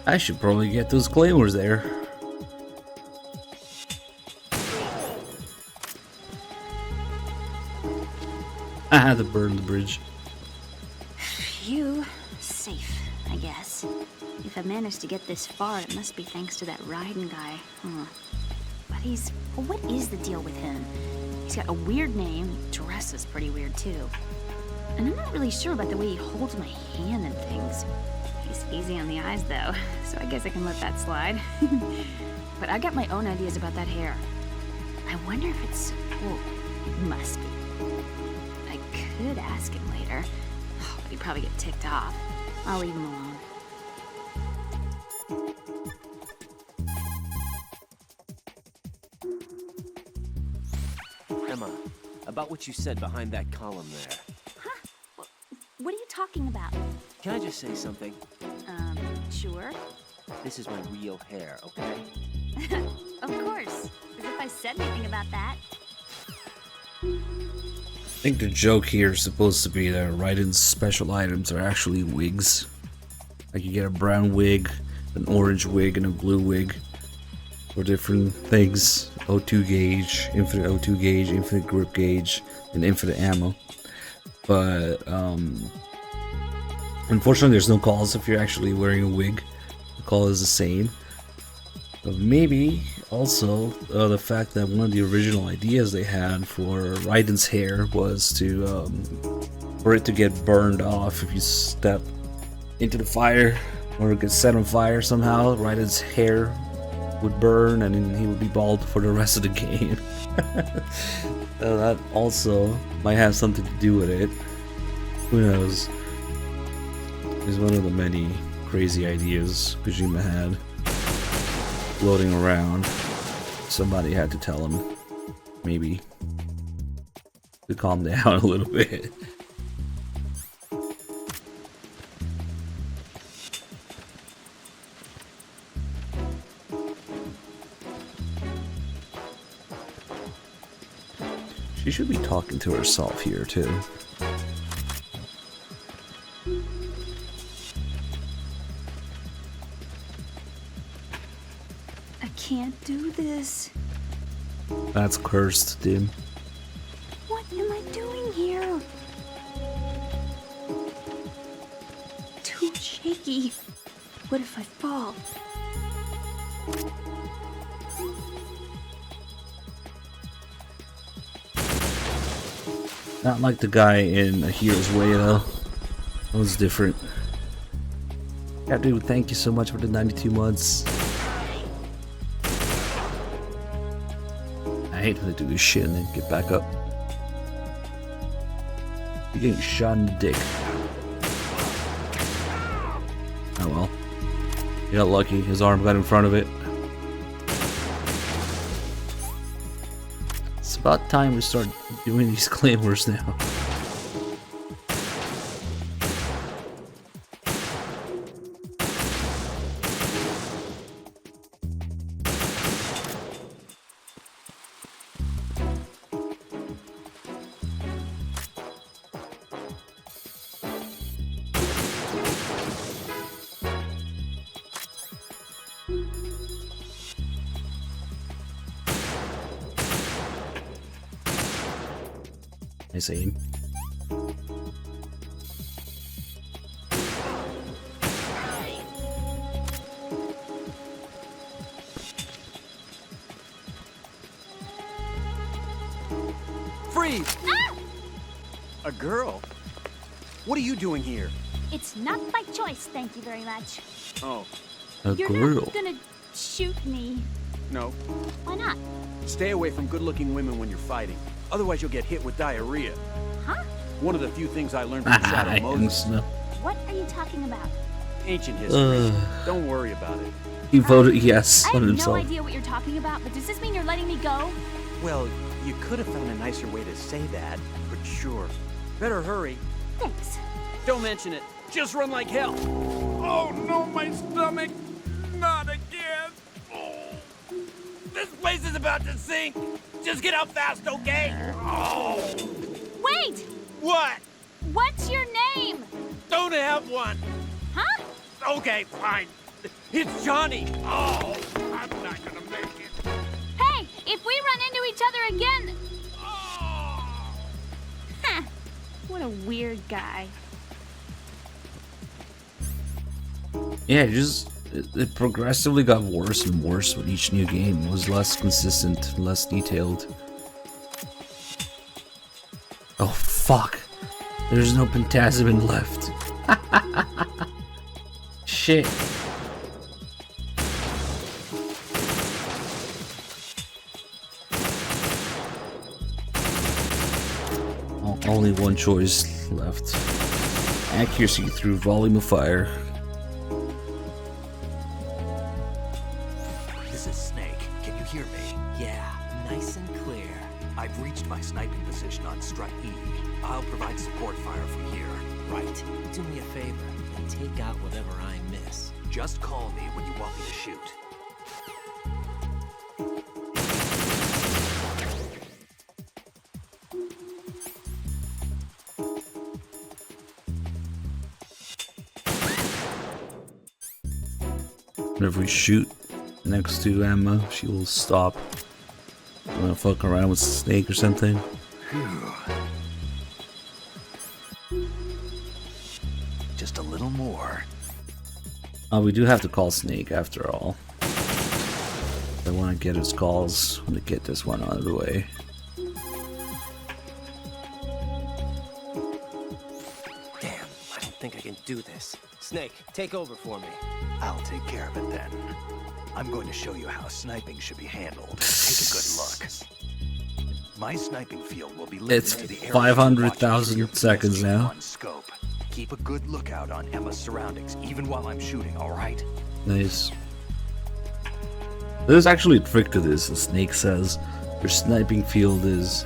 I should probably get those claymores there. Ah, the bird on the bridge. Phew. Safe, I guess. If I managed to get this far, it must be thanks to that Raiden guy. But what is the deal with him? He's got a weird name, dresses pretty weird too. And I'm not really sure about the way he holds my hand and things. He's easy on the eyes though, so I guess I can let that slide. But I got my own ideas about that hair. I wonder if it's... Well, it must be. I could ask him later, but he'd probably get ticked off. I'll leave him alone. Emma, about what you said behind that column there. What are you talking about? Can I just say something? Sure. This is my real hair, okay? Of course. As if I said anything about that. I think the joke here is supposed to be that Raiden's special items are actually wigs. Like you get a brown wig, an orange wig, and a blue wig for different things. O2 gauge, infinite O2 gauge, infinite grip gauge, and infinite ammo. But unfortunately there's no calls if you're actually wearing a wig. The call is the same. But maybe also the fact that one of the original ideas they had for Raiden's hair was to for it to get burned off if you step into the fire or get set on fire somehow. Raiden's hair would burn and then he would be bald for the rest of the game. That also might have something to do with it. Who knows? It's one of the many crazy ideas Kojima had floating around. Somebody had to tell him, maybe, to calm down a little bit. She should be talking to herself here too. I can't do this. That's cursed, Dim. What am I doing here? Too shaky. What if I fall? Not like the guy in A Hero's Way though. That was different. Yeah, dude, thank you so much for the 92 months. I hate when they do this shit and then get back up. You're getting shot in the dick. Oh well. You got lucky, his arm got in front of it. It's about time we start doing these claymores now. Nice aim. Freeze! Ah! A girl? What are you doing here? It's not by choice, thank you very much. Oh, A You're girl. not gonna shoot me. no. Why not? Stay away from good-looking women when you're fighting. Otherwise, you'll get hit with diarrhea. Huh? One of the few things I learned from Shadow Moses. What are you talking about? Ancient history. Don't worry about it. He voted yes I on have no himself. idea what you're talking about, but does this mean you're letting me go? Well, you could have found a nicer way to say that, but sure. Better hurry. Thanks. Don't mention it. Just run like hell. Oh no, my stomach! Not again! Oh. This place is about to sink! Just get out fast, okay? Oh! Wait! What? What's your name? Don't have one! Huh? Okay, fine. It's Johnny! Oh! I'm not gonna make it. Hey, if we run into each other again... Huh. What a weird guy. Yeah, it progressively got worse and worse with each new game. It was less consistent, less detailed. Oh fuck. There's no Pentazemin left. Shit. only one choice left. Accuracy through volume of fire. This is Snake. Can you hear me? Yeah, nice and clear. I've reached my sniping position on Strut E. I'll provide support fire from here. Right. Do me a favor and take out whatever I miss. Just call me when you want me to shoot. Whenever we shoot next to Emma, she will stop. Wanna fuck around with Snake or something? Just a little more. We do have to call Snake after all. I want to get his calls. I want to get this one out of the way. Damn, I don't think I can do this. Snake, take over for me. I'll take care of it then. I'm going to show you how sniping should be handled. Take a good look. My sniping field will be limited It's to the area 500,000 seconds now. on scope. Keep a good lookout on Emma's surroundings, even while I'm shooting, alright? Nice. There's actually a trick to this. The Snake says his sniping field is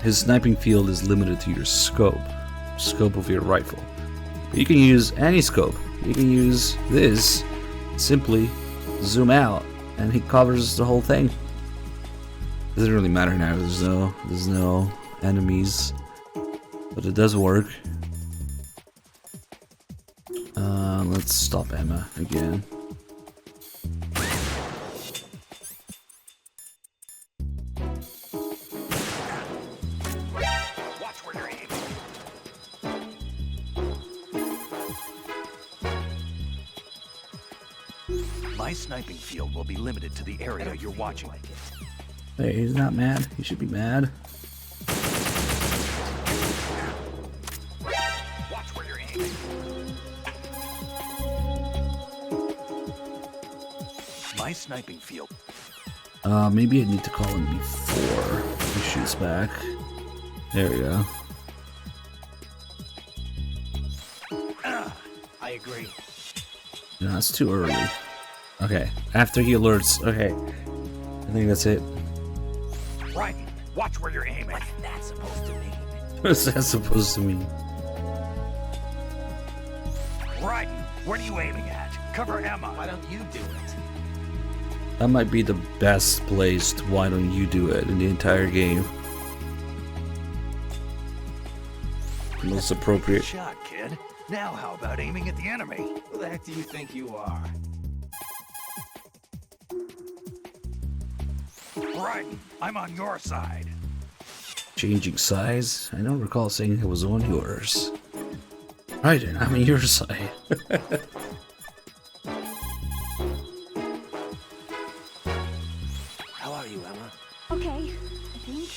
limited to your scope of your rifle. But you can use any scope. You can use this, simply zoom out, and he covers the whole thing. Doesn't really matter now. There's no enemies, but it does work. Let's stop Emma again. Watch where you're aiming. My sniping field will be limited to the area you're watching. Hey, he's not mad. He should be mad. Watch where you're aiming. My sniping field. Maybe I need to call him before he shoots back. There we go. I agree. No, that's too early. Okay, after he alerts. Okay, I think that's it. Right. Watch where you're aiming. What's that supposed to mean? What's that supposed to mean? Right. What are you aiming at? Cover Emma. Why don't you do it? That might be the best placed "why don't you do it" in the entire game. The most appropriate. Good shot, kid. Now how about aiming at the enemy? Who the heck do you think you are? Right. I'm on your side. Changing sides? I don't recall saying it was on yours. Right, then, I'm on your side. How are you, Emma? Okay, I think.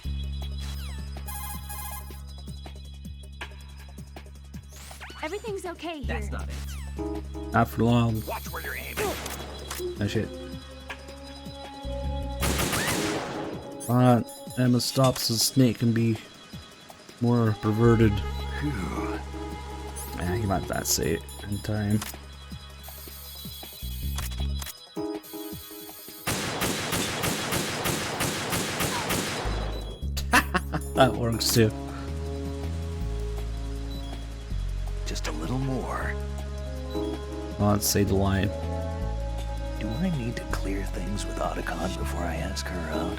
Everything's okay here. That's not it. Not for long. Watch where you're aiming. Oh shit. Emma stops the Snake and be more perverted. Yeah, he might not say it in time. That works too. Just a little more. Let's say the line. Do I need to clear things with Otacon before I ask her out?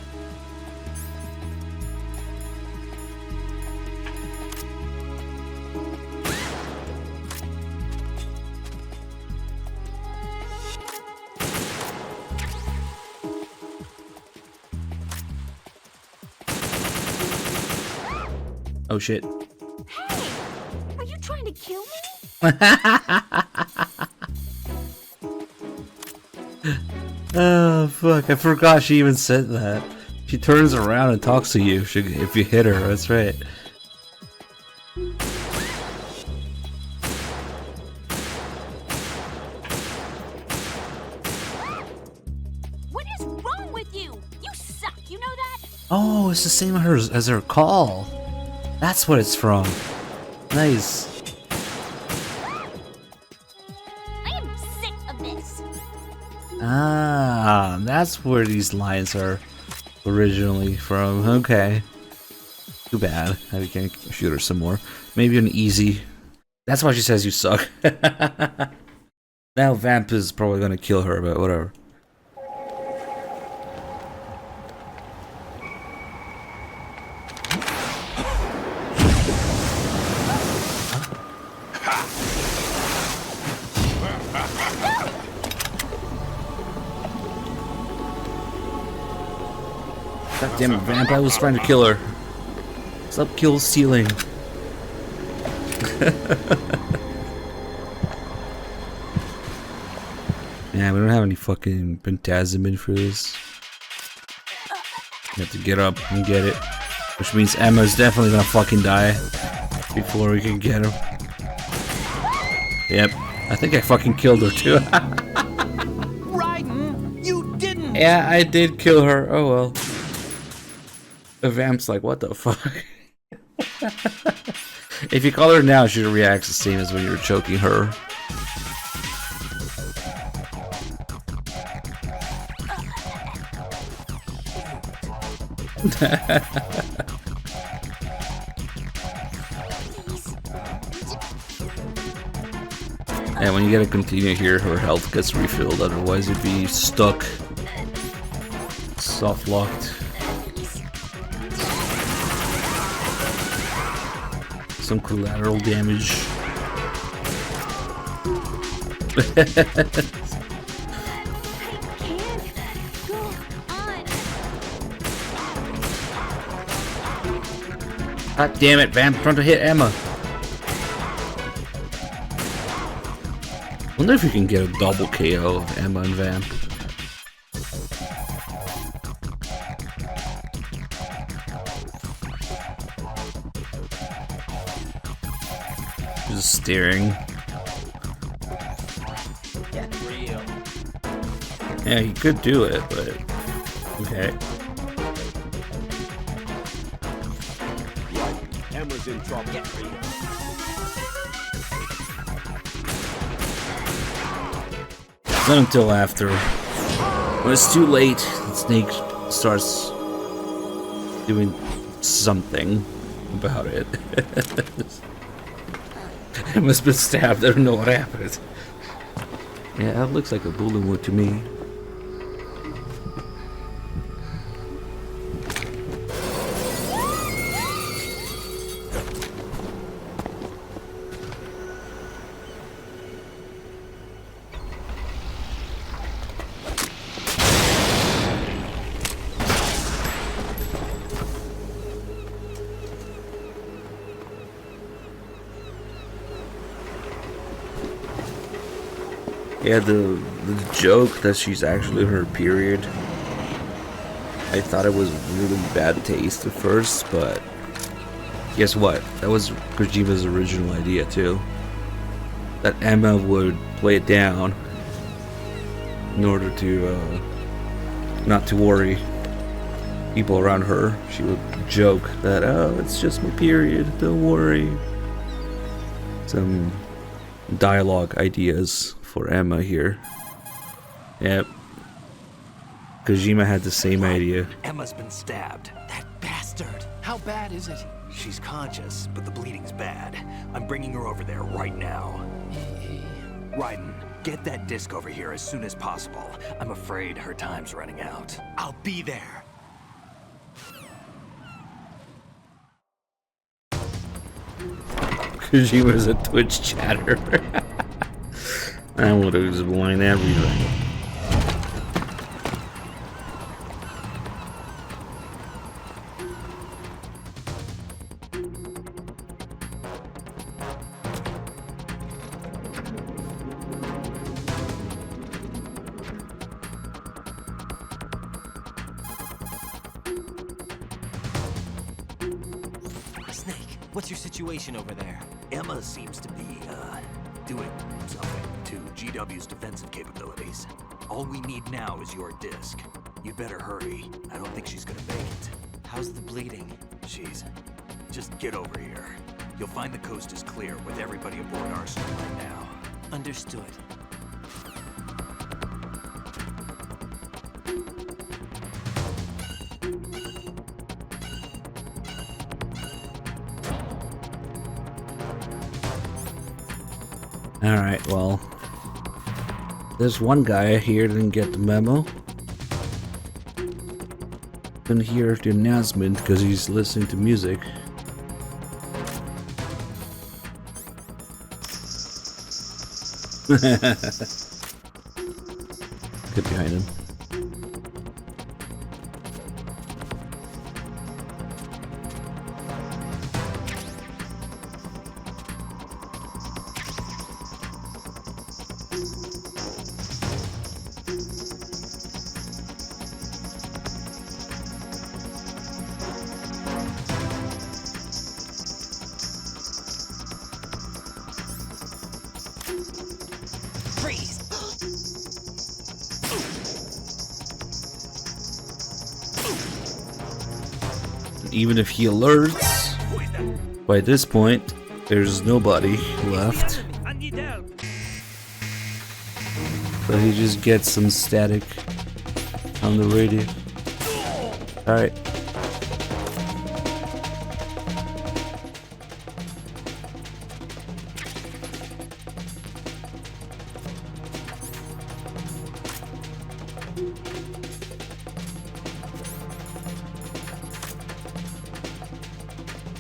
Oh shit. Hey! Are you trying to kill me? Oh fuck, I forgot she even said that. She turns around and talks to you if you hit her, that's right. What is wrong with you? You suck, you know that? Oh, it's the same as her call. That's what it's from. Nice. I am sick of this. Ah, that's where these lines are originally from. Okay. Too bad. We can't shoot her some more. Maybe an easy. That's why she says you suck. Now Vamp is probably gonna kill her, but whatever. God damn it, Vamp, I was trying to kill her. Stop kill stealing. Yeah, we don't have any fucking Pentazimid for this. You have to get up and get it. Which means Emma's definitely gonna fucking die before we can get her. Yep, I think I fucking killed her too. Raiden, you didn't! Yeah, I did kill her. Oh well. The Vamp's like, what the fuck? If you call her now, she reacts the same as when you were choking her. And when you get a continue here, her health gets refilled, otherwise it'd be stuck. Soft locked. Some collateral damage. God damn it, Vamp, trying to hit Emma. Wonder if you can get a double KO of Emma and Vamp. Just staring. Get real. Yeah, he could do it, but okay. Emma's in trouble. Get real. It's not until after. When it's too late, the snake starts doing something about it. It must have been stabbed. I don't know what happened. Yeah, that looks like a bullet wound to me. Yeah, the joke that she's actually her period, I thought it was really bad taste at first, but guess what? That was Kojima's original idea too. That Emma would play it down in order to not to worry people around her. She would joke that, oh, it's just my period, don't worry. Some dialogue ideas for Emma here. Yep. Kojima had the same idea. Emma's been stabbed. That bastard. How bad is it? She's conscious, but the bleeding's bad. I'm bringing her over there right now. Raiden, get that disc over here as soon as possible. I'm afraid her time's running out. I'll be there. Kojima's a Twitch chatter. I would have just blind everything. Snake, what's your situation over there? Emma seems to be, doing something to GW's defensive capabilities. All we need now is your disc. You better hurry. I don't think she's gonna make it. How's the bleeding? Just get over here. You'll find the coast is clear with everybody aboard Arsenal right now. Understood. Alright, well, there's one guy here that didn't get the memo. Couldn't hear the announcement because he's listening to music. Get behind him. Even if he alerts, by this point, there's nobody left. So he just gets some static on the radio. Alright.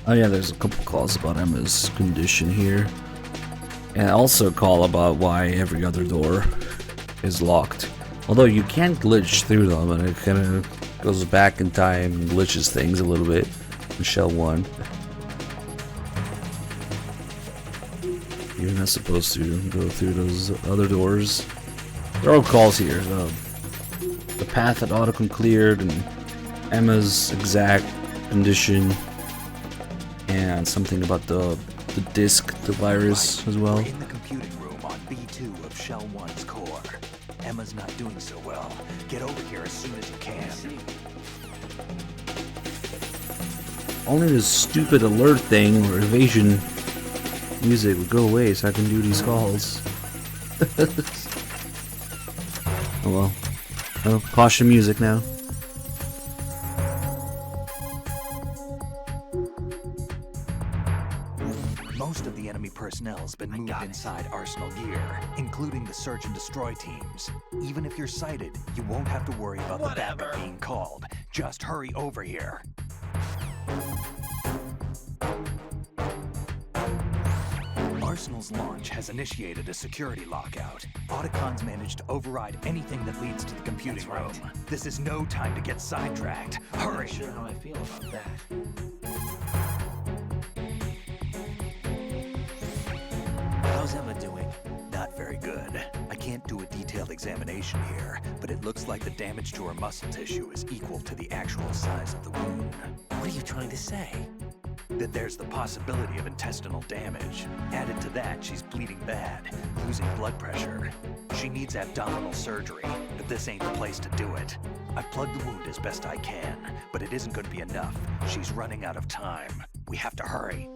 Oh yeah, there's a couple calls about Emma's condition here. And also a call about why every other door is locked. Although you can glitch through them, and it kind of goes back in time and glitches things a little bit in Shell 1. You're not supposed to go through those other doors. There are calls here. The path that Otacon cleared, and Emma's exact condition. And something about the disk, the virus as well. We're in the computing room on B2 of Shell 1's core. Emma's not doing so well. Get over here as soon as you can. Only this stupid alert thing or evasion music would go away so I can do these calls. Oh well. Oh, caution music now. Most of the enemy personnel's been moved inside Arsenal gear, including the search and destroy teams. Even if you're sighted, you won't have to worry about the Batman being called. Just hurry over here. Arsenal's launch has initiated a security lockout. Otacon's managed to override anything that leads to the computing room. This is no time to get sidetracked. Hurry! I'm not sure how I feel about that. How's Emma doing? Not very good. I can't do a detailed examination here, but it looks like the damage to her muscle tissue is equal to the actual size of the wound. What are you trying to say? That there's the possibility of intestinal damage. Added to that, she's bleeding bad, losing blood pressure. She needs abdominal surgery, but this ain't the place to do it. I plugged the wound as best I can, but it isn't going to be enough. She's running out of time. We have to hurry.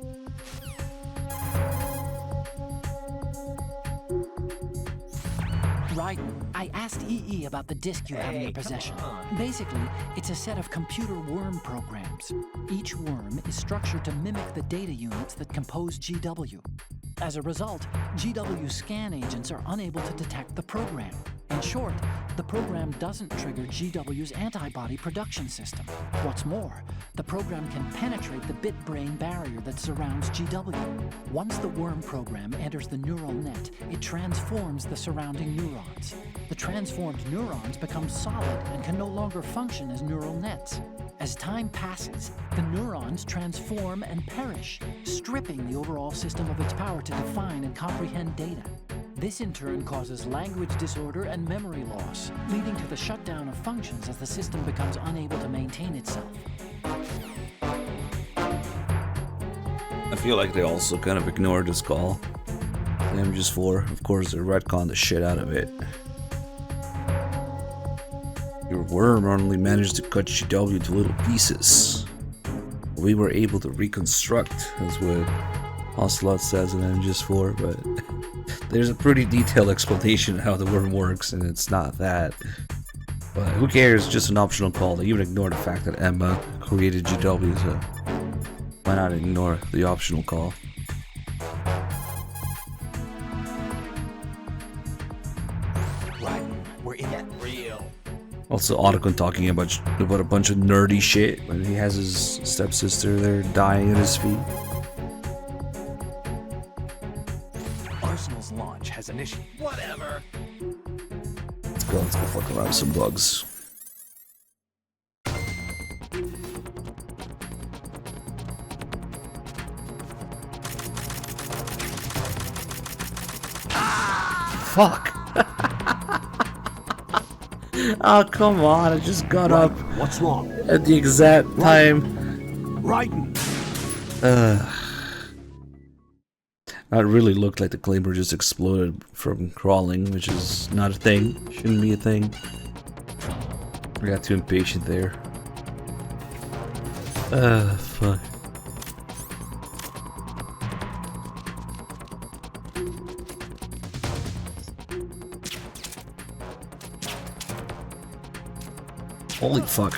Raiden, I asked EE about the disk you have in your possession. Basically, it's a set of computer worm programs. Each worm is structured to mimic the data units that compose GW. As a result, GW scan agents are unable to detect the program. In short, the program doesn't trigger GW's antibody production system. What's more, the program can penetrate the bit-brain barrier that surrounds GW. Once the worm program enters the neural net, it transforms the surrounding neurons. The transformed neurons become solid and can no longer function as neural nets. As time passes, the neurons transform and perish, stripping the overall system of its power to define and comprehend data. This in turn causes language disorder and memory loss, leading to the shutdown of functions as the system becomes unable to maintain itself. I feel like they also kind of ignored this call. MGS4, of course, they retconned the shit out of it. Your worm only managed to cut GW into little pieces. We were able to reconstruct, as what Ocelot says in MGS4, but there's a pretty detailed explanation of how the worm works, and it's not that. But who cares? Just an optional call. They even ignore the fact that Emma created GW, so why not ignore the optional call? We're in it real. Also, Otacon talking about a bunch of nerdy shit when he has his stepsister there dying at his feet. Arsenal's launch has initiated. Whatever. Let's go fuck around with some bugs. Fuck. Oh, come on. I just got up. What's wrong? At the exact time. Raiden! That really looked like the Claymore just exploded from crawling, which is not a thing. Shouldn't be a thing. I got too impatient there. Fuck. Holy fuck.